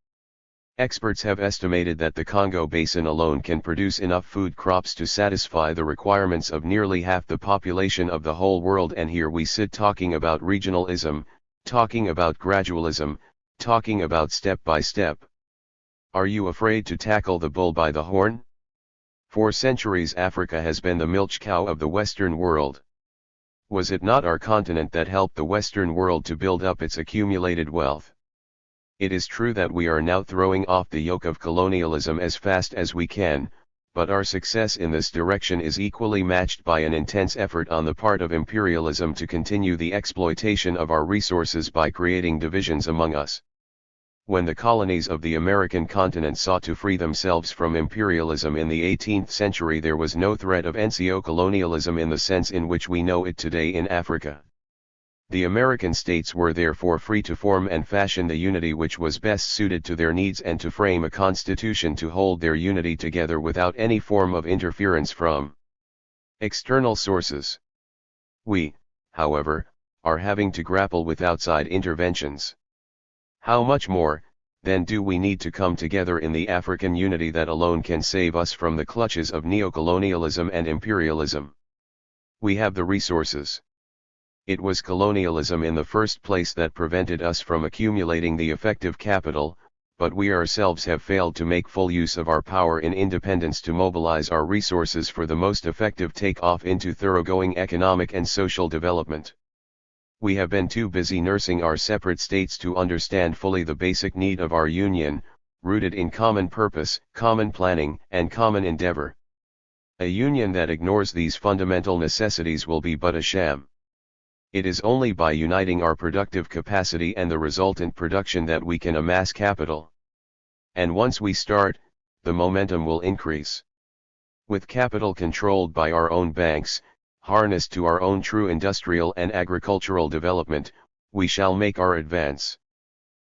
Experts have estimated that the Congo Basin alone can produce enough food crops to satisfy the requirements of nearly half the population of the whole world, and here we sit talking about regionalism, talking about gradualism, talking about step by step. Are you afraid to tackle the bull by the horn? For centuries Africa has been the milch cow of the Western world. Was it not our continent that helped the Western world to build up its accumulated wealth? It is true that we are now throwing off the yoke of colonialism as fast as we can, but our success in this direction is equally matched by an intense effort on the part of imperialism to continue the exploitation of our resources by creating divisions among us. When the colonies of the American continent sought to free themselves from imperialism in the 18th century, there was no threat of neo-colonialism in the sense in which we know it today in Africa. The American states were therefore free to form and fashion the unity which was best suited to their needs and to frame a constitution to hold their unity together without any form of interference from external sources. We, however, are having to grapple with outside interventions. How much more, then, do we need to come together in the African unity that alone can save us from the clutches of neocolonialism and imperialism? We have the resources. It was colonialism in the first place that prevented us from accumulating the effective capital, but we ourselves have failed to make full use of our power in independence to mobilize our resources for the most effective take-off into thoroughgoing economic and social development. We have been too busy nursing our separate states to understand fully the basic need of our union, rooted in common purpose, common planning, and common endeavor. A union that ignores these fundamental necessities will be but a sham. It is only by uniting our productive capacity and the resultant production that we can amass capital. And once we start, the momentum will increase. With capital controlled by our own banks, harnessed to our own true industrial and agricultural development, we shall make our advance.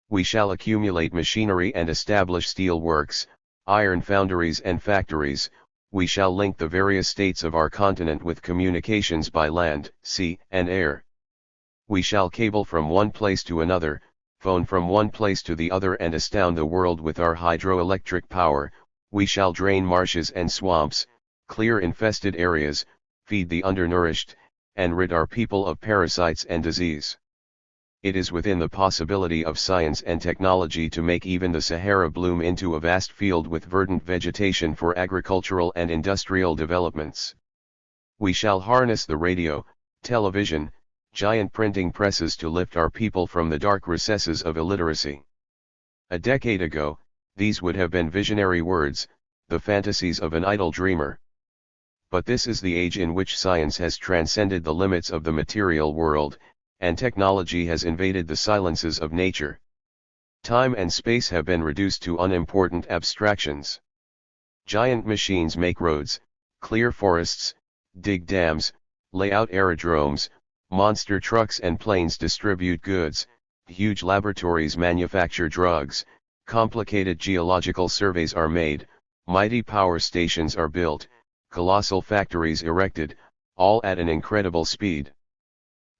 We shall accumulate machinery and establish steel works, iron foundries and factories. We shall link the various states of our continent with communications by land, sea, and air. We shall cable from one place to another, phone from one place to the other, and astound the world with our hydroelectric power. We shall drain marshes and swamps, clear infested areas, feed the undernourished, and rid our people of parasites and disease. It is within the possibility of science and technology to make even the Sahara bloom into a vast field with verdant vegetation for agricultural and industrial developments. We shall harness the radio, television, giant printing presses to lift our people from the dark recesses of illiteracy. A decade ago, these would have been visionary words, the fantasies of an idle dreamer. But this is the age in which science has transcended the limits of the material world, and technology has invaded the silences of nature. Time and space have been reduced to unimportant abstractions. Giant machines make roads, clear forests, dig dams, lay out aerodromes, monster trucks and planes distribute goods, huge laboratories manufacture drugs, complicated geological surveys are made, mighty power stations are built, colossal factories erected, all at an incredible speed.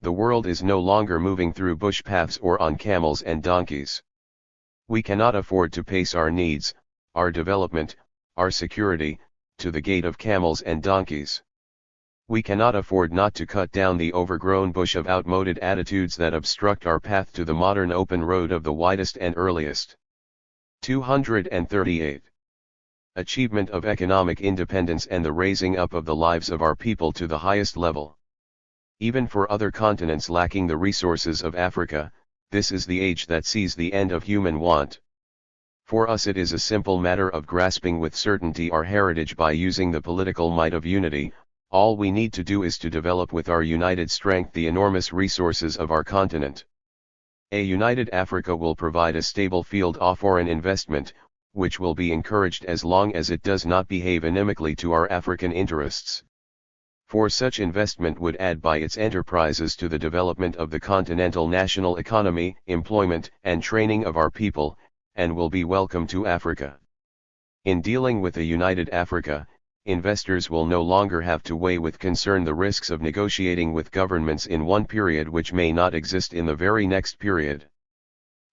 The world is no longer moving through bush paths or on camels and donkeys. We cannot afford to pace our needs, our development, our security, to the gait of camels and donkeys. We cannot afford not to cut down the overgrown bush of outmoded attitudes that obstruct our path to the modern open road of the widest and earliest. 238. Achievement of economic independence and the raising up of the lives of our people to the highest level. Even for other continents lacking the resources of Africa, this is the age that sees the end of human want. For us it is a simple matter of grasping with certainty our heritage by using the political might of unity. All we need to do is to develop with our united strength the enormous resources of our continent. A united Africa will provide a stable field of foreign investment, which will be encouraged as long as it does not behave inimically to our African interests. For such investment would add by its enterprises to the development of the continental national economy, employment and training of our people, and will be welcome to Africa. In dealing with a united Africa, investors will no longer have to weigh with concern the risks of negotiating with governments in one period which may not exist in the very next period.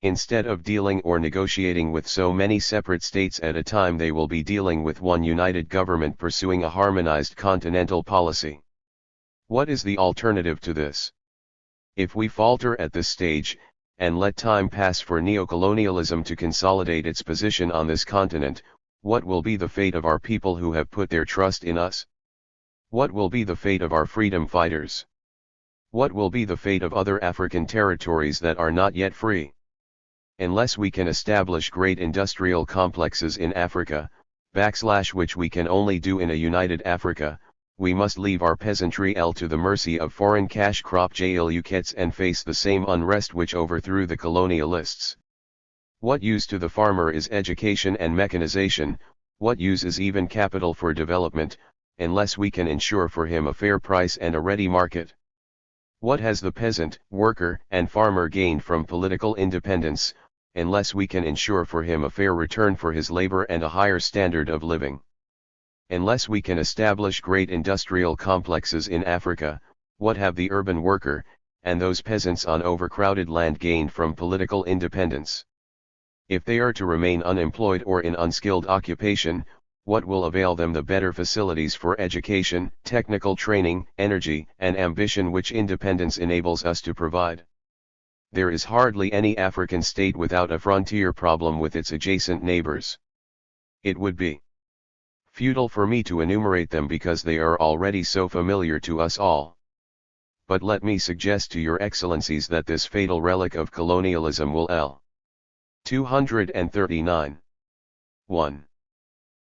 Instead of dealing or negotiating with so many separate states at a time, they will be dealing with one united government pursuing a harmonized continental policy. What is the alternative to this? If we falter at this stage, and let time pass for neocolonialism to consolidate its position on this continent, what will be the fate of our people who have put their trust in us? What will be the fate of our freedom fighters? What will be the fate of other African territories that are not yet free? Unless we can establish great industrial complexes in Africa, which we can only do in a united Africa, we must leave our peasantry to the mercy of foreign cash crop JLUKets and face the same unrest which overthrew the colonialists. What use to the farmer is education and mechanization, what use is even capital for development, unless we can ensure for him a fair price and a ready market? What has the peasant, worker, and farmer gained from political independence, unless we can ensure for him a fair return for his labor and a higher standard of living? Unless we can establish great industrial complexes in Africa, what have the urban worker, and those peasants on overcrowded land gained from political independence? If they are to remain unemployed or in unskilled occupation, what will avail them the better facilities for education, technical training, energy, and ambition which independence enables us to provide? There is hardly any African state without a frontier problem with its adjacent neighbors. It would be futile for me to enumerate them because they are already so familiar to us all. But let me suggest to your excellencies that this fatal relic of colonialism will L. 239. 1.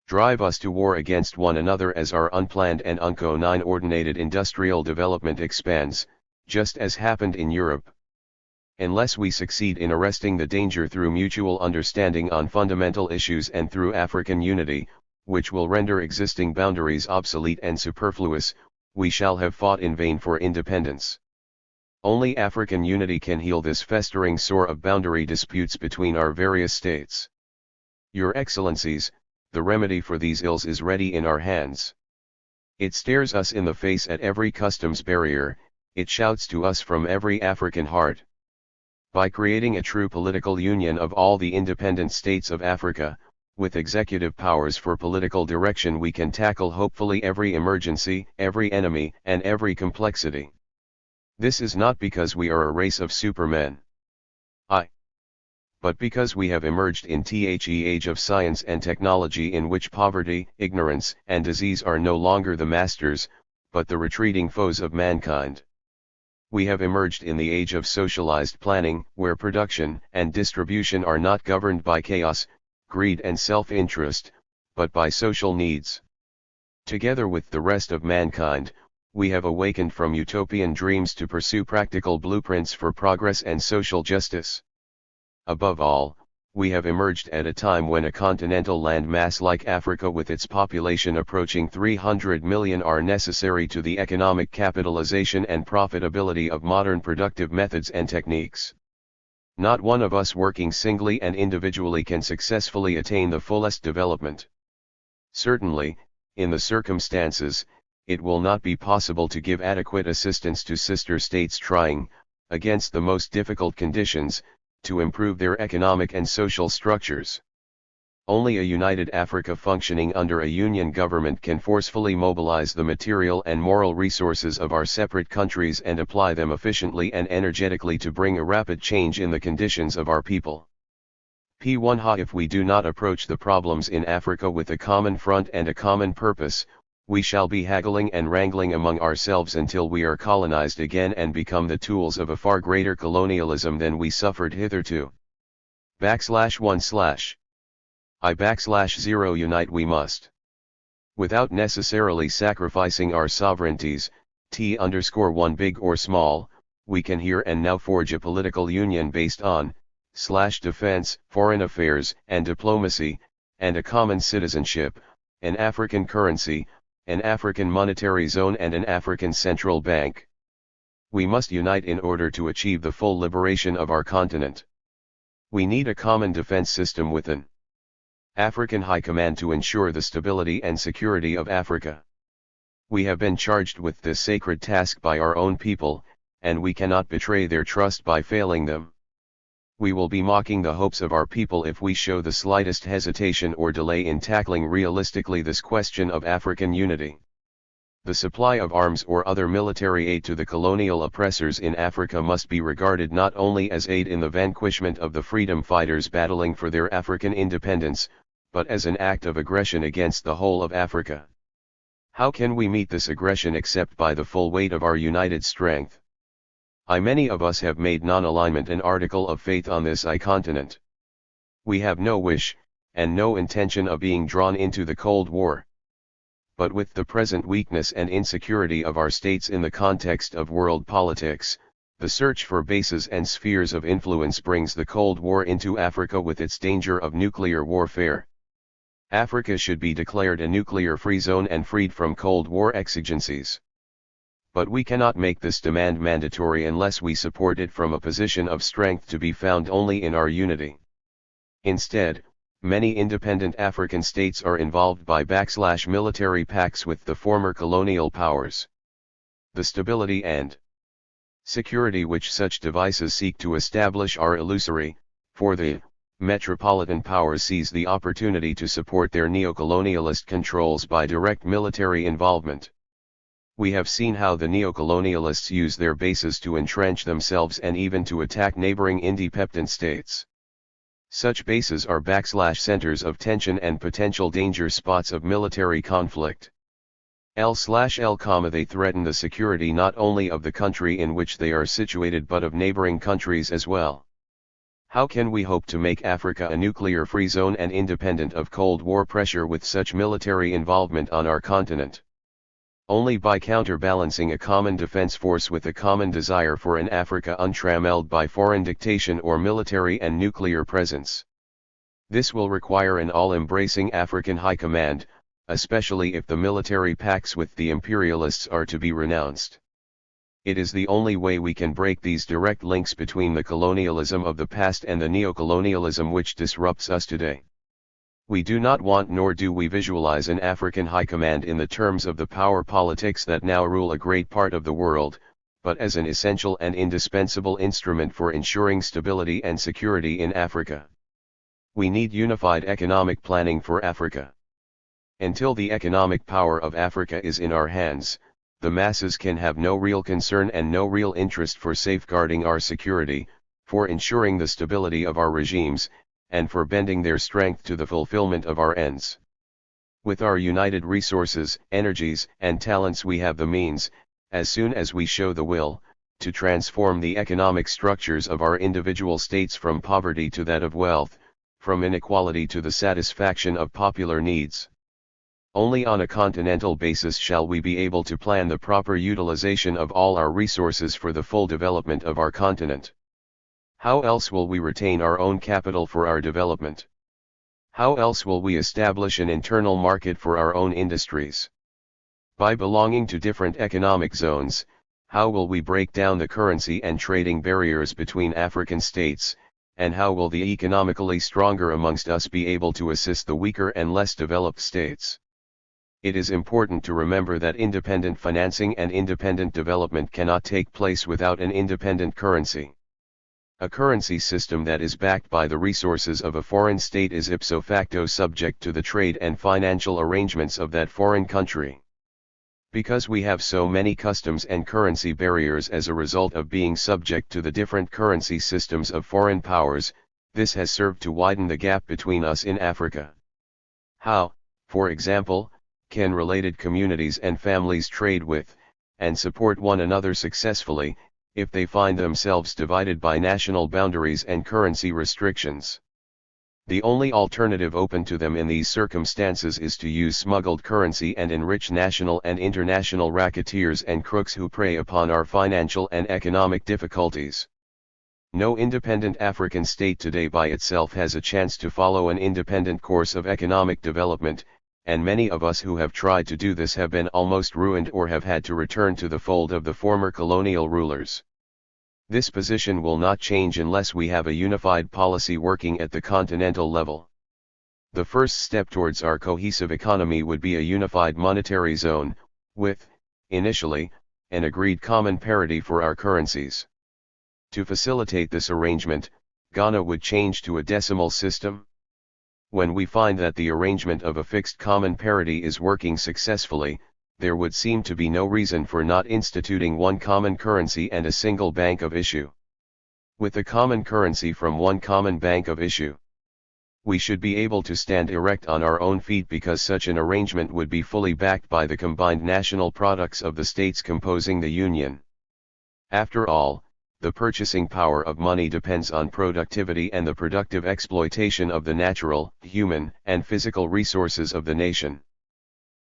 Drive us to war against one another as our unplanned and uncoordinated industrial development expands, just as happened in Europe. Unless we succeed in arresting the danger through mutual understanding on fundamental issues and through African unity, which will render existing boundaries obsolete and superfluous, we shall have fought in vain for independence. Only African unity can heal this festering sore of boundary disputes between our various states. Your Excellencies, the remedy for these ills is ready in our hands. It stares us in the face at every customs barrier, it shouts to us from every African heart. By creating a true political union of all the independent states of Africa, with executive powers for political direction, we can tackle hopefully every emergency, every enemy, and every complexity. This is not because we are a race of supermen. But because we have emerged in the age of science and technology in which poverty, ignorance, and disease are no longer the masters, but the retreating foes of mankind. We have emerged in the age of socialized planning, where production and distribution are not governed by chaos, greed and self-interest, but by social needs. Together with the rest of mankind, we have awakened from utopian dreams to pursue practical blueprints for progress and social justice. Above all, we have emerged at a time when a continental landmass like Africa with its population approaching 300 million are necessary to the economic capitalization and profitability of modern productive methods and techniques. Not one of us working singly and individually can successfully attain the fullest development. Certainly, in the circumstances, it will not be possible to give adequate assistance to sister states trying, against the most difficult conditions, to improve their economic and social structures. Only a united Africa functioning under a union government can forcefully mobilize the material and moral resources of our separate countries and apply them efficiently and energetically to bring a rapid change in the conditions of our people. P1 If we do not approach the problems in Africa with a common front and a common purpose, we shall be haggling and wrangling among ourselves until we are colonized again and become the tools of a far greater colonialism than we suffered hitherto. /1/I/0 Unite we must. Without necessarily sacrificing our sovereignties, T_1 big or small, we can here and now forge a political union based on defense, foreign affairs and diplomacy, and a common citizenship, an African currency, an African monetary zone and an African central bank. We must unite in order to achieve the full liberation of our continent. We need a common defense system with an African High Command to ensure the stability and security of Africa. We have been charged with this sacred task by our own people, and we cannot betray their trust by failing them. We will be mocking the hopes of our people if we show the slightest hesitation or delay in tackling realistically this question of African unity. The supply of arms or other military aid to the colonial oppressors in Africa must be regarded not only as aid in the vanquishment of the freedom fighters battling for their African independence, but as an act of aggression against the whole of Africa. How can we meet this aggression except by the full weight of our united strength? Many of us have made non-alignment an article of faith on this continent. We have no wish, and no intention of being drawn into the Cold War. But with the present weakness and insecurity of our states in the context of world politics, the search for bases and spheres of influence brings the Cold War into Africa with its danger of nuclear warfare. Africa should be declared a nuclear-free zone and freed from Cold War exigencies. But we cannot make this demand mandatory unless we support it from a position of strength to be found only in our unity. Instead, many independent African states are involved by military pacts with the former colonial powers. The stability and security which such devices seek to establish are illusory, for the metropolitan powers seize the opportunity to support their neocolonialist controls by direct military involvement. We have seen how the neocolonialists use their bases to entrench themselves and even to attack neighboring independent states. Such bases are centers of tension and potential danger spots of military conflict. They threaten the security not only of the country in which they are situated but of neighboring countries as well. How can we hope to make Africa a nuclear-free zone and independent of Cold War pressure with such military involvement on our continent? Only by counterbalancing a common defense force with a common desire for an Africa untrammeled by foreign dictation or military and nuclear presence. This will require an all-embracing African High Command, especially if the military pacts with the imperialists are to be renounced. It is the only way we can break these direct links between the colonialism of the past and the neocolonialism which disrupts us today. We do not want nor do we visualize an African High Command in the terms of the power politics that now rule a great part of the world, but as an essential and indispensable instrument for ensuring stability and security in Africa. We need unified economic planning for Africa. Until the economic power of Africa is in our hands, the masses can have no real concern and no real interest for safeguarding our security, for ensuring the stability of our regimes, and for bending their strength to the fulfillment of our ends. With our united resources, energies, and talents we have the means, as soon as we show the will, to transform the economic structures of our individual states from poverty to that of wealth, from inequality to the satisfaction of popular needs. Only on a continental basis shall we be able to plan the proper utilization of all our resources for the full development of our continent. How else will we retain our own capital for our development? How else will we establish an internal market for our own industries? By belonging to different economic zones, how will we break down the currency and trading barriers between African states, and how will the economically stronger amongst us be able to assist the weaker and less developed states? It is important to remember that independent financing and independent development cannot take place without an independent currency. A currency system that is backed by the resources of a foreign state is ipso facto subject to the trade and financial arrangements of that foreign country. Because we have so many customs and currency barriers as a result of being subject to the different currency systems of foreign powers, this has served to widen the gap between us in Africa. How, for example, can related communities and families trade with, and support one another successfully, if they find themselves divided by national boundaries and currency restrictions? The only alternative open to them in these circumstances is to use smuggled currency and enrich national and international racketeers and crooks who prey upon our financial and economic difficulties. No independent African state today by itself has a chance to follow an independent course of economic development, and many of us who have tried to do this have been almost ruined or have had to return to the fold of the former colonial rulers. This position will not change unless we have a unified policy working at the continental level. The first step towards our cohesive economy would be a unified monetary zone, with, initially, an agreed common parity for our currencies. To facilitate this arrangement, Ghana would change to a decimal system. When we find that the arrangement of a fixed common parity is working successfully, there would seem to be no reason for not instituting one common currency and a single bank of issue. With a common currency from one common bank of issue, we should be able to stand erect on our own feet because such an arrangement would be fully backed by the combined national products of the states composing the Union. After all, the purchasing power of money depends on productivity and the productive exploitation of the natural, human, and physical resources of the nation.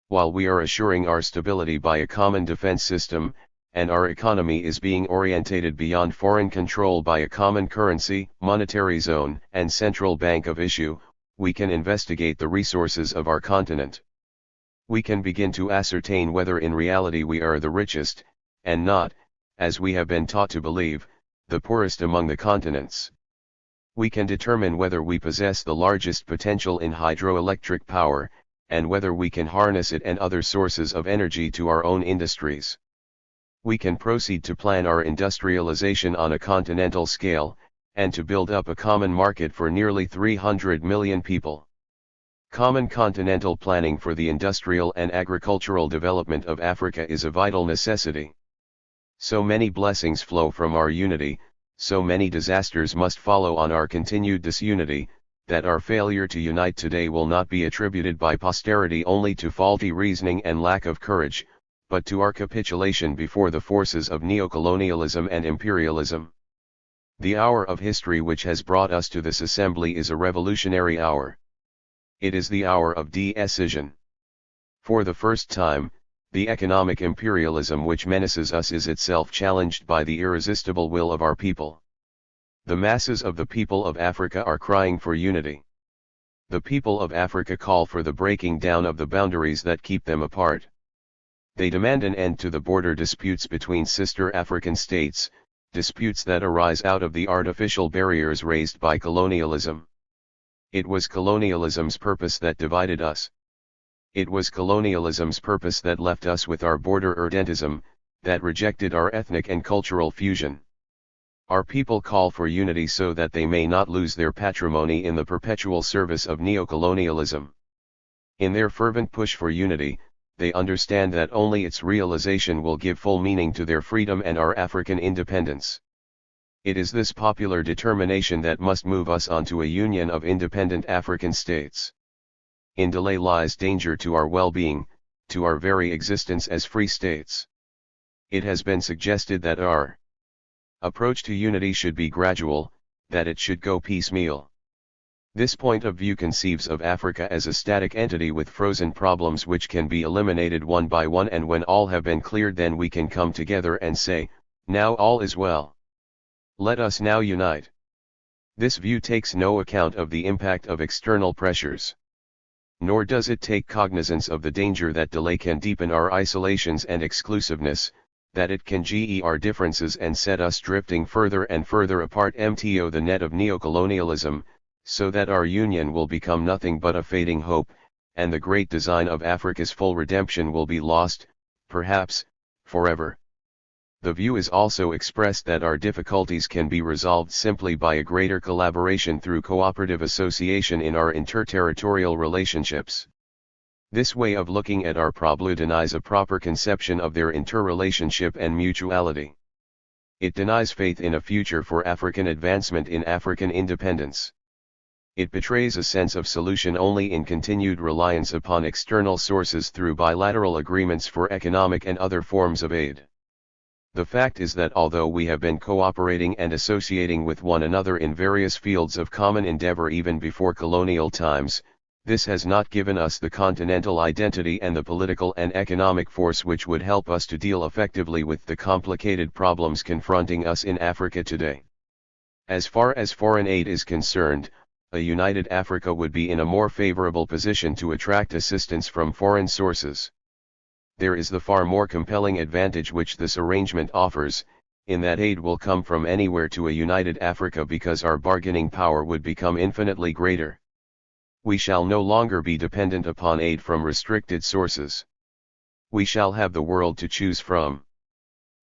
While we are assuring our stability by a common defense system, and our economy is being orientated beyond foreign control by a common currency, monetary zone, and central bank of issue, we can investigate the resources of our continent. We can begin to ascertain whether in reality we are the richest, and not, as we have been taught to believe, the poorest among the continents. We can determine whether we possess the largest potential in hydroelectric power, and whether we can harness it and other sources of energy to our own industries. We can proceed to plan our industrialization on a continental scale, and to build up a common market for nearly 300 million people. Common continental planning for the industrial and agricultural development of Africa is a vital necessity. So many blessings flow from our unity, so many disasters must follow on our continued disunity, that our failure to unite today will not be attributed by posterity only to faulty reasoning and lack of courage, but to our capitulation before the forces of neocolonialism and imperialism. The hour of history which has brought us to this assembly is a revolutionary hour. It is the hour of decision. For the first time, the economic imperialism which menaces us is itself challenged by the irresistible will of our people. The masses of the people of Africa are crying for unity. The people of Africa call for the breaking down of the boundaries that keep them apart. They demand an end to the border disputes between sister African states, disputes that arise out of the artificial barriers raised by colonialism. It was colonialism's purpose that divided us. It was colonialism's purpose that left us with our border irredentism, that rejected our ethnic and cultural fusion. Our people call for unity so that they may not lose their patrimony in the perpetual service of neocolonialism. In their fervent push for unity, they understand that only its realization will give full meaning to their freedom and our African independence. It is this popular determination that must move us onto a union of independent African states. In delay lies danger to our well-being, to our very existence as free states. It has been suggested that our Approach to unity should be gradual, that it should go piecemeal. This point of view conceives of Africa as a static entity with frozen problems which can be eliminated one by one, and when all have been cleared then we can come together and say, now all is well. Let us now unite. This view takes no account of the impact of external pressures. Nor does it take cognizance of the danger that delay can deepen our isolations and exclusiveness, that it can ge our differences and set us drifting further and further apart, mto the net of neocolonialism, so that our union will become nothing but a fading hope, and the great design of Africa's full redemption will be lost, perhaps, forever. The view is also expressed that our difficulties can be resolved simply by a greater collaboration through cooperative association in our interterritorial relationships. This way of looking at our problem denies a proper conception of their interrelationship and mutuality. It denies faith in a future for African advancement in African independence. It betrays a sense of solution only in continued reliance upon external sources through bilateral agreements for economic and other forms of aid. The fact is that although we have been cooperating and associating with one another in various fields of common endeavor even before colonial times, this has not given us the continental identity and the political and economic force which would help us to deal effectively with the complicated problems confronting us in Africa today. As far as foreign aid is concerned, a united Africa would be in a more favorable position to attract assistance from foreign sources. There is the far more compelling advantage which this arrangement offers, in that aid will come from anywhere to a united Africa because our bargaining power would become infinitely greater. We shall no longer be dependent upon aid from restricted sources. We shall have the world to choose from.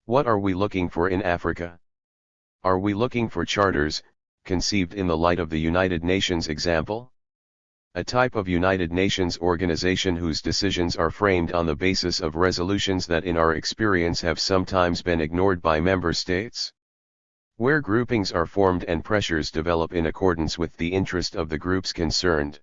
What are we looking for in Africa? Are we looking for charters, conceived in the light of the United Nations example? A type of United Nations organization whose decisions are framed on the basis of resolutions that in our experience have sometimes been ignored by member states? Where groupings are formed and pressures develop in accordance with the interest of the groups concerned?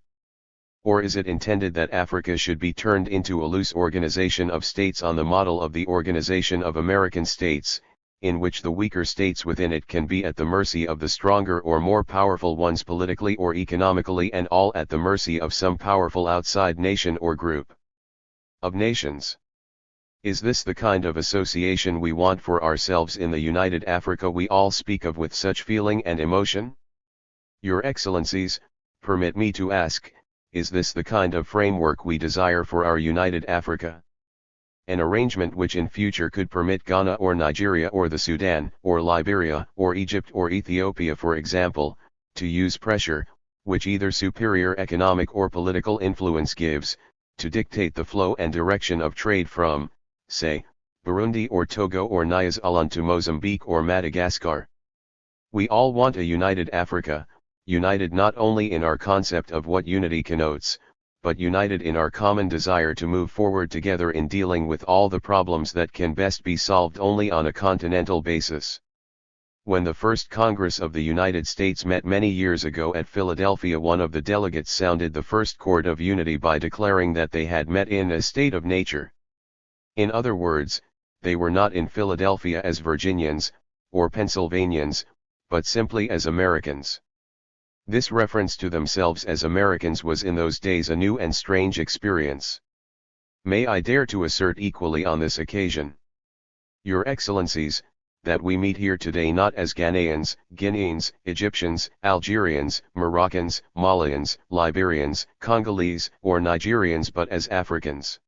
Or is it intended that Africa should be turned into a loose organization of states on the model of the Organization of American States, in which the weaker states within it can be at the mercy of the stronger or more powerful ones politically or economically, and all at the mercy of some powerful outside nation or group of nations? Is this the kind of association we want for ourselves in the united Africa we all speak of with such feeling and emotion? Your Excellencies, permit me to ask, is this the kind of framework we desire for our united Africa? An arrangement which in future could permit Ghana or Nigeria or the Sudan, or Liberia, or Egypt or Ethiopia for example, to use pressure, which either superior economic or political influence gives, to dictate the flow and direction of trade from, say, Burundi or Togo or Nyasaland to Mozambique or Madagascar. We all want a united Africa, united not only in our concept of what unity connotes, but united in our common desire to move forward together in dealing with all the problems that can best be solved only on a continental basis. When the first Congress of the United States met many years ago at Philadelphia, one of the delegates sounded the first chord of unity by declaring that they had met in a state of nature. In other words, they were not in Philadelphia as Virginians, or Pennsylvanians, but simply as Americans. This reference to themselves as Americans was in those days a new and strange experience. May I dare to assert equally on this occasion, Your Excellencies, that we meet here today not as Ghanaians, Guineans, Egyptians, Algerians, Moroccans, Malians, Liberians, Congolese, or Nigerians, but as Africans.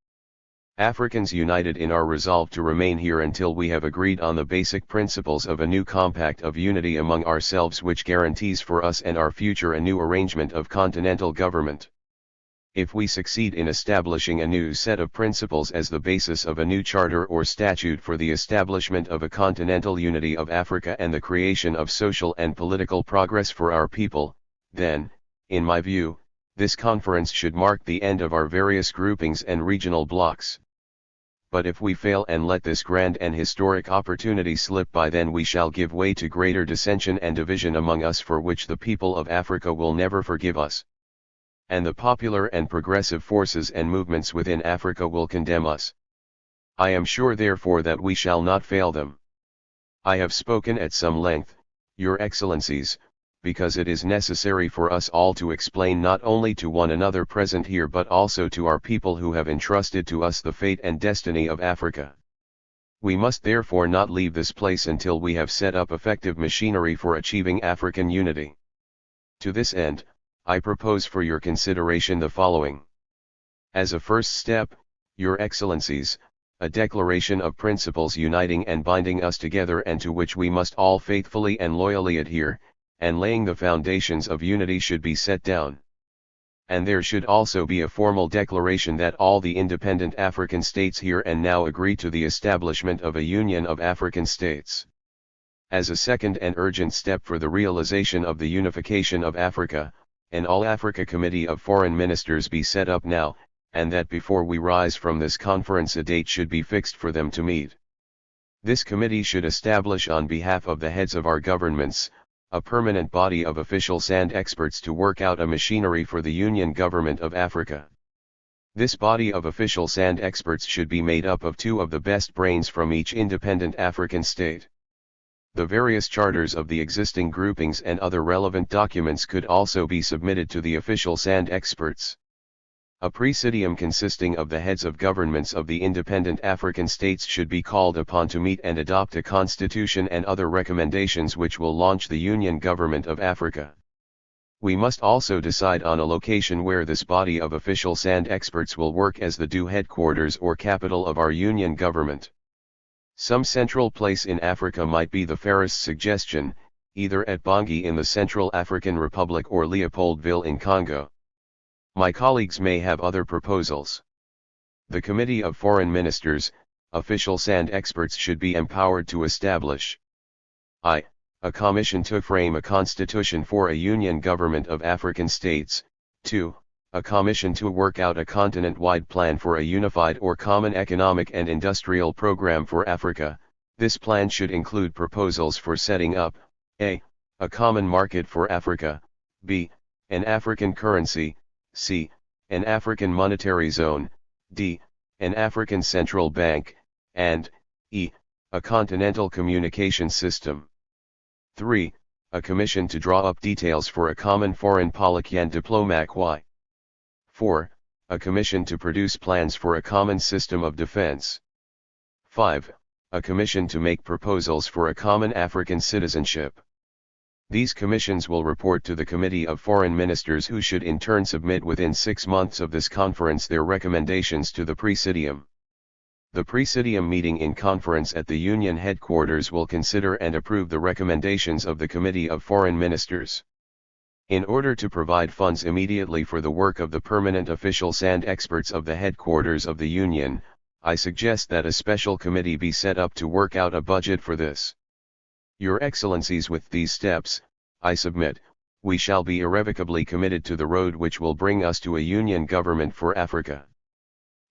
Africans united in our resolve to remain here until we have agreed on the basic principles of a new compact of unity among ourselves which guarantees for us and our future a new arrangement of continental government. If we succeed in establishing a new set of principles as the basis of a new charter or statute for the establishment of a continental unity of Africa and the creation of social and political progress for our people, then, in my view, this conference should mark the end of our various groupings and regional blocks. But if we fail and let this grand and historic opportunity slip by, then we shall give way to greater dissension and division among us, for which the people of Africa will never forgive us. And the popular and progressive forces and movements within Africa will condemn us. I am sure therefore that we shall not fail them. I have spoken at some length, Your Excellencies, because it is necessary for us all to explain not only to one another present here but also to our people who have entrusted to us the fate and destiny of Africa. We must therefore not leave this place until we have set up effective machinery for achieving African unity. To this end, I propose for your consideration the following. As a first step, Your Excellencies, a declaration of principles uniting and binding us together and to which we must all faithfully and loyally adhere, and laying the foundations of unity should be set down. And there should also be a formal declaration that all the independent African states here and now agree to the establishment of a Union of African States. As a second and urgent step for the realization of the unification of Africa, an All-Africa Committee of Foreign Ministers be set up now, and that before we rise from this conference a date should be fixed for them to meet. This committee should establish on behalf of the heads of our governments, a permanent body of officials and experts to work out a machinery for the Union Government of Africa. This body of officials and experts should be made up of 2 of the best brains from each independent African state. The various charters of the existing groupings and other relevant documents could also be submitted to the officials and experts. A presidium consisting of the heads of governments of the independent African states should be called upon to meet and adopt a constitution and other recommendations which will launch the Union Government of Africa. We must also decide on a location where this body of officials and experts will work as the due headquarters or capital of our Union Government. Some central place in Africa might be the fairest suggestion, either at Bangui in the Central African Republic or Leopoldville in Congo. My colleagues may have other proposals. The Committee of Foreign Ministers, officials and experts should be empowered to establish a commission to frame a constitution for a Union Government of African States, 2. A commission to work out a continent-wide plan for a unified or common economic and industrial program for Africa. This plan should include proposals for setting up a common market for Africa, b. an African currency, c. an African monetary zone, d. an African central bank, and e. a continental communication system. 3. A commission to draw up details for a common foreign policy and diplomacy. 4. A commission to produce plans for a common system of defense. 5. A commission to make proposals for a common African citizenship. These commissions will report to the Committee of Foreign Ministers, who should in turn submit within 6 months of this conference their recommendations to the Presidium. The Presidium meeting in conference at the Union headquarters will consider and approve the recommendations of the Committee of Foreign Ministers. In order to provide funds immediately for the work of the permanent officials and experts of the headquarters of the Union, I suggest that a special committee be set up to work out a budget for this. Your Excellencies, with these steps, I submit, we shall be irrevocably committed to the road which will bring us to a Union Government for Africa.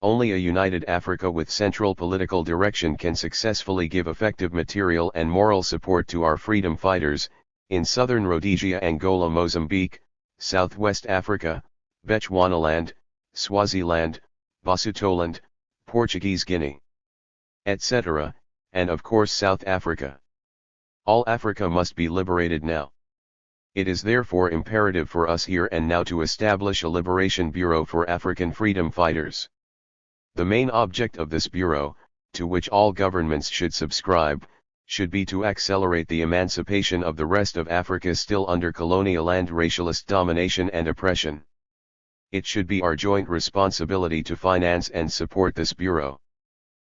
Only a united Africa with central political direction can successfully give effective material and moral support to our freedom fighters, in southern Rhodesia, Angola, Mozambique, Southwest Africa, Bechuanaland, Swaziland, Basutoland, Portuguese Guinea, etc., and of course South Africa. All Africa must be liberated now. It is therefore imperative for us here and now to establish a Liberation Bureau for African freedom fighters. The main object of this bureau, to which all governments should subscribe, should be to accelerate the emancipation of the rest of Africa still under colonial and racialist domination and oppression. It should be our joint responsibility to finance and support this bureau.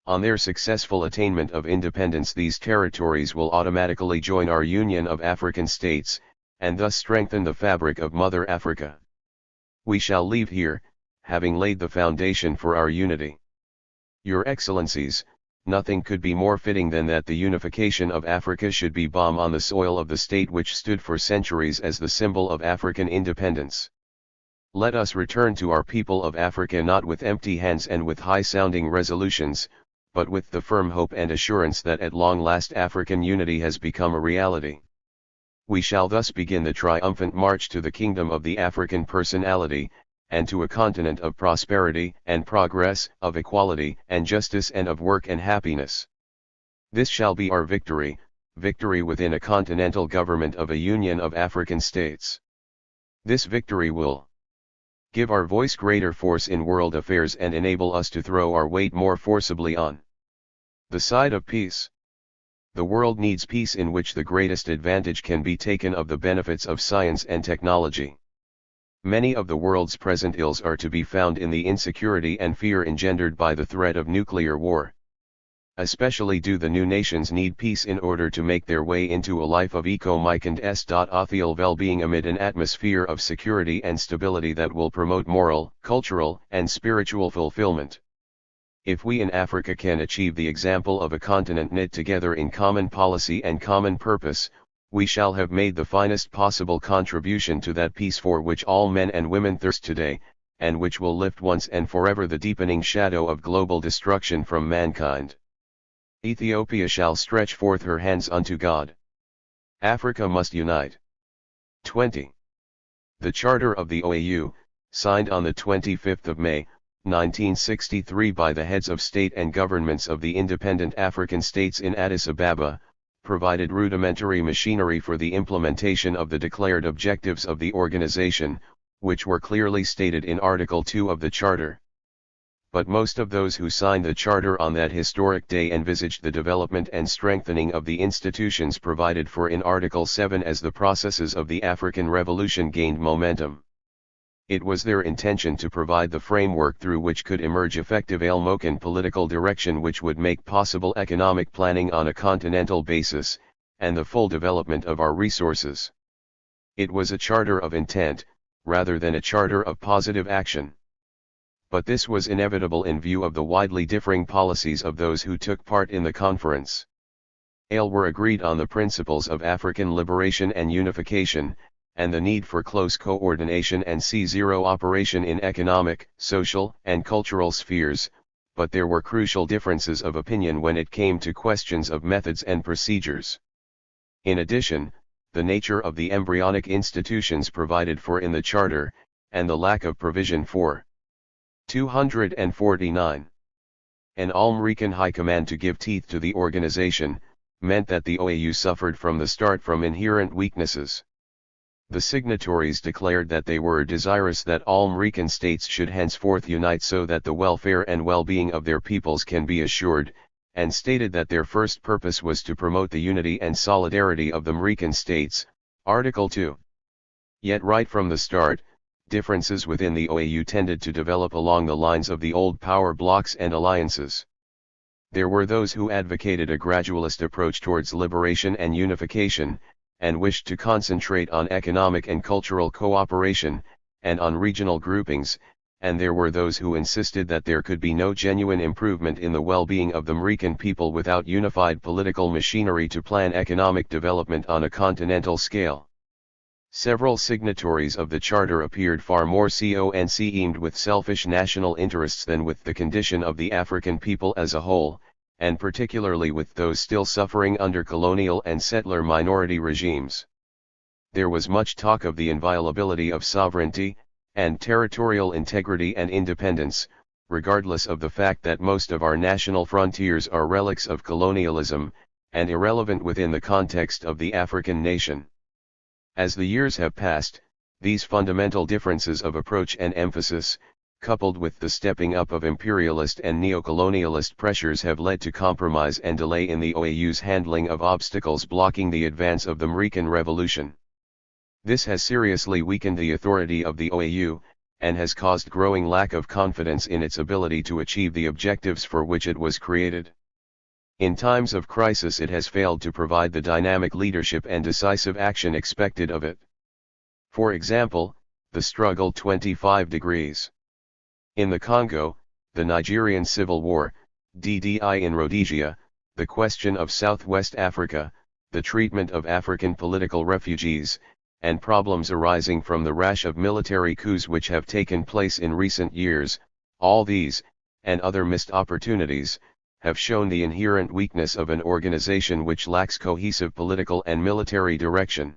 On their successful attainment of independence, these territories will automatically join our Union of African States, and thus strengthen the fabric of Mother Africa. We shall leave here, having laid the foundation for our unity. Your Excellencies, nothing could be more fitting than that the unification of Africa should be born on the soil of the state which stood for centuries as the symbol of African independence. Let us return to our people of Africa not with empty hands and with high-sounding resolutions, but with the firm hope and assurance that at long last African unity has become a reality. We shall thus begin the triumphant march to the kingdom of the African personality, and to a continent of prosperity and progress, of equality and justice, and of work and happiness. This shall be our victory, victory within a continental government of a union of African states. This victory will give our voice greater force in world affairs and enable us to throw our weight more forcibly on the side of peace. The world needs peace in which the greatest advantage can be taken of the benefits of science and technology. Many of the world's present ills are to be found in the insecurity and fear engendered by the threat of nuclear war. Especially do the new nations need peace in order to make their way into a life of economic and social well-being amid an atmosphere of security and stability that will promote moral, cultural, and spiritual fulfillment. If we in Africa can achieve the example of a continent knit together in common policy and common purpose, we shall have made the finest possible contribution to that peace for which all men and women thirst today, and which will lift once and forever the deepening shadow of global destruction from mankind. Ethiopia shall stretch forth her hands unto God. Africa must unite. 20. The Charter of the OAU, signed on the 25th of May, 1963 by the heads of state and governments of the independent African states in Addis Ababa, provided rudimentary machinery for the implementation of the declared objectives of the organization, which were clearly stated in Article 2 of the Charter. But most of those who signed the Charter on that historic day envisaged the development and strengthening of the institutions provided for in Article 7 as the processes of the African Revolution gained momentum. It was their intention to provide the framework through which could emerge effective and political direction which would make possible economic planning on a continental basis, and the full development of our resources. It was a charter of intent, rather than a charter of positive action. But this was inevitable in view of the widely differing policies of those who took part in the conference. All were agreed on the principles of African liberation and unification, and the need for close coordination and C0 operation in economic, social, and cultural spheres, but there were crucial differences of opinion when it came to questions of methods and procedures. In addition, the nature of the embryonic institutions provided for in the Charter, and the lack of provision for 249. An American High Command to give teeth to the organization, meant that the OAU suffered from the start from inherent weaknesses. The signatories declared that they were desirous that all American states should henceforth unite so that the welfare and well-being of their peoples can be assured, and stated that their first purpose was to promote the unity and solidarity of the American states, Article 2. Yet right from the start, differences within the OAU tended to develop along the lines of the old power blocks and alliances. There were those who advocated a gradualist approach towards liberation and unification, and wished to concentrate on economic and cultural cooperation, and on regional groupings, and there were those who insisted that there could be no genuine improvement in the well-being of the American people without unified political machinery to plan economic development on a continental scale. Several signatories of the Charter appeared far more concerned with selfish national interests than with the condition of the African people as a whole, and particularly with those still suffering under colonial and settler minority regimes. There was much talk of the inviolability of sovereignty, and territorial integrity and independence, regardless of the fact that most of our national frontiers are relics of colonialism, and irrelevant within the context of the African nation. As the years have passed, these fundamental differences of approach and emphasis, coupled with the stepping up of imperialist and neocolonialist pressures, have led to compromise and delay in the OAU's handling of obstacles blocking the advance of the American Revolution. This has seriously weakened the authority of the OAU, and has caused growing lack of confidence in its ability to achieve the objectives for which it was created. In times of crisis it has failed to provide the dynamic leadership and decisive action expected of it. For example, the struggle 25 degrees. In the Congo, the Nigerian Civil War, DDI in Rhodesia, the question of Southwest Africa, the treatment of African political refugees, and problems arising from the rash of military coups which have taken place in recent years, all these, and other missed opportunities, have shown the inherent weakness of an organization which lacks cohesive political and military direction.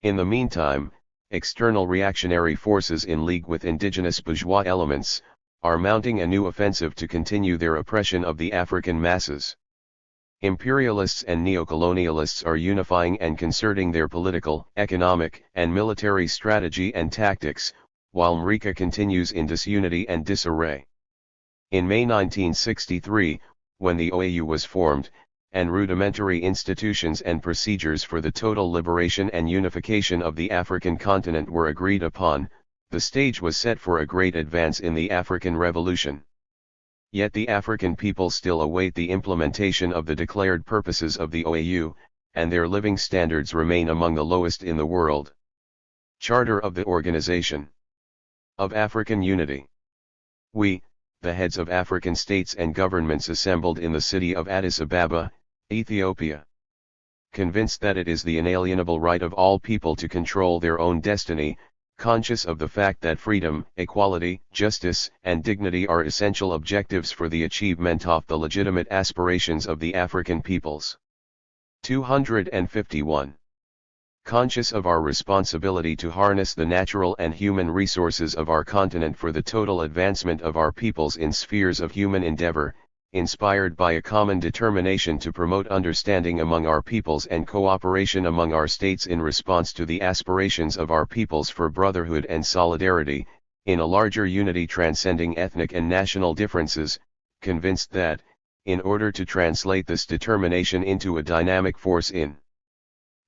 In the meantime, external reactionary forces in league with indigenous bourgeois elements, are mounting a new offensive to continue their oppression of the African masses. Imperialists and neocolonialists are unifying and concerting their political, economic, and military strategy and tactics, while America continues in disunity and disarray. In May 1963, when the OAU was formed, and rudimentary institutions and procedures for the total liberation and unification of the African continent were agreed upon, the stage was set for a great advance in the African Revolution. Yet the African people still await the implementation of the declared purposes of the OAU, and their living standards remain among the lowest in the world. Charter of the Organization of African Unity. We, the heads of African states and governments assembled in the city of Addis Ababa, Ethiopia, convinced that it is the inalienable right of all people to control their own destiny, conscious of the fact that freedom, equality, justice, and dignity are essential objectives for the achievement of the legitimate aspirations of the African peoples. 251. Conscious of our responsibility to harness the natural and human resources of our continent for the total advancement of our peoples in spheres of human endeavor, inspired by a common determination to promote understanding among our peoples and cooperation among our states in response to the aspirations of our peoples for brotherhood and solidarity, in a larger unity transcending ethnic and national differences, convinced that, in order to translate this determination into a dynamic force in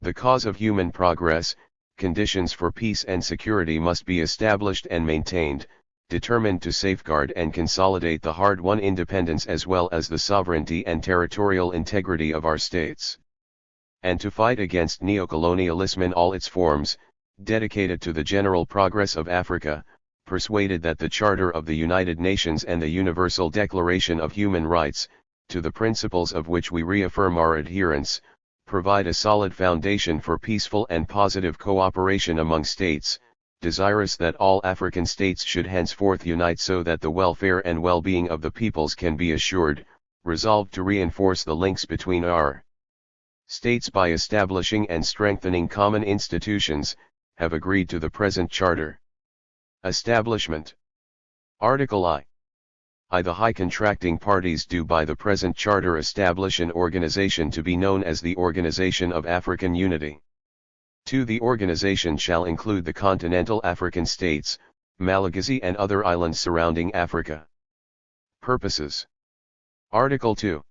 the cause of human progress, conditions for peace and security must be established and maintained, determined to safeguard and consolidate the hard-won independence as well as the sovereignty and territorial integrity of our states, and to fight against neocolonialism in all its forms, dedicated to the general progress of Africa, persuaded that the Charter of the United Nations and the Universal Declaration of Human Rights, to the principles of which we reaffirm our adherence, provide a solid foundation for peaceful and positive cooperation among states, desirous that all African states should henceforth unite so that the welfare and well-being of the peoples can be assured, resolved to reinforce the links between our states by establishing and strengthening common institutions, have agreed to the present charter. Establishment. Article I. The high contracting parties do by the present charter establish an organization to be known as the Organization of African Unity. 2. The organization shall include the continental African states, Malagasy and other islands surrounding Africa. Purposes. Article 2.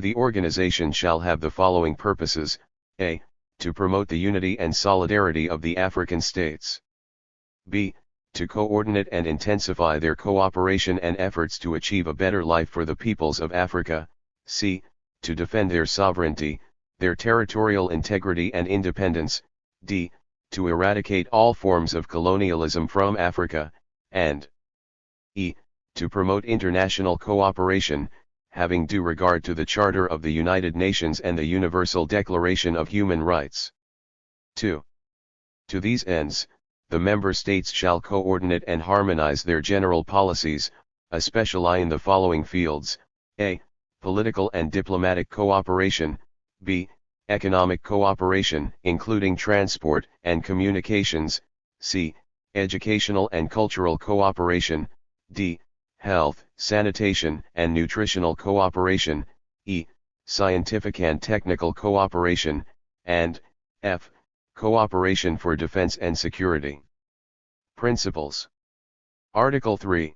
The organization shall have the following purposes: a. To promote the unity and solidarity of the African states. b. To coordinate and intensify their cooperation and efforts to achieve a better life for the peoples of Africa. c. To defend their sovereignty, their territorial integrity and independence. d. To eradicate all forms of colonialism from Africa, and e. To promote international cooperation, having due regard to the Charter of the United Nations and the Universal Declaration of Human Rights. 2. To these ends, the member states shall coordinate and harmonize their general policies, especially in the following fields: a. Political and diplomatic cooperation, b. Economic cooperation, including transport and communications, c. Educational and cultural cooperation, d. Health, sanitation and nutritional cooperation, e. Scientific and technical cooperation, and f. Cooperation for defense and security. Principles. Article 3.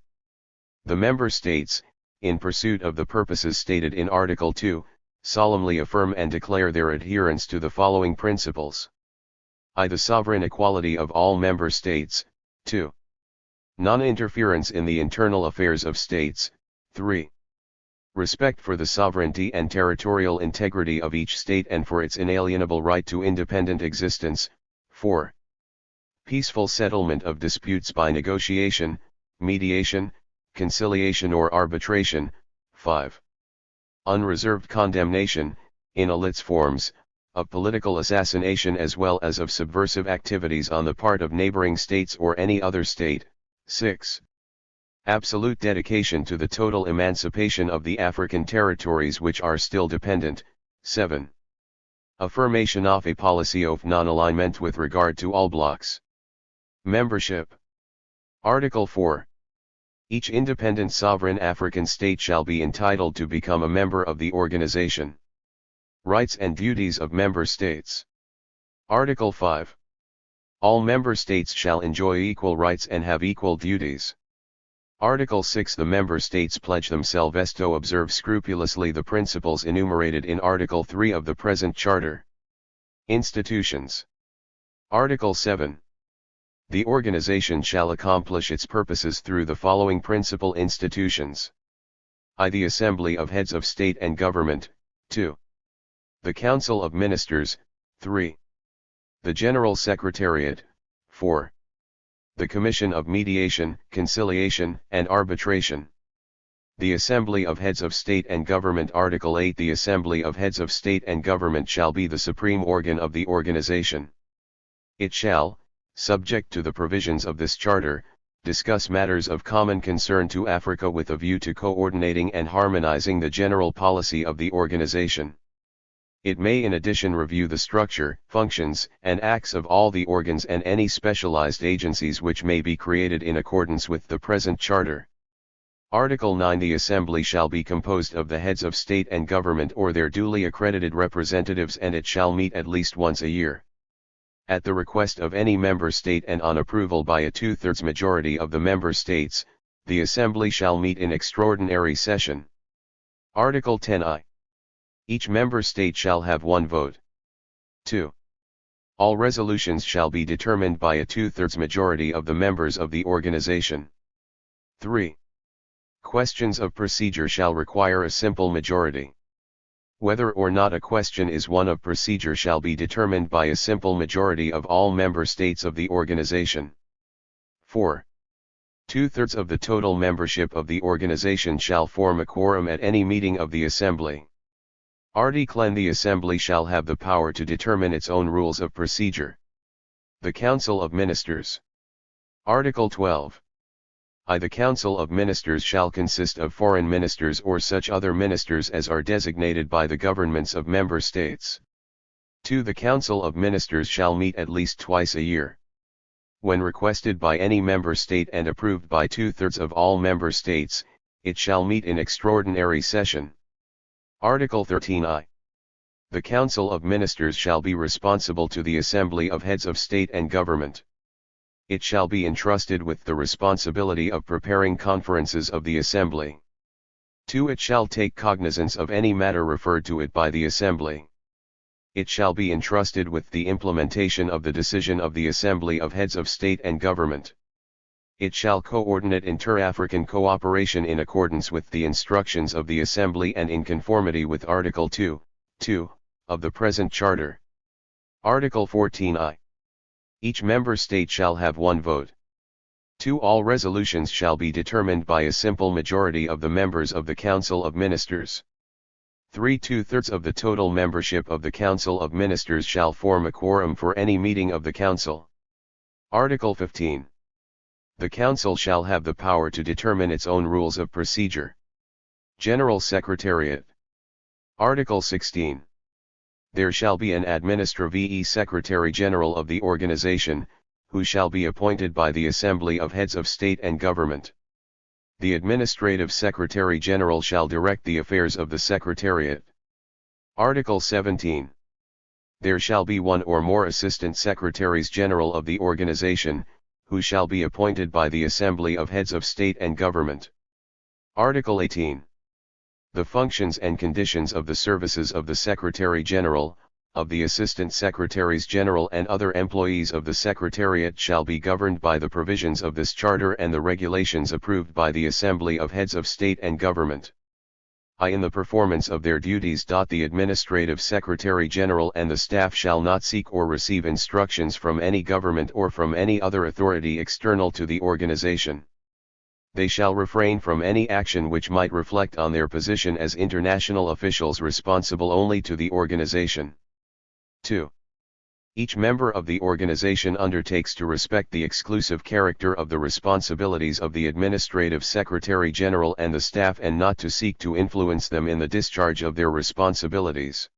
The member states, in pursuit of the purposes stated in Article 2, solemnly affirm and declare their adherence to the following principles. The sovereign equality of all member states. 2. Non-interference in the internal affairs of states. 3. Respect for the sovereignty and territorial integrity of each state and for its inalienable right to independent existence. 4. Peaceful settlement of disputes by negotiation, mediation, conciliation or arbitration. 5. Unreserved condemnation, in all its forms, of political assassination as well as of subversive activities on the part of neighboring states or any other state. 6. Absolute dedication to the total emancipation of the African territories which are still dependent. 7. Affirmation of a policy of non-alignment with regard to all blocs. Membership. Article 4. Each independent sovereign African state shall be entitled to become a member of the organization. Rights and duties of member states. Article 5. All member states shall enjoy equal rights and have equal duties. Article 6. The member states pledge themselves to observe scrupulously the principles enumerated in Article 3 of the present Charter. Institutions. Article 7. The organization shall accomplish its purposes through the following principal institutions. I. The Assembly of Heads of State and Government. 2. The Council of Ministers. 3. The General Secretariat. 4. The Commission of Mediation, Conciliation, and Arbitration. The Assembly of Heads of State and Government. Article 8. The Assembly of Heads of State and Government shall be the supreme organ of the organization. It shall, subject to the provisions of this Charter, discuss matters of common concern to Africa with a view to coordinating and harmonizing the general policy of the organization. It may in addition review the structure, functions, and acts of all the organs and any specialized agencies which may be created in accordance with the present Charter. Article 9. The Assembly shall be composed of the heads of state and government or their duly accredited representatives, and it shall meet at least once a year. At the request of any member state and on approval by a 2/3 majority of the member states, the Assembly shall meet in extraordinary session. Article 10I. Each member state shall have one vote. 2. All resolutions shall be determined by a 2/3 majority of the members of the organization. 3. Questions of procedure shall require a simple majority. Whether or not a question is one of procedure shall be determined by a simple majority of all member states of the organization. 4. 2/3 of the total membership of the organization shall form a quorum at any meeting of the Assembly. Article 10. The Assembly shall have the power to determine its own rules of procedure. The Council of Ministers. Article 12. The Council of Ministers shall consist of foreign ministers or such other ministers as are designated by the governments of member states. 2. The Council of Ministers shall meet at least twice a year. When requested by any member state and approved by 2/3 of all member states, it shall meet in extraordinary session. Article 13I. The Council of Ministers shall be responsible to the Assembly of Heads of State and Government. It shall be entrusted with the responsibility of preparing conferences of the Assembly. 2. It shall take cognizance of any matter referred to it by the Assembly. It shall be entrusted with the implementation of the decision of the Assembly of Heads of State and Government. It shall coordinate inter-African cooperation in accordance with the instructions of the Assembly and in conformity with Article 2 of the present Charter. Article 14I. Each member state shall have one vote. 2. All resolutions shall be determined by a simple majority of the members of the Council of Ministers. 3. 2/3 of the total membership of the Council of Ministers shall form a quorum for any meeting of the Council. Article 15. The Council shall have the power to determine its own rules of procedure. General Secretariat. Article 16. There shall be an Administrative Secretary General of the organization, who shall be appointed by the Assembly of Heads of State and Government. The Administrative Secretary General shall direct the affairs of the Secretariat. Article 17. There shall be one or more Assistant Secretaries General of the organization, who shall be appointed by the Assembly of Heads of State and Government. Article 18. The functions and conditions of the services of the Secretary General, of the Assistant Secretaries General and other employees of the Secretariat shall be governed by the provisions of this Charter and the regulations approved by the Assembly of Heads of State and Government. In the performance of their duties. The Administrative Secretary General and the staff shall not seek or receive instructions from any government or from any other authority external to the organization. They shall refrain from any action which might reflect on their position as international officials responsible only to the organization. 2. Each member of the organization undertakes to respect the exclusive character of the responsibilities of the Administrative Secretary General and the staff and not to seek to influence them in the discharge of their responsibilities.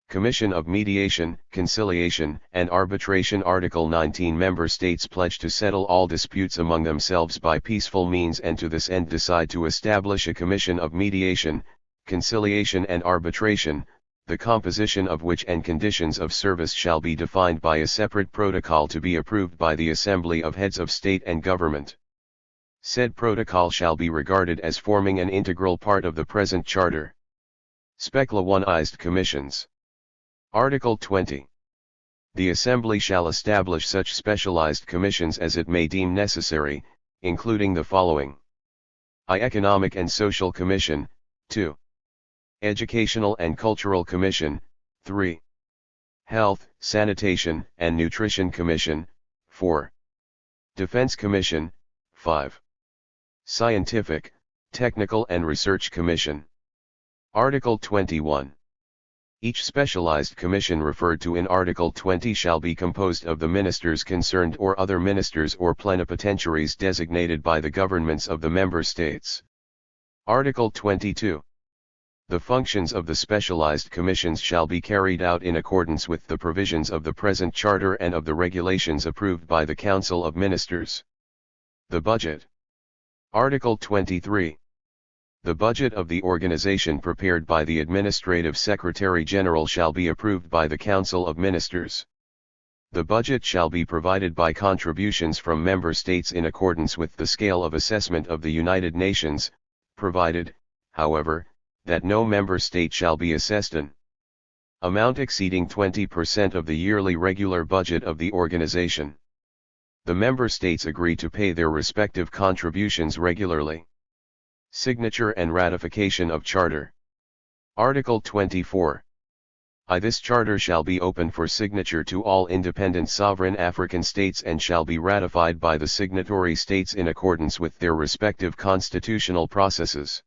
Commission of Mediation, Conciliation, and Arbitration. Article 19. Member states pledge to settle all disputes among themselves by peaceful means and to this end decide to establish a Commission of Mediation, Conciliation and Arbitration, the composition of which and conditions of service shall be defined by a separate protocol to be approved by the Assembly of Heads of State and Government. Said protocol shall be regarded as forming an integral part of the present Charter. Specialized Commissions. Article 20. The Assembly shall establish such specialized commissions as it may deem necessary, including the following: I. Economic and Social Commission, 2. Educational and Cultural Commission, 3. Health, Sanitation, and Nutrition Commission, 4. Defense Commission, 5. Scientific, Technical and Research Commission. Article 21. Each specialized commission referred to in Article 20 shall be composed of the ministers concerned or other ministers or plenipotentiaries designated by the governments of the member states. Article 22. The functions of the specialized commissions shall be carried out in accordance with the provisions of the present Charter and of the regulations approved by the Council of Ministers. The Budget. Article 23. The budget of the organization prepared by the Administrative Secretary-General shall be approved by the Council of Ministers. The budget shall be provided by contributions from member states in accordance with the scale of assessment of the United Nations, provided, however, that no member state shall be assessed an amount exceeding 20% of the yearly regular budget of the organization. The member states agree to pay their respective contributions regularly. Signature and ratification of Charter. Article 24. This Charter shall be open for signature to all independent sovereign African states and shall be ratified by the signatory states in accordance with their respective constitutional processes.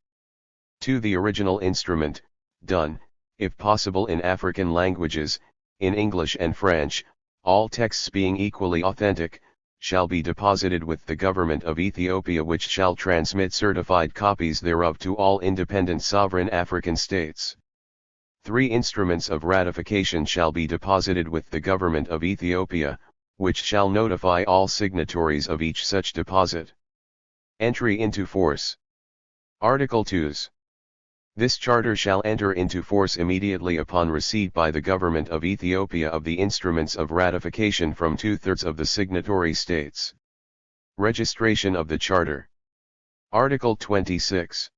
2. The original instrument, done, if possible in African languages, in English and French, all texts being equally authentic, shall be deposited with the government of Ethiopia, which shall transmit certified copies thereof to all independent sovereign African states. 3. Instruments of ratification shall be deposited with the government of Ethiopia, which shall notify all signatories of each such deposit. Entry into force. Article 2. This Charter shall enter into force immediately upon receipt by the Government of Ethiopia of the instruments of ratification from 2/3 of the signatory states. Registration of the Charter. Article 26.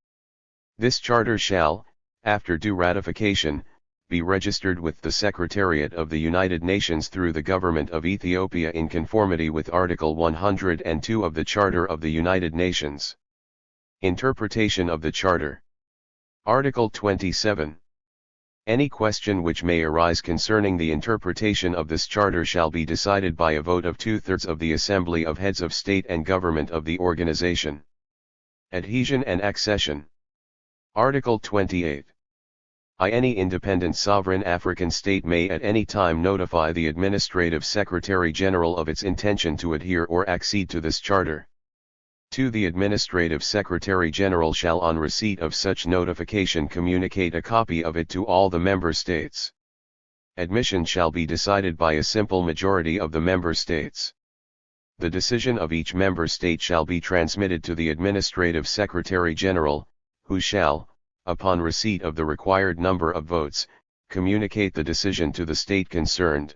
This Charter shall, after due ratification, be registered with the Secretariat of the United Nations through the Government of Ethiopia in conformity with Article 102 of the Charter of the United Nations. Interpretation of the Charter. Article 27. Any question which may arise concerning the interpretation of this Charter shall be decided by a vote of 2/3 of the Assembly of Heads of State and Government of the organization. Adhesion and accession. Article 28. Any independent sovereign African state may at any time notify the Administrative Secretary-General of its intention to adhere or accede to this Charter. 2. The Administrative Secretary-General shall on receipt of such notification communicate a copy of it to all the member states. Admission shall be decided by a simple majority of the member states. The decision of each member state shall be transmitted to the Administrative Secretary-General, who shall, upon receipt of the required number of votes, communicate the decision to the state concerned.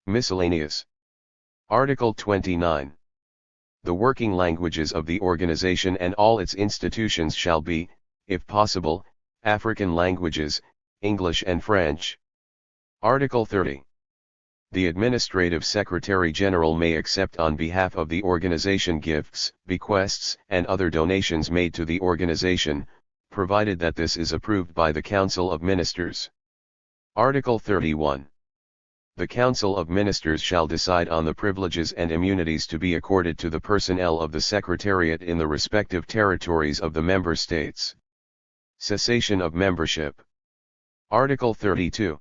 Miscellaneous. Article 29. The working languages of the organization and all its institutions shall be, if possible, African languages, English and French. Article 30. The Administrative Secretary-General may accept on behalf of the organization gifts, bequests, and other donations made to the organization, provided that this is approved by the Council of Ministers. Article 31. The Council of Ministers shall decide on the privileges and immunities to be accorded to the personnel of the Secretariat in the respective territories of the member states. Cessation of membership. Article 32.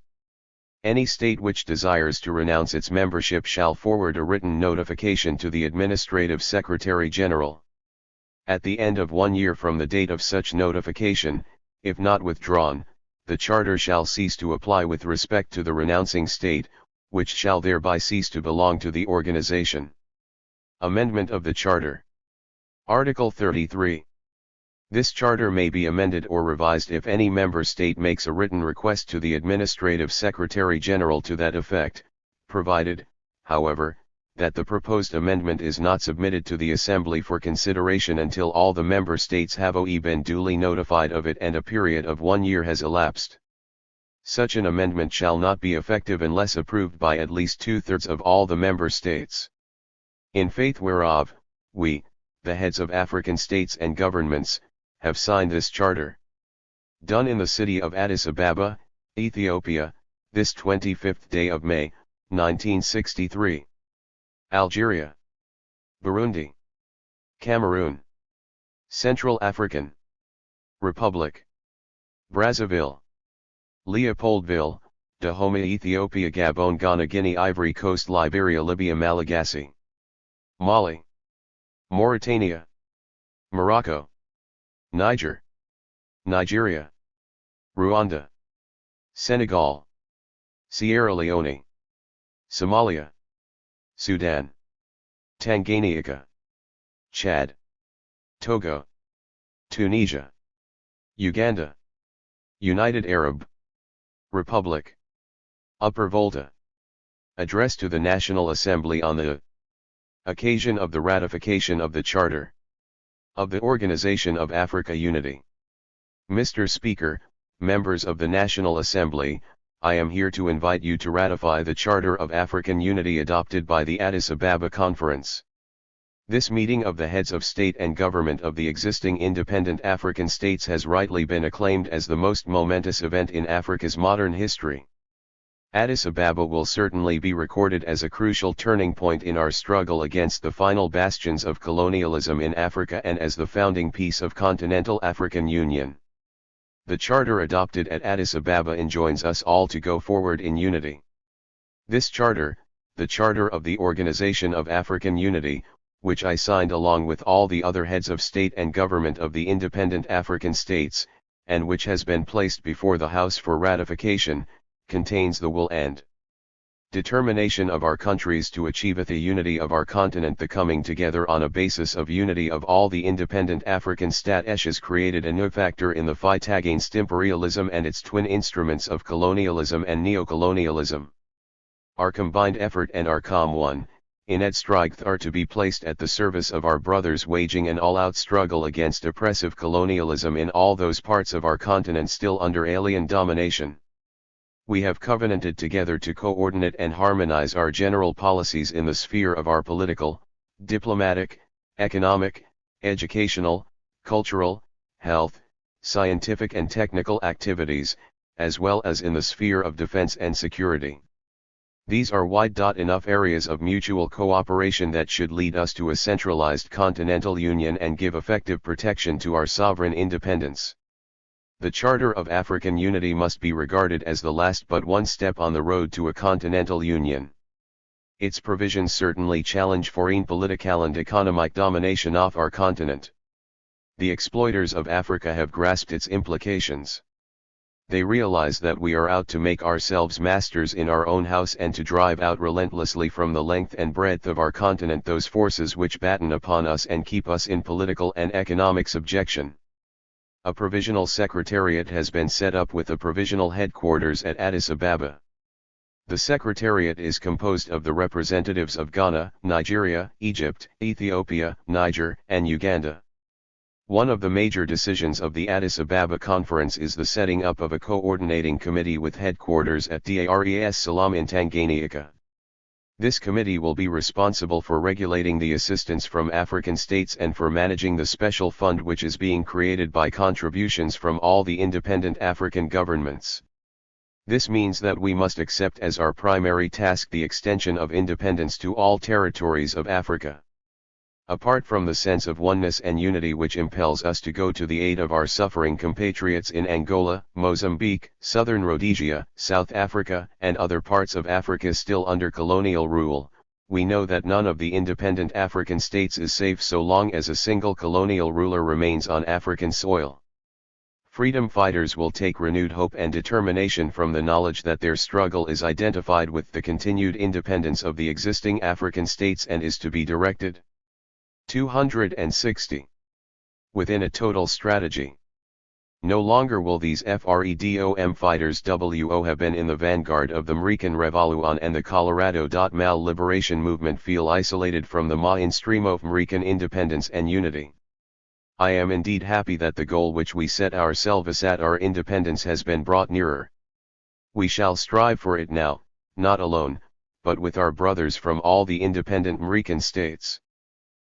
Any state which desires to renounce its membership shall forward a written notification to the Administrative Secretary-General. At the end of 1 year from the date of such notification, if not withdrawn, the Charter shall cease to apply with respect to the renouncing state, which shall thereby cease to belong to the organization. Amendment of the Charter. Article 33. This charter may be amended or revised if any member state makes a written request to the Administrative Secretary General to that effect, provided, however, that the proposed amendment is not submitted to the Assembly for consideration until all the member states have been duly notified of it and a period of 1 year has elapsed. Such an amendment shall not be effective unless approved by at least 2/3 of all the member states. In faith whereof, we, the heads of African states and governments, have signed this charter. Done in the city of Addis Ababa, Ethiopia, this 25th day of May, 1963. Algeria, Burundi, Cameroon, Central African Republic, Brazzaville, Leopoldville, Dahomey, Ethiopia, Gabon, Ghana, Guinea, Ivory Coast, Liberia, Libya, Malagasy, Mali, Mauritania, Morocco, Niger, Nigeria, Rwanda, Senegal, Sierra Leone, Somalia, Sudan, Tanganyika, Chad, Togo, Tunisia, Uganda, United Arab Republic, Upper Volta. Address to the National Assembly on the occasion of the ratification of the Charter of the Organization of Africa Unity. Mr. Speaker, members of the National Assembly, I am here to invite you to ratify the Charter of African Unity adopted by the Addis Ababa Conference. This meeting of the heads of state and government of the existing independent African states has rightly been acclaimed as the most momentous event in Africa's modern history. Addis Ababa will certainly be recorded as a crucial turning point in our struggle against the final bastions of colonialism in Africa and as the founding piece of continental African Union. The charter adopted at Addis Ababa enjoins us all to go forward in unity. This charter, the Charter of the Organization of African Unity, which I signed along with all the other heads of state and government of the independent African states, and which has been placed before the House for ratification, contains the will and determination of our countries to achieve the unity of our continent. The coming together on a basis of unity of all the independent African states has created a new factor in the fight against imperialism and its twin instruments of colonialism and neocolonialism. Our combined effort and our common strength are to be placed at the service of our brothers waging an all-out struggle against oppressive colonialism in all those parts of our continent still under alien domination. We have covenanted together to coordinate and harmonize our general policies in the sphere of our political, diplomatic, economic, educational, cultural, health, scientific and technical activities, as well as in the sphere of defense and security. These are wide enough areas of mutual cooperation that should lead us to a centralized continental union and give effective protection to our sovereign independence. The Charter of African Unity must be regarded as the last but one step on the road to a continental union. Its provisions certainly challenge foreign political and economic domination of our continent. The exploiters of Africa have grasped its implications. They realize that we are out to make ourselves masters in our own house and to drive out relentlessly from the length and breadth of our continent those forces which batten upon us and keep us in political and economic subjection. A provisional secretariat has been set up with a provisional headquarters at Addis Ababa. The secretariat is composed of the representatives of Ghana, Nigeria, Egypt, Ethiopia, Niger, and Uganda. One of the major decisions of the Addis Ababa Conference is the setting up of a coordinating committee with headquarters at Dar es Salaam in Tanganyika. This committee will be responsible for regulating the assistance from African states and for managing the special fund which is being created by contributions from all the independent African governments. This means that we must accept as our primary task the extension of independence to all territories of Africa. Apart from the sense of oneness and unity which impels us to go to the aid of our suffering compatriots in Angola, Mozambique, Southern Rhodesia, South Africa, and other parts of Africa still under colonial rule, we know that none of the independent African states is safe so long as a single colonial ruler remains on African soil. Freedom fighters will take renewed hope and determination from the knowledge that their struggle is identified with the continued independence of the existing African states and is to be directed. 260. within a total strategy. No longer will these FREDOM fighters have been in the vanguard of the American Revolution and the Colorado Mal liberation movement feel isolated from the mainstream of American independence and unity. I am indeed happy that the goal which we set ourselves at our independence has been brought nearer. We shall strive for it now, not alone, but with our brothers from all the independent American states.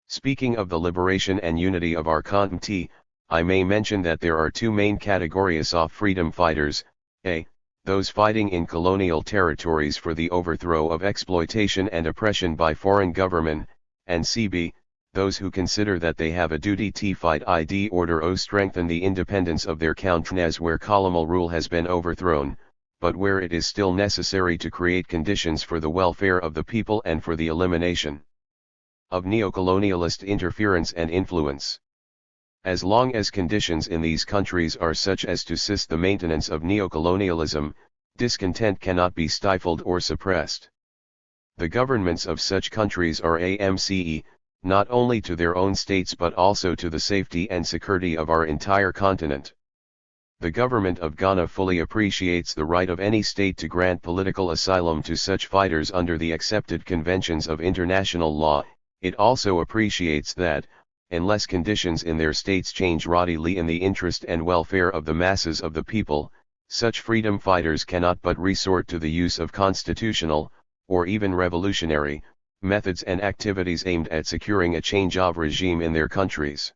Speaking of the liberation and unity of our continent, I may mention that there are two main categories of freedom fighters: A, those fighting in colonial territories for the overthrow of exploitation and oppression by foreign government, and B, those who consider that they have a duty to fight in order to strengthen the independence of their countries where colonial rule has been overthrown, but where it is still necessary to create conditions for the welfare of the people and for the elimination of neocolonialist interference and influence. As long as conditions in these countries are such as to assist the maintenance of neocolonialism, discontent cannot be stifled or suppressed. The governments of such countries are AMCE, not only to their own states but also to the safety and security of our entire continent. The government of Ghana fully appreciates the right of any state to grant political asylum to such fighters under the accepted conventions of international law. It also appreciates that, unless conditions in their states change radically in the interest and welfare of the masses of the people, such freedom fighters cannot but resort to the use of constitutional, or even revolutionary, methods and activities aimed at securing a change of regime in their countries.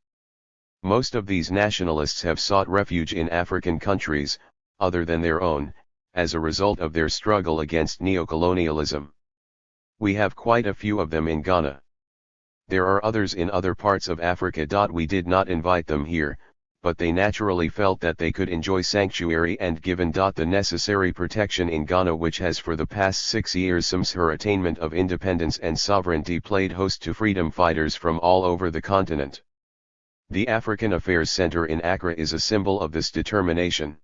Most of these nationalists have sought refuge in African countries, other than their own, as a result of their struggle against neocolonialism. We have quite a few of them in Ghana. There are others in other parts of Africa. We did not invite them here, but they naturally felt that they could enjoy sanctuary and given the necessary protection in Ghana, which has for the past 6 years since her attainment of independence and sovereignty played host to freedom fighters from all over the continent. The African Affairs Center in Accra is a symbol of this determination.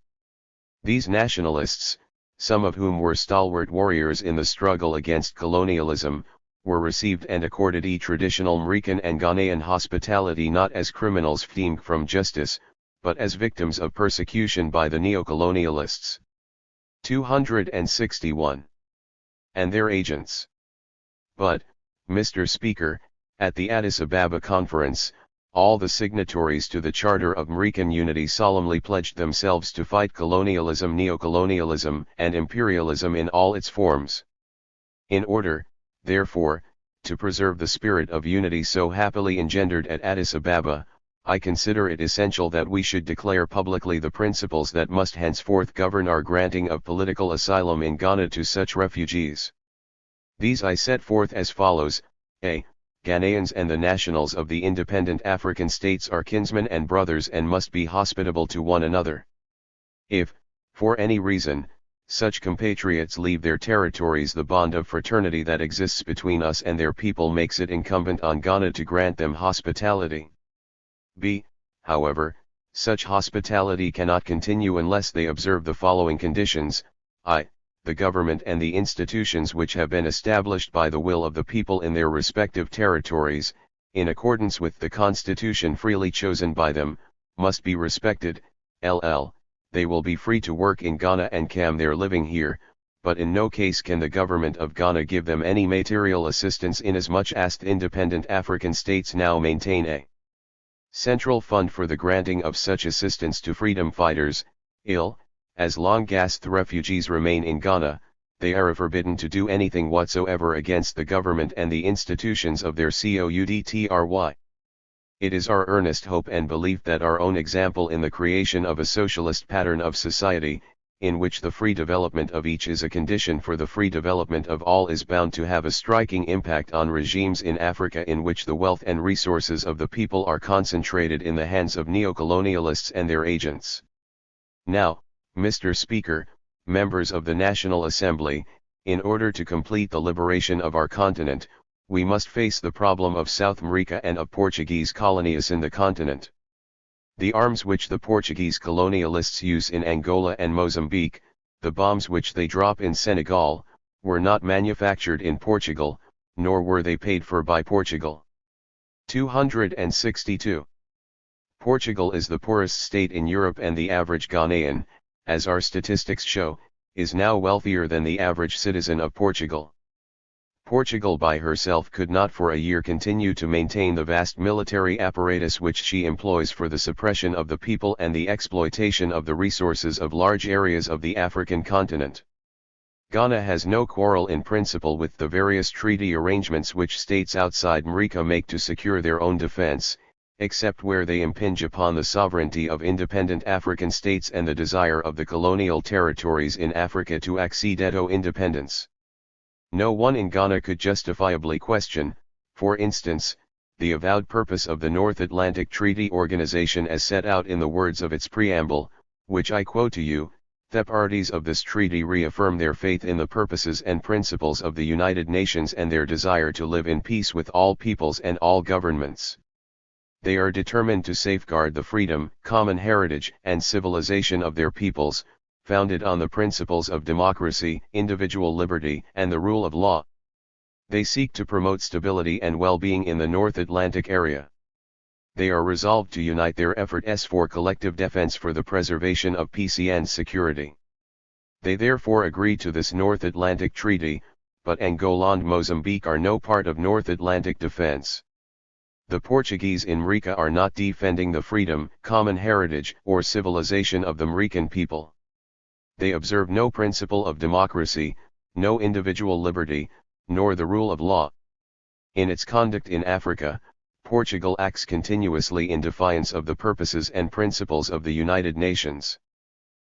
These nationalists, some of whom were stalwart warriors in the struggle against colonialism, were received and accorded traditional American and Ghanaian hospitality not as criminals fleeing from justice, but as victims of persecution by the neocolonialists. 261. And their agents. But, Mr. Speaker, at the Addis Ababa Conference, all the signatories to the Charter of American Unity solemnly pledged themselves to fight colonialism, neocolonialism, and imperialism in all its forms. In order, therefore, to preserve the spirit of unity so happily engendered at Addis Ababa, I consider it essential that we should declare publicly the principles that must henceforth govern our granting of political asylum in Ghana to such refugees. These I set forth as follows: A. Ghanaians and the nationals of the independent African states are kinsmen and brothers and must be hospitable to one another. If, for any reason, such compatriots leave their territories, the bond of fraternity that exists between us and their people makes it incumbent on Ghana to grant them hospitality. B. However, such hospitality cannot continue unless they observe the following conditions: I. The government and the institutions which have been established by the will of the people in their respective territories, in accordance with the constitution freely chosen by them, must be respected. LL. They will be free to work in Ghana and come their living here, but in no case can the government of Ghana give them any material assistance, inasmuch as the independent African states now maintain a central fund for the granting of such assistance to freedom fighters. As long as the refugees remain in Ghana, they are forbidden to do anything whatsoever against the government and the institutions of their country. It is our earnest hope and belief that our own example in the creation of a socialist pattern of society, in which the free development of each is a condition for the free development of all, is bound to have a striking impact on regimes in Africa in which the wealth and resources of the people are concentrated in the hands of neocolonialists and their agents. Now, Mr. Speaker, members of the National Assembly, in order to complete the liberation of our continent, we must face the problem of South America and of Portuguese colonies in the continent. The arms which the Portuguese colonialists use in Angola and Mozambique, the bombs which they drop in Senegal, were not manufactured in Portugal, nor were they paid for by Portugal. 262. Portugal is the poorest state in Europe, and the average Ghanaian, as our statistics show, is now wealthier than the average citizen of Portugal. Portugal by herself could not for a year continue to maintain the vast military apparatus which she employs for the suppression of the people and the exploitation of the resources of large areas of the African continent. Ghana has no quarrel in principle with the various treaty arrangements which states outside Mrika make to secure their own defense, except where they impinge upon the sovereignty of independent African states and the desire of the colonial territories in Africa to accede to independence. No one in Ghana could justifiably question, for instance, the avowed purpose of the North Atlantic Treaty Organization as set out in the words of its preamble, which I quote to you. The parties of this treaty reaffirm their faith in the purposes and principles of the United Nations and their desire to live in peace with all peoples and all governments. They are determined to safeguard the freedom, common heritage, and civilization of their peoples, founded on the principles of democracy, individual liberty, and the rule of law. They seek to promote stability and well-being in the North Atlantic area. They are resolved to unite their efforts for collective defense for the preservation of peace and security. They therefore agree to this North Atlantic Treaty, but Angola and Mozambique are no part of North Atlantic defense. The Portuguese in Mrika are not defending the freedom, common heritage, or civilization of the Mrican people. They observe no principle of democracy, no individual liberty, nor the rule of law. In its conduct in Africa, Portugal acts continuously in defiance of the purposes and principles of the United Nations.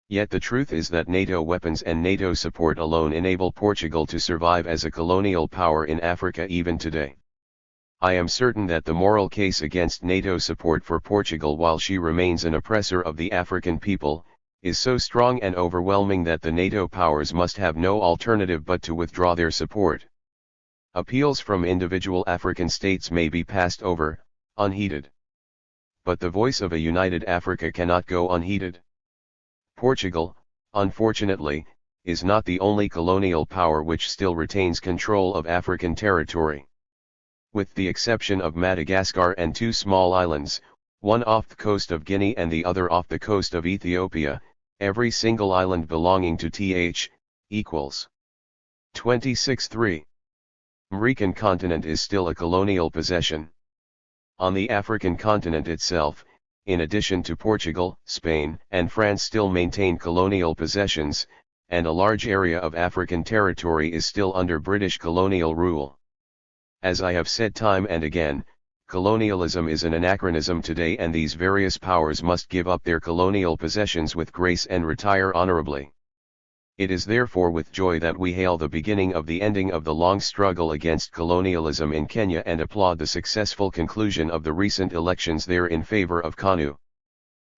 Yet the truth is that NATO weapons and NATO support alone enable Portugal to survive as a colonial power in Africa even today. I am certain that the moral case against NATO support for Portugal while she remains an oppressor of the African people, is so strong and overwhelming that the NATO powers must have no alternative but to withdraw their support. Appeals from individual African states may be passed over, unheeded. But the voice of a united Africa cannot go unheeded. Portugal, unfortunately, is not the only colonial power which still retains control of African territory. With the exception of Madagascar and two small islands, one off the coast of Guinea and the other off the coast of Ethiopia, every single island belonging to th. equals 26.3. Mrican continent is still a colonial possession. On the African continent itself, in addition to Portugal, Spain, and France still maintain colonial possessions, and a large area of African territory is still under British colonial rule. As I have said time and again, colonialism is an anachronism today, and these various powers must give up their colonial possessions with grace and retire honorably. It is therefore with joy that we hail the beginning of the ending of the long struggle against colonialism in Kenya and applaud the successful conclusion of the recent elections there in favor of KANU.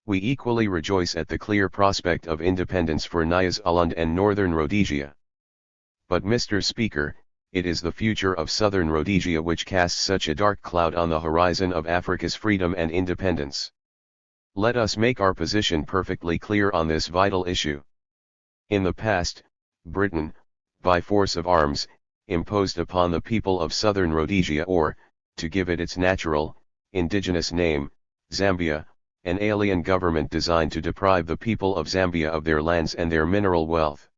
We equally rejoice at the clear prospect of independence for Nyasaland and Northern Rhodesia. But Mr. Speaker, it is the future of Southern Rhodesia which casts such a dark cloud on the horizon of Africa's freedom and independence. Let us make our position perfectly clear on this vital issue. In the past, Britain, by force of arms, imposed upon the people of Southern Rhodesia, or, to give it its natural, indigenous name, Zambia, an alien government designed to deprive the people of Zambia of their lands and their mineral wealth.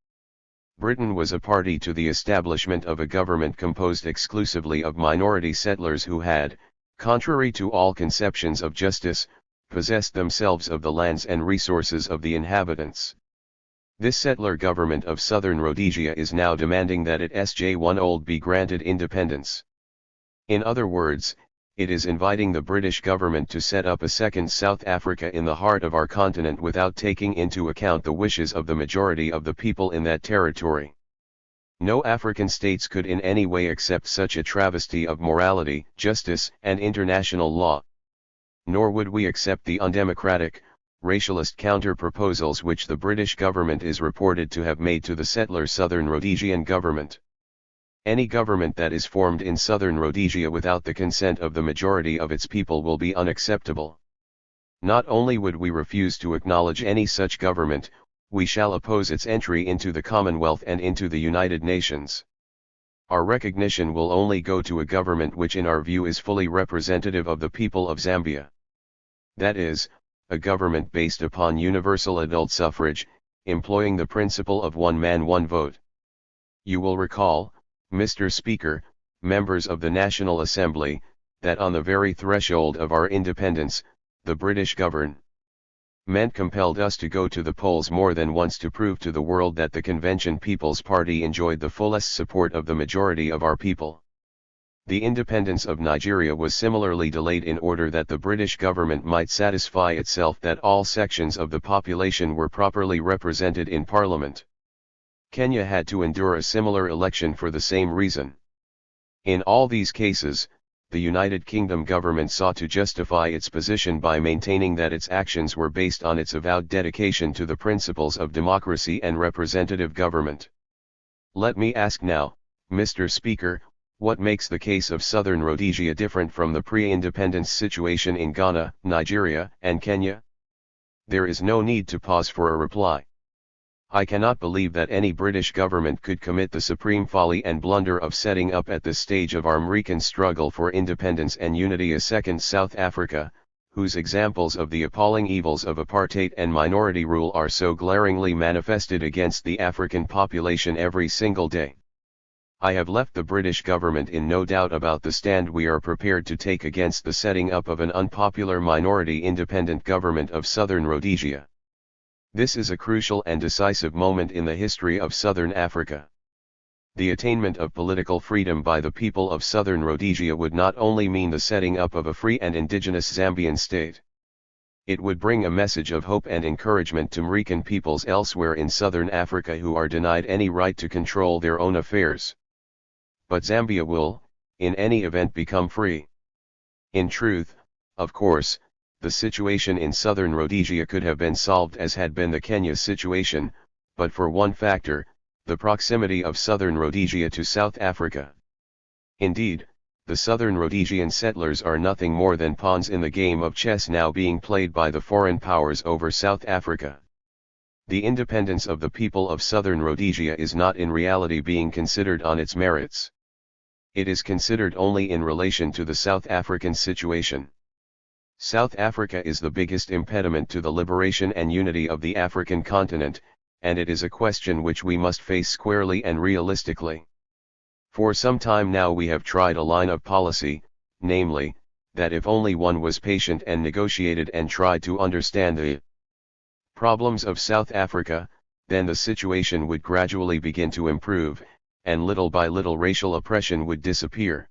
Britain was a party to the establishment of a government composed exclusively of minority settlers who had, contrary to all conceptions of justice, possessed themselves of the lands and resources of the inhabitants. This settler government of Southern Rhodesia is now demanding that it SJ1 be granted independence. In other words, it is inviting the British government to set up a second South Africa in the heart of our continent without taking into account the wishes of the majority of the people in that territory. No African states could in any way accept such a travesty of morality, justice, and international law. Nor would we accept the undemocratic, racialist counter-proposals which the British government is reported to have made to the settler Southern Rhodesian government. Any government that is formed in Southern Rhodesia without the consent of the majority of its people will be unacceptable. Not only would we refuse to acknowledge any such government, we shall oppose its entry into the Commonwealth and into the United Nations. Our recognition will only go to a government which in our view is fully representative of the people of Zambia. That is, a government based upon universal adult suffrage, employing the principle of one man one vote. You will recall, Mr. Speaker, members of the National Assembly, that on the very threshold of our independence, the British government compelled us to go to the polls more than once to prove to the world that the Convention People's Party enjoyed the fullest support of the majority of our people. The independence of Nigeria was similarly delayed in order that the British government might satisfy itself that all sections of the population were properly represented in Parliament. Kenya had to endure a similar election for the same reason. In all these cases, the United Kingdom government sought to justify its position by maintaining that its actions were based on its avowed dedication to the principles of democracy and representative government. Let me ask now, Mr. Speaker, what makes the case of Southern Rhodesia different from the pre-independence situation in Ghana, Nigeria, and Kenya? There is no need to pause for a reply. I cannot believe that any British government could commit the supreme folly and blunder of setting up at this stage of our African struggle for independence and unity a second South Africa, whose examples of the appalling evils of apartheid and minority rule are so glaringly manifested against the African population every single day. I have left the British government in no doubt about the stand we are prepared to take against the setting up of an unpopular minority independent government of Southern Rhodesia. This is a crucial and decisive moment in the history of Southern Africa. The attainment of political freedom by the people of Southern Rhodesia would not only mean the setting up of a free and indigenous Zambian state. It would bring a message of hope and encouragement to African peoples elsewhere in Southern Africa who are denied any right to control their own affairs. But Zambia will, in any event, become free. In truth, of course, the situation in Southern Rhodesia could have been solved as had been the Kenya situation, but for one factor, the proximity of Southern Rhodesia to South Africa. Indeed, the Southern Rhodesian settlers are nothing more than pawns in the game of chess now being played by the foreign powers over South Africa. The independence of the people of Southern Rhodesia is not in reality being considered on its merits. It is considered only in relation to the South African situation. South Africa is the biggest impediment to the liberation and unity of the African continent, and it is a question which we must face squarely and realistically. For some time now we have tried a line of policy, namely, that if only one was patient and negotiated and tried to understand the problems of South Africa, then the situation would gradually begin to improve, and little by little racial oppression would disappear.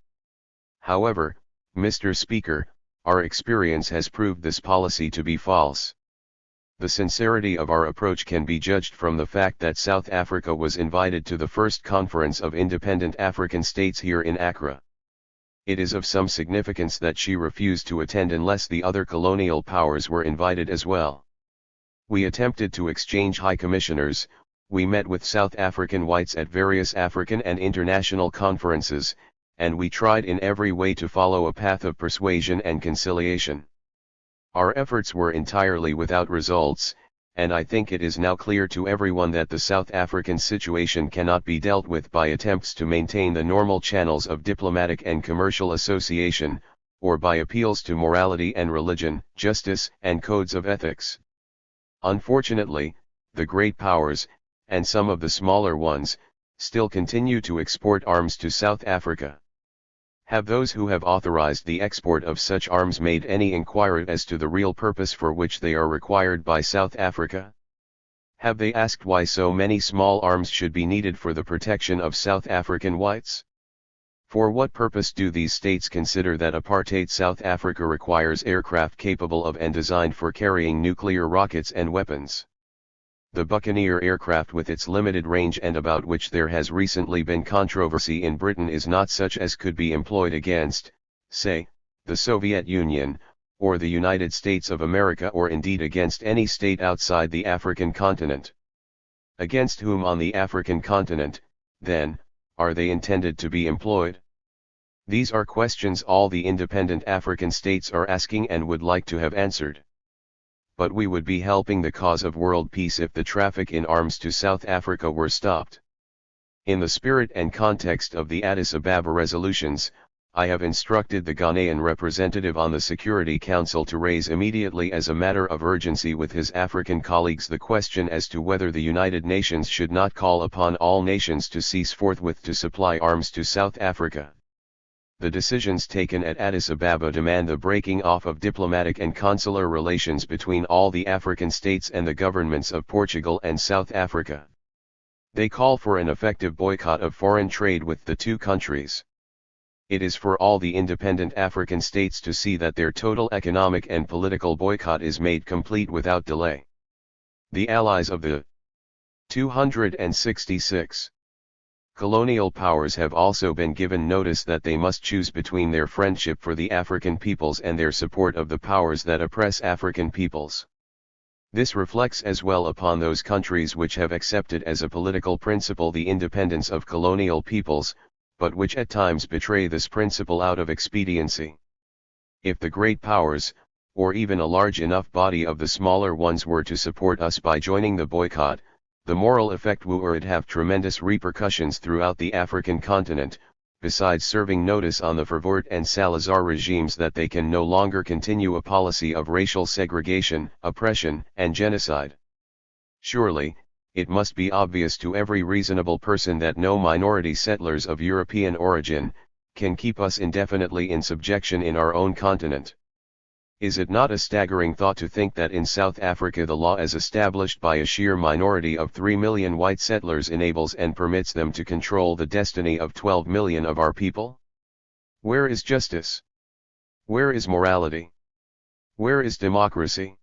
However, Mr. Speaker, our experience has proved this policy to be false. The sincerity of our approach can be judged from the fact that South Africa was invited to the first conference of independent African states here in Accra. It is of some significance that she refused to attend unless the other colonial powers were invited as well. We attempted to exchange high commissioners, we met with South African whites at various African and international conferences, and we tried in every way to follow a path of persuasion and conciliation. Our efforts were entirely without results, and I think it is now clear to everyone that the South African situation cannot be dealt with by attempts to maintain the normal channels of diplomatic and commercial association, or by appeals to morality and religion, justice and codes of ethics. Unfortunately, the great powers, and some of the smaller ones, still continue to export arms to South Africa. Have those who have authorized the export of such arms made any inquiry as to the real purpose for which they are required by South Africa? Have they asked why so many small arms should be needed for the protection of South African whites? For what purpose do these states consider that apartheid South Africa requires aircraft capable of and designed for carrying nuclear rockets and weapons? The Buccaneer aircraft with its limited range and about which there has recently been controversy in Britain is not such as could be employed against, say, the Soviet Union, or the United States of America, or indeed against any state outside the African continent. Against whom on the African continent, then, are they intended to be employed? These are questions all the independent African states are asking and would like to have answered. But we would be helping the cause of world peace if the traffic in arms to South Africa were stopped. In the spirit and context of the Addis Ababa resolutions, I have instructed the Ghanaian representative on the Security Council to raise immediately as a matter of urgency with his African colleagues the question as to whether the United Nations should not call upon all nations to cease forthwith to supply arms to South Africa. The decisions taken at Addis Ababa demand the breaking off of diplomatic and consular relations between all the African states and the governments of Portugal and South Africa. They call for an effective boycott of foreign trade with the two countries. It is for all the independent African states to see that their total economic and political boycott is made complete without delay. The allies of the 266 colonial powers have also been given notice that they must choose between their friendship for the African peoples and their support of the powers that oppress African peoples. This reflects as well upon those countries which have accepted as a political principle the independence of colonial peoples, but which at times betray this principle out of expediency. If the great powers, or even a large enough body of the smaller ones were to support us by joining the boycott, the moral effect would have tremendous repercussions throughout the African continent, besides serving notice on the Verwoerd and Salazar regimes that they can no longer continue a policy of racial segregation, oppression, and genocide. Surely, it must be obvious to every reasonable person that no minority settlers of European origin can keep us indefinitely in subjection in our own continent. Is it not a staggering thought to think that in South Africa the law as established by a sheer minority of 3 million white settlers enables and permits them to control the destiny of 12 million of our people? Where is justice? Where is morality? Where is democracy?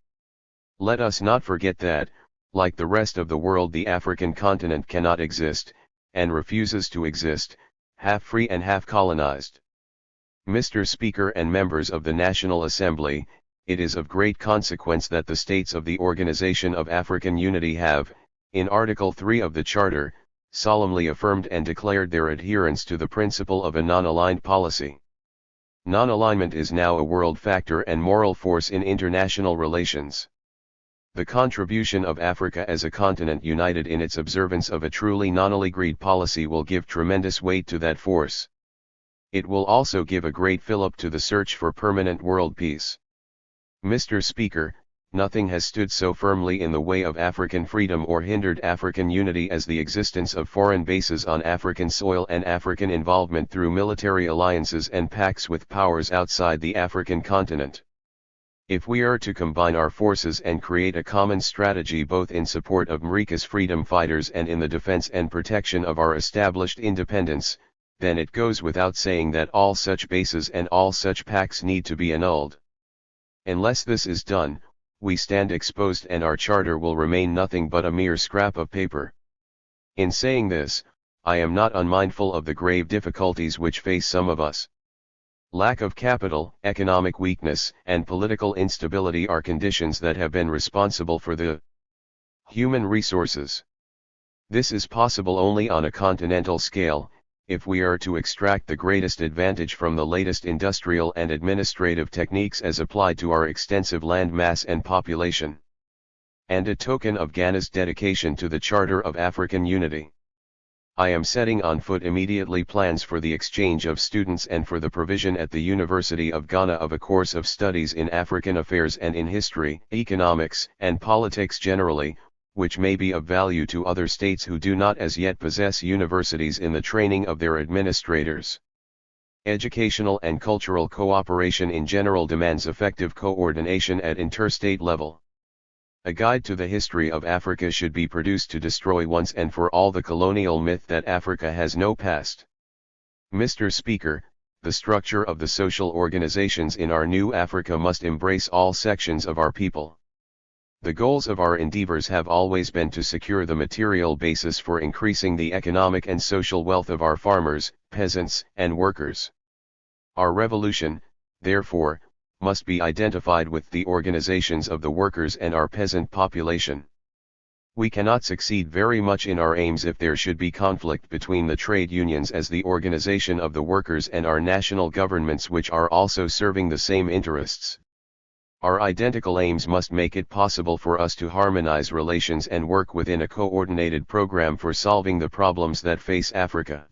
Let us not forget that, like the rest of the world, the African continent cannot exist, and refuses to exist, half free and half colonized. Mr. Speaker and members of the National Assembly, it is of great consequence that the states of the Organization of African Unity have, in Article 3 of the Charter, solemnly affirmed and declared their adherence to the principle of a non-aligned policy. Non-alignment is now a world factor and moral force in international relations. The contribution of Africa as a continent united in its observance of a truly non-agreed policy will give tremendous weight to that force. It will also give a great fillip to the search for permanent world peace. Mr. Speaker, nothing has stood so firmly in the way of African freedom or hindered African unity as the existence of foreign bases on African soil and African involvement through military alliances and pacts with powers outside the African continent. If we are to combine our forces and create a common strategy both in support of Mrika's freedom fighters and in the defense and protection of our established independence, then it goes without saying that all such bases and all such pacts need to be annulled. Unless this is done, we stand exposed and our charter will remain nothing but a mere scrap of paper. In saying this, I am not unmindful of the grave difficulties which face some of us. Lack of capital, economic weakness, and political instability are conditions that have been responsible for the human resources. This is possible only on a continental scale, if we are to extract the greatest advantage from the latest industrial and administrative techniques as applied to our extensive land mass and population. And a token of Ghana's dedication to the Charter of African Unity. I am setting on foot immediately plans for the exchange of students and for the provision at the University of Ghana of a course of studies in African affairs and in history, economics, and politics generally, which may be of value to other states who do not as yet possess universities in the training of their administrators. Educational and cultural cooperation in general demands effective coordination at interstate level. A guide to the history of Africa should be produced to destroy once and for all the colonial myth that Africa has no past. Mr. Speaker, the structure of the social organizations in our new Africa must embrace all sections of our people. The goals of our endeavors have always been to secure the material basis for increasing the economic and social wealth of our farmers, peasants, and workers. Our revolution, therefore, must be identified with the organizations of the workers and our peasant population. We cannot succeed very much in our aims if there should be conflict between the trade unions as the organization of the workers and our national governments which are also serving the same interests. Our identical aims must make it possible for us to harmonize relations and work within a coordinated program for solving the problems that face Africa.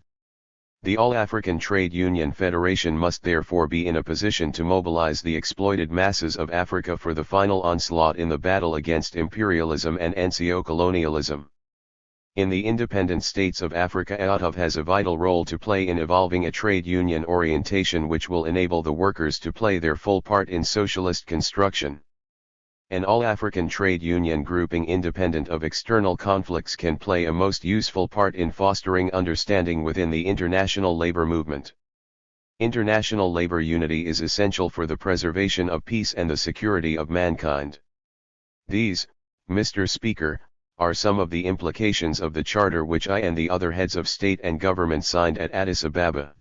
The All-African Trade Union Federation must therefore be in a position to mobilize the exploited masses of Africa for the final onslaught in the battle against imperialism and neo-colonialism. In the independent states of Africa, AUTOV has a vital role to play in evolving a trade union orientation which will enable the workers to play their full part in socialist construction. An all-African trade union grouping independent of external conflicts can play a most useful part in fostering understanding within the international labor movement. International labor unity is essential for the preservation of peace and the security of mankind. These, Mr. Speaker, are some of the implications of the charter which I and the other heads of state and government signed at Addis Ababa.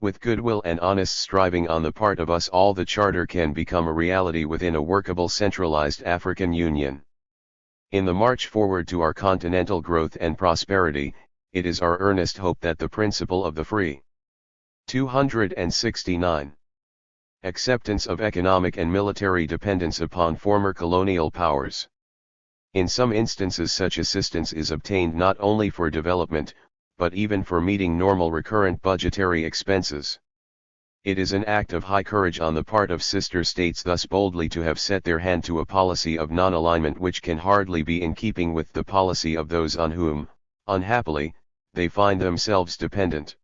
With goodwill and honest striving on the part of us all, the charter can become a reality within a workable centralized African Union. In the march forward to our continental growth and prosperity, it is our earnest hope that the principle of the free 269 acceptance of economic and military dependence upon former colonial powers. In some instances such assistance is obtained not only for development, but even for meeting normal recurrent budgetary expenses. It is an act of high courage on the part of sister states thus boldly to have set their hand to a policy of non-alignment which can hardly be in keeping with the policy of those on whom, unhappily, they find themselves dependent.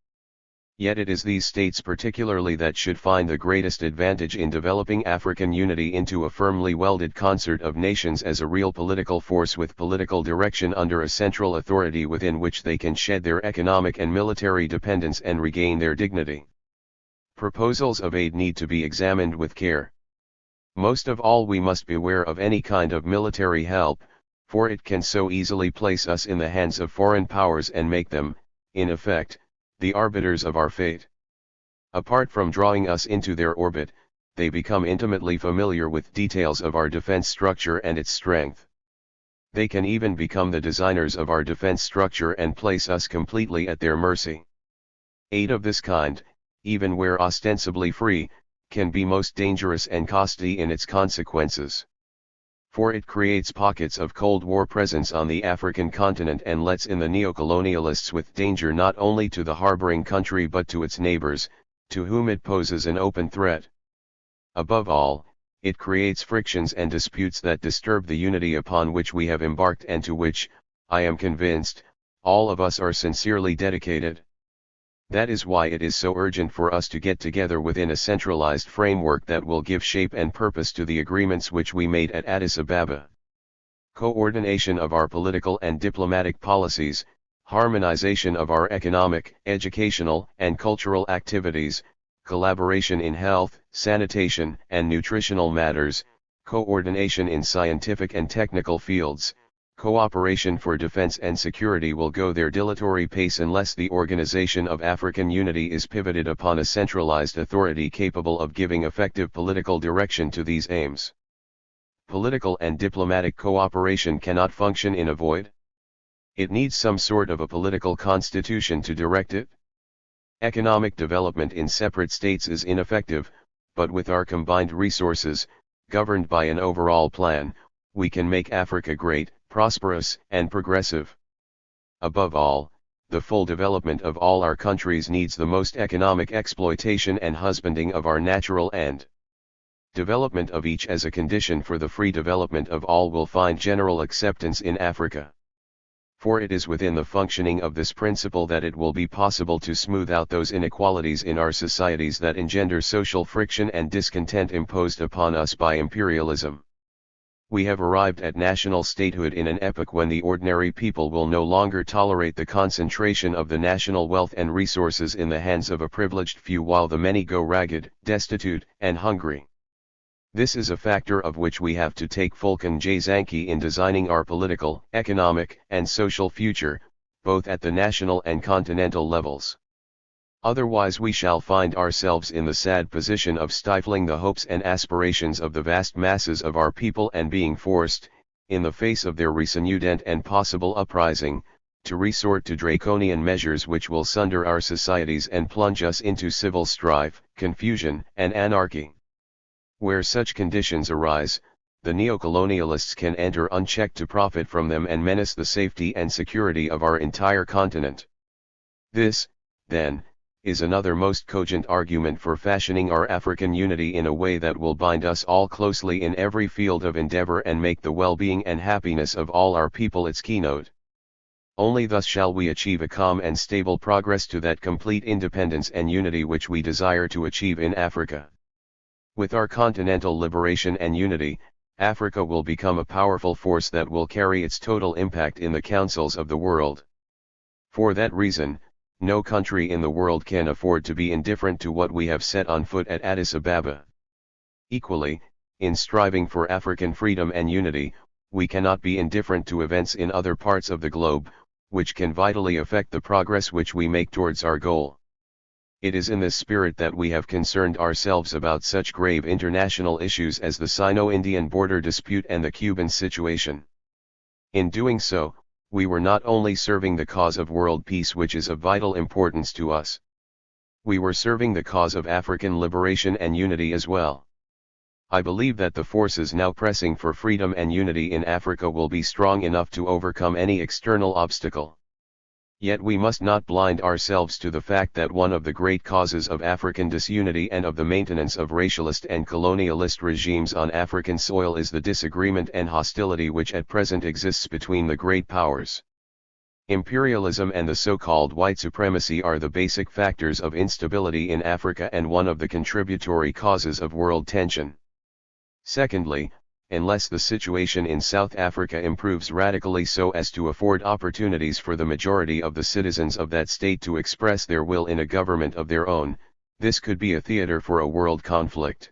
Yet it is these states particularly that should find the greatest advantage in developing African unity into a firmly welded concert of nations as a real political force with political direction under a central authority within which they can shed their economic and military dependence and regain their dignity. Proposals of aid need to be examined with care. Most of all, we must beware of any kind of military help, for it can so easily place us in the hands of foreign powers and make them, in effect, the arbiters of our fate. Apart from drawing us into their orbit, they become intimately familiar with details of our defense structure and its strength. They can even become the designers of our defense structure and place us completely at their mercy. Aid of this kind, even where ostensibly free, can be most dangerous and costly in its consequences. For it creates pockets of Cold War presence on the African continent and lets in the neocolonialists with danger not only to the harboring country but to its neighbors, to whom it poses an open threat. Above all, it creates frictions and disputes that disturb the unity upon which we have embarked and to which, I am convinced, all of us are sincerely dedicated. That is why it is so urgent for us to get together within a centralized framework that will give shape and purpose to the agreements which we made at Addis Ababa. Coordination of our political and diplomatic policies, harmonization of our economic, educational, and cultural activities, collaboration in health, sanitation, and nutritional matters, coordination in scientific and technical fields, cooperation for defense and security will go their dilatory pace unless the organization of African unity is pivoted upon a centralized authority capable of giving effective political direction to these aims. Political and diplomatic cooperation cannot function in a void. It needs some sort of a political constitution to direct it. Economic development in separate states is ineffective, but with our combined resources, governed by an overall plan, we can make Africa great, prosperous, and progressive. Above all, the full development of all our countries needs the most economic exploitation and husbanding of our natural and development of each as a condition for the free development of all will find general acceptance in Africa. For it is within the functioning of this principle that it will be possible to smooth out those inequalities in our societies that engender social friction and discontent imposed upon us by imperialism. We have arrived at national statehood in an epoch when the ordinary people will no longer tolerate the concentration of the national wealth and resources in the hands of a privileged few while the many go ragged, destitute, and hungry. This is a factor of which we have to take full cognizance in designing our political, economic, and social future, both at the national and continental levels. Otherwise we shall find ourselves in the sad position of stifling the hopes and aspirations of the vast masses of our people and being forced, in the face of their renewed and possible uprising, to resort to draconian measures which will sunder our societies and plunge us into civil strife, confusion, and anarchy. Where such conditions arise, the neocolonialists can enter unchecked to profit from them and menace the safety and security of our entire continent. This, then, is another most cogent argument for fashioning our African unity in a way that will bind us all closely in every field of endeavor and make the well-being and happiness of all our people its keynote. Only thus shall we achieve a calm and stable progress to that complete independence and unity which we desire to achieve in Africa. With our continental liberation and unity, Africa will become a powerful force that will carry its total impact in the councils of the world. For that reason, no country in the world can afford to be indifferent to what we have set on foot at Addis Ababa. Equally, in striving for African freedom and unity, we cannot be indifferent to events in other parts of the globe, which can vitally affect the progress which we make towards our goal. It is in this spirit that we have concerned ourselves about such grave international issues as the Sino-Indian border dispute and the Cuban situation. In doing so, we were not only serving the cause of world peace, which is of vital importance to us. We were serving the cause of African liberation and unity as well. I believe that the forces now pressing for freedom and unity in Africa will be strong enough to overcome any external obstacle. Yet we must not blind ourselves to the fact that one of the great causes of African disunity and of the maintenance of racialist and colonialist regimes on African soil is the disagreement and hostility which at present exists between the great powers. Imperialism and the so-called white supremacy are the basic factors of instability in Africa and one of the contributory causes of world tension. Secondly, unless the situation in South Africa improves radically so as to afford opportunities for the majority of the citizens of that state to express their will in a government of their own, this could be a theater for a world conflict.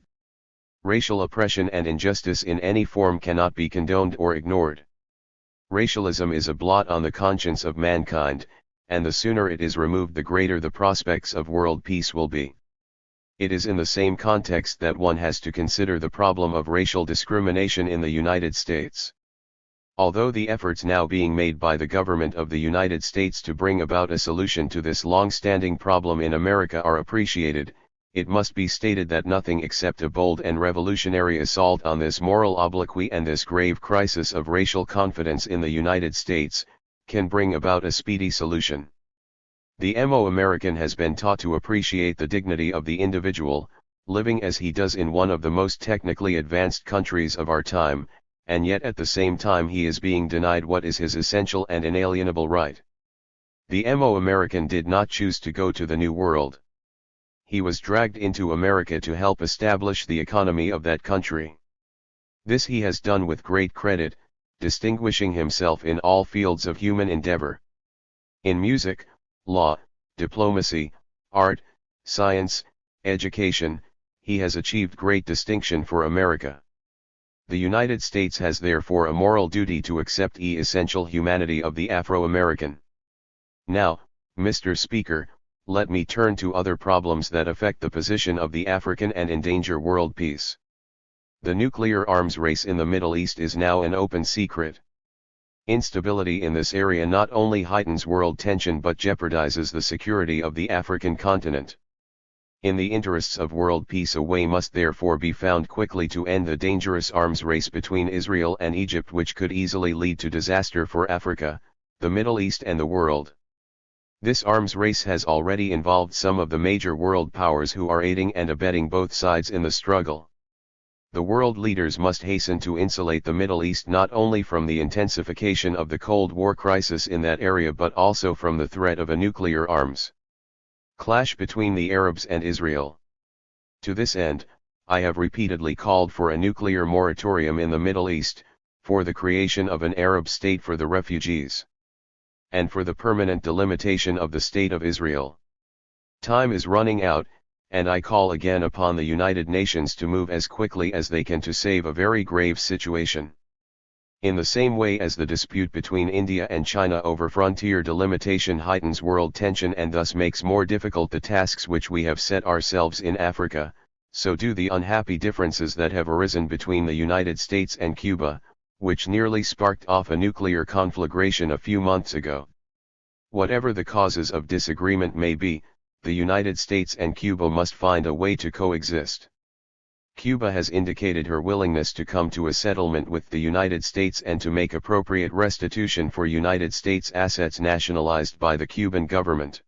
Racial oppression and injustice in any form cannot be condoned or ignored. Racialism is a blot on the conscience of mankind, and the sooner it is removed the greater the prospects of world peace will be. It is in the same context that one has to consider the problem of racial discrimination in the United States. Although the efforts now being made by the government of the United States to bring about a solution to this long-standing problem in America are appreciated, it must be stated that nothing except a bold and revolutionary assault on this moral obloquy and this grave crisis of racial confidence in the United States, can bring about a speedy solution. The American has been taught to appreciate the dignity of the individual, living as he does in one of the most technically advanced countries of our time, and yet at the same time he is being denied what is his essential and inalienable right. The American did not choose to go to the New World. He was dragged into America to help establish the economy of that country. This he has done with great credit, distinguishing himself in all fields of human endeavor. In music, law, diplomacy, art, science, education, he has achieved great distinction for America. The United States has therefore a moral duty to accept the essential humanity of the Afro-American. Now, Mr. Speaker, let me turn to other problems that affect the position of the African and endanger world peace. The nuclear arms race in the Middle East is now an open secret. Instability in this area not only heightens world tension but jeopardizes the security of the African continent. In the interests of world peace, a way must therefore be found quickly to end the dangerous arms race between Israel and Egypt, which could easily lead to disaster for Africa, the Middle East and the world. This arms race has already involved some of the major world powers who are aiding and abetting both sides in the struggle. The world leaders must hasten to insulate the Middle East not only from the intensification of the Cold War crisis in that area but also from the threat of a nuclear arms clash between the Arabs and Israel. To this end, I have repeatedly called for a nuclear moratorium in the Middle East, for the creation of an Arab state for the refugees, and for the permanent delimitation of the State of Israel. Time is running out, and I call again upon the United Nations to move as quickly as they can to save a very grave situation. In the same way as the dispute between India and China over frontier delimitation heightens world tension and thus makes more difficult the tasks which we have set ourselves in Africa, so do the unhappy differences that have arisen between the United States and Cuba, which nearly sparked off a nuclear conflagration a few months ago. Whatever the causes of disagreement may be, the United States and Cuba must find a way to coexist. Cuba has indicated her willingness to come to a settlement with the United States and to make appropriate restitution for United States assets nationalized by the Cuban government.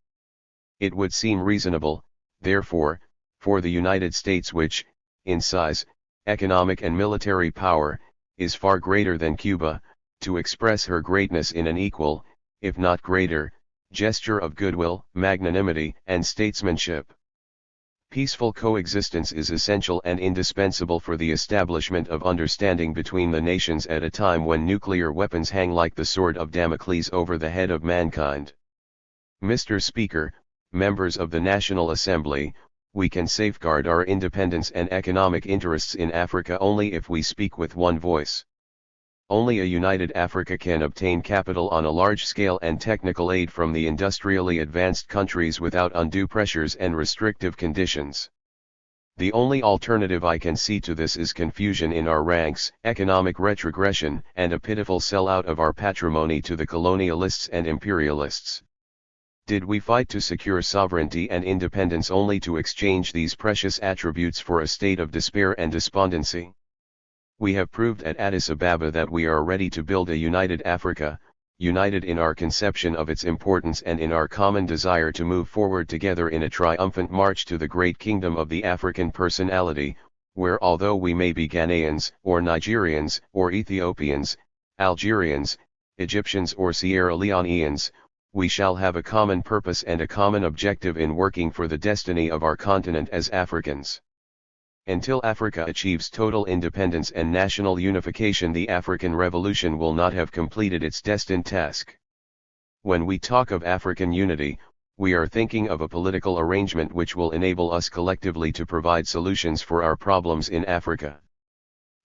It would seem reasonable, therefore, for the United States, which, in size, economic and military power, is far greater than Cuba, to express her greatness in an equal, if not greater, gesture of goodwill, magnanimity, and statesmanship. Peaceful coexistence is essential and indispensable for the establishment of understanding between the nations at a time when nuclear weapons hang like the sword of Damocles over the head of mankind. Mr. Speaker, members of the National Assembly, we can safeguard our independence and economic interests in Africa only if we speak with one voice. Only a united Africa can obtain capital on a large scale and technical aid from the industrially advanced countries without undue pressures and restrictive conditions. The only alternative I can see to this is confusion in our ranks, economic retrogression, and a pitiful sellout of our patrimony to the colonialists and imperialists. Did we fight to secure sovereignty and independence only to exchange these precious attributes for a state of despair and despondency? We have proved at Addis Ababa that we are ready to build a united Africa, united in our conception of its importance and in our common desire to move forward together in a triumphant march to the great kingdom of the African personality, where although we may be Ghanaians, or Nigerians, or Ethiopians, Algerians, Egyptians or Sierra Leoneans, we shall have a common purpose and a common objective in working for the destiny of our continent as Africans. Until Africa achieves total independence and national unification, the African Revolution will not have completed its destined task. When we talk of African unity, we are thinking of a political arrangement which will enable us collectively to provide solutions for our problems in Africa.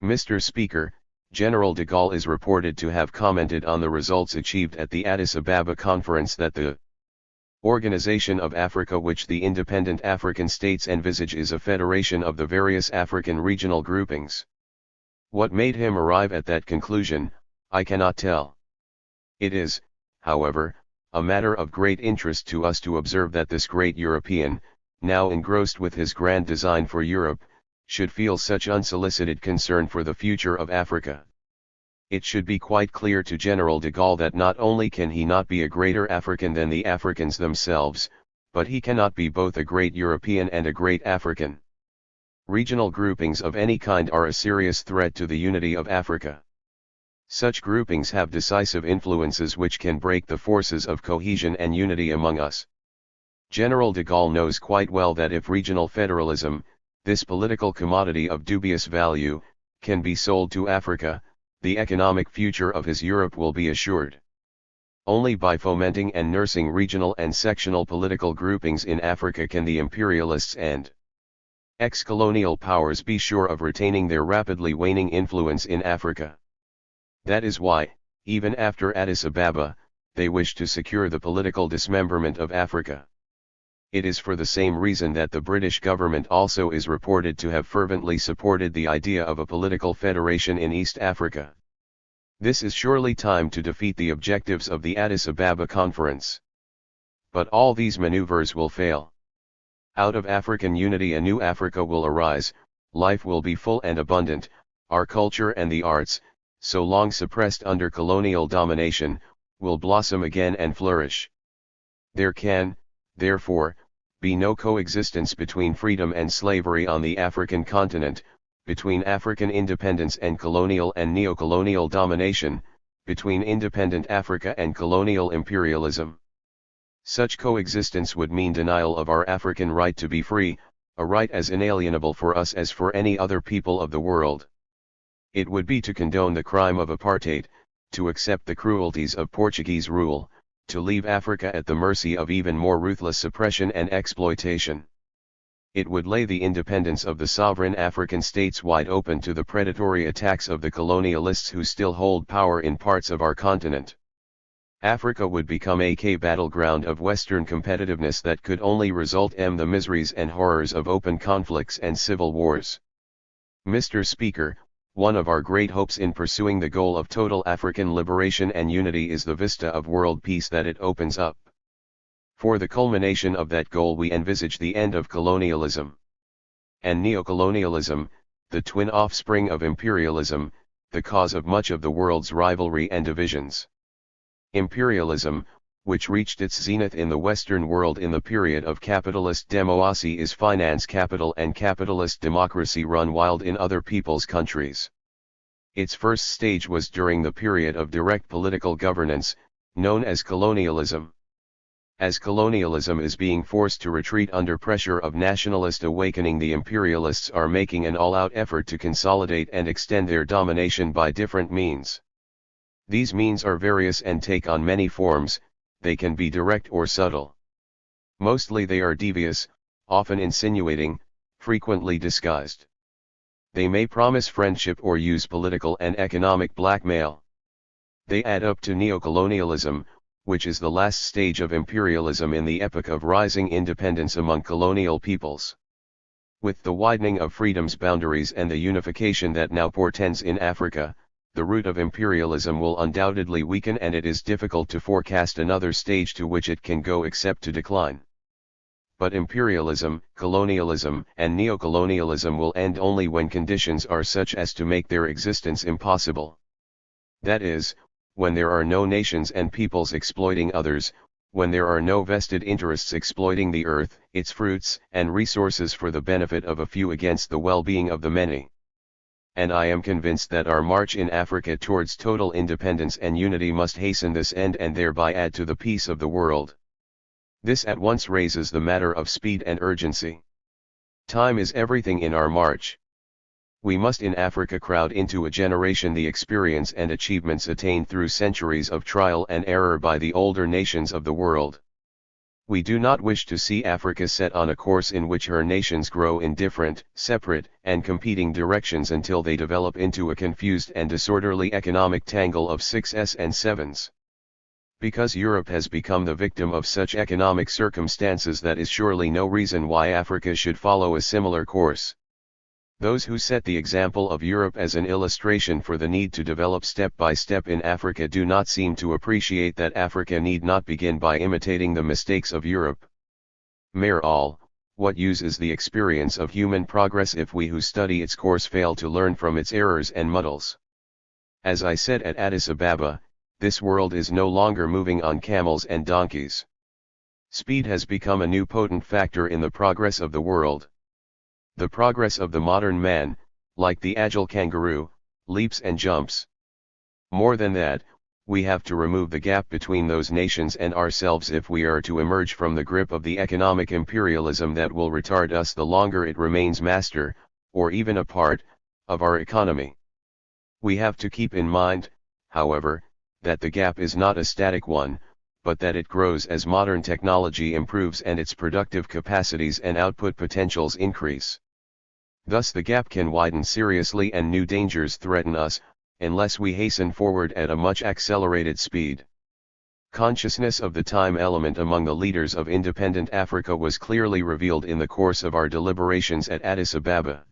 Mr. Speaker, General de Gaulle is reported to have commented on the results achieved at the Addis Ababa conference that the Organization of Africa, which the independent African states envisage, is a federation of the various African regional groupings. What made him arrive at that conclusion, I cannot tell. It is, however, a matter of great interest to us to observe that this great European, now engrossed with his grand design for Europe, should feel such unsolicited concern for the future of Africa. It should be quite clear to General de Gaulle that not only can he not be a greater African than the Africans themselves, but he cannot be both a great European and a great African. Regional groupings of any kind are a serious threat to the unity of Africa. Such groupings have decisive influences which can break the forces of cohesion and unity among us. General de Gaulle knows quite well that if regional federalism, this political commodity of dubious value, can be sold to Africa, the economic future of his Europe will be assured. Only by fomenting and nursing regional and sectional political groupings in Africa can the imperialists and ex-colonial powers be sure of retaining their rapidly waning influence in Africa. That is why, even after Addis Ababa, they wish to secure the political dismemberment of Africa. It is for the same reason that the British government also is reported to have fervently supported the idea of a political federation in East Africa. This is surely time to defeat the objectives of the Addis Ababa conference. But all these maneuvers will fail. Out of African unity a new Africa will arise, life will be full and abundant, our culture and the arts, so long suppressed under colonial domination, will blossom again and flourish. There can, therefore, be no coexistence between freedom and slavery on the African continent, between African independence and colonial and neo-colonial domination, between independent Africa and colonial imperialism. Such coexistence would mean denial of our African right to be free, a right as inalienable for us as for any other people of the world. It would be to condone the crime of apartheid, to accept the cruelties of Portuguese rule, to leave Africa at the mercy of even more ruthless suppression and exploitation. It would lay the independence of the sovereign African states wide open to the predatory attacks of the colonialists who still hold power in parts of our continent. Africa would become a battleground of Western competitiveness that could only result in the miseries and horrors of open conflicts and civil wars. Mr. Speaker, one of our great hopes in pursuing the goal of total African liberation and unity is the vista of world peace that it opens up. For the culmination of that goal we envisage the end of colonialism and neocolonialism, the twin offspring of imperialism, the cause of much of the world's rivalry and divisions. Imperialism, which reached its zenith in the Western world in the period of capitalist democracy, is finance capital and capitalist democracy run wild in other people's countries. Its first stage was during the period of direct political governance, known as colonialism. As colonialism is being forced to retreat under pressure of nationalist awakening, the imperialists are making an all-out effort to consolidate and extend their domination by different means. These means are various and take on many forms. They can be direct or subtle. Mostly they are devious, often insinuating, frequently disguised. They may promise friendship or use political and economic blackmail. They add up to neocolonialism, which is the last stage of imperialism in the epoch of rising independence among colonial peoples. With the widening of freedom's boundaries and the unification that now portends in Africa, the root of imperialism will undoubtedly weaken, and it is difficult to forecast another stage to which it can go except to decline. But imperialism, colonialism, and neocolonialism will end only when conditions are such as to make their existence impossible. That is, when there are no nations and peoples exploiting others, when there are no vested interests exploiting the earth, its fruits and resources for the benefit of a few against the well-being of the many. And I am convinced that our march in Africa towards total independence and unity must hasten this end and thereby add to the peace of the world. This at once raises the matter of speed and urgency. Time is everything in our march. We must in Africa crowd into a generation the experience and achievements attained through centuries of trial and error by the older nations of the world. We do not wish to see Africa set on a course in which her nations grow in different, separate, and competing directions until they develop into a confused and disorderly economic tangle of 6s and 7s. Because Europe has become the victim of such economic circumstances, that is surely no reason why Africa should follow a similar course. Those who set the example of Europe as an illustration for the need to develop step by step in Africa do not seem to appreciate that Africa need not begin by imitating the mistakes of Europe. Mere all, what use is the experience of human progress if we who study its course fail to learn from its errors and muddles? As I said at Addis Ababa, this world is no longer moving on camels and donkeys. Speed has become a new potent factor in the progress of the world. The progress of the modern man, like the agile kangaroo, leaps and jumps. More than that, we have to remove the gap between those nations and ourselves if we are to emerge from the grip of the economic imperialism that will retard us the longer it remains master, or even a part, of our economy. We have to keep in mind, however, that the gap is not a static one, but that it grows as modern technology improves and its productive capacities and output potentials increase. Thus the gap can widen seriously and new dangers threaten us, unless we hasten forward at a much accelerated speed. Consciousness of the time element among the leaders of independent Africa was clearly revealed in the course of our deliberations at Addis Ababa.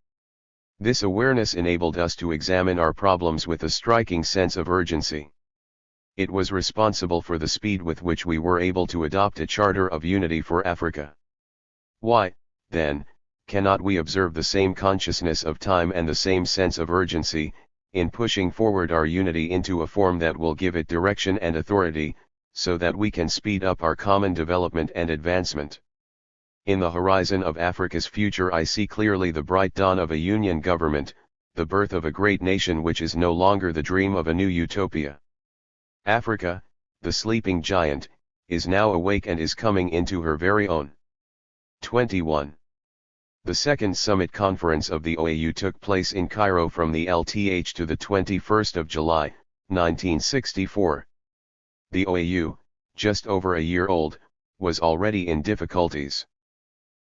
This awareness enabled us to examine our problems with a striking sense of urgency. It was responsible for the speed with which we were able to adopt a charter of unity for Africa. Why, then, cannot we observe the same consciousness of time and the same sense of urgency, in pushing forward our unity into a form that will give it direction and authority, so that we can speed up our common development and advancement? In the horizon of Africa's future I see clearly the bright dawn of a union government, the birth of a great nation which is no longer the dream of a new utopia. Africa, the sleeping giant, is now awake and is coming into her very own. 21. The second summit conference of the OAU took place in Cairo from the LTH to the 21st of July, 1964. The OAU, just over a year old, was already in difficulties.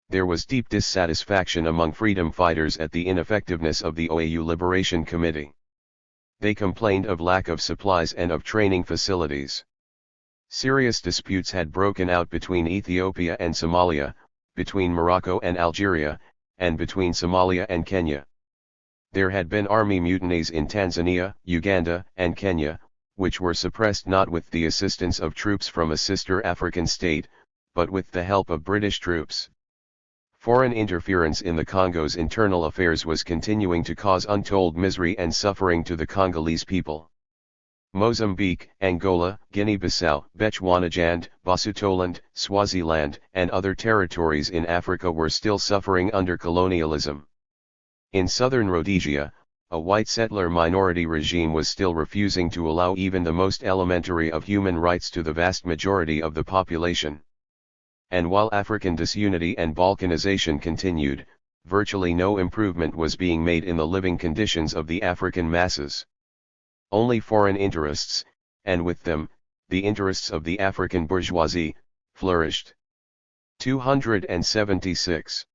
There was deep dissatisfaction among freedom fighters at the ineffectiveness of the OAU Liberation Committee. They complained of lack of supplies and of training facilities. Serious disputes had broken out between Ethiopia and Somalia, between Morocco and Algeria, and between Somalia and Kenya. There had been army mutinies in Tanzania, Uganda, and Kenya, which were suppressed not with the assistance of troops from a sister African state, but with the help of British troops. Foreign interference in the Congo's internal affairs was continuing to cause untold misery and suffering to the Congolese people. Mozambique, Angola, Guinea-Bissau, Bechuanaland, Basutoland, Swaziland, and other territories in Africa were still suffering under colonialism. In southern Rhodesia, a white settler minority regime was still refusing to allow even the most elementary of human rights to the vast majority of the population. And while African disunity and balkanization continued, virtually no improvement was being made in the living conditions of the African masses. Only foreign interests, and with them, the interests of the African bourgeoisie, flourished. 276.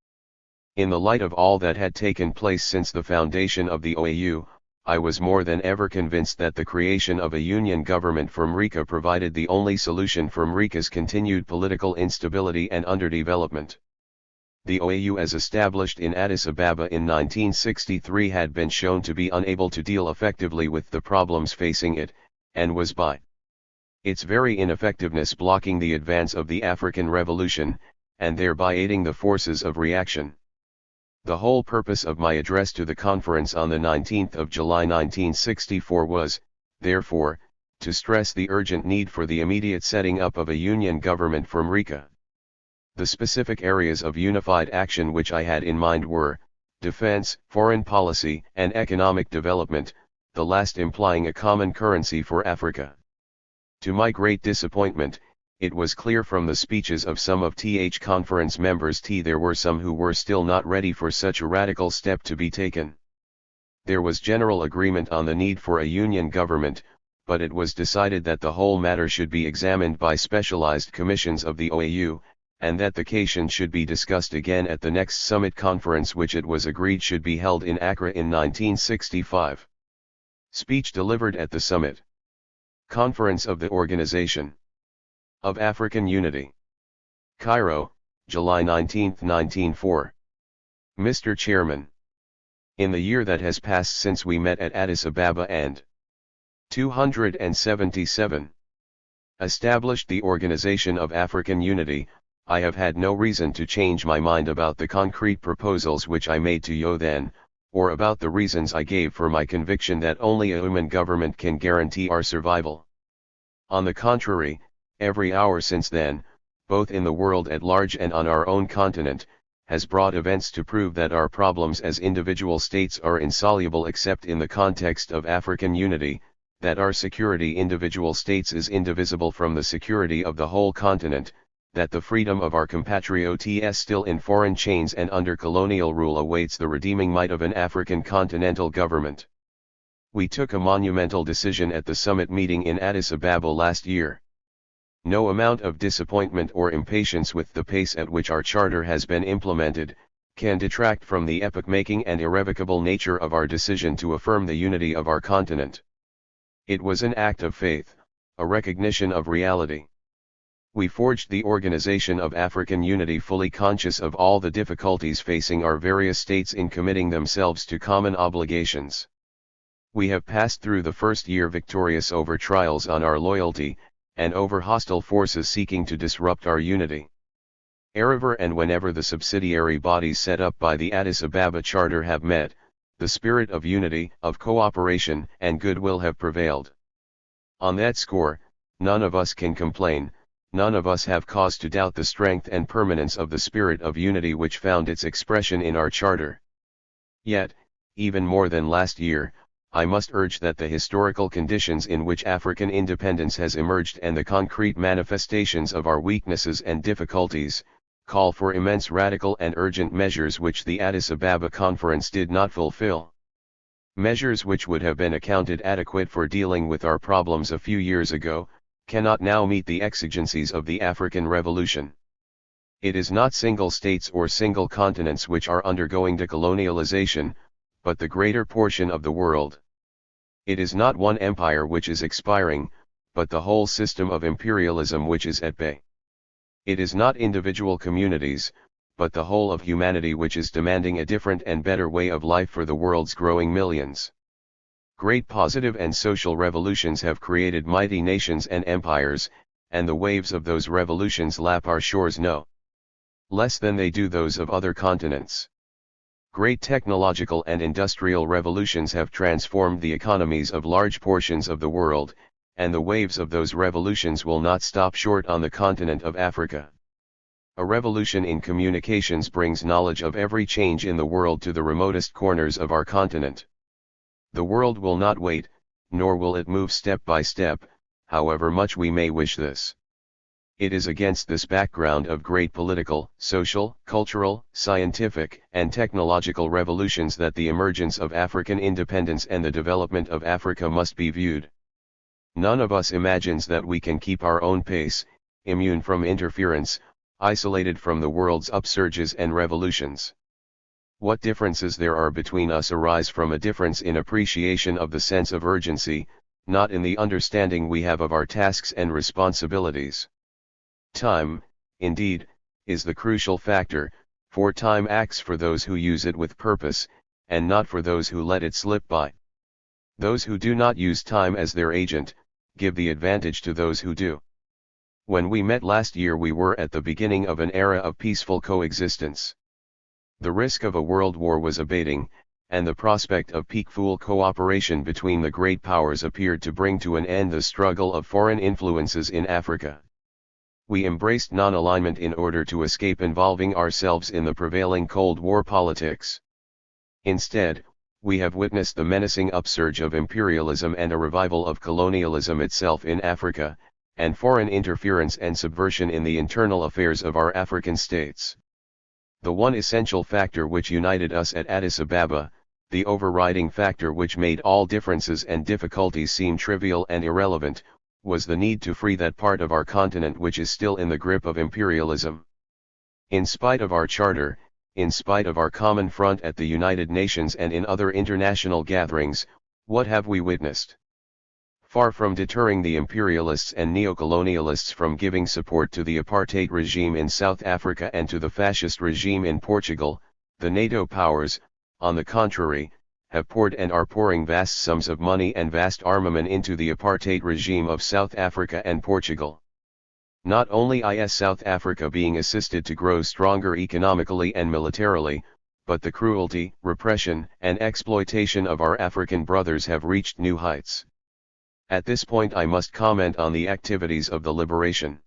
In the light of all that had taken place since the foundation of the OAU, I was more than ever convinced that the creation of a union government from Mrika provided the only solution for Mrika's continued political instability and underdevelopment. The OAU as established in Addis Ababa in 1963 had been shown to be unable to deal effectively with the problems facing it, and was by its very ineffectiveness blocking the advance of the African Revolution, and thereby aiding the forces of reaction. The whole purpose of my address to the conference on the 19th of July 1964 was, therefore, to stress the urgent need for the immediate setting up of a union government for Mrika. The specific areas of unified action which I had in mind were, defense, foreign policy, and economic development, the last implying a common currency for Africa. To my great disappointment, it was clear from the speeches of some of conference members there were some who were still not ready for such a radical step to be taken. There was general agreement on the need for a union government, but it was decided that the whole matter should be examined by specialized commissions of the OAU, and that the question should be discussed again at the next summit conference which it was agreed should be held in Accra in 1965. Speech delivered at the summit. Conference of the Organization of African Unity. Cairo, July 19, 1904. Mr. Chairman. In the year that has passed since we met at Addis Ababa and 277. Established the Organization of African Unity, I have had no reason to change my mind about the concrete proposals which I made to you then, or about the reasons I gave for my conviction that only a human government can guarantee our survival. On the contrary, every hour since then, both in the world at large and on our own continent, has brought events to prove that our problems as individual states are insoluble except in the context of African unity, that our security individual states is indivisible from the security of the whole continent, that the freedom of our compatriots still in foreign chains and under colonial rule awaits the redeeming might of an African continental government. We took a monumental decision at the summit meeting in Addis Ababa last year. No amount of disappointment or impatience with the pace at which our charter has been implemented, can detract from the epoch-making and irrevocable nature of our decision to affirm the unity of our continent. It was an act of faith, a recognition of reality. We forged the Organization of African Unity fully conscious of all the difficulties facing our various states in committing themselves to common obligations. We have passed through the first year victorious over trials on our loyalty, and over hostile forces seeking to disrupt our unity. Erever and whenever the subsidiary bodies set up by the Addis Ababa Charter have met, the spirit of unity, of cooperation and goodwill have prevailed. On that score, none of us can complain. None of us have cause to doubt the strength and permanence of the spirit of unity which found its expression in our charter. Yet, even more than last year, I must urge that the historical conditions in which African independence has emerged and the concrete manifestations of our weaknesses and difficulties, call for immense radical and urgent measures which the Addis Ababa Conference did not fulfill. Measures which would have been accounted adequate for dealing with our problems a few years ago, cannot now meet the exigencies of the African Revolution. It is not single states or single continents which are undergoing decolonialization, but the greater portion of the world. It is not one empire which is expiring, but the whole system of imperialism which is at bay. It is not individual communities, but the whole of humanity which is demanding a different and better way of life for the world's growing millions. Great positive and social revolutions have created mighty nations and empires, and the waves of those revolutions lap our shores no less than they do those of other continents. Great technological and industrial revolutions have transformed the economies of large portions of the world, and the waves of those revolutions will not stop short on the continent of Africa. A revolution in communications brings knowledge of every change in the world to the remotest corners of our continent. The world will not wait, nor will it move step by step, however much we may wish this. It is against this background of great political, social, cultural, scientific, and technological revolutions that the emergence of African independence and the development of Africa must be viewed. None of us imagines that we can keep our own pace, immune from interference, isolated from the world's upsurges and revolutions. What differences there are between us arise from a difference in appreciation of the sense of urgency, not in the understanding we have of our tasks and responsibilities. Time, indeed, is the crucial factor, for time acts for those who use it with purpose, and not for those who let it slip by. Those who do not use time as their agent, give the advantage to those who do. When we met last year we were at the beginning of an era of peaceful coexistence. The risk of a world war was abating, and the prospect of peaceful cooperation between the great powers appeared to bring to an end the struggle of foreign influences in Africa. We embraced non-alignment in order to escape involving ourselves in the prevailing Cold War politics. Instead, we have witnessed the menacing upsurge of imperialism and a revival of colonialism itself in Africa, and foreign interference and subversion in the internal affairs of our African states. The one essential factor which united us at Addis Ababa, the overriding factor which made all differences and difficulties seem trivial and irrelevant, was the need to free that part of our continent which is still in the grip of imperialism. In spite of our charter, in spite of our common front at the United Nations and in other international gatherings, what have we witnessed? Far from deterring the imperialists and neocolonialists from giving support to the apartheid regime in South Africa and to the fascist regime in Portugal, the NATO powers, on the contrary, have poured and are pouring vast sums of money and vast armament into the apartheid regime of South Africa and Portugal. Not only is South Africa being assisted to grow stronger economically and militarily, but the cruelty, repression, and exploitation of our African brothers have reached new heights. At this point I must comment on the activities of the liberation.